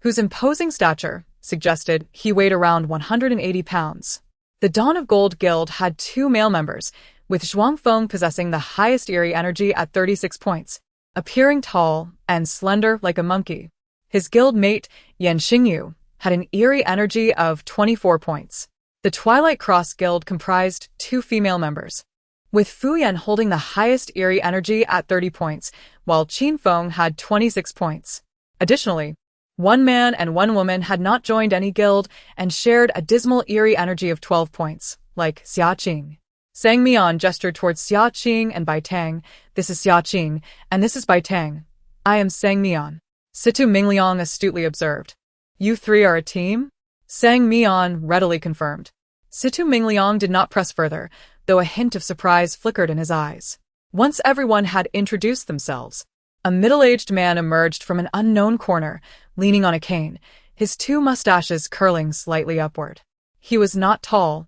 whose imposing stature suggested he weighed around 180 pounds. The Dawn of Gold Guild had 2 male members, with Zhuang Feng possessing the highest eerie energy at 36 points, appearing tall and slender like a monkey. His guild mate, Yan Xingyu, had an eerie energy of 24 points. The Twilight Cross Guild comprised 2 female members, with Fu Yan holding the highest eerie energy at 30 points, while Qin Feng had 26 points. Additionally, 1 man and 1 woman had not joined any guild and shared a dismal eerie energy of 12 points, like Xia Qing. Sang Mian gestured towards Xia Qing and Bai Tang. This is Xia Qing, and this is Bai Tang. I am Sang Mian. Situ Mingliang astutely observed. You 3 are a team? Sang Mian readily confirmed. Situ Mingliang did not press further, though a hint of surprise flickered in his eyes. Once everyone had introduced themselves, a middle-aged man emerged from an unknown corner, leaning on a cane, his 2 mustaches curling slightly upward. He was not tall,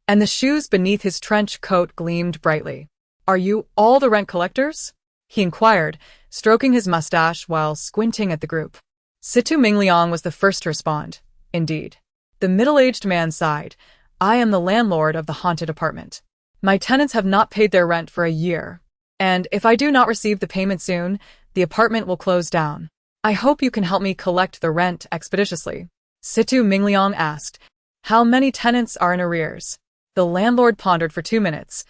and the shoes beneath his trench coat gleamed brightly. Are you all the rent collectors? He inquired, stroking his mustache while squinting at the group. Situ Mingliang was the first to respond. Indeed. The middle-aged man sighed. I am the landlord of the haunted apartment. My tenants have not paid their rent for a year, and if I do not receive the payment soon, the apartment will close down. I hope you can help me collect the rent expeditiously. Situ Mingliang asked. How many tenants are in arrears? The landlord pondered for 2 minutes.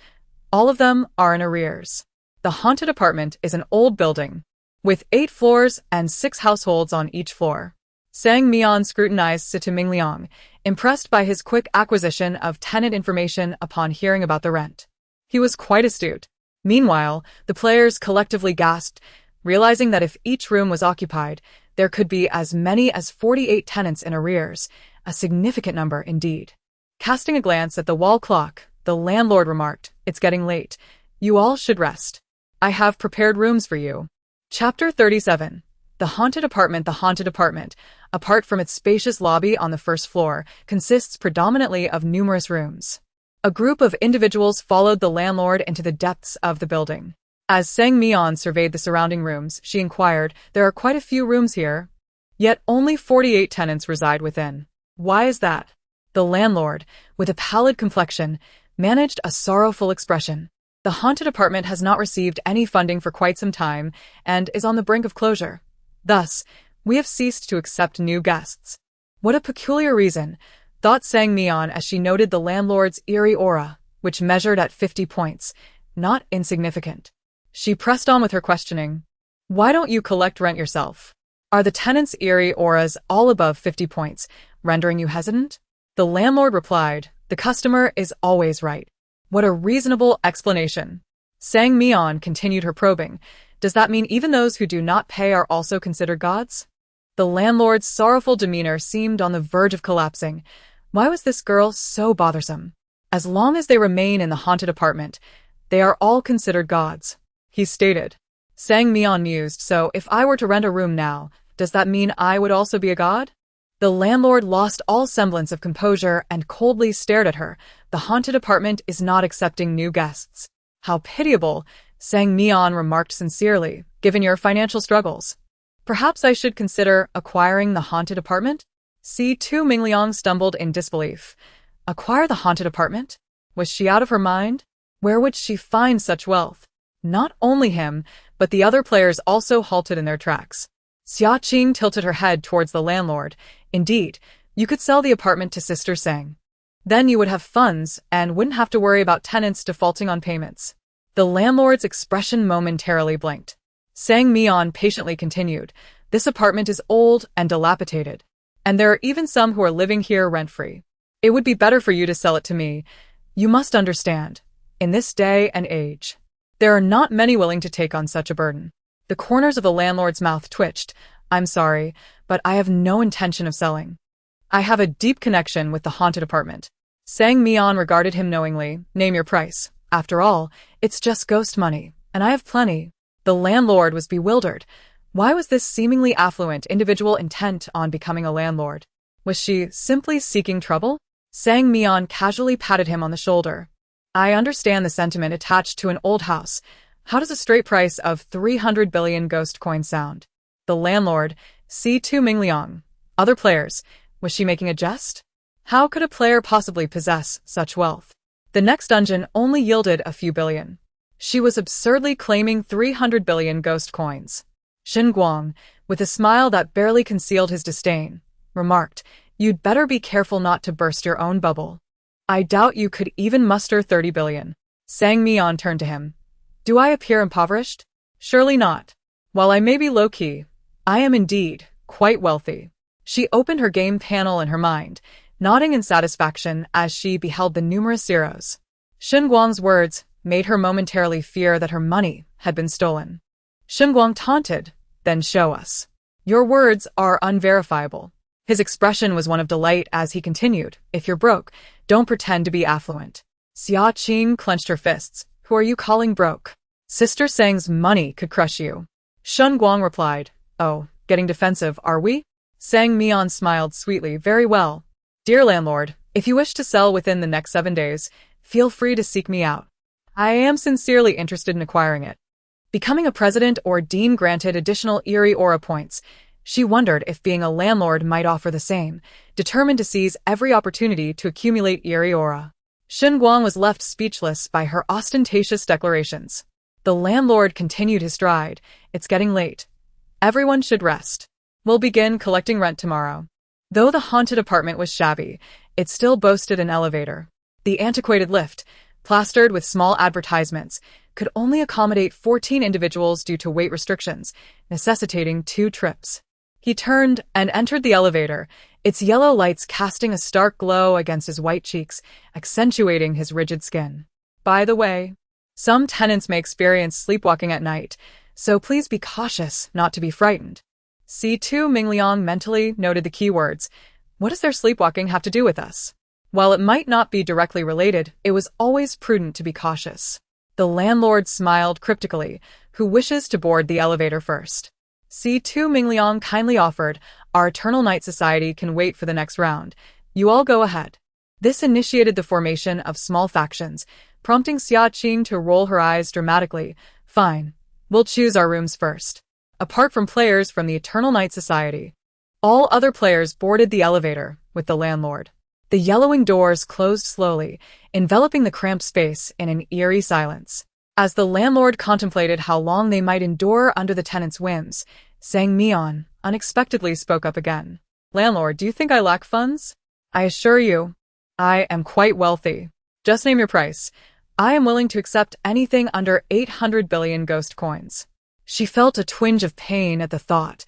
All of them are in arrears. The haunted apartment is an old building, with 8 floors and 6 households on each floor. Sang Mian scrutinized Situ Mingliang, impressed by his quick acquisition of tenant information upon hearing about the rent. He was quite astute. Meanwhile, the players collectively gasped, realizing that if each room was occupied, there could be as many as 48 tenants in arrears, a significant number indeed. Casting a glance at the wall clock, the landlord remarked, It's getting late. You all should rest. I have prepared rooms for you. Chapter 37. The Haunted Apartment. The Haunted Apartment. apart from its spacious lobby on the first floor, consists predominantly of numerous rooms. A group of individuals followed the landlord into the depths of the building. As Sang Mian surveyed the surrounding rooms, she inquired, "There are quite a few rooms here, yet only 48 tenants reside within. Why is that?" The landlord, with a pallid complexion, managed a sorrowful expression. "The haunted apartment has not received any funding for quite some time and is on the brink of closure. Thus, we have ceased to accept new guests." What a peculiar reason, thought Sang Mian as she noted the landlord's eerie aura, which measured at 50 points, not insignificant. She pressed on with her questioning. "Why don't you collect rent yourself? Are the tenants' eerie auras all above 50 points, rendering you hesitant?" The landlord replied, "The customer is always right." What a reasonable explanation. Sang Mian continued her probing. "Does that mean even those who do not pay are also considered gods?" The landlord's sorrowful demeanor seemed on the verge of collapsing. Why was this girl so bothersome? As long as they remain in the haunted apartment, they are all considered gods, he stated. Sang Mian mused, "So if I were to rent a room now, does that mean I would also be a god?" The landlord lost all semblance of composure and coldly stared at her. "The haunted apartment is not accepting new guests." "How pitiable," Sang Mian remarked sincerely, "given your financial struggles. Perhaps I should consider acquiring the haunted apartment?" C2 Mingliang stumbled in disbelief. Acquire the haunted apartment? Was she out of her mind? Where would she find such wealth? Not only him, but the other players also halted in their tracks. Xia Qing tilted her head towards the landlord. "Indeed, you could sell the apartment to Sister Sang. Then you would have funds and wouldn't have to worry about tenants defaulting on payments." The landlord's expression momentarily blinked. Sang Mian patiently continued, "This apartment is old and dilapidated, and there are even some who are living here rent-free. It would be better for you to sell it to me. You must understand, in this day and age, there are not many willing to take on such a burden." The corners of the landlord's mouth twitched. "I'm sorry, but I have no intention of selling. I have a deep connection with the haunted apartment." Sang Mian regarded him knowingly. "Name your price. After all, it's just ghost money, and I have plenty." The landlord was bewildered. Why was this seemingly affluent individual intent on becoming a landlord? Was she simply seeking trouble? Sang Mian casually patted him on the shoulder. "I understand the sentiment attached to an old house. How does a straight price of 300 billion ghost coins sound?" The landlord, C2 Mingliang. Other players. Was she making a jest? How could a player possibly possess such wealth? The next dungeon only yielded a few billion. She was absurdly claiming 300 billion ghost coins. Shen Guang, with a smile that barely concealed his disdain, remarked, "You'd better be careful not to burst your own bubble. I doubt you could even muster 30 billion. Sang Mian turned to him. "Do I appear impoverished? Surely not. While I may be low-key, I am indeed quite wealthy." She opened her game panel in her mind, nodding in satisfaction as she beheld the numerous zeros. Shen Guang's words made her momentarily fear that her money had been stolen. Shen Guang taunted, "Then show us. Your words are unverifiable." His expression was one of delight as he continued, "If you're broke, don't pretend to be affluent." Xia Qing clenched her fists. "Who are you calling broke? Sister Sang's money could crush you." Shen Guang replied, "Oh, getting defensive, are we?" Sang Mian smiled sweetly. "Very well. Dear landlord, if you wish to sell within the next 7 days, feel free to seek me out. I am sincerely interested in acquiring it." Becoming a president or dean granted additional eerie aura points. She wondered if being a landlord might offer the same, determined to seize every opportunity to accumulate eerie aura. Shen Guang was left speechless by her ostentatious declarations. The landlord continued his stride. "It's getting late. Everyone should rest. We'll begin collecting rent tomorrow." Though the haunted apartment was shabby, it still boasted an elevator. The antiquated lift, plastered with small advertisements, could only accommodate 14 individuals due to weight restrictions, necessitating 2 trips. He turned and entered the elevator, its yellow lights casting a stark glow against his white cheeks, accentuating his rigid skin. "By the way, some tenants may experience sleepwalking at night, so please be cautious not to be frightened." C2 Mingliang mentally noted the keywords. What does their sleepwalking have to do with us? While it might not be directly related, it was always prudent to be cautious. The landlord smiled cryptically. "Who wishes to board the elevator first?" C2 Mingliang kindly offered, our Eternal Night Society can wait for the next round. You all go ahead. This initiated the formation of small factions, prompting Xia Qing to roll her eyes dramatically. Fine. We'll choose our rooms first. Apart from players from the Eternal Night Society, all other players boarded the elevator with the landlord. The yellowing doors closed slowly, enveloping the cramped space in an eerie silence. As the landlord contemplated how long they might endure under the tenants' whims, Sang Mian unexpectedly spoke up again. Landlord, do you think I lack funds? I assure you, I am quite wealthy. Just name your price. I am willing to accept anything under 800 billion ghost coins. She felt a twinge of pain at the thought,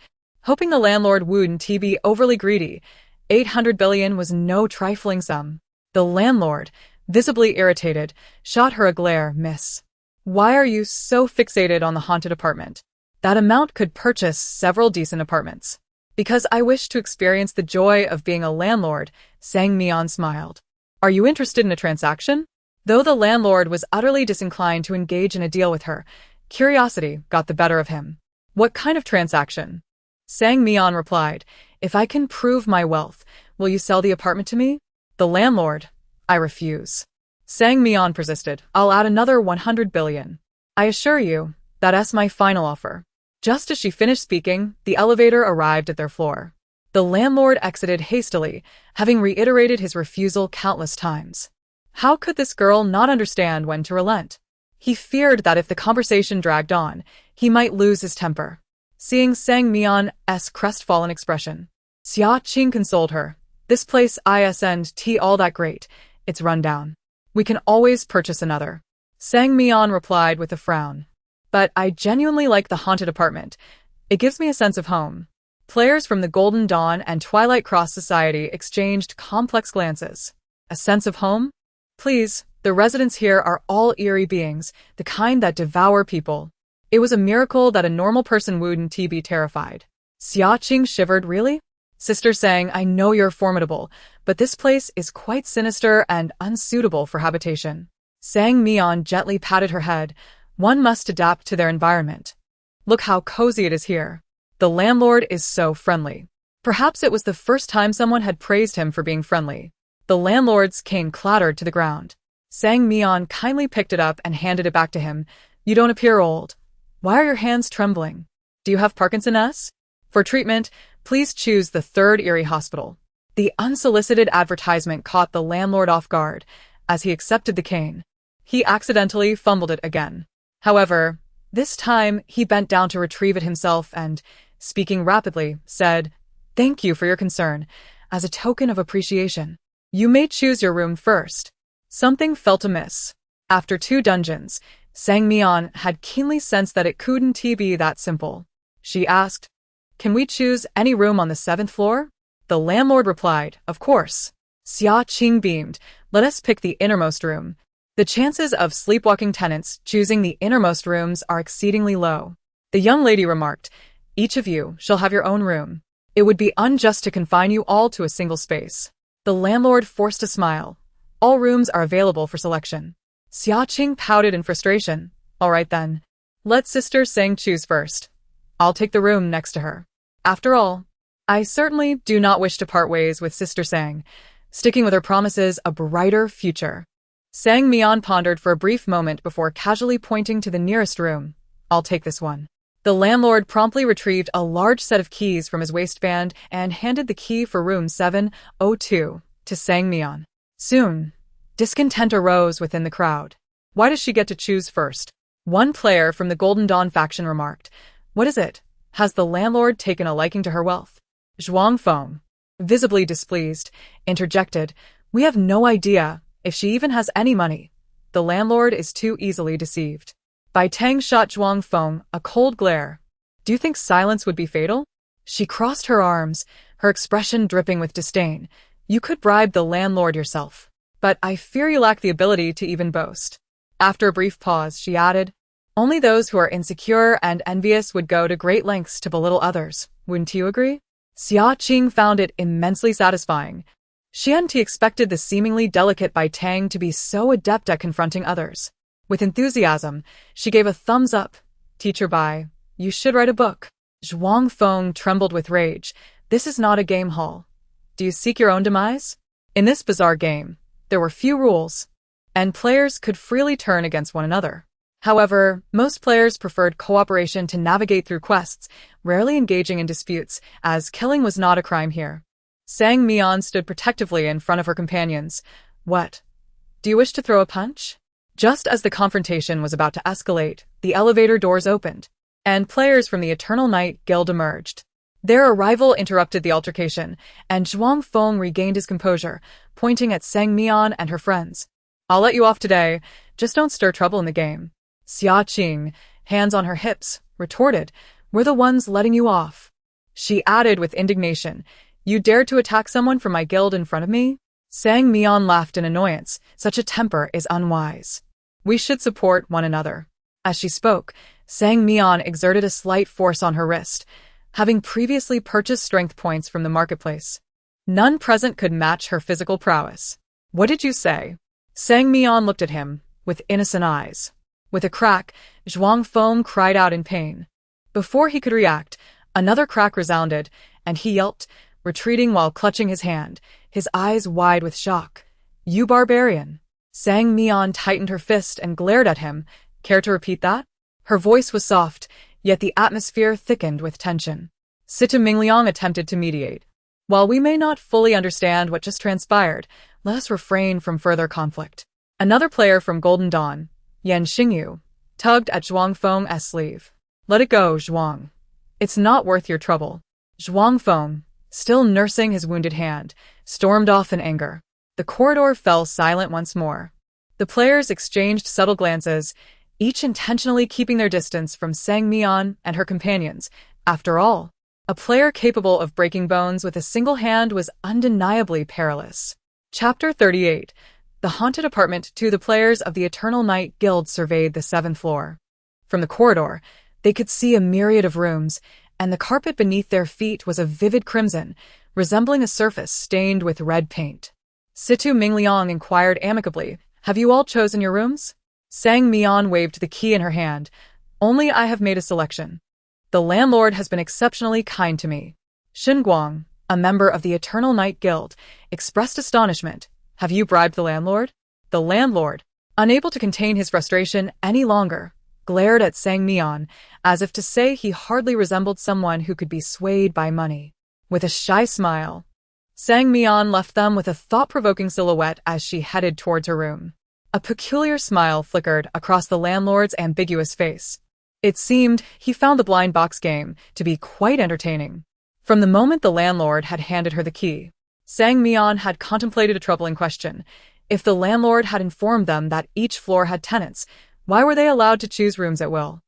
hoping the landlord wouldn't be overly greedy. 800 billion was no trifling sum. The landlord, visibly irritated, shot her a glare. Miss, why are you so fixated on the haunted apartment? That amount could purchase several decent apartments. Because I wish to experience the joy of being a landlord, Sang Mian smiled. Are you interested in a transaction? Though the landlord was utterly disinclined to engage in a deal with her, curiosity got the better of him. What kind of transaction? Sang Mian replied, if I can prove my wealth, will you sell the apartment to me? The landlord, I refuse. Sang Mian persisted, I'll add another 100 billion. I assure you, that's my final offer. Just as she finished speaking, the elevator arrived at their floor. The landlord exited hastily, having reiterated his refusal countless times. How could this girl not understand when to relent? He feared that if the conversation dragged on, he might lose his temper. Seeing Sang Mian's crestfallen expression, Xia Qing consoled her. This place isn't all that great. It's run down. We can always purchase another. Sang Mian replied with a frown. But I genuinely like the haunted apartment. It gives me a sense of home. Players from the Golden Dawn and Twilight Cross Society exchanged complex glances. A sense of home? Please, the residents here are all eerie beings, the kind that devour people. It was a miracle that a normal person wouldn't be terrified. Xia Qing shivered. Really? Sister Sang, I know you're formidable, but this place is quite sinister and unsuitable for habitation. Sang Mian gently patted her head. One must adapt to their environment. Look how cozy it is here. The landlord is so friendly. Perhaps it was the first time someone had praised him for being friendly. The landlord's cane clattered to the ground. Sang Mian kindly picked it up and handed it back to him. You don't appear old. Why are your hands trembling? Do you have Parkinson's? For treatment, please choose the 3rd Eerie Hospital. The unsolicited advertisement caught the landlord off guard. As he accepted the cane, he accidentally fumbled it again. However, this time he bent down to retrieve it himself and, speaking rapidly, said, Thank you for your concern. As a token of appreciation, you may choose your room first. Something felt amiss. After 2 dungeons, Sang Mian had keenly sensed that it couldn't be that simple. She asked, Can we choose any room on the 7th floor? The landlord replied, Of course. Xia Qing beamed. Let us pick the innermost room. The chances of sleepwalking tenants choosing the innermost rooms are exceedingly low. The young lady remarked, Each of you shall have your own room. It would be unjust to confine you all to a single space. The landlord forced a smile. All rooms are available for selection. Xia Qing pouted in frustration. All right then. Let Sister Sang choose first. I'll take the room next to her. After all, I certainly do not wish to part ways with Sister Sang, sticking with her promises a brighter future. Sang Mian pondered for a brief moment before casually pointing to the nearest room. I'll take this one. The landlord promptly retrieved a large set of keys from his waistband and handed the key for room 702 to Sang Mian. Soon, discontent arose within the crowd. Why does she get to choose first? One player from the Golden Dawn faction remarked. What is it? Has the landlord taken a liking to her wealth? Zhuang Feng, visibly displeased, interjected. We have no idea if she even has any money. The landlord is too easily deceived. Bai Tang shot Zhuang Feng a cold glare. Do you think silence would be fatal? She crossed her arms, her expression dripping with disdain. You could bribe the landlord yourself. But I fear you lack the ability to even boast. After a brief pause, she added, Only those who are insecure and envious would go to great lengths to belittle others. Wouldn't you agree? Xia Qing found it immensely satisfying. She hadn't expected the seemingly delicate Bai Tang to be so adept at confronting others. With enthusiasm, she gave a thumbs up. Teacher Bai, you should write a book. Zhuang Feng trembled with rage. This is not a game hall. Do you seek your own demise? In this bizarre game, there were few rules, and players could freely turn against one another. However, most players preferred cooperation to navigate through quests, rarely engaging in disputes, as killing was not a crime here. Sang Mian stood protectively in front of her companions. What? Do you wish to throw a punch? Just as the confrontation was about to escalate, the elevator doors opened, and players from the Eternal Night Guild emerged. Their arrival interrupted the altercation, and Zhuang Feng regained his composure, pointing at Sang Mian and her friends. I'll let you off today, just don't stir trouble in the game. Xia Qing, hands on her hips, retorted, we're the ones letting you off. She added with indignation, you dared to attack someone from my guild in front of me? Sang Mian laughed in annoyance, such a temper is unwise. We should support one another. As she spoke, Sang Mian exerted a slight force on her wrist, having previously purchased strength points from the marketplace. None present could match her physical prowess. What did you say? Sang Mian looked at him, with innocent eyes. With a crack, Zhuang Feng cried out in pain. Before he could react, another crack resounded, and he yelped, retreating while clutching his hand, his eyes wide with shock. You barbarian! Sang Mian tightened her fist and glared at him. Care to repeat that? Her voice was soft, yet the atmosphere thickened with tension. Situ Mingliang attempted to mediate. While we may not fully understand what just transpired, let us refrain from further conflict. Another player from Golden Dawn, Yan Xingyu, tugged at Zhuang Feng's sleeve. Let it go, Zhuang. It's not worth your trouble. Zhuang Feng, still nursing his wounded hand, stormed off in anger. The corridor fell silent once more. The players exchanged subtle glances, each intentionally keeping their distance from Sang Mian and her companions. After all, a player capable of breaking bones with a single hand was undeniably perilous. Chapter 38. The Haunted Apartment. The players of the Eternal Night Guild surveyed the 7th floor. From the corridor, they could see a myriad of rooms, and the carpet beneath their feet was a vivid crimson, resembling a surface stained with red paint. Situ Mingliang inquired amicably, have you all chosen your rooms? Sang Mian waved the key in her hand. Only I have made a selection. The landlord has been exceptionally kind to me. Shen Guang, a member of the Eternal Night Guild, expressed astonishment. Have you bribed the landlord? The landlord, unable to contain his frustration any longer, glared at Sang Mian, as if to say he hardly resembled someone who could be swayed by money. With a shy smile, Sang Mian left them with a thought-provoking silhouette as she headed towards her room. A peculiar smile flickered across the landlord's ambiguous face. It seemed he found the blind box game to be quite entertaining. From the moment the landlord had handed her the key, Sang Mian had contemplated a troubling question. If the landlord had informed them that each floor had tenants, why were they allowed to choose rooms at will?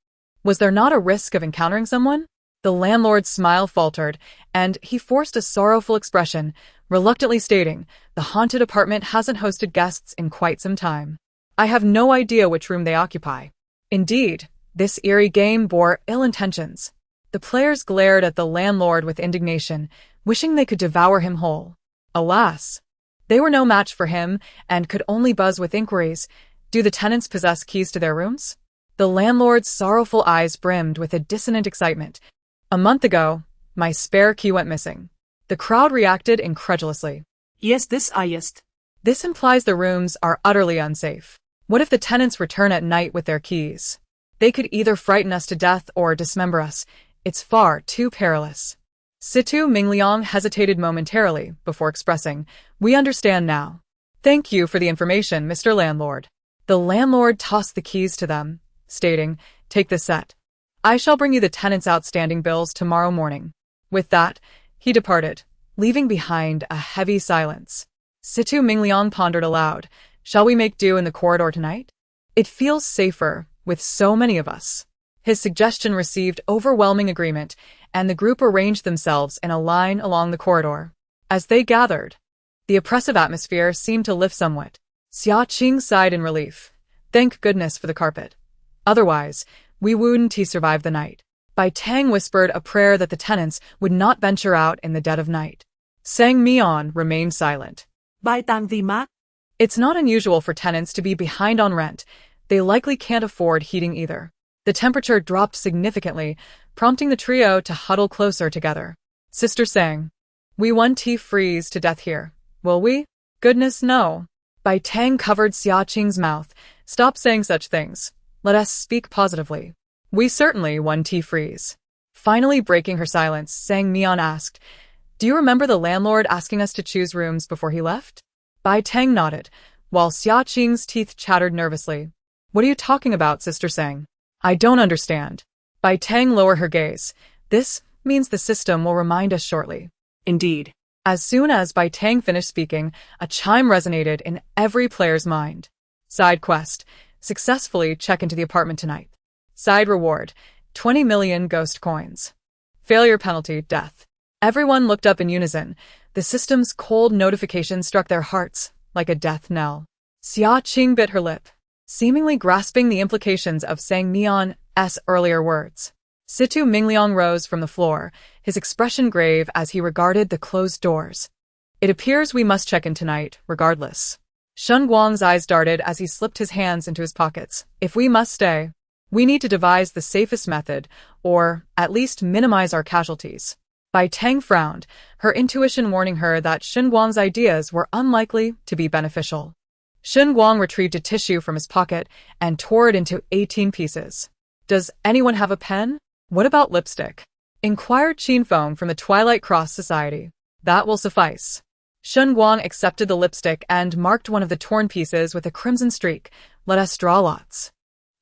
Was there not a risk of encountering someone? The landlord's smile faltered, and he forced a sorrowful expression, reluctantly stating, the haunted apartment hasn't hosted guests in quite some time. I have no idea which room they occupy. Indeed, this eerie game bore ill intentions. The players glared at the landlord with indignation, wishing they could devour him whole. Alas, they were no match for him and could only buzz with inquiries. Do the tenants possess keys to their rooms? The landlord's sorrowful eyes brimmed with a dissonant excitement. A month ago, my spare key went missing. The crowd reacted incredulously. Yes, this highest. This implies the rooms are utterly unsafe. What if the tenants return at night with their keys? They could either frighten us to death or dismember us. It's far too perilous. Situ Mingliang hesitated momentarily before expressing, we understand now. Thank you for the information, Mr. Landlord. The landlord tossed the keys to them, stating, take the set. I shall bring you the tenants' outstanding bills tomorrow morning. With that, he departed, leaving behind a heavy silence. Situ Mingliang pondered aloud, shall we make do in the corridor tonight? It feels safer with so many of us. His suggestion received overwhelming agreement, and the group arranged themselves in a line along the corridor. As they gathered, the oppressive atmosphere seemed to lift somewhat. Xia Qing sighed in relief. Thank goodness for the carpet. Otherwise, we wouldn't survive the night. Bai Tang whispered a prayer that the tenants would not venture out in the dead of night. Sang Mian remained silent. Bai Tang the Mat? It's not unusual for tenants to be behind on rent. They likely can't afford heating either. The temperature dropped significantly, prompting the trio to huddle closer together. Sister sang, "We won't freeze to death here, will we?" "Goodness, no." Bai Tang covered Xia Qing's mouth. "Stop saying such things. Let us speak positively. We certainly won't freeze." Finally breaking her silence, Sang Mian asked, "Do you remember the landlord asking us to choose rooms before he left?" Bai Tang nodded, while Xia Qing's teeth chattered nervously. "What are you talking about, Sister Sang? I don't understand." Bai Tang lowered her gaze. "This means the system will remind us shortly." Indeed. As soon as Bai Tang finished speaking, a chime resonated in every player's mind. Side quest: successfully check into the apartment tonight. Side reward: 20 million ghost coins. Failure penalty: death. Everyone looked up in unison. The system's cold notification struck their hearts like a death knell. Xia Qing bit her lip, seemingly grasping the implications of Sang Mian's earlier words. Situ Mingliang rose from the floor, his expression grave as he regarded the closed doors. "It appears we must check in tonight, regardless." Shen Guang's eyes darted as he slipped his hands into his pockets. "If we must stay, we need to devise the safest method, or at least minimize our casualties." Bai Tang frowned, her intuition warning her that Shen Guang's ideas were unlikely to be beneficial. Shen Guang retrieved a tissue from his pocket and tore it into 18 pieces. "Does anyone have a pen? What about lipstick?" inquired Qin Feng from the Twilight Cross Society. "That will suffice." Shen Guang accepted the lipstick and marked one of the torn pieces with a crimson streak. "Let us draw lots.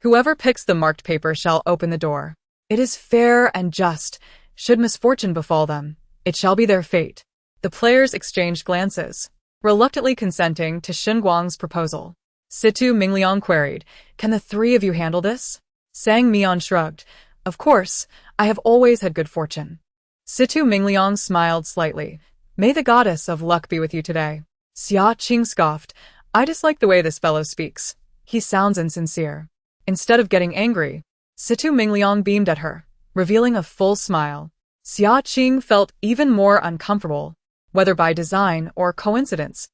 Whoever picks the marked paper shall open the door. It is fair and just. Should misfortune befall them, it shall be their fate." The players exchanged glances, reluctantly consenting to Shen Guang's proposal. Situ Mingliang queried, "Can the three of you handle this?" Sang Mian shrugged. "Of course, I have always had good fortune." Situ Mingliang smiled slightly. "May the goddess of luck be with you today." Xia Qing scoffed. "I dislike the way this fellow speaks. He sounds insincere." Instead of getting angry, Situ Mingliang beamed at her, revealing a full smile. Xia Qing felt even more uncomfortable, whether by design or coincidence.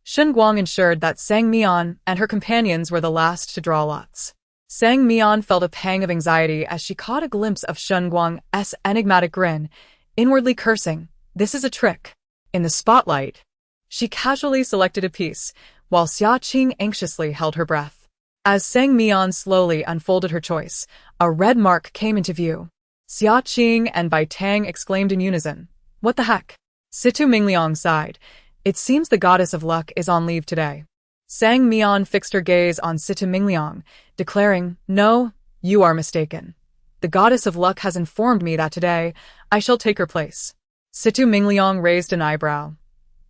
Shen Guang ensured that Sang Mian and her companions were the last to draw lots. Sang Mian felt a pang of anxiety as she caught a glimpse of Shen Guang's enigmatic grin, inwardly cursing, "This is a trick." In the spotlight, she casually selected a piece, while Xia Qing anxiously held her breath. As Sang Mian slowly unfolded her choice, a red mark came into view. Xia Qing and Bai Tang exclaimed in unison, "What the heck?" Situ Mingliang sighed. "It seems the goddess of luck is on leave today." Sang Mian fixed her gaze on Situ Mingliang, declaring, "No, you are mistaken. The goddess of luck has informed me that today I shall take her place." Situ Mingliang raised an eyebrow.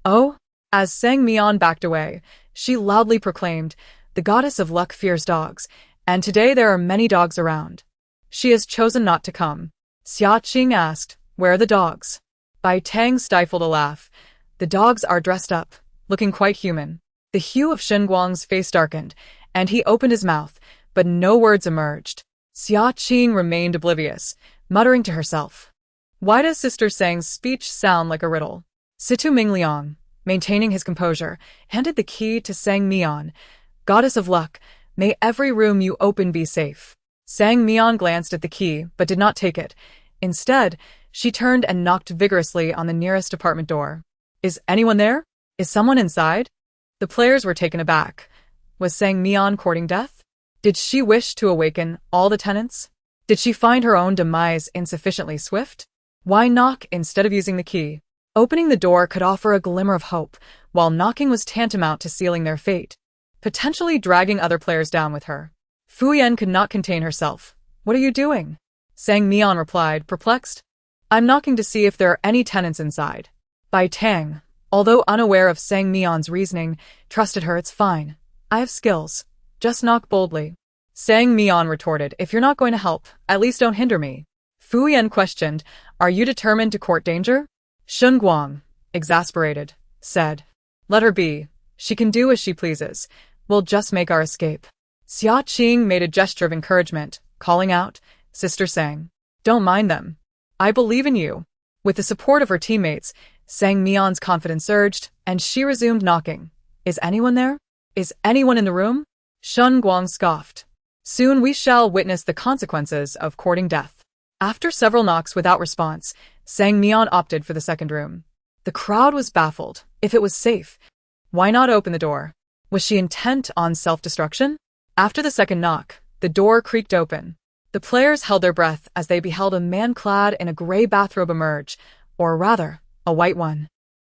"Oh?" As Sang Mian backed away, she loudly proclaimed, "The goddess of luck fears dogs, and today there are many dogs around. She has chosen not to come." Xia Qing asked, "Where are the dogs?" Bai Tang stifled a laugh. "The dogs are dressed up, looking quite human." The hue of Shen Guang's face darkened, and he opened his mouth, but no words emerged. Xia Qing remained oblivious, muttering to herself. Why does Sister Sang's speech sound like a riddle? Situ Mingliang, maintaining his composure, handed the key to Sang Mian. "Goddess of luck, may every room you open be safe." Sang Mian glanced at the key, but did not take it. Instead, she turned and knocked vigorously on the nearest apartment door. "Is anyone there? Is someone inside?" The players were taken aback. Was Sang Mian courting death? Did she wish to awaken all the tenants? Did she find her own demise insufficiently swift? Why knock instead of using the key? Opening the door could offer a glimmer of hope, while knocking was tantamount to sealing their fate, potentially dragging other players down with her. Fu Yan could not contain herself. "What are you doing?" Sang Mian replied, perplexed. "I'm knocking to see if there are any tenants inside." Bai Tang, although unaware of Sang Mian's reasoning, trusted her. "It's fine. I have skills. Just knock boldly." Sang Mian retorted, "If you're not going to help, at least don't hinder me." Fu Yan questioned, "Are you determined to court danger?" Shen Guang, exasperated, said, "Let her be. She can do as she pleases. We'll just make our escape." Xia Qing made a gesture of encouragement, calling out, "Sister Sang, don't mind them. I believe in you." With the support of her teammates, Sang Mian's confidence surged, and she resumed knocking. "Is anyone there? Is anyone in the room?" Shen Guang scoffed. Soon we shall witness the consequences of courting death. After several knocks without response, Sang Mian opted for the second room. The crowd was baffled. If it was safe, why not open the door? Was she intent on self-destruction? After the second knock, the door creaked open. The players held their breath as they beheld a man clad in a gray bathrobe emerge, or rather, a white one.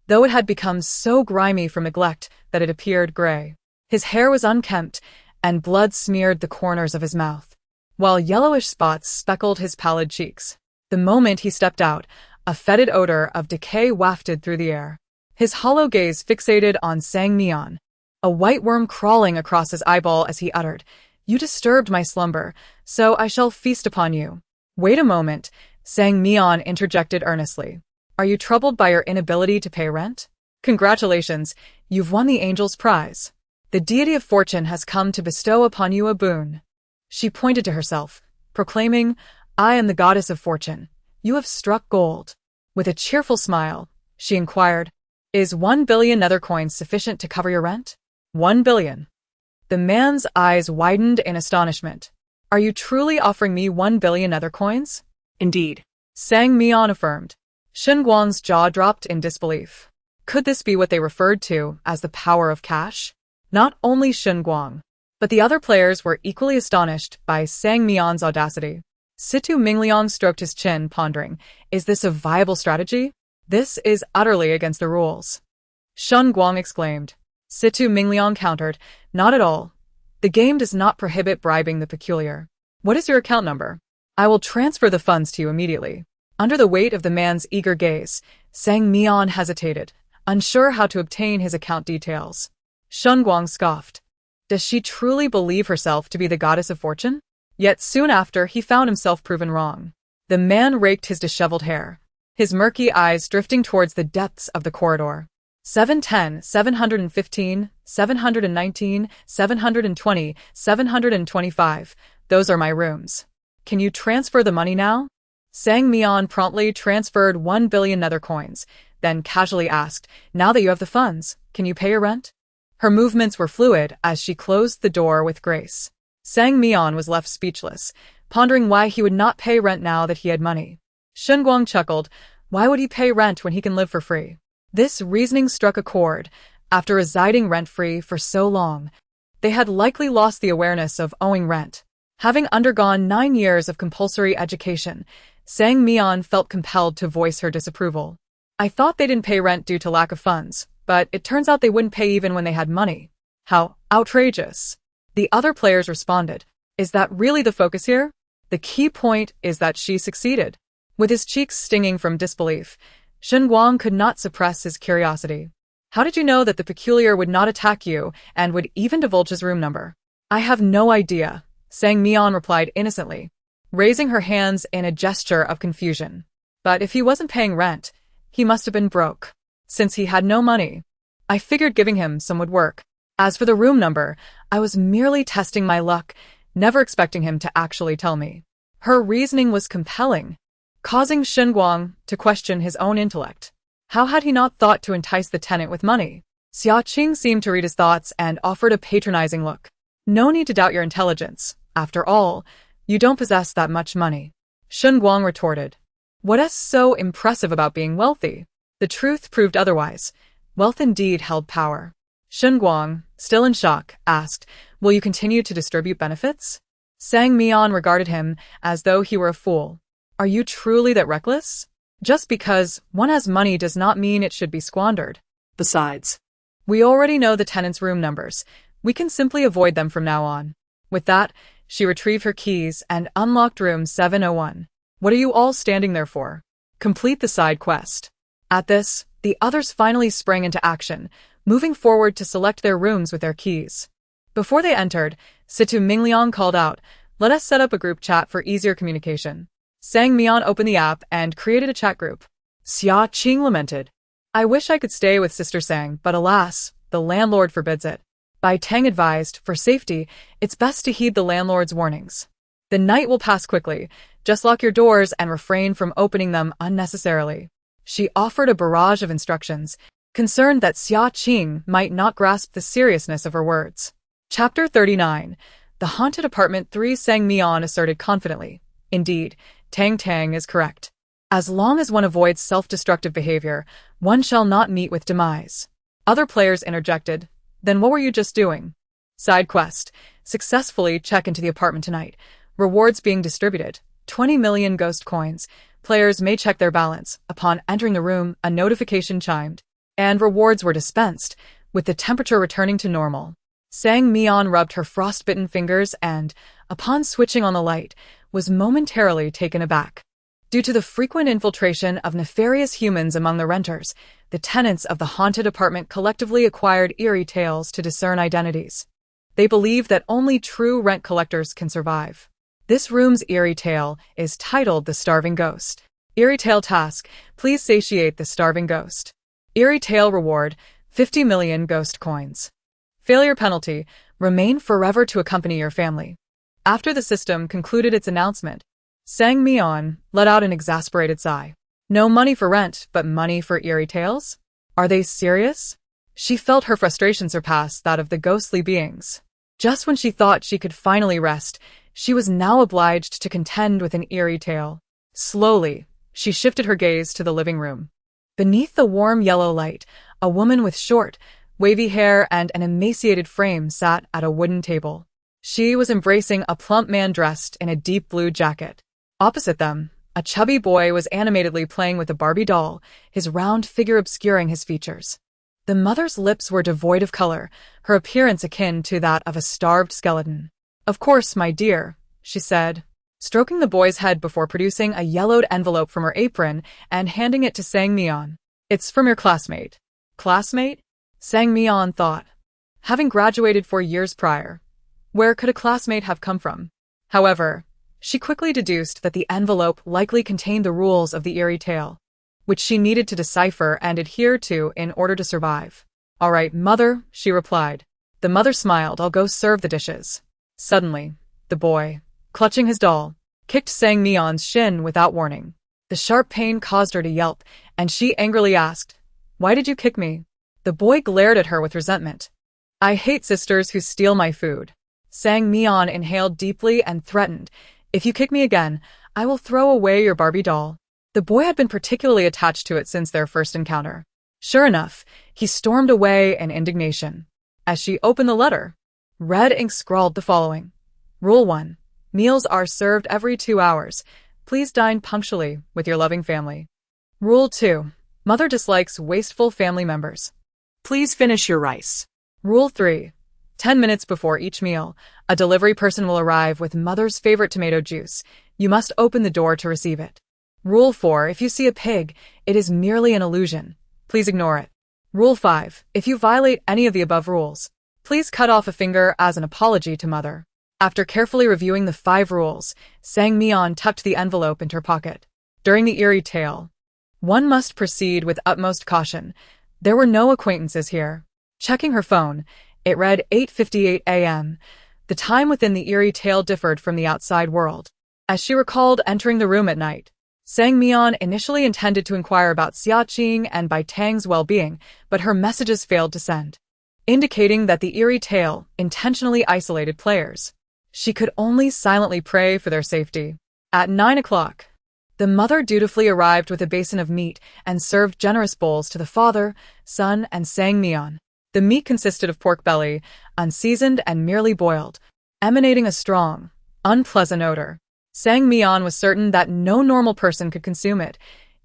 Though it had become so grimy from neglect that it appeared gray. His hair was unkempt, and blood smeared the corners of his mouth, while yellowish spots speckled his pallid cheeks. The moment he stepped out, a fetid odor of decay wafted through the air. His hollow gaze fixated on Sang Mian, a white worm crawling across his eyeball as he uttered, "You disturbed my slumber, so I shall feast upon you." "Wait a moment," Sang Mian interjected earnestly. "Are you troubled by your inability to pay rent? Congratulations, you've won the angel's prize. The deity of fortune has come to bestow upon you a boon." She pointed to herself, proclaiming, "I am the goddess of fortune. You have struck gold." With a cheerful smile, she inquired, "Is 1 billion nether coins sufficient to cover your rent?" 1 billion. The man's eyes widened in astonishment. "Are you truly offering me 1 billion nether coins?" Indeed. Sang Mian affirmed. Shen Guang's jaw dropped in disbelief. Could this be what they referred to as the power of cash? Not only Shen Guang, but the other players were equally astonished by Sang Mian's audacity. Situ Mingliang stroked his chin, pondering, is this a viable strategy? This is utterly against the rules. Shen Guang exclaimed. Situ Mingliang countered, not at all. The game does not prohibit bribing the peculiar. What is your account number? I will transfer the funds to you immediately. Under the weight of the man's eager gaze, Sang Mian hesitated, unsure how to obtain his account details. Shen Guang scoffed. Does she truly believe herself to be the goddess of fortune? Yet soon after he found himself proven wrong. The man raked his disheveled hair, his murky eyes drifting towards the depths of the corridor. 710, 715, 719, 720, 725. Those are my rooms. Can you transfer the money now? Sang Mian promptly transferred 1 billion nether coins, then casually asked, now that you have the funds, can you pay your rent? Her movements were fluid as she closed the door with grace. Sang Mian was left speechless, pondering why he would not pay rent now that he had money. Shen Guang chuckled, why would he pay rent when he can live for free? This reasoning struck a chord. After residing rent-free for so long, they had likely lost the awareness of owing rent. Having undergone 9 years of compulsory education, Sang Mian felt compelled to voice her disapproval. I thought they didn't pay rent due to lack of funds, but it turns out they wouldn't pay even when they had money. How outrageous. The other players responded. Is that really the focus here? The key point is that she succeeded. With his cheeks stinging from disbelief, Shen Guang could not suppress his curiosity. How did you know that the peculiar would not attack you and would even divulge his room number? I have no idea, Sang Mian replied innocently, raising her hands in a gesture of confusion. But if he wasn't paying rent, he must have been broke, since he had no money. I figured giving him some would work. As for the room number, I was merely testing my luck, never expecting him to actually tell me. Her reasoning was compelling, causing Shen Guang to question his own intellect. How had he not thought to entice the tenant with money? Xia Qing seemed to read his thoughts and offered a patronizing look. No need to doubt your intelligence. After all, you don't possess that much money. Shen Guang retorted. What's so impressive about being wealthy? The truth proved otherwise. Wealth indeed held power. Shen Guang, still in shock, asked, will you continue to distribute benefits? Sang Mian regarded him as though he were a fool. Are you truly that reckless? Just because one has money does not mean it should be squandered. Besides, we already know the tenants' room numbers. We can simply avoid them from now on. With that, she retrieved her keys and unlocked room 701. What are you all standing there for? Complete the side quest. At this, the others finally sprang into action, moving forward to select their rooms with their keys. Before they entered, Situ Mingliang called out, let us set up a group chat for easier communication. Sang Mian opened the app and created a chat group. Xia Qing lamented. I wish I could stay with Sister Sang, but alas, the landlord forbids it. Bai Tang advised, for safety, it's best to heed the landlord's warnings. The night will pass quickly. Just lock your doors and refrain from opening them unnecessarily. She offered a barrage of instructions, concerned that Xia Qing might not grasp the seriousness of her words. Chapter 39. The haunted apartment 3, sang Mian asserted confidently. Indeed, Tang Tang is correct. As long as one avoids self-destructive behavior, one shall not meet with demise. Other players interjected. Then what were you just doing? Side quest. Successfully check into the apartment tonight. Rewards being distributed. 20 million ghost coins. Players may check their balance. Upon entering the room, a notification chimed. And rewards were dispensed, with the temperature returning to normal. Sang Mian rubbed her frostbitten fingers and, upon switching on the light, was momentarily taken aback. Due to the frequent infiltration of nefarious humans among the renters, the tenants of the haunted apartment collectively acquired eerie tales to discern identities. They believe that only true rent collectors can survive. This room's eerie tale is titled The Starving Ghost. Eerie tale task: please satiate the starving ghost. Eerie tale reward: 50 million ghost coins. Failure penalty: remain forever to accompany your family. After the system concluded its announcement, Sang Mian let out an exasperated sigh. No money for rent, but money for eerie tales? Are they serious? She felt her frustration surpass that of the ghostly beings. Just when she thought she could finally rest, she was now obliged to contend with an eerie tale. Slowly, she shifted her gaze to the living room. Beneath the warm yellow light, a woman with short, wavy hair and an emaciated frame sat at a wooden table. She was embracing a plump man dressed in a deep blue jacket. Opposite them, a chubby boy was animatedly playing with a Barbie doll, his round figure obscuring his features. The mother's lips were devoid of color, her appearance akin to that of a starved skeleton. "Of course, my dear," she said, stroking the boy's head before producing a yellowed envelope from her apron and handing it to Sang Mian. "It's from your classmate." Classmate? Sang Mian thought. Having graduated 4 years prior, where could a classmate have come from? However, she quickly deduced that the envelope likely contained the rules of the eerie tale, which she needed to decipher and adhere to in order to survive. "All right, mother," she replied. The mother smiled. "I'll go serve the dishes." Suddenly, the boy, clutching his doll, kicked Sang Mian's shin without warning. The sharp pain caused her to yelp, and she angrily asked, "Why did you kick me?" The boy glared at her with resentment. "I hate sisters who steal my food." Sang Mian inhaled deeply and threatened, "If you kick me again, I will throw away your Barbie doll." The boy had been particularly attached to it since their first encounter. Sure enough, he stormed away in indignation. As she opened the letter, red ink scrawled the following. Rule 1. Meals are served every 2 hours. Please dine punctually with your loving family. Rule 2. Mother dislikes wasteful family members. Please finish your rice. Rule 3. 10 minutes before each meal, a delivery person will arrive with mother's favorite tomato juice. You must open the door to receive it. Rule 4. If you see a pig, it is merely an illusion. Please ignore it. Rule 5. If you violate any of the above rules, please cut off a finger as an apology to mother. After carefully reviewing the 5 rules, Sang Mian tucked the envelope into her pocket. During the eerie tale, one must proceed with utmost caution. There were no acquaintances here. Checking her phone, it read 8:58 a.m. The time within the eerie tale differed from the outside world. As she recalled entering the room at night, Sang Mian initially intended to inquire about Xiaqing and Bai Tang's well-being, but her messages failed to send, indicating that the eerie tale intentionally isolated players. She could only silently pray for their safety. At 9 o'clock, the mother dutifully arrived with a basin of meat and served generous bowls to the father, son, and Sang Mian. The meat consisted of pork belly, unseasoned and merely boiled, emanating a strong, unpleasant odor. Sang Mian was certain that no normal person could consume it.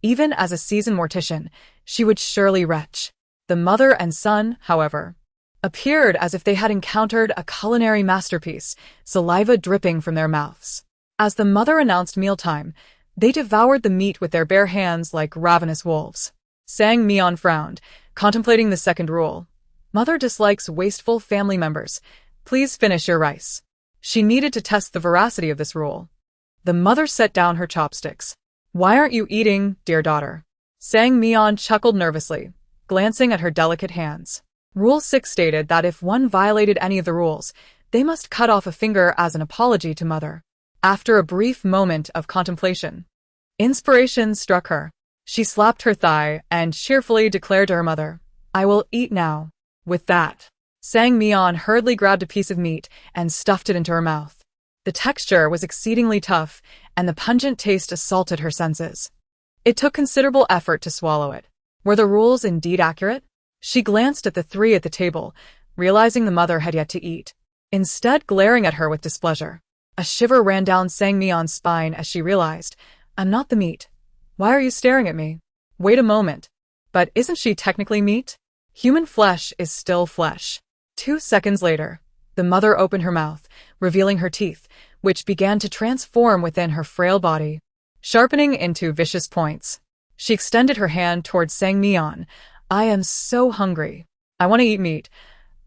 Even as a seasoned mortician, she would surely retch. The mother and son, however, appeared as if they had encountered a culinary masterpiece, saliva dripping from their mouths. As the mother announced mealtime, they devoured the meat with their bare hands like ravenous wolves. Sang Mian frowned, contemplating the second rule. Mother dislikes wasteful family members. Please finish your rice. She needed to test the veracity of this rule. The mother set down her chopsticks. Why aren't you eating, dear daughter? Sang Mian chuckled nervously, glancing at her delicate hands. Rule 6 stated that if one violated any of the rules, they must cut off a finger as an apology to mother. After a brief moment of contemplation, inspiration struck her. She slapped her thigh and cheerfully declared to her mother, I will eat now. With that, Sang Mian hurriedly grabbed a piece of meat and stuffed it into her mouth. The texture was exceedingly tough, and the pungent taste assaulted her senses. It took considerable effort to swallow it. Were the rules indeed accurate? She glanced at the three at the table, realizing the mother had yet to eat, instead glaring at her with displeasure. A shiver ran down Sang Mian's spine as she realized, I'm not the meat. Why are you staring at me? Wait a moment. But isn't she technically meat? Human flesh is still flesh. 2 seconds later, the mother opened her mouth, revealing her teeth, which began to transform within her frail body, sharpening into vicious points. She extended her hand towards Sang Mian. I am so hungry. I want to eat meat.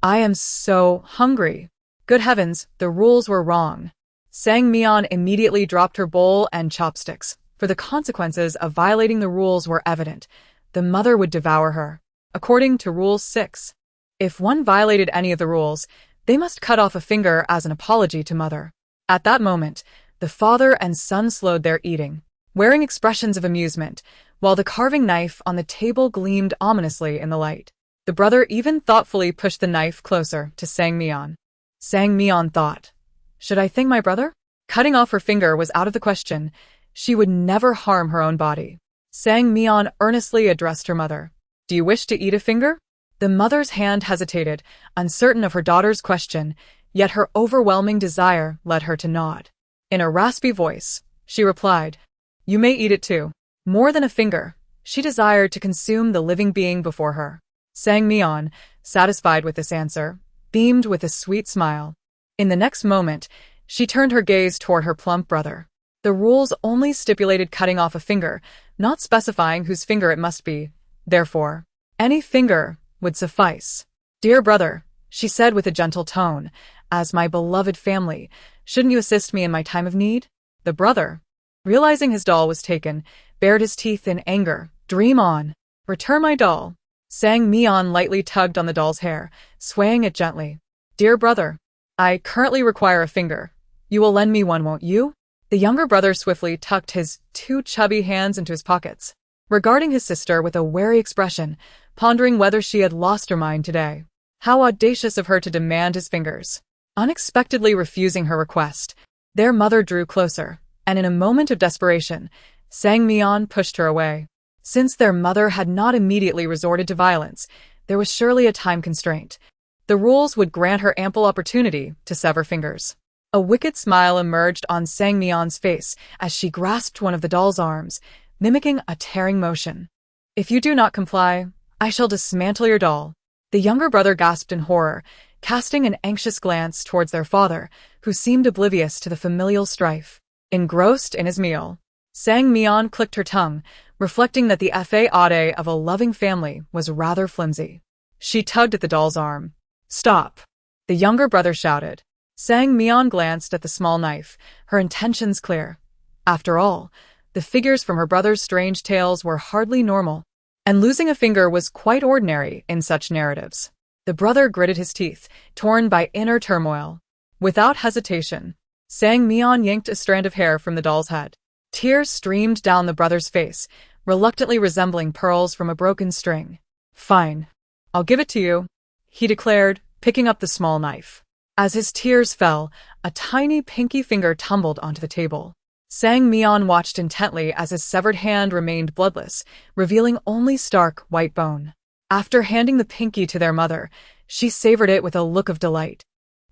I am so hungry. Good heavens, the rules were wrong. Sang Mian immediately dropped her bowl and chopsticks, for the consequences of violating the rules were evident. The mother would devour her. According to Rule 6, if one violated any of the rules, they must cut off a finger as an apology to mother. At that moment, the father and son slowed their eating, wearing expressions of amusement, while the carving knife on the table gleamed ominously in the light. The brother even thoughtfully pushed the knife closer to Sang Mian. Sang Mian thought, should I thank my brother? Cutting off her finger was out of the question. She would never harm her own body. Sang Mian earnestly addressed her mother. Do you wish to eat a finger? The mother's hand hesitated, uncertain of her daughter's question, yet her overwhelming desire led her to nod. In a raspy voice, she replied, you may eat it too. More than a finger, she desired to consume the living being before her. Sang Mian, satisfied with this answer, beamed with a sweet smile. In the next moment, she turned her gaze toward her plump brother. The rules only stipulated cutting off a finger, not specifying whose finger it must be. Therefore, any finger would suffice. Dear brother, she said with a gentle tone, as my beloved family, shouldn't you assist me in my time of need? The brother, realizing his doll was taken, bared his teeth in anger. Dream on. Return my doll. Sang Mian lightly tugged on the doll's hair, swaying it gently. Dear brother, I currently require a finger. You will lend me one, won't you? The younger brother swiftly tucked his 2 chubby hands into his pockets, regarding his sister with a wary expression, pondering whether she had lost her mind today. How audacious of her to demand his fingers. Unexpectedly refusing her request, their mother drew closer, and in a moment of desperation, Sang Mian pushed her away. Since their mother had not immediately resorted to violence, there was surely a time constraint. The rules would grant her ample opportunity to sever fingers. A wicked smile emerged on Sang Mian's face as she grasped one of the doll's arms, mimicking a tearing motion. If you do not comply, I shall dismantle your doll. The younger brother gasped in horror, casting an anxious glance towards their father, who seemed oblivious to the familial strife. Engrossed in his meal, Sang Mian clicked her tongue, reflecting that the fate of a loving family was rather flimsy. She tugged at the doll's arm. Stop! The younger brother shouted. Sang Mian glanced at the small knife, her intentions clear. After all, the figures from her brother's strange tales were hardly normal, and losing a finger was quite ordinary in such narratives. The brother gritted his teeth, torn by inner turmoil. Without hesitation, Sang Mian yanked a strand of hair from the doll's head. Tears streamed down the brother's face, reluctantly resembling pearls from a broken string. Fine. I'll give it to you, he declared, picking up the small knife. As his tears fell, a tiny pinky finger tumbled onto the table. Sang Mian watched intently as his severed hand remained bloodless, revealing only stark white bone. After handing the pinky to their mother, she savored it with a look of delight.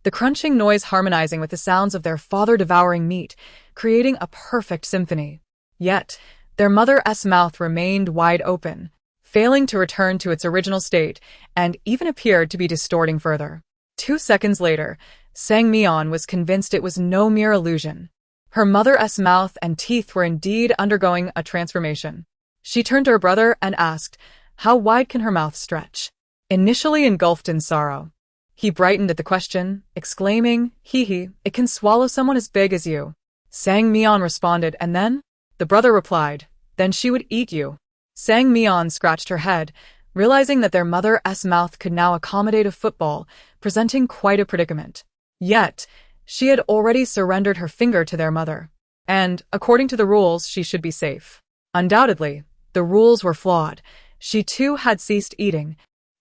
The crunching noise harmonizing with the sounds of their father devouring meat, creating a perfect symphony. Yet, their mother's mouth remained wide open, failing to return to its original state, and even appeared to be distorting further. 2 seconds later, Sang Mian was convinced it was no mere illusion. Her mother's mouth and teeth were indeed undergoing a transformation. She turned to her brother and asked, how wide can her mouth stretch? Initially engulfed in sorrow, he brightened at the question, exclaiming, hee, it can swallow someone as big as you. Sang Mian responded, and then? The brother replied, then she would eat you. Sang Mian scratched her head, realizing that their mother's mouth could now accommodate a football, presenting quite a predicament. Yet, she had already surrendered her finger to their mother, and, according to the rules, she should be safe. Undoubtedly, the rules were flawed. She too had ceased eating,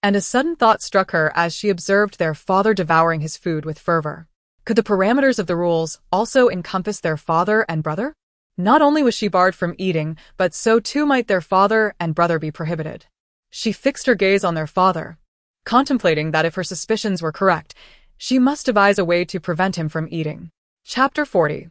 And a sudden thought struck her as she observed their father devouring his food with fervor. Could the parameters of the rules also encompass their father and brother? Not only was she barred from eating, but so too might their father and brother be prohibited. She fixed her gaze on their father, contemplating that if her suspicions were correct, she must devise a way to prevent him from eating. Chapter 40.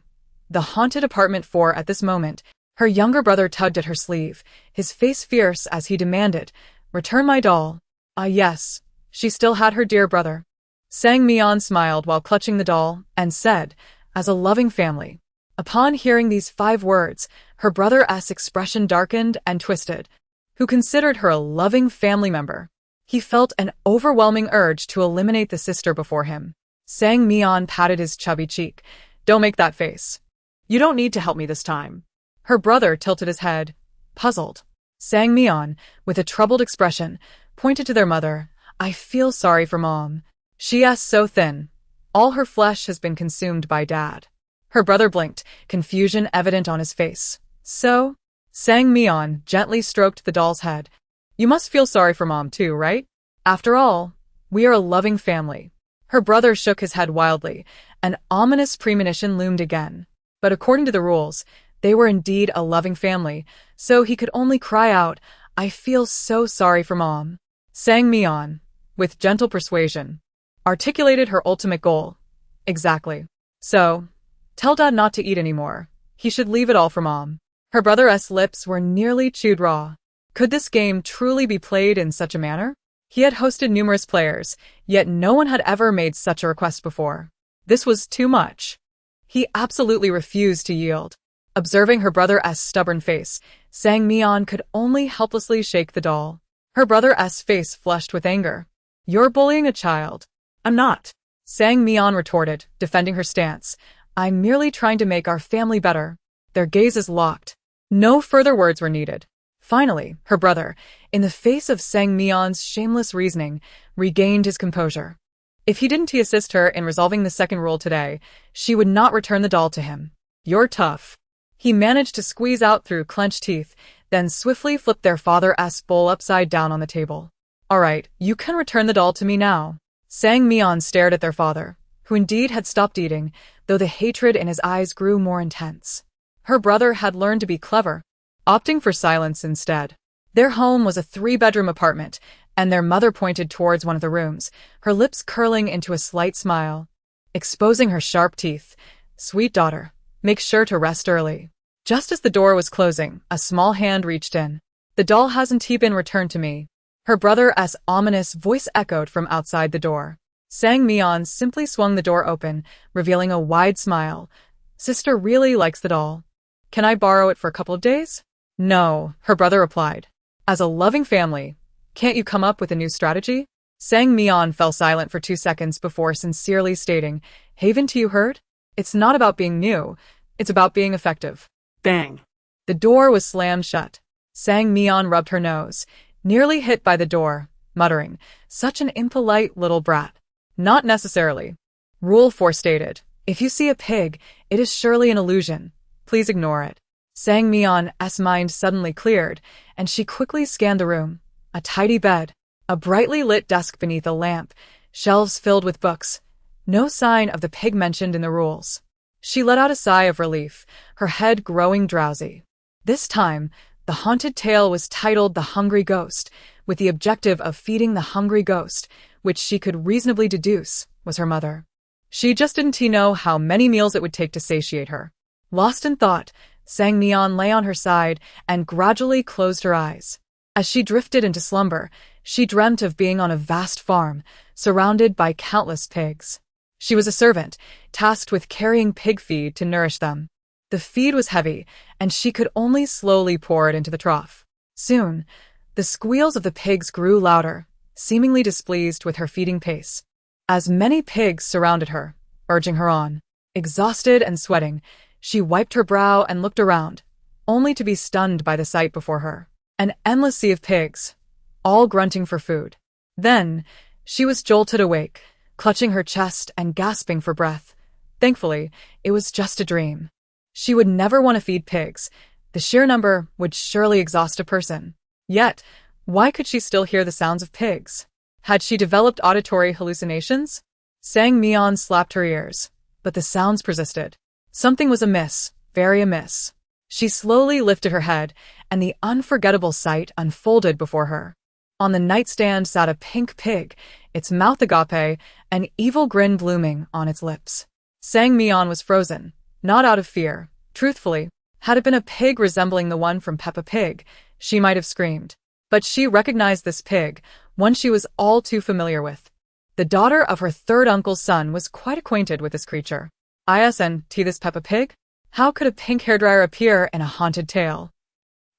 The haunted apartment 4. At this moment, her younger brother tugged at her sleeve, his face fierce as he demanded, "Return my doll." Ah yes, she still had her dear brother. Sang Mian smiled while clutching the doll, and said, "As a loving family." Upon hearing these 5 words, her brother's expression darkened and twisted. Who considered her a loving family member? He felt an overwhelming urge to eliminate the sister before him. Sang Mian patted his chubby cheek. "Don't make that face. You don't need to help me this time." Her brother tilted his head, puzzled. Sang Mian, with a troubled expression, pointed to their mother. "I feel sorry for Mom. She's so thin. All her flesh has been consumed by Dad." Her brother blinked, confusion evident on his face. "So?" Sang Mian gently stroked the doll's head. "You must feel sorry for Mom too, right? After all, we are a loving family." Her brother shook his head wildly. An ominous premonition loomed again. But according to the rules, they were indeed a loving family, so he could only cry out, "I feel so sorry for Mom." Sang Mian, with gentle persuasion, articulated her ultimate goal. "Exactly. So, tell Dad not to eat anymore. He should leave it all for Mom." Her brother's lips were nearly chewed raw. Could this game truly be played in such a manner? He had hosted numerous players, yet no one had ever made such a request before. This was too much. He absolutely refused to yield. Observing her brother's stubborn face, Sang Mian could only helplessly shake the doll. Her brother's face flushed with anger. "You're bullying a child." "I'm not." Sang Mian retorted, defending her stance. "I'm merely trying to make our family better." Their gazes locked. No further words were needed. Finally, her brother, in the face of Sang Mian's shameless reasoning, regained his composure. If he didn't assist her in resolving the second rule today, she would not return the doll to him. "You're tough." He managed to squeeze out through clenched teeth, then swiftly flipped their father's bowl upside down on the table. "All right, you can return the doll to me now." Sang Mian stared at their father, who indeed had stopped eating, though the hatred in his eyes grew more intense. Her brother had learned to be clever, opting for silence instead. Their home was a 3-bedroom apartment, and their mother pointed towards one of the rooms, her lips curling into a slight smile, exposing her sharp teeth. "Sweet daughter, make sure to rest early." Just as the door was closing, a small hand reached in. "The doll hasn't been returned to me." Her brother's ominous voice echoed from outside the door. Sang Mian simply swung the door open, revealing a wide smile. "Sister really likes the doll. Can I borrow it for a couple of days?" "No," her brother replied. "As a loving family, can't you come up with a new strategy?" Sang Mian fell silent for 2 seconds before sincerely stating, "Haven't you heard? It's not about being new, it's about being effective." Bang. The door was slammed shut. Sang Mian rubbed her nose, nearly hit by the door, muttering, "Such an impolite little brat." "Not necessarily." Rule 4 stated, "If you see a pig, it is surely an illusion. Please ignore it." Sang Mian's mind suddenly cleared, and she quickly scanned the room. A tidy bed, a brightly lit desk beneath a lamp, shelves filled with books. No sign of the pig mentioned in the rules. She let out a sigh of relief, her head growing drowsy. This time, the haunted tale was titled The Hungry Ghost, with the objective of feeding the hungry ghost, which she could reasonably deduce was her mother. She just didn't know how many meals it would take to satiate her. Lost in thought, Sang Mian lay on her side and gradually closed her eyes. As she drifted into slumber, she dreamt of being on a vast farm, surrounded by countless pigs. She was a servant, tasked with carrying pig feed to nourish them. The feed was heavy, and she could only slowly pour it into the trough. Soon, the squeals of the pigs grew louder, seemingly displeased with her feeding pace. As many pigs surrounded her, urging her on. Exhausted and sweating, she wiped her brow and looked around, only to be stunned by the sight before her. An endless sea of pigs, all grunting for food. Then, she was jolted awake, clutching her chest and gasping for breath. Thankfully, it was just a dream. She would never want to feed pigs. The sheer number would surely exhaust a person. Yet, why could she still hear the sounds of pigs? Had she developed auditory hallucinations? Sang Mian slapped her ears, but the sounds persisted. Something was amiss, very amiss. She slowly lifted her head, and the unforgettable sight unfolded before her. On the nightstand sat a pink pig, its mouth agape, an evil grin blooming on its lips. Sang Mian was frozen, not out of fear. Truthfully, had it been a pig resembling the one from Peppa Pig, she might have screamed. But she recognized this pig, one she was all too familiar with. The daughter of her third uncle's son was quite acquainted with this creature. ISNT this Peppa Pig? How could a pink hairdryer appear in a haunted tale?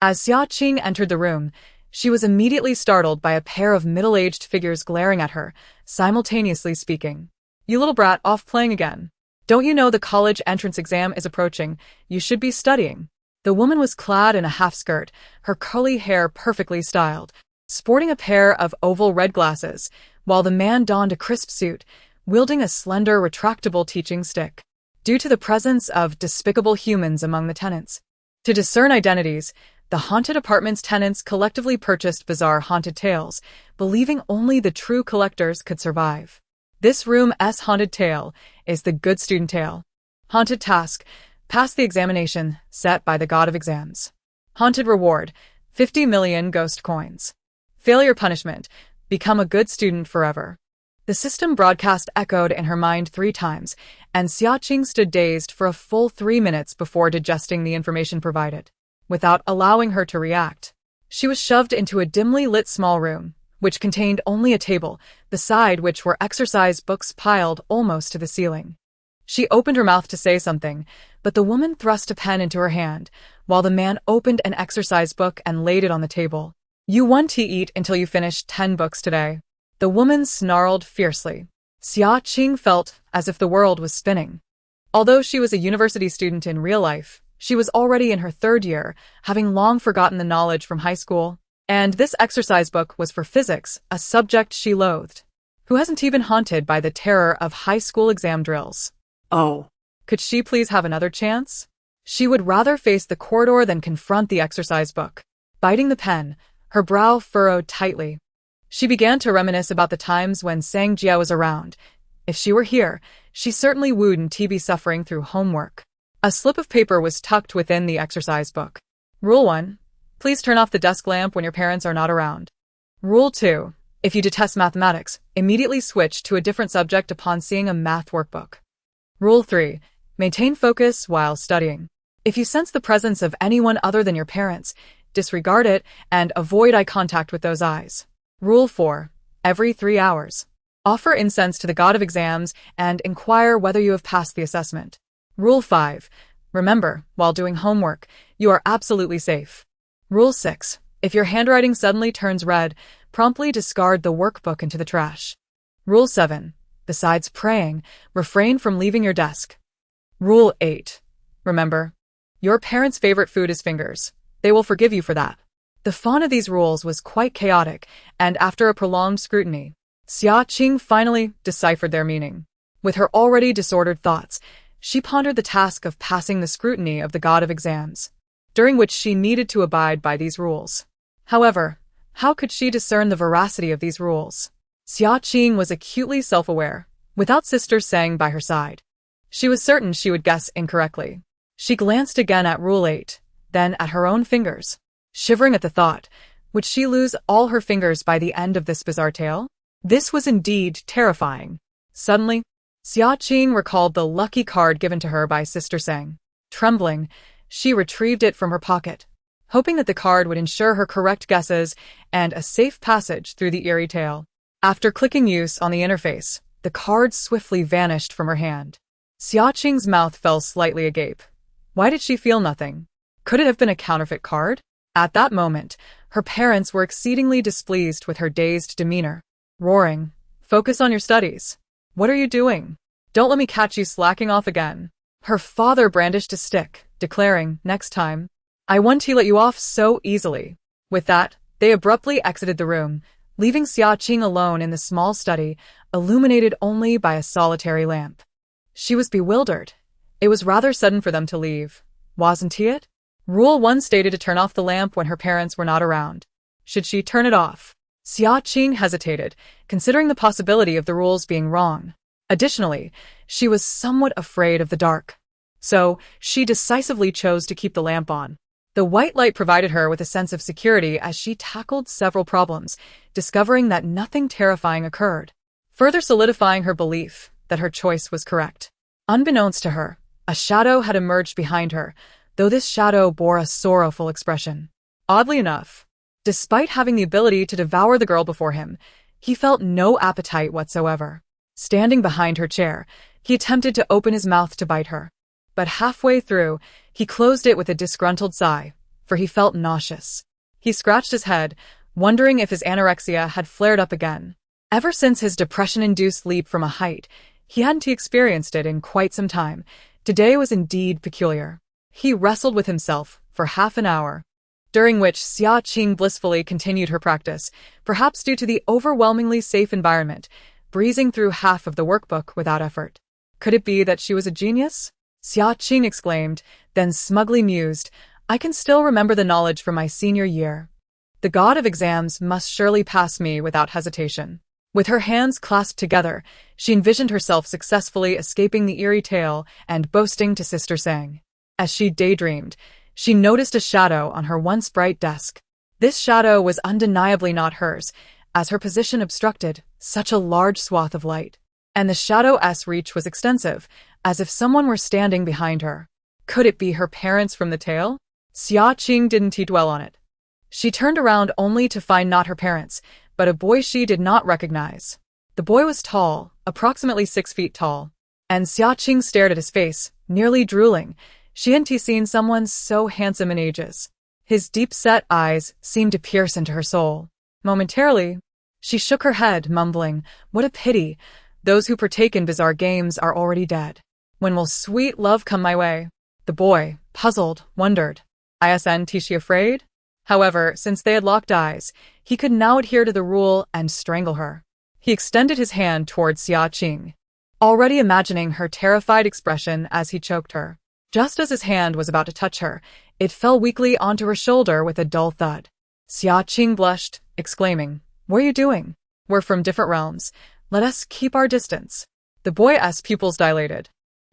As Xia Qing entered the room, she was immediately startled by a pair of middle-aged figures glaring at her, simultaneously speaking. "You little brat, off playing again. Don't you know the college entrance exam is approaching? You should be studying." The woman was clad in a half-skirt, her curly hair perfectly styled, sporting a pair of oval red glasses, while the man donned a crisp suit, wielding a slender, retractable teaching stick. Due to the presence of despicable humans among the tenants, to discern identities, the haunted apartment's tenants collectively purchased bizarre haunted tales, believing only the true collectors could survive. This room's haunted tale is the good student tale. Haunted task: pass the examination set by the god of exams. Haunted reward: 50 million ghost coins. Failure punishment: become a good student forever. The system broadcast echoed in her mind 3 times, and Xia Qing stood dazed for a full 3 minutes before digesting the information provided. Without allowing her to react, she was shoved into a dimly lit small room, which contained only a table, beside which were exercise books piled almost to the ceiling. She opened her mouth to say something, but the woman thrust a pen into her hand, while the man opened an exercise book and laid it on the table. "You want to eat until you finish 10 books today." The woman snarled fiercely. Xia Qing felt as if the world was spinning. Although she was a university student in real life, she was already in her 3rd year, having long forgotten the knowledge from high school. And this exercise book was for physics, a subject she loathed. Who hasn't even haunted by the terror of high school exam drills? Oh. Could she please have another chance? She would rather face the corridor than confront the exercise book. Biting the pen, her brow furrowed tightly. She began to reminisce about the times when Sang Jia was around. If she were here, she certainly wouldn't be suffering through homework. A slip of paper was tucked within the exercise book. Rule 1. Please turn off the desk lamp when your parents are not around. Rule 2. If you detest mathematics, immediately switch to a different subject upon seeing a math workbook. Rule 3. Maintain focus while studying. If you sense the presence of anyone other than your parents, disregard it and avoid eye contact with those eyes. Rule 4. Every 3 hours, offer incense to the god of exams and inquire whether you have passed the assessment. Rule 5. Remember, while doing homework, you are absolutely safe. Rule 6. If your handwriting suddenly turns red, promptly discard the workbook into the trash. Rule 7. Besides praying, refrain from leaving your desk. Rule 8. Remember, your parents' favorite food is fingers. They will forgive you for that. The font of these rules was quite chaotic, and after a prolonged scrutiny, Xia Qing finally deciphered their meaning. With her already disordered thoughts, she pondered the task of passing the scrutiny of the god of exams, during which she needed to abide by these rules. However, how could she discern the veracity of these rules? Xia Qing was acutely self-aware, without Sister Sang by her side. She was certain she would guess incorrectly. She glanced again at Rule 8, then at her own fingers. Shivering at the thought, would she lose all her fingers by the end of this bizarre tale? This was indeed terrifying. Suddenly, Xia Qing recalled the lucky card given to her by Sister Sang. Trembling, she retrieved it from her pocket, hoping that the card would ensure her correct guesses and a safe passage through the eerie tale. After clicking use on the interface, the card swiftly vanished from her hand. Xia Qing's mouth fell slightly agape. Why did she feel nothing? Could it have been a counterfeit card? At that moment, her parents were exceedingly displeased with her dazed demeanor, roaring, "Focus on your studies. What are you doing? Don't let me catch you slacking off again." Her father brandished a stick, declaring, "Next time, I won't let you off so easily." With that, they abruptly exited the room, leaving Xia Qing alone in the small study, illuminated only by a solitary lamp. She was bewildered. It was rather sudden for them to leave, wasn't it? Rule 1 stated to turn off the lamp when her parents were not around. Should she turn it off? Xia Qing hesitated, considering the possibility of the rules being wrong. Additionally, she was somewhat afraid of the dark. So, she decisively chose to keep the lamp on. The white light provided her with a sense of security as she tackled several problems, discovering that nothing terrifying occurred, further solidifying her belief that her choice was correct. Unbeknownst to her, a shadow had emerged behind her, though this shadow bore a sorrowful expression. Oddly enough, despite having the ability to devour the girl before him, he felt no appetite whatsoever. Standing behind her chair, he attempted to open his mouth to bite her. But halfway through, he closed it with a disgruntled sigh, for he felt nauseous. He scratched his head, wondering if his anorexia had flared up again. Ever since his depression-induced leap from a height, he hadn't experienced it in quite some time. Today was indeed peculiar. He wrestled with himself for half an hour, during which Xia Qing blissfully continued her practice, perhaps due to the overwhelmingly safe environment, breezing through half of the workbook without effort. Could it be that she was a genius? Xia Qing exclaimed, then smugly mused, I can still remember the knowledge from my senior year. The god of exams must surely pass me without hesitation. With her hands clasped together, she envisioned herself successfully escaping the eerie tale and boasting to Sister Sang. As she daydreamed, she noticed a shadow on her once bright desk. This shadow was undeniably not hers, as her position obstructed such a large swath of light. And the shadow's reach was extensive, as if someone were standing behind her. Could it be her parents from the tale? Xia Qing didn't dwell on it. She turned around only to find not her parents, but a boy she did not recognize. The boy was tall, approximately 6 feet tall, and Xia Qing stared at his face, nearly drooling. She hadn't seen someone so handsome in ages. His deep-set eyes seemed to pierce into her soul. Momentarily, she shook her head, mumbling, what a pity. Those who partake in bizarre games are already dead. When will sweet love come my way? The boy, puzzled, wondered. Isn't she afraid? However, since they had locked eyes, he could now adhere to the rule and strangle her. He extended his hand towards Xia Qing, already imagining her terrified expression as he choked her. Just as his hand was about to touch her, it fell weakly onto her shoulder with a dull thud. Xia Qing blushed, exclaiming, what are you doing? We're from different realms. Let us keep our distance. The boy's pupils dilated.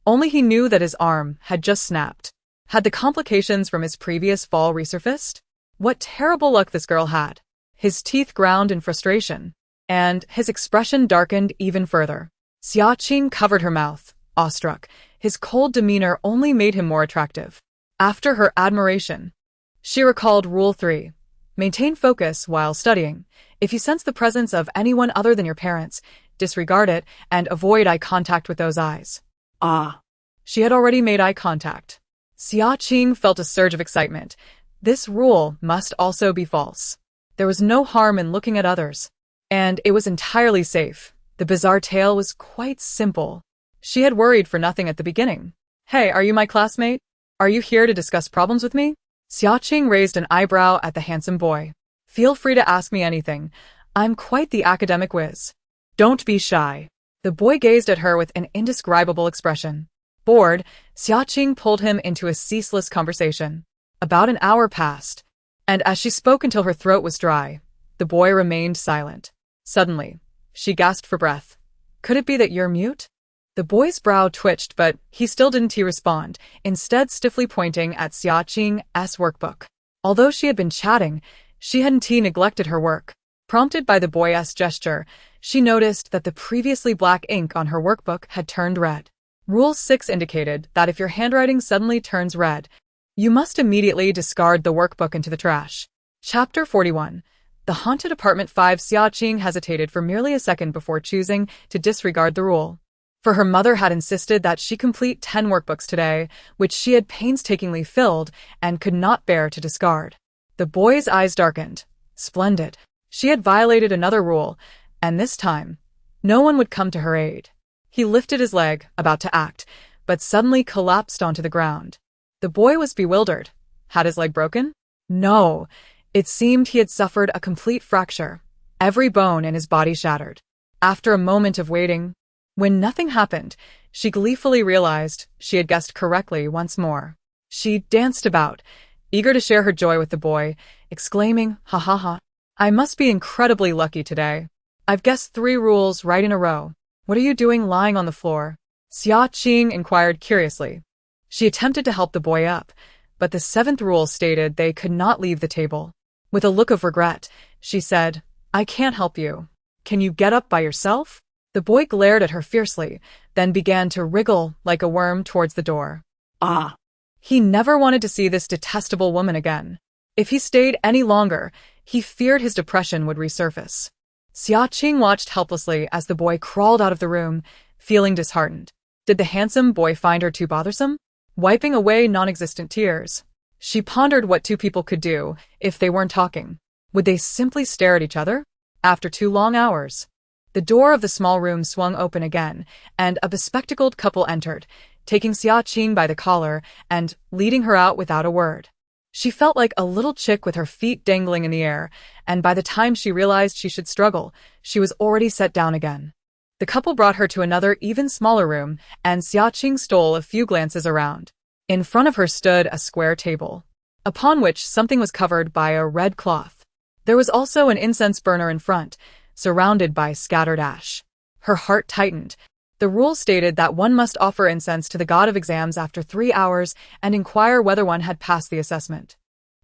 Only he knew that his arm had just snapped. Had the complications from his previous fall resurfaced? What terrible luck this girl had. His teeth ground in frustration, and his expression darkened even further. Xia Qing covered her mouth, awestruck. His cold demeanor only made him more attractive. After her admiration, she recalled Rule 3. Maintain focus while studying. If you sense the presence of anyone other than your parents, disregard it and avoid eye contact with those eyes. Ah. She had already made eye contact. Xia Qing felt a surge of excitement. This rule must also be false. There was no harm in looking at others, and it was entirely safe. The bizarre tale was quite simple. She had worried for nothing at the beginning. Hey, are you my classmate? Are you here to discuss problems with me? Xia Qing raised an eyebrow at the handsome boy. Feel free to ask me anything. I'm quite the academic whiz. Don't be shy. The boy gazed at her with an indescribable expression. Bored, Xia Qing pulled him into a ceaseless conversation. About an hour passed, and as she spoke until her throat was dry, the boy remained silent. Suddenly, she gasped for breath. Could it be that you're mute? The boy's brow twitched, but he still didn't respond, instead stiffly pointing at Xia Qing's workbook. Although she had been chatting, she hadn't neglected her work. Prompted by the boy's gesture, she noticed that the previously black ink on her workbook had turned red. Rule 6 indicated that if your handwriting suddenly turns red, you must immediately discard the workbook into the trash. Chapter 41. The Haunted Apartment 5. Xia Qing hesitated for merely a second before choosing to disregard the rule. For her mother had insisted that she complete 10 workbooks today, which she had painstakingly filled and could not bear to discard. The boy's eyes darkened. Splendid. She had violated another rule, and this time, no one would come to her aid. He lifted his leg, about to act, but suddenly collapsed onto the ground. The boy was bewildered. Had his leg broken? No. It seemed he had suffered a complete fracture. Every bone in his body shattered. After a moment of waiting, when nothing happened, she gleefully realized she had guessed correctly once more. She danced about, eager to share her joy with the boy, exclaiming, ha ha ha. I must be incredibly lucky today. I've guessed 3 rules right in a row. What are you doing lying on the floor? Xia Qing inquired curiously. She attempted to help the boy up, but the 7th rule stated they could not leave the table. With a look of regret, she said, I can't help you. Can you get up by yourself? The boy glared at her fiercely, then began to wriggle like a worm towards the door. Ah. He never wanted to see this detestable woman again. If he stayed any longer, he feared his depression would resurface. Xia Qing watched helplessly as the boy crawled out of the room, feeling disheartened. Did the handsome boy find her too bothersome? Wiping away non-existent tears, she pondered what 2 people could do if they weren't talking. Would they simply stare at each other? After 2 long hours, the door of the small room swung open again, and a bespectacled couple entered, taking Xia Qing by the collar and leading her out without a word. She felt like a little chick with her feet dangling in the air, and by the time she realized she should struggle, she was already set down again. The couple brought her to another, even smaller room, and Xia Qing stole a few glances around. In front of her stood a square table, upon which something was covered by a red cloth. There was also an incense burner in front, surrounded by scattered ash. Her heart tightened. The rule stated that one must offer incense to the god of exams after 3 hours and inquire whether one had passed the assessment.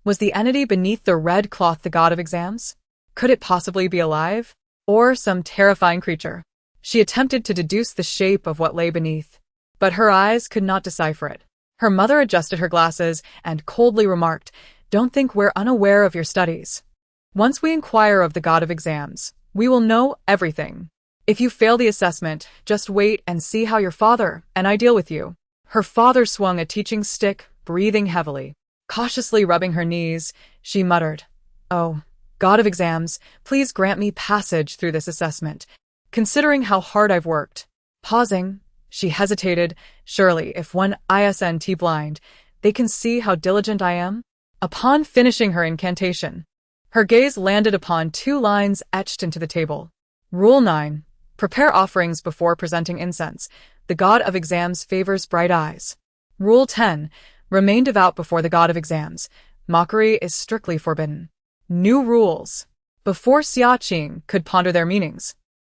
Was the entity beneath the red cloth the god of exams? Could it possibly be alive? Or some terrifying creature? She attempted to deduce the shape of what lay beneath, but her eyes could not decipher it. Her mother adjusted her glasses and coldly remarked, Don't think we're unaware of your studies. Once we inquire of the god of exams, we will know everything. If you fail the assessment, just wait and see how your father and I deal with you. Her father swung a teaching stick, breathing heavily. Cautiously rubbing her knees, she muttered, Oh, god of exams, please grant me passage through this assessment, considering how hard I've worked. Pausing, she hesitated. Surely, if one isn't blind, they can see how diligent I am? Upon finishing her incantation, her gaze landed upon 2 lines etched into the table. Rule 9. Prepare offerings before presenting incense. The god of exams favors bright eyes. Rule 10. Remain devout before the god of exams. Mockery is strictly forbidden. New rules. Before Xia Qing could ponder their meanings,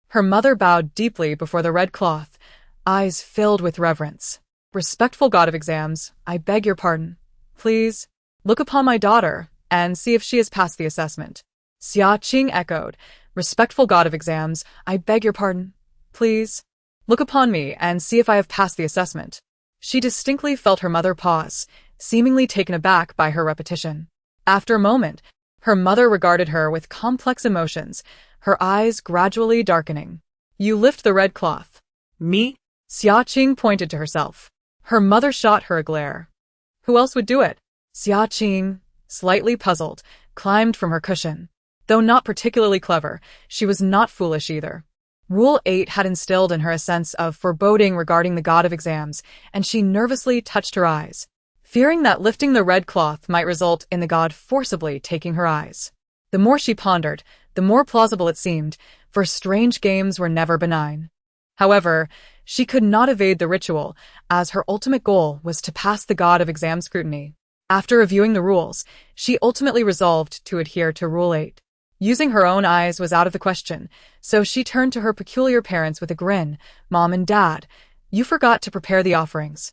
her mother bowed deeply before the red cloth, eyes filled with reverence. Respectful god of exams, I beg your pardon. Please, look upon my daughter and see if she has passed the assessment. Xia Qing echoed, Respectful god of exams, I beg your pardon. Please, look upon me and see if I have passed the assessment. She distinctly felt her mother pause, seemingly taken aback by her repetition. After a moment, her mother regarded her with complex emotions, her eyes gradually darkening. You lift the red cloth. Me? Xia Qing pointed to herself. Her mother shot her a glare. Who else would do it? Xia Qing, slightly puzzled, climbed from her cushion. Though not particularly clever, she was not foolish either. Rule 8 had instilled in her a sense of foreboding regarding the god of exams, and she nervously touched her eyes, fearing that lifting the red cloth might result in the god forcibly taking her eyes. The more she pondered, the more plausible it seemed, for strange games were never benign. However, she could not evade the ritual, as her ultimate goal was to pass the god of exam scrutiny. After reviewing the rules, she ultimately resolved to adhere to Rule 8. Using her own eyes was out of the question, so she turned to her peculiar parents with a grin. Mom and Dad, you forgot to prepare the offerings.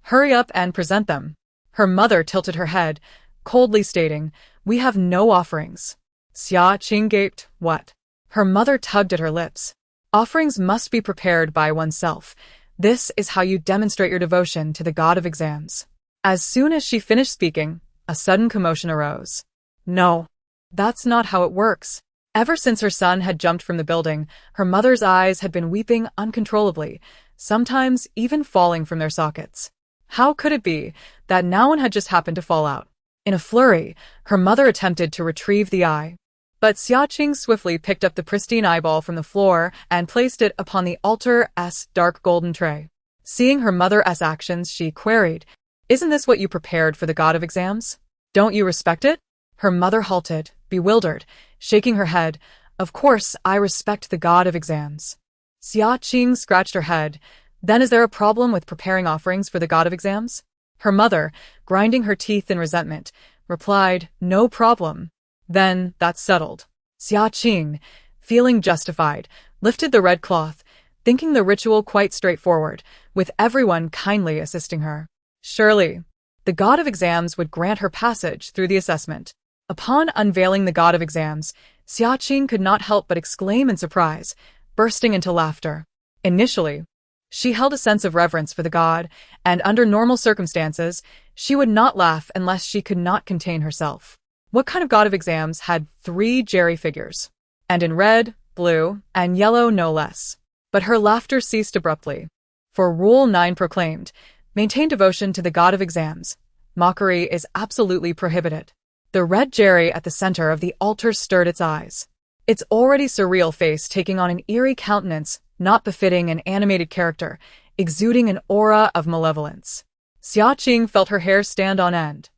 Hurry up and present them. Her mother tilted her head, coldly stating, We have no offerings. Xia Qing gaped, What? Her mother tugged at her lips. Offerings must be prepared by oneself. This is how you demonstrate your devotion to the god of exams. As soon as she finished speaking, a sudden commotion arose. No. That's not how it works. Ever since her son had jumped from the building, her mother's eyes had been weeping uncontrollably, sometimes even falling from their sockets. How could it be that now one had just happened to fall out? In a flurry, her mother attempted to retrieve the eye. But Xia Qing swiftly picked up the pristine eyeball from the floor and placed it upon the altar's dark golden tray. Seeing her mother's actions, she queried, Isn't this what you prepared for the god of exams? Don't you respect it? Her mother halted, bewildered, shaking her head. Of course, I respect the god of exams. Xia Qing scratched her head. Then is there a problem with preparing offerings for the god of exams? Her mother, grinding her teeth in resentment, replied, No problem. Then, that's settled. Xia Qing, feeling justified, lifted the red cloth, thinking the ritual quite straightforward, with everyone kindly assisting her. Surely, the god of exams would grant her passage through the assessment. Upon unveiling the god of exams, Xia Qing could not help but exclaim in surprise, bursting into laughter. Initially, she held a sense of reverence for the god, and under normal circumstances, she would not laugh unless she could not contain herself. What kind of god of exams had 3 Jerry figures? And in red, blue, and yellow no less. But her laughter ceased abruptly. For Rule 9 proclaimed, maintain devotion to the god of exams. Mockery is absolutely prohibited. The red Jerry at the center of the altar stirred its eyes, its already surreal face taking on an eerie countenance not befitting an animated character, exuding an aura of malevolence. Xia Qing felt her hair stand on end.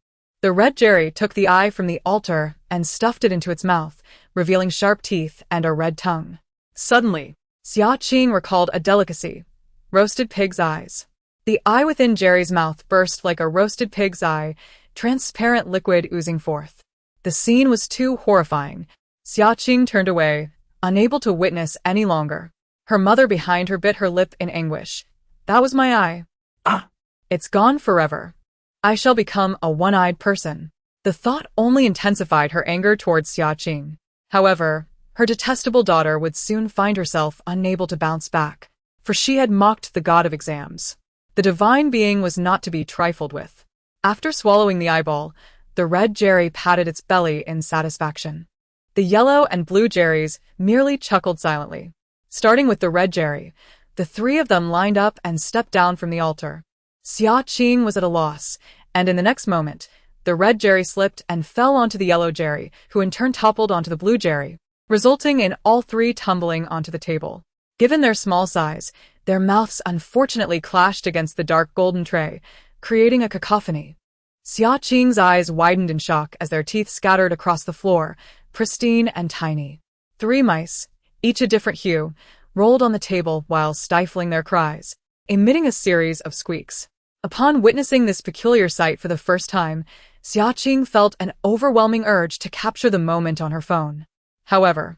The red Jerry took the eye from the altar and stuffed it into its mouth, revealing sharp teeth and a red tongue. Suddenly, Xia Qing recalled a delicacy: roasted pig's eyes. The eye within Jerry's mouth burst like a roasted pig's eye, transparent liquid oozing forth. The scene was too horrifying. Xia Qing turned away, unable to witness any longer. Her mother behind her bit her lip in anguish. That was my eye. Ah! It's gone forever. I shall become a one-eyed person. The thought only intensified her anger towards Xia Qing. However, her detestable daughter would soon find herself unable to bounce back, for she had mocked the god of exams. The divine being was not to be trifled with. After swallowing the eyeball, the red Jerry patted its belly in satisfaction. The yellow and blue Jerrys merely chuckled silently. Starting with the red Jerry, the 3 of them lined up and stepped down from the altar. Xia Qing was at a loss, and in the next moment, the red Jerry slipped and fell onto the yellow Jerry, who in turn toppled onto the blue Jerry, resulting in all 3 tumbling onto the table. Given their small size, their mouths unfortunately clashed against the dark golden tray, creating a cacophony. Xia Qing's eyes widened in shock as their teeth scattered across the floor, pristine and tiny. 3 mice, each a different hue, rolled on the table while stifling their cries, emitting a series of squeaks. Upon witnessing this peculiar sight for the first time, Xia Qing felt an overwhelming urge to capture the moment on her phone. However,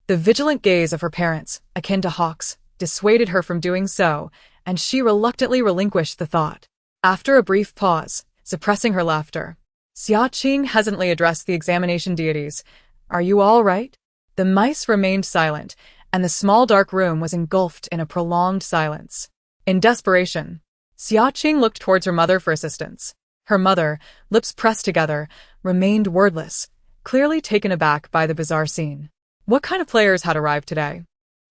the vigilant gaze of her parents, akin to hawks, dissuaded her from doing so, and she reluctantly relinquished the thought. After a brief pause, suppressing her laughter, Xia Qing hesitantly addressed the examination deities. Are you all right? The mice remained silent, and the small dark room was engulfed in a prolonged silence. In desperation, Xia Qing looked towards her mother for assistance. Her mother, lips pressed together, remained wordless, clearly taken aback by the bizarre scene. What kind of players had arrived today?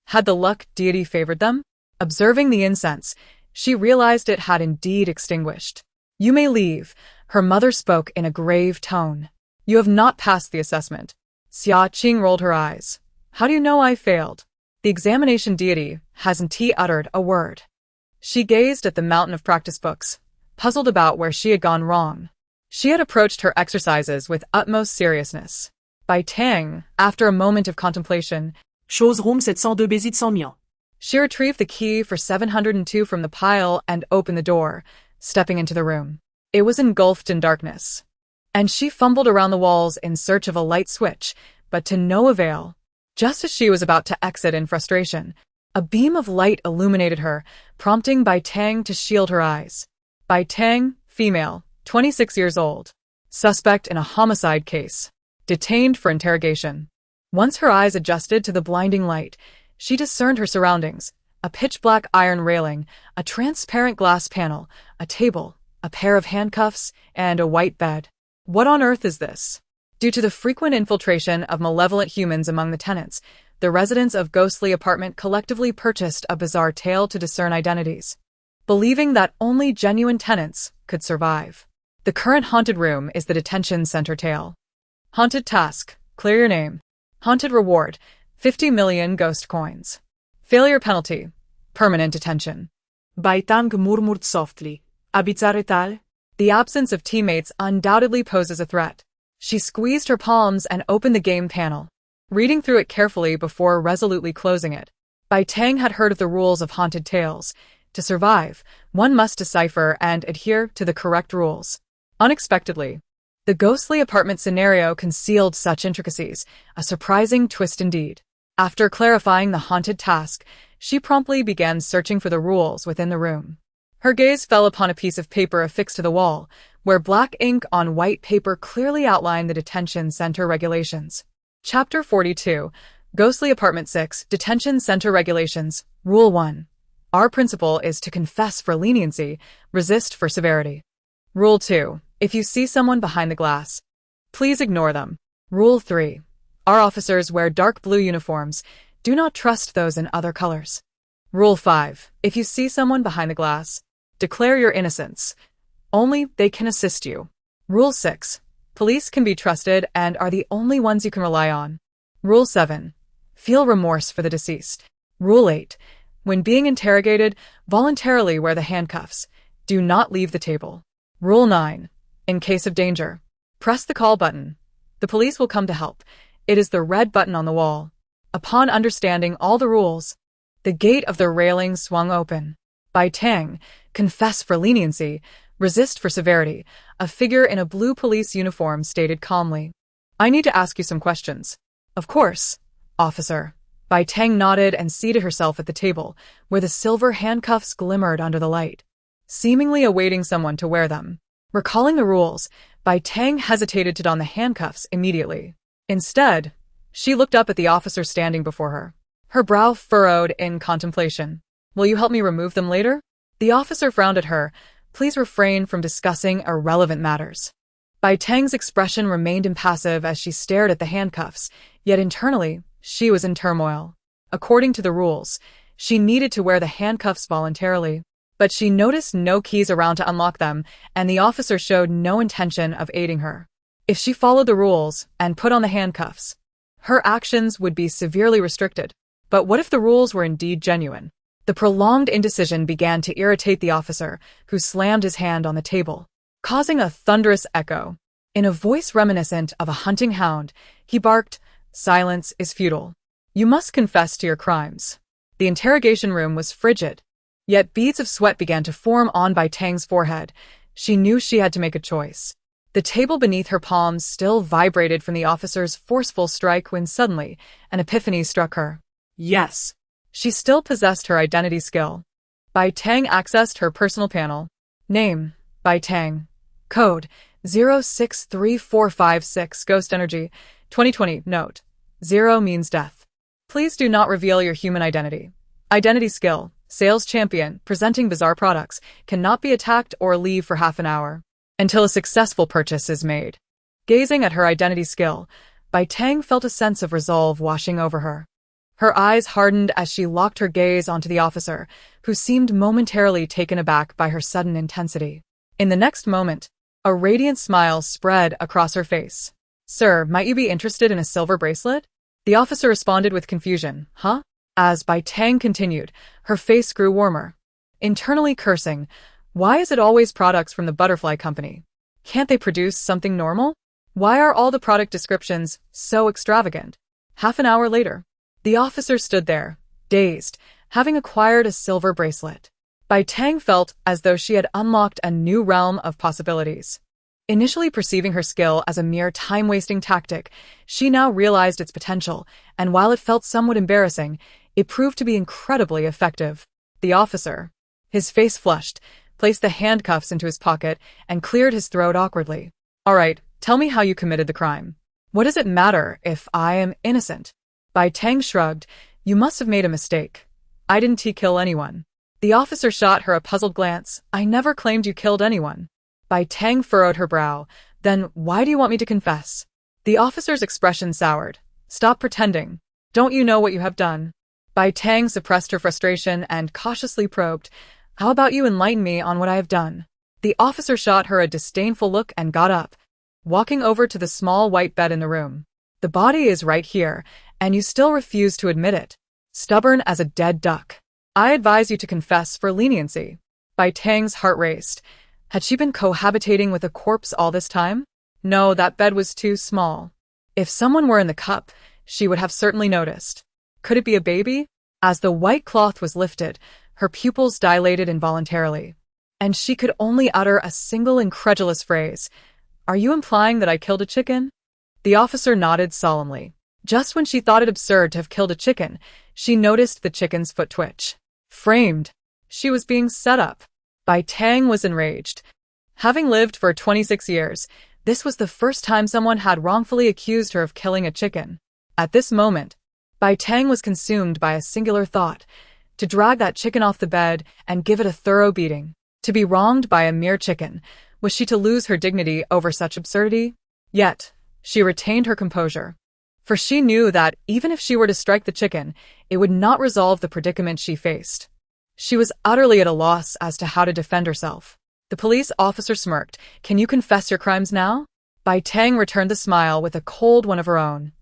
Had the luck deity favored them? Observing the incense, she realized it had indeed extinguished. You may leave, her mother spoke in a grave tone. You have not passed the assessment. Xia Qing rolled her eyes. How do you know I failed? The examination deity hasn't uttered a word. She gazed at the mountain of practice books, puzzled about where she had gone wrong. She had approached her exercises with utmost seriousness. Bai Tang, after a moment of contemplation, Chose room 702 Bézit 100 Mian. She retrieved the key for 702 from the pile and opened the door, stepping into the room. It was engulfed in darkness, and she fumbled around the walls in search of a light switch, but to no avail. Just as she was about to exit in frustration, a beam of light illuminated her, prompting Bai Tang to shield her eyes. Bai Tang, female, 26 years old. Suspect in a homicide case. Detained for interrogation. Once her eyes adjusted to the blinding light, she discerned her surroundings: a pitch-black iron railing, a transparent glass panel, a table, a pair of handcuffs, and a white bed. What on earth is this? Due to the frequent infiltration of malevolent humans among the tenants, the residents of Ghostly Apartment collectively purchased a bizarre tale to discern identities, believing that only genuine tenants could survive. The current haunted room is the detention center tale. Haunted task: clear your name. Haunted reward: 50 million ghost coins. Failure penalty: permanent detention. Bai Tang murmured softly. Abizarre tal? The absence of teammates undoubtedly poses a threat. She squeezed her palms and opened the game panel, reading through it carefully before resolutely closing it. Bai Tang had heard of the rules of haunted tales. To survive, one must decipher and adhere to the correct rules. Unexpectedly, The ghostly apartment scenario concealed such intricacies, a surprising twist indeed. After clarifying the haunted task, she promptly began searching for the rules within the room. Her gaze fell upon a piece of paper affixed to the wall, where black ink on white paper clearly outlined the detention center regulations. Chapter 42, Ghostly Apartment 6, Detention Center Regulations, Rule 1. Our principle is to confess for leniency, resist for severity. Rule 2. If you see someone behind the glass, please ignore them. Rule 3. Our officers wear dark blue uniforms. Do not trust those in other colors. Rule 5. If you see someone behind the glass, declare your innocence. Only they can assist you. Rule 6. Police can be trusted and are the only ones you can rely on. Rule 7. Feel remorse for the deceased. Rule 8. When being interrogated, voluntarily wear the handcuffs. Do not leave the table. Rule 9. In case of danger, press the call button. The police will come to help. It is the red button on the wall. Upon understanding all the rules, the gate of the railing swung open. Bai Tang, confess for leniency, resist for severity, a figure in a blue police uniform stated calmly. I need to ask you some questions. Of course, officer. Bai Tang nodded and seated herself at the table, where the silver handcuffs glimmered under the light, seemingly awaiting someone to wear them. Recalling the rules, Bai Tang hesitated to don the handcuffs immediately. Instead, she looked up at the officer standing before her, her brow furrowed in contemplation. Will you help me remove them later? The officer frowned at her. Please refrain from discussing irrelevant matters. Bai Tang's expression remained impassive as she stared at the handcuffs, yet internally, she was in turmoil. According to the rules, she needed to wear the handcuffs voluntarily, but she noticed no keys around to unlock them, and the officer showed no intention of aiding her. If she followed the rules and put on the handcuffs, her actions would be severely restricted. But what if the rules were indeed genuine? The prolonged indecision began to irritate the officer, who slammed his hand on the table, causing a thunderous echo. In a voice reminiscent of a hunting hound, he barked, "Silence is futile. You must confess to your crimes." The interrogation room was frigid, yet beads of sweat began to form on Bai Tang's forehead. She knew she had to make a choice. The table beneath her palms still vibrated from the officer's forceful strike when suddenly an epiphany struck her. Yes, she still possessed her identity skill. Bai Tang accessed her personal panel. Name, Bai Tang. Code, 063456 Ghost Energy, 2020. Note, 0 means death. Please do not reveal your human identity. Identity skill, sales champion, presenting bizarre products, cannot be attacked or leave for half an hour until a successful purchase is made. Gazing at her identity skill, Bai Tang felt a sense of resolve washing over her. Her eyes hardened as she locked her gaze onto the officer, who seemed momentarily taken aback by her sudden intensity. In the next moment, a radiant smile spread across her face. Sir, might you be interested in a silver bracelet? The officer responded with confusion. Huh? As Bai Tang continued, her face grew warmer. Internally cursing, why is it always products from the Butterfly Company? Can't they produce something normal? Why are all the product descriptions so extravagant? Half an hour later, the officer stood there, dazed, having acquired a silver bracelet. Bai Tang felt as though she had unlocked a new realm of possibilities. Initially perceiving her skill as a mere time-wasting tactic, she now realized its potential, and while it felt somewhat embarrassing, it proved to be incredibly effective. The officer, his face flushed, placed the handcuffs into his pocket and cleared his throat awkwardly. All right, tell me how you committed the crime. What does it matter if I am innocent? Bai Tang shrugged. You must have made a mistake. I didn't kill anyone. The officer shot her a puzzled glance. I never claimed you killed anyone. Bai Tang furrowed her brow. Then why do you want me to confess? The officer's expression soured. Stop pretending. Don't you know what you have done? Bai Tang suppressed her frustration and cautiously probed. How about you enlighten me on what I have done? The officer shot her a disdainful look and got up, walking over to the small white bed in the room. The body is right here, and you still refuse to admit it. Stubborn as a dead duck. I advise you to confess for leniency. Bai Tang's heart raced. Had she been cohabitating with a corpse all this time? No, that bed was too small. If someone were in the cup, she would have certainly noticed. Could it be a baby? As the white cloth was lifted, her pupils dilated involuntarily, and she could only utter a single incredulous phrase. Are you implying that I killed a chicken? The officer nodded solemnly. Just when she thought it absurd to have killed a chicken, she noticed the chicken's foot twitch. Framed. She was being set up. Bai Tang was enraged. Having lived for 26 years, this was the first time someone had wrongfully accused her of killing a chicken. At this moment, Bai Tang was consumed by a singular thought: to drag that chicken off the bed and give it a thorough beating. To be wronged by a mere chicken, was she to lose her dignity over such absurdity? Yet, she retained her composure. For she knew that, even if she were to strike the chicken, it would not resolve the predicament she faced. She was utterly at a loss as to how to defend herself. The police officer smirked. Can you confess your crimes now? Bai Tang returned the smile with a cold one of her own.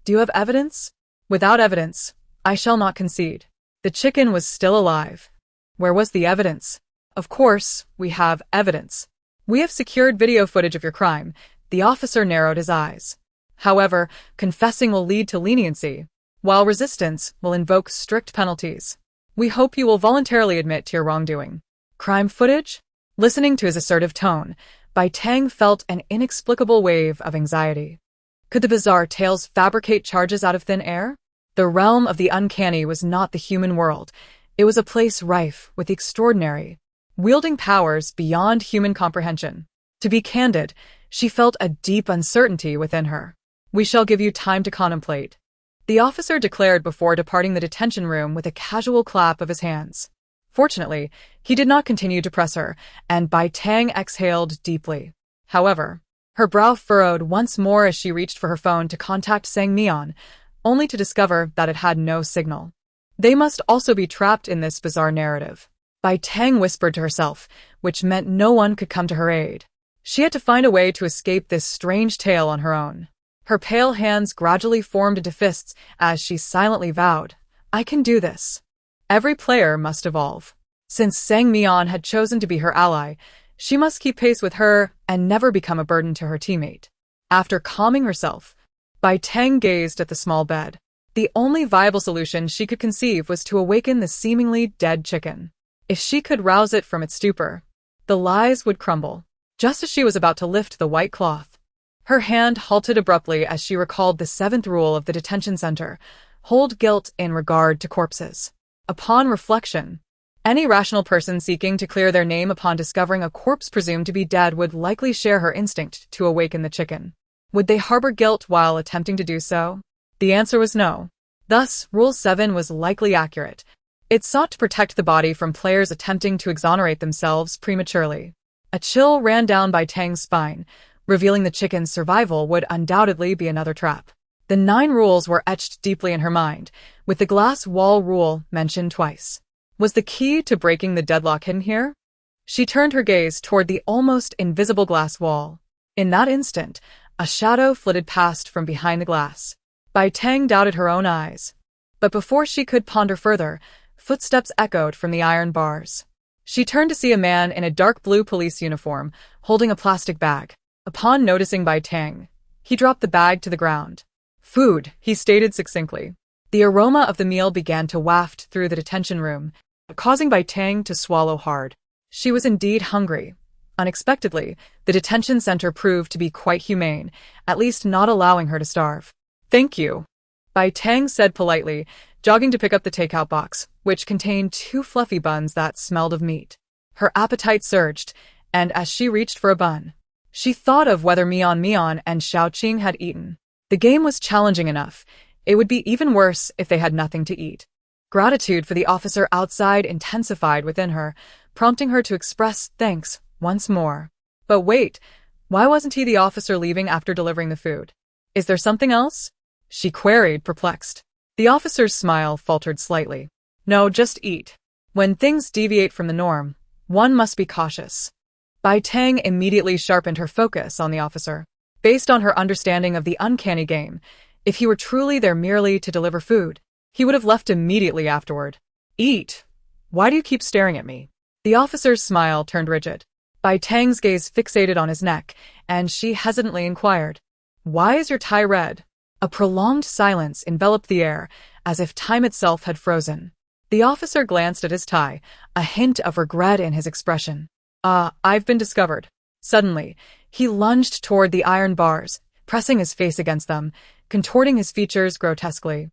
Do you have evidence? Without evidence, I shall not concede. The chicken was still alive. Where was the evidence? Of course, we have evidence. We have secured video footage of your crime. The officer narrowed his eyes. However, confessing will lead to leniency, while resistance will invoke strict penalties. We hope you will voluntarily admit to your wrongdoing. Crime footage? Listening to his assertive tone, Bai Tang felt an inexplicable wave of anxiety. Could the bizarre tales fabricate charges out of thin air? The realm of the uncanny was not the human world. It was a place rife with the extraordinary, wielding powers beyond human comprehension. To be candid, she felt a deep uncertainty within her. We shall give you time to contemplate, the officer declared before departing the detention room with a casual clap of his hands. Fortunately, he did not continue to press her, and Bai Tang exhaled deeply. However, her brow furrowed once more as she reached for her phone to contact Mian, only to discover that it had no signal. They must also be trapped in this bizarre narrative. Bai Tang whispered to herself, which meant no one could come to her aid. She had to find a way to escape this strange tale on her own. Her pale hands gradually formed into fists as she silently vowed, I can do this. Every player must evolve. Since Mian had chosen to be her ally, she must keep pace with her and never become a burden to her teammate. After calming herself, Bai Tang gazed at the small bed. The only viable solution she could conceive was to awaken the seemingly dead chicken. If she could rouse it from its stupor, the lies would crumble. Just as she was about to lift the white cloth, her hand halted abruptly as she recalled the 7th rule of the detention center: hold guilt in regard to corpses. Upon reflection, any rational person seeking to clear their name upon discovering a corpse presumed to be dead would likely share her instinct to awaken the chicken. Would they harbor guilt while attempting to do so? The answer was no. Thus, Rule 7 was likely accurate. It sought to protect the body from players attempting to exonerate themselves prematurely. A chill ran down Bai Tang's spine, revealing the chicken's survival would undoubtedly be another trap. The 9 rules were etched deeply in her mind, with the glass wall rule mentioned twice. Was the key to breaking the deadlock hidden here? She turned her gaze toward the almost invisible glass wall. In that instant, a shadow flitted past from behind the glass. Bai Tang doubted her own eyes. But before she could ponder further, footsteps echoed from the iron bars. She turned to see a man in a dark blue police uniform, holding a plastic bag. Upon noticing Bai Tang, he dropped the bag to the ground. Food, he stated succinctly. The aroma of the meal began to waft through the detention room, causing Bai Tang to swallow hard. She was indeed hungry. Unexpectedly, the detention center proved to be quite humane, at least not allowing her to starve. Thank you, Bai Tang said politely, jogging to pick up the takeout box, which contained 2 fluffy buns that smelled of meat. Her appetite surged, and as she reached for a bun, she thought of whether Mian and Xiaoqing had eaten. The game was challenging enough. It would be even worse if they had nothing to eat. Gratitude for the officer outside intensified within her, prompting her to express thanks once more. But wait, why wasn't he the officer leaving after delivering the food? Is there something else? She queried, perplexed. The officer's smile faltered slightly. No, just eat. When things deviate from the norm, one must be cautious. Bai Tang immediately sharpened her focus on the officer. Based on her understanding of the uncanny game, if he were truly there merely to deliver food, he would have left immediately afterward. Eat. Why do you keep staring at me? The officer's smile turned rigid. Bai Tang's gaze fixated on his neck, and she hesitantly inquired, Why is your tie red? A prolonged silence enveloped the air, as if time itself had frozen. The officer glanced at his tie, a hint of regret in his expression. I've been discovered. Suddenly, he lunged toward the iron bars, pressing his face against them, contorting his features grotesquely.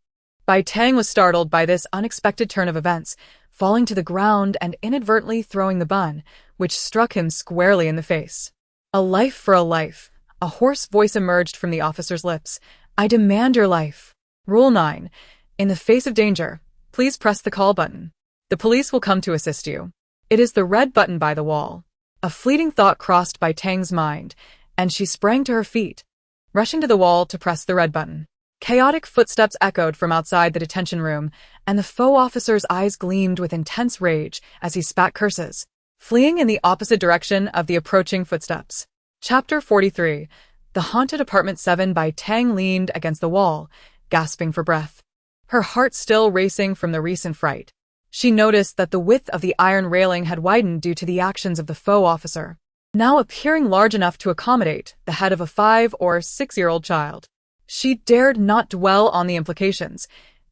Bai Tang was startled by this unexpected turn of events, falling to the ground and inadvertently throwing the bun, which struck him squarely in the face. A life for a life. A hoarse voice emerged from the officer's lips. I demand your life. Rule 9. In the face of danger, please press the call button. The police will come to assist you. It is the red button by the wall. A fleeting thought crossed Bai Tang's mind, and she sprang to her feet, rushing to the wall to press the red button. Chaotic footsteps echoed from outside the detention room, and the faux officer's eyes gleamed with intense rage as he spat curses, fleeing in the opposite direction of the approaching footsteps. Chapter 43. The Haunted Apartment 7. Bai Tang leaned against the wall, gasping for breath, her heart still racing from the recent fright. She noticed that the width of the iron railing had widened due to the actions of the faux officer, now appearing large enough to accommodate the head of a 5- or 6-year-old child. She dared not dwell on the implications.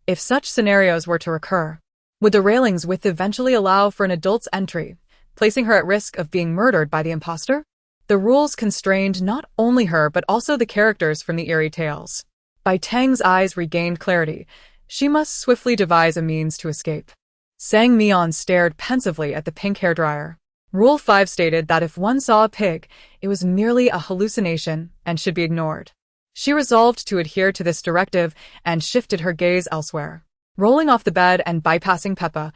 If such scenarios were to recur, would the railing's width eventually allow for an adult's entry, placing her at risk of being murdered by the imposter? The rules constrained not only her but also the characters from the Eerie tales. Bai Tang's eyes regained clarity. She must swiftly devise a means to escape. Mian stared pensively at the pink hairdryer. Rule 5 stated that if one saw a pig, it was merely a hallucination and should be ignored. She resolved to adhere to this directive and shifted her gaze elsewhere. Rolling off the bed and bypassing Peppa,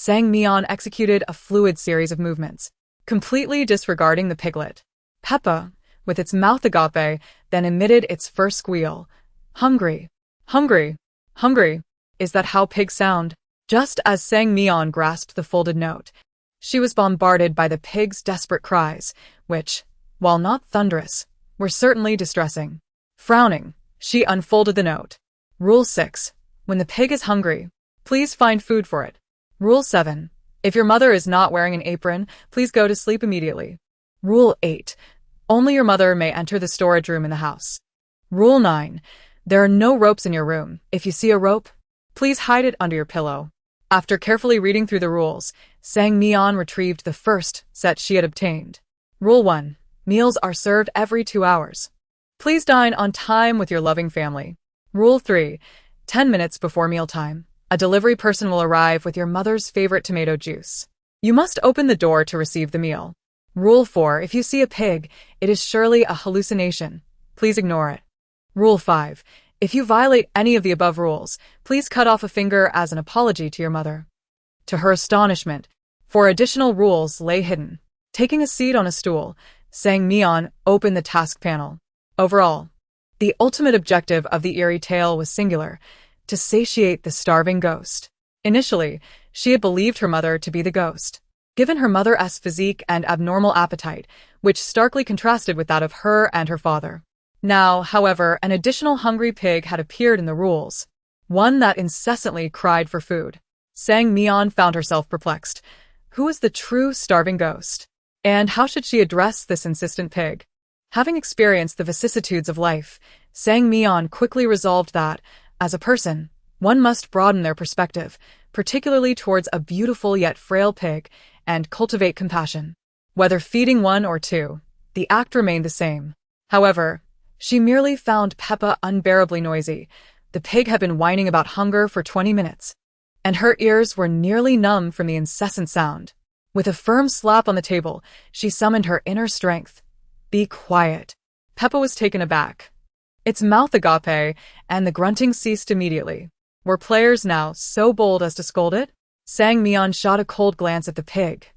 Mian executed a fluid series of movements, completely disregarding the piglet. Peppa, with its mouth agape, then emitted its first squeal. Hungry. Hungry. Hungry. Is that how pigs sound? Just as Mian grasped the folded note, she was bombarded by the pig's desperate cries, which, while not thunderous, were certainly distressing. Frowning, she unfolded the note. Rule 6. When the pig is hungry, please find food for it. Rule 7. If your mother is not wearing an apron, please go to sleep immediately. Rule 8. Only your mother may enter the storage room in the house. Rule 9. There are no ropes in your room. If you see a rope, please hide it under your pillow. After carefully reading through the rules, Mian retrieved the first set she had obtained. Rule 1. Meals are served every 2 hours. Please dine on time with your loving family. Rule 3. 10 minutes before mealtime, a delivery person will arrive with your mother's favorite tomato juice. You must open the door to receive the meal. Rule 4. If you see a pig, it is surely a hallucination. Please ignore it. Rule 5. If you violate any of the above rules, please cut off a finger as an apology to your mother. To her astonishment, 4 additional rules lay hidden. Taking a seat on a stool, Mian opened the task panel. Overall, the ultimate objective of the Eerie tale was singular: to satiate the starving ghost. Initially, she had believed her mother to be the ghost, given her mother's physique and abnormal appetite, which starkly contrasted with that of her and her father. Now, however, an additional hungry pig had appeared in the rules, one that incessantly cried for food. Mian found herself perplexed. Who was the true starving ghost? And how should she address this insistent pig? Having experienced the vicissitudes of life, Mian quickly resolved that, as a person, one must broaden their perspective, particularly towards a beautiful yet frail pig, and cultivate compassion. Whether feeding 1 or 2, the act remained the same. However, she merely found Peppa unbearably noisy. The pig had been whining about hunger for 20 minutes, and her ears were nearly numb from the incessant sound. With a firm slap on the table, she summoned her inner strength. Be quiet. Peppa was taken aback. Its mouth agape, and the grunting ceased immediately. Were players now so bold as to scold it? Mian shot a cold glance at the pig.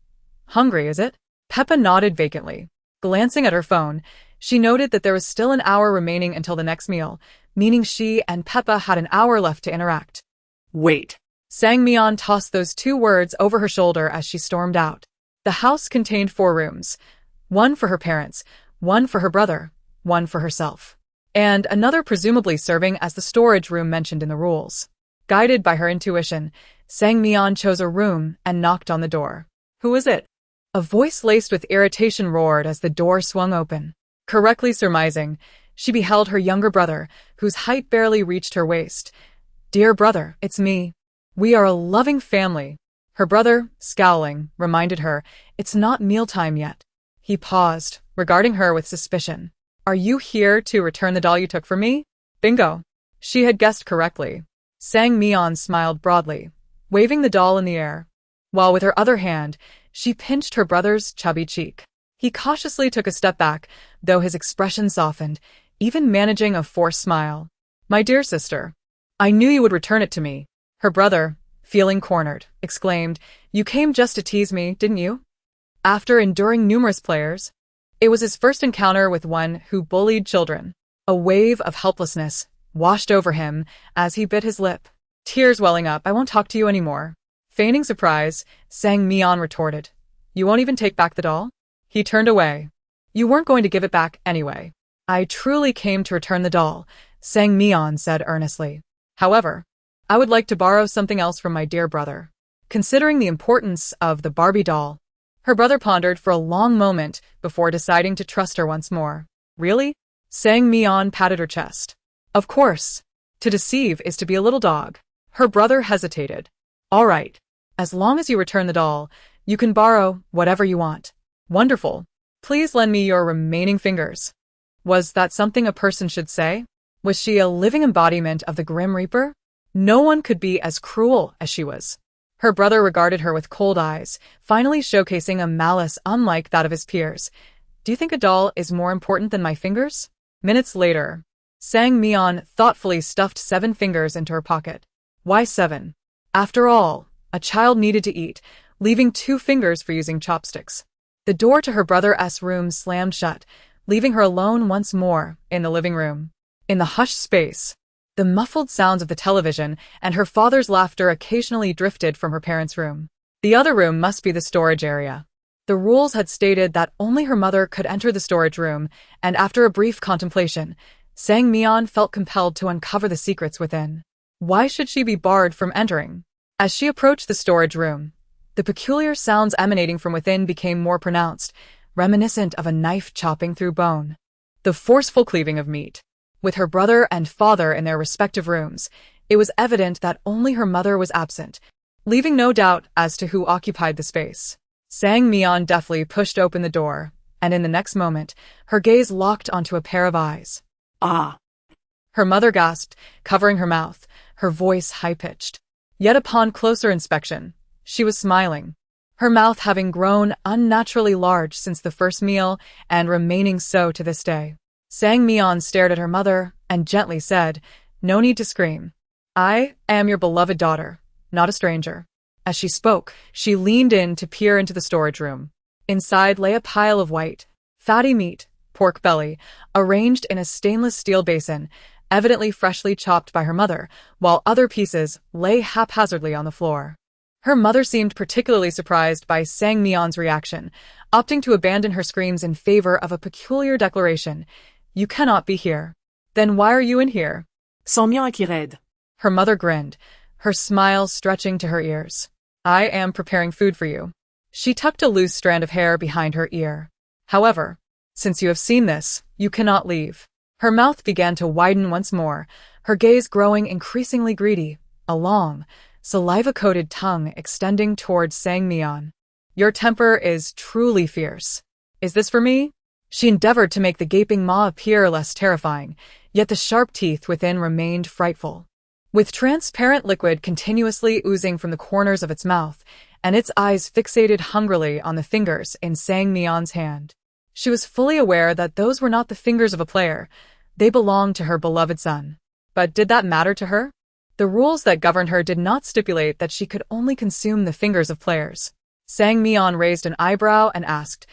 Hungry, is it? Peppa nodded vacantly. Glancing at her phone, she noted that there was still an hour remaining until the next meal, meaning she and Peppa had an hour left to interact. Wait. Mian tossed those 2 words over her shoulder as she stormed out. The house contained 4 rooms. 1 for her parents, 1 for her brother, 1 for herself, and another presumably serving as the storage room mentioned in the rules. Guided by her intuition, Mian chose a room and knocked on the door. Who is it? A voice laced with irritation roared as the door swung open. Correctly surmising, she beheld her younger brother, whose height barely reached her waist. Dear brother, it's me. We are a loving family. Her brother, scowling, reminded her, it's not mealtime yet. He paused, regarding her with suspicion. Are you here to return the doll you took from me? Bingo. She had guessed correctly. Sang Mian smiled broadly, waving the doll in the air, while with her other hand, she pinched her brother's chubby cheek. He cautiously took a step back, though his expression softened, even managing a forced smile. My dear sister, I knew you would return it to me. Her brother, feeling cornered, exclaimed, You came just to tease me, didn't you? After enduring numerous players, it was his first encounter with one who bullied children. A wave of helplessness washed over him as he bit his lip. Tears welling up, I won't talk to you anymore. Feigning surprise, Sang Mian retorted, You won't even take back the doll? He turned away. You weren't going to give it back anyway. I truly came to return the doll, Sang Mian said earnestly. However, I would like to borrow something else from my dear brother. Considering the importance of the Barbie doll, her brother pondered for a long moment before deciding to trust her once more. Really? Sang Mian patted her chest. Of course. To deceive is to be a little dog. Her brother hesitated. All right. As long as you return the doll, you can borrow whatever you want. Wonderful. Please lend me your remaining fingers. Was that something a person should say? Was she a living embodiment of the Grim Reaper? No one could be as cruel as she was. Her brother regarded her with cold eyes, finally showcasing a malice unlike that of his peers. Do you think a doll is more important than my fingers? Minutes later, Sang Mian thoughtfully stuffed 7 fingers into her pocket. Why 7? After all, a child needed to eat, leaving 2 fingers for using chopsticks. The door to her brother's room slammed shut, leaving her alone once more in the living room. In the hushed space, the muffled sounds of the television and her father's laughter occasionally drifted from her parents' room. The other room must be the storage area. The rules had stated that only her mother could enter the storage room, and after a brief contemplation, Sang Mian felt compelled to uncover the secrets within. Why should she be barred from entering? As she approached the storage room, the peculiar sounds emanating from within became more pronounced, reminiscent of a knife chopping through bone. The forceful cleaving of meat. With her brother and father in their respective rooms, it was evident that only her mother was absent, leaving no doubt as to who occupied the space. Sang Mian deftly pushed open the door, and in the next moment, her gaze locked onto a pair of eyes. Ah! Her mother gasped, covering her mouth, her voice high-pitched. Yet upon closer inspection, she was smiling, her mouth having grown unnaturally large since the first meal and remaining so to this day. Sang Mian stared at her mother and gently said, No need to scream. I am your beloved daughter, not a stranger. As she spoke, she leaned in to peer into the storage room. Inside lay a pile of white, fatty meat, pork belly, arranged in a stainless steel basin, evidently freshly chopped by her mother, while other pieces lay haphazardly on the floor. Her mother seemed particularly surprised by Sang Mian's reaction, opting to abandon her screams in favor of a peculiar declaration. You cannot be here. Then why are you in here? Sans Mian qui raide. Her mother grinned, her smile stretching to her ears. I am preparing food for you. She tucked a loose strand of hair behind her ear. However, since you have seen this, you cannot leave. Her mouth began to widen once more, her gaze growing increasingly greedy, a long, saliva-coated tongue extending towards Sang Mian. Your temper is truly fierce. Is this for me? She endeavored to make the gaping maw appear less terrifying, yet the sharp teeth within remained frightful. With transparent liquid continuously oozing from the corners of its mouth, and its eyes fixated hungrily on the fingers in Sang Mian's hand, she was fully aware that those were not the fingers of a player. They belonged to her beloved son. But did that matter to her? The rules that governed her did not stipulate that she could only consume the fingers of players. Sang Mian raised an eyebrow and asked,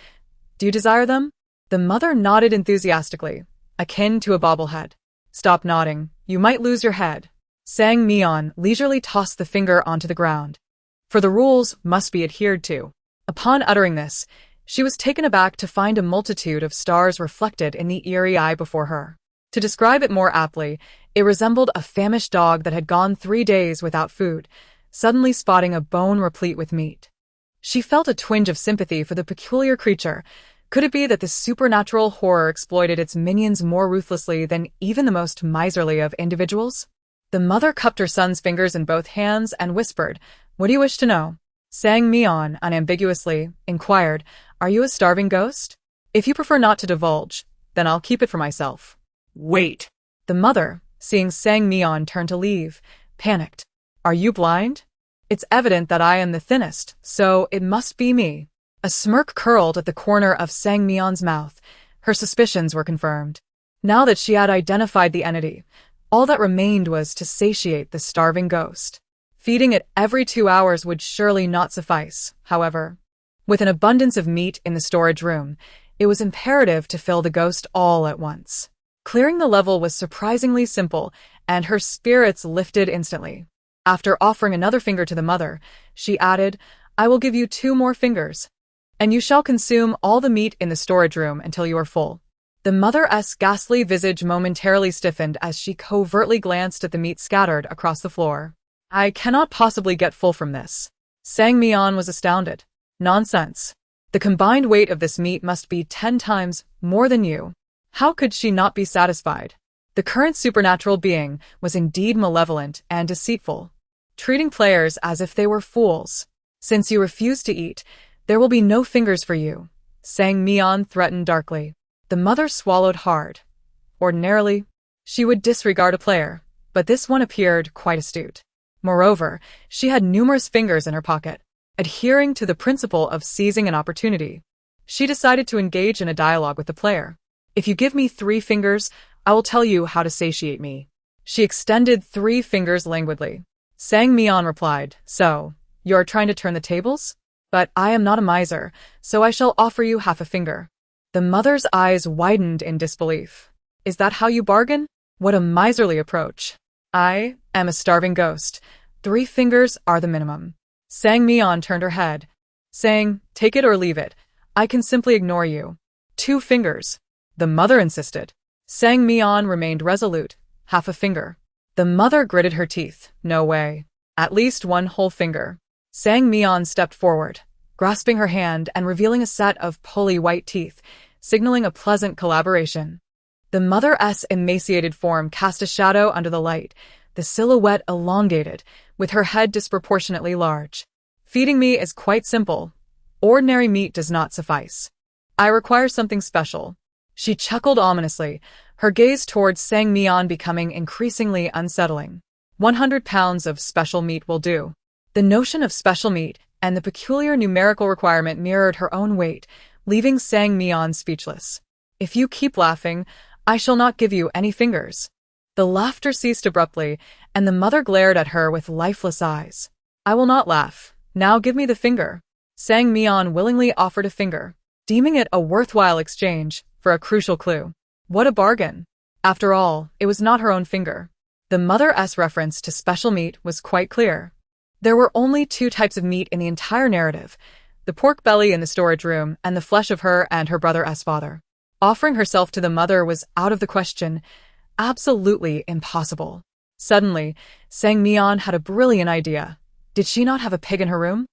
Do you desire them? The mother nodded enthusiastically, akin to a bobblehead. Stop nodding, you might lose your head. Sang Mian leisurely tossed the finger onto the ground. For the rules must be adhered to. Upon uttering this, she was taken aback to find a multitude of stars reflected in the eerie eye before her. To describe it more aptly, it resembled a famished dog that had gone 3 days without food, suddenly spotting a bone replete with meat. She felt a twinge of sympathy for the peculiar creature. Could it be that this supernatural horror exploited its minions more ruthlessly than even the most miserly of individuals? The mother cupped her son's fingers in both hands and whispered, What do you wish to know? Sang Mian unambiguously inquired, Are you a starving ghost? If you prefer not to divulge, then I'll keep it for myself. Wait. The mother, seeing Sang Mian turn to leave, panicked. Are you blind? It's evident that I am the thinnest, so it must be me. A smirk curled at the corner of Sang Mian's mouth. Her suspicions were confirmed. Now that she had identified the entity, all that remained was to satiate the starving ghost. Feeding it every 2 hours would surely not suffice, however. With an abundance of meat in the storage room, it was imperative to fill the ghost all at once. Clearing the level was surprisingly simple, and her spirits lifted instantly. After offering another finger to the mother, she added, I will give you 2 more fingers, and you shall consume all the meat in the storage room until you are full. The mother's ghastly visage momentarily stiffened as she covertly glanced at the meat scattered across the floor. I cannot possibly get full from this. Sang Mian was astounded. Nonsense. The combined weight of this meat must be 10 times more than you. How could she not be satisfied? The current supernatural being was indeed malevolent and deceitful, treating players as if they were fools. Since you refuse to eat, there will be no fingers for you, Sang Mian threatened darkly. The mother swallowed hard. Ordinarily, she would disregard a player, but this one appeared quite astute. Moreover, she had numerous fingers in her pocket. Adhering to the principle of seizing an opportunity, she decided to engage in a dialogue with the player. If you give me 3 fingers, I will tell you how to satiate me. She extended 3 fingers languidly. Sang Mian replied, So, you are trying to turn the tables? But I am not a miser, so I shall offer you half a finger. The mother's eyes widened in disbelief. Is that how you bargain? What a miserly approach. I am a starving ghost. 3 fingers are the minimum. Sang Mian turned her head, saying, Take it or leave it. I can simply ignore you. 2 fingers. The mother insisted. Sang Mian remained resolute. Half a finger. The mother gritted her teeth. No way. At least 1 whole finger. Sang Mian stepped forward, grasping her hand and revealing a set of pearly white teeth, signaling a pleasant collaboration. The mother's emaciated form cast a shadow under the light, the silhouette elongated, with her head disproportionately large. Feeding me is quite simple. Ordinary meat does not suffice. I require something special. She chuckled ominously, her gaze towards Sang Mian becoming increasingly unsettling. 100 pounds of special meat will do. The notion of special meat and the peculiar numerical requirement mirrored her own weight, leaving Sang Mian speechless. If you keep laughing, I shall not give you any fingers. The laughter ceased abruptly, and the mother glared at her with lifeless eyes. I will not laugh. Now give me the finger. Sang Mian willingly offered a finger, deeming it a worthwhile exchange for a crucial clue. What a bargain! After all, it was not her own finger. The mother's reference to special meat was quite clear. There were only 2 types of meat in the entire narrative, the pork belly in the storage room and the flesh of her and her brother's father. Offering herself to the mother was out of the question, absolutely impossible. Suddenly, Sang Mian had a brilliant idea. Did she not have a pig in her room?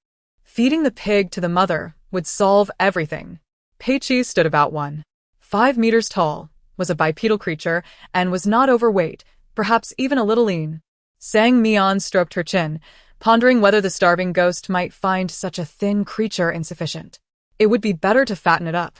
Feeding the pig to the mother would solve everything. Peichi stood about 1.5 meters tall, was a bipedal creature, and was not overweight, perhaps even a little lean. Sang Mian stroked her chin, pondering whether the starving ghost might find such a thin creature insufficient. It would be better to fatten it up,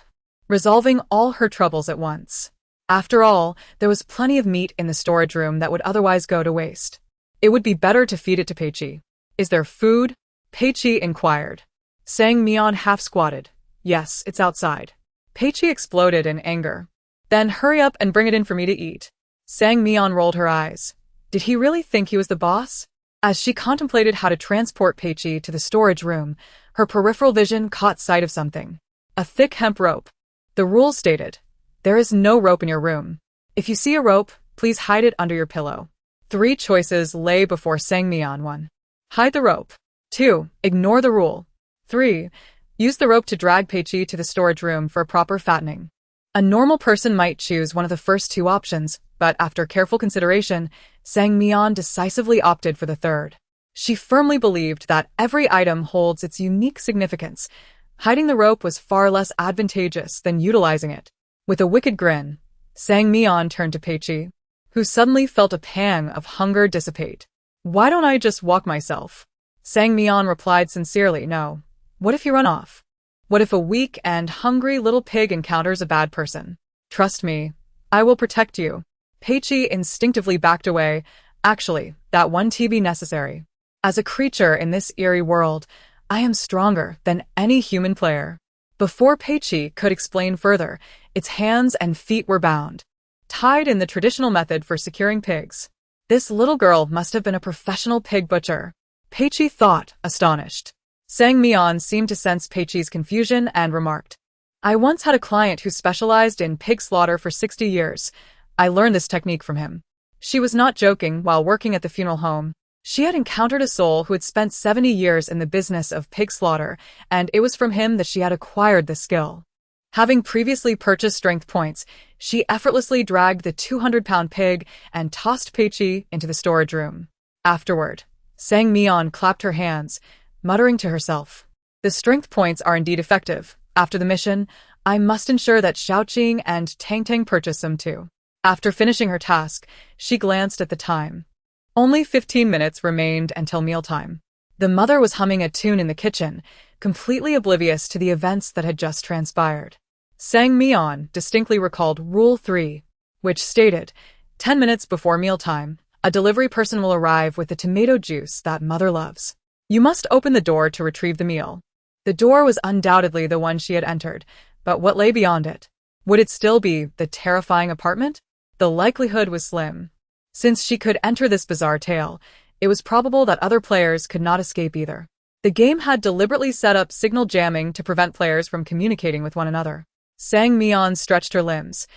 resolving all her troubles at once. After all, there was plenty of meat in the storage room that would otherwise go to waste. It would be better to feed it to Peichi. Is there food? Peichi inquired. Sang Mian half-squatted. Yes, it's outside. Peichi exploded in anger. Then hurry up and bring it in for me to eat. Sang Mian rolled her eyes. Did he really think he was the boss? As she contemplated how to transport Peichi to the storage room, her peripheral vision caught sight of something. A thick hemp rope. The rules stated, there is no rope in your room. If you see a rope, please hide it under your pillow. 3 choices lay before Sang Mian. 1. Hide the rope. 2. Ignore the rule. 3. Use the rope to drag Peichi to the storage room for a proper fattening. A normal person might choose one of the first 2 options, but after careful consideration, Sang Mian decisively opted for the third. She firmly believed that every item holds its unique significance. Hiding the rope was far less advantageous than utilizing it. With a wicked grin, Sang Mian turned to Peichi, who suddenly felt a pang of hunger dissipate. Why don't I just walk myself? Sang Mian replied sincerely, No. What if you run off? What if a weak and hungry little pig encounters a bad person? Trust me, I will protect you. Peichi instinctively backed away. Actually, that one be necessary. As a creature in this eerie world, I am stronger than any human player. Before Peichi could explain further, its hands and feet were bound, tied in the traditional method for securing pigs. This little girl must have been a professional pig butcher. Peichi thought, astonished. Sang Mian seemed to sense Peichi's confusion and remarked, I once had a client who specialized in pig slaughter for 60 years. I learned this technique from him. She was not joking while working at the funeral home. She had encountered a soul who had spent 70 years in the business of pig slaughter, and it was from him that she had acquired the skill. Having previously purchased strength points, she effortlessly dragged the 200-pound pig and tossed Peichi into the storage room. Afterward, Sang Mian clapped her hands, muttering to herself, the strength points are indeed effective. After the mission, I must ensure that Xiaoqing and Tang Tang purchase them too. After finishing her task, she glanced at the time. Only 15 minutes remained until mealtime. The mother was humming a tune in the kitchen, completely oblivious to the events that had just transpired. Sang Mian distinctly recalled Rule 3, which stated, 10 minutes before mealtime, a delivery person will arrive with the tomato juice that mother loves. You must open the door to retrieve the meal. The door was undoubtedly the one she had entered, but what lay beyond it? Would it still be the terrifying apartment? The likelihood was slim. Since she could enter this bizarre tale, it was probable that other players could not escape either. The game had deliberately set up signal jamming to prevent players from communicating with one another. Sang Mian stretched her limbs.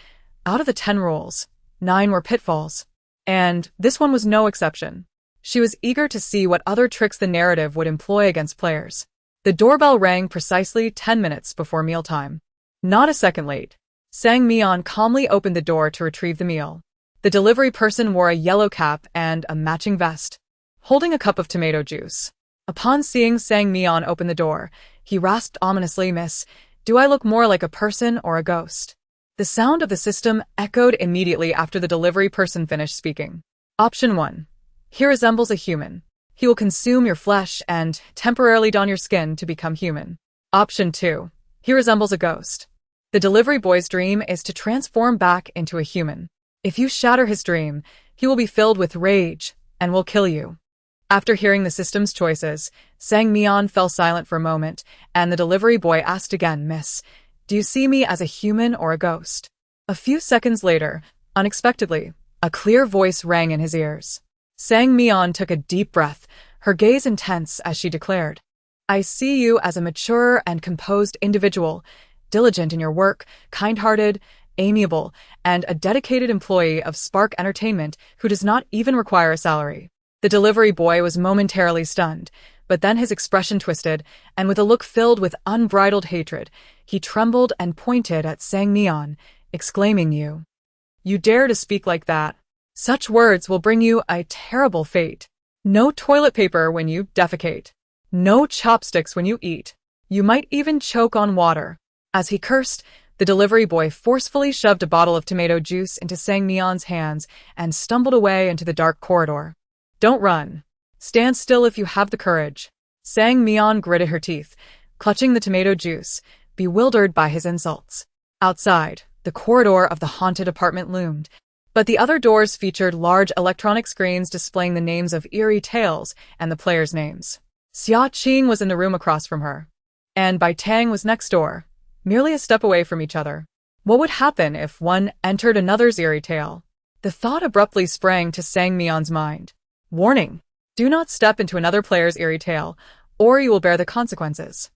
Out of the 10 rules, 9 were pitfalls. And this one was no exception. She was eager to see what other tricks the narrative would employ against players. The doorbell rang precisely 10 minutes before mealtime. Not a second late. Sang Mian calmly opened the door to retrieve the meal. The delivery person wore a yellow cap and a matching vest, holding a cup of tomato juice. Upon seeing Sang Mian open the door, he rasped ominously, Miss, do I look more like a person or a ghost? The sound of the system echoed immediately after the delivery person finished speaking. Option 1. He resembles a human. He will consume your flesh and temporarily don your skin to become human. Option 2. He resembles a ghost. The delivery boy's dream is to transform back into a human. If you shatter his dream, he will be filled with rage and will kill you. After hearing the system's choices, Sang Mian fell silent for a moment, and the delivery boy asked again, Miss, do you see me as a human or a ghost? A few seconds later, unexpectedly, a clear voice rang in his ears. Sang Mian took a deep breath, her gaze intense as she declared, I see you as a mature and composed individual, diligent in your work, kind-hearted, amiable, and a dedicated employee of Spark Entertainment who does not even require a salary. The delivery boy was momentarily stunned, but then his expression twisted, and with a look filled with unbridled hatred, he trembled and pointed at Sang Mian, exclaiming, You dare to speak like that? Such words will bring you a terrible fate. No toilet paper when you defecate. No chopsticks when you eat. You might even choke on water. As he cursed, the delivery boy forcefully shoved a bottle of tomato juice into Sang Mian's hands and stumbled away into the dark corridor. Don't run. Stand still if you have the courage. Sang Mian gritted her teeth, clutching the tomato juice, bewildered by his insults. Outside, the corridor of the haunted apartment loomed, but the other doors featured large electronic screens displaying the names of Eerie Tales and the players' names. Xia Qing was in the room across from her, and Bai Tang was next door, merely a step away from each other. What would happen if one entered another's Eerie Tale? The thought abruptly sprang to Sang Mian's mind. Warning! Do not step into another player's Eerie Tale, or you will bear the consequences.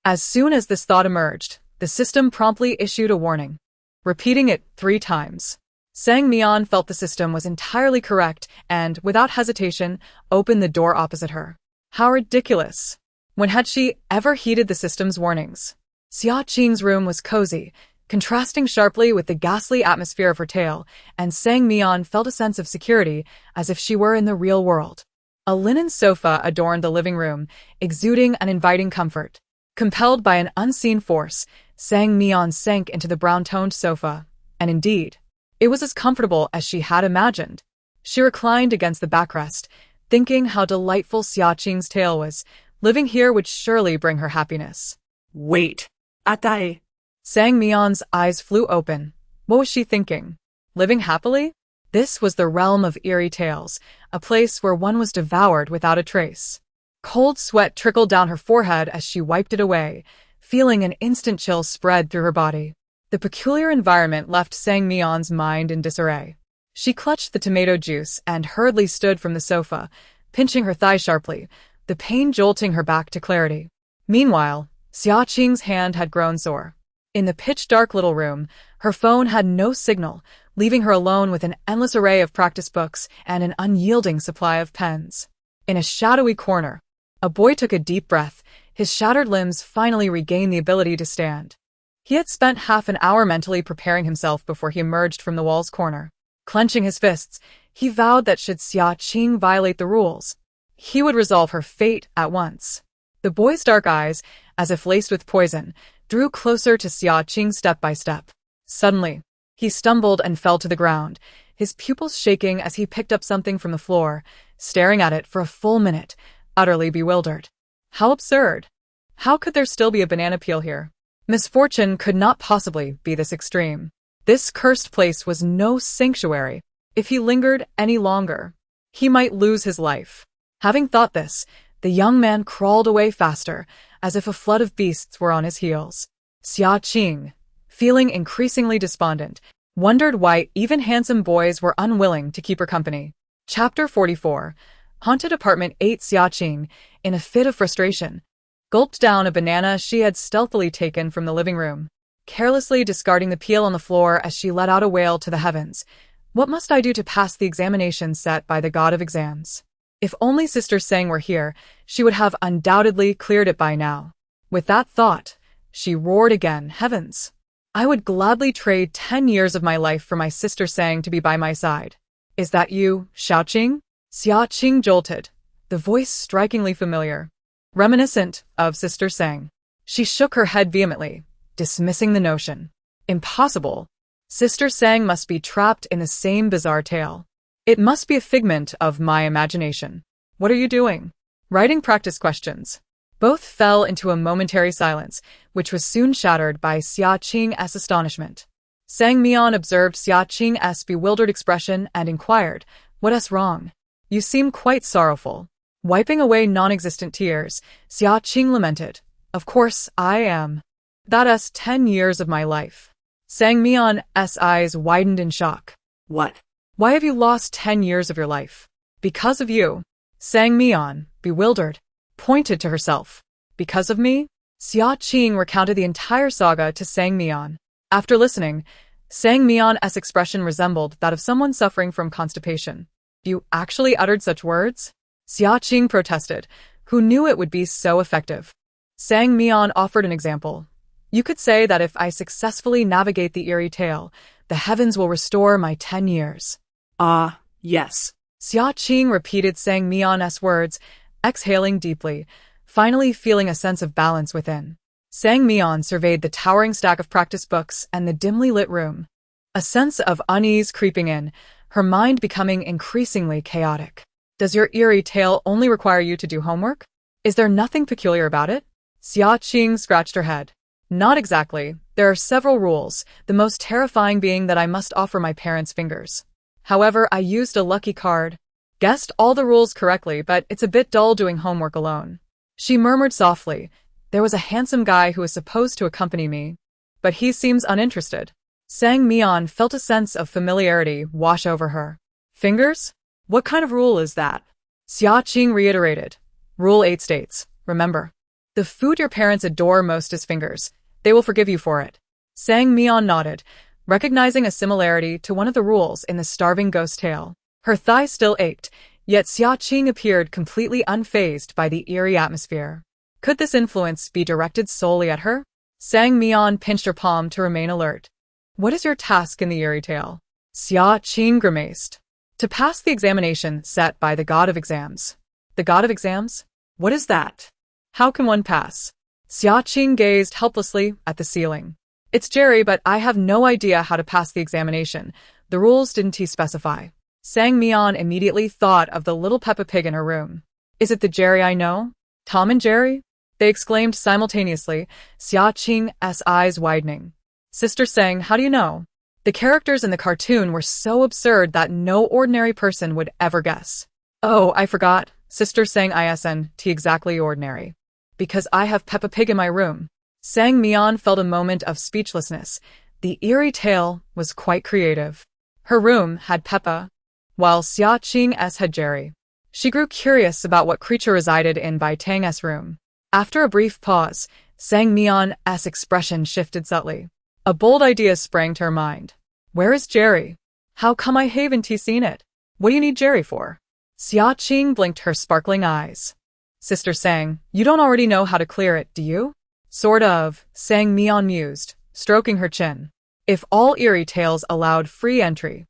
As soon as this thought emerged, the system promptly issued a warning, repeating it 3 times. Sang Mian felt the system was entirely correct and, without hesitation, opened the door opposite her. How ridiculous! When had she ever heeded the system's warnings? Xia Qing's room was cozy, contrasting sharply with the ghastly atmosphere of her tale, and Sang Mian felt a sense of security as if she were in the real world. A linen sofa adorned the living room, exuding an inviting comfort. Compelled by an unseen force, Sang Mian sank into the brown-toned sofa, and indeed, it was as comfortable as she had imagined. She reclined against the backrest, thinking how delightful Xia Qing's tale was. Living here would surely bring her happiness. Wait. Atae. Sang Mian's eyes flew open. What was she thinking? Living happily? This was the realm of eerie tales, a place where one was devoured without a trace. Cold sweat trickled down her forehead as she wiped it away, feeling an instant chill spread through her body. The peculiar environment left Sang Mian's mind in disarray. She clutched the tomato juice and hurriedly stood from the sofa, pinching her thigh sharply, the pain jolting her back to clarity. Meanwhile, Xiaqing's hand had grown sore. In the pitch-dark little room, her phone had no signal, leaving her alone with an endless array of practice books and an unyielding supply of pens. In a shadowy corner, a boy took a deep breath, his shattered limbs finally regained the ability to stand. He had spent half an hour mentally preparing himself before he emerged from the wall's corner. Clenching his fists, he vowed that should Xiaqing violate the rules, he would resolve her fate at once. The boy's dark eyes, as if laced with poison, drew closer to Xiaqing step by step. Suddenly, he stumbled and fell to the ground, his pupils shaking as he picked up something from the floor, staring at it for a full minute, utterly bewildered. How absurd! How could there still be a banana peel here? Misfortune could not possibly be this extreme. This cursed place was no sanctuary. If he lingered any longer, he might lose his life. Having thought this, the young man crawled away faster, as if a flood of beasts were on his heels. Xiaqing, feeling increasingly despondent, wondered why even handsome boys were unwilling to keep her company. Chapter 44. Haunted Apartment 8. Xiaqing, in a fit of frustration, gulped down a banana she had stealthily taken from the living room, carelessly discarding the peel on the floor as she let out a wail to the heavens. What must I do to pass the examination set by the god of exams? If only Sister Sang were here, she would have undoubtedly cleared it by now. With that thought, she roared again. Heavens! I would gladly trade 10 years of my life for my Sister Sang to be by my side. Is that you, Xiaqing? Xiaqing jolted, the voice strikingly familiar, reminiscent of Sister Sang. She shook her head vehemently, dismissing the notion. Impossible. Sister Sang must be trapped in the same bizarre tale. It must be a figment of my imagination. What are you doing? Writing practice questions. Both fell into a momentary silence, which was soon shattered by Xiaqing's astonishment. Sang Mian observed Xiaqing's bewildered expression and inquired, "What's wrong? You seem quite sorrowful." Wiping away non-existent tears, Xiaqing lamented, "Of course I am. That's 10 years of my life." Sang Mian's eyes widened in shock. What? Why have you lost 10 years of your life? Because of you. Sang Mian, bewildered, pointed to herself. Because of me? Xiaqing recounted the entire saga to Sang Mian. After listening, Sang Mian's expression resembled that of someone suffering from constipation. You actually uttered such words? Xiaqing protested, who knew it would be so effective. Sang Mian offered an example. You could say that if I successfully navigate the eerie tale, the heavens will restore my 10 years. Ah, yes. Xiaqing repeated Sang Mian's words, exhaling deeply, finally feeling a sense of balance within. Sang Mian surveyed the towering stack of practice books and the dimly lit room. A sense of unease creeping in, her mind becoming increasingly chaotic. Does your eerie tale only require you to do homework? Is there nothing peculiar about it? Xiaqing scratched her head. Not exactly. There are several rules, the most terrifying being that I must offer my parents' fingers. However, I used a lucky card. Guessed all the rules correctly, but it's a bit dull doing homework alone. She murmured softly. There was a handsome guy who was supposed to accompany me, but he seems uninterested. Sang Mian felt a sense of familiarity wash over her. Fingers? What kind of rule is that? Xiaqing reiterated. Rule 8 states, remember, the food your parents adore most is fingers. They will forgive you for it. Sang Mian nodded, recognizing a similarity to one of the rules in the starving ghost tale. Her thigh still ached, yet Xiaqing appeared completely unfazed by the eerie atmosphere. Could this influence be directed solely at her? Sang Mian pinched her palm to remain alert. What is your task in the eerie tale? Xiaqing grimaced. To pass the examination set by the god of exams. The god of exams? What is that? How can one pass? Xiaqing gazed helplessly at the ceiling. It's Jerry, but I have no idea how to pass the examination. The rules didn't he specify? Sang Mian immediately thought of the little Peppa Pig in her room. Is it the Jerry I know? Tom and Jerry? they exclaimed simultaneously, Xia Qing's eyes widening. Sister Sang, how do you know? The characters in the cartoon were so absurd that no ordinary person would ever guess. Oh, I forgot. Sister Sang isn't exactly ordinary. Because I have Peppa Pig in my room. Sang Mian felt a moment of speechlessness. The eerie tale was quite creative. Her room had Peppa, while Xia Qing's had Jerry. She grew curious about what creature resided in Bai Tang's room. After a brief pause, Sang Mian's expression shifted subtly. A bold idea sprang to her mind. Where is Jerry? How come I haven't seen it? What do you need Jerry for? Xia Qing blinked her sparkling eyes. Sister Sang, you don't already know how to clear it, do you? Sort of, Sang Mian mused, stroking her chin. If all eerie tales allowed free entry,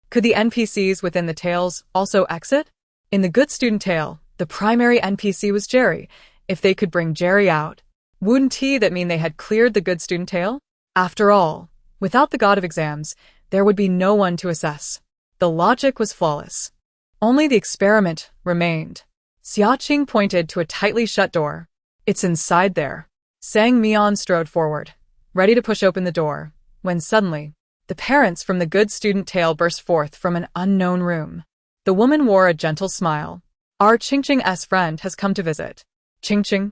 could the NPCs within the tales also exit? In the Good Student tale, the primary NPC was Jerry. If they could bring Jerry out, wouldn't that mean they had cleared the Good Student tale? After all, without the god of exams, there would be no one to assess. The logic was flawless. Only the experiment remained. Xia Qing pointed to a tightly shut door. It's inside there. Sang Mian strode forward, ready to push open the door, when suddenly, the parents from the Good Student tale burst forth from an unknown room. The woman wore a gentle smile. Our Qingqing's friend has come to visit. Qingqing,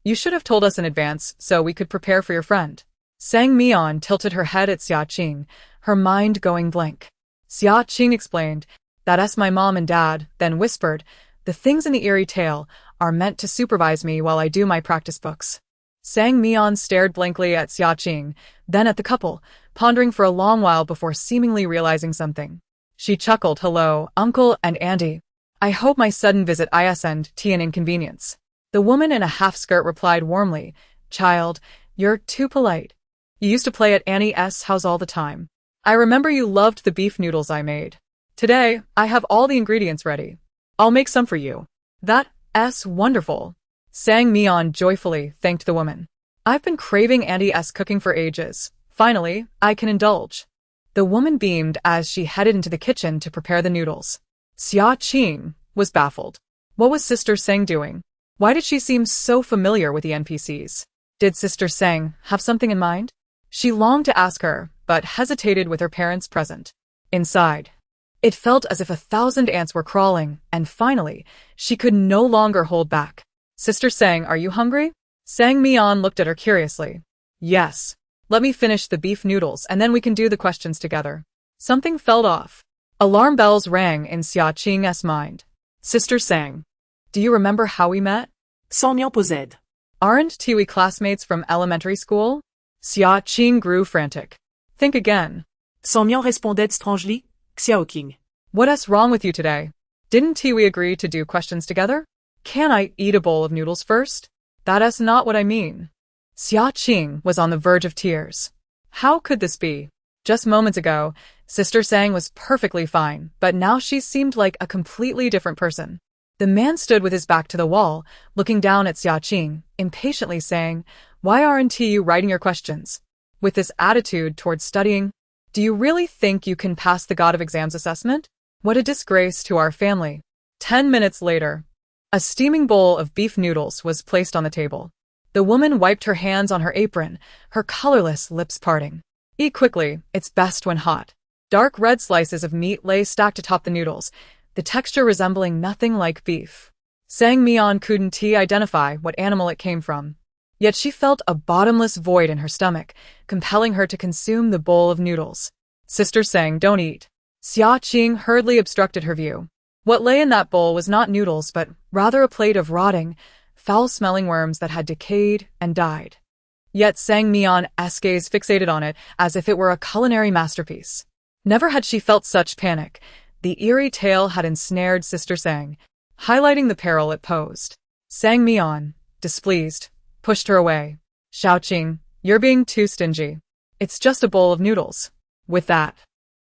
you should have told us in advance so we could prepare for your friend. Sang Mian tilted her head at Xia Qing, her mind going blank. Xia Qing explained, that's my mom and dad, then whispered, the things in the eerie tale are meant to supervise me while I do my practice books. Sang Mian stared blankly at Xia Qing, then at the couple, pondering for a long while before seemingly realizing something. She chuckled, hello, uncle and auntie. I hope my sudden visit isn't an inconvenience. The woman in a half-skirt replied warmly, child, you're too polite. You used to play at Annie's house all the time. I remember you loved the beef noodles I made. Today, I have all the ingredients ready. I'll make some for you. That's wonderful. Sang Mian joyfully thanked the woman. I've been craving Auntie's cooking for ages. Finally, I can indulge. The woman beamed as she headed into the kitchen to prepare the noodles. Xia Qing was baffled. What was Sister Sang doing? Why did she seem so familiar with the NPCs? Did Sister Sang have something in mind? She longed to ask her, but hesitated with her parents present. Inside, it felt as if 1,000 ants were crawling, and finally, she could no longer hold back. Sister Sang, are you hungry? Sang Mian looked at her curiously. Yes. Let me finish the beef noodles and then we can do the questions together. Something fell off. Alarm bells rang in Xia Qing's mind. Sister Sang, do you remember how we met? Sonham possède. Aren't we classmates from elementary school? Xia Qing grew frantic. Think again. Sonham responded strangely, Xiao Qing. What's wrong with you today? Didn't we agree to do questions together? Can I eat a bowl of noodles first? That's not what I mean. Xia Qing was on the verge of tears. How could this be? Just moments ago, Sister Sang was perfectly fine, but now she seemed like a completely different person. The man stood with his back to the wall, looking down at Xia Qing, impatiently saying, why aren't you writing your questions? With this attitude towards studying, do you really think you can pass the God of Exams assessment? What a disgrace to our family. 10 minutes later, a steaming bowl of beef noodles was placed on the table. The woman wiped her hands on her apron, her colorless lips parting. Eat quickly, it's best when hot. Dark red slices of meat lay stacked atop the noodles, the texture resembling nothing like beef. Sang Mian couldn't identify what animal it came from. Yet she felt a bottomless void in her stomach, compelling her to consume the bowl of noodles. Sister Sang, don't eat. Xia Qing hurriedly obstructed her view. What lay in that bowl was not noodles but rather a plate of rotting, foul-smelling worms that had decayed and died. Yet Sang Mian's gaze fixated on it as if it were a culinary masterpiece. Never had she felt such panic. The eerie tale had ensnared Sister Sang, highlighting the peril it posed. Sang Mian, displeased, pushed her away. Xiao Qing, you're being too stingy. It's just a bowl of noodles. With that,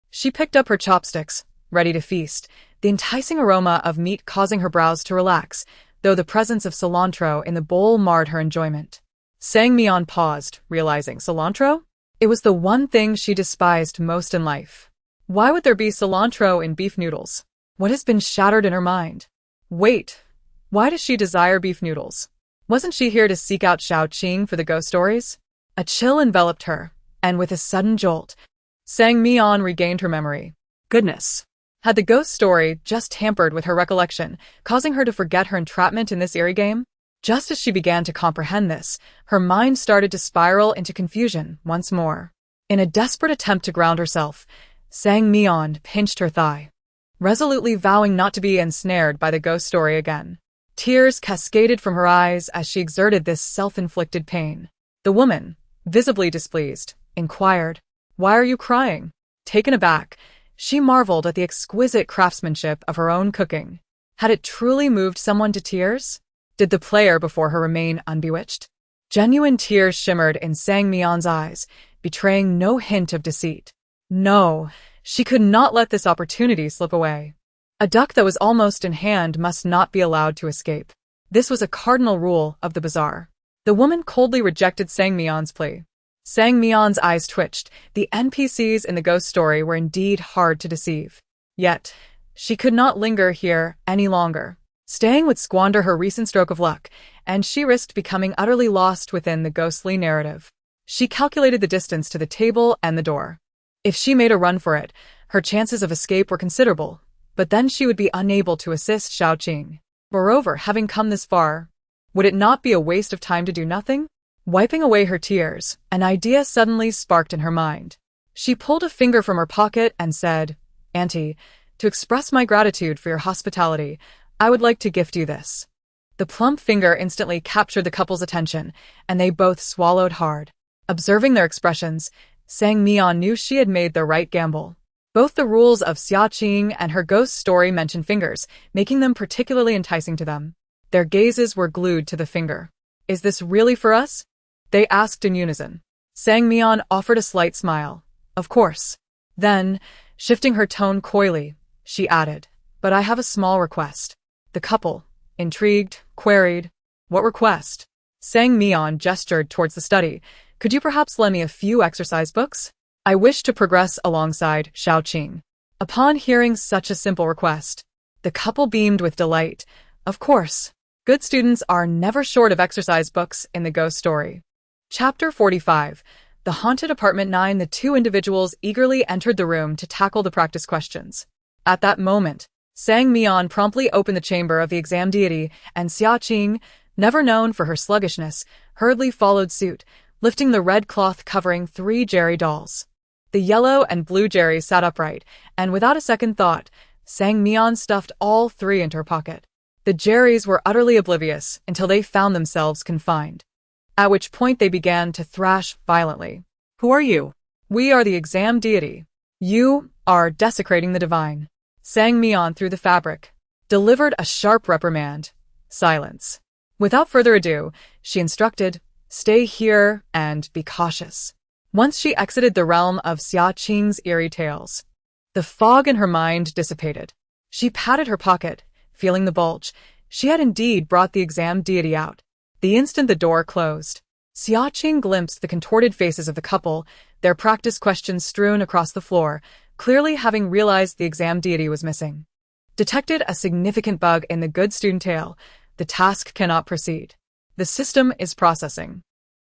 she picked up her chopsticks, ready to feast, the enticing aroma of meat causing her brows to relax, though the presence of cilantro in the bowl marred her enjoyment. Sang Mian paused, realizing cilantro? It was the one thing she despised most in life. Why would there be cilantro in beef noodles? What has been shattered in her mind? Wait, why does she desire beef noodles? Wasn't she here to seek out Xiaoqing for the ghost stories? A chill enveloped her, and with a sudden jolt, Sang Mian regained her memory. Goodness. Had the ghost story just tampered with her recollection, causing her to forget her entrapment in this eerie game? Just as she began to comprehend this, her mind started to spiral into confusion once more. In a desperate attempt to ground herself, Sang Mian pinched her thigh, resolutely vowing not to be ensnared by the ghost story again. Tears cascaded from her eyes as she exerted this self-inflicted pain. The woman, visibly displeased, inquired, "Why are you crying?" Taken aback, she marveled at the exquisite craftsmanship of her own cooking. Had it truly moved someone to tears? Did the player before her remain unbewitched? Genuine tears shimmered in Sang Mian's eyes, betraying no hint of deceit. No, she could not let this opportunity slip away. A duck that was almost in hand must not be allowed to escape. This was a cardinal rule of the bazaar. The woman coldly rejected Sang Mian's plea. Sang Mian's eyes twitched. The NPCs in the ghost story were indeed hard to deceive. Yet, she could not linger here any longer. Staying would squander her recent stroke of luck, and she risked becoming utterly lost within the ghostly narrative. She calculated the distance to the table and the door. If she made a run for it, her chances of escape were considerable, but then she would be unable to assist Xiaoqing. Moreover, having come this far, would it not be a waste of time to do nothing? Wiping away her tears, an idea suddenly sparked in her mind. She pulled a finger from her pocket and said, "Auntie, to express my gratitude for your hospitality, I would like to gift you this." The plump finger instantly captured the couple's attention, and they both swallowed hard. Observing their expressions, Sang Mian knew she had made the right gamble. Both the rules of Xiaoqing and her ghost story mention fingers, making them particularly enticing to them. Their gazes were glued to the finger. "Is this really for us?" they asked in unison. Sang Mian offered a slight smile. "Of course." Then, shifting her tone coyly, she added, "But I have a small request." The couple, intrigued, queried, "What request?" Sang Mian gestured towards the study. "Could you perhaps lend me a few exercise books? I wish to progress alongside Xiaoqing." Upon hearing such a simple request, the couple beamed with delight. Of course, good students are never short of exercise books in the ghost story. Chapter 45. The Haunted Apartment 9. The two individuals eagerly entered the room to tackle the practice questions. At that moment, Sang Mian promptly opened the chamber of the exam deity, and Xiaoqing, never known for her sluggishness, hurriedly followed suit, lifting the red cloth covering 3 Jerry dolls. The yellow and blue Jerry sat upright, and without a second thought, Sang Mian stuffed all 3 into her pocket. The Jerrys were utterly oblivious until they found themselves confined, at which point they began to thrash violently. Who are you? "We are the exam deity. You are desecrating the divine." Sang Mian through the fabric, delivered a sharp reprimand. Silence. Without further ado, she instructed, "Stay here and be cautious." Once she exited the realm of Xiaoqing's eerie tales, the fog in her mind dissipated. She patted her pocket, feeling the bulge. She had indeed brought the exam deity out. The instant the door closed, Xiaoqing glimpsed the contorted faces of the couple, their practice questions strewn across the floor, clearly having realized the exam deity was missing. Detected a significant bug in the good student tale. The task cannot proceed. The system is processing.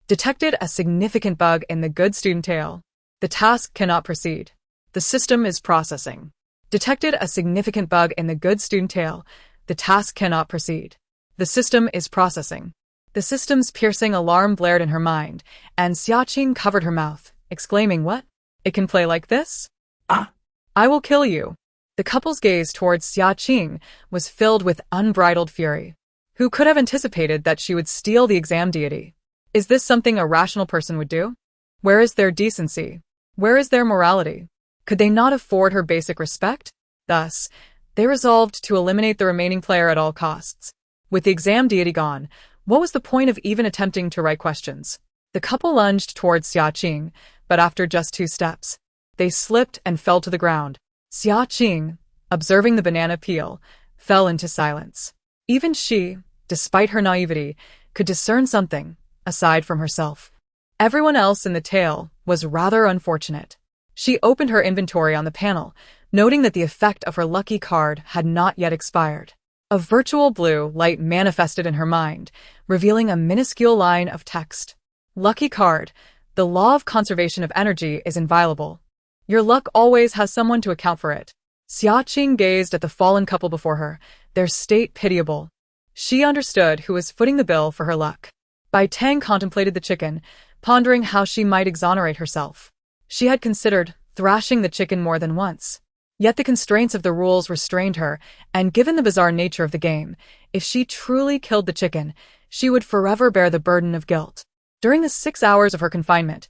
Detected a significant bug in the good student tale. The task cannot proceed. The system is processing. Detected a significant bug in the good student tale. The task cannot proceed. The system is processing. The system's piercing alarm blared in her mind, and Xiaoqing covered her mouth, exclaiming, "What? It can play like this? Ah! I will kill you." The couple's gaze towards Xiaoqing was filled with unbridled fury. Who could have anticipated that she would steal the exam deity? Is this something a rational person would do? Where is their decency? Where is their morality? Could they not afford her basic respect? Thus, they resolved to eliminate the remaining player at all costs. With the exam deity gone, what was the point of even attempting to write questions? The couple lunged towards Xiaoqing, but after just 2 steps, they slipped and fell to the ground. Xiaoqing, observing the banana peel, fell into silence. Even she, despite her naivety, could discern something, aside from herself. Everyone else in the tale was rather unfortunate. She opened her inventory on the panel, noting that the effect of her lucky card had not yet expired. A virtual blue light manifested in her mind, revealing a minuscule line of text. Lucky card. The law of conservation of energy is inviolable. Your luck always has someone to account for it. Xiaqing gazed at the fallen couple before her, their state pitiable. She understood who was footing the bill for her luck. Bai Tang contemplated the chicken, pondering how she might exonerate herself. She had considered thrashing the chicken more than once. Yet the constraints of the rules restrained her, and given the bizarre nature of the game, if she truly killed the chicken, she would forever bear the burden of guilt. During the 6 hours of her confinement,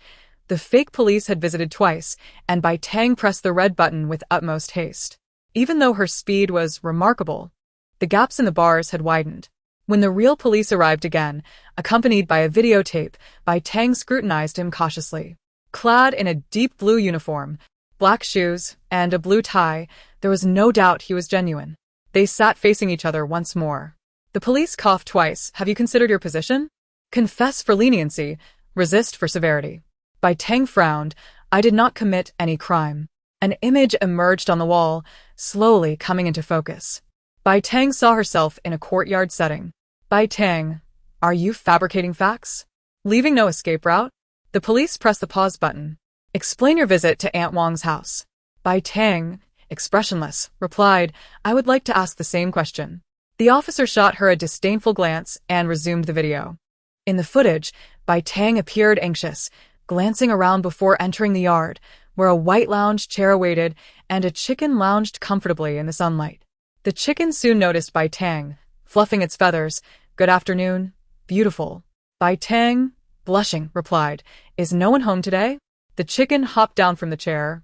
the fake police had visited twice, and Bai Tang pressed the red button with utmost haste. Even though her speed was remarkable, the gaps in the bars had widened. When the real police arrived again, accompanied by a videotape, Bai Tang scrutinized him cautiously. Clad in a deep blue uniform, black shoes, and a blue tie, there was no doubt he was genuine. They sat facing each other once more. The police coughed twice. Have you considered your position? Confess for leniency, resist for severity. Bai Tang frowned. I did not commit any crime. An image emerged on the wall, slowly coming into focus. Bai Tang saw herself in a courtyard setting. Bai Tang, are you fabricating facts? Leaving no escape route? The police pressed the pause button. Explain your visit to Aunt Wang's house. Bai Tang, expressionless, replied, I would like to ask the same question. The officer shot her a disdainful glance and resumed the video. In the footage, Bai Tang appeared anxious, glancing around before entering the yard, where a white lounge chair awaited and a chicken lounged comfortably in the sunlight. The chicken soon noticed Bai Tang, fluffing its feathers. Good afternoon, beautiful. Bai Tang, blushing, replied, Is no one home today? The chicken hopped down from the chair,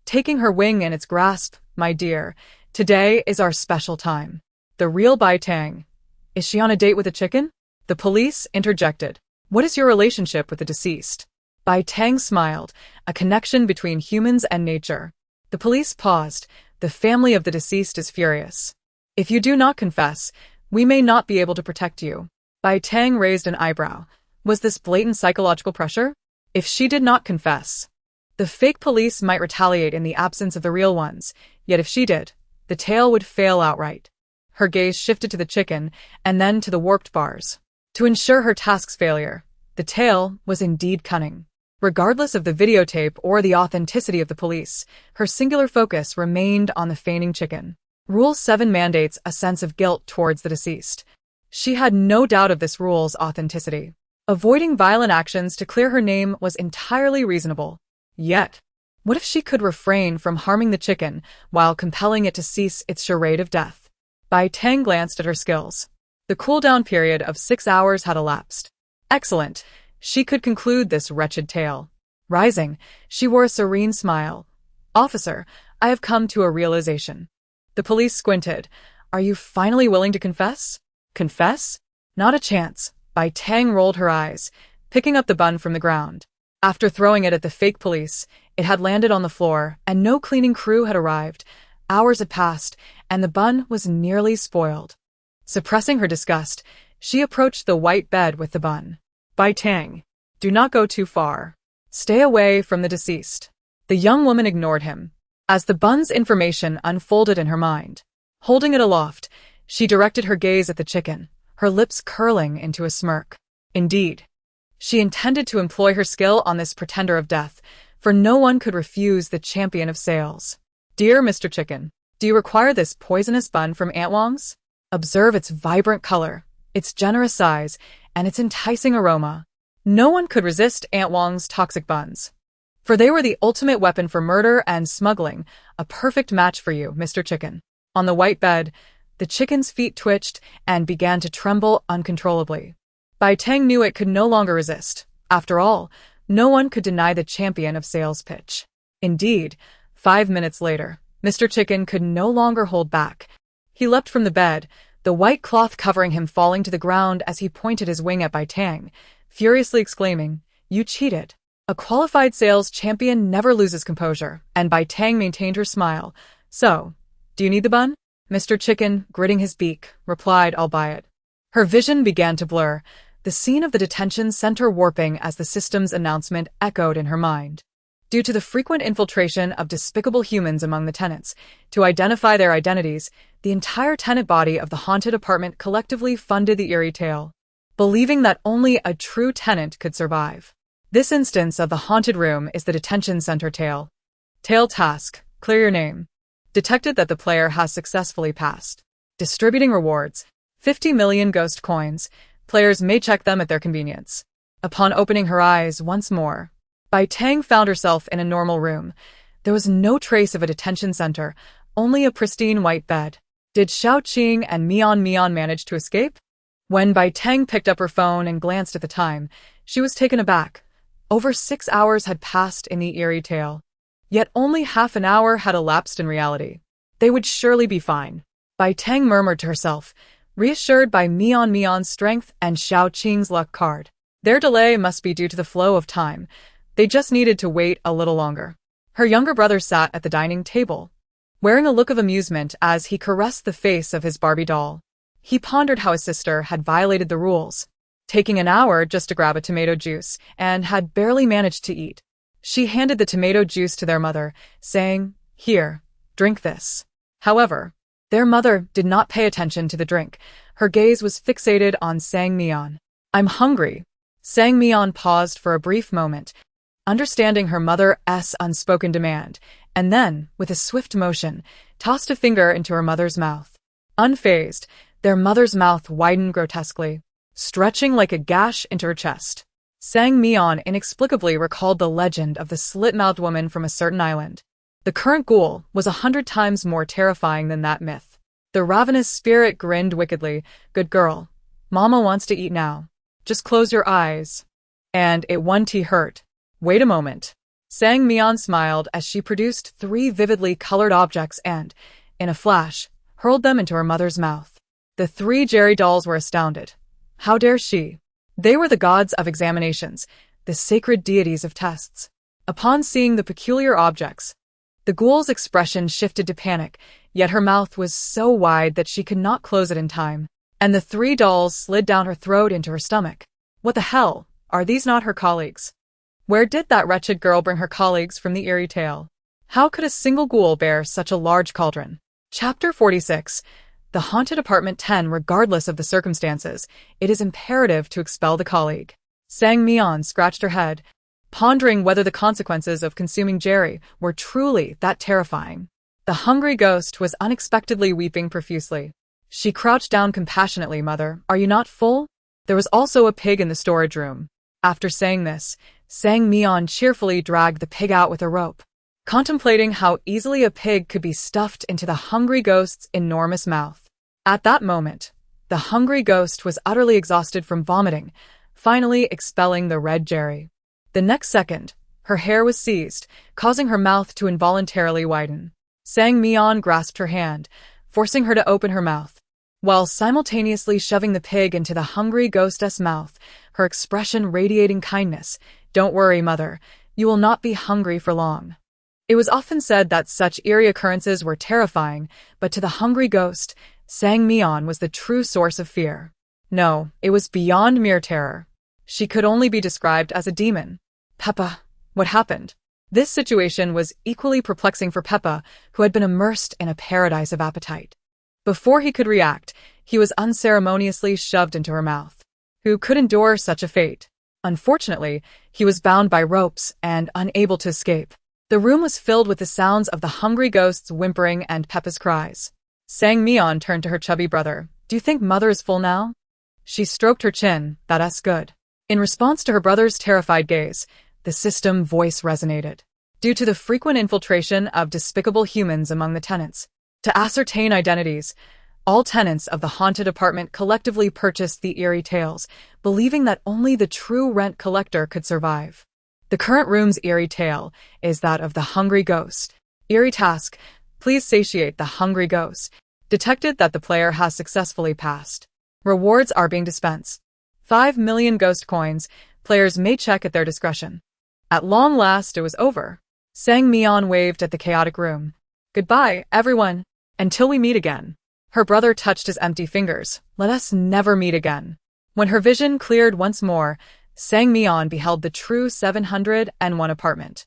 taking her wing in its grasp. My dear, today is our special time. The real Bai Tang. Is she on a date with a chicken? The police interjected. What is your relationship with the deceased? Bai Tang smiled, a connection between humans and nature. The police paused. The family of the deceased is furious. If you do not confess, we may not be able to protect you. Bai Tang raised an eyebrow. Was this blatant psychological pressure? If she did not confess, the fake police might retaliate in the absence of the real ones, yet if she did, the tale would fail outright. Her gaze shifted to the chicken, and then to the warped bars. To ensure her task's failure, the tale was indeed cunning. Regardless of the videotape or the authenticity of the police, her singular focus remained on the feigning chicken. Rule 7 mandates a sense of guilt towards the deceased. She had no doubt of this rule's authenticity. Avoiding violent actions to clear her name was entirely reasonable. Yet, what if she could refrain from harming the chicken while compelling it to cease its charade of death? Bai Tang glanced at her skills. The cooldown period of 6 hours had elapsed. Excellent. She could conclude this wretched tale. Rising, she wore a serene smile. Officer, I have come to a realization. The police squinted. Are you finally willing to confess? Confess? Not a chance. Bai Tang rolled her eyes, picking up the bun from the ground. After throwing it at the fake police, it had landed on the floor, and no cleaning crew had arrived. Hours had passed, and the bun was nearly spoiled. Suppressing her disgust, she approached the white bed with the bun. Bai Tang, do not go too far. Stay away from the deceased. The young woman ignored him, as the bun's information unfolded in her mind. Holding it aloft, she directed her gaze at the chicken, her lips curling into a smirk. Indeed, she intended to employ her skill on this pretender of death, for no one could refuse the champion of sales. Dear Mr. Chicken, do you require this poisonous bun from Aunt Wang's? Observe its vibrant color, its generous size, and its enticing aroma. No one could resist Aunt Wang's toxic buns, for they were the ultimate weapon for murder and smuggling, a perfect match for you, Mr. Chicken. On the white bed, the chicken's feet twitched and began to tremble uncontrollably. Bai Tang knew it could no longer resist. After all, no one could deny the champion of sales pitch. Indeed, 5 minutes later, Mr. Chicken could no longer hold back. He leapt from the bed, the white cloth covering him falling to the ground as he pointed his wing at Bai Tang, furiously exclaiming, You cheated. A qualified sales champion never loses composure, and Bai Tang maintained her smile. So, do you need the bun? Mr. Chicken, gritting his beak, replied, I'll buy it. Her vision began to blur. The scene of the detention sent her warping as the system's announcement echoed in her mind. Due to the frequent infiltration of despicable humans among the tenants, to identify their identities, the entire tenant body of the haunted apartment collectively funded the eerie tale. believing that only a true tenant could survive. This instance of the haunted room is the detention center tale. Tale task: clear your name. Detected that the player has successfully passed. Distributing rewards: 50 million ghost coins. Players may check them at their convenience. Upon opening her eyes once more, Bai Tang found herself in a normal room. There was no trace of a detention center, only a pristine white bed. Did Xiao Qing and Mian manage to escape? When Bai Tang picked up her phone and glanced at the time, she was taken aback. Over 6 hours had passed in the eerie tale. Yet only half an hour had elapsed in reality. They would surely be fine. Bai Tang murmured to herself, reassured by Mian's strength and Xiao Qing's luck card. Their delay must be due to the flow of time. They just needed to wait a little longer. Her younger brother sat at the dining table, wearing a look of amusement as he caressed the face of his Barbie doll. He pondered how his sister had violated the rules, taking an hour just to grab a tomato juice, and had barely managed to eat. She handed the tomato juice to their mother, saying, "Here, drink this." However, their mother did not pay attention to the drink. Her gaze was fixated on Sang Mian. "I'm hungry." Sang Mian paused for a brief moment, understanding her mother's unspoken demand, and then, with a swift motion, tossed a finger into her mother's mouth. Unfazed, their mother's mouth widened grotesquely, stretching like a gash into her chest. Sang Mian inexplicably recalled the legend of the slit-mouthed woman from a certain island. The current ghoul was 100 times more terrifying than that myth. The ravenous spirit grinned wickedly. "Good girl. Mama wants to eat now. Just close your eyes." And it won't hurt. "Wait a moment." Sang Mian smiled as she produced 3 vividly colored objects and, in a flash, hurled them into her mother's mouth. The 3 Jerry dolls were astounded. How dare she? They were the gods of examinations, the sacred deities of tests. Upon seeing the peculiar objects, the ghoul's expression shifted to panic, yet her mouth was so wide that she could not close it in time, and the 3 dolls slid down her throat into her stomach. What the hell? Are these not her colleagues? Where did that wretched girl bring her colleagues from the eerie tale? How could a single ghoul bear such a large cauldron? Chapter 46. The Haunted Apartment 10. Regardless of the circumstances, it is imperative to expel the colleague. Sang Mian scratched her head, pondering whether the consequences of consuming Jerry were truly that terrifying. The hungry ghost was unexpectedly weeping profusely. She crouched down compassionately. "Mother, are you not full?" There was also a pig in the storage room. After saying this, Sang Mian cheerfully dragged the pig out with a rope, contemplating how easily a pig could be stuffed into the hungry ghost's enormous mouth. At that moment, the hungry ghost was utterly exhausted from vomiting, finally expelling the red Jerry. The next second, her hair was seized, causing her mouth to involuntarily widen. Sang Mian grasped her hand, forcing her to open her mouth, while simultaneously shoving the pig into the hungry ghost's mouth, her expression radiating kindness. "Don't worry, mother, you will not be hungry for long." It was often said that such eerie occurrences were terrifying, but to the hungry ghost, Sang Mian was the true source of fear. No, it was beyond mere terror. She could only be described as a demon. "Peppa, what happened?" This situation was equally perplexing for Peppa, who had been immersed in a paradise of appetite. Before he could react, he was unceremoniously shoved into her mouth. Who could endure such a fate? Unfortunately, he was bound by ropes and unable to escape. The room was filled with the sounds of the hungry ghost's whimpering and Peppa's cries. Sang Mian turned to her chubby brother. "Do you think mother is full now?" She stroked her chin. "That's good." In response to her brother's terrified gaze, the system voice resonated. Due to the frequent infiltration of despicable humans among the tenants, to ascertain identities, all tenants of the haunted apartment collectively purchased the eerie tales, believing that only the true rent collector could survive. The current room's eerie tale is that of the hungry ghost. Eerie task: please satiate the hungry ghost. Detected that the player has successfully passed. Rewards are being dispensed. 5 million ghost coins. Players may check at their discretion. At long last, it was over. Sang Mian waved at the chaotic room. "Goodbye, everyone. Until we meet again." Her brother touched his empty fingers. "Let us never meet again." When her vision cleared once more, Sang Mian beheld the true 701 apartment.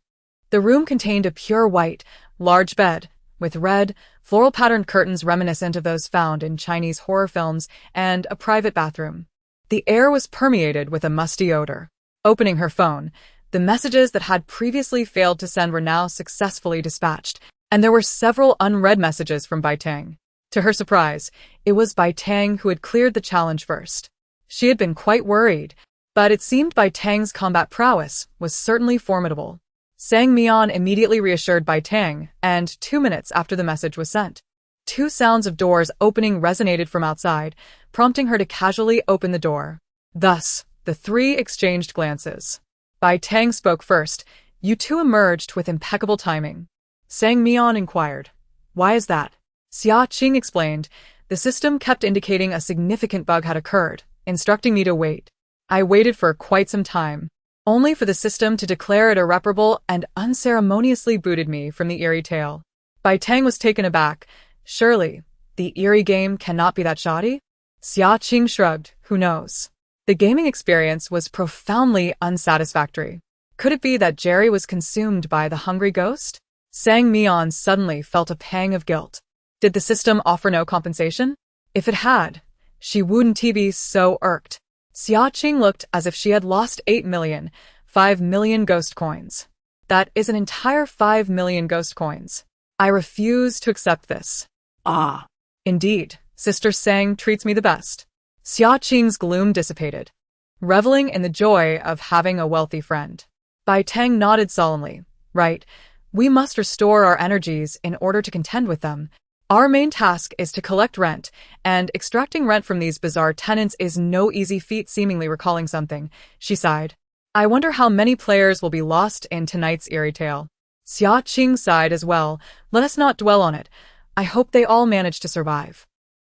The room contained a pure white, large bed, with red, floral-patterned curtains reminiscent of those found in Chinese horror films, and a private bathroom. The air was permeated with a musty odor. Opening her phone, the messages that had previously failed to send were now successfully dispatched, and there were several unread messages from Bai Tang. To her surprise, it was Bai Tang who had cleared the challenge first. She had been quite worried, but it seemed Bai Tang's combat prowess was certainly formidable. Sang Mian immediately reassured Bai Tang, and 2 minutes after the message was sent, 2 sounds of doors opening resonated from outside, prompting her to casually open the door. Thus, the 3 exchanged glances. Bai Tang spoke first. You 2 emerged with impeccable timing. Sang Mian inquired, "Why is that?" Xia Qing explained, "The system kept indicating a significant bug had occurred, instructing me to wait. I waited for quite some time, only for the system to declare it irreparable and unceremoniously booted me from the Eerie tale." Bai Tang was taken aback. Surely, the Eerie game cannot be that shoddy? Xia Qing shrugged, who knows? The gaming experience was profoundly unsatisfactory. Could it be that Jerry was consumed by the hungry ghost? Sang Mian suddenly felt a pang of guilt. Did the system offer no compensation? If it had, she wouldn't be so irked. Xia Qing looked as if she had lost 8 million, 5 million ghost coins. That is an entire 5 million ghost coins. I refuse to accept this. Ah. Indeed, Sister Sang treats me the best. Xia Qing's gloom dissipated, reveling in the joy of having a wealthy friend. Bai Tang nodded solemnly. Right, we must restore our energies in order to contend with them. Our main task is to collect rent, and extracting rent from these bizarre tenants is no easy feat. Seemingly recalling something, she sighed. I wonder how many players will be lost in tonight's Eerie tale. Xia Qing sighed as well. Let us not dwell on it. I hope they all manage to survive.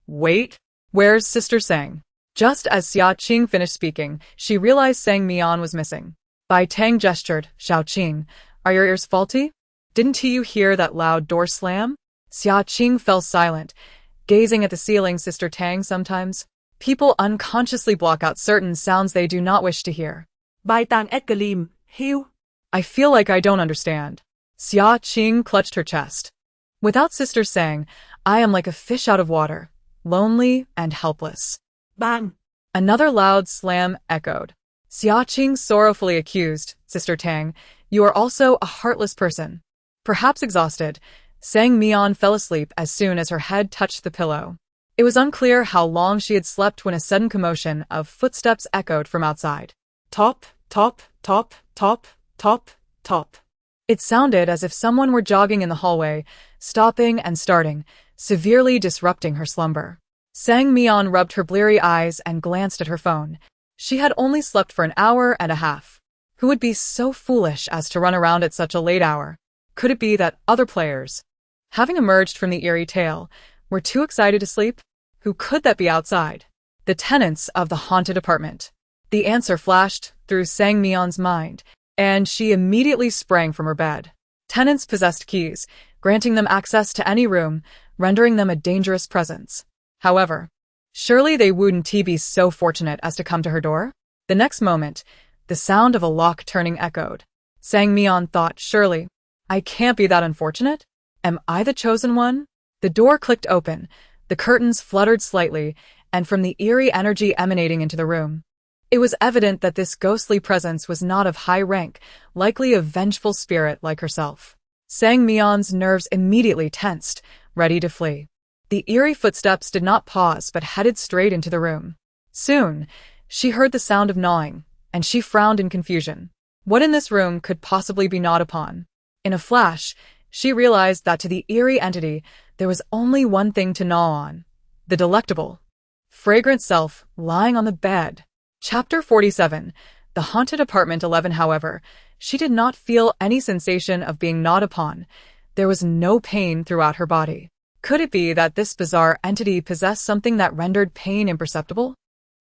Wait, where's Sister Sang? Just as Xia Qing finished speaking, she realized Sang Mian was missing. Bai Tang gestured. Xiao Qing, are your ears faulty? Didn't you hear that loud door slam? Xia Qing fell silent, gazing at the ceiling. Sister Tang, sometimes people unconsciously block out certain sounds they do not wish to hear. Bai Tang Ekkalim, Hiu. I feel like I don't understand. Xia Qing clutched her chest. Without Sister Sang, I am like a fish out of water, lonely and helpless. Bang. Another loud slam echoed. Xia Qing sorrowfully accused, Sister Tang, you are also a heartless person. Perhaps exhausted, Sang Mian fell asleep as soon as her head touched the pillow. It was unclear how long she had slept when a sudden commotion of footsteps echoed from outside. Top, top, top, top, top, top. It sounded as if someone were jogging in the hallway, stopping and starting, severely disrupting her slumber. Sang Mian rubbed her bleary eyes and glanced at her phone. She had only slept for an hour and a half. Who would be so foolish as to run around at such a late hour? Could it be that other players, having emerged from the Eerie tale, were too excited to sleep? Who could that be outside? The tenants of the haunted apartment. The answer flashed through Sang Mian's mind, and she immediately sprang from her bed. Tenants possessed keys, granting them access to any room, rendering them a dangerous presence. However, surely they wouldn't be so fortunate as to come to her door? The next moment, the sound of a lock turning echoed. Sang Mian thought, surely, I can't be that unfortunate? Am I the chosen one? The door clicked open, the curtains fluttered slightly, and from the eerie energy emanating into the room, it was evident that this ghostly presence was not of high rank, likely a vengeful spirit like herself. Sang Mian's nerves immediately tensed, ready to flee. The eerie footsteps did not pause but headed straight into the room. Soon, she heard the sound of gnawing, and she frowned in confusion. What in this room could possibly be gnawed upon? In a flash, she realized that to the eerie entity, there was only one thing to gnaw on: the delectable, fragrant self lying on the bed. Chapter 47. The Haunted Apartment 11. However, she did not feel any sensation of being gnawed upon. There was no pain throughout her body. Could it be that this bizarre entity possessed something that rendered pain imperceptible?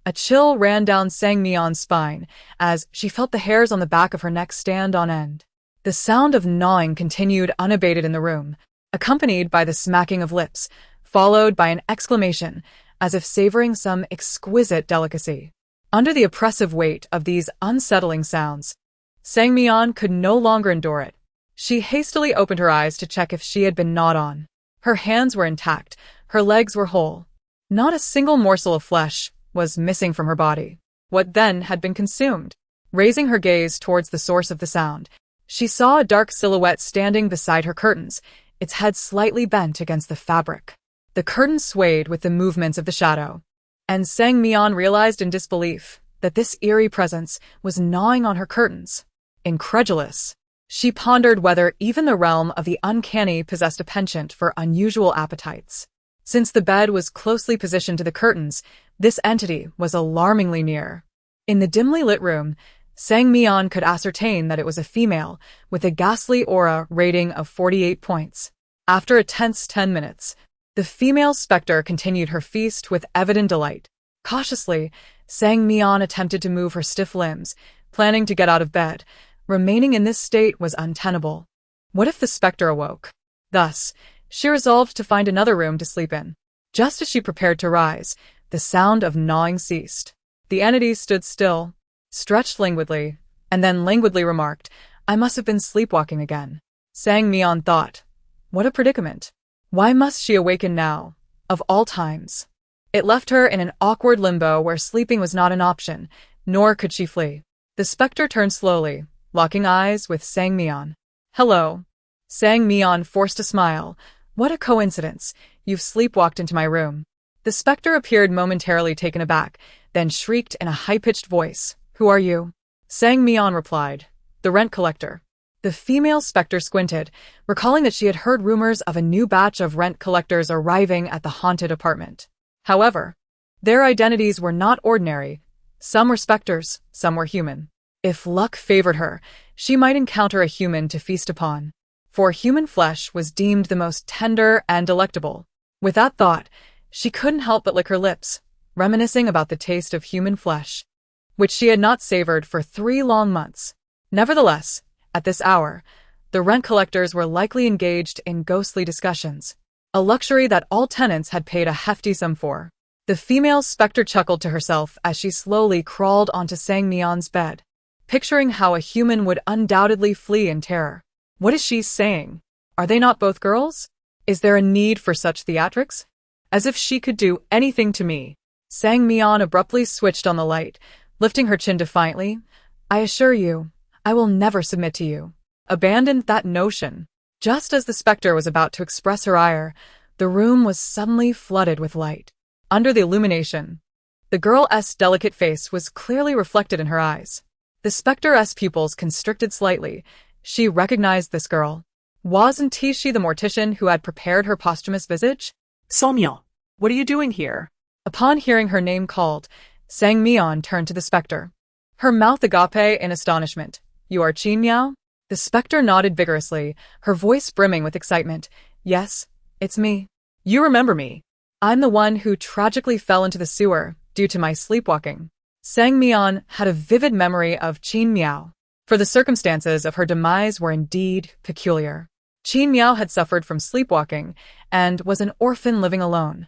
A chill ran down Sang Mian's spine as she felt the hairs on the back of her neck stand on end. The sound of gnawing continued unabated in the room, accompanied by the smacking of lips, followed by an exclamation, as if savoring some exquisite delicacy. Under the oppressive weight of these unsettling sounds, Sang Mian could no longer endure it. She hastily opened her eyes to check if she had been gnawed on. Her hands were intact, her legs were whole. Not a single morsel of flesh was missing from her body. what then had been consumed. Raising her gaze towards the source of the sound, she saw a dark silhouette standing beside her curtains, its head slightly bent against the fabric. The curtain swayed with the movements of the shadow, and Sang Mian realized in disbelief that this eerie presence was gnawing on her curtains. Incredulous, she pondered whether even the realm of the uncanny possessed a penchant for unusual appetites. Since the bed was closely positioned to the curtains, this entity was alarmingly near. In the dimly lit room, Sang Mian could ascertain that it was a female, with a ghastly aura rating of 48 points. After a tense 10 minutes, the female specter continued her feast with evident delight. Cautiously, Sang Mian attempted to move her stiff limbs, planning to get out of bed. Remaining in this state was untenable. What if the specter awoke? Thus, she resolved to find another room to sleep in. Just as she prepared to rise, the sound of gnawing ceased. The entity stood still, stretched languidly, and then languidly remarked, "I must have been sleepwalking again." Sang Mian thought, what a predicament. Why must she awaken now, of all times? It left her in an awkward limbo where sleeping was not an option, nor could she flee. The specter turned slowly, locking eyes with Sang Mian. "Hello." Sang Mian forced a smile. "What a coincidence, you've sleepwalked into my room." The specter appeared momentarily taken aback, then shrieked in a high-pitched voice, "Who are you?" Sang Mian replied, "The rent collector." The female specter squinted, recalling that she had heard rumors of a new batch of rent collectors arriving at the haunted apartment. However, their identities were not ordinary. Some were specters, some were human. If luck favored her, she might encounter a human to feast upon, for human flesh was deemed the most tender and delectable. With that thought, she couldn't help but lick her lips, reminiscing about the taste of human flesh, which she had not savored for 3 long months. Nevertheless, at this hour, the rent collectors were likely engaged in ghostly discussions, a luxury that all tenants had paid a hefty sum for. The female specter chuckled to herself as she slowly crawled onto Sang Mian's bed, picturing how a human would undoubtedly flee in terror. What is she saying? Are they not both girls? Is there a need for such theatrics? As if she could do anything to me. Sang Mian abruptly switched on the light, lifting her chin defiantly. "I assure you, I will never submit to you." Abandoned that notion. Just as the specter was about to express her ire, the room was suddenly flooded with light. Under the illumination, the girl's delicate face was clearly reflected in her eyes. The specter's pupils constricted slightly. She recognized this girl. Wasn't she the mortician who had prepared her posthumous visage? "Somya, what are you doing here?" Upon hearing her name called, Sang Mian turned to the specter, her mouth agape in astonishment. "You are Qin Miao?" The specter nodded vigorously, her voice brimming with excitement. "Yes, it's me. You remember me. I'm the one who tragically fell into the sewer due to my sleepwalking." Sang Mian had a vivid memory of Qin Miao, for the circumstances of her demise were indeed peculiar. Qin Miao had suffered from sleepwalking and was an orphan living alone.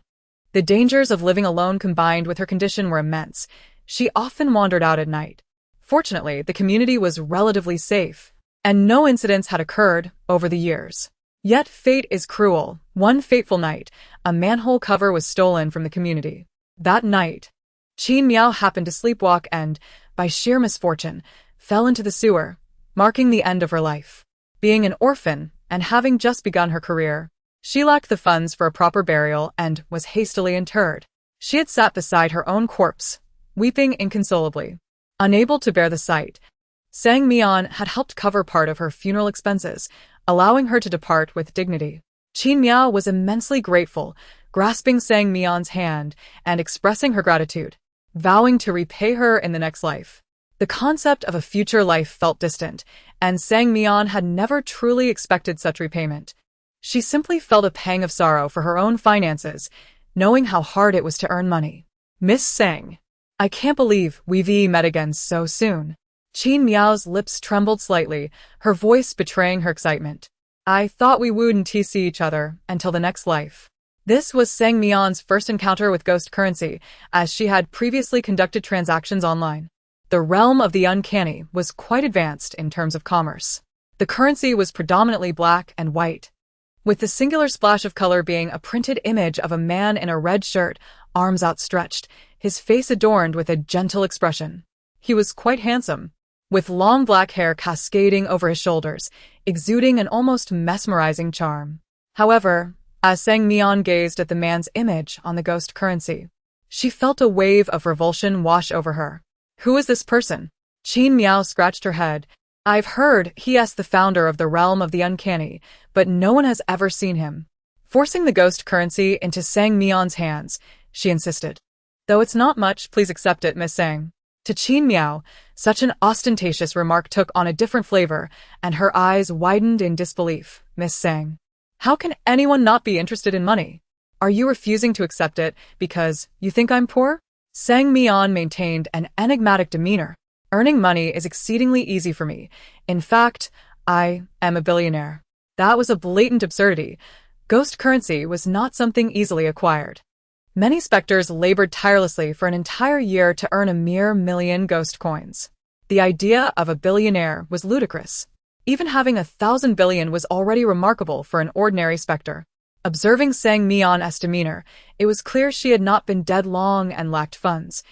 The dangers of living alone combined with her condition were immense. She often wandered out at night. Fortunately, the community was relatively safe, and no incidents had occurred over the years. Yet fate is cruel. One fateful night, a manhole cover was stolen from the community. That night, Qin Miao happened to sleepwalk and, by sheer misfortune, fell into the sewer, marking the end of her life. Being an orphan and having just begun her career, she lacked the funds for a proper burial and was hastily interred. She had sat beside her own corpse, weeping inconsolably. Unable to bear the sight, Sang Mian had helped cover part of her funeral expenses, allowing her to depart with dignity. Qin Miao was immensely grateful, grasping Sang Mian's hand and expressing her gratitude, vowing to repay her in the next life. The concept of a future life felt distant, and Sang Mian had never truly expected such repayment. She simply felt a pang of sorrow for her own finances, knowing how hard it was to earn money. "Miss Sang, I can't believe we've met again so soon." Qin Miao's lips trembled slightly, her voice betraying her excitement. "I thought we wouldn't see each other until the next life." This was Sang Mian's first encounter with ghost currency, as she had previously conducted transactions online. The realm of the uncanny was quite advanced in terms of commerce. The currency was predominantly black and white, with the singular splash of color being a printed image of a man in a red shirt, arms outstretched, his face adorned with a gentle expression. He was quite handsome, with long black hair cascading over his shoulders, exuding an almost mesmerizing charm. However, as Sang Mian gazed at the man's image on the ghost currency, she felt a wave of revulsion wash over her. Who is this person? Qin Miao scratched her head. I've heard he is the founder of the realm of the uncanny, but no one has ever seen him. Forcing the ghost currency into Sang Mian's hands, she insisted. Though it's not much, please accept it, Miss Sang. To Qin Miao, such an ostentatious remark took on a different flavor, and her eyes widened in disbelief. Miss Sang, how can anyone not be interested in money? Are you refusing to accept it because you think I'm poor? Sang Mian maintained an enigmatic demeanor. Earning money is exceedingly easy for me. In fact, I am a billionaire. That was a blatant absurdity. Ghost currency was not something easily acquired. Many specters labored tirelessly for an entire year to earn a mere 1,000,000 ghost coins. The idea of a billionaire was ludicrous. Even having 1,000 billion was already remarkable for an ordinary specter. Observing Sang Mian's demeanor, it was clear she had not been dead long and lacked funds,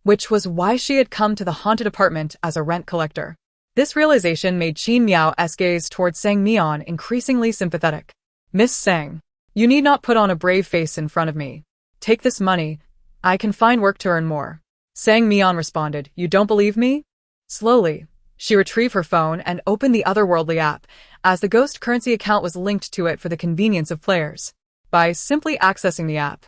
which was why she had come to the haunted apartment as a rent collector. This realization made Qin Miao's gaze towards Sang Mian increasingly sympathetic. Miss Sang, you need not put on a brave face in front of me. Take this money. I can find work to earn more. Sang Mian responded, you don't believe me? Slowly, she retrieved her phone and opened the otherworldly app, as the ghost currency account was linked to it for the convenience of players. By simply accessing the app,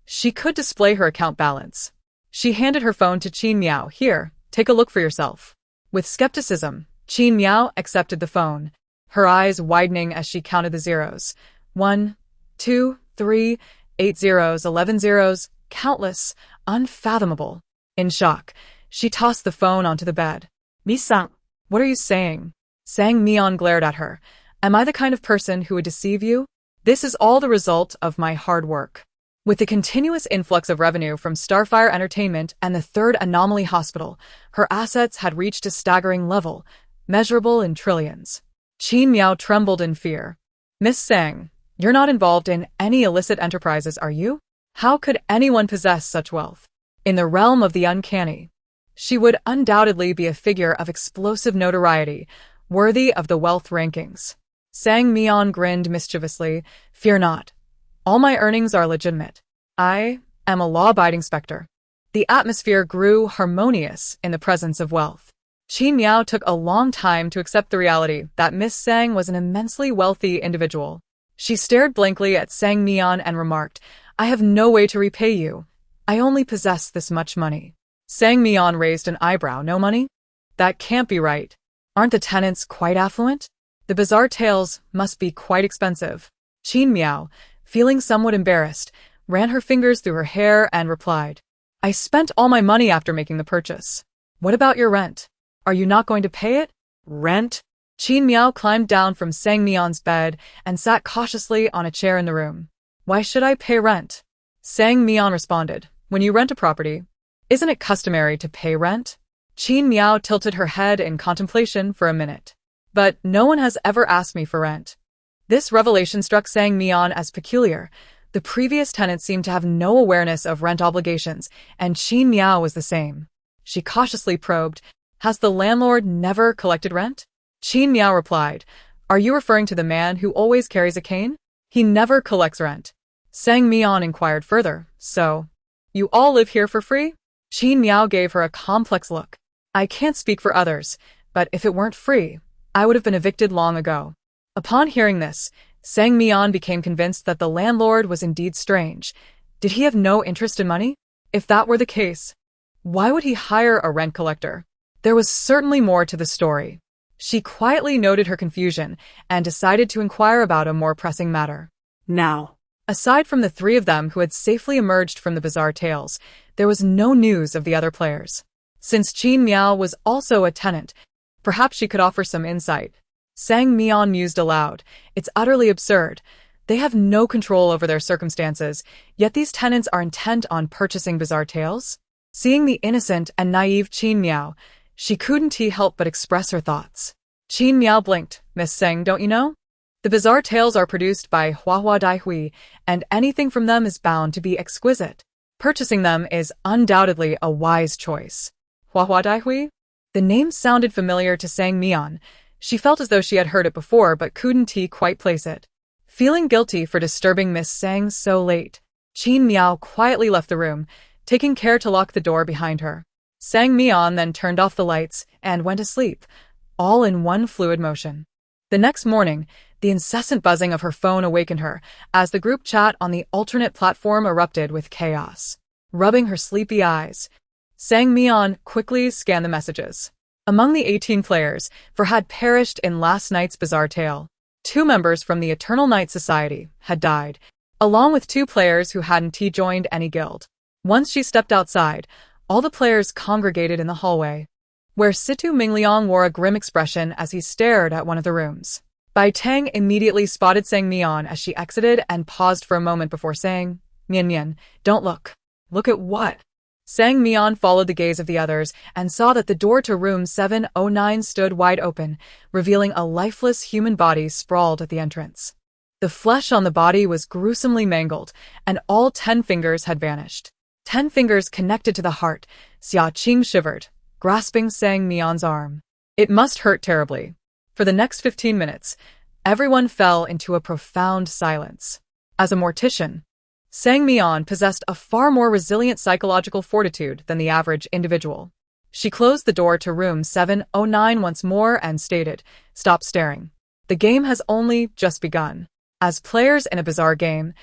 she could display her account balance. She handed her phone to Qin Miao. Here, take a look for yourself. With skepticism, Qin Miao accepted the phone, her eyes widening as she counted the zeros. 1, 2, 3, 8 zeros, 11 zeros, countless, unfathomable. In shock, she tossed the phone onto the bed. Misan, What are you saying? Sang Mian glared at her. Am I the kind of person who would deceive you? This is all the result of my hard work. With the continuous influx of revenue from Starfire Entertainment and the Third Anomaly Hospital, her assets had reached a staggering level, measurable in trillions. Qin Miao trembled in fear. Miss Sang, you're not involved in any illicit enterprises, are you? How could anyone possess such wealth? In the realm of the uncanny, she would undoubtedly be a figure of explosive notoriety, worthy of the wealth rankings. Sang Mian grinned mischievously. Fear not. All my earnings are legitimate. I am a law-abiding specter. The atmosphere grew harmonious in the presence of wealth. Qin Miao took a long time to accept the reality that Miss Sang was an immensely wealthy individual. She stared blankly at Sang Mian and remarked, I have no way to repay you. I only possess this much money. Sang Mian raised an eyebrow. No money? That can't be right. Aren't the tenants quite affluent? The bizarre tales must be quite expensive. Qin Miao, feeling somewhat embarrassed, ran her fingers through her hair and replied, I spent all my money after making the purchase. What about your rent? Are you not going to pay it? Rent? Qin Miao climbed down from Sang Mian's bed and sat cautiously on a chair in the room. Why should I pay rent? Sang Mian responded, when you rent a property, isn't it customary to pay rent? Qin Miao tilted her head in contemplation for a minute. But no one has ever asked me for rent. This revelation struck Sang Mian as peculiar. The previous tenant seemed to have no awareness of rent obligations, and Qin Miao was the same. She cautiously probed, has the landlord never collected rent? Qin Miao replied, are you referring to the man who always carries a cane? He never collects rent. Sang Mian inquired further, so, you all live here for free? Qin Miao gave her a complex look. I can't speak for others, but if it weren't free, I would have been evicted long ago. Upon hearing this, Sang Mian became convinced that the landlord was indeed strange. Did he have no interest in money? If that were the case, why would he hire a rent collector? There was certainly more to the story. She quietly noted her confusion and decided to inquire about a more pressing matter. now. Aside from the three of them who had safely emerged from the bizarre tales, there was no news of the other players. Since Qin Miao was also a tenant, perhaps she could offer some insight. Sang Mian mused aloud. It's utterly absurd. They have no control over their circumstances, yet these tenants are intent on purchasing bizarre tales? Seeing the innocent and naive Qin Miao, she couldn't help but express her thoughts. Qin Miao blinked. Miss Sang, don't you know? The bizarre tales are produced by Huahua Dai Hui, and anything from them is bound to be exquisite. Purchasing them is undoubtedly a wise choice. Hua Dai Hui? The name sounded familiar to Sang Mian. She felt as though she had heard it before but couldn't quite place it. Feeling guilty for disturbing Miss Sang so late, Qin Miao quietly left the room, taking care to lock the door behind her. Sang Mian then turned off the lights and went to sleep, all in one fluid motion. The next morning, the incessant buzzing of her phone awakened her as the group chat on the alternate platform erupted with chaos. Rubbing her sleepy eyes, Sang Mian quickly scanned the messages. Among the 18 players, four had perished in last night's bizarre tale. 2 members from the Eternal Night Society had died, along with 2 players who hadn't joined any guild. Once she stepped outside, all the players congregated in the hallway, where Situ Mingliang wore a grim expression as he stared at one of the rooms. Bai Tang immediately spotted Sang Mian as she exited and paused for a moment before saying, Mian, don't look. Look at what? Sang Mian followed the gaze of the others and saw that the door to room 709 stood wide open, revealing a lifeless human body sprawled at the entrance. The flesh on the body was gruesomely mangled, and all 10 fingers had vanished. 10 fingers connected to the heart. Xia Qing shivered, grasping Sang Mian's arm. It must hurt terribly. For the next 15 minutes, everyone fell into a profound silence. As a mortician, Sang Mian possessed a far more resilient psychological fortitude than the average individual. She closed the door to room 709 once more and stated, "Stop staring. The game has only just begun." As players in a bizarre game,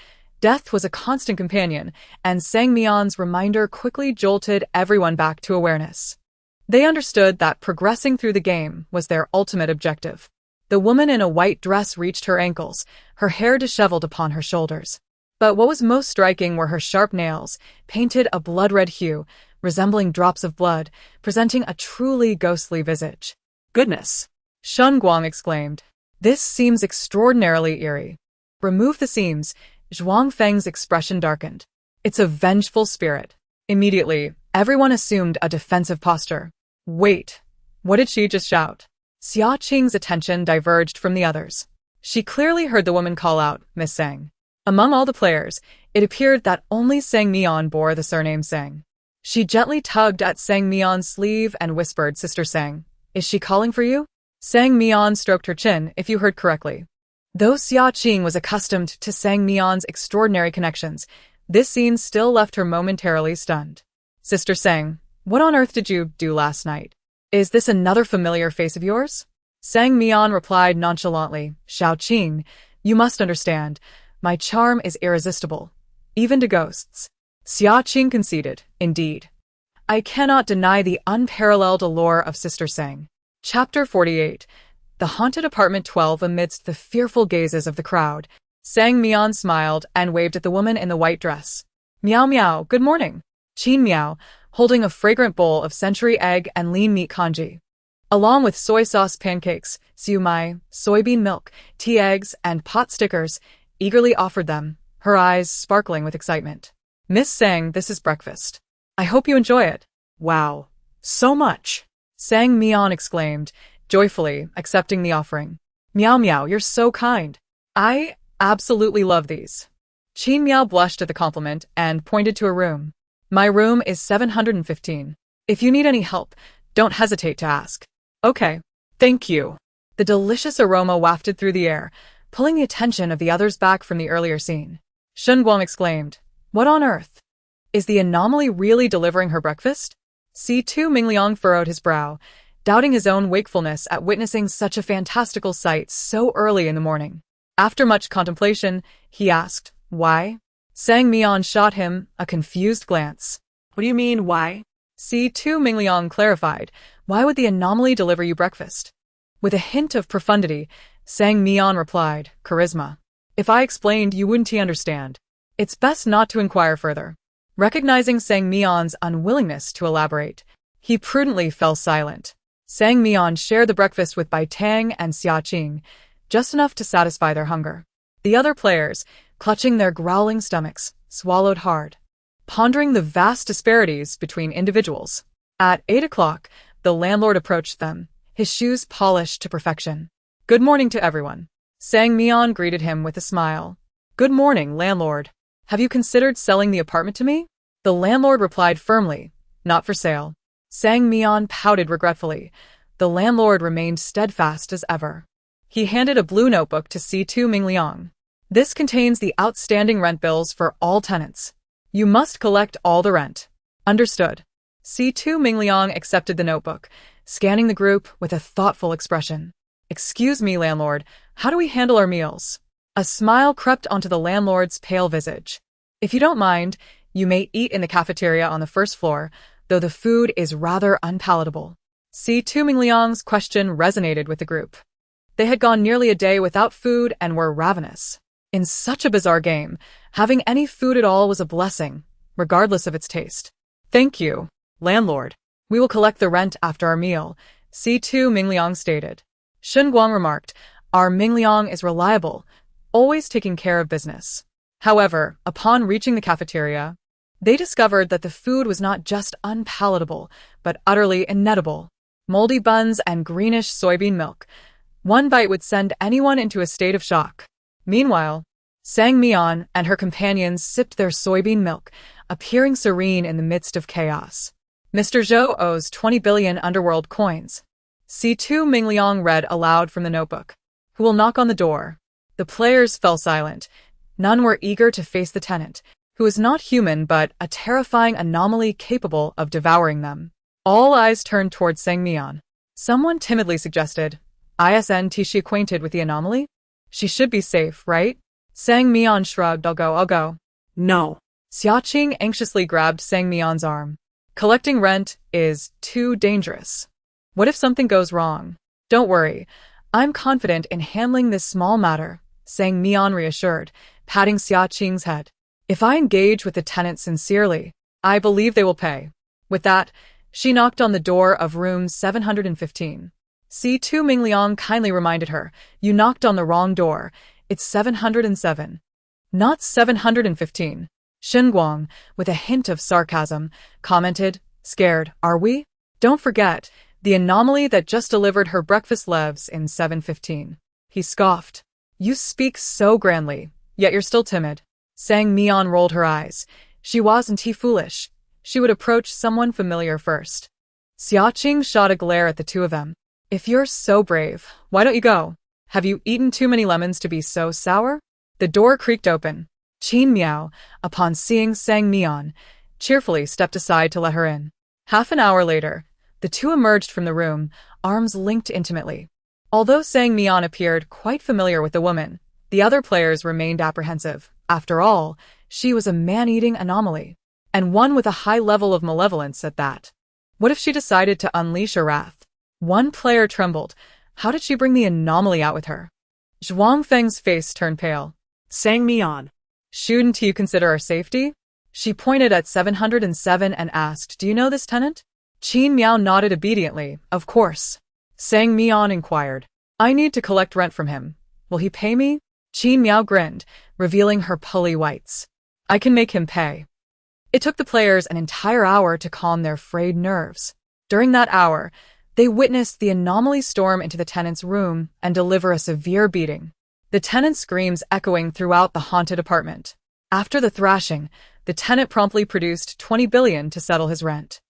death was a constant companion, and Sang Mian's reminder quickly jolted everyone back to awareness. They understood that progressing through the game was their ultimate objective. The woman in a white dress reached her ankles, her hair disheveled upon her shoulders. But what was most striking were her sharp nails, painted a blood-red hue, resembling drops of blood, presenting a truly ghostly visage. Goodness! Shun Guang exclaimed. This seems extraordinarily eerie. Remove the seams. Zhuang Feng's expression darkened. It's a vengeful spirit. Immediately, everyone assumed a defensive posture. Wait, what did she just shout? Xia Qing's attention diverged from the others. She clearly heard the woman call out, Miss Sang. Among all the players, it appeared that only Sang Mian bore the surname Sang. She gently tugged at Sang Mian's sleeve and whispered, Sister Sang, is she calling for you? Sang Mian stroked her chin, if you heard correctly. Though Xia Qing was accustomed to Sang Mian's extraordinary connections, this scene still left her momentarily stunned. Sister Sang, what on earth did you do last night? Is this another familiar face of yours? Sang Mian replied nonchalantly, Xiao Qing, you must understand. My charm is irresistible, even to ghosts. Xia Qing conceded, indeed. I cannot deny the unparalleled allure of Sister Sang. Chapter 48. The Haunted Apartment 12. Amidst the fearful gazes of the crowd, Sang Mian smiled and waved at the woman in the white dress. Meow meow, good morning. Qin Miao, holding a fragrant bowl of century egg and lean meat congee, along with soy sauce pancakes, siu mai, soybean milk, tea eggs, and pot stickers, eagerly offered them, her eyes sparkling with excitement. Miss Sang, this is breakfast. I hope you enjoy it. Wow, so much! Sang Mian exclaimed, joyfully accepting the offering. Meow meow, you're so kind. I absolutely love these. Qin Miao blushed at the compliment and pointed to a room. My room is 715. If you need any help, don't hesitate to ask. Okay. Thank you. The delicious aroma wafted through the air, pulling the attention of the others back from the earlier scene. Shun Guang exclaimed, what on earth? Is the anomaly really delivering her breakfast? C2 Mingliang furrowed his brow, doubting his own wakefulness at witnessing such a fantastical sight so early in the morning. After much contemplation, he asked, why? Sang Mian shot him a confused glance. What do you mean, why? C2 Mingliang clarified, why would the anomaly deliver you breakfast? With a hint of profundity, Sang Mian replied, charisma. If I explained, you wouldn't understand. It's best not to inquire further. Recognizing Sang Mian's unwillingness to elaborate, he prudently fell silent. Sang Mian shared the breakfast with Bai Tang and Xia Qing, just enough to satisfy their hunger. The other players, clutching their growling stomachs, swallowed hard, pondering the vast disparities between individuals. At 8 o'clock, the landlord approached them, his shoes polished to perfection. Good morning to everyone. Sang Mian greeted him with a smile. Good morning, landlord. Have you considered selling the apartment to me? The landlord replied firmly, not for sale. Sang Mian pouted regretfully. The landlord remained steadfast as ever. He handed a blue notebook to C2 Mingliang. This contains the outstanding rent bills for all tenants. You must collect all the rent. Understood. C2 Mingliang accepted the notebook, scanning the group with a thoughtful expression. Excuse me, landlord, how do we handle our meals? A smile crept onto the landlord's pale visage. If you don't mind, you may eat in the cafeteria on the first floor, though the food is rather unpalatable. C2 Mingliang's question resonated with the group. They had gone nearly a day without food and were ravenous. In such a bizarre game, having any food at all was a blessing, regardless of its taste. Thank you, landlord. We will collect the rent after our meal, C2 Mingliang stated. Shen Guang remarked, our Mingliang is reliable, always taking care of business. However, upon reaching the cafeteria, they discovered that the food was not just unpalatable, but utterly inedible. Moldy buns and greenish soybean milk. One bite would send anyone into a state of shock. Meanwhile, Sang Mian and her companions sipped their soybean milk, appearing serene in the midst of chaos. Mr. Zhou owes 20 billion underworld coins. C2 Mingliang read aloud from the notebook. Who will knock on the door? The players fell silent. None were eager to face the tenant, who was not human but a terrifying anomaly capable of devouring them. All eyes turned toward Sang Mian. Someone timidly suggested, Isn't she acquainted with the anomaly? She should be safe, right? Sang Mian shrugged, I'll go. No. Xiaqing anxiously grabbed Sang Mian's arm. Collecting rent is too dangerous. What if something goes wrong? Don't worry. I'm confident in handling this small matter, Sang Mian reassured, patting Xiaqing's head. If I engage with the tenants sincerely, I believe they will pay. With that, she knocked on the door of room 715. C2 Mingliang kindly reminded her, you knocked on the wrong door. It's 707. Not 715. Shen Guang, with a hint of sarcasm, commented, scared, are we? Don't forget, the anomaly that just delivered her breakfast lives in 715. He scoffed. You speak so grandly, yet you're still timid. Sang Mian rolled her eyes. She wasn't foolish. She would approach someone familiar first. Xiaqing shot a glare at the two of them. If you're so brave, why don't you go? Have you eaten too many lemons to be so sour? The door creaked open. Qin Miao, upon seeing Sang Mian, cheerfully stepped aside to let her in. Half an hour later, the two emerged from the room, arms linked intimately. Although Sang Mian appeared quite familiar with the woman, the other players remained apprehensive. After all, she was a man-eating anomaly, and one with a high level of malevolence at that. What if she decided to unleash her wrath? One player trembled. How did she bring the anomaly out with her? Zhuang Feng's face turned pale. Sang Mian. Shouldn't you consider our safety? She pointed at 707 and asked, do you know this tenant? Qin Miao nodded obediently. Of course. Sang Mian inquired. I need to collect rent from him. Will he pay me? Qin Miao grinned, revealing her pearly whites. I can make him pay. It took the players an entire hour to calm their frayed nerves. During that hour, they witnessed the anomaly storm into the tenant's room and deliver a severe beating. The tenant's screams echoing throughout the haunted apartment. After the thrashing, the tenant promptly produced 20 billion to settle his rent.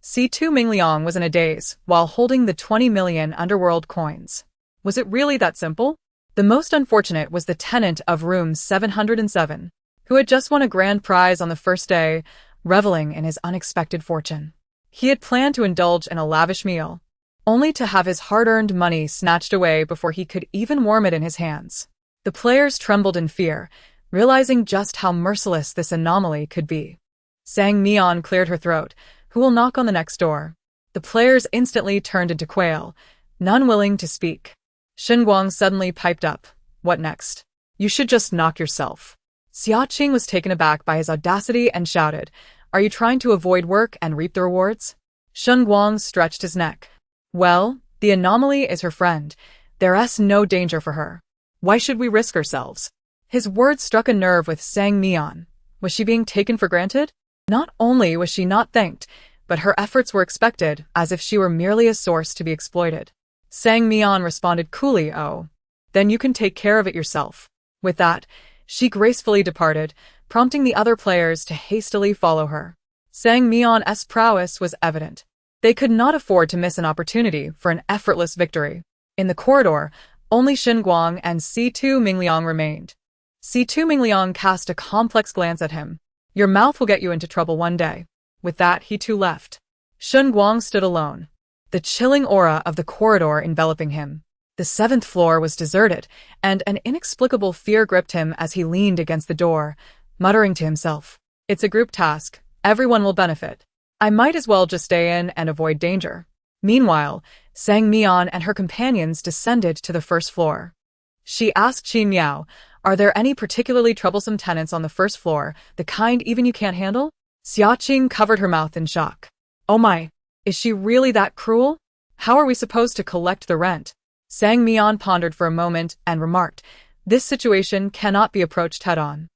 C2 Mingliang was in a daze while holding the 20 million underworld coins. Was it really that simple? The most unfortunate was the tenant of room 707, who had just won a grand prize on the first day, reveling in his unexpected fortune. He had planned to indulge in a lavish meal, only to have his hard-earned money snatched away before he could even warm it in his hands. The players trembled in fear, realizing just how merciless this anomaly could be. Sang Mian cleared her throat. Who will knock on the next door? The players instantly turned into quail, none willing to speak. Shen Guang suddenly piped up. What next? You should just knock yourself. Xiaqing was taken aback by his audacity and shouted, Are you trying to avoid work and reap the rewards? Shen Guang stretched his neck. Well, the anomaly is her friend. There's no danger for her. Why should we risk ourselves? His words struck a nerve with Sang Mian. Was she being taken for granted? Not only was she not thanked, but her efforts were expected, as if she were merely a source to be exploited. Sang Mian responded coolly, Oh, then you can take care of it yourself. With that, she gracefully departed, prompting the other players to hastily follow her. Sang Mian's prowess was evident. They could not afford to miss an opportunity for an effortless victory. In the corridor, only Shin Guang and C2 Mingliang remained. C2 Mingliang cast a complex glance at him. Your mouth will get you into trouble one day. With that, he too left. Shin Guang stood alone, the chilling aura of the corridor enveloping him. The 7th floor was deserted, and an inexplicable fear gripped him as he leaned against the door, muttering to himself, "It's a group task. Everyone will benefit. I might as well just stay in and avoid danger." Meanwhile, Sang Mian and her companions descended to the 1st floor. She asked Qin Miao, "Are there any particularly troublesome tenants on the 1st floor, the kind even you can't handle?" Xia Qing covered her mouth in shock. "Oh my, is she really that cruel? How are we supposed to collect the rent?" Sang Mian pondered for a moment and remarked, "This situation cannot be approached head-on.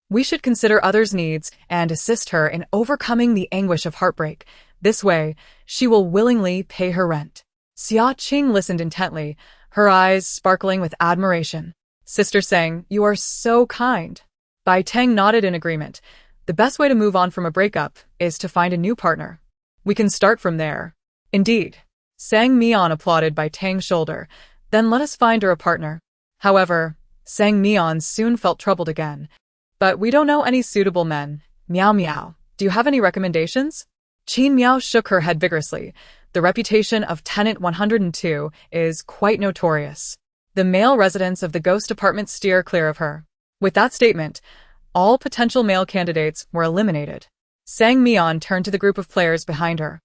We should consider others' needs and assist her in overcoming the anguish of heartbreak. This way, she will willingly pay her rent." Xia Qing listened intently, her eyes sparkling with admiration. "Sister Sang, you are so kind." Bai Teng nodded in agreement. "The best way to move on from a breakup is to find a new partner. We can start from there." "Indeed." Sang Mian applauded Bai Teng's shoulder. "Then let us find her a partner." However, Sang Mian soon felt troubled again. "But we don't know any suitable men. Miao Miao, do you have any recommendations?" Qin Miao shook her head vigorously. "The reputation of Tenant 102 is quite notorious. The male residents of the ghost apartment steer clear of her." With that statement, all potential male candidates were eliminated. Sang Mian turned to the group of players behind her.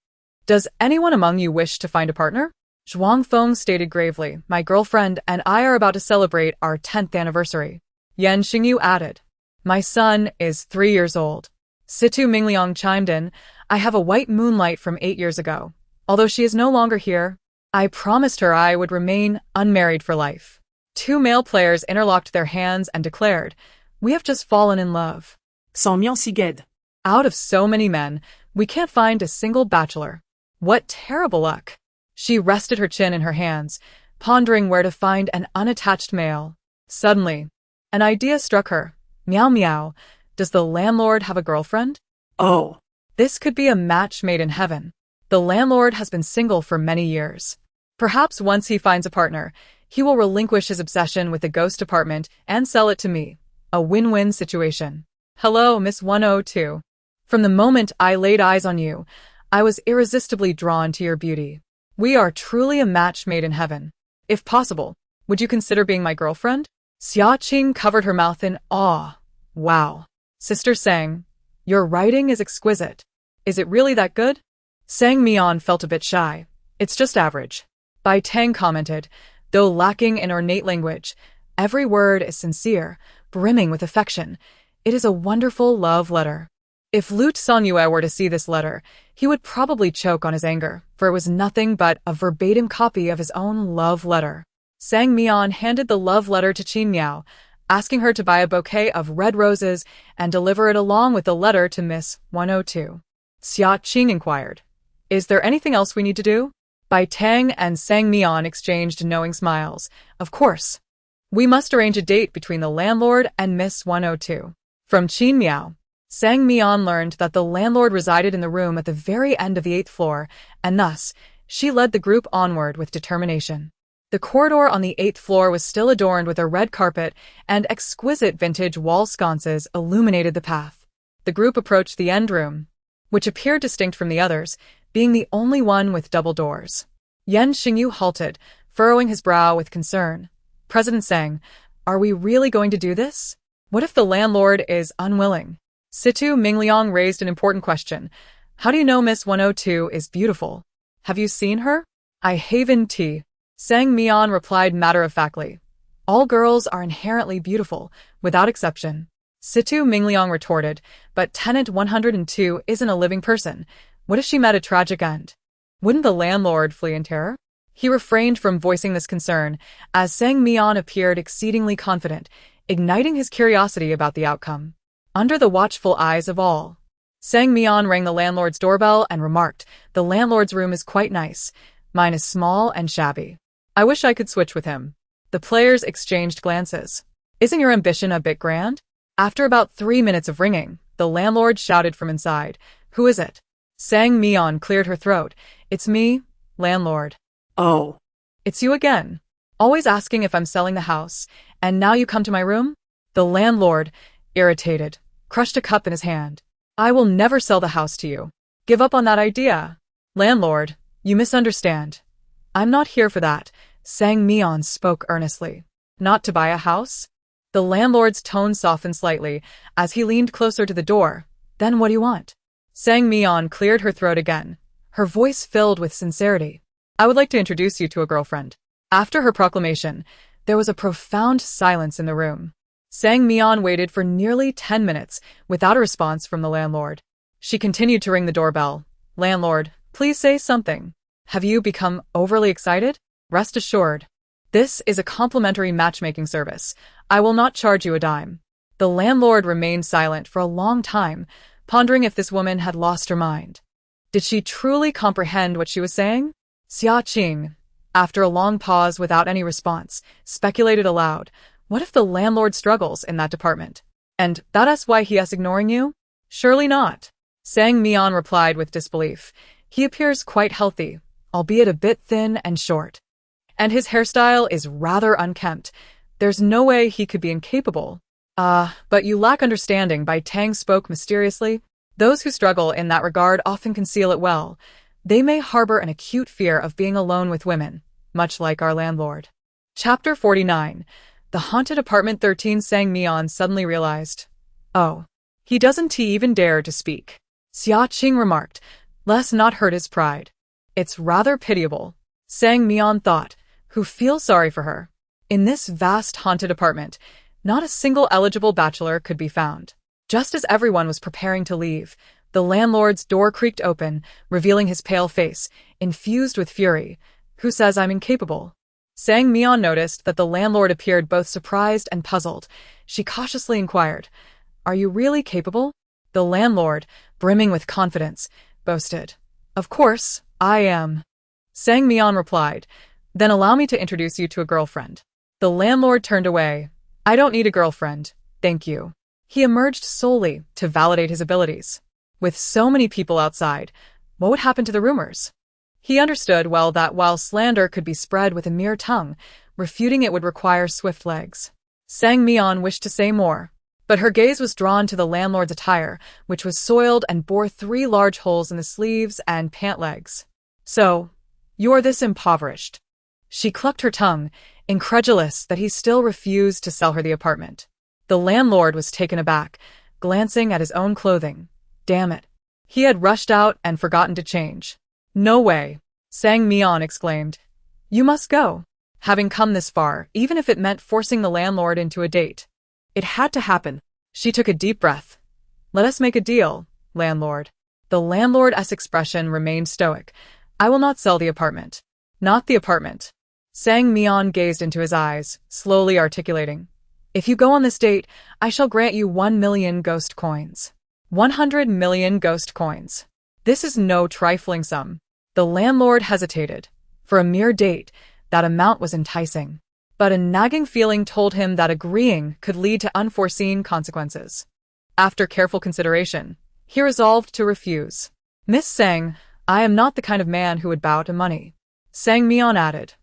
"Does anyone among you wish to find a partner?" Zhuang Feng stated gravely, "My girlfriend and I are about to celebrate our 10th anniversary." Yan Xingyu added, "My son is 3 years old." Situ Mingliang chimed in, "I have a white moonlight from 8 years ago. Although she is no longer here, I promised her I would remain unmarried for life." 2 male players interlocked their hands and declared, "We have just fallen in love." Sans Mian Siged. "Out of so many men, we can't find a single bachelor. What terrible luck." She rested her chin in her hands, pondering where to find an unattached male. Suddenly, an idea struck her. "Miao Miao, does the landlord have a girlfriend?" Oh. This could be a match made in heaven. The landlord has been single for many years. Perhaps once he finds a partner, he will relinquish his obsession with the ghost apartment and sell it to me. A win-win situation. "Hello, Miss 102. From the moment I laid eyes on you, I was irresistibly drawn to your beauty. We are truly a match made in heaven. If possible, would you consider being my girlfriend?" Xia Qing covered her mouth in awe. "Wow. Sister Sang, your writing is exquisite. Is it really that good?" Sang Mian felt a bit shy. "It's just average." Bai Teng commented, "Though lacking in ornate language, every word is sincere, brimming with affection. It is a wonderful love letter." If Lu Sanyue were to see this letter, he would probably choke on his anger, for it was nothing but a verbatim copy of his own love letter. Sang Mian handed the love letter to Qin Miao, asking her to buy a bouquet of red roses and deliver it along with the letter to Miss 102. Xia Qing inquired, "Is there anything else we need to do?" Bai Teng and Sang Mian exchanged knowing smiles. "Of course. We must arrange a date between the landlord and Miss 102. From Qin Miao, Sang Mian learned that the landlord resided in the room at the very end of the 8th floor, and thus, she led the group onward with determination. The corridor on the 8th floor was still adorned with a red carpet, and exquisite vintage wall sconces illuminated the path. The group approached the end room, which appeared distinct from the others, being the only one with double doors. Yan Xingyu halted, furrowing his brow with concern. "President Sang, are we really going to do this? What if the landlord is unwilling?" Situ Mingliang raised an important question. "How do you know Miss 102 is beautiful? Have you seen her?" "I haven't tea." Sang Mian replied matter-of-factly. "All girls are inherently beautiful, without exception." Situ Mingliang retorted, "But tenant 102 isn't a living person. What if she met a tragic end? Wouldn't the landlord flee in terror?" He refrained from voicing this concern, as Sang Mian appeared exceedingly confident, igniting his curiosity about the outcome. Under the watchful eyes of all, Sang Mian rang the landlord's doorbell and remarked, "The landlord's room is quite nice. Mine is small and shabby. I wish I could switch with him." The players exchanged glances. "Isn't your ambition a bit grand?" After about 3 minutes of ringing, the landlord shouted from inside, Who is it? Sang Mian cleared her throat. It's me, landlord. Oh. It's you again. Always asking if I'm selling the house, and now you come to my room? The landlord, irritated, crushed a cup in his hand. I will never sell the house to you. Give up on that idea. Landlord, you misunderstand. I'm not here for that, Sang Mian spoke earnestly. Not to buy a house? The landlord's tone softened slightly as he leaned closer to the door. Then what do you want? Sang Mian cleared her throat again, her voice filled with sincerity. I would like to introduce you to a girlfriend. After her proclamation, there was a profound silence in the room. Sang Mian waited for nearly 10 minutes without a response from the landlord. She continued to ring the doorbell. Landlord, please say something. Have you become overly excited? Rest assured. This is a complimentary matchmaking service. I will not charge you a dime. The landlord remained silent for a long time, pondering if this woman had lost her mind. Did she truly comprehend what she was saying? Xia Qing, after a long pause without any response, speculated aloud. What if the landlord struggles in that department? And that's why he is ignoring you? Surely not. Sang Mian replied with disbelief. He appears quite healthy, albeit a bit thin and short. And his hairstyle is rather unkempt. There's no way he could be incapable. But you lack understanding, Bai Tang spoke mysteriously. Those who struggle in that regard often conceal it well. They may harbor an acute fear of being alone with women, much like our landlord. Chapter 49. The Haunted Apartment 13. Sang Mian suddenly realized. Oh. He doesn't even dare to speak. Xia Qing remarked. Let's not hurt his pride. It's rather pitiable. Sang Mian thought, who feels sorry for her. In this vast haunted apartment, not a single eligible bachelor could be found. Just as everyone was preparing to leave, the landlord's door creaked open, revealing his pale face, infused with fury. Who says I'm incapable? Sang Mian noticed that the landlord appeared both surprised and puzzled. She cautiously inquired, Are you really capable? The landlord, brimming with confidence, boasted. Of course, I am. Sang Mian replied, Then allow me to introduce you to a girlfriend. The landlord turned away. I don't need a girlfriend, thank you. He emerged solely to validate his abilities. With so many people outside, what would happen to the rumors? He understood well that while slander could be spread with a mere tongue, refuting it would require swift legs. Sang Mian wished to say more, but her gaze was drawn to the landlord's attire, which was soiled and bore 3 large holes in the sleeves and pant legs. So, you are this impoverished. She clucked her tongue, incredulous that he still refused to sell her the apartment. The landlord was taken aback, glancing at his own clothing. Damn it. He had rushed out and forgotten to change. No way, Sang Mian exclaimed. You must go. Having come this far, even if it meant forcing the landlord into a date. It had to happen. She took a deep breath. Let us make a deal, landlord. The landlord's expression remained stoic. I will not sell the apartment. Not the apartment. Sang Mian gazed into his eyes, slowly articulating. If you go on this date, I shall grant you 1 million ghost coins. 100 million ghost coins. This is no trifling sum. The landlord hesitated. For a mere date, that amount was enticing. But a nagging feeling told him that agreeing could lead to unforeseen consequences. After careful consideration, he resolved to refuse. Miss Sang, I am not the kind of man who would bow to money. Sang Mian added.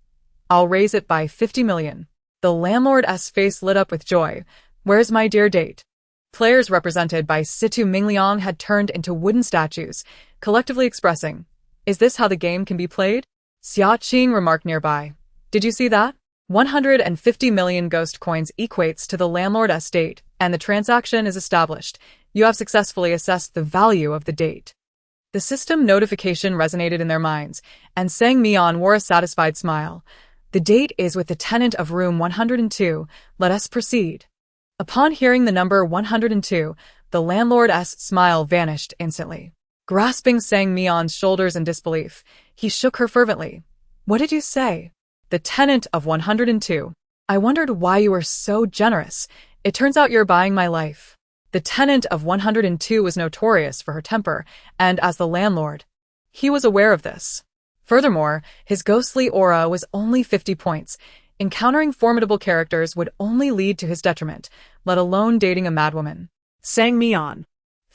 I'll raise it by 50 million. The landlord's face lit up with joy. Where's my dear date? Players represented by Situ Mingliang had turned into wooden statues, collectively expressing, Is this how the game can be played? Xia Qing remarked nearby. Did you see that? 150 million ghost coins equates to the landlord's date, and the transaction is established. You have successfully assessed the value of the date. The system notification resonated in their minds, and Sang Mian wore a satisfied smile. The date is with the tenant of room 102. Let us proceed. Upon hearing the number 102, the landlord's smile vanished instantly. Grasping Sang Mian's shoulders in disbelief, he shook her fervently. What did you say? The tenant of 102. I wondered why you were so generous. It turns out you're buying my life. The tenant of 102 was notorious for her temper, and as the landlord, he was aware of this. Furthermore, his ghostly aura was only 50 points. Encountering formidable characters would only lead to his detriment, let alone dating a madwoman. Sang Mian.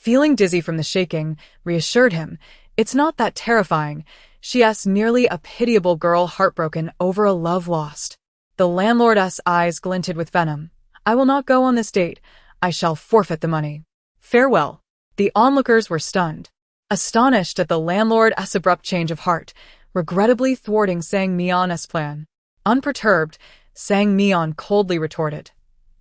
feeling dizzy from the shaking, reassured him. It's not that terrifying. She's merely a pitiable girl heartbroken over a love lost. The landlord's eyes glinted with venom. I will not go on this date. I shall forfeit the money. Farewell. The onlookers were stunned, astonished at the landlord's abrupt change of heart, regrettably thwarting Sang Mian's plan. Unperturbed, Sang Mian coldly retorted.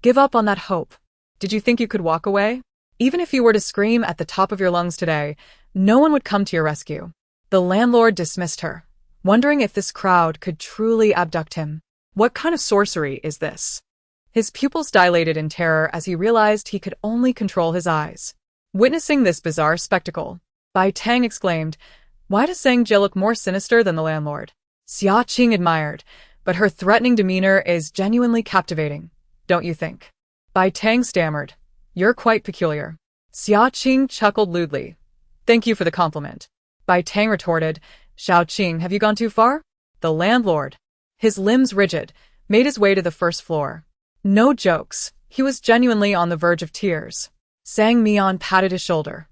Give up on that hope. Did you think you could walk away? Even if you were to scream at the top of your lungs today, no one would come to your rescue. The landlord dismissed her, wondering if this crowd could truly abduct him. What kind of sorcery is this? His pupils dilated in terror as he realized he could only control his eyes. Witnessing this bizarre spectacle, Bai Tang exclaimed, Why does Sang Jie look more sinister than the landlord? Xia Qing admired, but her threatening demeanor is genuinely captivating, don't you think? Bai Tang stammered, You're quite peculiar. Xia Qing chuckled lewdly. Thank you for the compliment. Bai Tang retorted, Xiao Qing, have you gone too far? The landlord, his limbs rigid, made his way to the first floor. No jokes, he was genuinely on the verge of tears. Sang Mian patted his shoulder.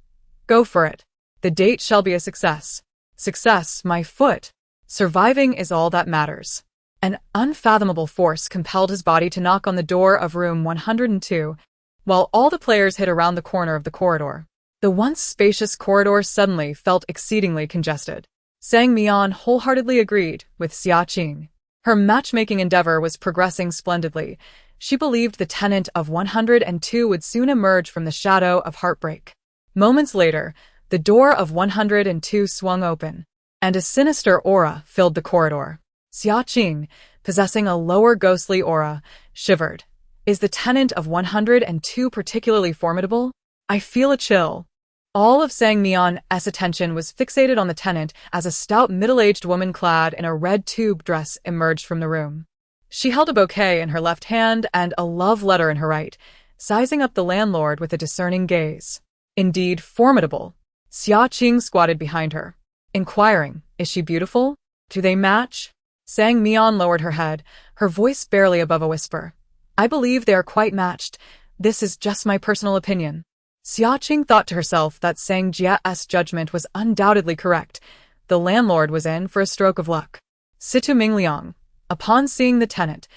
Go for it. The date shall be a success. Success, my foot. Surviving is all that matters. An unfathomable force compelled his body to knock on the door of room 102, while all the players hid around the corner of the corridor. The once spacious corridor suddenly felt exceedingly congested. Sang Mian wholeheartedly agreed with Xia Qing. Her matchmaking endeavor was progressing splendidly. She believed the tenant of 102 would soon emerge from the shadow of heartbreak. Moments later, the door of 102 swung open, and a sinister aura filled the corridor. Xia Qing, possessing a lower ghostly aura, shivered. Is the tenant of 102 particularly formidable? I feel a chill. All of Sang Mian's attention was fixated on the tenant as a stout middle-aged woman clad in a red tube dress emerged from the room. She held a bouquet in her left hand and a love letter in her right, sizing up the landlord with a discerning gaze. Indeed, formidable. Xia Qing squatted behind her, inquiring, Is she beautiful? Do they match? Sang Mian lowered her head, her voice barely above a whisper. I believe they are quite matched. This is just my personal opinion. Xia Qing thought to herself that Sang Jie's judgment was undoubtedly correct. The landlord was in for a stroke of luck. Situ Mingliang, upon seeing the tenant,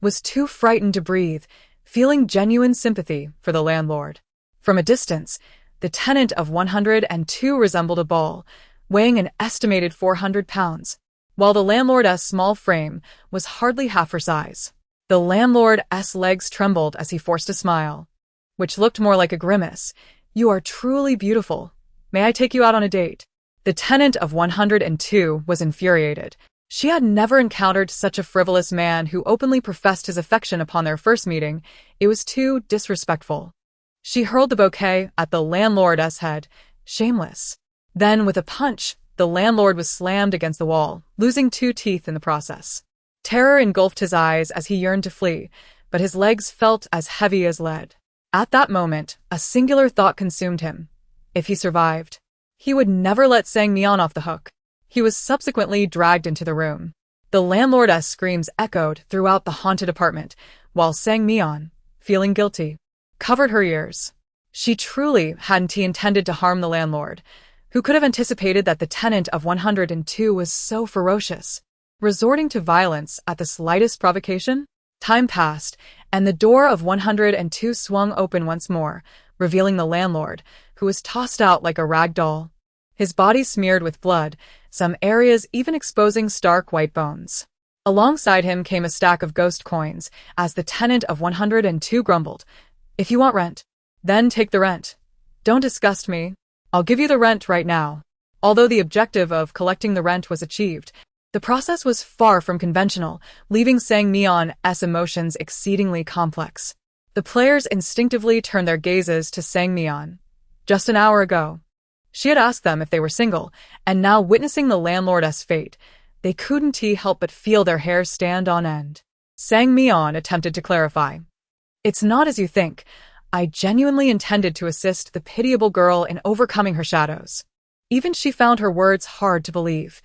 was too frightened to breathe, feeling genuine sympathy for the landlord. From a distance, the tenant of 102 resembled a ball, weighing an estimated 400 pounds, while the landlord's small frame was hardly half her size. The landlord's legs trembled as he forced a smile, which looked more like a grimace. You are truly beautiful. May I take you out on a date? The tenant of 102 was infuriated. She had never encountered such a frivolous man who openly professed his affection upon their first meeting. It was too disrespectful. She hurled the bouquet at the landlord's head, shameless. Then, with a punch, the landlord was slammed against the wall, losing 2 teeth in the process. Terror engulfed his eyes as he yearned to flee, but his legs felt as heavy as lead. At that moment, a singular thought consumed him. If he survived, he would never let Sang Mian off the hook. He was subsequently dragged into the room. The landlord's screams echoed throughout the haunted apartment, while Sang Mian, feeling guilty, covered her ears. She truly hadn't intended to harm the landlord. Who could have anticipated that the tenant of 102 was so ferocious, resorting to violence at the slightest provocation? Time passed, and the door of 102 swung open once more, revealing the landlord, who was tossed out like a rag doll. His body smeared with blood, some areas even exposing stark white bones. Alongside him came a stack of ghost coins, as the tenant of 102 grumbled, If you want rent, then take the rent. Don't disgust me. I'll give you the rent right now. Although the objective of collecting the rent was achieved, the process was far from conventional, leaving Sang Mian's emotions exceedingly complex. The players instinctively turned their gazes to Sang Mian. Just an hour ago, she had asked them if they were single, and now witnessing the landlord's fate, they couldn't help but feel their hair stand on end. Sang Mian attempted to clarify. It's not as you think. I genuinely intended to assist the pitiable girl in overcoming her shadows. Even she found her words hard to believe.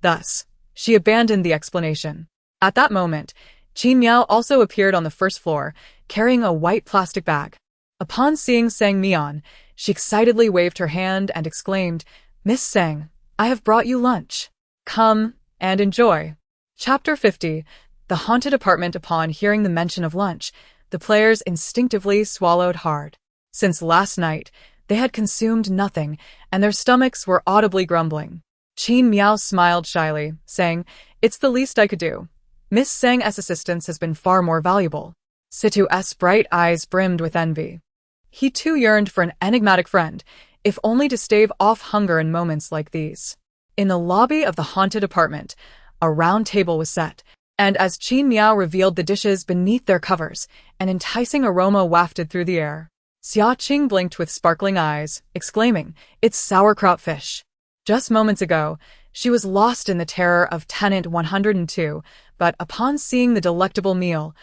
Thus, she abandoned the explanation. At that moment, Qin Miao also appeared on the first floor, carrying a white plastic bag. Upon seeing Sang Mian, She excitedly waved her hand and exclaimed, "Miss Sang, I have brought you lunch. Come and enjoy." Chapter 50. The Haunted Apartment. Upon hearing the mention of lunch, the players instinctively swallowed hard. Since last night, they had consumed nothing, and their stomachs were audibly grumbling. Qin Miao smiled shyly, saying, "It's the least I could do. Miss Sang's assistance has been far more valuable." Situ's bright eyes brimmed with envy. He too yearned for an enigmatic friend, if only to stave off hunger in moments like these. In the lobby of the haunted apartment, a round table was set, and as Qin Miao revealed the dishes beneath their covers, an enticing aroma wafted through the air. Xia Qing blinked with sparkling eyes, exclaiming, "It's sauerkraut fish." Just moments ago, she was lost in the terror of Tenant 102, but upon seeing the delectable meal,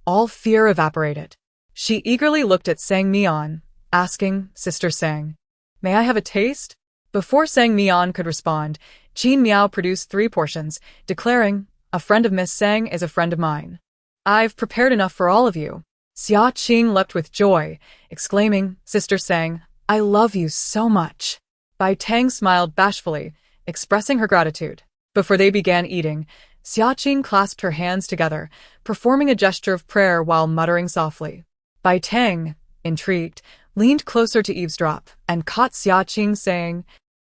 all fear evaporated. She eagerly looked at Sang Mian, asking, "Sister Sang, may I have a taste?" Before Sang Mian could respond, Qin Miao produced 3 portions, declaring, "A friend of Miss Sang is a friend of mine. I've prepared enough for all of you." Xia Qing leapt with joy, exclaiming, "Sister Sang, I love you so much." Bai Tang smiled bashfully, expressing her gratitude. Before they began eating, Xia Qing clasped her hands together, performing a gesture of prayer while muttering softly. Bai Tang, intrigued, leaned closer to eavesdrop and caught Xia Qing saying,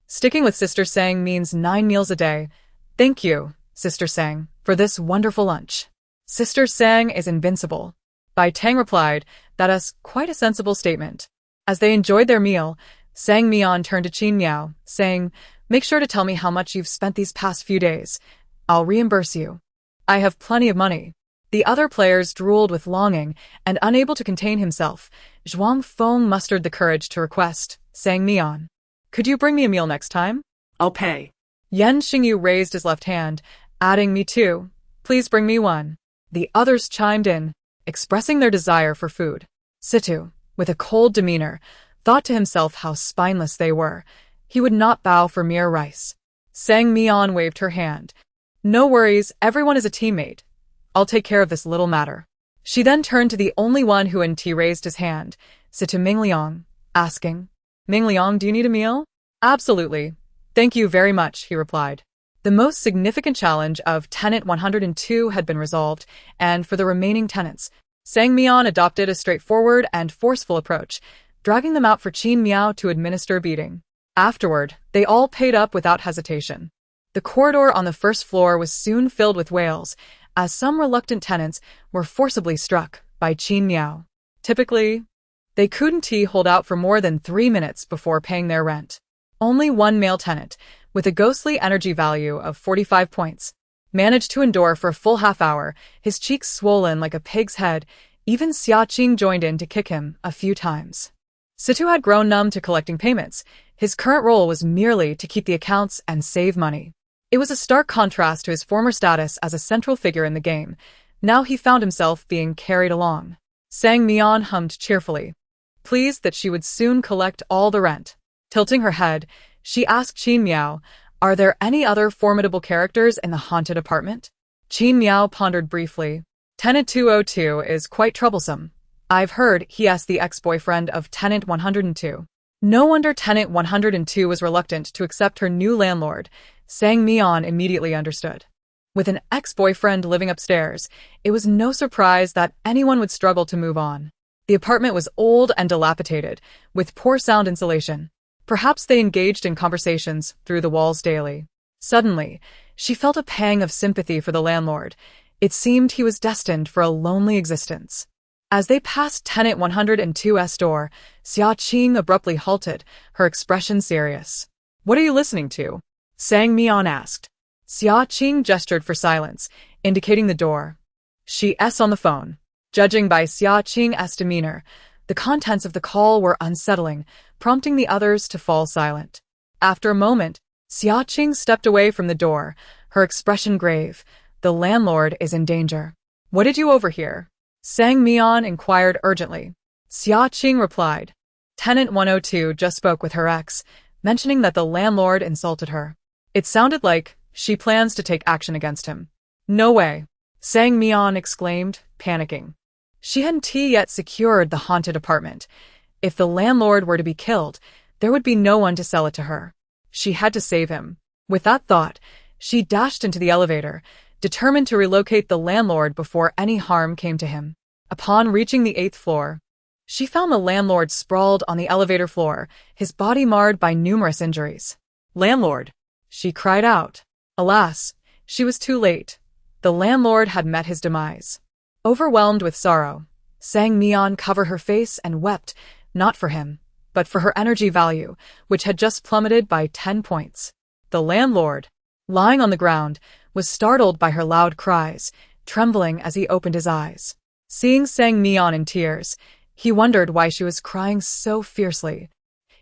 "Sticking with Sister Sang means 9 meals a day. Thank you, Sister Sang, for this wonderful lunch." "Sister Sang is invincible," Bai Tang replied. "That is quite a sensible statement." As they enjoyed their meal, Sang Mian turned to Qin Miao, saying, "Make sure to tell me how much you've spent these past few days. I'll reimburse you. I have plenty of money." The other players drooled with longing, and unable to contain himself, Zhuang Feng mustered the courage to request, "Sang Mian, could you bring me a meal next time?" I'll pay. Yan Xingyu raised his left hand, adding, "Me too. Please bring me one." The others chimed in, expressing their desire for food. Situ, with a cold demeanor, thought to himself how spineless they were. He would not bow for mere rice. Sang Mian waved her hand. "No worries, everyone is a teammate. I'll take care of this little matter." She then turned to the only one who hadn't raised his hand, Situ Mingliang, asking, "Mingliang, do you need a meal?" "Absolutely. Thank you very much," he replied. The most significant challenge of Tenant 102 had been resolved, and for the remaining tenants, Sang Mian adopted a straightforward and forceful approach, dragging them out for Qin Miao to administer a beating. Afterward, they all paid up without hesitation. The corridor on the first floor was soon filled with wails, as some reluctant tenants were forcibly struck by Qin Miao. Typically, they couldn't hold out for more than 3 minutes before paying their rent. Only one male tenant, with a ghostly energy value of 45 points, managed to endure for a full half-hour, his cheeks swollen like a pig's head. Even Xia Qing joined in to kick him a few times. Situ had grown numb to collecting payments. His current role was merely to keep the accounts and save money. It was a stark contrast to his former status as a central figure in the game. Now he found himself being carried along. Sang Mian hummed cheerfully, pleased that she would soon collect all the rent. Tilting her head, she asked Qin Miao, "Are there any other formidable characters in the haunted apartment?" Qin Miao pondered briefly. "Tenant 202 is quite troublesome. I've heard he is the ex-boyfriend of Tenant 102. No wonder Tenant 102 was reluctant to accept her new landlord." Sang Mian immediately understood. With an ex-boyfriend living upstairs, it was no surprise that anyone would struggle to move on. The apartment was old and dilapidated, with poor sound insulation. Perhaps they engaged in conversations through the walls daily. Suddenly, she felt a pang of sympathy for the landlord. It seemed he was destined for a lonely existence. As they passed Tenant 102's door, Xia Qing abruptly halted, her expression serious. "What are you listening to?" Sang Mian asked. Xia Qing gestured for silence, indicating the door. "She's on the phone." Judging by Xia Qing's demeanor, the contents of the call were unsettling, prompting the others to fall silent. After a moment, Xia Qing stepped away from the door, her expression grave. "The landlord is in danger." "What did you overhear?" Sang Mian inquired urgently. Xia Qing replied, "Tenant 102 just spoke with her ex, mentioning that the landlord insulted her. It sounded like she plans to take action against him." "No way," Sang Mian exclaimed, panicking. She hadn't yet secured the haunted apartment. If the landlord were to be killed, there would be no one to sell it to her. She had to save him. With that thought, she dashed into the elevator, determined to relocate the landlord before any harm came to him. Upon reaching the 8th floor, she found the landlord sprawled on the elevator floor, his body marred by numerous injuries. "Landlord!" she cried out. Alas, she was too late. The landlord had met his demise. Overwhelmed with sorrow, Sang Mian covered her face and wept, not for him, but for her energy value, which had just plummeted by 10 points. The landlord, lying on the ground, was startled by her loud cries, trembling as he opened his eyes. Seeing Sang Mian in tears, he wondered why she was crying so fiercely.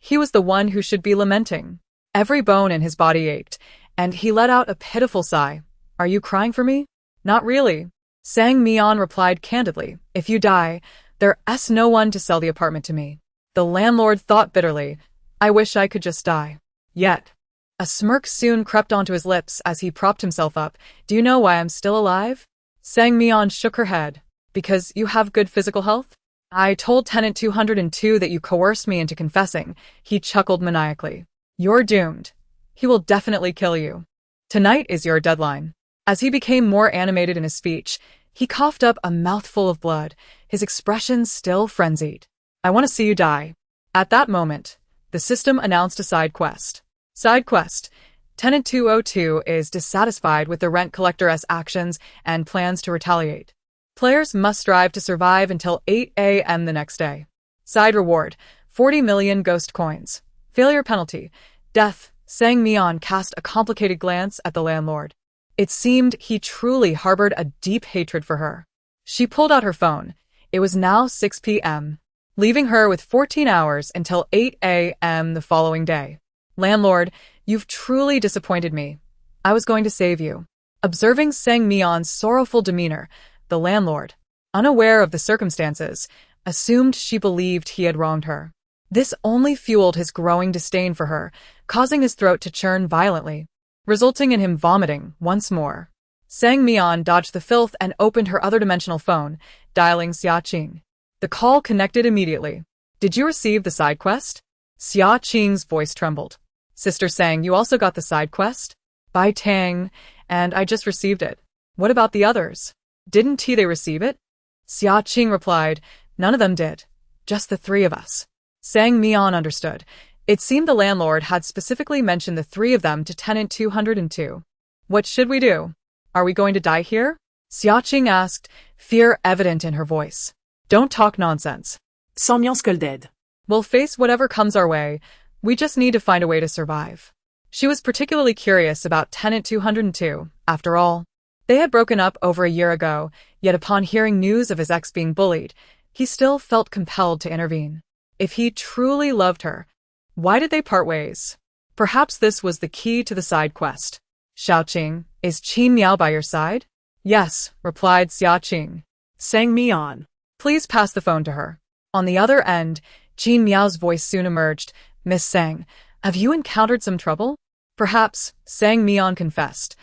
He was the one who should be lamenting. Every bone in his body ached, and he let out a pitiful sigh. "Are you crying for me?" "Not really." Sang Mian replied candidly. "If you die, there's no one to sell the apartment to me." The landlord thought bitterly, "I wish I could just die." Yet, a smirk soon crept onto his lips as he propped himself up. "Do you know why I'm still alive?" Sang Mian shook her head. "Because you have good physical health?" "I told Tenant 202 that you coerced me into confessing." He chuckled maniacally. "You're doomed. He will definitely kill you. Tonight is your deadline." As he became more animated in his speech, he coughed up a mouthful of blood, his expression still frenzied. "I want to see you die." At that moment, the system announced a side quest. Side quest. Tenant 202 is dissatisfied with the rent collector's actions and plans to retaliate. Players must strive to survive until 8 a.m. the next day. Side reward, 40 million ghost coins. Failure penalty, death. Sang Mian cast a complicated glance at the landlord. It seemed he truly harbored a deep hatred for her. She pulled out her phone. It was now 6 p.m., leaving her with 14 hours until 8 a.m. the following day. "Landlord, you've truly disappointed me. I was going to save you." Observing Sang Mian's sorrowful demeanor, the landlord, unaware of the circumstances, assumed she believed he had wronged her. This only fueled his growing disdain for her, causing his throat to churn violently, resulting in him vomiting once more. Sang Mian dodged the filth and opened her other dimensional phone, dialing Xia Qing. The call connected immediately. "Did you receive the side quest?" Xia Qing's voice trembled. "Sister Sang, you also got the side quest?" "By Tang, and I just received it." "What about the others? Didn't they receive it?" Xia Qing replied, "None of them did. Just the three of us." Sang Mian understood. It seemed the landlord had specifically mentioned the three of them to Tenant 202. "What should we do? Are we going to die here?" Xia Qing asked, fear evident in her voice. "Don't talk nonsense. Sans Mian scolded. We'll face whatever comes our way. We just need to find a way to survive." She was particularly curious about Tenant 202. After all, they had broken up over a year ago, yet upon hearing news of his ex being bullied, he still felt compelled to intervene. If he truly loved her, why did they part ways? Perhaps this was the key to the side quest. "Xiaoqing, is Qin Miao by your side?" "Yes," replied Xia Qing. Sang Mian. "Please pass the phone to her." On the other end, Qin Miao's voice soon emerged. "Miss Sang, have you encountered some trouble?" "Perhaps," Sang Mian confessed,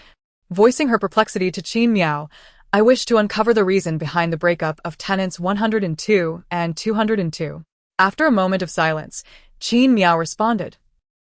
voicing her perplexity to Qin Miao. "I wish to uncover the reason behind the breakup of tenants 102 and 202. After a moment of silence, Qin Miao responded.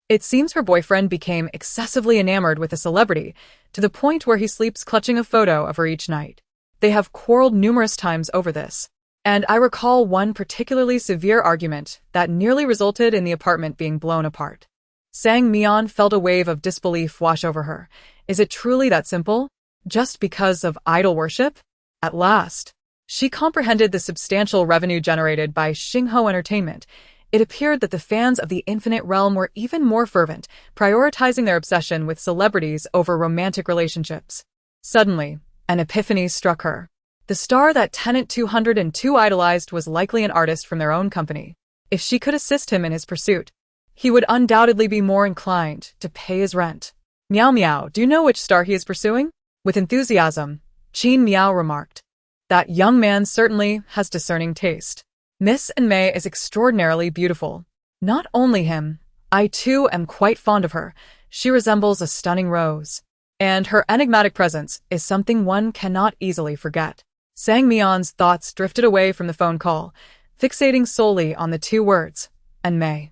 "It seems her boyfriend became excessively enamored with a celebrity, to the point where he sleeps clutching a photo of her each night. They have quarreled numerous times over this, and I recall one particularly severe argument that nearly resulted in the apartment being blown apart." Sang Mian felt a wave of disbelief wash over her. Is it truly that simple? Just because of idol worship? At last, she comprehended the substantial revenue generated by Xingho Entertainment. It appeared that the fans of the Infinite Realm were even more fervent, prioritizing their obsession with celebrities over romantic relationships. Suddenly, an epiphany struck her. The star that Tenant 202 idolized was likely an artist from their own company. If she could assist him in his pursuit, he would undoubtedly be more inclined to pay his rent. "Miao Miao, do you know which star he is pursuing?" With enthusiasm, Qin Miao remarked. "That young man certainly has discerning taste. Miss and Mei is extraordinarily beautiful. Not only him, I too am quite fond of her. She resembles a stunning rose. And her enigmatic presence is something one cannot easily forget." Sang Mian's thoughts drifted away from the phone call. fixating solely on the two words, and May.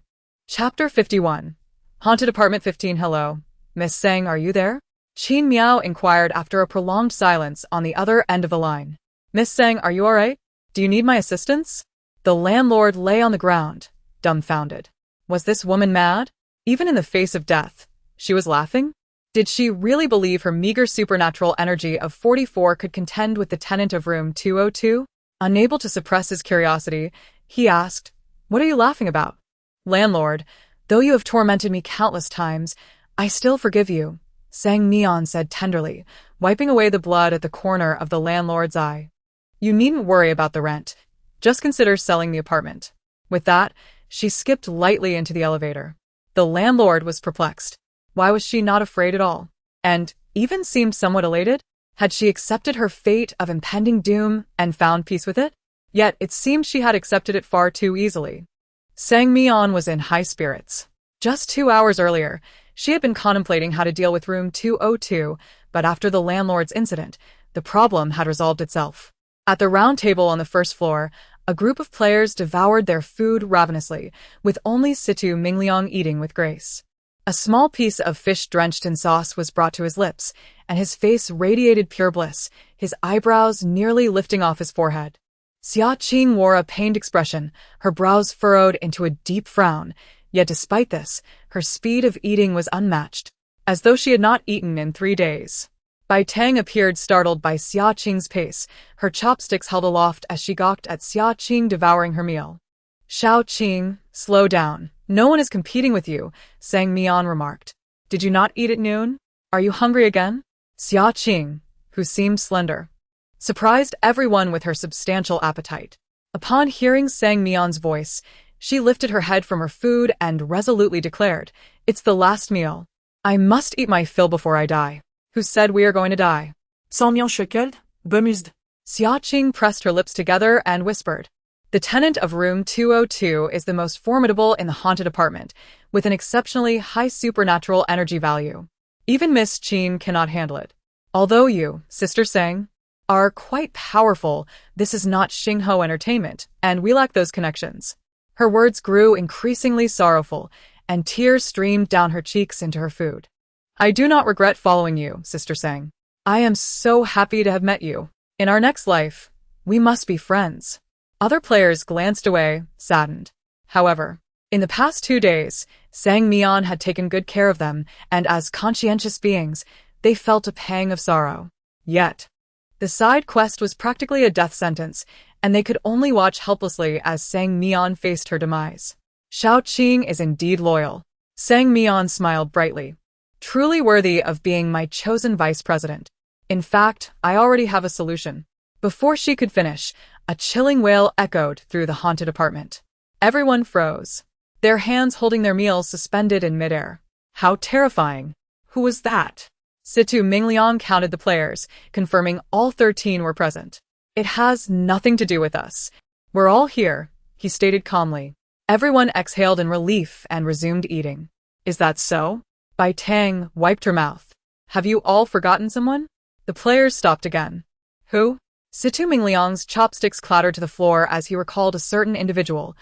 Chapter 51. Haunted Apartment 15. Hello, Miss Sang, are you there? Qin Miao inquired after a prolonged silence on the other end of the line. Miss Sang, are you alright? Do you need my assistance? The landlord lay on the ground, dumbfounded. Was this woman mad? Even in the face of death, she was laughing? Did she really believe her meager supernatural energy of 44 could contend with the tenant of room 202? Unable to suppress his curiosity, he asked, What are you laughing about? Landlord, though you have tormented me countless times, I still forgive you, Sang Mian said tenderly, wiping away the blood at the corner of the landlord's eye. You needn't worry about the rent. Just consider selling the apartment. With that, she skipped lightly into the elevator. The landlord was perplexed. Why was she not afraid at all? And even seemed somewhat elated? Had she accepted her fate of impending doom and found peace with it? Yet it seemed she had accepted it far too easily. Sang Mian was in high spirits. Just 2 hours earlier, she had been contemplating how to deal with room 202, but after the landlord's incident, the problem had resolved itself. At the round table on the first floor, a group of players devoured their food ravenously, with only Situ Mingliang eating with grace. A small piece of fish drenched in sauce was brought to his lips, and his face radiated pure bliss, his eyebrows nearly lifting off his forehead. Xia Qing wore a pained expression, her brows furrowed into a deep frown, yet despite this, her speed of eating was unmatched, as though she had not eaten in 3 days. Bai Tang appeared startled by Xia Qing's pace, her chopsticks held aloft as she gawked at Xia Qing devouring her meal. Xiao Qing, slow down. No one is competing with you, Sang Mian remarked. Did you not eat at noon? Are you hungry again? Xia Qing, who seemed slender, surprised everyone with her substantial appetite. Upon hearing Sang Mian's voice, she lifted her head from her food and resolutely declared, It's the last meal. I must eat my fill before I die. Who said we are going to die? Sang Mian chuckled, bemused. Xia Qing pressed her lips together and whispered, The tenant of room 202 is the most formidable in the haunted apartment, with an exceptionally high supernatural energy value. Even Miss Qin cannot handle it. Although you, Sister Sang, are quite powerful, this is not Xingho entertainment, and we lack those connections. Her words grew increasingly sorrowful, and tears streamed down her cheeks into her food. I do not regret following you, Sister Sang. I am so happy to have met you. In our next life, we must be friends. Other players glanced away, saddened. However, in the past 2 days, Sang Mian had taken good care of them, and as conscientious beings, they felt a pang of sorrow. Yet, the side quest was practically a death sentence, and they could only watch helplessly as Sang Mian faced her demise. Xiao Qing is indeed loyal. Sang Mian smiled brightly. Truly worthy of being my chosen vice president. In fact, I already have a solution. Before she could finish, a chilling wail echoed through the haunted apartment. Everyone froze, their hands holding their meals suspended in midair. How terrifying! Who was that? Situ Mingliang counted the players, confirming all 13 were present. It has nothing to do with us. We're all here, he stated calmly. Everyone exhaled in relief and resumed eating. Is that so? Bai Tang wiped her mouth. Have you all forgotten someone? The players stopped again. Who? Situ Mingliang's chopsticks clattered to the floor as he recalled a certain individual.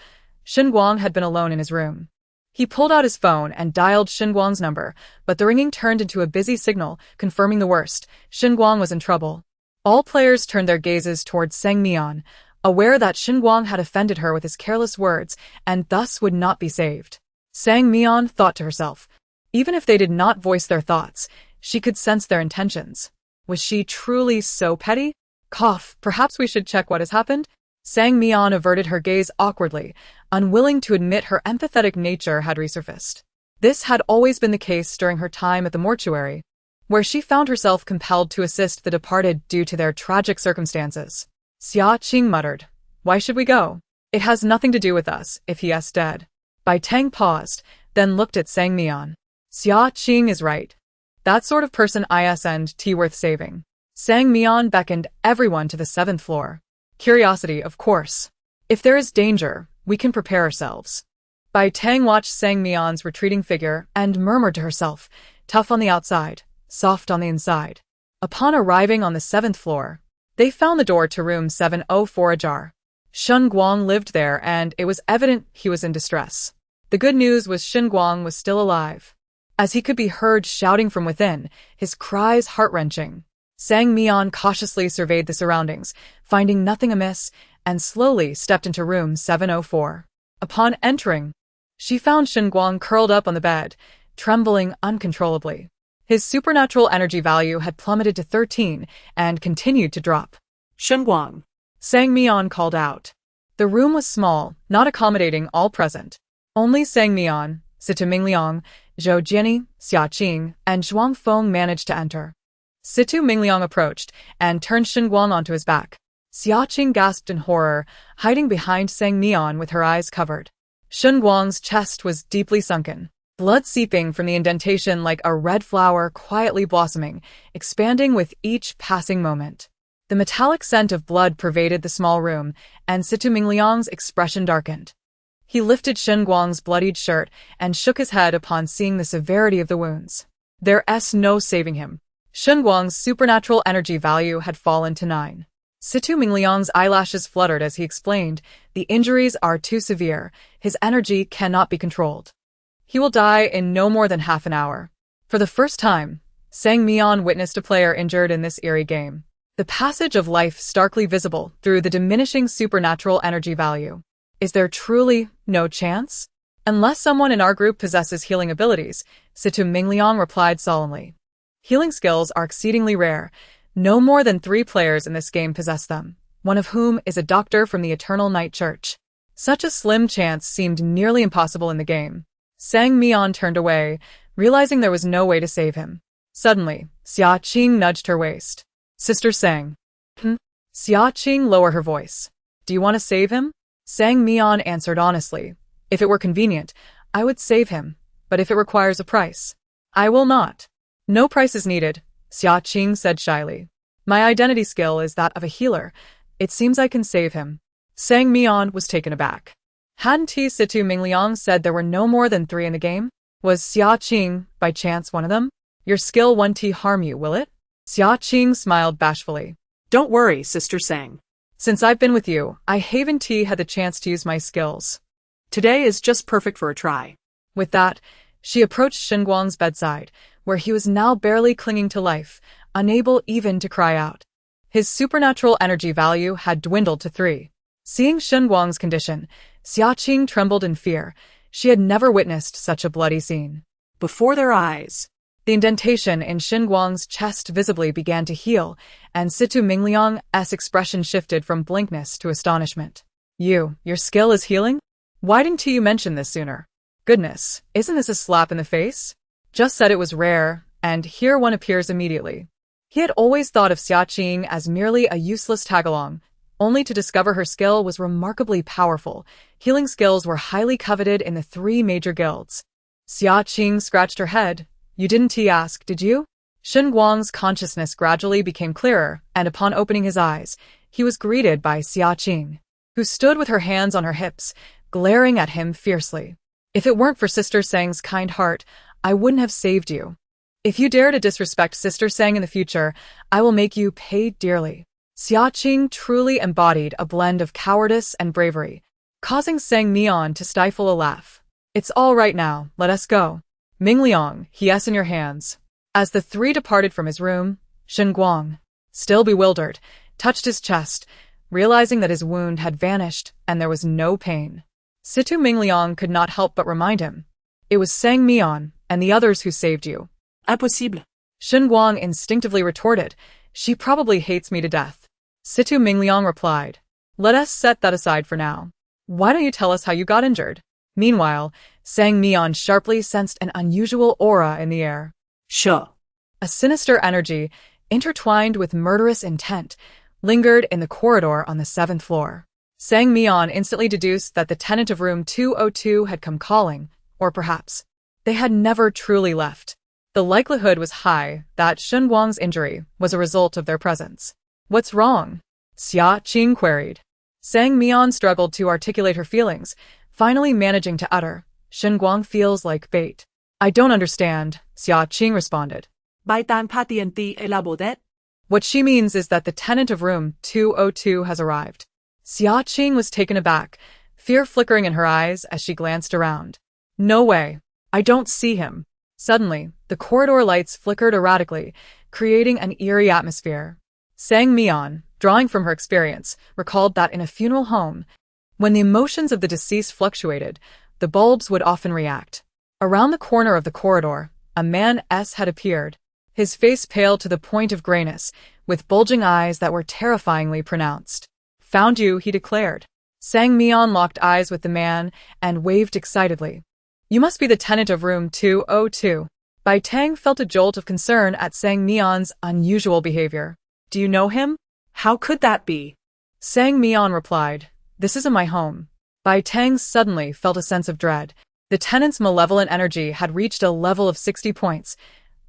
Xinguang had been alone in his room. He pulled out his phone and dialed Xinguang's number, but the ringing turned into a busy signal, confirming the worst. Xinguang was in trouble. All players turned their gazes towards Sang Mian, aware that Xinguang had offended her with his careless words and thus would not be saved. Sang Mian thought to herself, even if they did not voice their thoughts, she could sense their intentions. Was she truly so petty? Cough, perhaps we should check what has happened? Sang Mian averted her gaze awkwardly, unwilling to admit her empathetic nature had resurfaced. This had always been the case during her time at the mortuary, where she found herself compelled to assist the departed due to their tragic circumstances. Xia Qing muttered, Why should we go? It has nothing to do with us, if he is dead. Bai Tang paused, then looked at Sang Mian. Xia Qing is right. That sort of person isn't worth saving. Sang Mian beckoned everyone to the 7th floor. Curiosity, of course. If there is danger, we can prepare ourselves. Bai Tang watched Sang Mian's retreating figure and murmured to herself, tough on the outside, soft on the inside. Upon arriving on the 7th floor, they found the door to room 704 ajar. Shen Guang lived there, and it was evident he was in distress. The good news was Shen Guang was still alive, as he could be heard shouting from within, his cries heart-wrenching. Sang Mian cautiously surveyed the surroundings, finding nothing amiss, and slowly stepped into room 704. Upon entering, she found Shen Guang curled up on the bed, trembling uncontrollably. His supernatural energy value had plummeted to 13 and continued to drop. Shen Guang. Sang Mian called out. The room was small, not accommodating all present. Only Sang Mian, Situ Mingliang, Zhou Jiani, Xia Qing, and Zhuang Feng managed to enter. Situ Mingliang approached and turned Shen Guang onto his back. Xia Qing gasped in horror, hiding behind Sang Mian with her eyes covered. Shen Guang's chest was deeply sunken, blood seeping from the indentation like a red flower quietly blossoming, expanding with each passing moment. The metallic scent of blood pervaded the small room, and Situ Mingliang's expression darkened. He lifted Shen Guang's bloodied shirt and shook his head upon seeing the severity of the wounds. There's no saving him. Shen Guang's supernatural energy value had fallen to 9. Situ Mingliang's eyelashes fluttered as he explained, the injuries are too severe, his energy cannot be controlled. He will die in no more than half an hour. For the first time, Sang Mian witnessed a player injured in this eerie game. The passage of life starkly visible through the diminishing supernatural energy value. Is there truly no chance? Unless someone in our group possesses healing abilities, Situ Mingliang replied solemnly. Healing skills are exceedingly rare. No more than 3 players in this game possess them, one of whom is a doctor from the Eternal Night Church. Such a slim chance seemed nearly impossible in the game. Sang Mian turned away, realizing there was no way to save him. Suddenly, Xia Qing nudged her waist. Sister Sang. Xia Qing lowered her voice. Do you want to save him? Sang Mian answered honestly. If it were convenient, I would save him, but if it requires a price, I will not. No price is needed, Xia Qing said shyly. My identity skill is that of a healer. It seems I can save him. Sang Mian was taken aback. Hadn't Situ Mingliang said there were no more than 3 in the game? Was Xia Qing, by chance, one of them? Your skill won't harm you, will it? Xia Qing smiled bashfully. Don't worry, Sister Sang. Since I've been with you, I haven't had the chance to use my skills. Today is just perfect for a try. With that, she approached Shen Guang's bedside, where he was now barely clinging to life, unable even to cry out. His supernatural energy value had dwindled to 3. Seeing Shen Guang's condition, Xia Qing trembled in fear. She had never witnessed such a bloody scene. Before their eyes, the indentation in Shen Guang's chest visibly began to heal, and Situ Mingliang's expression shifted from blankness to astonishment. Your skill is healing? Why didn't you mention this sooner? Goodness, isn't this a slap in the face? Just said it was rare, and here one appears immediately. He had always thought of Xia Qing as merely a useless tagalong, only to discover her skill was remarkably powerful. Healing skills were highly coveted in the 3 major guilds. Xia Qing scratched her head. You didn't ask, did you? Shen Guang's consciousness gradually became clearer, and upon opening his eyes, he was greeted by Xia Qing, who stood with her hands on her hips, glaring at him fiercely. If it weren't for Sister Sang's kind heart, I wouldn't have saved you. If you dare to disrespect Sister Sang in the future, I will make you pay dearly. Xia Qing truly embodied a blend of cowardice and bravery, causing Sang Mian to stifle a laugh. It's all right now, let us go. Mingliang, in your hands. As the 3 departed from his room, Shen Guang, still bewildered, touched his chest, realizing that his wound had vanished and there was no pain. Situ Mingliang could not help but remind him. It was Sang Mian and the others who saved you. Impossible. Shen Guang instinctively retorted. She probably hates me to death. Situ Mingliang replied. Let us set that aside for now. Why don't you tell us how you got injured? Meanwhile, Sang Mian sharply sensed an unusual aura in the air. Sure. A sinister energy, intertwined with murderous intent, lingered in the corridor on the 7th floor. Sang Mian instantly deduced that the tenant of room 202 had come calling, or perhaps they had never truly left. The likelihood was high that Shen Guang's injury was a result of their presence. What's wrong? Xia Qing queried. Sang Mian struggled to articulate her feelings, finally managing to utter, Shen Guang feels like bait. I don't understand, Xia Qing responded. By tan patiently elaborate. What she means is that the tenant of room 202 has arrived. Xia Qing was taken aback, fear flickering in her eyes as she glanced around. No way. I don't see him. Suddenly, the corridor lights flickered erratically, creating an eerie atmosphere. Sang Mian, drawing from her experience, recalled that in a funeral home, when the emotions of the deceased fluctuated, the bulbs would often react. Around the corner of the corridor, a man had appeared, his face pale to the point of grayness, with bulging eyes that were terrifyingly pronounced. Found you, he declared. Sang Mian locked eyes with the man and waved excitedly. You must be the tenant of room 202. Bai Tang felt a jolt of concern at Sang Mian's unusual behavior. Do you know him? How could that be? Sang Mian replied, This isn't my home. Bai Tang suddenly felt a sense of dread. The tenant's malevolent energy had reached a level of 60 points,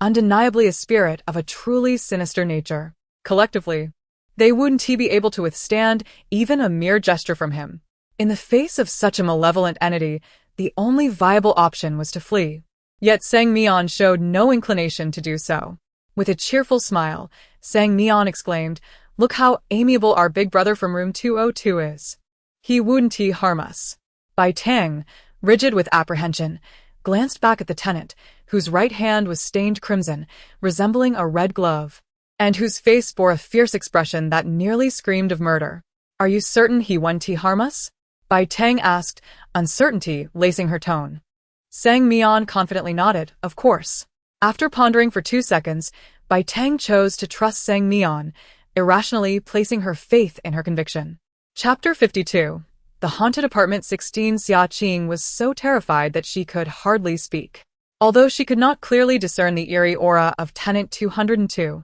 undeniably a spirit of a truly sinister nature. Collectively, they wouldn't be able to withstand even a mere gesture from him. In the face of such a malevolent entity, the only viable option was to flee. Yet Sang Mian showed no inclination to do so. With a cheerful smile, Sang Mian exclaimed, Look how amiable our big brother from room 202 is. He wouldn't harm us. Bai Tang, rigid with apprehension, glanced back at the tenant, whose right hand was stained crimson, resembling a red glove, and whose face bore a fierce expression that nearly screamed of murder. Are you certain he wouldn't harm us? Bai Tang asked, uncertainty lacing her tone. Sang Mian confidently nodded, of course. After pondering for 2 seconds, Bai Tang chose to trust Sang Mian, irrationally placing her faith in her conviction. Chapter 52. The haunted apartment 16. Xia Qing was so terrified that she could hardly speak. Although she could not clearly discern the eerie aura of tenant 202,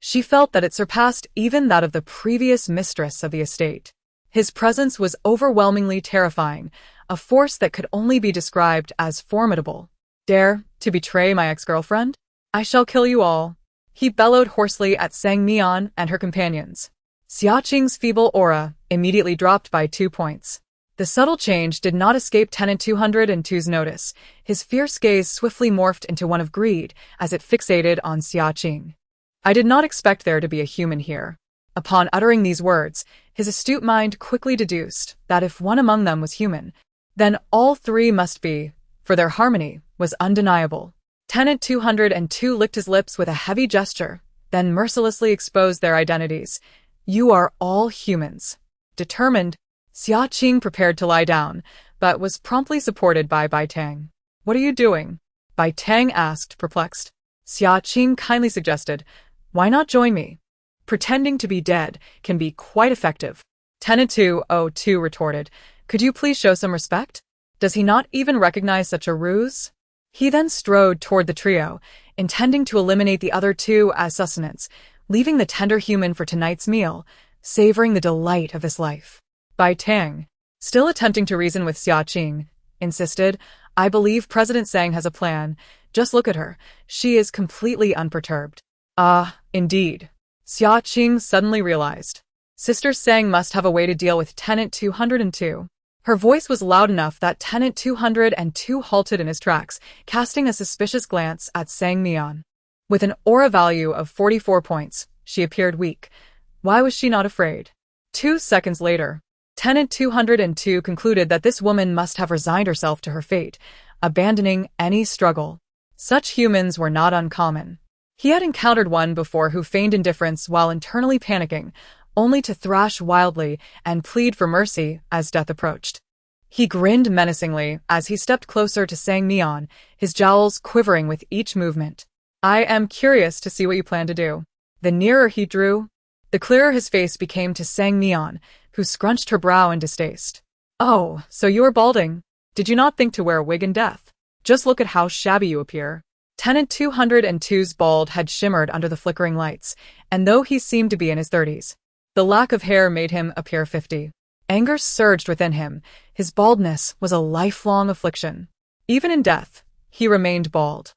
she felt that it surpassed even that of the previous mistress of the estate. His presence was overwhelmingly terrifying, a force that could only be described as formidable. Dare to betray my ex-girlfriend? I shall kill you all. He bellowed hoarsely at Sang Mian and her companions. Xia Qing's feeble aura immediately dropped by 2 points. The subtle change did not escape tenant 202's notice. His fierce gaze swiftly morphed into one of greed as it fixated on Xia Qing. I did not expect there to be a human here. Upon uttering these words, his astute mind quickly deduced that if one among them was human, then all three must be, for their harmony was undeniable. Tenant 202 licked his lips with a heavy gesture, then mercilessly exposed their identities. You are all humans. Determined, Xia Qing prepared to lie down, but was promptly supported by Bai Tang. What are you doing? Bai Tang asked, perplexed. Xia Qing kindly suggested, Why not join me? Pretending to be dead can be quite effective. Tenant 202 retorted, Could you please show some respect? Does he not even recognize such a ruse? He then strode toward the trio, intending to eliminate the other two as sustenance, leaving the tender human for tonight's meal, savoring the delight of his life. Bai Tang, still attempting to reason with Xia Qing, insisted, I believe President Sang has a plan. Just look at her. She is completely unperturbed. Ah, indeed. Xia Qing suddenly realized. Sister Sang must have a way to deal with Tenant 202. Her voice was loud enough that Tenant 202 halted in his tracks, casting a suspicious glance at Sang Mian. With an aura value of 44 points, she appeared weak. Why was she not afraid? 2 seconds later, Tenant 202 concluded that this woman must have resigned herself to her fate, abandoning any struggle. Such humans were not uncommon. He had encountered one before who feigned indifference while internally panicking, only to thrash wildly and plead for mercy as death approached. He grinned menacingly as he stepped closer to Sang Mian, his jowls quivering with each movement. I am curious to see what you plan to do. The nearer he drew, the clearer his face became to Sang Mian, who scrunched her brow in distaste. Oh, so you are balding. Did you not think to wear a wig in death? Just look at how shabby you appear. Tenant 202's bald head shimmered under the flickering lights, and though he seemed to be in his 30s, the lack of hair made him appear 50. Anger surged within him. His baldness was a lifelong affliction. Even in death, he remained bald.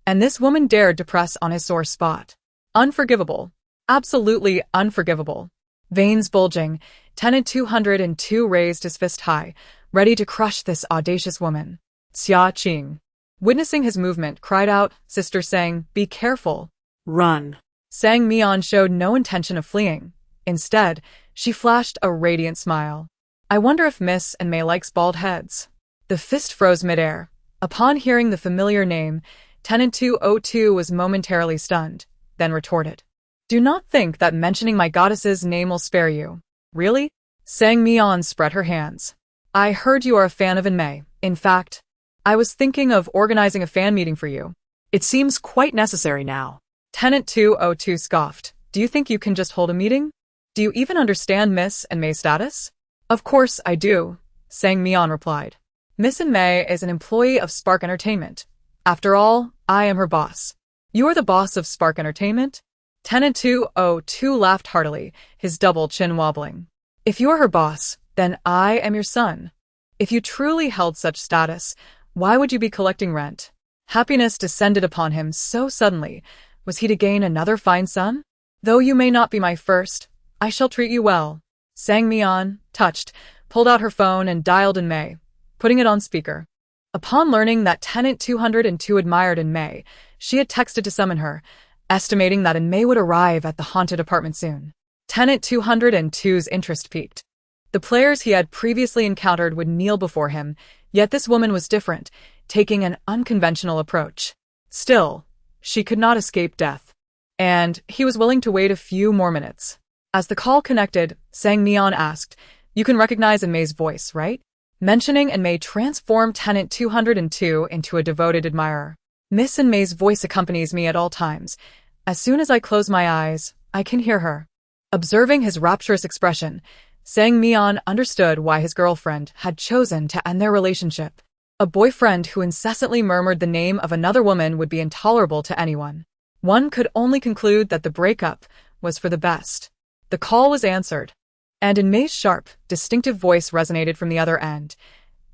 And this woman dared to press on his sore spot. Unforgivable. Absolutely unforgivable. Veins bulging, Tenant 202 raised his fist high, ready to crush this audacious woman. Xia Qing, witnessing his movement, cried out, Sister Sang, be careful. Run. Sang Mian showed no intention of fleeing. Instead, She flashed a radiant smile. I wonder if Miss and May likes bald heads. The fist froze midair. Upon hearing the familiar name, Tenant 202 was momentarily stunned, then retorted. Do not think that mentioning my goddess's name will spare you. Really? Sang Mian spread her hands. I heard you are a fan of Inmei. In fact, I was thinking of organizing a fan meeting for you. It seems quite necessary now. Tenant 202 scoffed. Do you think you can just hold a meeting? Do you even understand Miss and May's status? Of course I do, Sang Mian replied. Miss and May is an employee of Spark Entertainment. After all, I am her boss. You are the boss of Spark Entertainment? Tenant 202 laughed heartily, his double chin wobbling. If you are her boss, then I am your son. If you truly held such status, why would you be collecting rent? Happiness descended upon him so suddenly. Was he to gain another fine son? Though you may not be my first, I shall treat you well. Sang Mian, touched, pulled out her phone and dialed in May, putting it on speaker. Upon learning that Tenant 202 admired in May, she had texted to summon her, estimating that in May would arrive at the haunted apartment soon. Tenant 202's interest peaked. The players he had previously encountered would kneel before him, yet this woman was different, taking an unconventional approach. Still, she could not escape death. And he was willing to wait a few more minutes. As the call connected, Sang Mian asked, You can recognize May's voice, right? Mentioning May transformed Tenant 202 into a devoted admirer. Miss May's voice accompanies me at all times. As soon as I close my eyes, I can hear her. Observing his rapturous expression, Sang Mian understood why his girlfriend had chosen to end their relationship. A boyfriend who incessantly murmured the name of another woman would be intolerable to anyone. One could only conclude that the breakup was for the best. The call was answered, and in May's sharp, distinctive voice resonated from the other end.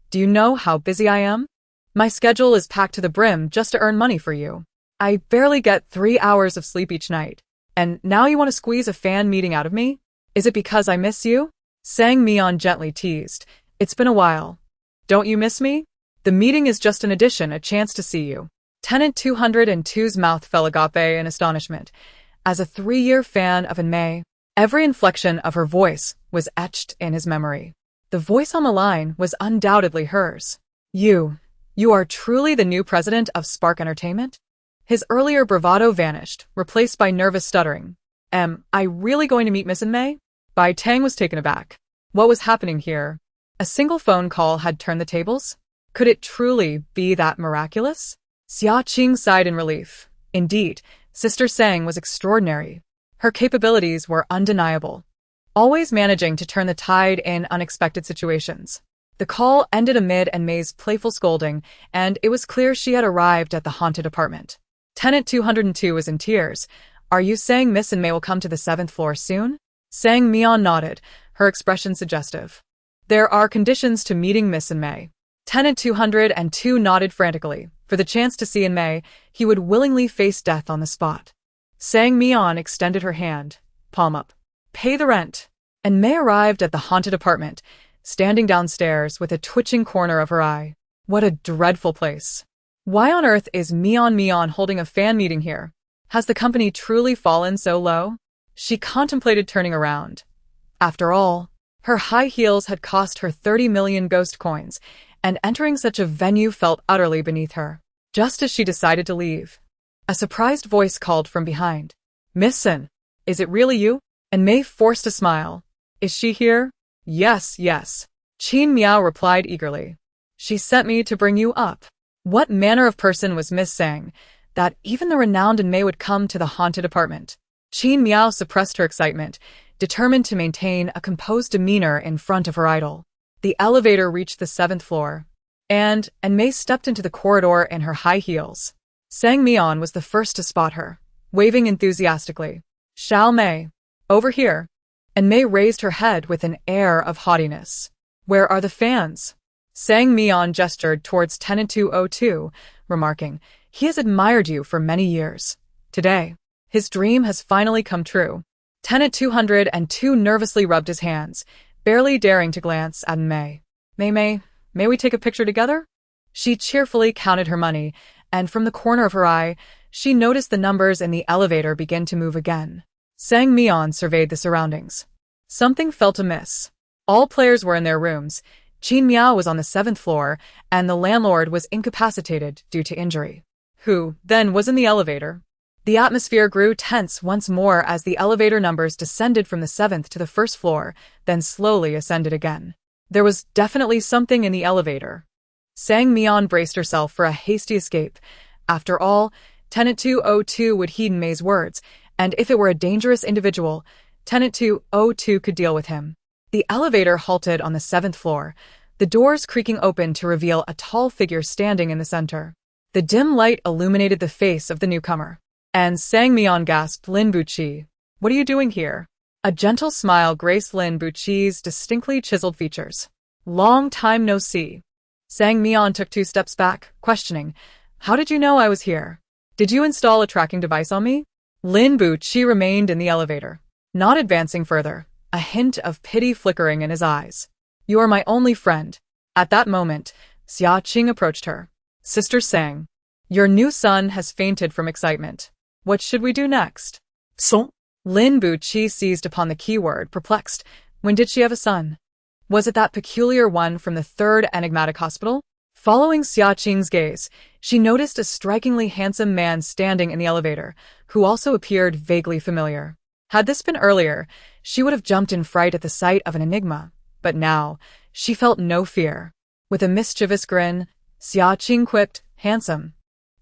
Do you know how busy I am? My schedule is packed to the brim just to earn money for you. I barely get 3 hours of sleep each night. And now you want to squeeze a fan meeting out of me? Is it because I miss you? Sang Mian gently teased. It's been a while. Don't you miss me? The meeting is just an addition, a chance to see you. Tenant 202's mouth fell agape in astonishment. As a 3-year fan of May, every inflection of her voice was etched in his memory. The voice on the line was undoubtedly hers. You are truly the new president of Spark Entertainment? His earlier bravado vanished, replaced by nervous stuttering. Am I really going to meet Miss May? Bai Tang was taken aback. What was happening here? A single phone call had turned the tables? Could it truly be that miraculous? Xia Qing sighed in relief. Indeed, Sister Sang was extraordinary. Her capabilities were undeniable, always managing to turn the tide in unexpected situations. The call ended amid May's playful scolding, and it was clear she had arrived at the haunted apartment. Tenant 202 was in tears. Are you saying Miss May will come to the 7th floor soon? Sang Mian nodded, her expression suggestive. There are conditions to meeting Miss May. Tenant 202 nodded frantically. For the chance to see May, he would willingly face death on the spot. Sang Mian extended her hand, palm up. Pay the rent. And May arrived at the haunted apartment, standing downstairs with a twitching corner of her eye. What a dreadful place. Why on earth is Mian holding a fan meeting here? Has the company truly fallen so low? She contemplated turning around. After all, her high heels had cost her 30 million ghost coins, and entering such a venue felt utterly beneath her. Just as she decided to leave, a surprised voice called from behind. Miss Sin, is it really you? And May forced a smile. Is she here? Yes. Qin Miao replied eagerly. She sent me to bring you up. What manner of person was Miss Sang, that even the renowned May would come to the haunted apartment? Qin Miao suppressed her excitement, determined to maintain a composed demeanor in front of her idol. The elevator reached the 7th floor, and May stepped into the corridor in her high heels. Sang Mian was the first to spot her, waving enthusiastically. Xiao Mei, over here. And May raised her head with an air of haughtiness. Where are the fans? Sang Mian gestured towards Tenant 202, remarking, He has admired you for many years. Today, his dream has finally come true. Tenant 202 nervously rubbed his hands, barely daring to glance at May. May we take a picture together? She cheerfully counted her money, and from the corner of her eye, she noticed the numbers in the elevator begin to move again. Sang Mian surveyed the surroundings. Something felt amiss. All players were in their rooms. Qin Miao was on the 7th floor, and the landlord was incapacitated due to injury. Who, then, was in the elevator? The atmosphere grew tense once more as the elevator numbers descended from the 7th to the 1st floor, then slowly ascended again. There was definitely something in the elevator. Sang Mian braced herself for a hasty escape. After all, Tenant 202 would heed May's words, and if it were a dangerous individual, Tenant 202 could deal with him. The elevator halted on the 7th floor, the doors creaking open to reveal a tall figure standing in the center. The dim light illuminated the face of the newcomer. And Sang Mian gasped, "Lin Buqi, what are you doing here?" A gentle smile graced Lin Buqi's distinctly chiseled features. "Long time no see." Sang Mian took 2 steps back, questioning, "How did you know I was here? Did you install a tracking device on me?" Lin Buqi remained in the elevator, not advancing further, a hint of pity flickering in his eyes. "You are my only friend." At that moment, Xia Qing approached her. "Sister Sang, your new son has fainted from excitement. What should we do next?" Son? Lin Buqi seized upon the keyword, perplexed. When did she have a son? Was it that peculiar one from the 3rd enigmatic hospital? Following Xia Qing's gaze, she noticed a strikingly handsome man standing in the elevator, who also appeared vaguely familiar. Had this been earlier, she would have jumped in fright at the sight of an enigma, but now, she felt no fear. With a mischievous grin, Xia Qing quipped, "Handsome,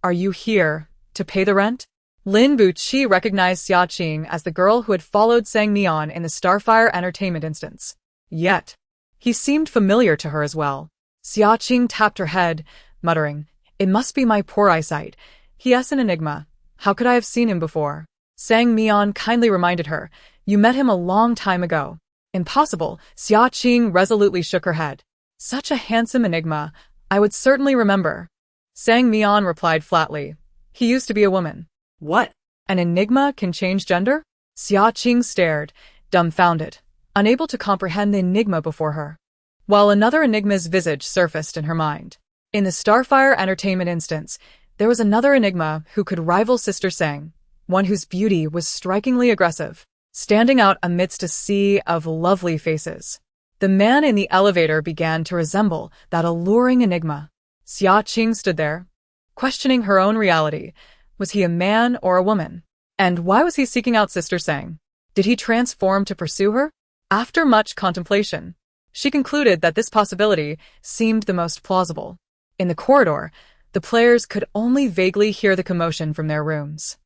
are you here to pay the rent?" Lin Buqi recognized Xia Qing as the girl who had followed Sang Mian in the Starfire Entertainment instance. Yet, he seemed familiar to her as well. Xia Qing tapped her head, muttering, "It must be my poor eyesight. He is an enigma. How could I have seen him before?" Sang Mian kindly reminded her, "You met him a long time ago." "Impossible." Xia Qing resolutely shook her head. "Such a handsome enigma, I would certainly remember." Sang Mian replied flatly, "He used to be a woman." What? "An enigma can change gender?" Xia Qing stared, dumbfounded, unable to comprehend the enigma before her, while another enigma's visage surfaced in her mind. In the Starfire Entertainment instance, there was another enigma who could rival Sister Sang, one whose beauty was strikingly aggressive, standing out amidst a sea of lovely faces. The man in the elevator began to resemble that alluring enigma. Xia Qing stood there, questioning her own reality. Was he a man or a woman? And why was he seeking out Sister Sang? Did he transform to pursue her? After much contemplation, she concluded that this possibility seemed the most plausible. In the corridor, the players could only vaguely hear the commotion from their rooms.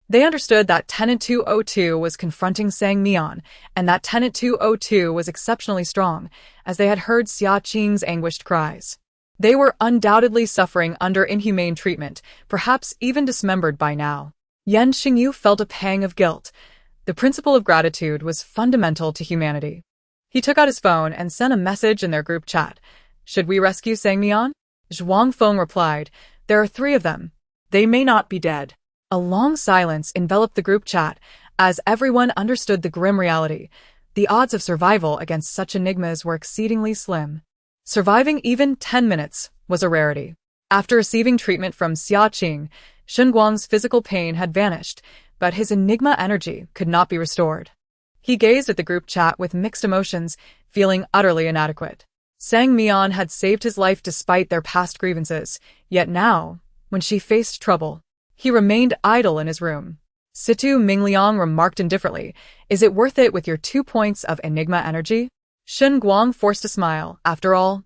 They understood that Tenant 202 was confronting Sang Mian, and that Tenant 202 was exceptionally strong, as they had heard Xia Qing's anguished cries. They were undoubtedly suffering under inhumane treatment, perhaps even dismembered by now. Yan Xingyu felt a pang of guilt. The principle of gratitude was fundamental to humanity. He took out his phone and sent a message in their group chat. "Should we rescue Sang Mian?" Zhuang Feng replied, "There are 3 of them. They may not be dead." A long silence enveloped the group chat, as everyone understood the grim reality. The odds of survival against such enigmas were exceedingly slim. Surviving even 10 minutes was a rarity. After receiving treatment from Xia Qing, Shen Guang's physical pain had vanished, but his enigma energy could not be restored. He gazed at the group chat with mixed emotions, feeling utterly inadequate. Sang Mian had saved his life despite their past grievances, yet now, when she faced trouble, he remained idle in his room. Situ Mingliang remarked indifferently, "Is it worth it with your 2 points of enigma energy?" Shen Guang forced a smile. "After all,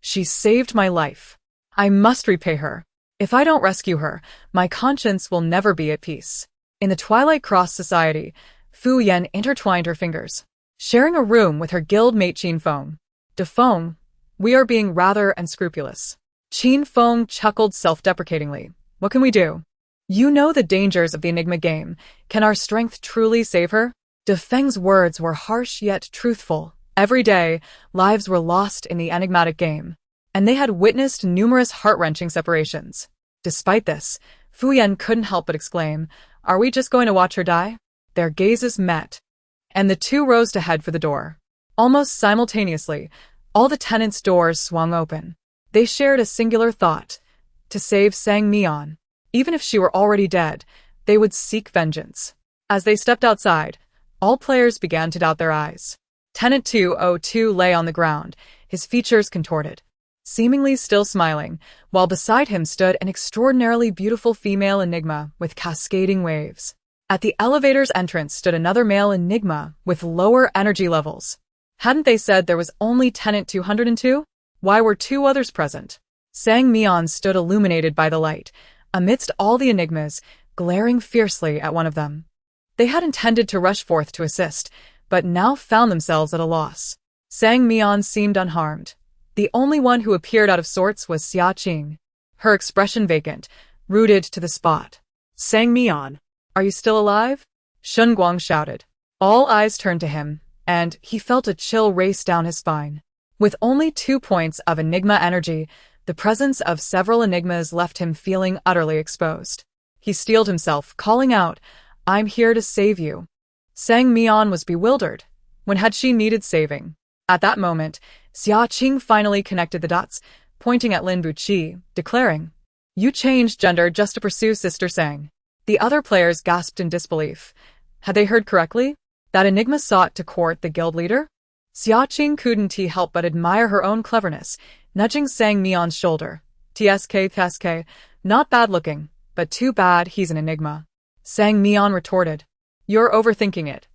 she saved my life. I must repay her. If I don't rescue her, my conscience will never be at peace." In the Twilight Cross Society, Fu Yan intertwined her fingers, sharing a room with her guild mate Qin Feng. "De Feng, we are being rather unscrupulous." Qin Feng chuckled self-deprecatingly. "What can we do? You know the dangers of the enigma game. Can our strength truly save her?" De Feng's words were harsh yet truthful. Every day, lives were lost in the enigmatic game, and they had witnessed numerous heart-wrenching separations. Despite this, Fu Yan couldn't help but exclaim, "Are we just going to watch her die?" Their gazes met, and the 2 rose to head for the door. Almost simultaneously, all the tenants' doors swung open. They shared a singular thought: to save Sang Mian. Even if she were already dead, they would seek vengeance. As they stepped outside, all players began to doubt their eyes. Tenant 202 lay on the ground, his features contorted, seemingly still smiling, while beside him stood an extraordinarily beautiful female enigma with cascading waves. At the elevator's entrance stood another male enigma with lower energy levels. Hadn't they said there was only Tenant 202? Why were two others present? Sang Mian stood illuminated by the light, amidst all the enigmas, glaring fiercely at one of them. They had intended to rush forth to assist, but now found themselves at a loss. Sang Mian seemed unharmed. The only one who appeared out of sorts was Xia Qing, her expression vacant, rooted to the spot. Sang Mian. Are you still alive? Shun Guang shouted. All eyes turned to him, and he felt a chill race down his spine. With only 2 points of enigma energy, the presence of several enigmas left him feeling utterly exposed. He steeled himself, calling out, "I'm here to save you." Sang Mian was bewildered. When had she needed saving? At that moment, Xia Qing finally connected the dots, pointing at Lin Buqi, declaring, "You changed gender just to pursue Sister Sang." The other players gasped in disbelief. Had they heard correctly? That enigma sought to court the guild leader? Xia Qing couldn't help but admire her own cleverness, nudging Sang Mian's shoulder. TSK, not bad looking, but too bad he's an enigma. Sang Mian retorted, "You're overthinking it.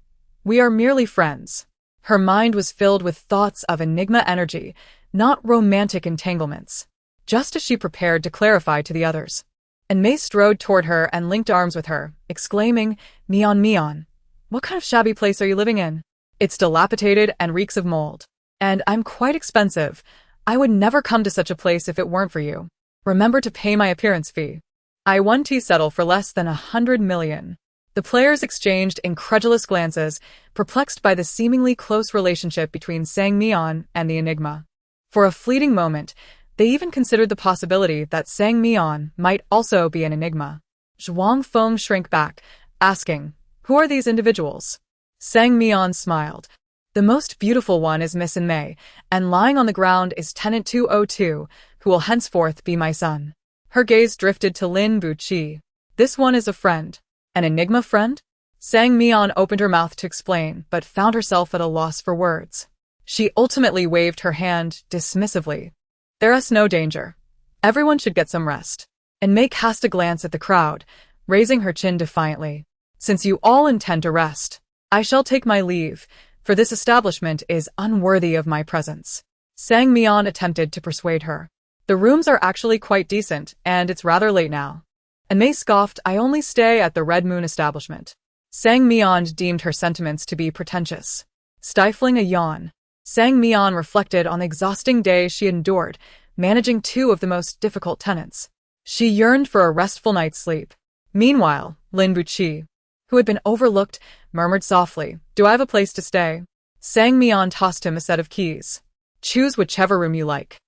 We are merely friends." Her mind was filled with thoughts of enigma energy, not romantic entanglements. Just as she prepared to clarify to the others, and Mei strode toward her and linked arms with her, exclaiming, "Mian, Mian, what kind of shabby place are you living in? It's dilapidated and reeks of mold. And I'm quite expensive. I would never come to such a place if it weren't for you. Remember to pay my appearance fee." I won't settle for less than 100 million. The players exchanged incredulous glances, perplexed by the seemingly close relationship between Sang Mian and the enigma. For a fleeting moment, they even considered the possibility that Sang Mian might also be an enigma. Zhuang Feng shrank back, asking, "Who are these individuals?" Sang Mian smiled. "The most beautiful one is Miss Mei, and lying on the ground is Tenant 202, who will henceforth be my son." Her gaze drifted to Lin Buqi. "This one is a friend." "An enigma friend?" Sang Mian opened her mouth to explain, but found herself at a loss for words. She ultimately waved her hand dismissively. "There is no danger. Everyone should get some rest." And Mei cast a glance at the crowd, raising her chin defiantly. "Since you all intend to rest, I shall take my leave, for this establishment is unworthy of my presence." Sang Mian attempted to persuade her. "The rooms are actually quite decent, and it's rather late now." And Mei scoffed, "I only stay at the Red Moon establishment." Sang Mian deemed her sentiments to be pretentious. Stifling a yawn, Sang Mian reflected on the exhausting day she endured, managing two of the most difficult tenants. She yearned for a restful night's sleep. Meanwhile, Lin Buqi, who had been overlooked, murmured softly, "Do I have a place to stay?" Sang Mian tossed him a set of keys. "Choose whichever room you like."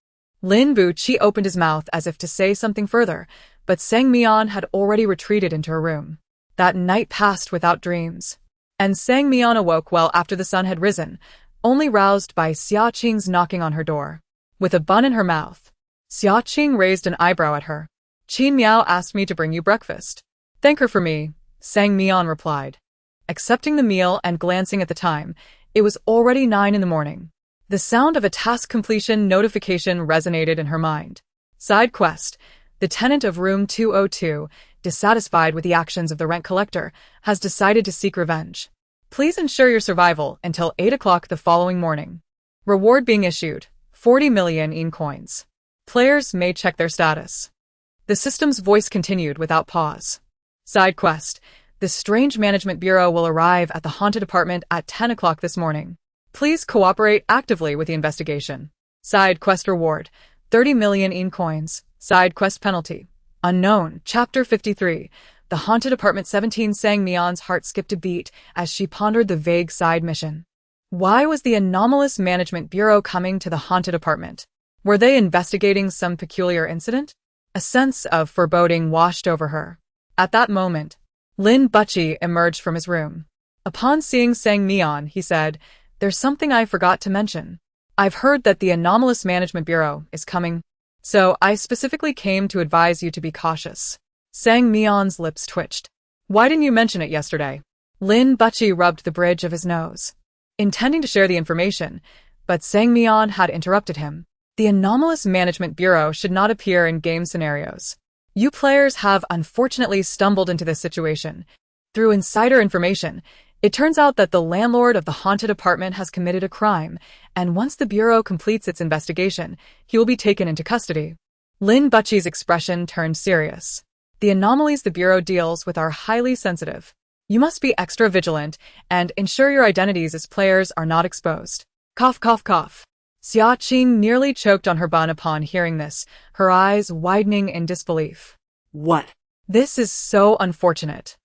Lin Buqi opened his mouth as if to say something further, but Sang Mian had already retreated into her room. That night passed without dreams, and Sang Mian awoke well after the sun had risen, only roused by Xia Qing's knocking on her door. With a bun in her mouth, Xia Qing raised an eyebrow at her. "Qin Miao asked me to bring you breakfast." "Thank her for me," Sang Mian replied. Accepting the meal and glancing at the time, it was already 9 in the morning. The sound of a task completion notification resonated in her mind. Side quest. The tenant of room 202, dissatisfied with the actions of the rent collector, has decided to seek revenge. Please ensure your survival until 8 o'clock the following morning. Reward being issued, 40 million in coins. Players may check their status. The system's voice continued without pause. Side quest. The Strange Management Bureau will arrive at the haunted apartment at 10 o'clock this morning. Please cooperate actively with the investigation. Side quest reward, 30 million in coins. Side quest penalty. Unknown. Chapter 53. The Haunted Apartment 17. Sang Mian's heart skipped a beat as she pondered the vague side mission. Why was the Anomalous Management Bureau coming to the haunted apartment? Were they investigating some peculiar incident? A sense of foreboding washed over her. At that moment, Lin Buqi emerged from his room. Upon seeing Sang Mian, he said, "There's something I forgot to mention. I've heard that the Anomalous Management Bureau is coming, so I specifically came to advise you to be cautious." Sang Mian's lips twitched. "Why didn't you mention it yesterday?" Lin Buqi rubbed the bridge of his nose. intending to share the information, but Mian had interrupted him. The Anomalous Management Bureau should not appear in game scenarios. You players have unfortunately stumbled into this situation. Through insider information, it turns out that the landlord of the haunted apartment has committed a crime, and once the Bureau completes its investigation, he will be taken into custody. Lin Butchie's expression turned serious. The anomalies the Bureau deals with are highly sensitive. You must be extra vigilant and ensure your identities as players are not exposed. Cough, cough, cough. Xia Qing nearly choked on her bun upon hearing this, her eyes widening in disbelief. What? This is so unfortunate.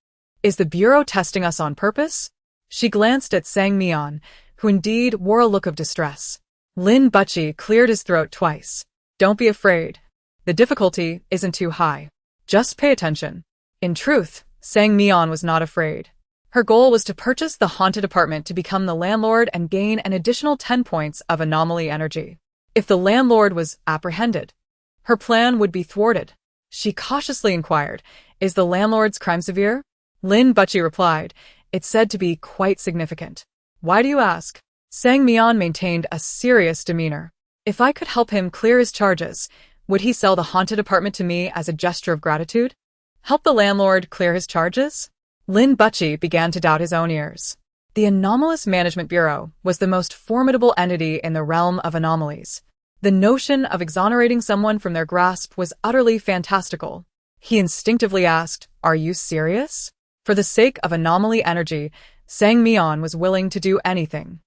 Is the Bureau testing us on purpose? She glanced at Mian, who indeed wore a look of distress. Lin Butchie cleared his throat twice. Don't be afraid. The difficulty isn't too high. Just pay attention. In truth, Mian was not afraid. Her goal was to purchase the haunted apartment to become the landlord and gain an additional 10 points of anomaly energy. If the landlord was apprehended, her plan would be thwarted. She cautiously inquired, "Is the landlord's crime severe?" Lin Butchie replied, "It's said to be quite significant." "Why do you ask?" Mian maintained a serious demeanor. "If I could help him clear his charges, would he sell the haunted apartment to me as a gesture of gratitude? Help the landlord clear his charges?" Lin Butchie began to doubt his own ears. The Anomalous Management Bureau was the most formidable entity in the realm of anomalies. The notion of exonerating someone from their grasp was utterly fantastical. He instinctively asked, "Are you serious?" For the sake of anomaly energy, Mian was willing to do anything.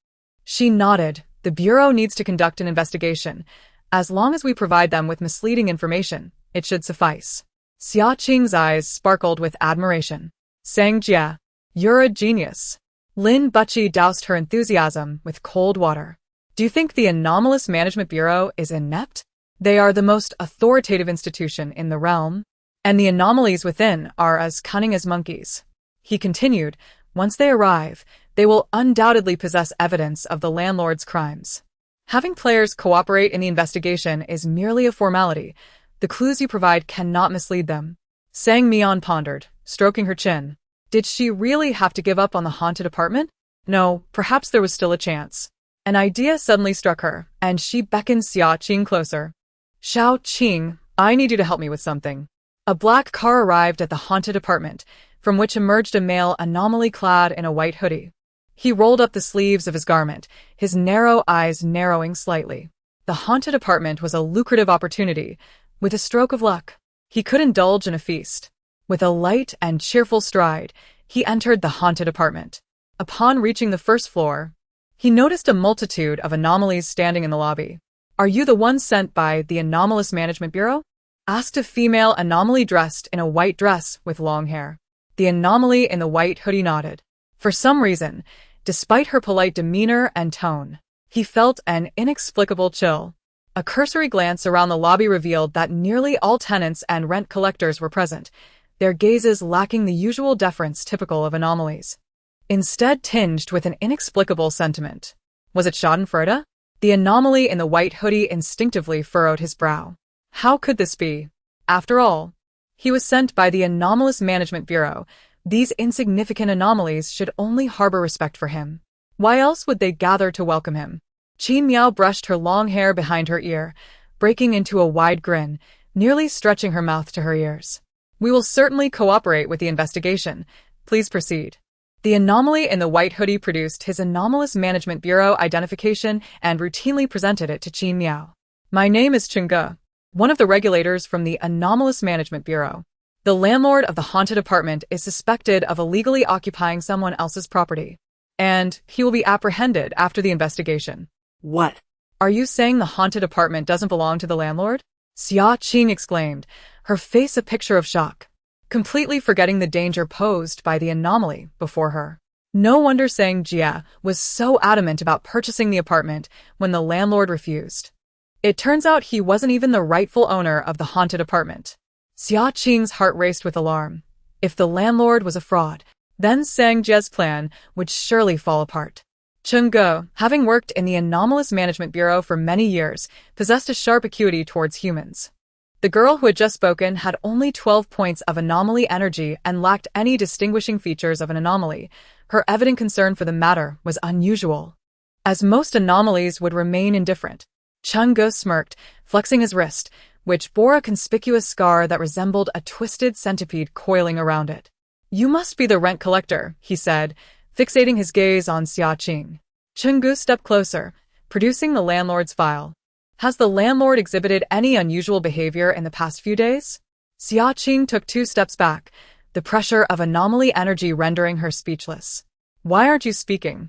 She nodded. "The Bureau needs to conduct an investigation. As long as we provide them with misleading information, it should suffice." Xia Qing's eyes sparkled with admiration. "Jia, you're a genius." Lin Butchie doused her enthusiasm with cold water. "Do you think the Anomalous Management Bureau is inept? They are the most authoritative institution in the realm, and the anomalies within are as cunning as monkeys." He continued, "Once they arrive, they will undoubtedly possess evidence of the landlord's crimes. Having players cooperate in the investigation is merely a formality. The clues you provide cannot mislead them." Mian pondered, stroking her chin. Did she really have to give up on the haunted apartment? No, perhaps there was still a chance. An idea suddenly struck her, and she beckoned Xia Qing closer. "Xiao Qing, I need you to help me with something." A black car arrived at the haunted apartment, from which emerged a male anomaly clad in a white hoodie. He rolled up the sleeves of his garment, his narrow eyes narrowing slightly. The haunted apartment was a lucrative opportunity. With a stroke of luck, he could indulge in a feast. With a light and cheerful stride, he entered the haunted apartment. Upon reaching the first floor, he noticed a multitude of anomalies standing in the lobby. "Are you the one sent by the Anomalous Management Bureau?" asked a female anomaly dressed in a white dress with long hair. The anomaly in the white hoodie nodded. For some reason, despite her polite demeanor and tone, he felt an inexplicable chill. A cursory glance around the lobby revealed that nearly all tenants and rent collectors were present, their gazes lacking the usual deference typical of anomalies. Instead tinged with an inexplicable sentiment. Was it schadenfreude? The anomaly in the white hoodie instinctively furrowed his brow. How could this be? After all, he was sent by the Anomalous Management Bureau. These insignificant anomalies should only harbor respect for him. Why else would they gather to welcome him? Qin Miao brushed her long hair behind her ear, breaking into a wide grin, nearly stretching her mouth to her ears. "We will certainly cooperate with the investigation. Please proceed." The anomaly in the white hoodie produced his Anomalous Management Bureau identification and routinely presented it to Qin Miao. "My name is Chunge, one of the regulators from the Anomalous Management Bureau. The landlord of the haunted apartment is suspected of illegally occupying someone else's property, and he will be apprehended after the investigation." What? "Are you saying the haunted apartment doesn't belong to the landlord?" Xia Qing exclaimed, her face a picture of shock, completely forgetting the danger posed by the anomaly before her. No wonder Jia was so adamant about purchasing the apartment when the landlord refused. It turns out he wasn't even the rightful owner of the haunted apartment. Xia Qing's heart raced with alarm. If the landlord was a fraud, then Jia's plan would surely fall apart. Chunge, having worked in the Anomalous Management Bureau for many years, possessed a sharp acuity towards humans. The girl who had just spoken had only 12 points of anomaly energy and lacked any distinguishing features of an anomaly. Her evident concern for the matter was unusual. as most anomalies would remain indifferent. Chang-gu smirked, flexing his wrist, which bore a conspicuous scar that resembled a twisted centipede coiling around it. You must be the rent collector, he said, fixating his gaze on Xia-Qing. Chang-gu stepped closer, producing the landlord's file. Has the landlord exhibited any unusual behavior in the past few days? Xia-Qing took 2 steps back, the pressure of anomaly energy rendering her speechless. Why aren't you speaking?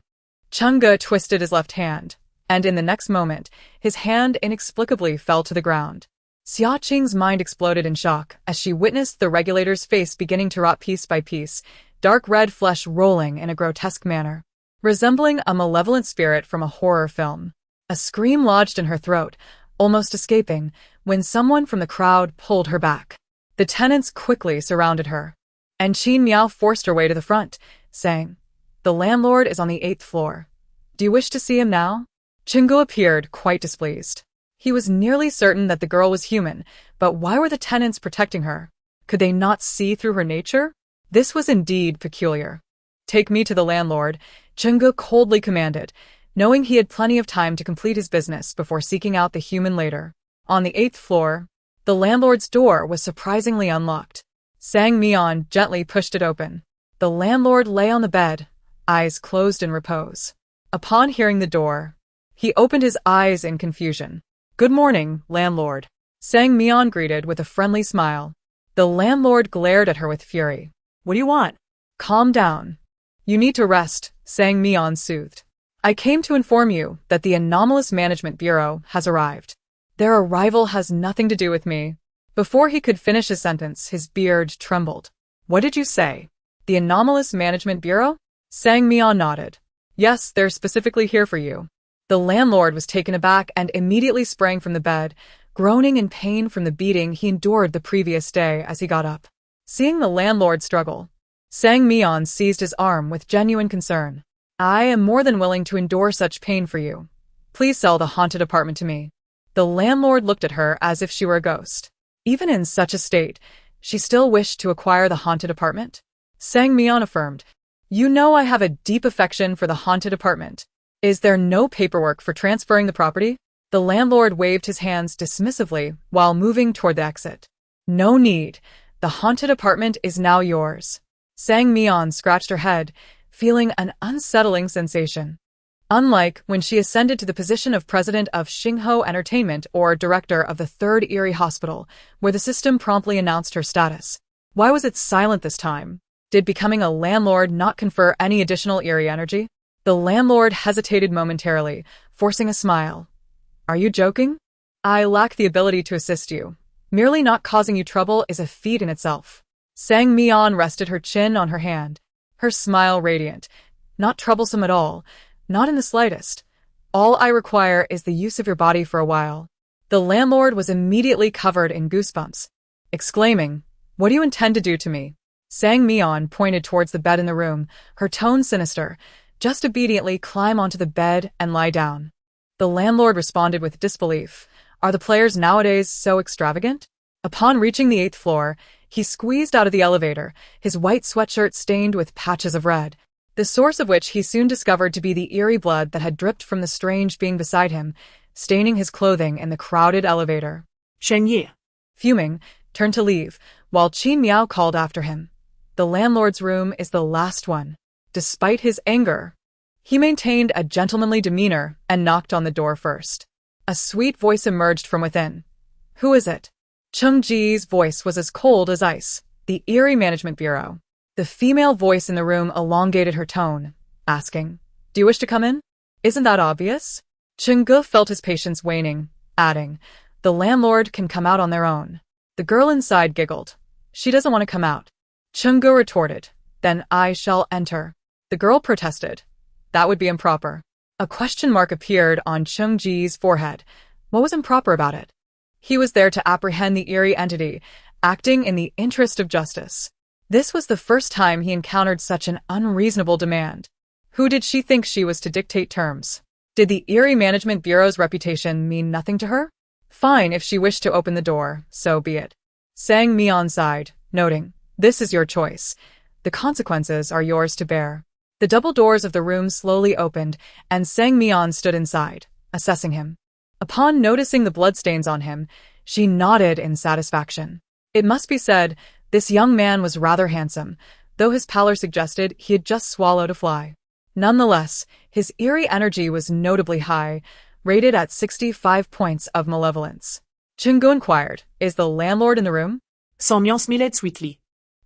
Chang-gu twisted his left hand, and in the next moment, his hand inexplicably fell to the ground. Xia-Qing's mind exploded in shock as she witnessed the regulator's face beginning to rot piece by piece, dark red flesh rolling in a grotesque manner, resembling a malevolent spirit from a horror film. A scream lodged in her throat, almost escaping, when someone from the crowd pulled her back. The tenants quickly surrounded her, and Qin Miao forced her way to the front, saying, "The landlord is on the 8th floor. Do you wish to see him now?" Ching-gu appeared quite displeased. He was nearly certain that the girl was human, but why were the tenants protecting her? Could they not see through her nature? This was indeed peculiar. Take me to the landlord, Ching-gu coldly commanded, knowing he had plenty of time to complete his business before seeking out the human later. On the 8th floor, the landlord's door was surprisingly unlocked. Sang Mian gently pushed it open. The landlord lay on the bed, eyes closed in repose. Upon hearing the door, he opened his eyes in confusion. "Good morning, landlord," Sang Mian greeted with a friendly smile. The landlord glared at her with fury. "What do you want?" "Calm down. You need to rest," Sang Mian soothed. "I came to inform you that the Anomalous Management Bureau has arrived. Their arrival has nothing to do with me." Before he could finish his sentence, his beard trembled. "What did you say? The Anomalous Management Bureau?" Sang Mian nodded. "Yes, they're specifically here for you." The landlord was taken aback and immediately sprang from the bed, groaning in pain from the beating he endured the previous day as he got up. Seeing the landlord struggle, Sang Mian seized his arm with genuine concern. "I am more than willing to endure such pain for you. Please sell the haunted apartment to me." The landlord looked at her as if she were a ghost. Even in such a state, she still wished to acquire the haunted apartment? Sang Mian affirmed, "You know I have a deep affection for the haunted apartment. Is there no paperwork for transferring the property?" The landlord waved his hands dismissively while moving toward the exit. "No need. The haunted apartment is now yours." Sang Mian scratched her head, feeling an unsettling sensation. Unlike when she ascended to the position of president of Xingho Entertainment or director of the 3rd Eerie Hospital, where the system promptly announced her status. Why was it silent this time? Did becoming a landlord not confer any additional Eerie energy? The landlord hesitated momentarily, forcing a smile. "Are you joking? I lack the ability to assist you. Merely not causing you trouble is a feat in itself." Sang Mian rested her chin on her hand, her smile radiant. "Not troublesome at all, not in the slightest. All I require is the use of your body for a while." The landlord was immediately covered in goosebumps, exclaiming, "What do you intend to do to me?" Sang Mian pointed towards the bed in the room, her tone sinister. "Just obediently climb onto the bed and lie down." The landlord responded with disbelief. Are the players nowadays so extravagant? Upon reaching the 8th floor, he squeezed out of the elevator, his white sweatshirt stained with patches of red, the source of which he soon discovered to be the eerie blood that had dripped from the strange being beside him, staining his clothing in the crowded elevator. Shen Yi. Fuming, turned to leave, while Qin Miao called after him. The landlord's room is the last one. Despite his anger, he maintained a gentlemanly demeanor and knocked on the door first. A sweet voice emerged from within. "Who is it?" Cheng Ji's voice was as cold as ice. "The Eerie Management Bureau." The female voice in the room elongated her tone, asking, "Do you wish to come in?" "Isn't that obvious?" Cheng-gu felt his patience waning, adding, "The landlord can come out on their own." The girl inside giggled. "She doesn't want to come out." Cheng-gu retorted, "Then I shall enter." The girl protested. "That would be improper." A question mark appeared on Cheng Ji's forehead. What was improper about it? He was there to apprehend the eerie entity, acting in the interest of justice. This was the first time he encountered such an unreasonable demand. Who did she think she was to dictate terms? Did the Eerie Management Bureau's reputation mean nothing to her? Fine, if she wished to open the door, so be it. Sang Mian sighed, noting, "This is your choice. The consequences are yours to bear." The double doors of the room slowly opened, and Sang Mian stood inside, assessing him. Upon noticing the bloodstains on him, she nodded in satisfaction. It must be said, this young man was rather handsome, though his pallor suggested he had just swallowed a fly. Nonetheless, his eerie energy was notably high, rated at 65 points of malevolence. Chungo inquired, "Is the landlord in the room?" Mian smiled sweetly.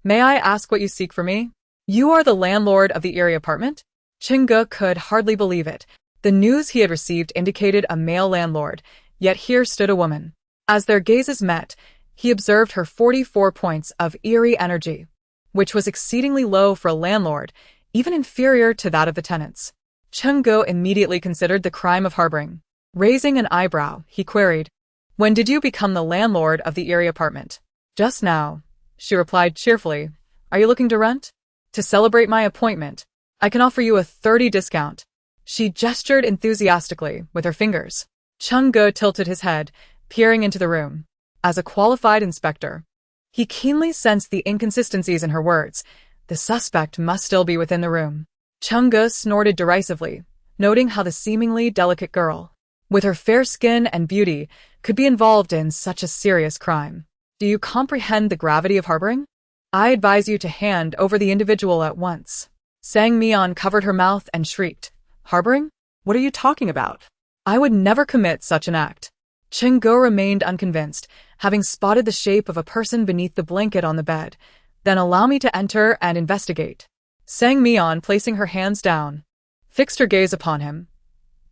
"May I ask what you seek from me?" "You are the landlord of the Eerie apartment?" Chungo could hardly believe it. The news he had received indicated a male landlord, yet here stood a woman. As their gazes met, he observed her 44 points of eerie energy, which was exceedingly low for a landlord, even inferior to that of the tenants. Chungo immediately considered the crime of harboring. Raising an eyebrow, he queried, "When did you become the landlord of the Eerie apartment?" "Just now," she replied cheerfully. "Are you looking to rent?" "To celebrate my appointment, I can offer you a 30% discount." She gestured enthusiastically with her fingers. Chungo tilted his head, peering into the room. As a qualified inspector, he keenly sensed the inconsistencies in her words. The suspect must still be within the room. Chungo snorted derisively, noting how the seemingly delicate girl, with her fair skin and beauty, could be involved in such a serious crime. "Do you comprehend the gravity of harboring? I advise you to hand over the individual at once." Sang Mian covered her mouth and shrieked, "Harboring? What are you talking about?" I would never commit such an act." Chungo remained unconvinced, having spotted the shape of a person beneath the blanket on the bed. "Then allow me to enter and investigate." Sang Mian, placing her hands down, fixed her gaze upon him.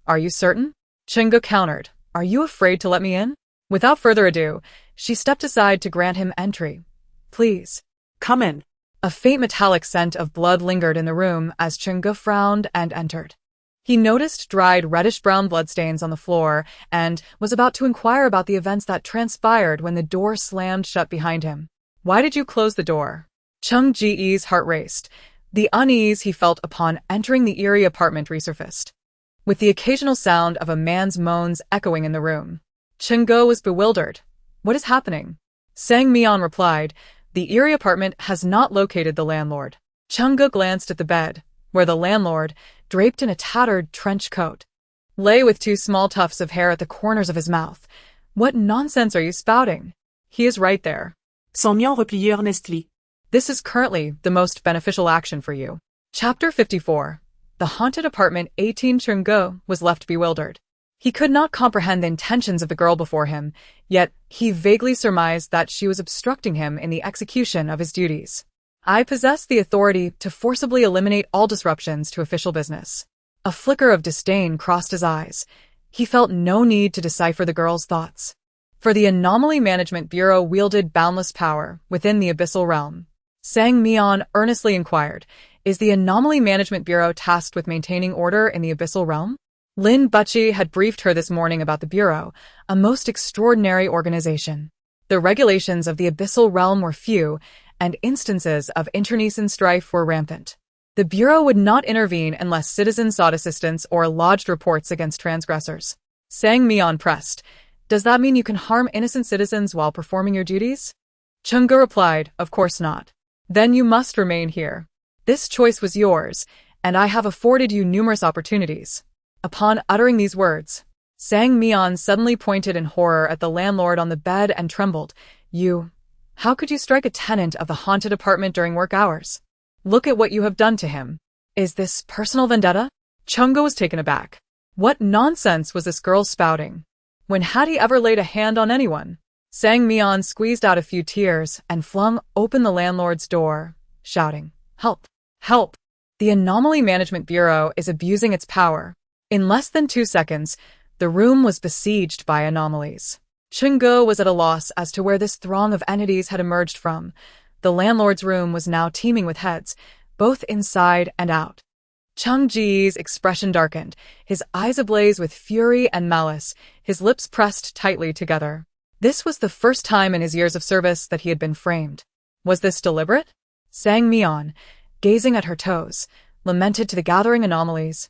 "Are you certain?" Chungo countered, "Are you afraid to let me in?" Without further ado, she stepped aside to grant him entry. "Please." "Come in." A faint metallic scent of blood lingered in the room as Chungo frowned and entered. He noticed dried reddish-brown bloodstains on the floor and was about to inquire about the events that transpired when the door slammed shut behind him. "Why did you close the door?" Chung Ji's heart raced. The unease he felt upon entering the Eerie apartment resurfaced, with the occasional sound of a man's moans echoing in the room. Chungo was bewildered. "What is happening?" Sang Mian replied, "The Eerie apartment has not located the landlord." Chungo glanced at the bed, where the landlord, draped in a tattered trench coat, lay with two small tufts of hair at the corners of his mouth. "What nonsense are you spouting? He is right there." Mian replied earnestly. "This is currently the most beneficial action for you." Chapter 54. The Haunted Apartment 18. Chungo was left bewildered. He could not comprehend the intentions of the girl before him, yet he vaguely surmised that she was obstructing him in the execution of his duties. "I possess the authority to forcibly eliminate all disruptions to official business." A flicker of disdain crossed his eyes. He felt no need to decipher the girl's thoughts, for the Anomaly Management Bureau wielded boundless power within the abyssal realm. Sang Mian earnestly inquired, "Is the Anomaly Management Bureau tasked with maintaining order in the abyssal realm?" Lin Bucci had briefed her this morning about the Bureau, a most extraordinary organization. The regulations of the abyssal realm were few, and instances of internecine strife were rampant. The Bureau would not intervene unless citizens sought assistance or lodged reports against transgressors. Sang Mian pressed, "Does that mean you can harm innocent citizens while performing your duties?" Chungo replied, "Of course not." "Then you must remain here. This choice was yours, and I have afforded you numerous opportunities." Upon uttering these words, Sang Mian suddenly pointed in horror at the landlord on the bed and trembled. How could you strike a tenant of the haunted apartment during work hours? Look at what you have done to him. Is this personal vendetta?" Chungo was taken aback. What nonsense was this girl spouting? When had he ever laid a hand on anyone? Sang Mian squeezed out a few tears and flung open the landlord's door, shouting, "Help! Help! The Anomaly Management Bureau is abusing its power." In less than 2 seconds, the room was besieged by anomalies. Chungo was at a loss as to where this throng of entities had emerged from. The landlord's room was now teeming with heads, both inside and out. Chung Ji's expression darkened, his eyes ablaze with fury and malice, his lips pressed tightly together. This was the first time in his years of service that he had been framed. Was this deliberate? Sang Mian, gazing at her toes, lamented to the gathering anomalies.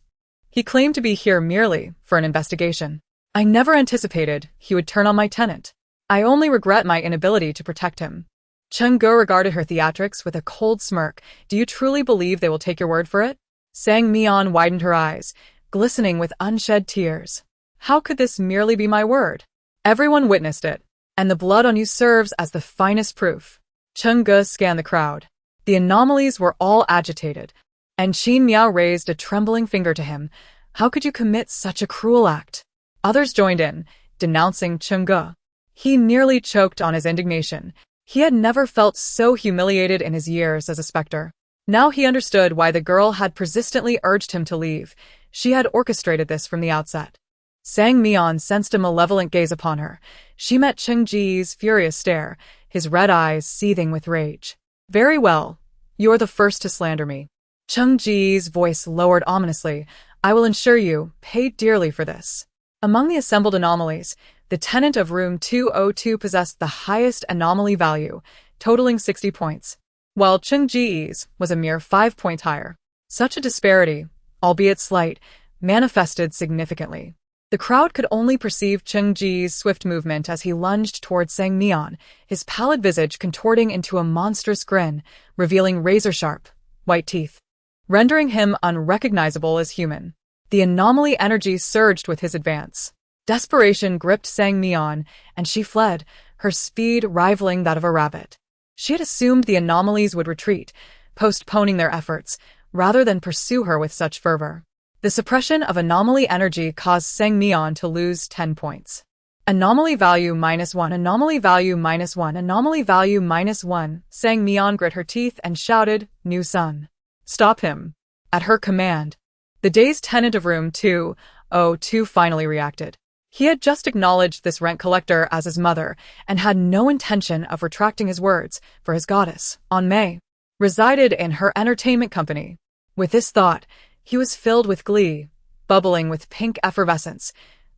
He claimed to be here merely for an investigation. I never anticipated he would turn on my tenant. I only regret my inability to protect him. Chungo regarded her theatrics with a cold smirk. Do you truly believe they will take your word for it? Sang Mian widened her eyes, glistening with unshed tears. How could this merely be my word? Everyone witnessed it, and the blood on you serves as the finest proof. Cheng Ge scanned the crowd. The anomalies were all agitated, and Qin Miao raised a trembling finger to him. How could you commit such a cruel act? Others joined in, denouncing Cheng Ge. He nearly choked on his indignation. He had never felt so humiliated in his years as a specter. Now he understood why the girl had persistently urged him to leave. She had orchestrated this from the outset. Sang Mian sensed a malevolent gaze upon her. She met Cheng Ji's furious stare, his red eyes seething with rage. Very well. You are the first to slander me. Cheng Ji's voice lowered ominously. I will ensure you pay dearly for this. Among the assembled anomalies, the tenant of room 202 possessed the highest anomaly value, totaling 60 points, while Cheng Ji's was a mere 5 points higher. Such a disparity, albeit slight, manifested significantly. The crowd could only perceive Cheng Ji's swift movement as he lunged towards Sang Mian, his pallid visage contorting into a monstrous grin, revealing razor-sharp, white teeth, rendering him unrecognizable as human. The anomaly energy surged with his advance. Desperation gripped Sang Mian, and she fled, her speed rivaling that of a rabbit. She had assumed the anomalies would retreat, postponing their efforts, rather than pursue her with such fervor. The suppression of anomaly energy caused Sang Mian to lose 10 points. Anomaly value -1, anomaly value -1, anomaly value -1. Sang Mian grit her teeth and shouted, New Sun. Stop him. At her command, the dazed tenant of room 202 finally reacted. He had just acknowledged this rent collector as his mother and had no intention of retracting his words, for his goddess, On Mei, resided in her entertainment company. With this thought, he was filled with glee, bubbling with pink effervescence.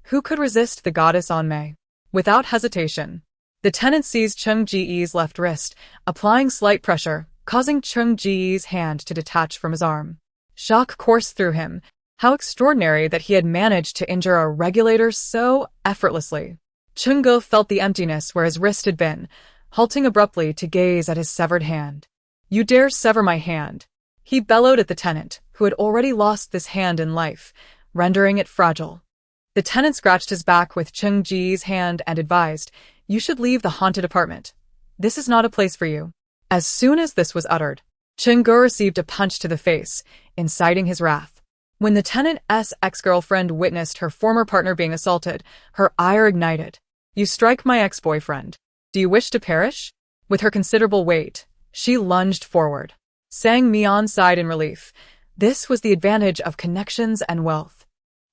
Who could resist the goddess On Mei? Without hesitation, the tenant seized Cheng Ji's left wrist, applying slight pressure, causing Cheng Ji's hand to detach from his arm. Shock coursed through him. How extraordinary that he had managed to injure a regulator so effortlessly. Cheng Ge felt the emptiness where his wrist had been, halting abruptly to gaze at his severed hand. You dare sever my hand? He bellowed at the tenant, who had already lost this hand in life, rendering it fragile. The tenant scratched his back with Cheng Ji's hand and advised, You should leave the haunted apartment. This is not a place for you. As soon as this was uttered, Cheng Ge received a punch to the face, inciting his wrath. When the tenant's ex-girlfriend witnessed her former partner being assaulted, her ire ignited. You strike my ex-boyfriend. Do you wish to perish? With her considerable weight, she lunged forward. Sang Mian sighed in relief. This was the advantage of connections and wealth.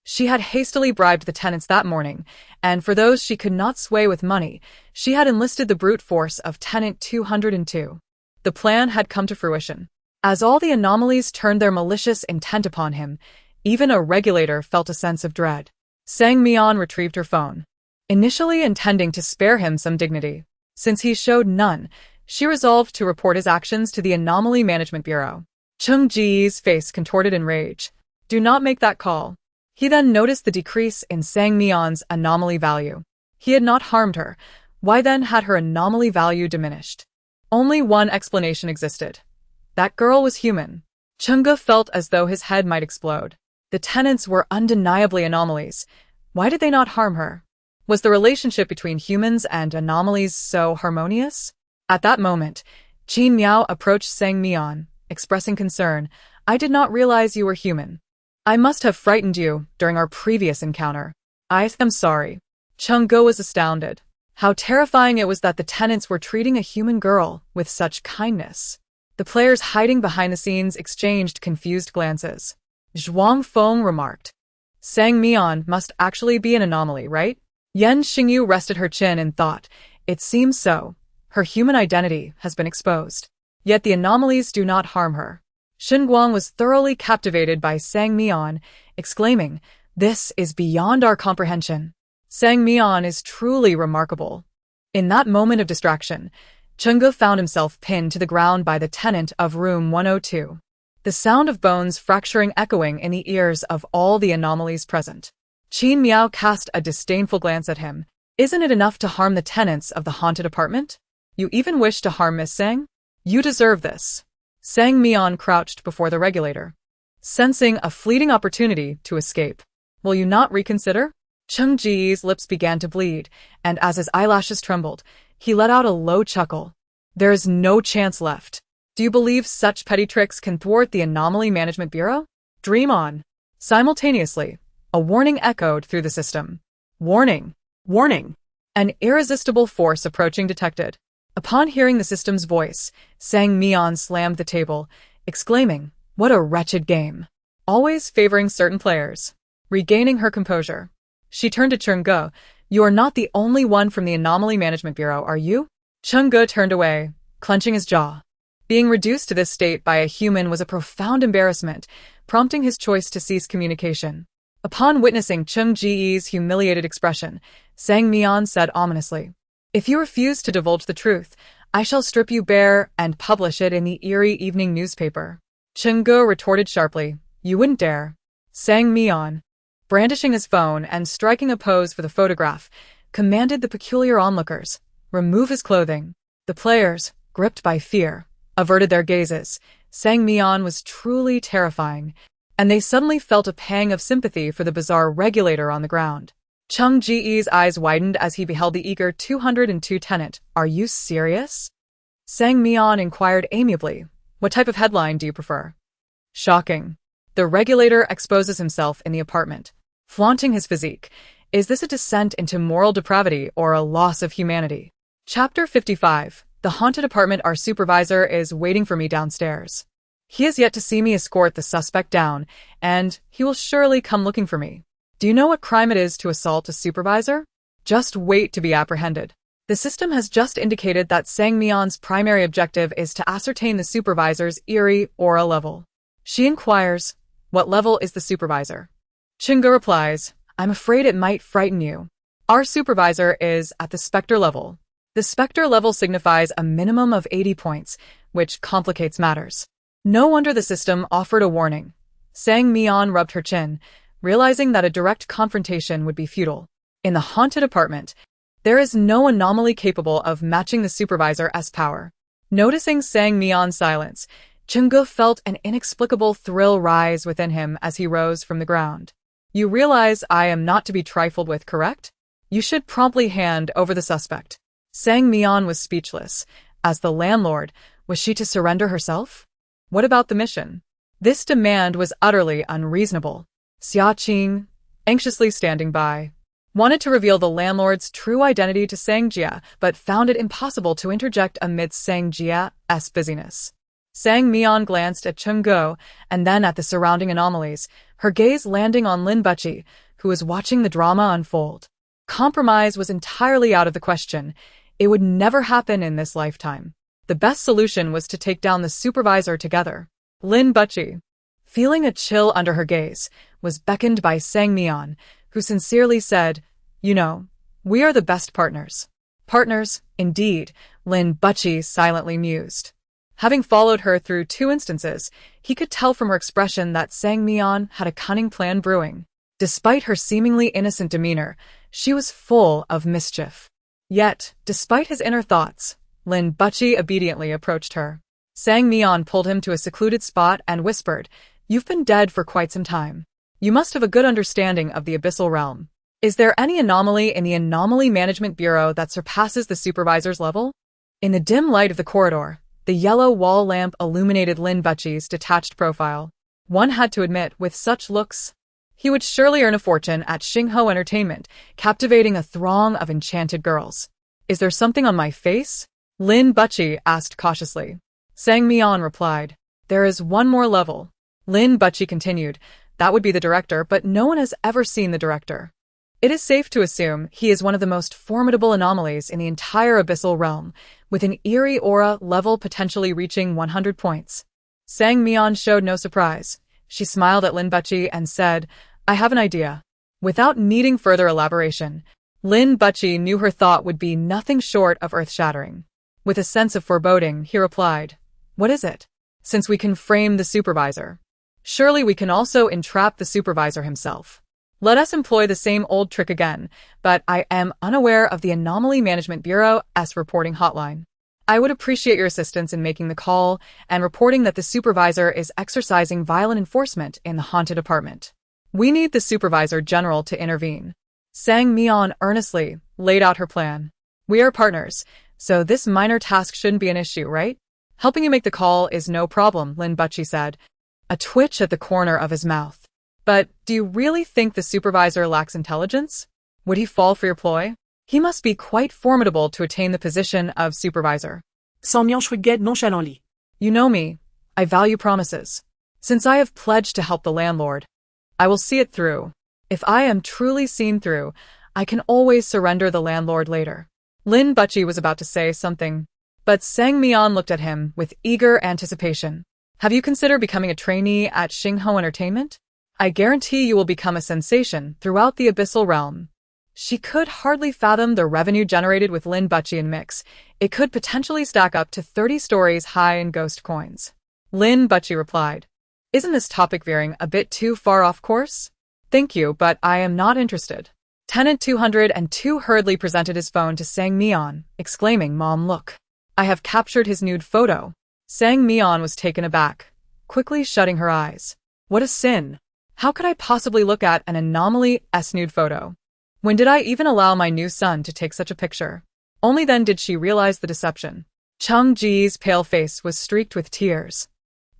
She had hastily bribed the tenants that morning, and for those she could not sway with money, she had enlisted the brute force of tenant 202. The plan had come to fruition. As all the anomalies turned their malicious intent upon him, even a regulator felt a sense of dread. Sang Mian retrieved her phone. Initially intending to spare him some dignity, since he showed none, she resolved to report his actions to the Anomaly Management Bureau. Cheng Ji's face contorted in rage. Do not make that call. He then noticed the decrease in Sang Mian's anomaly value. He had not harmed her. Why then had her anomaly value diminished? Only one explanation existed. That girl was human. Cheng Ge felt as though his head might explode. The tenants were undeniably anomalies. Why did they not harm her? Was the relationship between humans and anomalies so harmonious? At that moment, Qin Miao approached Sang Mian, expressing concern. I did not realize you were human. I must have frightened you during our previous encounter. I am sorry. Cheng Ge was astounded. How terrifying it was that the tenants were treating a human girl with such kindness. The players hiding behind the scenes exchanged confused glances. Zhuang Feng remarked. Sang Mian must actually be an anomaly, right? Yan Xingyu rested her chin in thought. It seems so. Her human identity has been exposed. Yet the anomalies do not harm her. Shen Guang was thoroughly captivated by Sang Mian, exclaiming, This is beyond our comprehension. Sang Mian is truly remarkable. In that moment of distraction, Cheng Ge found himself pinned to the ground by the tenant of room 102. The sound of bones fracturing echoing in the ears of all the anomalies present. Qin Miao cast a disdainful glance at him. Isn't it enough to harm the tenants of the haunted apartment? You even wish to harm Miss Sang? You deserve this. Sang Mian crouched before the regulator. sensing a fleeting opportunity to escape. Will you not reconsider? Chung Ji's lips began to bleed, and as his eyelashes trembled, he let out a low chuckle. There is no chance left. Do you believe such petty tricks can thwart the Anomaly Management Bureau? Dream on. Simultaneously, a warning echoed through the system. Warning! Warning! An irresistible force approaching detected. Upon hearing the system's voice, Sang Mian slammed the table, exclaiming, "What a wretched game!" Always favoring certain players. Regaining her composure, she turned to Chung-Ge. "You are not the only one from the Anomaly Management Bureau, are you?" Chung-Ge turned away, clenching his jaw. Being reduced to this state by a human was a profound embarrassment, prompting his choice to cease communication. Upon witnessing Chung Ji's humiliated expression, Sang Mian said ominously, "If you refuse to divulge the truth, I shall strip you bare and publish it in the Eerie evening newspaper." Chung-Ge retorted sharply, "You wouldn't dare." Sang Mian, brandishing his phone and striking a pose for the photograph, commanded the peculiar onlookers, "Remove his clothing." The players, gripped by fear, averted their gazes. Sang Mian was truly terrifying, and they suddenly felt a pang of sympathy for the bizarre regulator on the ground. Chung Ji's eyes widened as he beheld the eager 202 tenant. "Are you serious?" Sang Mian inquired amiably, "What type of headline do you prefer?" Shocking. The regulator exposes himself in the apartment, flaunting his physique. Is this a descent into moral depravity or a loss of humanity? Chapter 55. The haunted apartment. Our supervisor is waiting for me downstairs. He has yet to see me escort the suspect down, and he will surely come looking for me. Do you know what crime it is to assault a supervisor? Just wait to be apprehended. The system has just indicated that Sang Mian's primary objective is to ascertain the supervisor's Eerie aura level. She inquires, "What level is the supervisor?" Chung-Ge replies, "I'm afraid it might frighten you. Our supervisor is at the Spectre level. The Spectre level signifies a minimum of 80 points, which complicates matters." No wonder the system offered a warning. Sang Mian rubbed her chin, realizing that a direct confrontation would be futile. In the haunted apartment, there is no anomaly capable of matching the supervisor's power. Noticing Sang Mian's silence, Chung-Ge felt an inexplicable thrill rise within him as he rose from the ground. "You realize I am not to be trifled with, correct? You should promptly hand over the suspect." Sang Mian was speechless. As the landlord, was she to surrender herself? What about the mission? This demand was utterly unreasonable. Xia Qing, anxiously standing by, wanted to reveal the landlord's true identity to Sang Jia, but found it impossible to interject amidst Sang Jia's busyness. Sang Mian glanced at Chung-Ge and then at the surrounding anomalies, her gaze landing on Lin Buchi, who was watching the drama unfold. Compromise was entirely out of the question. It would never happen in this lifetime. The best solution was to take down the supervisor together. Lin Buchi, feeling a chill under her gaze, was beckoned by Sang Mian, who sincerely said, "You know, we are the best partners." Partners, indeed, Lin Buchi silently mused. Having followed her through 2 instances, he could tell from her expression that Sang Mian had a cunning plan brewing. Despite her seemingly innocent demeanor, she was full of mischief. Yet, despite his inner thoughts, Lin Buchi obediently approached her. Sang Mian pulled him to a secluded spot and whispered, "You've been dead for quite some time. You must have a good understanding of the abyssal realm. Is there any anomaly in the Anomaly Management Bureau that surpasses the supervisor's level?" In the dim light of the corridor, the yellow wall lamp illuminated Lin Buchi's detached profile. One had to admit, with such looks, he would surely earn a fortune at Xingho Entertainment, captivating a throng of enchanted girls. "Is there something on my face?" Lin Buchi asked cautiously. Sang Mian replied, "There is one more level." Lin Buchi continued, "That would be the director, but no one has ever seen the director. It is safe to assume he is one of the most formidable anomalies in the entire abyssal realm, with an Eerie aura level potentially reaching 100 points. Sang Mian showed no surprise. She smiled at Lin Buchi and said, "I have an idea." Without needing further elaboration, Lin Buchi knew her thought would be nothing short of earth-shattering. With a sense of foreboding, he replied, "What is it? Since we can frame the supervisor, surely we can also entrap the supervisor himself. Let us employ the same old trick again, but I am unaware of the Anomaly Management Bureau's reporting hotline." I would appreciate your assistance in making the call and reporting that the supervisor is exercising violent enforcement in the haunted apartment. We need the supervisor general to intervene. Sang Mian earnestly laid out her plan. We are partners, so this minor task shouldn't be an issue, right? Helping you make the call is no problem, Lin Butchie said, a twitch at the corner of his mouth. But do you really think the supervisor lacks intelligence? Would he fall for your ploy? He must be quite formidable to attain the position of supervisor. Sang Mian regarde nonchalantly. You know me. I value promises. Since I have pledged to help the landlord, I will see it through. If I am truly seen through, I can always surrender the landlord later. Lin Butchie was about to say something, but Sang Mian looked at him with eager anticipation. Have you considered becoming a trainee at Xingho Entertainment? I guarantee you will become a sensation throughout the abyssal realm. She could hardly fathom the revenue generated with Lin Butchie and Mix. It could potentially stack up to 30 stories high in ghost coins. Lin Butchie replied, Isn't this topic veering a bit too far off course? Thank you, but I am not interested. Tenant 202 hurriedly presented his phone to Sang Mian, exclaiming, Mom, look. I have captured his nude photo. Sang Mian was taken aback, quickly shutting her eyes. What a sin. How could I possibly look at an anomaly-s nude photo? When did I even allow my new son to take such a picture? Only then did she realize the deception. Chung Ji's pale face was streaked with tears,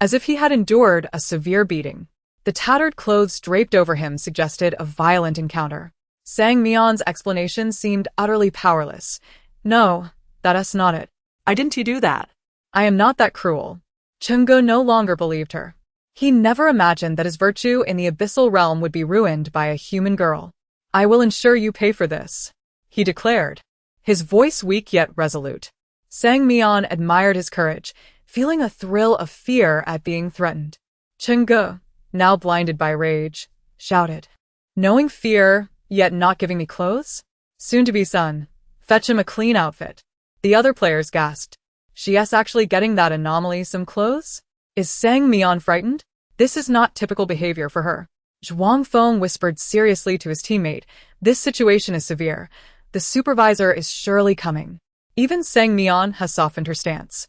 as if he had endured a severe beating. The tattered clothes draped over him suggested a violent encounter. Sang Mian's explanation seemed utterly powerless. No, that's not it. I didn't do that. I am not that cruel. Chungo no longer believed her. He never imagined that his virtue in the abyssal realm would be ruined by a human girl. I will ensure you pay for this, he declared, his voice weak yet resolute. Sang Mian admired his courage, feeling a thrill of fear at being threatened. Chungo, now blinded by rage, shouted, Knowing fear, yet not giving me clothes? Soon-to-be son, fetch him a clean outfit. The other players gasped. She's actually getting that anomaly some clothes? Is Sang Mian frightened? This is not typical behavior for her. Zhuang Feng whispered seriously to his teammate, This situation is severe. The supervisor is surely coming. Even Sang Mian has softened her stance.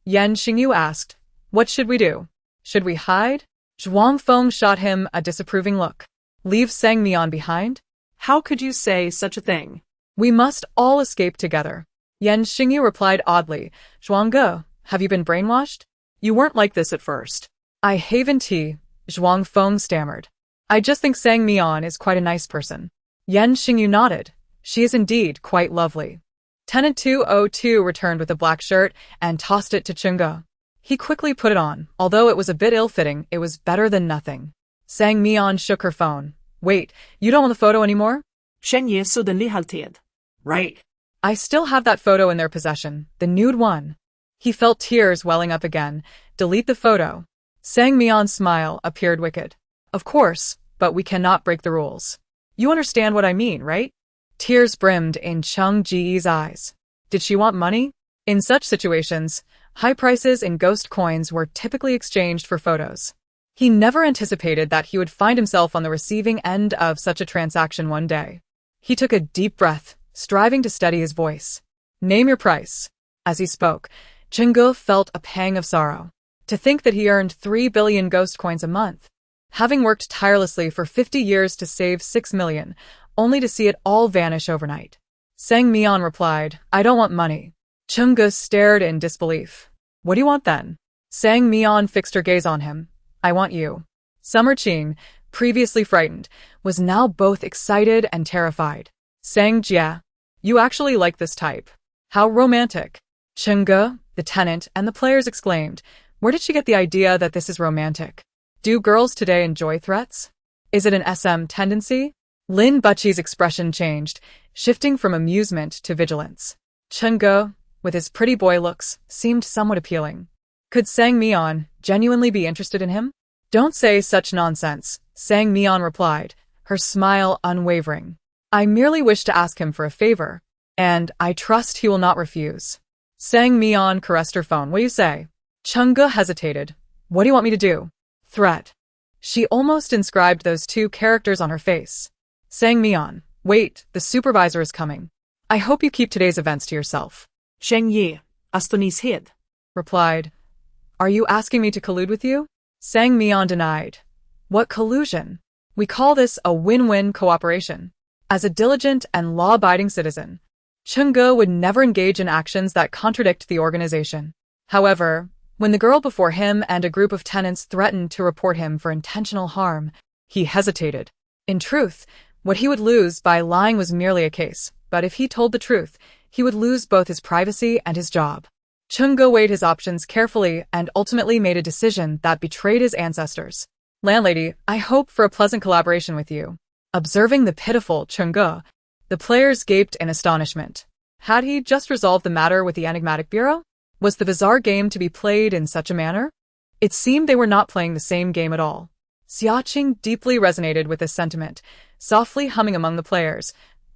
Yan Xingyu asked, What should we do? Should we hide? Zhuang Feng shot him a disapproving look. Leave Sang Mian behind? How could you say such a thing? We must all escape together. Yan Xingyu replied oddly, Zhuangge, have you been brainwashed? You weren't like this at first. I haven't he, Zhuang Feng stammered. I just think Sang Mian is quite a nice person. Yan Xingyu nodded. She is indeed quite lovely. Tenant 202 returned with a black shirt and tossed it to Chungo. He quickly put it on. Although it was a bit ill-fitting, it was better than nothing. Sang Mian shook her phone. Wait, you don't want the photo anymore? Shen Ye suddenly halted. Right. I still have that photo in their possession, the nude one. He felt tears welling up again. Delete the photo. Sang Mian's smile appeared wicked. Of course, but we cannot break the rules. You understand what I mean, right? Tears brimmed in Chung Ji's eyes. Did she want money? In such situations, high prices in ghost coins were typically exchanged for photos. He never anticipated that he would find himself on the receiving end of such a transaction one day. He took a deep breath, striving to steady his voice. Name your price. As he spoke, Chungo felt a pang of sorrow. To think that he earned 3 billion ghost coins a month. Having worked tirelessly for 50 years to save 6 million, only to see it all vanish overnight. Sang Mian replied, I don't want money. Chungo stared in disbelief. What do you want then? Sang Mian fixed her gaze on him. I want you. Summer Qing, previously frightened, was now both excited and terrified. Sang Jia, you actually like this type. How romantic. Chungo, the tenant, and the players exclaimed, Where did she get the idea that this is romantic? Do girls today enjoy threats? Is it an SM tendency? Lin Butchie's expression changed, shifting from amusement to vigilance. Chungo, with his pretty boy looks, seemed somewhat appealing. Could Sang Mian genuinely be interested in him? Don't say such nonsense, Sang Mian replied, her smile unwavering. I merely wish to ask him for a favor, and I trust he will not refuse. Sang Mian caressed her phone. What do you say? Chungo hesitated. What do you want me to do? Threat. She almost inscribed those two characters on her face. Sang Mian, wait, the supervisor is coming. I hope you keep today's events to yourself. Shen Ye, Aston's head. replied. Are you asking me to collude with you? Sang Mian denied. What collusion? We call this a win-win cooperation. As a diligent and law-abiding citizen, Chunge would never engage in actions that contradict the organization. However, when the girl before him and a group of tenants threatened to report him for intentional harm, he hesitated. In truth, what he would lose by lying was merely a case, but if he told the truth, he would lose both his privacy and his job. Chunge weighed his options carefully and ultimately made a decision that betrayed his ancestors. Landlady, I hope for a pleasant collaboration with you. Observing the pitiful Chunge, the players gaped in astonishment. Had he just resolved the matter with the enigmatic bureau? Was the bizarre game to be played in such a manner? It seemed they were not playing the same game at all. Xiaoqing deeply resonated with this sentiment, softly humming among the players.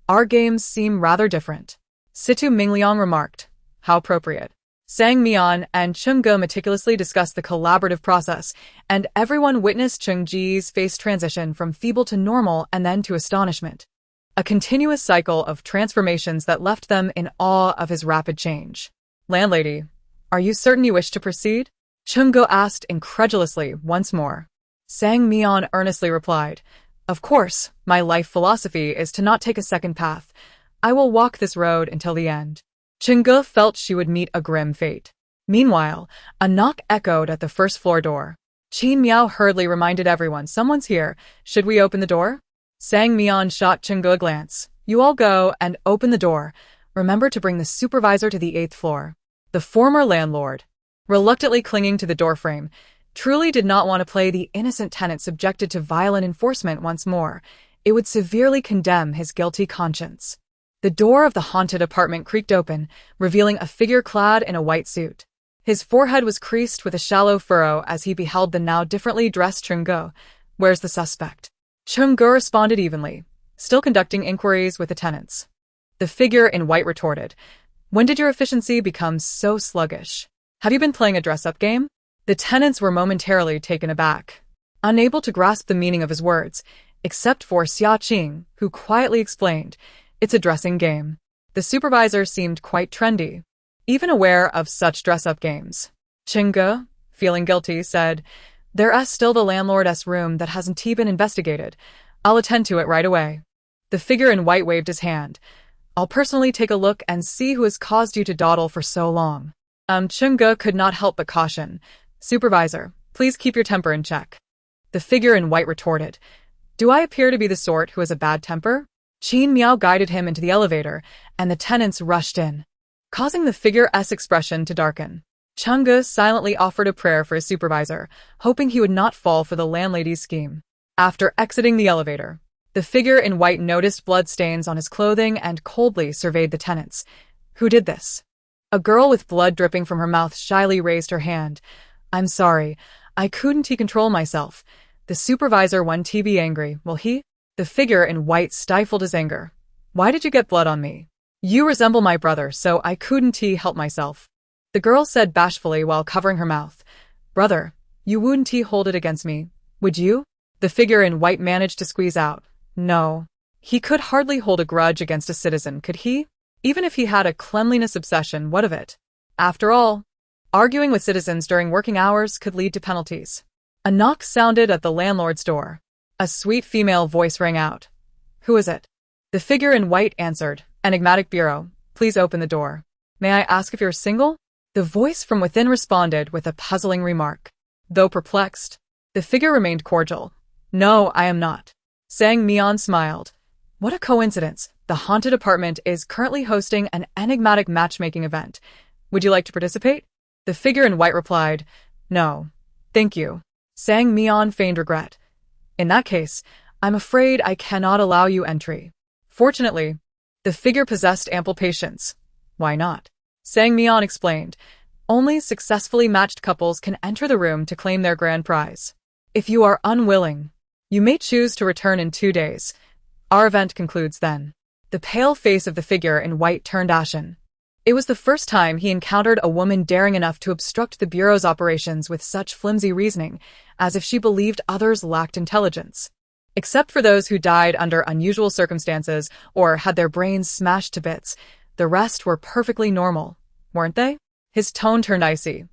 Our games seem rather different. Situ Mingliang remarked. How appropriate. Sang Mian and Chunge meticulously discussed the collaborative process, and everyone witnessed Chungji's face transition from feeble to normal and then to astonishment. A continuous cycle of transformations that left them in awe of his rapid change. Landlady, are you certain you wish to proceed? Chunge asked incredulously once more. Sang Mian earnestly replied, Of course, my life philosophy is to not take a second path. I will walk this road until the end. Chunge felt she would meet a grim fate. Meanwhile, a knock echoed at the first floor door. Qin Miao hurriedly reminded everyone, someone's here. Should we open the door? Sang Mian shot Chunge a glance. You all go and open the door. Remember to bring the supervisor to the 8th floor. The former landlord, reluctantly clinging to the doorframe, truly did not want to play the innocent tenant subjected to violent enforcement once more. It would severely condemn his guilty conscience. The door of the haunted apartment creaked open, revealing a figure clad in a white suit. His forehead was creased with a shallow furrow as he beheld the now differently dressed Chunge. Where's the suspect? Chunge responded evenly, still conducting inquiries with the tenants. The figure in white retorted, When did your efficiency become so sluggish? Have you been playing a dress-up game? The tenants were momentarily taken aback, unable to grasp the meaning of his words, except for Xiaoqing, who quietly explained, It's a dressing game. The supervisor seemed quite trendy, even aware of such dress-up games. Chunge, feeling guilty, said, There's still the landlord's room that hasn't been investigated. I'll attend to it right away. The figure in white waved his hand. I'll personally take a look and see who has caused you to dawdle for so long. Chunge could not help but caution. Supervisor, please keep your temper in check. The figure in white retorted. Do I appear to be the sort who has a bad temper? Qin Miao guided him into the elevator, and the tenants rushed in, causing the figure's expression to darken. Chunge silently offered a prayer for his supervisor, hoping he would not fall for the landlady's scheme. After exiting the elevator, the figure in white noticed bloodstains on his clothing and coldly surveyed the tenants. Who did this? A girl with blood dripping from her mouth shyly raised her hand. I'm sorry, I couldn't control myself. The supervisor won't be angry, will he? The figure in white stifled his anger. Why did you get blood on me? You resemble my brother, so I couldn't help myself. The girl said bashfully while covering her mouth. Brother, you wouldn't hold it against me, would you? The figure in white managed to squeeze out. No. He could hardly hold a grudge against a citizen, could he? Even if he had a cleanliness obsession, what of it? After all, arguing with citizens during working hours could lead to penalties. A knock sounded at the landlord's door. A sweet female voice rang out. Who is it? The figure in white answered. Enigmatic Bureau, please open the door. May I ask if you're single? The voice from within responded with a puzzling remark. Though perplexed, the figure remained cordial. No, I am not. Sang Mian smiled. What a coincidence. The haunted apartment is currently hosting an enigmatic matchmaking event. Would you like to participate? The figure in white replied, No, thank you. Sang Mian feigned regret. In that case, I'm afraid I cannot allow you entry. Fortunately, the figure possessed ample patience. Why not? Sang Mian explained. Only successfully matched couples can enter the room to claim their grand prize. If you are unwilling, you may choose to return in 2 days. Our event concludes then. The pale face of the figure in white turned ashen. It was the first time he encountered a woman daring enough to obstruct the Bureau's operations with such flimsy reasoning, as if she believed others lacked intelligence. Except for those who died under unusual circumstances or had their brains smashed to bits, the rest were perfectly normal, weren't they? His tone turned icy.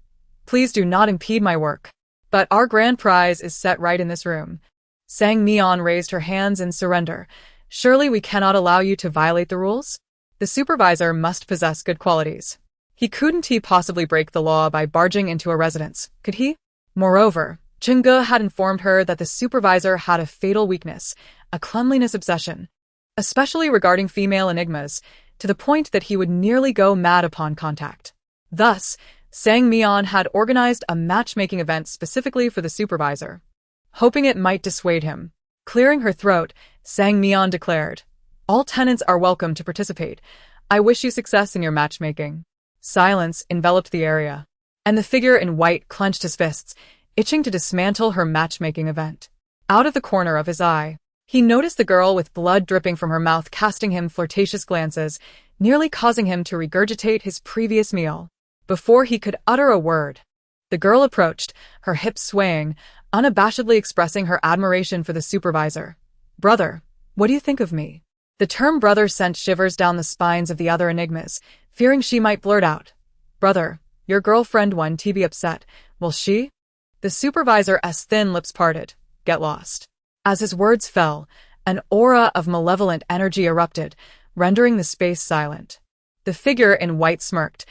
Please do not impede my work. But our grand prize is set right in this room. Sang Mian raised her hands in surrender. Surely we cannot allow you to violate the rules? The supervisor must possess good qualities. Couldn't he possibly break the law by barging into a residence, could he? Moreover, Chunge had informed her that the supervisor had a fatal weakness, a cleanliness obsession, especially regarding female enigmas, to the point that he would nearly go mad upon contact. Thus, Sang Mian had organized a matchmaking event specifically for the supervisor, hoping it might dissuade him. Clearing her throat, Sang Mian declared, "All tenants are welcome to participate. I wish you success in your matchmaking." Silence enveloped the area, and the figure in white clenched his fists, itching to dismantle her matchmaking event. Out of the corner of his eye, he noticed the girl with blood dripping from her mouth casting him flirtatious glances, nearly causing him to regurgitate his previous meal. Before he could utter a word, the girl approached, her hips swaying, unabashedly expressing her admiration for the supervisor. "Brother, what do you think of me?" The term brother sent shivers down the spines of the other enigmas, fearing she might blurt out, "Brother, your girlfriend won to be upset, will she?" The supervisor's thin lips parted. "Get lost." As his words fell, an aura of malevolent energy erupted, rendering the space silent. The figure in white smirked.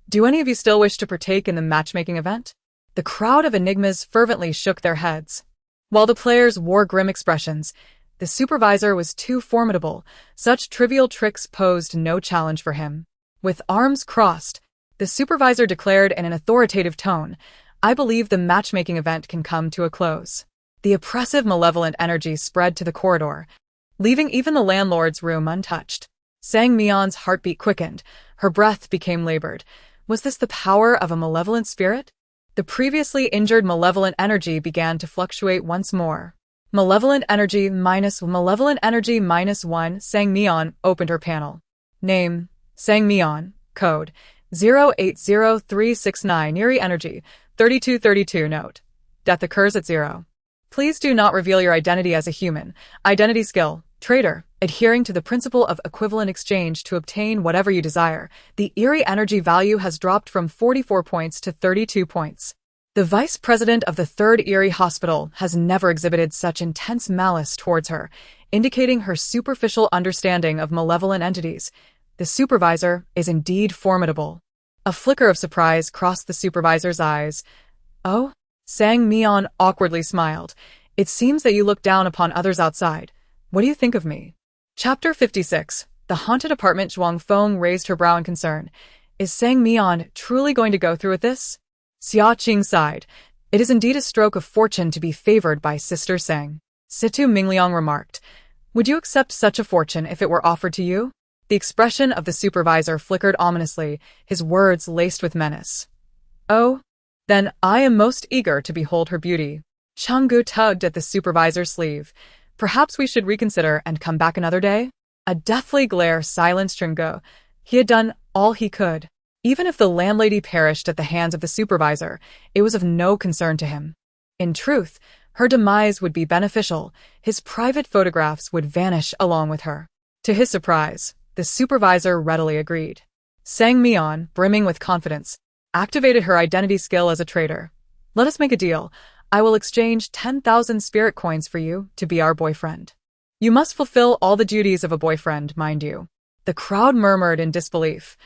"Do any of you still wish to partake in the matchmaking event?" The crowd of enigmas fervently shook their heads. While the players wore grim expressions, the supervisor was too formidable. Such trivial tricks posed no challenge for him. With arms crossed, the supervisor declared in an authoritative tone, "I believe the matchmaking event can come to a close." The oppressive malevolent energy spread to the corridor, leaving even the landlord's room untouched. Sang Mian's heartbeat quickened, her breath became labored. Was this the power of a malevolent spirit? The previously injured malevolent energy began to fluctuate once more. Malevolent energy minus 1. Sang Mian opened her panel. Name, Sang Mian. Code, 080369. Eerie energy, 3232. Note, death occurs at 0. Please do not reveal your identity as a human. Identity skill, trader, adhering to the principle of equivalent exchange to obtain whatever you desire. The Eerie energy value has dropped from 44 points to 32 points. The vice president of the 3rd Eerie Hospital has never exhibited such intense malice towards her, indicating her superficial understanding of malevolent entities. The supervisor is indeed formidable. A flicker of surprise crossed the supervisor's eyes. "Oh?" Sang Mian awkwardly smiled. "It seems that you look down upon others outside. What do you think of me?" Chapter 56. The Haunted Apartment. Zhuang Feng raised her brow in concern. Is Sang Mian truly going to go through with this? Xia Qing sighed. It is indeed a stroke of fortune to be favored by Sister Sang. Situ Mingliang remarked. Would you accept such a fortune if it were offered to you? The expression of the supervisor flickered ominously, his words laced with menace. Oh? Then I am most eager to behold her beauty. Changgu tugged at the supervisor's sleeve. Perhaps we should reconsider and come back another day? A deathly glare silenced Changgu. He had done all he could. Even if the landlady perished at the hands of the supervisor, it was of no concern to him. In truth, her demise would be beneficial. His private photographs would vanish along with her. To his surprise, the supervisor readily agreed. Sang Mian, brimming with confidence, activated her identity skill as a trader. Let us make a deal. I will exchange 10,000 spirit coins for you to be our boyfriend. You must fulfill all the duties of a boyfriend, mind you. The crowd murmured in disbelief.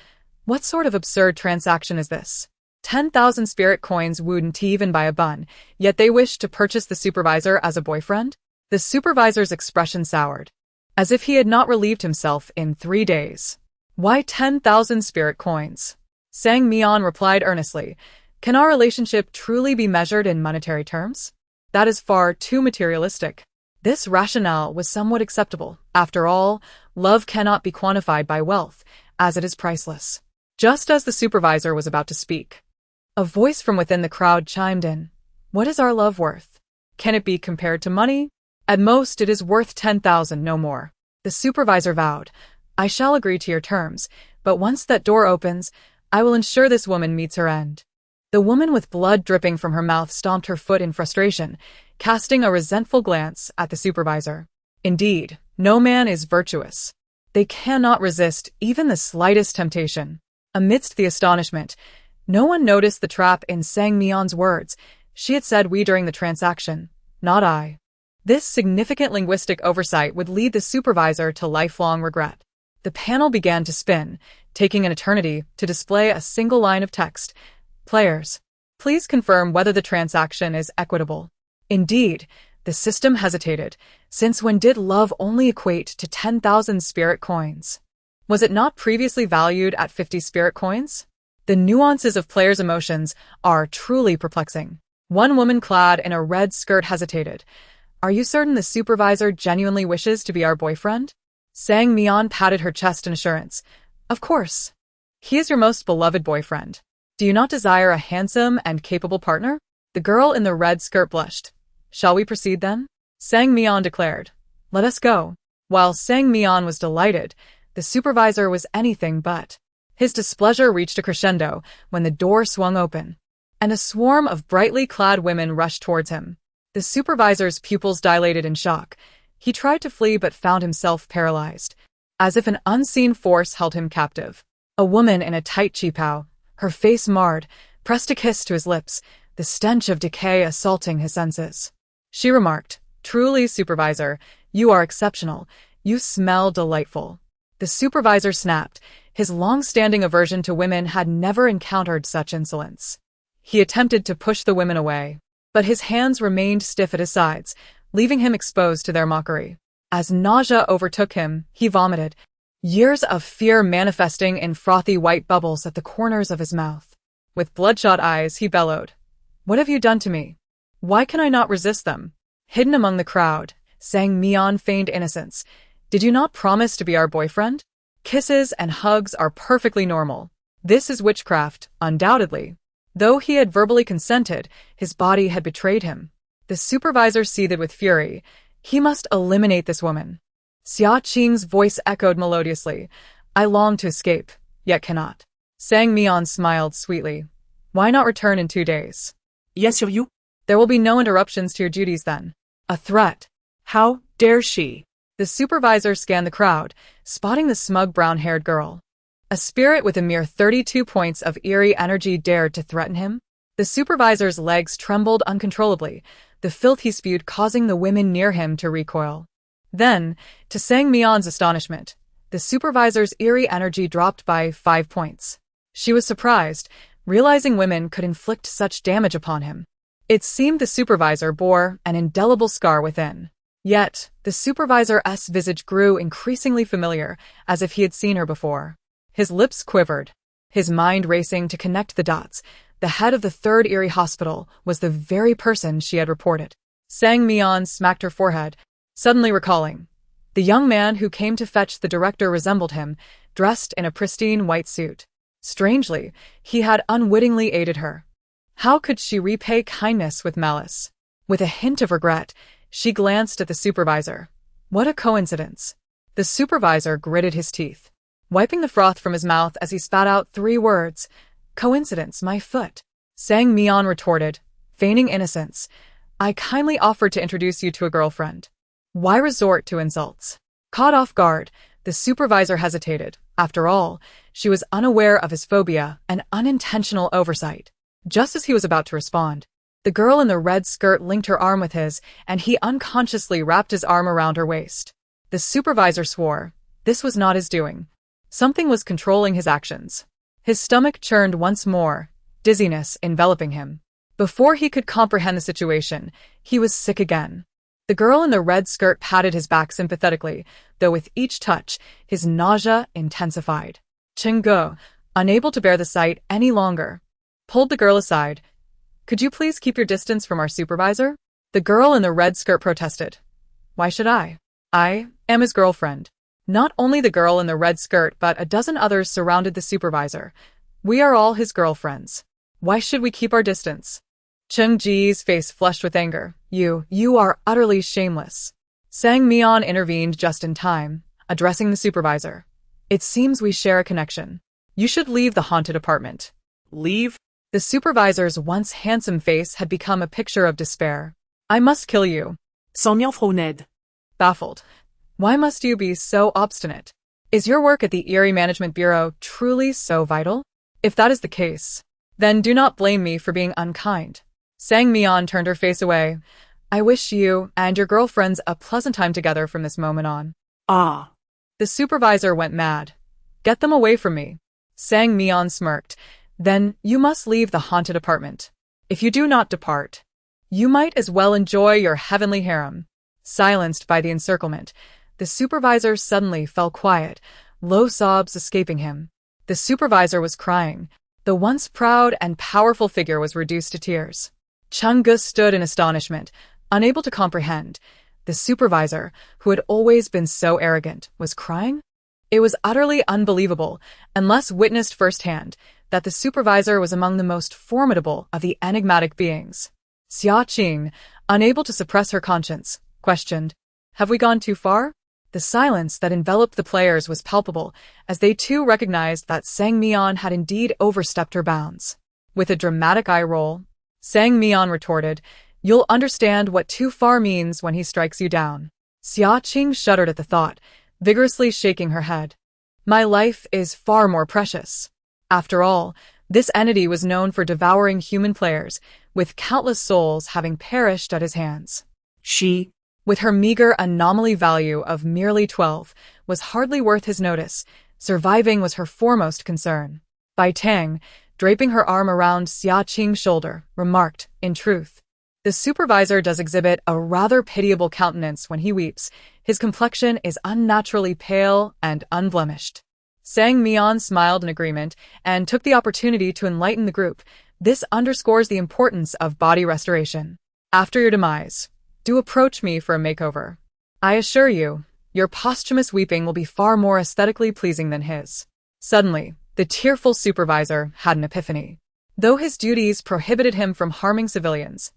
What sort of absurd transaction is this? 10,000 spirit coins wouldn't even buy a bun, yet they wished to purchase the supervisor as a boyfriend? The supervisor's expression soured, as if he had not relieved himself in 3 days. Why 10,000 spirit coins? Sang Mian replied earnestly. Can our relationship truly be measured in monetary terms? That is far too materialistic. This rationale was somewhat acceptable. After all, love cannot be quantified by wealth, as it is priceless. Just as the supervisor was about to speak, a voice from within the crowd chimed in. What is our love worth? Can it be compared to money? At most, it is worth 10,000, no more. The supervisor vowed. I shall agree to your terms, but once that door opens, I will ensure this woman meets her end. The woman with blood dripping from her mouth stomped her foot in frustration, casting a resentful glance at the supervisor. Indeed, no man is virtuous. They cannot resist even the slightest temptation. Amidst the astonishment, No one noticed the trap in Sang Mian's words. She had said we during the transaction, not I. This significant linguistic oversight would lead the supervisor to lifelong regret. The panel began to spin, taking an eternity to display a single line of text. Players, please confirm whether the transaction is equitable. Indeed, the system hesitated, since when did love only equate to 10,000 spirit coins? Was it not previously valued at 50 spirit coins? The nuances of players' emotions are truly perplexing. One woman clad in a red skirt hesitated. Are you certain the supervisor genuinely wishes to be our boyfriend? Sang Mian patted her chest in assurance. Of course. He is your most beloved boyfriend. Do you not desire a handsome and capable partner? The girl in the red skirt blushed. Shall we proceed then? Sang Mian declared. Let us go. While Sang Mian was delighted, the supervisor was anything but. His displeasure reached a crescendo when the door swung open, and a swarm of brightly clad women rushed towards him. The supervisor's pupils dilated in shock. He tried to flee but found himself paralyzed, as if an unseen force held him captive. A woman in a tight cheapao, her face marred, pressed a kiss to his lips, the stench of decay assaulting his senses. She remarked, Truly, supervisor, you are exceptional. You smell delightful. The supervisor snapped. His long-standing aversion to women had never encountered such insolence. He attempted to push the women away, but his hands remained stiff at his sides, leaving him exposed to their mockery. As nausea overtook him, he vomited, years of fear manifesting in frothy white bubbles at the corners of his mouth. With bloodshot eyes, he bellowed, What have you done to me? Why can I not resist them? Hidden among the crowd, Sang Mian feigned innocence. Did you not promise to be our boyfriend? Kisses and hugs are perfectly normal. This is witchcraft, undoubtedly. Though he had verbally consented, his body had betrayed him. The supervisor seethed with fury. He must eliminate this woman. Xia Qing's voice echoed melodiously. I long to escape, yet cannot. Sang Mian smiled sweetly. Why not return in 2 days? Yes, sir, you? There will be no interruptions to your duties then. A threat. How dare she? The supervisor scanned the crowd, spotting the smug brown-haired girl. A spirit with a mere 32 points of eerie energy dared to threaten him? The supervisor's legs trembled uncontrollably, the filth he spewed causing the women near him to recoil. Then, to Sang Mian's astonishment, the supervisor's eerie energy dropped by 5 points. She was surprised, realizing women could inflict such damage upon him. It seemed the supervisor bore an indelible scar within. Yet, the supervisor's visage grew increasingly familiar, as if he had seen her before. His lips quivered, his mind racing to connect the dots. The head of the 3rd Eerie Hospital was the very person she had reported. Sang Mian smacked her forehead, suddenly recalling. The young man who came to fetch the director resembled him, dressed in a pristine white suit. Strangely, he had unwittingly aided her. How could she repay kindness with malice? With a hint of regret, she glanced at the supervisor. What a coincidence. The supervisor gritted his teeth, wiping the froth from his mouth as he spat out 3 words. Coincidence, my foot. Sang Mian retorted, feigning innocence. I kindly offered to introduce you to a girlfriend. Why resort to insults? Caught off guard, the supervisor hesitated. After all, she was unaware of his phobia, an unintentional oversight. Just as he was about to respond, the girl in the red skirt linked her arm with his, and he unconsciously wrapped his arm around her waist. The supervisor swore. This was not his doing. Something was controlling his actions. His stomach churned once more, dizziness enveloping him. Before he could comprehend the situation, he was sick again. The girl in the red skirt patted his back sympathetically, though with each touch, his nausea intensified. Chengge, unable to bear the sight any longer, pulled the girl aside. Could you please keep your distance from our supervisor? The girl in the red skirt protested. Why should I? I am his girlfriend. Not only the girl in the red skirt but a dozen others surrounded the supervisor. We are all his girlfriends. Why should we keep our distance? Cheng Ji's face flushed with anger. You are utterly shameless. Sang Mian intervened just in time, addressing the supervisor. It seems we share a connection. You should leave the haunted apartment. Leave? The supervisor's once handsome face had become a picture of despair. I must kill you. Sans mien, Frau Ned. Baffled. Why must you be so obstinate? Is your work at the Eerie Management Bureau truly so vital? If that is the case, Then do not blame me for being unkind. Sang Mian turned her face away. I wish you and your girlfriends a pleasant time together from this moment on. Ah. The supervisor went mad. Get them away from me. Sang Mian smirked. Then you must leave the haunted apartment. If you do not depart, you might as well enjoy your heavenly harem. Silenced by the encirclement, the supervisor suddenly fell quiet, low sobs escaping him. The supervisor was crying. The once proud and powerful figure was reduced to tears. Chung-gu stood in astonishment, unable to comprehend. The supervisor, who had always been so arrogant, was crying? It was utterly unbelievable, unless witnessed firsthand, that the supervisor was among the most formidable of the enigmatic beings. Xia Qing, unable to suppress her conscience, questioned, Have we gone too far? The silence that enveloped the players was palpable, as they too recognized that Sang Mian had indeed overstepped her bounds. With a dramatic eye roll, Sang Mian retorted, You'll understand what too far means when he strikes you down. Xia Qing shuddered at the thought, vigorously shaking her head. My life is far more precious. After all, this entity was known for devouring human players, with countless souls having perished at his hands. She, with her meager anomaly value of merely 12, was hardly worth his notice. Surviving was her foremost concern. Bai Tang, draping her arm around Xia Qing's shoulder, remarked, In truth, the supervisor does exhibit a rather pitiable countenance when he weeps. His complexion is unnaturally pale and unblemished. Sang Mian smiled in agreement and took the opportunity to enlighten the group. This underscores the importance of body restoration. After your demise, do approach me for a makeover. I assure you, your posthumous weeping will be far more aesthetically pleasing than his. Suddenly, the tearful supervisor had an epiphany. Though his duties prohibited him from harming civilians,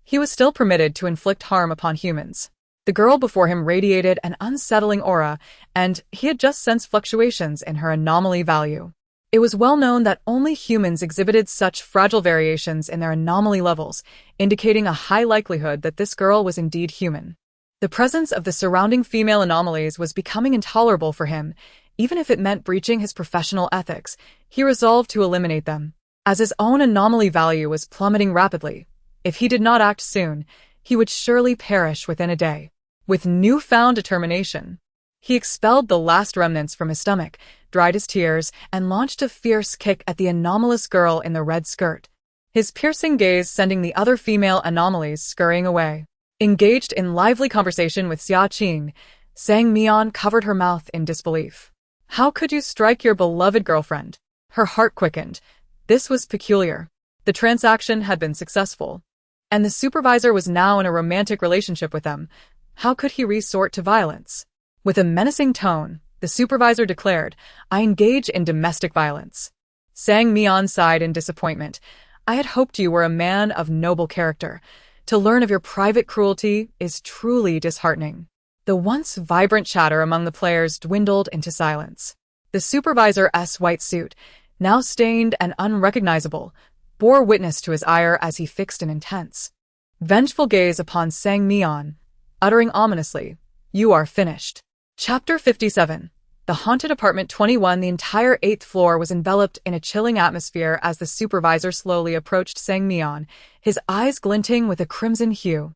he was still permitted to inflict harm upon humans. The girl before him radiated an unsettling aura, and he had just sensed fluctuations in her anomaly value. It was well known that only humans exhibited such fragile variations in their anomaly levels, indicating a high likelihood that this girl was indeed human. The presence of the surrounding female anomalies was becoming intolerable for him. Even if it meant breaching his professional ethics, he resolved to eliminate them. As his own anomaly value was plummeting rapidly, if he did not act soon, he would surely perish within a day. With newfound determination, he expelled the last remnants from his stomach, dried his tears, and launched a fierce kick at the anomalous girl in the red skirt, his piercing gaze sending the other female anomalies scurrying away. Engaged in lively conversation with Xia Qing, Sang Mian covered her mouth in disbelief. How could you strike your beloved girlfriend? Her heart quickened. This was peculiar. The transaction had been successful, and the supervisor was now in a romantic relationship with them. How could he resort to violence? With a menacing tone, the supervisor declared, I engage in domestic violence. Sang Mian sighed in disappointment. I had hoped you were a man of noble character. To learn of your private cruelty is truly disheartening. The once vibrant chatter among the players dwindled into silence. The supervisor's white suit, now stained and unrecognizable, bore witness to his ire as he fixed an intense, vengeful gaze upon Sang Mian, uttering ominously, You are finished. Chapter 57. The Haunted Apartment 21. The entire 8th floor was enveloped in a chilling atmosphere as the supervisor slowly approached Sang Mian, his eyes glinting with a crimson hue,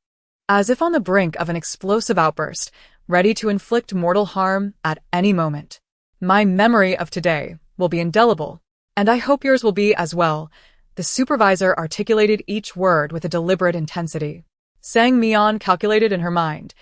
as if on the brink of an explosive outburst, ready to inflict mortal harm at any moment. My memory of today will be indelible, and I hope yours will be as well. The supervisor articulated each word with a deliberate intensity. Sang Mian calculated in her mind.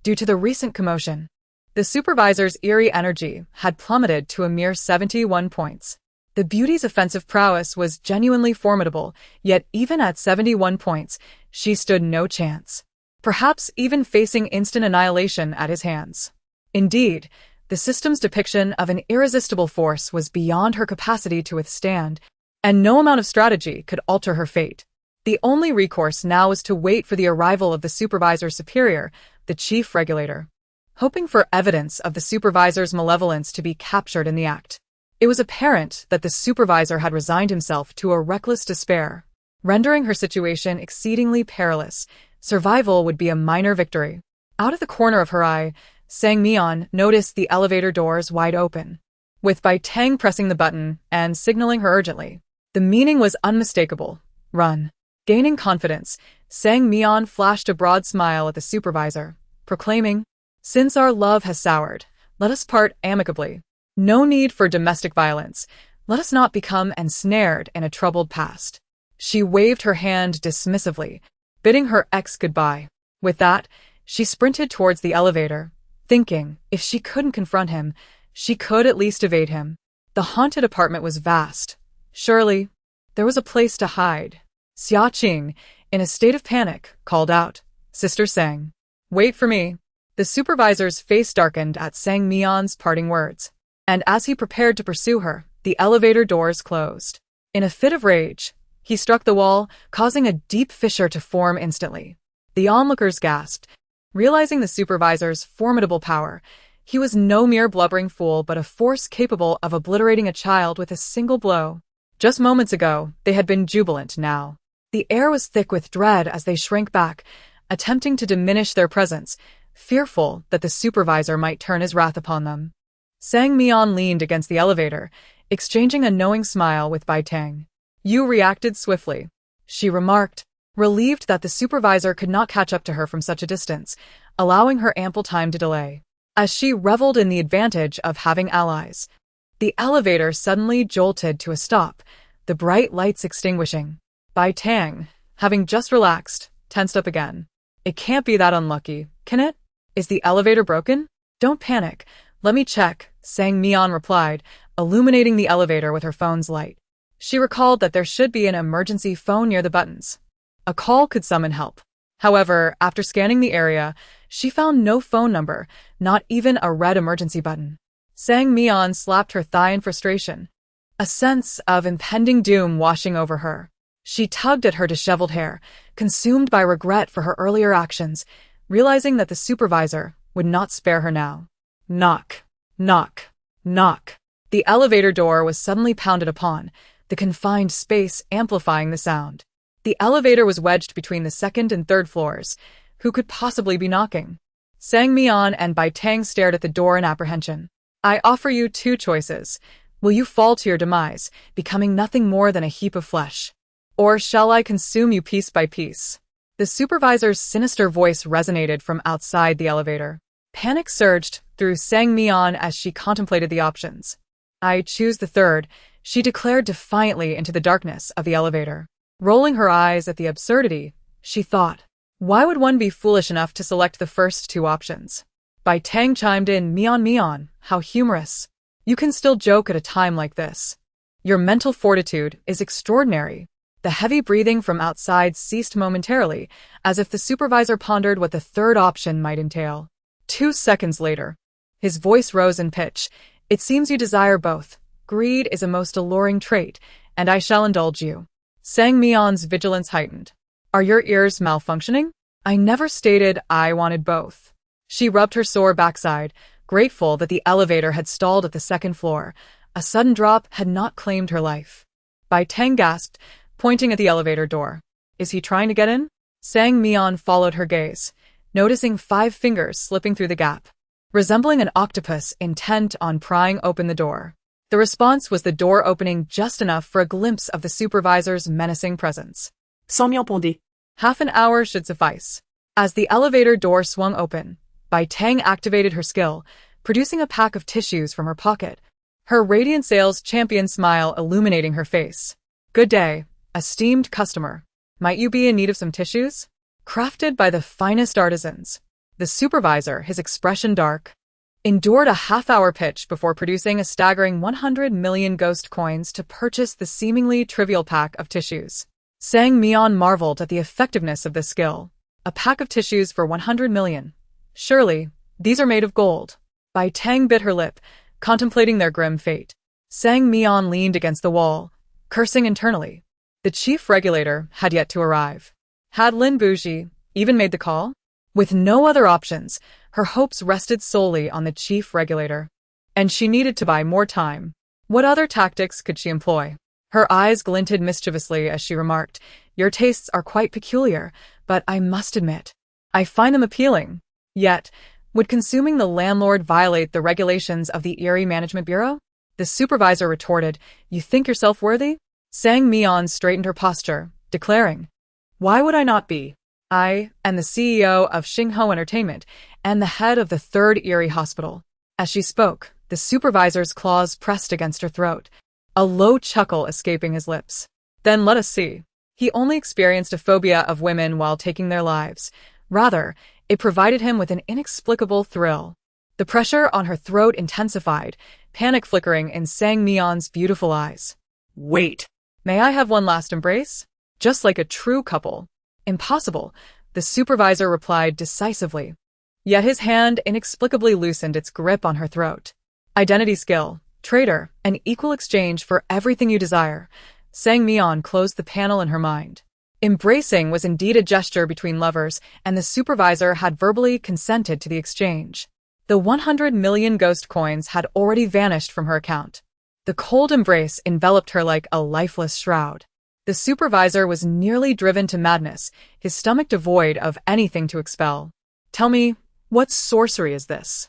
Due to the recent commotion, the supervisor's eerie energy had plummeted to a mere 71 points. The beauty's offensive prowess was genuinely formidable, yet even at 71 points, she stood no chance, perhaps even facing instant annihilation at his hands. Indeed, the system's depiction of an irresistible force was beyond her capacity to withstand, and no amount of strategy could alter her fate. The only recourse now was to wait for the arrival of the supervisor's superior, the chief regulator, hoping for evidence of the supervisor's malevolence to be captured in the act. It was apparent that the supervisor had resigned himself to a reckless despair, rendering her situation exceedingly perilous. Survival would be a minor victory. Out of the corner of her eye, Sang Mian noticed the elevator doors wide open, with Bai Tang pressing the button and signaling her urgently. The meaning was unmistakable. Run. Gaining confidence, Sang Mian flashed a broad smile at the supervisor, proclaiming, "Since our love has soured, let us part amicably. No need for domestic violence. Let us not become ensnared in a troubled past." She waved her hand dismissively, bidding her ex goodbye. With that, she sprinted towards the elevator, thinking if she couldn't confront him, she could at least evade him. The haunted apartment was vast. Surely, there was a place to hide. Xia Qing, in a state of panic, called out, "Sister Sang, wait for me." The supervisor's face darkened at Sang Mian's parting words, and as he prepared to pursue her, the elevator doors closed. In a fit of rage, he struck the wall, causing a deep fissure to form instantly. The onlookers gasped, realizing the supervisor's formidable power. He was no mere blubbering fool but a force capable of obliterating a child with a single blow. Just moments ago, they had been jubilant now. The air was thick with dread as they shrank back, attempting to diminish their presence, fearful that the supervisor might turn his wrath upon them. Sang Mian leaned against the elevator, exchanging a knowing smile with Bai Tang. "You reacted swiftly," she remarked, relieved that the supervisor could not catch up to her from such a distance, allowing her ample time to delay. As she reveled in the advantage of having allies, the elevator suddenly jolted to a stop, the bright lights extinguishing. Bai Tang, having just relaxed, tensed up again. "It can't be that unlucky, can it? Is the elevator broken?" "Don't panic. Let me check," Sang Mian replied, illuminating the elevator with her phone's light. She recalled that there should be an emergency phone near the buttons. A call could summon help. However, after scanning the area, she found no phone number, not even a red emergency button. Sang Mian slapped her thigh in frustration, a sense of impending doom washing over her. She tugged at her disheveled hair, consumed by regret for her earlier actions, realizing that the supervisor would not spare her now. Knock, knock, knock. The elevator door was suddenly pounded upon, the confined space amplifying the sound. The elevator was wedged between the second and third floors. Who could possibly be knocking? Sang Mian and Bai Tang stared at the door in apprehension. "I offer you two choices. Will you fall to your demise, becoming nothing more than a heap of flesh? Or shall I consume you piece by piece?" The supervisor's sinister voice resonated from outside the elevator. Panic surged through Sang Mian as she contemplated the options. "I choose the third," she declared defiantly into the darkness of the elevator. Rolling her eyes at the absurdity, she thought, why would one be foolish enough to select the first two options? Bai Tang chimed in, Mian, how humorous. You can still joke at a time like this. Your mental fortitude is extraordinary." The heavy breathing from outside ceased momentarily, as if the supervisor pondered what the third option might entail. 2 seconds later, his voice rose in pitch. "It seems you desire both. Greed is a most alluring trait, and I shall indulge you." Sang Mian's vigilance heightened. "Are your ears malfunctioning? I never stated I wanted both." She rubbed her sore backside, grateful that the elevator had stalled at the second floor. A sudden drop had not claimed her life. Bai Tang gasped, pointing at the elevator door. "Is he trying to get in?" Sang Mian followed her gaze, noticing 5 fingers slipping through the gap, resembling an octopus intent on prying open the door. The response was the door opening just enough for a glimpse of the supervisor's menacing presence. Sans m'y ponder. Half an hour should suffice. As the elevator door swung open, Bai Tang activated her skill, producing a pack of tissues from her pocket, her radiant sales champion smile illuminating her face. "Good day, esteemed customer. Might you be in need of some tissues? Crafted by the finest artisans." The supervisor, his expression dark, endured a half-hour pitch before producing a staggering 100 million ghost coins to purchase the seemingly trivial pack of tissues. Sang Mian marveled at the effectiveness of this skill. A pack of tissues for 100 million. Surely, these are made of gold. Bai Tang bit her lip, contemplating their grim fate. Sang Mian leaned against the wall, cursing internally. The chief regulator had yet to arrive. Had Lin Bougie even made the call? With no other options, her hopes rested solely on the chief regulator. And she needed to buy more time. What other tactics could she employ? Her eyes glinted mischievously as she remarked, "Your tastes are quite peculiar, but I must admit, I find them appealing. Yet, would consuming the landlord violate the regulations of the Eerie Management Bureau?" The supervisor retorted, "You think yourself worthy? Sang Mian straightened her posture, declaring, "Why would I not be? I am the CEO of Xingho Entertainment and the head of the Third Eerie Hospital." As she spoke, the supervisor's claws pressed against her throat, a low chuckle escaping his lips. "Then let us see." He only experienced a phobia of women while taking their lives. Rather, it provided him with an inexplicable thrill. The pressure on her throat intensified, panic flickering in Sang Mian's beautiful eyes. Wait. "May I have one last embrace? Just like a true couple." "Impossible," the supervisor replied decisively. Yet his hand inexplicably loosened its grip on her throat. "Identity skill, traitor, an equal exchange for everything you desire." Sang Mian closed the panel in her mind. Embracing was indeed a gesture between lovers, and the supervisor had verbally consented to the exchange. The 100 million ghost coins had already vanished from her account. The cold embrace enveloped her like a lifeless shroud. The supervisor was nearly driven to madness, his stomach devoid of anything to expel. "Tell me, what sorcery is this?"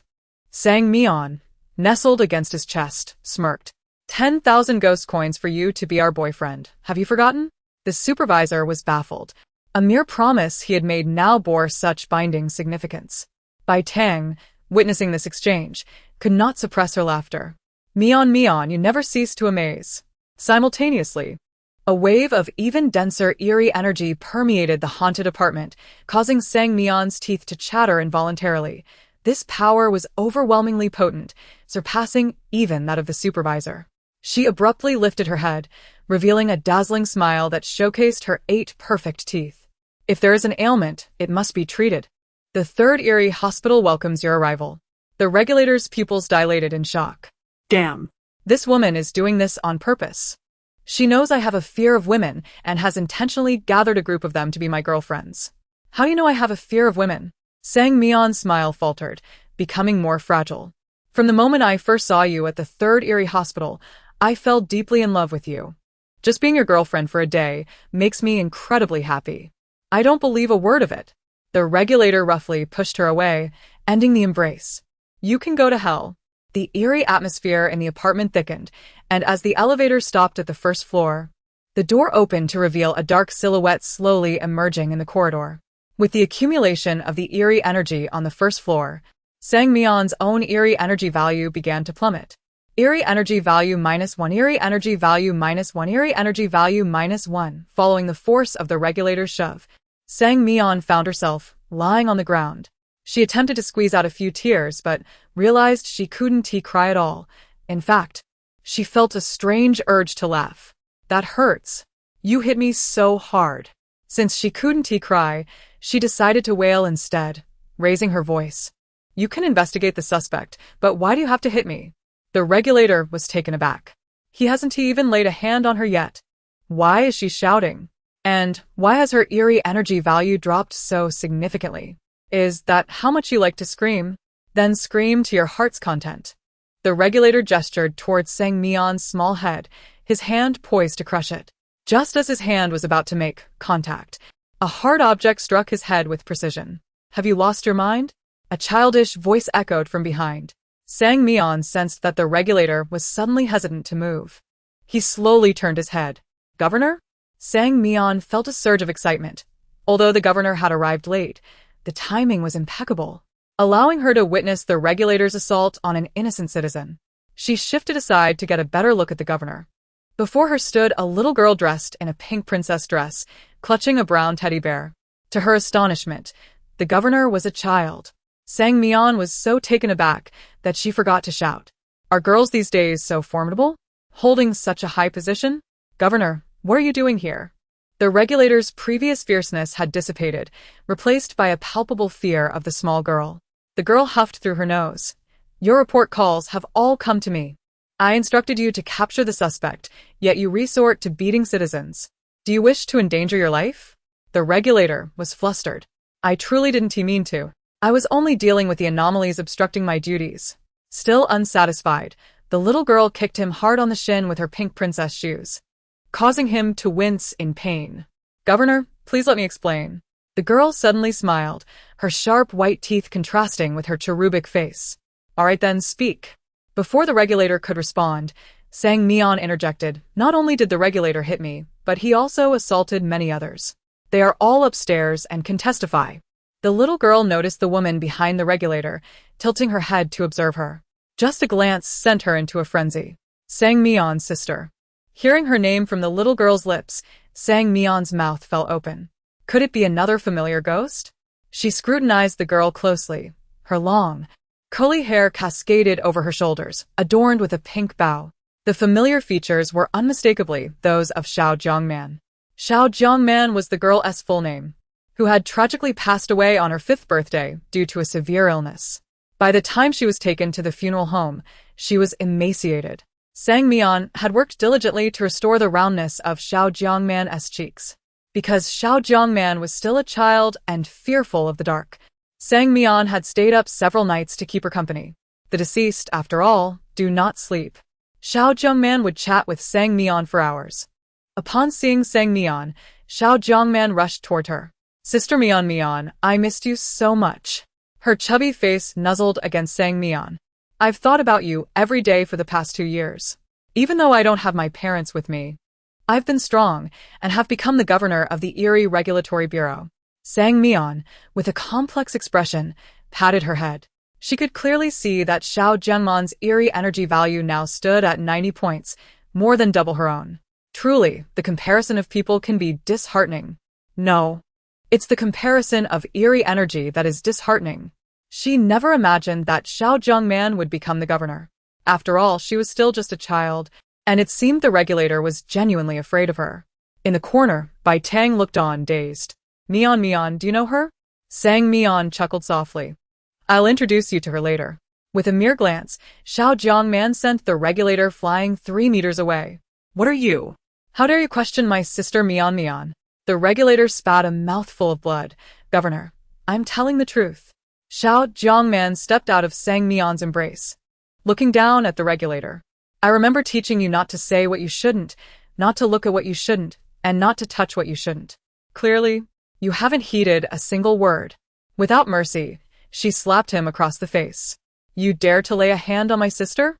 Sang Mian, nestled against his chest, smirked. 10,000 ghost coins for you to be our boyfriend. Have you forgotten?" The supervisor was baffled. A mere promise he had made now bore such binding significance. Bai Tang, witnessing this exchange, could not suppress her laughter. "Mian, Mian, you never cease to amaze." Simultaneously, a wave of even denser eerie energy permeated the haunted apartment, causing Sang Mian's teeth to chatter involuntarily. This power was overwhelmingly potent, surpassing even that of the supervisor. She abruptly lifted her head, revealing a dazzling smile that showcased her 8 perfect teeth. "If there is an ailment, it must be treated. The Third Eerie Hospital welcomes your arrival." The regulator's pupils dilated in shock. Damn. "This woman is doing this on purpose. She knows I have a fear of women and has intentionally gathered a group of them to be my girlfriends." "How do you know I have a fear of women?" Sang Mian's smile faltered, becoming more fragile. "From the moment I first saw you at the Third Eerie Hospital, I fell deeply in love with you. Just being your girlfriend for a day makes me incredibly happy." "I don't believe a word of it." The regulator roughly pushed her away, ending the embrace. "You can go to hell." The eerie atmosphere in the apartment thickened, and as the elevator stopped at the first floor, the door opened to reveal a dark silhouette slowly emerging in the corridor. With the accumulation of the eerie energy on the first floor, Sang Mian's own eerie energy value began to plummet. Eerie energy value -1, eerie energy value -1, eerie energy value -1. Following the force of the regulator's shove, Sang Mian found herself lying on the ground. She attempted to squeeze out a few tears, but realized she couldn't cry at all. In fact, she felt a strange urge to laugh. "That hurts. You hit me so hard." Since she couldn't cry, she decided to wail instead, raising her voice. "You can investigate the suspect, but why do you have to hit me?" The regulator was taken aback. He hasn't even laid a hand on her yet. Why is she shouting? And why has her eerie energy value dropped so significantly? Is that how much you like to scream? Then scream to your heart's content. The regulator gestured towards Sang Mian's small head, his hand poised to crush it. Just as his hand was about to make contact, a hard object struck his head with precision. "Have you lost your mind?" A childish voice echoed from behind. Sang Mian sensed that the regulator was suddenly hesitant to move. He slowly turned his head. "Governor?" Sang Mian felt a surge of excitement. Although the governor had arrived late, the timing was impeccable, allowing her to witness the regulator's assault on an innocent citizen. She shifted aside to get a better look at the governor. Before her stood a little girl dressed in a pink princess dress, clutching a brown teddy bear. To her astonishment, the governor was a child. Sang Mian was so taken aback that she forgot to shout. "Are girls these days so formidable? Holding such a high position? Governor, what are you doing here?" The regulator's previous fierceness had dissipated, replaced by a palpable fear of the small girl. The girl huffed through her nose. "Your report calls have all come to me. I instructed you to capture the suspect, yet you resort to beating citizens. Do you wish to endanger your life?" The regulator was flustered. "I truly didn't mean to. I was only dealing with the anomalies obstructing my duties." Still unsatisfied, the little girl kicked him hard on the shin with her pink princess shoes, causing him to wince in pain. "Governor, please let me explain." The girl suddenly smiled, her sharp white teeth contrasting with her cherubic face. "All right then, speak." Before the regulator could respond, Sang Mian interjected. Not only did the regulator hit me, but he also assaulted many others. They are all upstairs and can testify. The little girl noticed the woman behind the regulator, tilting her head to observe her. Just a glance sent her into a frenzy. Sang Mian's sister. Hearing her name from the little girl's lips, Sang Mian's mouth fell open. Could it be another familiar ghost? She scrutinized the girl closely. Her long, curly hair cascaded over her shoulders, adorned with a pink bow. The familiar features were unmistakably those of Xiao Jiangman. Xiao Jiangman was the girl's full name, who had tragically passed away on her 5th birthday due to a severe illness. By the time she was taken to the funeral home, she was emaciated. Sang Mian had worked diligently to restore the roundness of Xiao Jiangman's cheeks. Because Xiao Jiangman was still a child and fearful of the dark, Sang Mian had stayed up several nights to keep her company. The deceased, after all, do not sleep. Xiao Jiangman would chat with Sang Mian for hours. Upon seeing Sang Mian, Xiao Jiangman rushed toward her. Sister Mian, I missed you so much. Her chubby face nuzzled against Sang Mian. I've thought about you every day for the past 2 years. Even though I don't have my parents with me, I've been strong and have become the governor of the Eerie Regulatory Bureau. Sang Mian, with a complex expression, patted her head. She could clearly see that Xiao Jiangman's Eerie energy value now stood at 90 points, more than double her own. Truly, the comparison of people can be disheartening. No, it's the comparison of Eerie energy that is disheartening. She never imagined that Xiao Jiangman would become the governor. After all, she was still just a child, and it seemed the regulator was genuinely afraid of her. In the corner, Bai Tang looked on, dazed. Mian, do you know her? Sang Mian chuckled softly. I'll introduce you to her later. With a mere glance, Xiao Jiangman sent the regulator flying 3 meters away. What are you? How dare you question my sister Mian? The regulator spat a mouthful of blood. Governor, I'm telling the truth. Xiao Jiangman stepped out of Sang Mian's embrace, looking down at the regulator. I remember teaching you not to say what you shouldn't, not to look at what you shouldn't, and not to touch what you shouldn't. Clearly, you haven't heeded a single word. Without mercy, she slapped him across the face. You dare to lay a hand on my sister?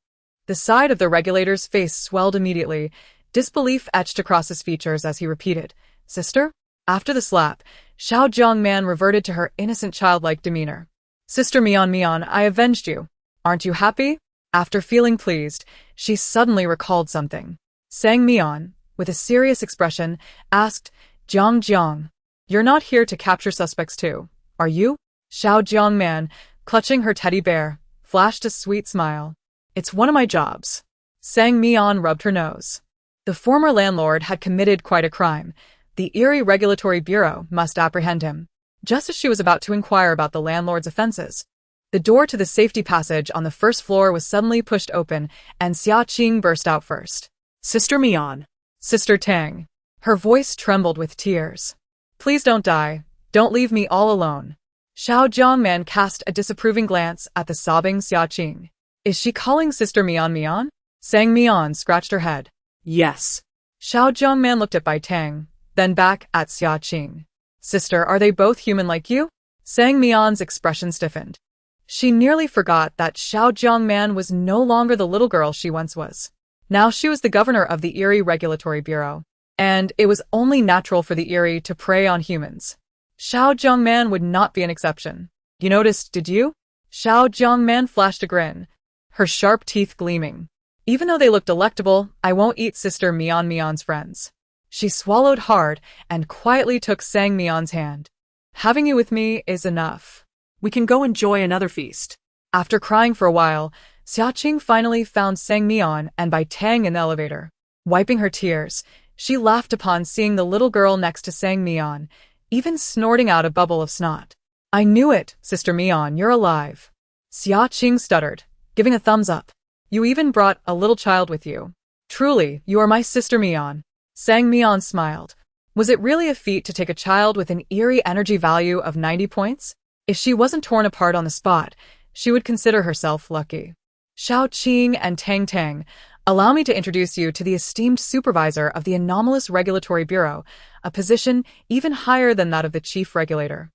The side of the regulator's face swelled immediately, disbelief etched across his features as he repeated, Sister? After the slap, Xiao Jiangman reverted to her innocent childlike demeanor. Sister Mian, I avenged you. Aren't you happy? After feeling pleased, she suddenly recalled something. Sang Mian, with a serious expression, asked, Jiang, you're not here to capture suspects too, are you? Xiao Jiangman, clutching her teddy bear, flashed a sweet smile. It's one of my jobs. Sang Mian rubbed her nose. The former landlord had committed quite a crime. The Eerie Regulatory Bureau must apprehend him. Just as she was about to inquire about the landlord's offenses, the door to the safety passage on the first floor was suddenly pushed open, and Xia Qing burst out first. Sister Mian. Sister Tang. Her voice trembled with tears. Please don't die. Don't leave me all alone. Xiao Jiangman cast a disapproving glance at the sobbing Xia Qing. Is she calling Sister Mian? Sang Mian scratched her head. Yes. Xiao Jiangman looked at Bai Tang, then back at Xia Qing. Sister, are they both human like you? Sang Mian's expression stiffened. She nearly forgot that Xiao Jiangman was no longer the little girl she once was. Now she was the governor of the Eerie Regulatory Bureau, and it was only natural for the Eerie to prey on humans. Xiao Jiangman would not be an exception. You noticed, did you? Xiao Jiangman flashed a grin, her sharp teeth gleaming. Even though they look delectable, I won't eat Sister Mian's friends. She swallowed hard and quietly took Sang Mian's hand. Having you with me is enough. We can go enjoy another feast. After crying for a while, Xia Qing finally found Sang Mian and Bai Tang in the elevator. Wiping her tears, she laughed upon seeing the little girl next to Sang Mian, even snorting out a bubble of snot. I knew it, Sister Mian, you're alive. Xia Qing stuttered, giving a thumbs up. You even brought a little child with you. Truly, you are my Sister Mian. Sang Mian smiled. Was it really a feat to take a child with an Eerie energy value of 90 points? If she wasn't torn apart on the spot, she would consider herself lucky. Xiao Qing and Tang, allow me to introduce you to the esteemed supervisor of the Anomalous Regulatory Bureau, a position even higher than that of the chief regulator.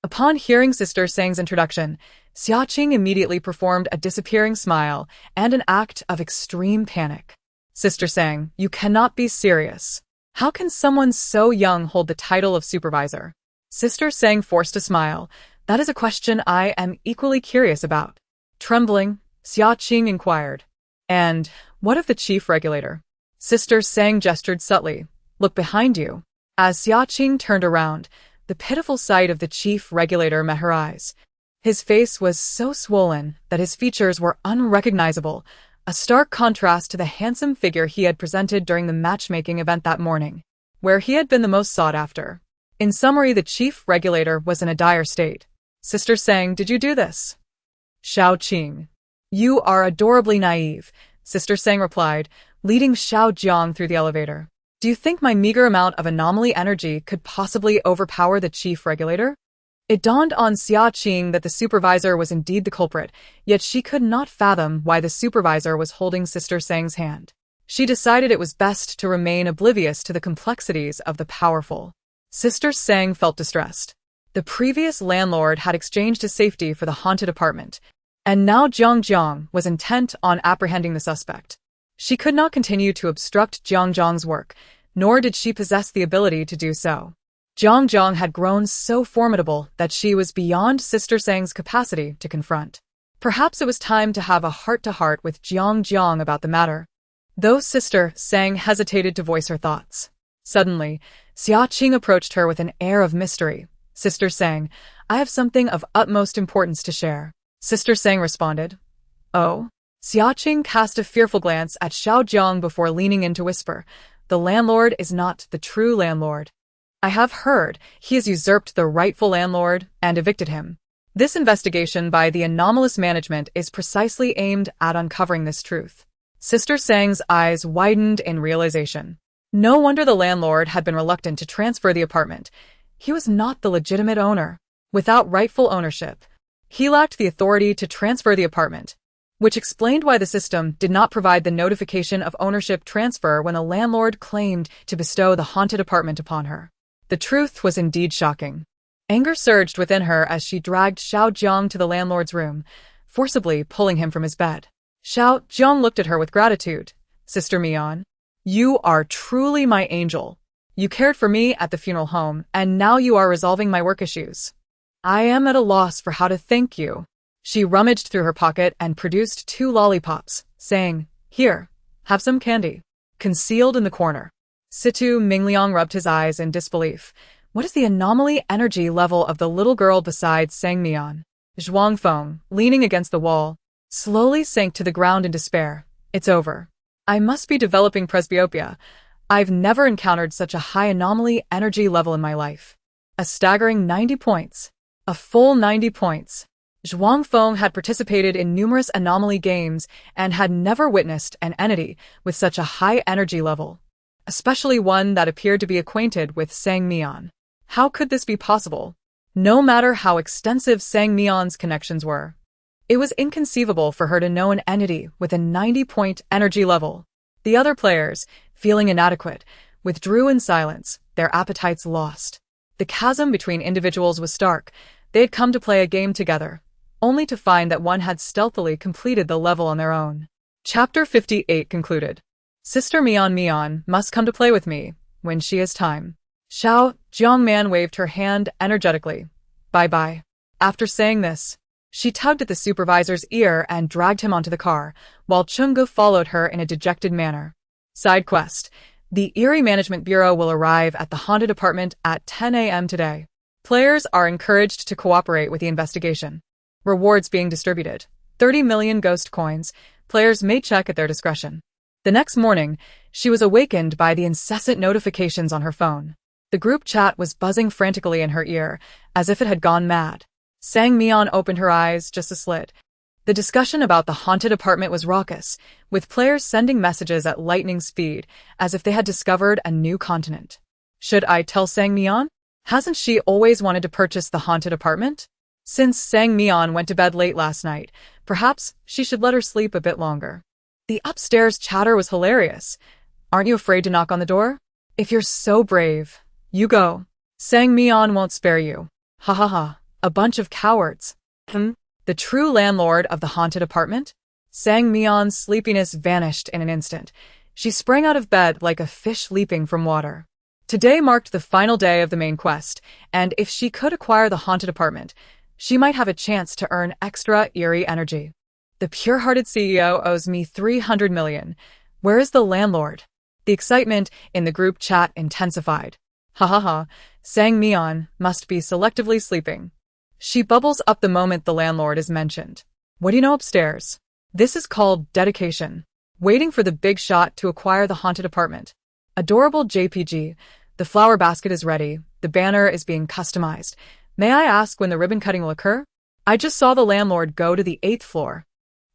Upon hearing Sister Sang's introduction, Xia Qing immediately performed a disappearing smile and an act of extreme panic. Sister Sang, you cannot be serious. How can someone so young hold the title of supervisor? Sister Sang forced a smile. That is a question I am equally curious about. Trembling, Xia Qing inquired. And what of the chief regulator? Sister Sang gestured subtly. Look behind you. As Xia Qing turned around, the pitiful sight of the chief regulator met her eyes. His face was so swollen that his features were unrecognizable, a stark contrast to the handsome figure he had presented during the matchmaking event that morning, where he had been the most sought after. In summary, the chief regulator was in a dire state. Sister Sang, did you do this? Xiao Qing. You are adorably naive, Sister Sang replied, leading Xiao Jiang through the elevator. Do you think my meager amount of anomaly energy could possibly overpower the chief regulator? It dawned on Xia Qing that the supervisor was indeed the culprit, yet she could not fathom why the supervisor was holding Sister Sang's hand. She decided it was best to remain oblivious to the complexities of the powerful. Sister Sang felt distressed. The previous landlord had exchanged his safety for the haunted apartment, and now Jiang Jiang was intent on apprehending the suspect. She could not continue to obstruct Jiang Jiang's work, nor did she possess the ability to do so. Jiang Jiang had grown so formidable that she was beyond Sister Sang's capacity to confront. Perhaps it was time to have a heart-to-heart with Jiang Jiang about the matter. Though Sister Sang hesitated to voice her thoughts. Suddenly, Xia Qing approached her with an air of mystery. Sister Sang, I have something of utmost importance to share. Sister Sang responded. Oh? Xia Qing cast a fearful glance at Xiao Jiang before leaning in to whisper, the landlord is not the true landlord. I have heard he has usurped the rightful landlord and evicted him. This investigation by the anomalous management is precisely aimed at uncovering this truth. Sister Sang's eyes widened in realization. No wonder the landlord had been reluctant to transfer the apartment. He was not the legitimate owner. Without rightful ownership, he lacked the authority to transfer the apartment, which explained why the system did not provide the notification of ownership transfer when the landlord claimed to bestow the haunted apartment upon her. The truth was indeed shocking. Anger surged within her as she dragged Xiao Jiang to the landlord's room, forcibly pulling him from his bed. Xiao Jiang looked at her with gratitude. Sister Mian, you are truly my angel. You cared for me at the funeral home, and now you are resolving my work issues. I am at a loss for how to thank you. She rummaged through her pocket and produced 2 lollipops, saying, Here, have some candy. Concealed in the corner. Situ Mingliang rubbed his eyes in disbelief. What is the anomaly energy level of the little girl besides Sang Mian? Zhuangfeng, leaning against the wall, slowly sank to the ground in despair. It's over. I must be developing presbyopia. I've never encountered such a high anomaly energy level in my life. A staggering 90 points. A full 90 points. Zhuangfeng had participated in numerous anomaly games and had never witnessed an entity with such a high energy level, especially one that appeared to be acquainted with Sang Mian. How could this be possible? No matter how extensive Sang Mian's connections were, it was inconceivable for her to know an entity with a 90-point energy level. The other players, feeling inadequate, withdrew in silence, their appetites lost. The chasm between individuals was stark. They had come to play a game together, only to find that one had stealthily completed the level on their own. Chapter 58 concluded. Sister Mian must come to play with me, when she has time. Xiao Jiangman waved her hand energetically. Bye-bye. After saying this, she tugged at the supervisor's ear and dragged him onto the car, while Chungu followed her in a dejected manner. Side quest. The Eerie Management Bureau will arrive at the haunted apartment at 10 a.m. today. Players are encouraged to cooperate with the investigation. Rewards being distributed. 30 million ghost coins. Players may check at their discretion. The next morning, she was awakened by the incessant notifications on her phone. The group chat was buzzing frantically in her ear, as if it had gone mad. Sang Mian opened her eyes just a slit. The discussion about the haunted apartment was raucous, with players sending messages at lightning speed, as if they had discovered a new continent. Should I tell Sang Mian? Hasn't she always wanted to purchase the haunted apartment? Since Sang Mian went to bed late last night, perhaps she should let her sleep a bit longer. The upstairs chatter was hilarious. Aren't you afraid to knock on the door? If you're so brave, you go. Sang Mian won't spare you. Ha ha ha, a bunch of cowards. The true landlord of the haunted apartment? Sang Mian's sleepiness vanished in an instant. She sprang out of bed like a fish leaping from water. Today marked the final day of the main quest, and if she could acquire the haunted apartment, she might have a chance to earn extra eerie energy. The pure-hearted CEO owes me 300 million. Where is the landlord? The excitement in the group chat intensified. Ha ha ha, sang Mian, must be selectively sleeping. She bubbles up the moment the landlord is mentioned. What do you know upstairs? This is called dedication. Waiting for the big shot to acquire the haunted apartment. Adorable JPG, the flower basket is ready, the banner is being customized. May I ask when the ribbon cutting will occur? I just saw the landlord go to the 8th floor.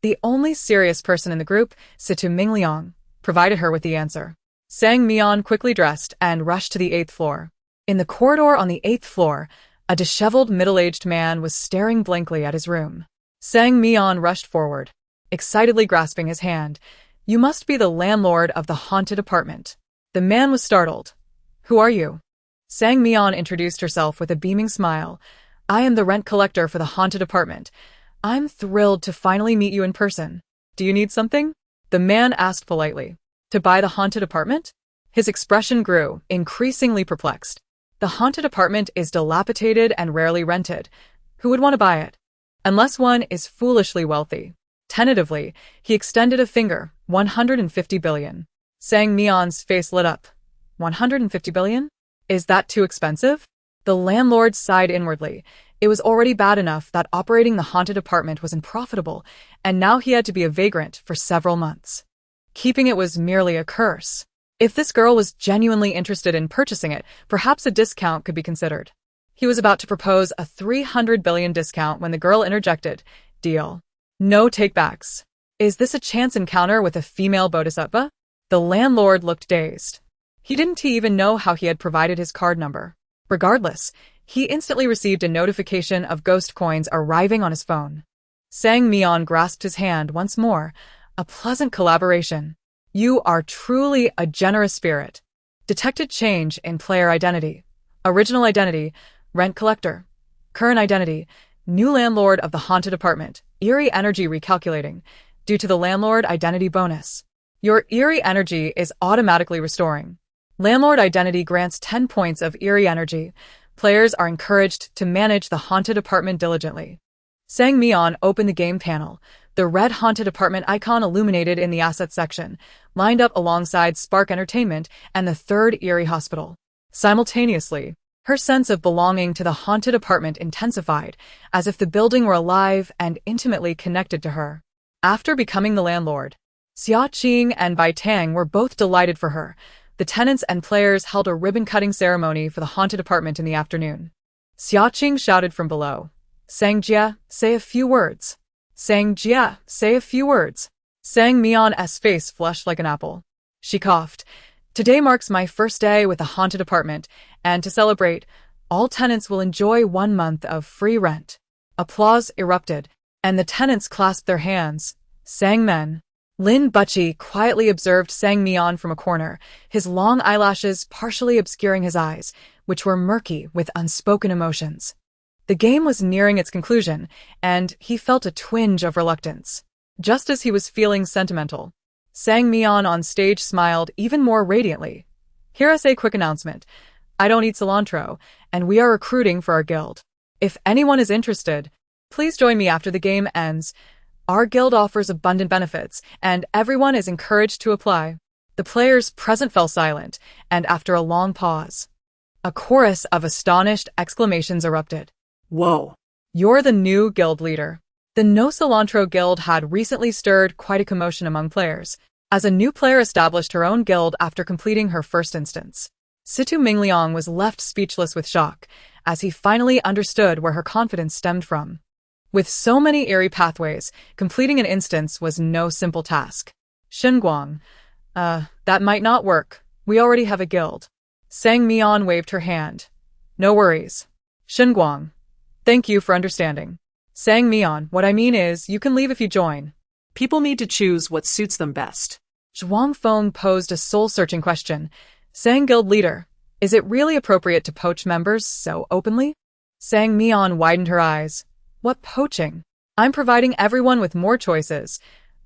The only serious person in the group, Situ Mingliang, provided her with the answer. Sang Mian quickly dressed and rushed to the 8th floor. In the corridor on the 8th floor, a disheveled middle-aged man was staring blankly at his room. Sang Mian rushed forward, excitedly grasping his hand. You must be the landlord of the haunted apartment. The man was startled. Who are you? Sang Mian introduced herself with a beaming smile. I am the rent collector for the haunted apartment. I'm thrilled to finally meet you in person. Do you need something? The man asked politely. To buy the haunted apartment? His expression grew, increasingly perplexed. The haunted apartment is dilapidated and rarely rented. Who would want to buy it? Unless one is foolishly wealthy. Tentatively, he extended a finger. 150 billion. Sang Mian's face lit up. 150 billion? Is that too expensive? The landlord sighed inwardly. It was already bad enough that operating the haunted apartment was unprofitable, and now he had to be a vagrant for several months. Keeping it was merely a curse. If this girl was genuinely interested in purchasing it, perhaps a discount could be considered. He was about to propose a 300 billion discount when the girl interjected, Deal. No takebacks. Is this a chance encounter with a female bodhisattva? The landlord looked dazed. He didn't even know how he had provided his card number. Regardless, he instantly received a notification of ghost coins arriving on his phone. Sang Mian grasped his hand once more. A pleasant collaboration. You are truly a generous spirit. Detected change in player identity. Original identity, rent collector. Current identity, new landlord of the haunted apartment. Eerie energy recalculating. Due to the landlord identity bonus. Your eerie energy is automatically restoring. Landlord identity grants 10 points of eerie energy. Players are encouraged to manage the haunted apartment diligently. Sang Mian opened the game panel. The red haunted apartment icon illuminated in the assets section, lined up alongside Spark Entertainment and the third Eerie Hospital. Simultaneously, her sense of belonging to the haunted apartment intensified, as if the building were alive and intimately connected to her. After becoming the landlord, Xia Qing and Bai Tang were both delighted for her. The tenants and players held a ribbon-cutting ceremony for the haunted apartment in the afternoon. Xia Qing shouted from below. Sang Jia, say a few words. Sang Jia, say a few words. Sang Mian's face flushed like an apple. She coughed. Today marks my first day with the haunted apartment, and to celebrate, all tenants will enjoy 1 month of free rent. Applause erupted, and the tenants clasped their hands. Sang Men. Lin Buchi quietly observed Sang Mian from a corner, his long eyelashes partially obscuring his eyes, which were murky with unspoken emotions. The game was nearing its conclusion, and he felt a twinge of reluctance. Just as he was feeling sentimental, Sang Mian on stage smiled even more radiantly. Here's a quick announcement. I don't eat cilantro, and we are recruiting for our guild. If anyone is interested, please join me after the game ends. Our guild offers abundant benefits, and everyone is encouraged to apply. The players present fell silent, and after a long pause, a chorus of astonished exclamations erupted. Whoa. You're the new guild leader. The No Cilantro Guild had recently stirred quite a commotion among players, as a new player established her own guild after completing her first instance. Situ Mingliang was left speechless with shock, as he finally understood where her confidence stemmed from. With so many eerie pathways, completing an instance was no simple task. Shenguang. That might not work. We already have a guild. Sang Mian waved her hand. No worries. Shenguang. Thank you for understanding. Sang Mian, what I mean is, you can leave if you join. People need to choose what suits them best. Zhuang Feng posed a soul-searching question. Sang Guild Leader, is it really appropriate to poach members so openly? Sang Mian widened her eyes. What poaching? I'm providing everyone with more choices.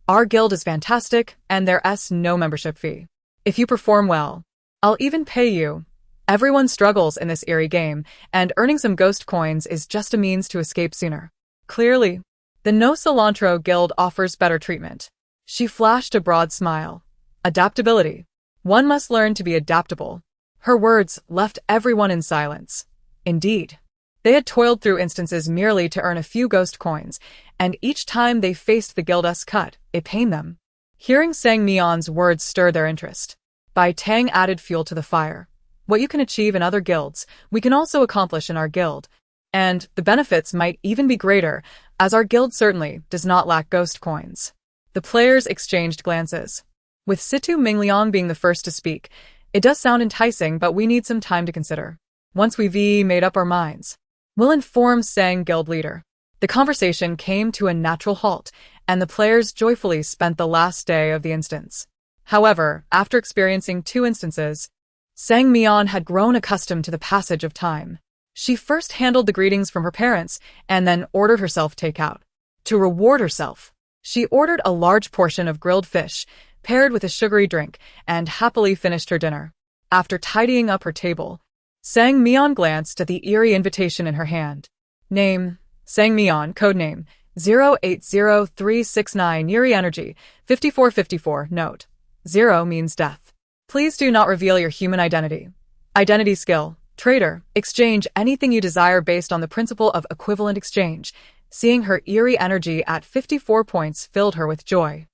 Our guild is fantastic, and there's no membership fee. If you perform well, I'll even pay you. Everyone struggles in this eerie game, and earning some ghost coins is just a means to escape sooner. Clearly, the No Cilantro Guild offers better treatment. She flashed a broad smile. Adaptability. One must learn to be adaptable. Her words left everyone in silence. Indeed, they had toiled through instances merely to earn a few ghost coins, and each time they faced the guild's cut, it pained them. Hearing Sang Mian's words stirred their interest. Bai Tang added fuel to the fire. What you can achieve in other guilds, we can also accomplish in our guild. And the benefits might even be greater, as our guild certainly does not lack ghost coins. The players exchanged glances. With Situ Mingliang being the first to speak, it does sound enticing, but we need some time to consider. Once we've made up our minds, we'll inform Sang Guild leader. The conversation came to a natural halt, and the players joyfully spent the last day of the instance. However, after experiencing 2 instances, Sang Mian had grown accustomed to the passage of time. She first handled the greetings from her parents, and then ordered herself takeout. To reward herself, she ordered a large portion of grilled fish, paired with a sugary drink, and happily finished her dinner. After tidying up her table, Sang Mian glanced at the eerie invitation in her hand. Name, Sang Mian, codename, 080369 Eerie Energy, 5454, note. 0 means death. Please do not reveal your human identity. Identity skill, trader, exchange anything you desire based on the principle of equivalent exchange. Seeing her eerie energy at 54 points filled her with joy.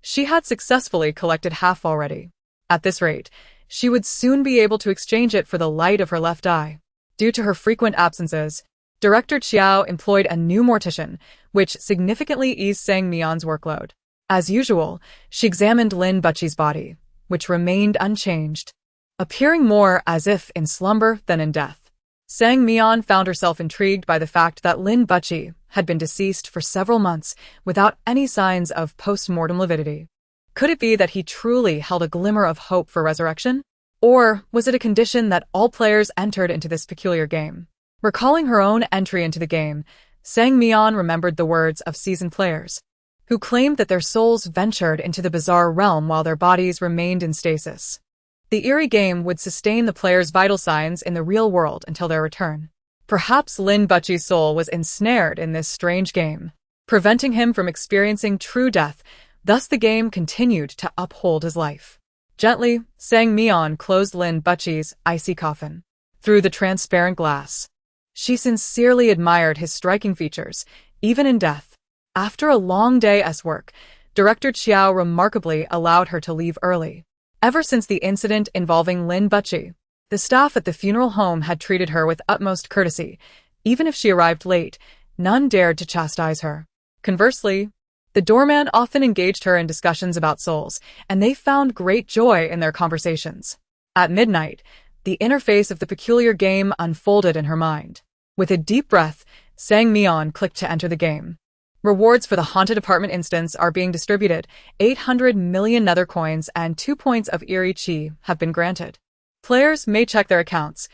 She had successfully collected half already. At this rate, she would soon be able to exchange it for the light of her left eye. Due to her frequent absences, Director Chiao employed a new mortician, which significantly eased Sang Mian's workload. As usual, she examined Lin Butchi's body, which remained unchanged, appearing more as if in slumber than in death. Sang Mian found herself intrigued by the fact that Lin Butchi had been deceased for several months without any signs of post-mortem lividity. Could it be that he truly held a glimmer of hope for resurrection? Or was it a condition that all players entered into this peculiar game? Recalling her own entry into the game, Sang Mian remembered the words of seasoned players, who claimed that their souls ventured into the bizarre realm while their bodies remained in stasis. The eerie game would sustain the players' vital signs in the real world until their return. Perhaps Lin Butchi's soul was ensnared in this strange game, preventing him from experiencing true death. Thus the game continued to uphold his life. Gently, Sang Mian closed Lin Butchi's icy coffin. Through the transparent glass, she sincerely admired his striking features, even in death. After a long day's work, Director Chiao remarkably allowed her to leave early. Ever since the incident involving Lin Butchi, the staff at the funeral home had treated her with utmost courtesy. Even if she arrived late, none dared to chastise her. Conversely, the doorman often engaged her in discussions about souls, and they found great joy in their conversations. At midnight, the interface of the peculiar game unfolded in her mind. With a deep breath, Sang Mian clicked to enter the game. Rewards for the haunted apartment instance are being distributed. 800 million nether coins and 2 points of Eerie Chi have been granted. Players may check their accounts.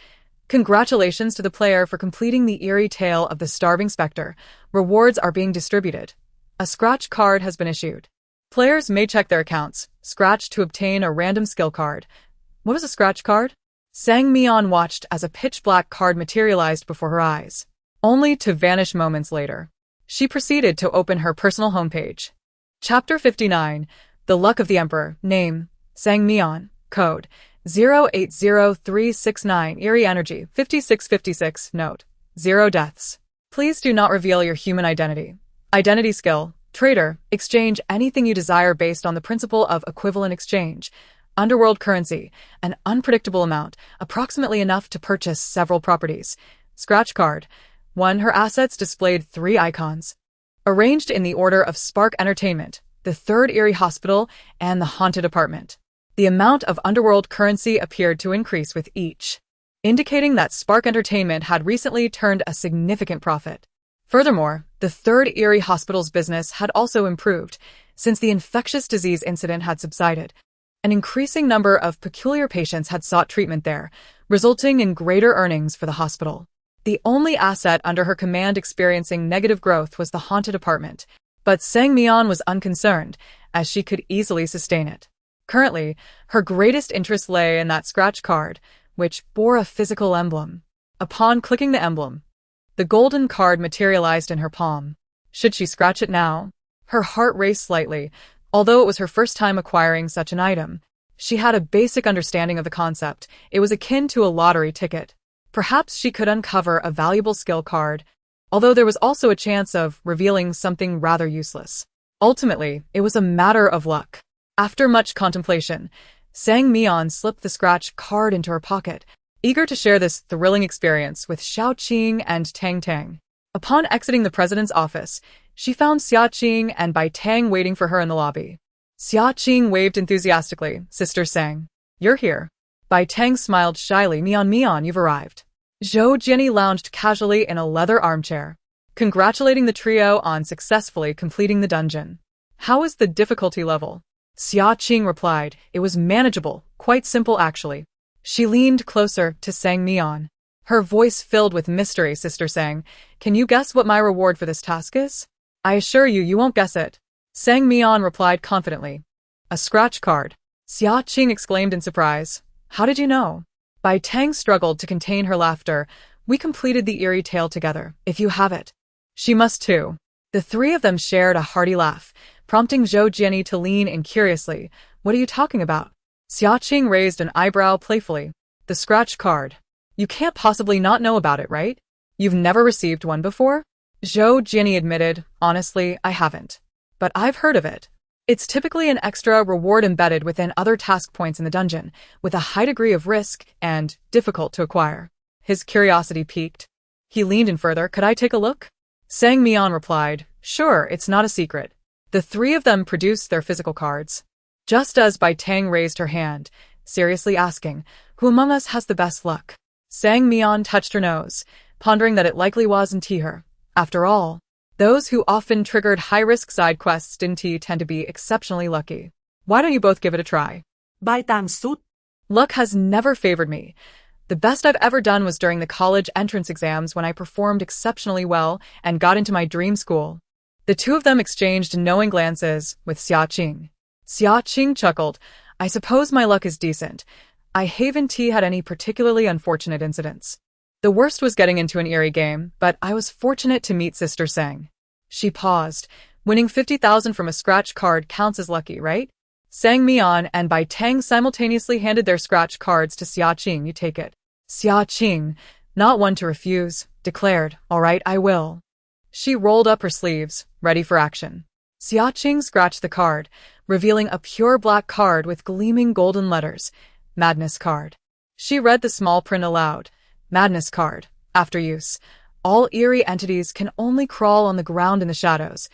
Congratulations to the player for completing the eerie tale of the starving specter. Rewards are being distributed. A scratch card has been issued. Players may check their accounts. Scratch to obtain a random skill card. What was a scratch card? Sang Mian watched as a pitch-black card materialized before her eyes, only to vanish moments later. She proceeded to open her personal homepage. Chapter 59, The Luck of the Emperor. Name, Sang Mian. Code, 080369 Eerie Energy, 5656. Note, 0 deaths. Please do not reveal your human identity. Identity skill, trader, exchange anything you desire based on the principle of equivalent exchange. Underworld currency, an unpredictable amount, approximately enough to purchase several properties. Scratch card. 1. Her assets displayed 3 icons, arranged in the order of Spark Entertainment, the Third Eerie Hospital, and the Haunted Apartment. The amount of underworld currency appeared to increase with each, indicating that Spark Entertainment had recently turned a significant profit. Furthermore, the Third Eerie Hospital's business had also improved, since the infectious disease incident had subsided. An increasing number of peculiar patients had sought treatment there, resulting in greater earnings for the hospital. The only asset under her command experiencing negative growth was the Haunted Apartment, but Sang Mian was unconcerned, as she could easily sustain it. Currently, her greatest interest lay in that scratch card, which bore a physical emblem. Upon clicking the emblem, the golden card materialized in her palm. Should she scratch it now? Her heart raced slightly. Although it was her first time acquiring such an item, she had a basic understanding of the concept. It was akin to a lottery ticket. Perhaps she could uncover a valuable skill card, although there was also a chance of revealing something rather useless. Ultimately, it was a matter of luck. After much contemplation, Mian slipped the scratch card into her pocket, eager to share this thrilling experience with Xiaoqing and Tang. Upon exiting the president's office, she found Xiaoqing and Bai Tang waiting for her in the lobby. Xiaoqing waved enthusiastically. Sister Sang, you're here. Bai Tang smiled shyly. Mian, you've arrived. Zhou Jiani lounged casually in a leather armchair, congratulating the trio on successfully completing the dungeon. How was the difficulty level? Xiaoqing replied, it was manageable, quite simple actually. She leaned closer to Mian, her voice filled with mystery. Sister Sang, can you guess what my reward for this task is? I assure you, you won't guess it. Mian replied confidently. A scratch card. Xiaoqing exclaimed in surprise. How did you know? Bai Tang struggled to contain her laughter. We completed the Eerie tale together. If you have it, she must too. The three of them shared a hearty laugh, prompting Zhou Jiani to lean in curiously. What are you talking about? Xiaoqing raised an eyebrow playfully. The scratch card. You can't possibly not know about it, right? You've never received one before? Zhou Jiani admitted, honestly, I haven't. But I've heard of it. It's typically an extra reward embedded within other task points in the dungeon, with a high degree of risk and difficult to acquire. His curiosity piqued. He leaned in further. Could I take a look? Mian replied, sure, it's not a secret. The three of them produced their physical cards. Just as Bai Tang raised her hand, seriously asking, who among us has the best luck? Mian touched her nose, pondering that it likely wasn't her. After all, those who often triggered high-risk side quests didn't tend to be exceptionally lucky. Why don't you both give it a try? Bai Tang suit. Luck has never favored me. The best I've ever done was during the college entrance exams when I performed exceptionally well and got into my dream school. The two of them exchanged knowing glances with Xiaoqing. Xiaoqing chuckled. I suppose my luck is decent. I haven't had any particularly unfortunate incidents. The worst was getting into an Eerie game, but I was fortunate to meet Sister Sang. She paused. Winning 50,000 from a scratch card counts as lucky, right? Mian and Bai Tang simultaneously handed their scratch cards to Xiaoqing. You take it. Xiaoqing, not one to refuse, declared, all right, I will. She rolled up her sleeves, ready for action. Xiaoqing scratched the card, revealing a pure black card with gleaming golden letters. Madness card. She read the small print aloud. Madness card. After use, all Eerie entities can only crawl on the ground in the shadows,